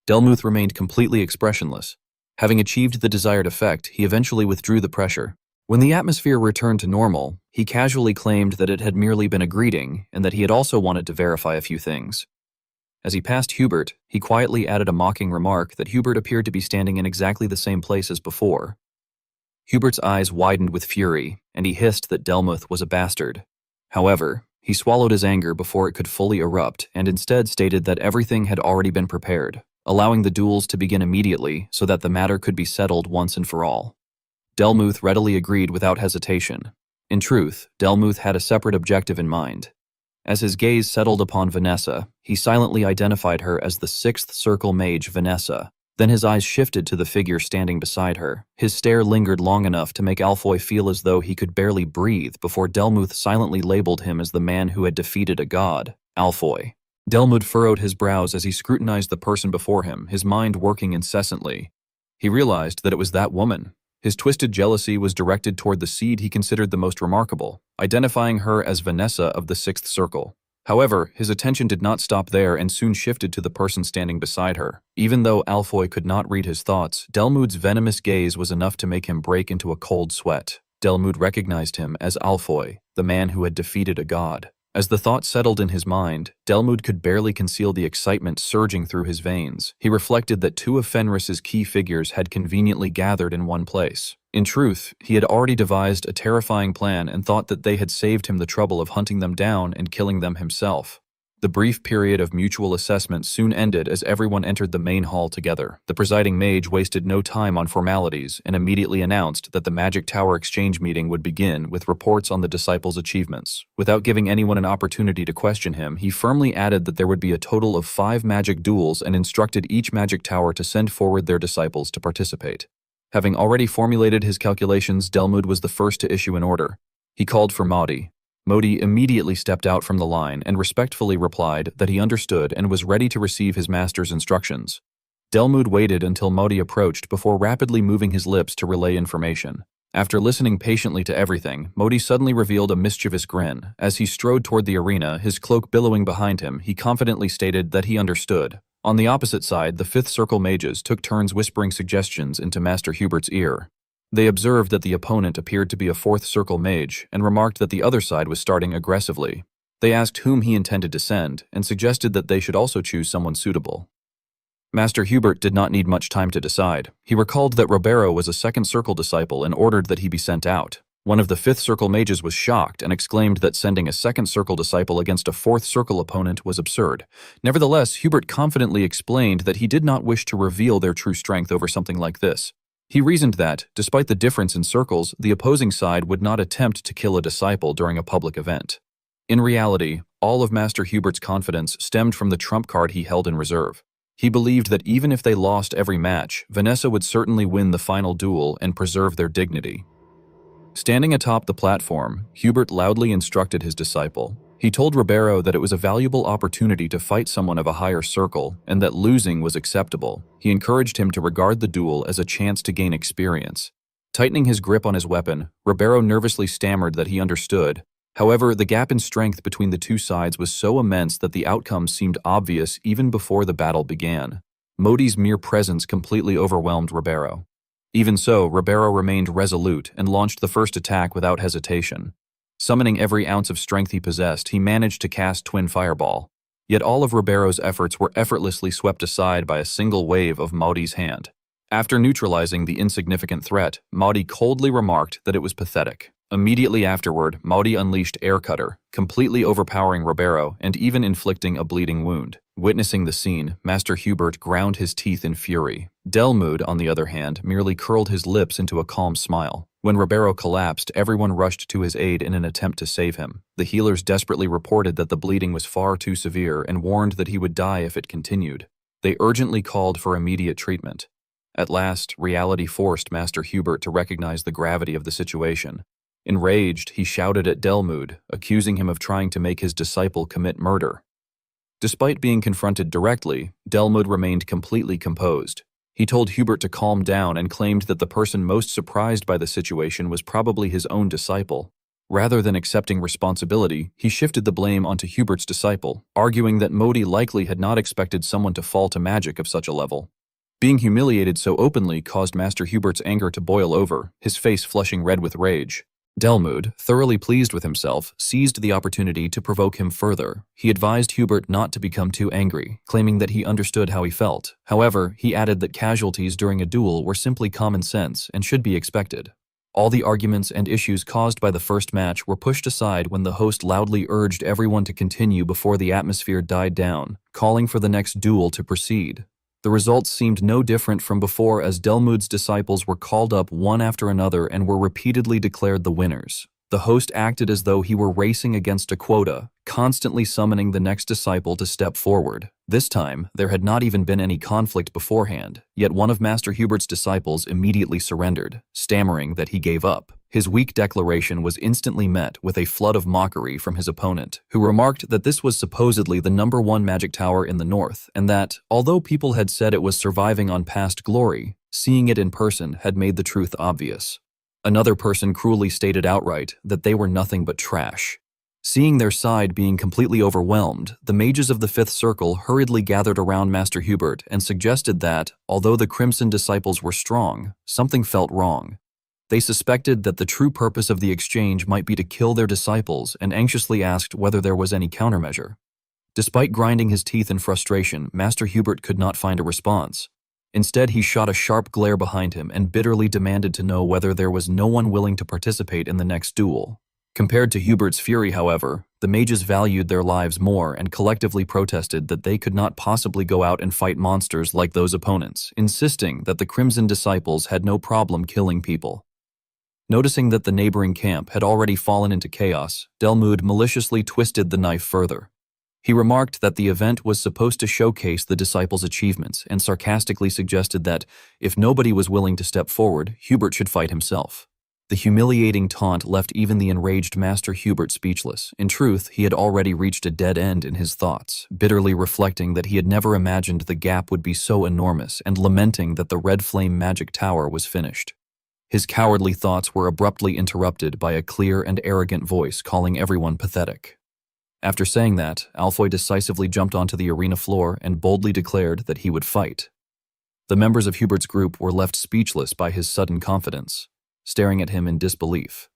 Delmuth remained completely expressionless. Having achieved the desired effect, he eventually withdrew the pressure. When the atmosphere returned to normal, he casually claimed that it had merely been a greeting and that he had also wanted to verify a few things. As he passed Hubert, he quietly added a mocking remark that Hubert appeared to be standing in exactly the same place as before. Hubert's eyes widened with fury, and he hissed that Delmuth was a bastard. However, he swallowed his anger before it could fully erupt and instead stated that everything had already been prepared, allowing the duels to begin immediately so that the matter could be settled once and for all. Delmuth readily agreed without hesitation. In truth, Delmuth had a separate objective in mind. As his gaze settled upon Vanessa, he silently identified her as the sixth circle mage Vanessa. Then his eyes shifted to the figure standing beside her. His stare lingered long enough to make Alfoy feel as though he could barely breathe before Delmuth silently labeled him as the man who had defeated a god, Alfoy. Delmuth furrowed his brows as he scrutinized the person before him, his mind working incessantly. He realized that it was that woman. His twisted jealousy was directed toward the seed he considered the most remarkable, identifying her as Vanessa of the Sixth Circle. However, his attention did not stop there and soon shifted to the person standing beside her. Even though Alfoy could not read his thoughts, Delmuth's venomous gaze was enough to make him break into a cold sweat. Delmuth recognized him as Alfoy, the man who had defeated a god. As the thought settled in his mind, Delmuth could barely conceal the excitement surging through his veins. He reflected that two of Fenris's key figures had conveniently gathered in one place. In truth, he had already devised a terrifying plan and thought that they had saved him the trouble of hunting them down and killing them himself. The brief period of mutual assessment soon ended as everyone entered the main hall together. The presiding mage wasted no time on formalities and immediately announced that the Magic Tower exchange meeting would begin with reports on the disciples' achievements. Without giving anyone an opportunity to question him, he firmly added that there would be a total of 5 magic duels and instructed each Magic Tower to send forward their disciples to participate. Having already formulated his calculations, Delmuth was the first to issue an order. He called for Modi. Modi immediately stepped out from the line and respectfully replied that he understood and was ready to receive his master's instructions. Delmuth waited until Modi approached before rapidly moving his lips to relay information. After listening patiently to everything, Modi suddenly revealed a mischievous grin. As he strode toward the arena, his cloak billowing behind him, he confidently stated that he understood. On the opposite side, the Fifth Circle mages took turns whispering suggestions into Master Hubert's ear. They observed that the opponent appeared to be a Fourth Circle mage and remarked that the other side was starting aggressively. They asked whom he intended to send and suggested that they should also choose someone suitable. Master Hubert did not need much time to decide. He recalled that Roberto was a Second Circle disciple and ordered that he be sent out. One of the Fifth Circle mages was shocked and exclaimed that sending a Second Circle disciple against a Fourth Circle opponent was absurd. Nevertheless, Hubert confidently explained that he did not wish to reveal their true strength over something like this. He reasoned that, despite the difference in circles, the opposing side would not attempt to kill a disciple during a public event. In reality, all of Master Hubert's confidence stemmed from the trump card he held in reserve. He believed that even if they lost every match, Vanessa would certainly win the final duel and preserve their dignity. Standing atop the platform, Hubert loudly instructed his disciple. He told Ribeiro that it was a valuable opportunity to fight someone of a higher circle and that losing was acceptable. He encouraged him to regard the duel as a chance to gain experience. Tightening his grip on his weapon, Ribeiro nervously stammered that he understood. However, the gap in strength between the two sides was so immense that the outcome seemed obvious even before the battle began. Modi's mere presence completely overwhelmed Ribeiro. Even so, Ribeiro remained resolute and launched the first attack without hesitation. Summoning every ounce of strength he possessed, he managed to cast Twin Fireball. Yet all of Ribeiro's efforts were effortlessly swept aside by a single wave of Modi's hand. After neutralizing the insignificant threat, Modi coldly remarked that it was pathetic. Immediately afterward, Modi unleashed Air Cutter, completely overpowering Ribeiro and even inflicting a bleeding wound. Witnessing the scene, Master Hubert ground his teeth in fury. Delmood, on the other hand, merely curled his lips into a calm smile. When Ribeiro collapsed, everyone rushed to his aid in an attempt to save him. The healers desperately reported that the bleeding was far too severe and warned that he would die if it continued. They urgently called for immediate treatment. At last, reality forced Master Hubert to recognize the gravity of the situation. Enraged, he shouted at Delmood, accusing him of trying to make his disciple commit murder. Despite being confronted directly, Delmood remained completely composed. He told Hubert to calm down and claimed that the person most surprised by the situation was probably his own disciple. Rather than accepting responsibility, he shifted the blame onto Hubert's disciple, arguing that Modi likely had not expected someone to fall to magic of such a level. Being humiliated so openly caused Master Hubert's anger to boil over, his face flushing red with rage. Delmood, thoroughly pleased with himself, seized the opportunity to provoke him further. He advised Hubert not to become too angry, claiming that he understood how he felt. However, he added that casualties during a duel were simply common sense and should be expected. All the arguments and issues caused by the first match were pushed aside when the host loudly urged everyone to continue before the atmosphere died down, calling for the next duel to proceed. The results seemed no different from before as Delmood's disciples were called up one after another and were repeatedly declared the winners. The host acted as though he were racing against a quota, constantly summoning the next disciple to step forward. This time, there had not even been any conflict beforehand, yet one of Master Hubert's disciples immediately surrendered, stammering that he gave up. His weak declaration was instantly met with a flood of mockery from his opponent, who remarked that this was supposedly the #1 magic tower in the north, and that, although people had said it was surviving on past glory, seeing it in person had made the truth obvious. Another person cruelly stated outright that they were nothing but trash. Seeing their side being completely overwhelmed, the mages of the Fifth Circle hurriedly gathered around Master Hubert and suggested that, although the Crimson disciples were strong, something felt wrong. They suspected that the true purpose of the exchange might be to kill their disciples and anxiously asked whether there was any countermeasure. Despite grinding his teeth in frustration, Master Hubert could not find a response. Instead, he shot a sharp glare behind him and bitterly demanded to know whether there was no one willing to participate in the next duel. Compared to Hubert's fury, however, the mages valued their lives more and collectively protested that they could not possibly go out and fight monsters like those opponents, insisting that the Crimson disciples had no problem killing people. Noticing that the neighboring camp had already fallen into chaos, Delmood maliciously twisted the knife further. He remarked that the event was supposed to showcase the disciples' achievements and sarcastically suggested that, if nobody was willing to step forward, Hubert should fight himself. The humiliating taunt left even the enraged Master Hubert speechless. In truth, he had already reached a dead end in his thoughts, bitterly reflecting that he had never imagined the gap would be so enormous and lamenting that the Red Flame Magic Tower was finished. His cowardly thoughts were abruptly interrupted by a clear and arrogant voice calling everyone pathetic. After saying that, Alfoy decisively jumped onto the arena floor and boldly declared that he would fight. The members of Hubert's group were left speechless by his sudden confidence, staring at him in disbelief.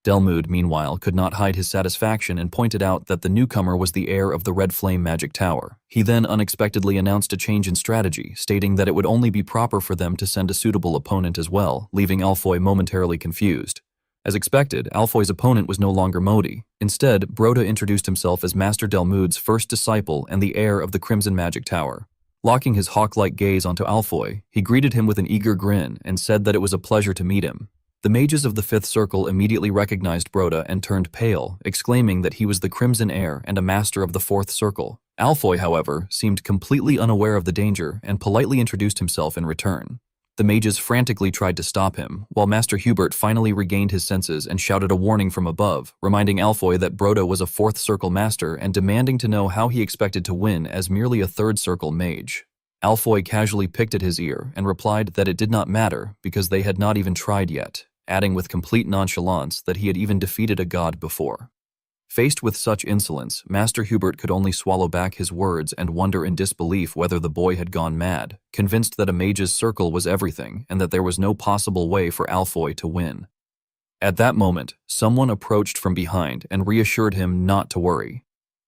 Delmood, meanwhile, could not hide his satisfaction and pointed out that the newcomer was the heir of the Red Flame Magic Tower. He then unexpectedly announced a change in strategy, stating that it would only be proper for them to send a suitable opponent as well, leaving Alfoy momentarily confused. As expected, Alfoy's opponent was no longer Modi. Instead, Broda introduced himself as Master Delmood's first disciple and the heir of the Crimson Magic Tower. Locking his hawk-like gaze onto Alfoy, he greeted him with an eager grin and said that it was a pleasure to meet him. The mages of the Fifth Circle immediately recognized Broda and turned pale, exclaiming that he was the Crimson Heir and a master of the Fourth Circle. Alfoy, however, seemed completely unaware of the danger and politely introduced himself in return. The mages frantically tried to stop him, while Master Hubert finally regained his senses and shouted a warning from above, reminding Alfoy that Broda was a Fourth Circle master and demanding to know how he expected to win as merely a Third Circle mage. Alfoy casually picked at his ear and replied that it did not matter because they had not even tried yet, adding with complete nonchalance that he had even defeated a god before. Faced with such insolence, Master Hubert could only swallow back his words and wonder in disbelief whether the boy had gone mad, convinced that a mage's circle was everything and that there was no possible way for Alfoy to win. At that moment, someone approached from behind and reassured him not to worry.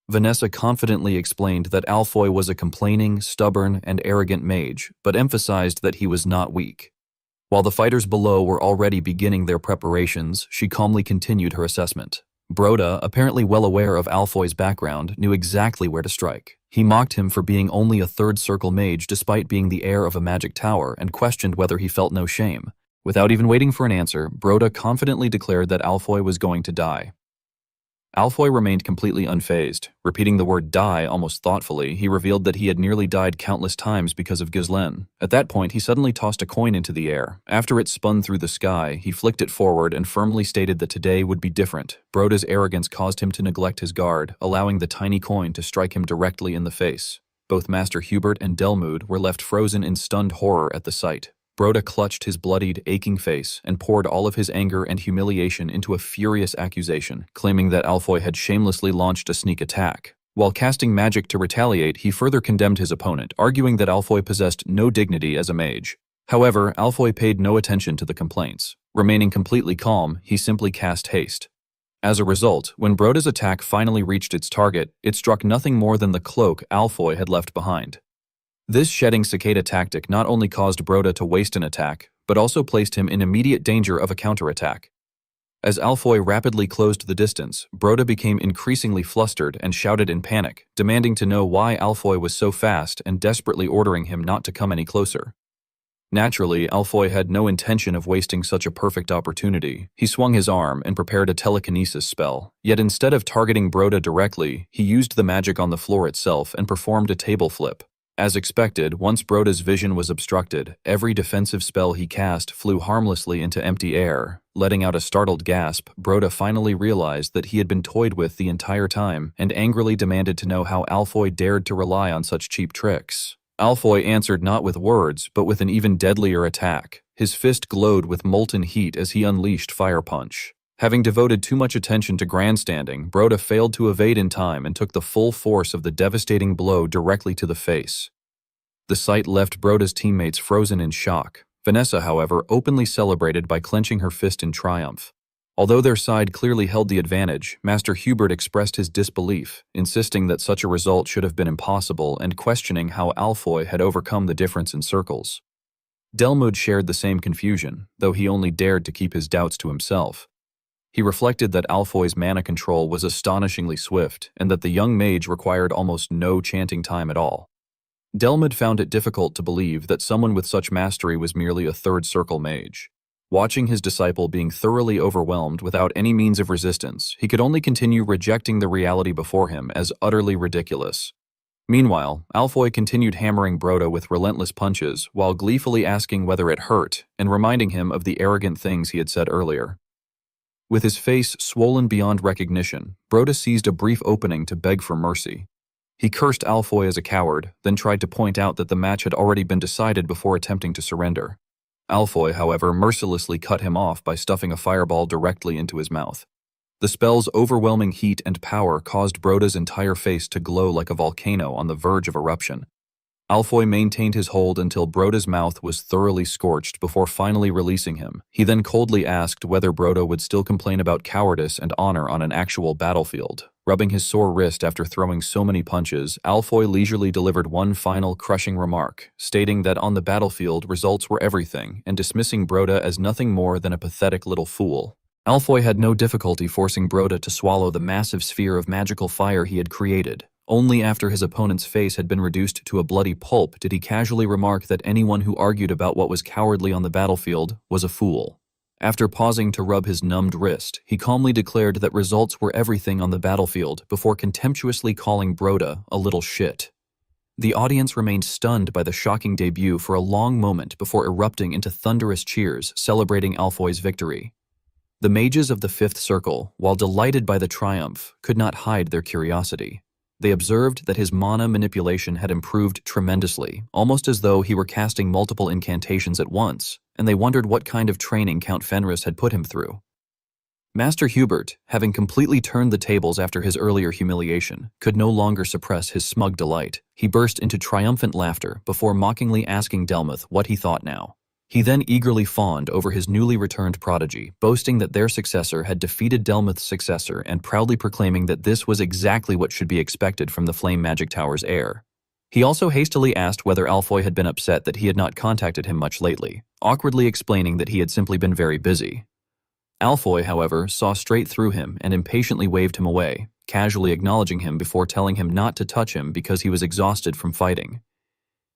Vanessa confidently explained that Alfoy was a complaining, stubborn, and arrogant mage, but emphasized that he was not weak. While the fighters below were already beginning their preparations, she calmly continued her assessment. Broda, apparently well aware of Alfoy's background, knew exactly where to strike. He mocked him for being only a Third Circle mage despite being the heir of a magic tower and questioned whether he felt no shame. Without even waiting for an answer, Broda confidently declared that Alfoy was going to die. Alfoy remained completely unfazed. Repeating the word die almost thoughtfully, he revealed that he had nearly died countless times because of Ghislaine. At that point, he suddenly tossed a coin into the air. After it spun through the sky, he flicked it forward and firmly stated that today would be different. Broda's arrogance caused him to neglect his guard, allowing the tiny coin to strike him directly in the face. Both Master Hubert and Delmood were left frozen in stunned horror at the sight. Broda clutched his bloodied, aching face and poured all of his anger and humiliation into a furious accusation, claiming that Alfoy had shamelessly launched a sneak attack. While casting magic to retaliate, he further condemned his opponent, arguing that Alfoy possessed no dignity as a mage. However, Alfoy paid no attention to the complaints. Remaining completely calm, he simply cast haste. As a result, when Broda's attack finally reached its target, it struck nothing more than the cloak Alfoy had left behind. This shedding cicada tactic not only caused Broda to waste an attack, but also placed him in immediate danger of a counterattack. As Alfoy rapidly closed the distance, Broda became increasingly flustered and shouted in panic, demanding to know why Alfoy was so fast and desperately ordering him not to come any closer. Naturally, Alfoy had no intention of wasting such a perfect opportunity. He swung his arm and prepared a telekinesis spell, yet instead of targeting Broda directly, he used the magic on the floor itself and performed a table flip. As expected, once Broda's vision was obstructed, every defensive spell he cast flew harmlessly into empty air. Letting out a startled gasp, Broda finally realized that he had been toyed with the entire time and angrily demanded to know how Alfoy dared to rely on such cheap tricks. Alfoy answered not with words, but with an even deadlier attack. His fist glowed with molten heat as he unleashed Fire Punch. Having devoted too much attention to grandstanding, Broda failed to evade in time and took the full force of the devastating blow directly to the face. The sight left Broda's teammates frozen in shock. Vanessa, however, openly celebrated by clenching her fist in triumph. Although their side clearly held the advantage, Master Hubert expressed his disbelief, insisting that such a result should have been impossible and questioning how Alfoy had overcome the difference in circles. Delmood shared the same confusion, though he only dared to keep his doubts to himself. He reflected that Alfoy's mana control was astonishingly swift and that the young mage required almost no chanting time at all. Delmood found it difficult to believe that someone with such mastery was merely a Third Circle mage. Watching his disciple being thoroughly overwhelmed without any means of resistance, he could only continue rejecting the reality before him as utterly ridiculous. Meanwhile, Alfoy continued hammering Broda with relentless punches while gleefully asking whether it hurt and reminding him of the arrogant things he had said earlier. With his face swollen beyond recognition, Broda seized a brief opening to beg for mercy. He cursed Alfoy as a coward, then tried to point out that the match had already been decided before attempting to surrender. Alfoy, however, mercilessly cut him off by stuffing a fireball directly into his mouth. The spell's overwhelming heat and power caused Broda's entire face to glow like a volcano on the verge of eruption. Alfoy maintained his hold until Broda's mouth was thoroughly scorched before finally releasing him. He then coldly asked whether Broda would still complain about cowardice and honor on an actual battlefield. Rubbing his sore wrist after throwing so many punches, Alfoy leisurely delivered one final crushing remark, stating that on the battlefield results were everything and dismissing Broda as nothing more than a pathetic little fool. Alfoy had no difficulty forcing Broda to swallow the massive sphere of magical fire he had created. Only after his opponent's face had been reduced to a bloody pulp did he casually remark that anyone who argued about what was cowardly on the battlefield was a fool. After pausing to rub his numbed wrist, he calmly declared that results were everything on the battlefield before contemptuously calling Broda a little shit. The audience remained stunned by the shocking debut for a long moment before erupting into thunderous cheers celebrating Alfoy's victory. The mages of the Fifth Circle, while delighted by the triumph, could not hide their curiosity. They observed that his mana manipulation had improved tremendously, almost as though he were casting multiple incantations at once, and they wondered what kind of training Count Fenris had put him through. Master Hubert, having completely turned the tables after his earlier humiliation, could no longer suppress his smug delight. He burst into triumphant laughter before mockingly asking Delmuth what he thought now. He then eagerly fawned over his newly returned prodigy, boasting that their successor had defeated Delmuth's successor and proudly proclaiming that this was exactly what should be expected from the Flame Magic Tower's heir. He also hastily asked whether Alfoy had been upset that he had not contacted him much lately, awkwardly explaining that he had simply been very busy. Alfoy, however, saw straight through him and impatiently waved him away, casually acknowledging him before telling him not to touch him because he was exhausted from fighting.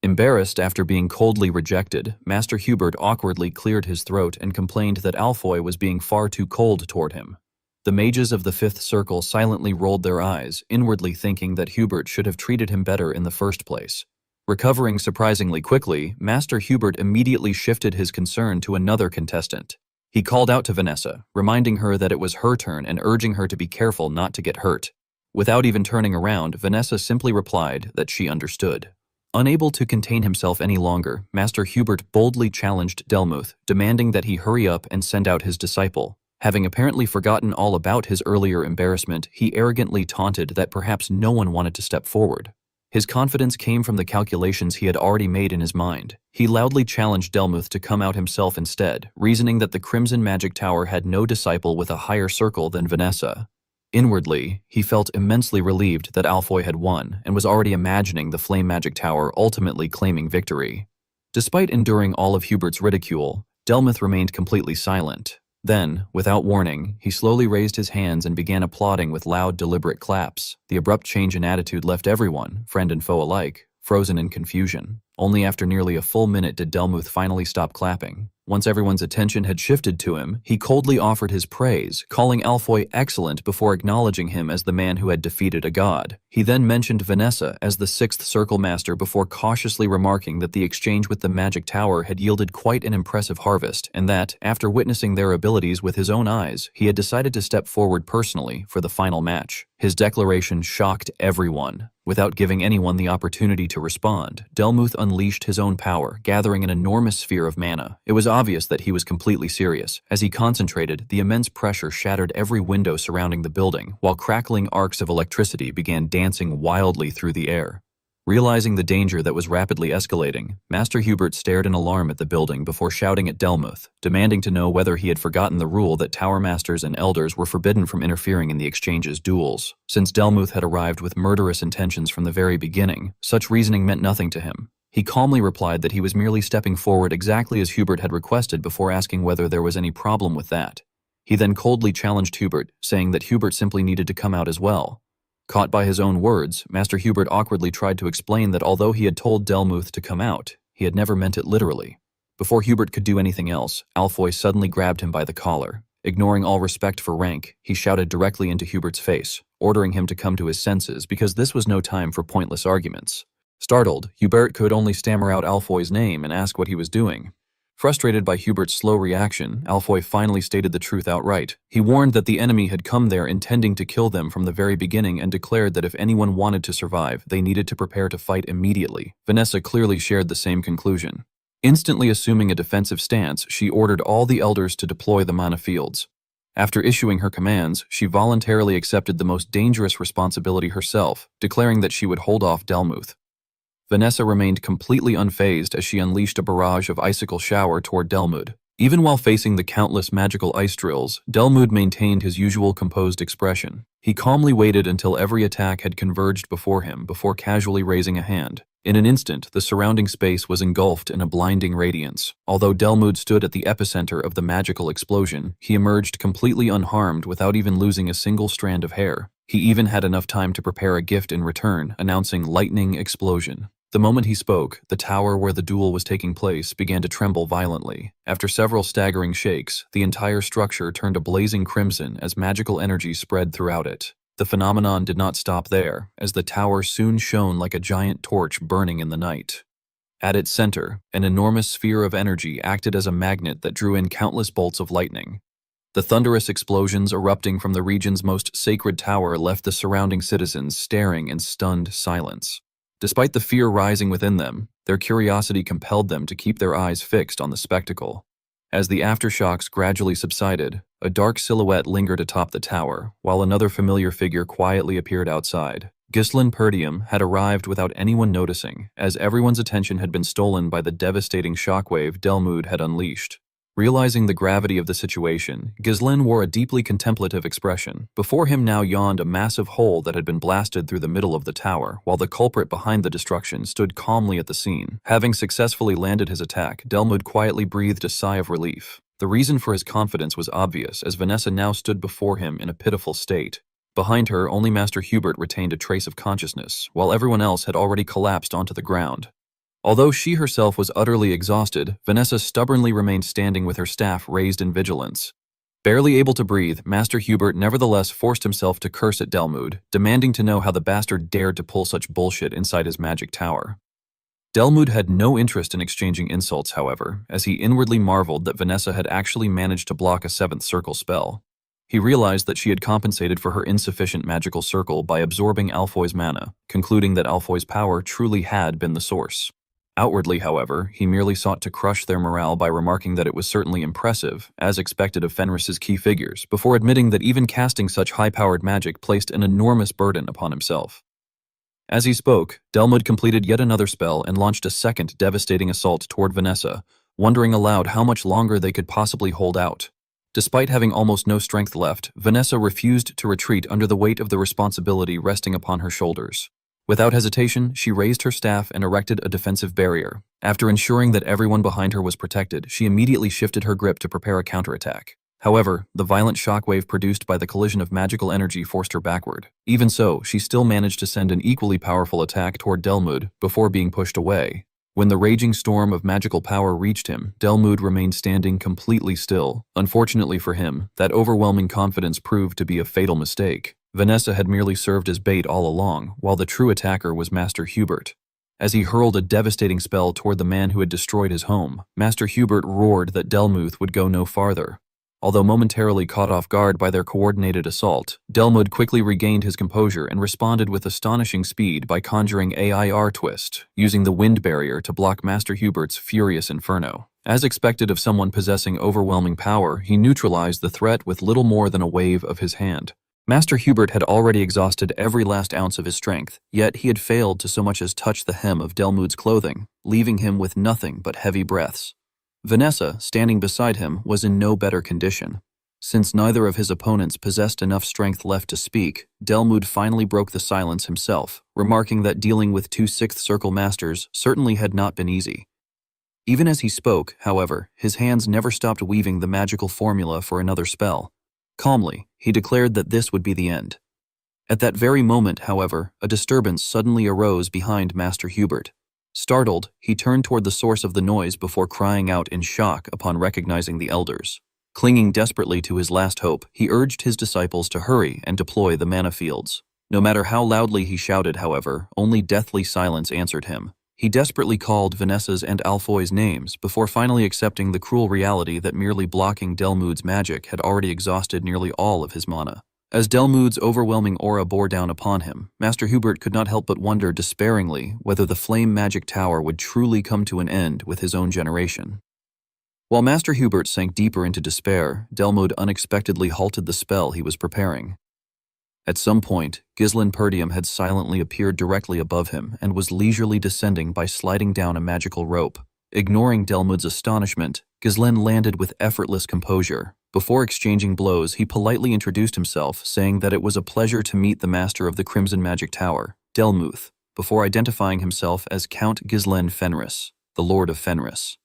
Embarrassed after being coldly rejected, Master Hubert awkwardly cleared his throat and complained that Alfoy was being far too cold toward him. The mages of the Fifth Circle silently rolled their eyes, inwardly thinking that Hubert should have treated him better in the first place. Recovering surprisingly quickly, Master Hubert immediately shifted his concern to another contestant. He called out to Vanessa, reminding her that it was her turn and urging her to be careful not to get hurt. Without even turning around, Vanessa simply replied that she understood. Unable to contain himself any longer, Master Hubert boldly challenged Delmuth, demanding that he hurry up and send out his disciple. Having apparently forgotten all about his earlier embarrassment, he arrogantly taunted that perhaps no one wanted to step forward. His confidence came from the calculations he had already made in his mind. He loudly challenged Delmuth to come out himself instead, reasoning that the Crimson Magic Tower had no disciple with a higher circle than Vanessa. Inwardly, he felt immensely relieved that Alfoy had won and was already imagining the Flame Magic Tower ultimately claiming victory. Despite enduring all of Hubert's ridicule, Delmuth remained completely silent. Then, without warning, he slowly raised his hands and began applauding with loud, deliberate claps. The abrupt change in attitude left everyone, friend and foe alike, frozen in confusion. Only after nearly a full minute did Delmuth finally stop clapping. Once everyone's attention had shifted to him, he coldly offered his praise, calling Alfoy excellent before acknowledging him as the man who had defeated a god. He then mentioned Vanessa as the Sixth Circle Master before cautiously remarking that the exchange with the Magic Tower had yielded quite an impressive harvest, and that, after witnessing their abilities with his own eyes, he had decided to step forward personally for the final match. His declaration shocked everyone. Without giving anyone the opportunity to respond, Delmuth unleashed his own power, gathering an enormous sphere of mana. It was obvious that he was completely serious. As he concentrated, the immense pressure shattered every window surrounding the building, while crackling arcs of electricity began dancing wildly through the air. Realizing the danger that was rapidly escalating, Master Hubert stared in alarm at the building before shouting at Delmuth, demanding to know whether he had forgotten the rule that Tower Masters and Elders were forbidden from interfering in the exchange's duels. Since Delmuth had arrived with murderous intentions from the very beginning, such reasoning meant nothing to him. He calmly replied that he was merely stepping forward exactly as Hubert had requested before asking whether there was any problem with that. He then coldly challenged Hubert, saying that Hubert simply needed to come out as well. Caught by his own words, Master Hubert awkwardly tried to explain that although he had told Delmuth to come out, he had never meant it literally. Before Hubert could do anything else, Alfoy suddenly grabbed him by the collar. Ignoring all respect for rank, he shouted directly into Hubert's face, ordering him to come to his senses because this was no time for pointless arguments. Startled, Hubert could only stammer out Alfoy's name and ask what he was doing. Frustrated by Hubert's slow reaction, Alfoy finally stated the truth outright. He warned that the enemy had come there intending to kill them from the very beginning and declared that if anyone wanted to survive, they needed to prepare to fight immediately. Vanessa clearly shared the same conclusion. Instantly assuming a defensive stance, she ordered all the elders to deploy the mana fields. After issuing her commands, she voluntarily accepted the most dangerous responsibility herself, declaring that she would hold off Delmuth. Vanessa remained completely unfazed as she unleashed a barrage of icicle shower toward Delmuth. Even while facing the countless magical ice drills, Delmuth maintained his usual composed expression. He calmly waited until every attack had converged before him before casually raising a hand. In an instant, the surrounding space was engulfed in a blinding radiance. Although Delmuth stood at the epicenter of the magical explosion, he emerged completely unharmed without even losing a single strand of hair. He even had enough time to prepare a gift in return, announcing lightning explosion. The moment he spoke, the tower where the duel was taking place began to tremble violently. After several staggering shakes, the entire structure turned a blazing crimson as magical energy spread throughout it. The phenomenon did not stop there, as the tower soon shone like a giant torch burning in the night. At its center, an enormous sphere of energy acted as a magnet that drew in countless bolts of lightning. The thunderous explosions erupting from the region's most sacred tower left the surrounding citizens staring in stunned silence. Despite the fear rising within them, their curiosity compelled them to keep their eyes fixed on the spectacle. As the aftershocks gradually subsided, a dark silhouette lingered atop the tower, while another familiar figure quietly appeared outside. Ghislain Perdium had arrived without anyone noticing, as everyone's attention had been stolen by the devastating shockwave Delmood had unleashed. Realizing the gravity of the situation, Ghislain wore a deeply contemplative expression. Before him now yawned a massive hole that had been blasted through the middle of the tower, while the culprit behind the destruction stood calmly at the scene. Having successfully landed his attack, Delmood quietly breathed a sigh of relief. The reason for his confidence was obvious, as Vanessa now stood before him in a pitiful state. Behind her, only Master Hubert retained a trace of consciousness, while everyone else had already collapsed onto the ground. Although she herself was utterly exhausted, Vanessa stubbornly remained standing with her staff raised in vigilance. Barely able to breathe, Master Hubert nevertheless forced himself to curse at Delmood, demanding to know how the bastard dared to pull such bullshit inside his magic tower. Delmood had no interest in exchanging insults, however, as he inwardly marveled that Vanessa had actually managed to block a seventh circle spell. He realized that she had compensated for her insufficient magical circle by absorbing Alfoy's mana, concluding that Alfoy's power truly had been the source. Outwardly, however, he merely sought to crush their morale by remarking that it was certainly impressive, as expected of Fenris's key figures, before admitting that even casting such high-powered magic placed an enormous burden upon himself. As he spoke, Delmood completed yet another spell and launched a second devastating assault toward Vanessa, wondering aloud how much longer they could possibly hold out. Despite having almost no strength left, Vanessa refused to retreat under the weight of the responsibility resting upon her shoulders. Without hesitation, she raised her staff and erected a defensive barrier. After ensuring that everyone behind her was protected, she immediately shifted her grip to prepare a counterattack. However, the violent shockwave produced by the collision of magical energy forced her backward. Even so, she still managed to send an equally powerful attack toward Delmood before being pushed away. When the raging storm of magical power reached him, Delmood remained standing completely still. Unfortunately for him, that overwhelming confidence proved to be a fatal mistake. Vanessa had merely served as bait all along, while the true attacker was Master Hubert. As he hurled a devastating spell toward the man who had destroyed his home, Master Hubert roared that Delmood would go no farther. Although momentarily caught off guard by their coordinated assault, Delmood quickly regained his composure and responded with astonishing speed by conjuring AIR Twist, using the wind barrier to block Master Hubert's furious inferno. As expected of someone possessing overwhelming power, he neutralized the threat with little more than a wave of his hand. Master Hubert had already exhausted every last ounce of his strength, yet he had failed to so much as touch the hem of Delmood's clothing, leaving him with nothing but heavy breaths. Vanessa, standing beside him, was in no better condition. Since neither of his opponents possessed enough strength left to speak, Delmood finally broke the silence himself, remarking that dealing with two Sixth Circle Masters certainly had not been easy. Even as he spoke, however, his hands never stopped weaving the magical formula for another spell. Calmly, he declared that this would be the end. At that very moment, however, a disturbance suddenly arose behind Master Hubert. Startled, he turned toward the source of the noise before crying out in shock upon recognizing the elders. Clinging desperately to his last hope, he urged his disciples to hurry and deploy the mana fields. No matter how loudly he shouted, however, only deathly silence answered him. He desperately called Vanessa's and Alfoy's names before finally accepting the cruel reality that merely blocking Delmood's magic had already exhausted nearly all of his mana. As Delmood's overwhelming aura bore down upon him, Master Hubert could not help but wonder despairingly whether the flame magic tower would truly come to an end with his own generation. While Master Hubert sank deeper into despair, Delmood unexpectedly halted the spell he was preparing. At some point, Ghislain Perdium had silently appeared directly above him and was leisurely descending by sliding down a magical rope. Ignoring Delmood's astonishment, Ghislain landed with effortless composure. Before exchanging blows, he politely introduced himself, saying that it was a pleasure to meet the master of the Crimson Magic Tower, Delmuth, before identifying himself as Count Ghislain Fenris, the Lord of Fenris.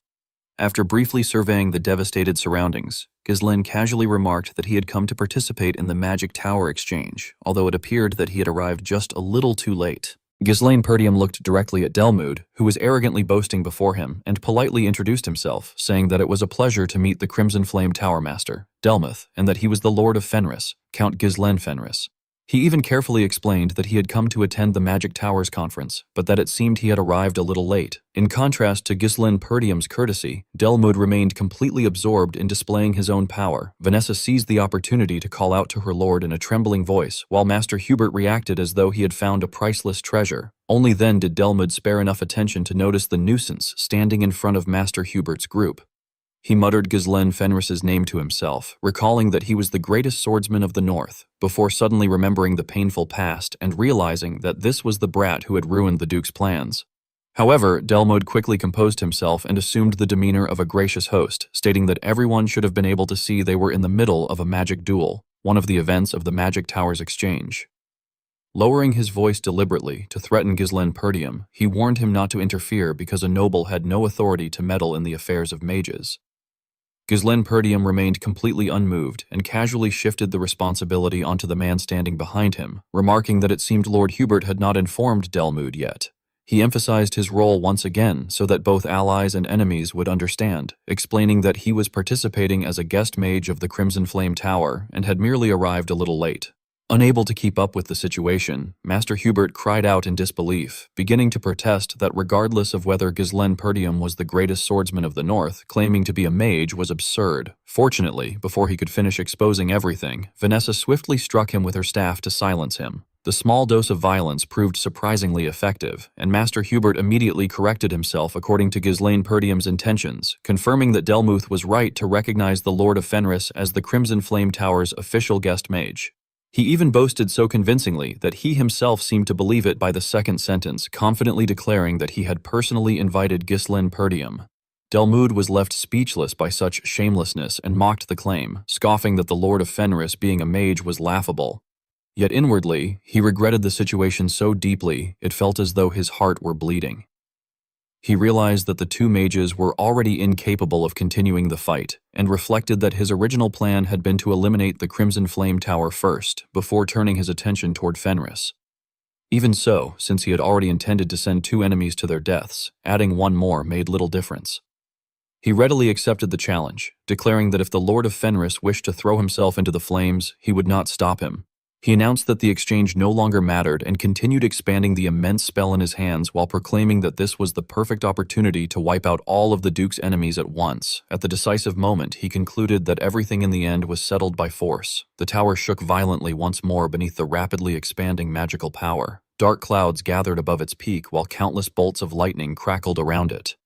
After briefly surveying the devastated surroundings, Ghislaine casually remarked that he had come to participate in the Magic Tower exchange, although it appeared that he had arrived just a little too late. Ghislaine Perdium looked directly at Delmood, who was arrogantly boasting before him, and politely introduced himself, saying that it was a pleasure to meet the Crimson Flame Tower Master, Delmuth, and that he was the Lord of Fenris, Count Ghislaine Fenris. He even carefully explained that he had come to attend the Magic Towers conference, but that it seemed he had arrived a little late. In contrast to Ghislaine Perdium's courtesy, Delmood remained completely absorbed in displaying his own power. Vanessa seized the opportunity to call out to her lord in a trembling voice, while Master Hubert reacted as though he had found a priceless treasure. Only then did Delmood spare enough attention to notice the nuisance standing in front of Master Hubert's group. He muttered Ghislaine Fenris's name to himself, recalling that he was the greatest swordsman of the North, before suddenly remembering the painful past and realizing that this was the brat who had ruined the Duke's plans. However, Delmood quickly composed himself and assumed the demeanor of a gracious host, stating that everyone should have been able to see they were in the middle of a magic duel, one of the events of the Magic Towers exchange. Lowering his voice deliberately to threaten Ghislaine Perdium, he warned him not to interfere because a noble had no authority to meddle in the affairs of mages. Ghislaine Perdium remained completely unmoved and casually shifted the responsibility onto the man standing behind him, remarking that it seemed Lord Hubert had not informed Delmood yet. He emphasized his role once again so that both allies and enemies would understand, explaining that he was participating as a guest mage of the Crimson Flame Tower and had merely arrived a little late. Unable to keep up with the situation, Master Hubert cried out in disbelief, beginning to protest that regardless of whether Ghislaine Perdium was the greatest swordsman of the North, claiming to be a mage was absurd. Fortunately, before he could finish exposing everything, Vanessa swiftly struck him with her staff to silence him. The small dose of violence proved surprisingly effective, and Master Hubert immediately corrected himself according to Ghislaine Perdium's intentions, confirming that Delmuth was right to recognize the Lord of Fenris as the Crimson Flame Tower's official guest mage. He even boasted so convincingly that he himself seemed to believe it by the second sentence, confidently declaring that he had personally invited Ghislaine Perdium. Delmood was left speechless by such shamelessness and mocked the claim, scoffing that the Lord of Fenris being a mage was laughable. Yet inwardly, he regretted the situation so deeply it felt as though his heart were bleeding. He realized that the two mages were already incapable of continuing the fight, and reflected that his original plan had been to eliminate the Crimson Flame Tower first, before turning his attention toward Fenris. Even so, since he had already intended to send two enemies to their deaths, adding one more made little difference. He readily accepted the challenge, declaring that if the Lord of Fenris wished to throw himself into the flames, he would not stop him. He announced that the exchange no longer mattered and continued expanding the immense spell in his hands while proclaiming that this was the perfect opportunity to wipe out all of the Duke's enemies at once. At the decisive moment, he concluded that everything in the end was settled by force. The tower shook violently once more beneath the rapidly expanding magical power. Dark clouds gathered above its peak while countless bolts of lightning crackled around it.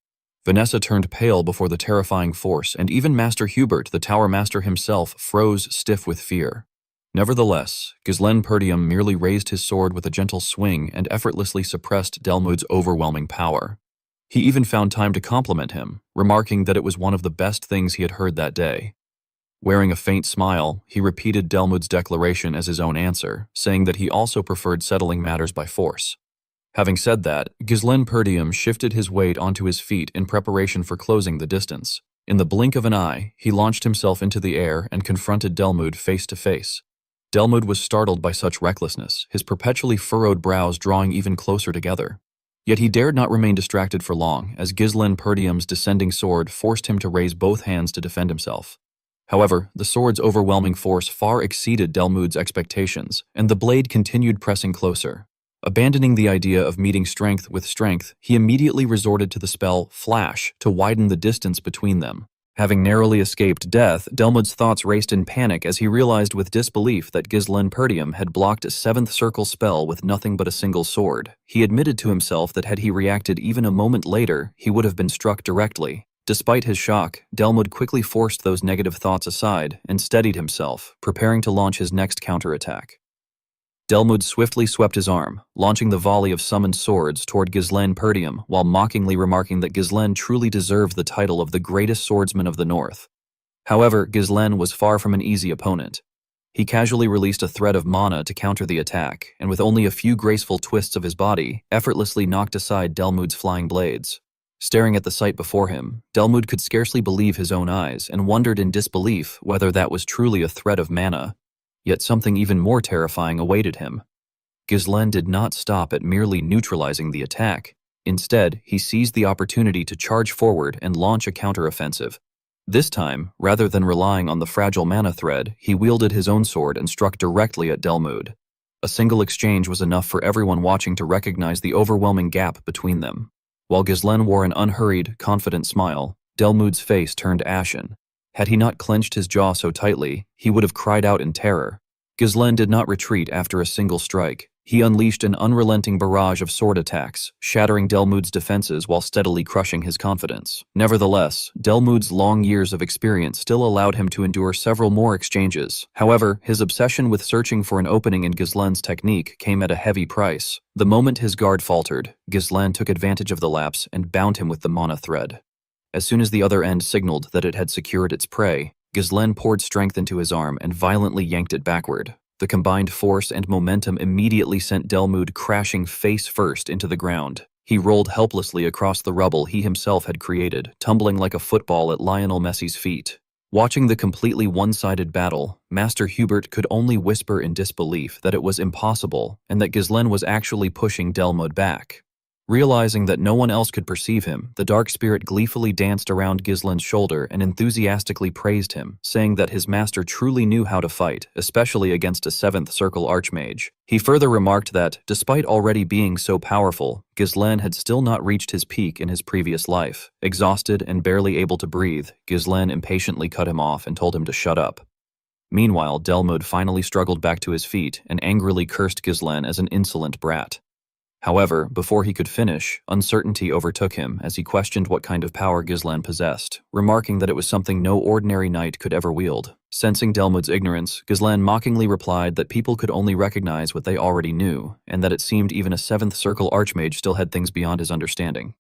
Vanessa turned pale before the terrifying force, and even Master Hubert, the Tower Master himself, froze stiff with fear. Nevertheless, Ghislaine Perdium merely raised his sword with a gentle swing and effortlessly suppressed Delmood's overwhelming power. He even found time to compliment him, remarking that it was one of the best things he had heard that day. Wearing a faint smile, he repeated Delmood's declaration as his own answer, saying that he also preferred settling matters by force. Having said that, Ghislaine Perdium shifted his weight onto his feet in preparation for closing the distance. In the blink of an eye, he launched himself into the air and confronted Delmood face to face. Delmood was startled by such recklessness, his perpetually furrowed brows drawing even closer together. Yet he dared not remain distracted for long, as Ghislaine Perdium's descending sword forced him to raise both hands to defend himself. However, the sword's overwhelming force far exceeded Delmood's expectations, and the blade continued pressing closer. Abandoning the idea of meeting strength with strength, he immediately resorted to the spell Flash to widen the distance between them. Having narrowly escaped death, Delmood's thoughts raced in panic as he realized with disbelief that Ghislaine Perdium had blocked a seventh circle spell with nothing but a single sword. He admitted to himself that had he reacted even a moment later, he would have been struck directly. Despite his shock, Delmood quickly forced those negative thoughts aside and steadied himself, preparing to launch his next counterattack. Delmood swiftly swept his arm, launching the volley of summoned swords toward Ghislaine Perdium while mockingly remarking that Ghislaine truly deserved the title of the greatest swordsman of the North. However, Ghislaine was far from an easy opponent. He casually released a thread of mana to counter the attack, and with only a few graceful twists of his body, effortlessly knocked aside Delmood's flying blades. Staring at the sight before him, Delmood could scarcely believe his own eyes and wondered in disbelief whether that was truly a threat of mana. Yet something even more terrifying awaited him. Ghislaine did not stop at merely neutralizing the attack. Instead, he seized the opportunity to charge forward and launch a counteroffensive. This time, rather than relying on the fragile mana thread, he wielded his own sword and struck directly at Delmood. A single exchange was enough for everyone watching to recognize the overwhelming gap between them. While Ghislaine wore an unhurried, confident smile, Delmood's face turned ashen. Had he not clenched his jaw so tightly, he would have cried out in terror. Ghislaine did not retreat after a single strike. He unleashed an unrelenting barrage of sword attacks, shattering Delmood's defenses while steadily crushing his confidence. Nevertheless, Delmood's long years of experience still allowed him to endure several more exchanges. However, his obsession with searching for an opening in Ghislaine's technique came at a heavy price. The moment his guard faltered, Ghislaine took advantage of the lapse and bound him with the mana thread. As soon as the other end signaled that it had secured its prey, Ghislaine poured strength into his arm and violently yanked it backward. The combined force and momentum immediately sent Delmood crashing face first into the ground. He rolled helplessly across the rubble he himself had created, tumbling like a football at Lionel Messi's feet. Watching the completely one-sided battle, Master Hubert could only whisper in disbelief that it was impossible and that Ghislaine was actually pushing Delmood back. Realizing that no one else could perceive him, the dark spirit gleefully danced around Ghislaine's shoulder and enthusiastically praised him, saying that his master truly knew how to fight, especially against a 7th Circle Archmage. He further remarked that, despite already being so powerful, Ghislaine had still not reached his peak in his previous life. Exhausted and barely able to breathe, Ghislaine impatiently cut him off and told him to shut up. Meanwhile, Delmood finally struggled back to his feet and angrily cursed Ghislaine as an insolent brat. However, before he could finish, uncertainty overtook him as he questioned what kind of power Ghislaine possessed, remarking that it was something no ordinary knight could ever wield. Sensing Delmood's ignorance, Ghislaine mockingly replied that people could only recognize what they already knew, and that it seemed even a 7th Circle Archmage still had things beyond his understanding.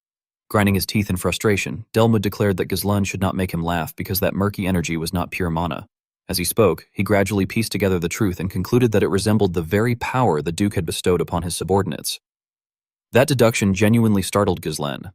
Grinding his teeth in frustration, Delmood declared that Ghislaine should not make him laugh because that murky energy was not pure mana. As he spoke, he gradually pieced together the truth and concluded that it resembled the very power the Duke had bestowed upon his subordinates. That deduction genuinely startled Ghislaine.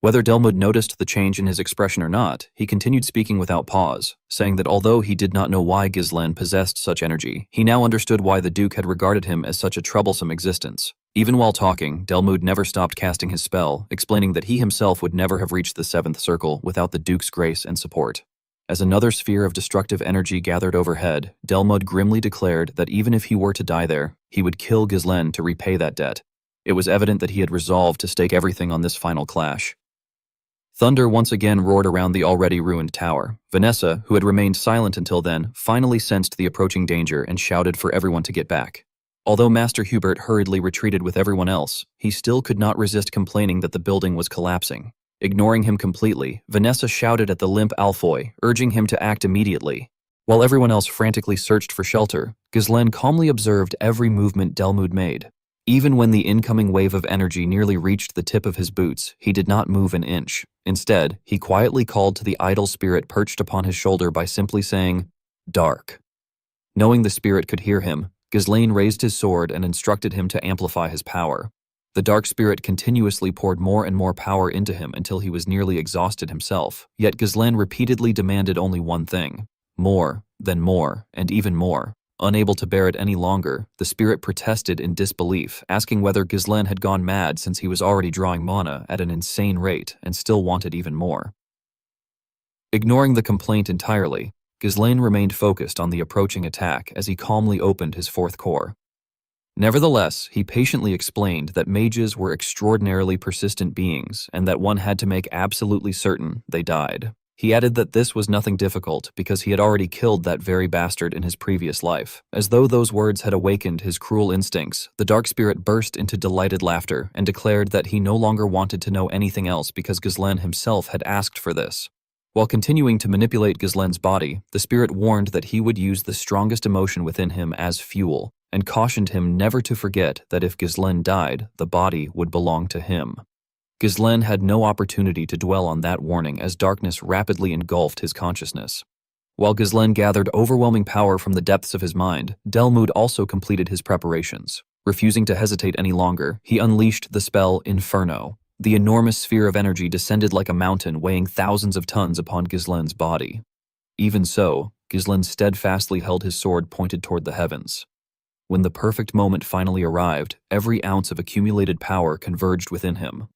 Whether Delmood noticed the change in his expression or not, he continued speaking without pause, saying that although he did not know why Ghislaine possessed such energy, he now understood why the Duke had regarded him as such a troublesome existence. Even while talking, Delmood never stopped casting his spell, explaining that he himself would never have reached the 7th Circle without the Duke's grace and support. As another sphere of destructive energy gathered overhead, Delmood grimly declared that even if he were to die there, he would kill Ghislaine to repay that debt. It was evident that he had resolved to stake everything on this final clash. Thunder once again roared around the already ruined tower. Vanessa, who had remained silent until then, finally sensed the approaching danger and shouted for everyone to get back. Although Master Hubert hurriedly retreated with everyone else, he still could not resist complaining that the building was collapsing. Ignoring him completely, Vanessa shouted at the limp Alfoy, urging him to act immediately. While everyone else frantically searched for shelter, Ghislaine calmly observed every movement Delmood made. Even when the incoming wave of energy nearly reached the tip of his boots, he did not move an inch. Instead, he quietly called to the idle spirit perched upon his shoulder by simply saying, "Dark." Knowing the spirit could hear him, Ghislaine raised his sword and instructed him to amplify his power. The dark spirit continuously poured more and more power into him until he was nearly exhausted himself, yet Ghislaine repeatedly demanded only one thing: more, then more, and even more. Unable to bear it any longer, the spirit protested in disbelief, asking whether Ghislaine had gone mad since he was already drawing mana at an insane rate and still wanted even more. Ignoring the complaint entirely, Ghislaine remained focused on the approaching attack as he calmly opened his 4th core. Nevertheless, he patiently explained that mages were extraordinarily persistent beings and that one had to make absolutely certain they died. He added that this was nothing difficult because he had already killed that very bastard in his previous life. As though those words had awakened his cruel instincts, the dark spirit burst into delighted laughter and declared that he no longer wanted to know anything else because Ghislaine himself had asked for this. While continuing to manipulate Ghislaine's body, the spirit warned that he would use the strongest emotion within him as fuel, and cautioned him never to forget that if Ghislaine died, the body would belong to him. Ghislaine had no opportunity to dwell on that warning as darkness rapidly engulfed his consciousness. While Ghislaine gathered overwhelming power from the depths of his mind, Delmood also completed his preparations. Refusing to hesitate any longer, he unleashed the spell Inferno. The enormous sphere of energy descended like a mountain, weighing thousands of tons upon Ghislaine's body. Even so, Ghislaine steadfastly held his sword pointed toward the heavens. When the perfect moment finally arrived, every ounce of accumulated power converged within him.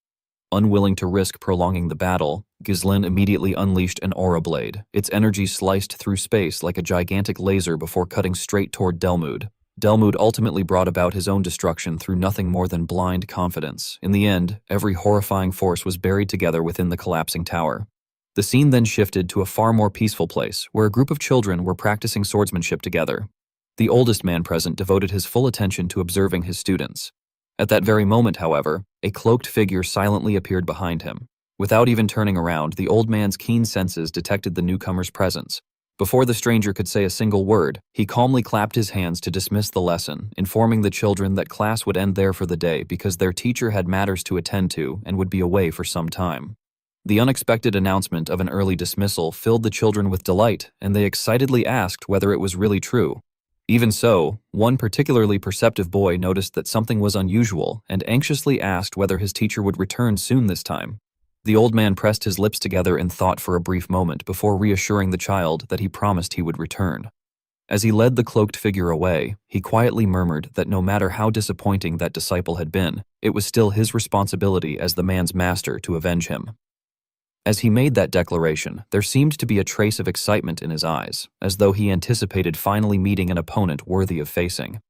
Unwilling to risk prolonging the battle, Ghislaine immediately unleashed an aura blade. Its energy sliced through space like a gigantic laser before cutting straight toward Delmood. Delmood ultimately brought about his own destruction through nothing more than blind confidence. In the end, every horrifying force was buried together within the collapsing tower. The scene then shifted to a far more peaceful place, where a group of children were practicing swordsmanship together. The oldest man present devoted his full attention to observing his students. At that very moment, however, a cloaked figure silently appeared behind him. Without even turning around, the old man's keen senses detected the newcomer's presence. Before the stranger could say a single word, he calmly clapped his hands to dismiss the lesson, informing the children that class would end there for the day because their teacher had matters to attend to and would be away for some time. The unexpected announcement of an early dismissal filled the children with delight, and they excitedly asked whether it was really true. Even so, one particularly perceptive boy noticed that something was unusual and anxiously asked whether his teacher would return soon this time. The old man pressed his lips together in thought for a brief moment before reassuring the child that he promised he would return. As he led the cloaked figure away, he quietly murmured that no matter how disappointing that disciple had been, it was still his responsibility as the man's master to avenge him. As he made that declaration, there seemed to be a trace of excitement in his eyes, as though he anticipated finally meeting an opponent worthy of facing.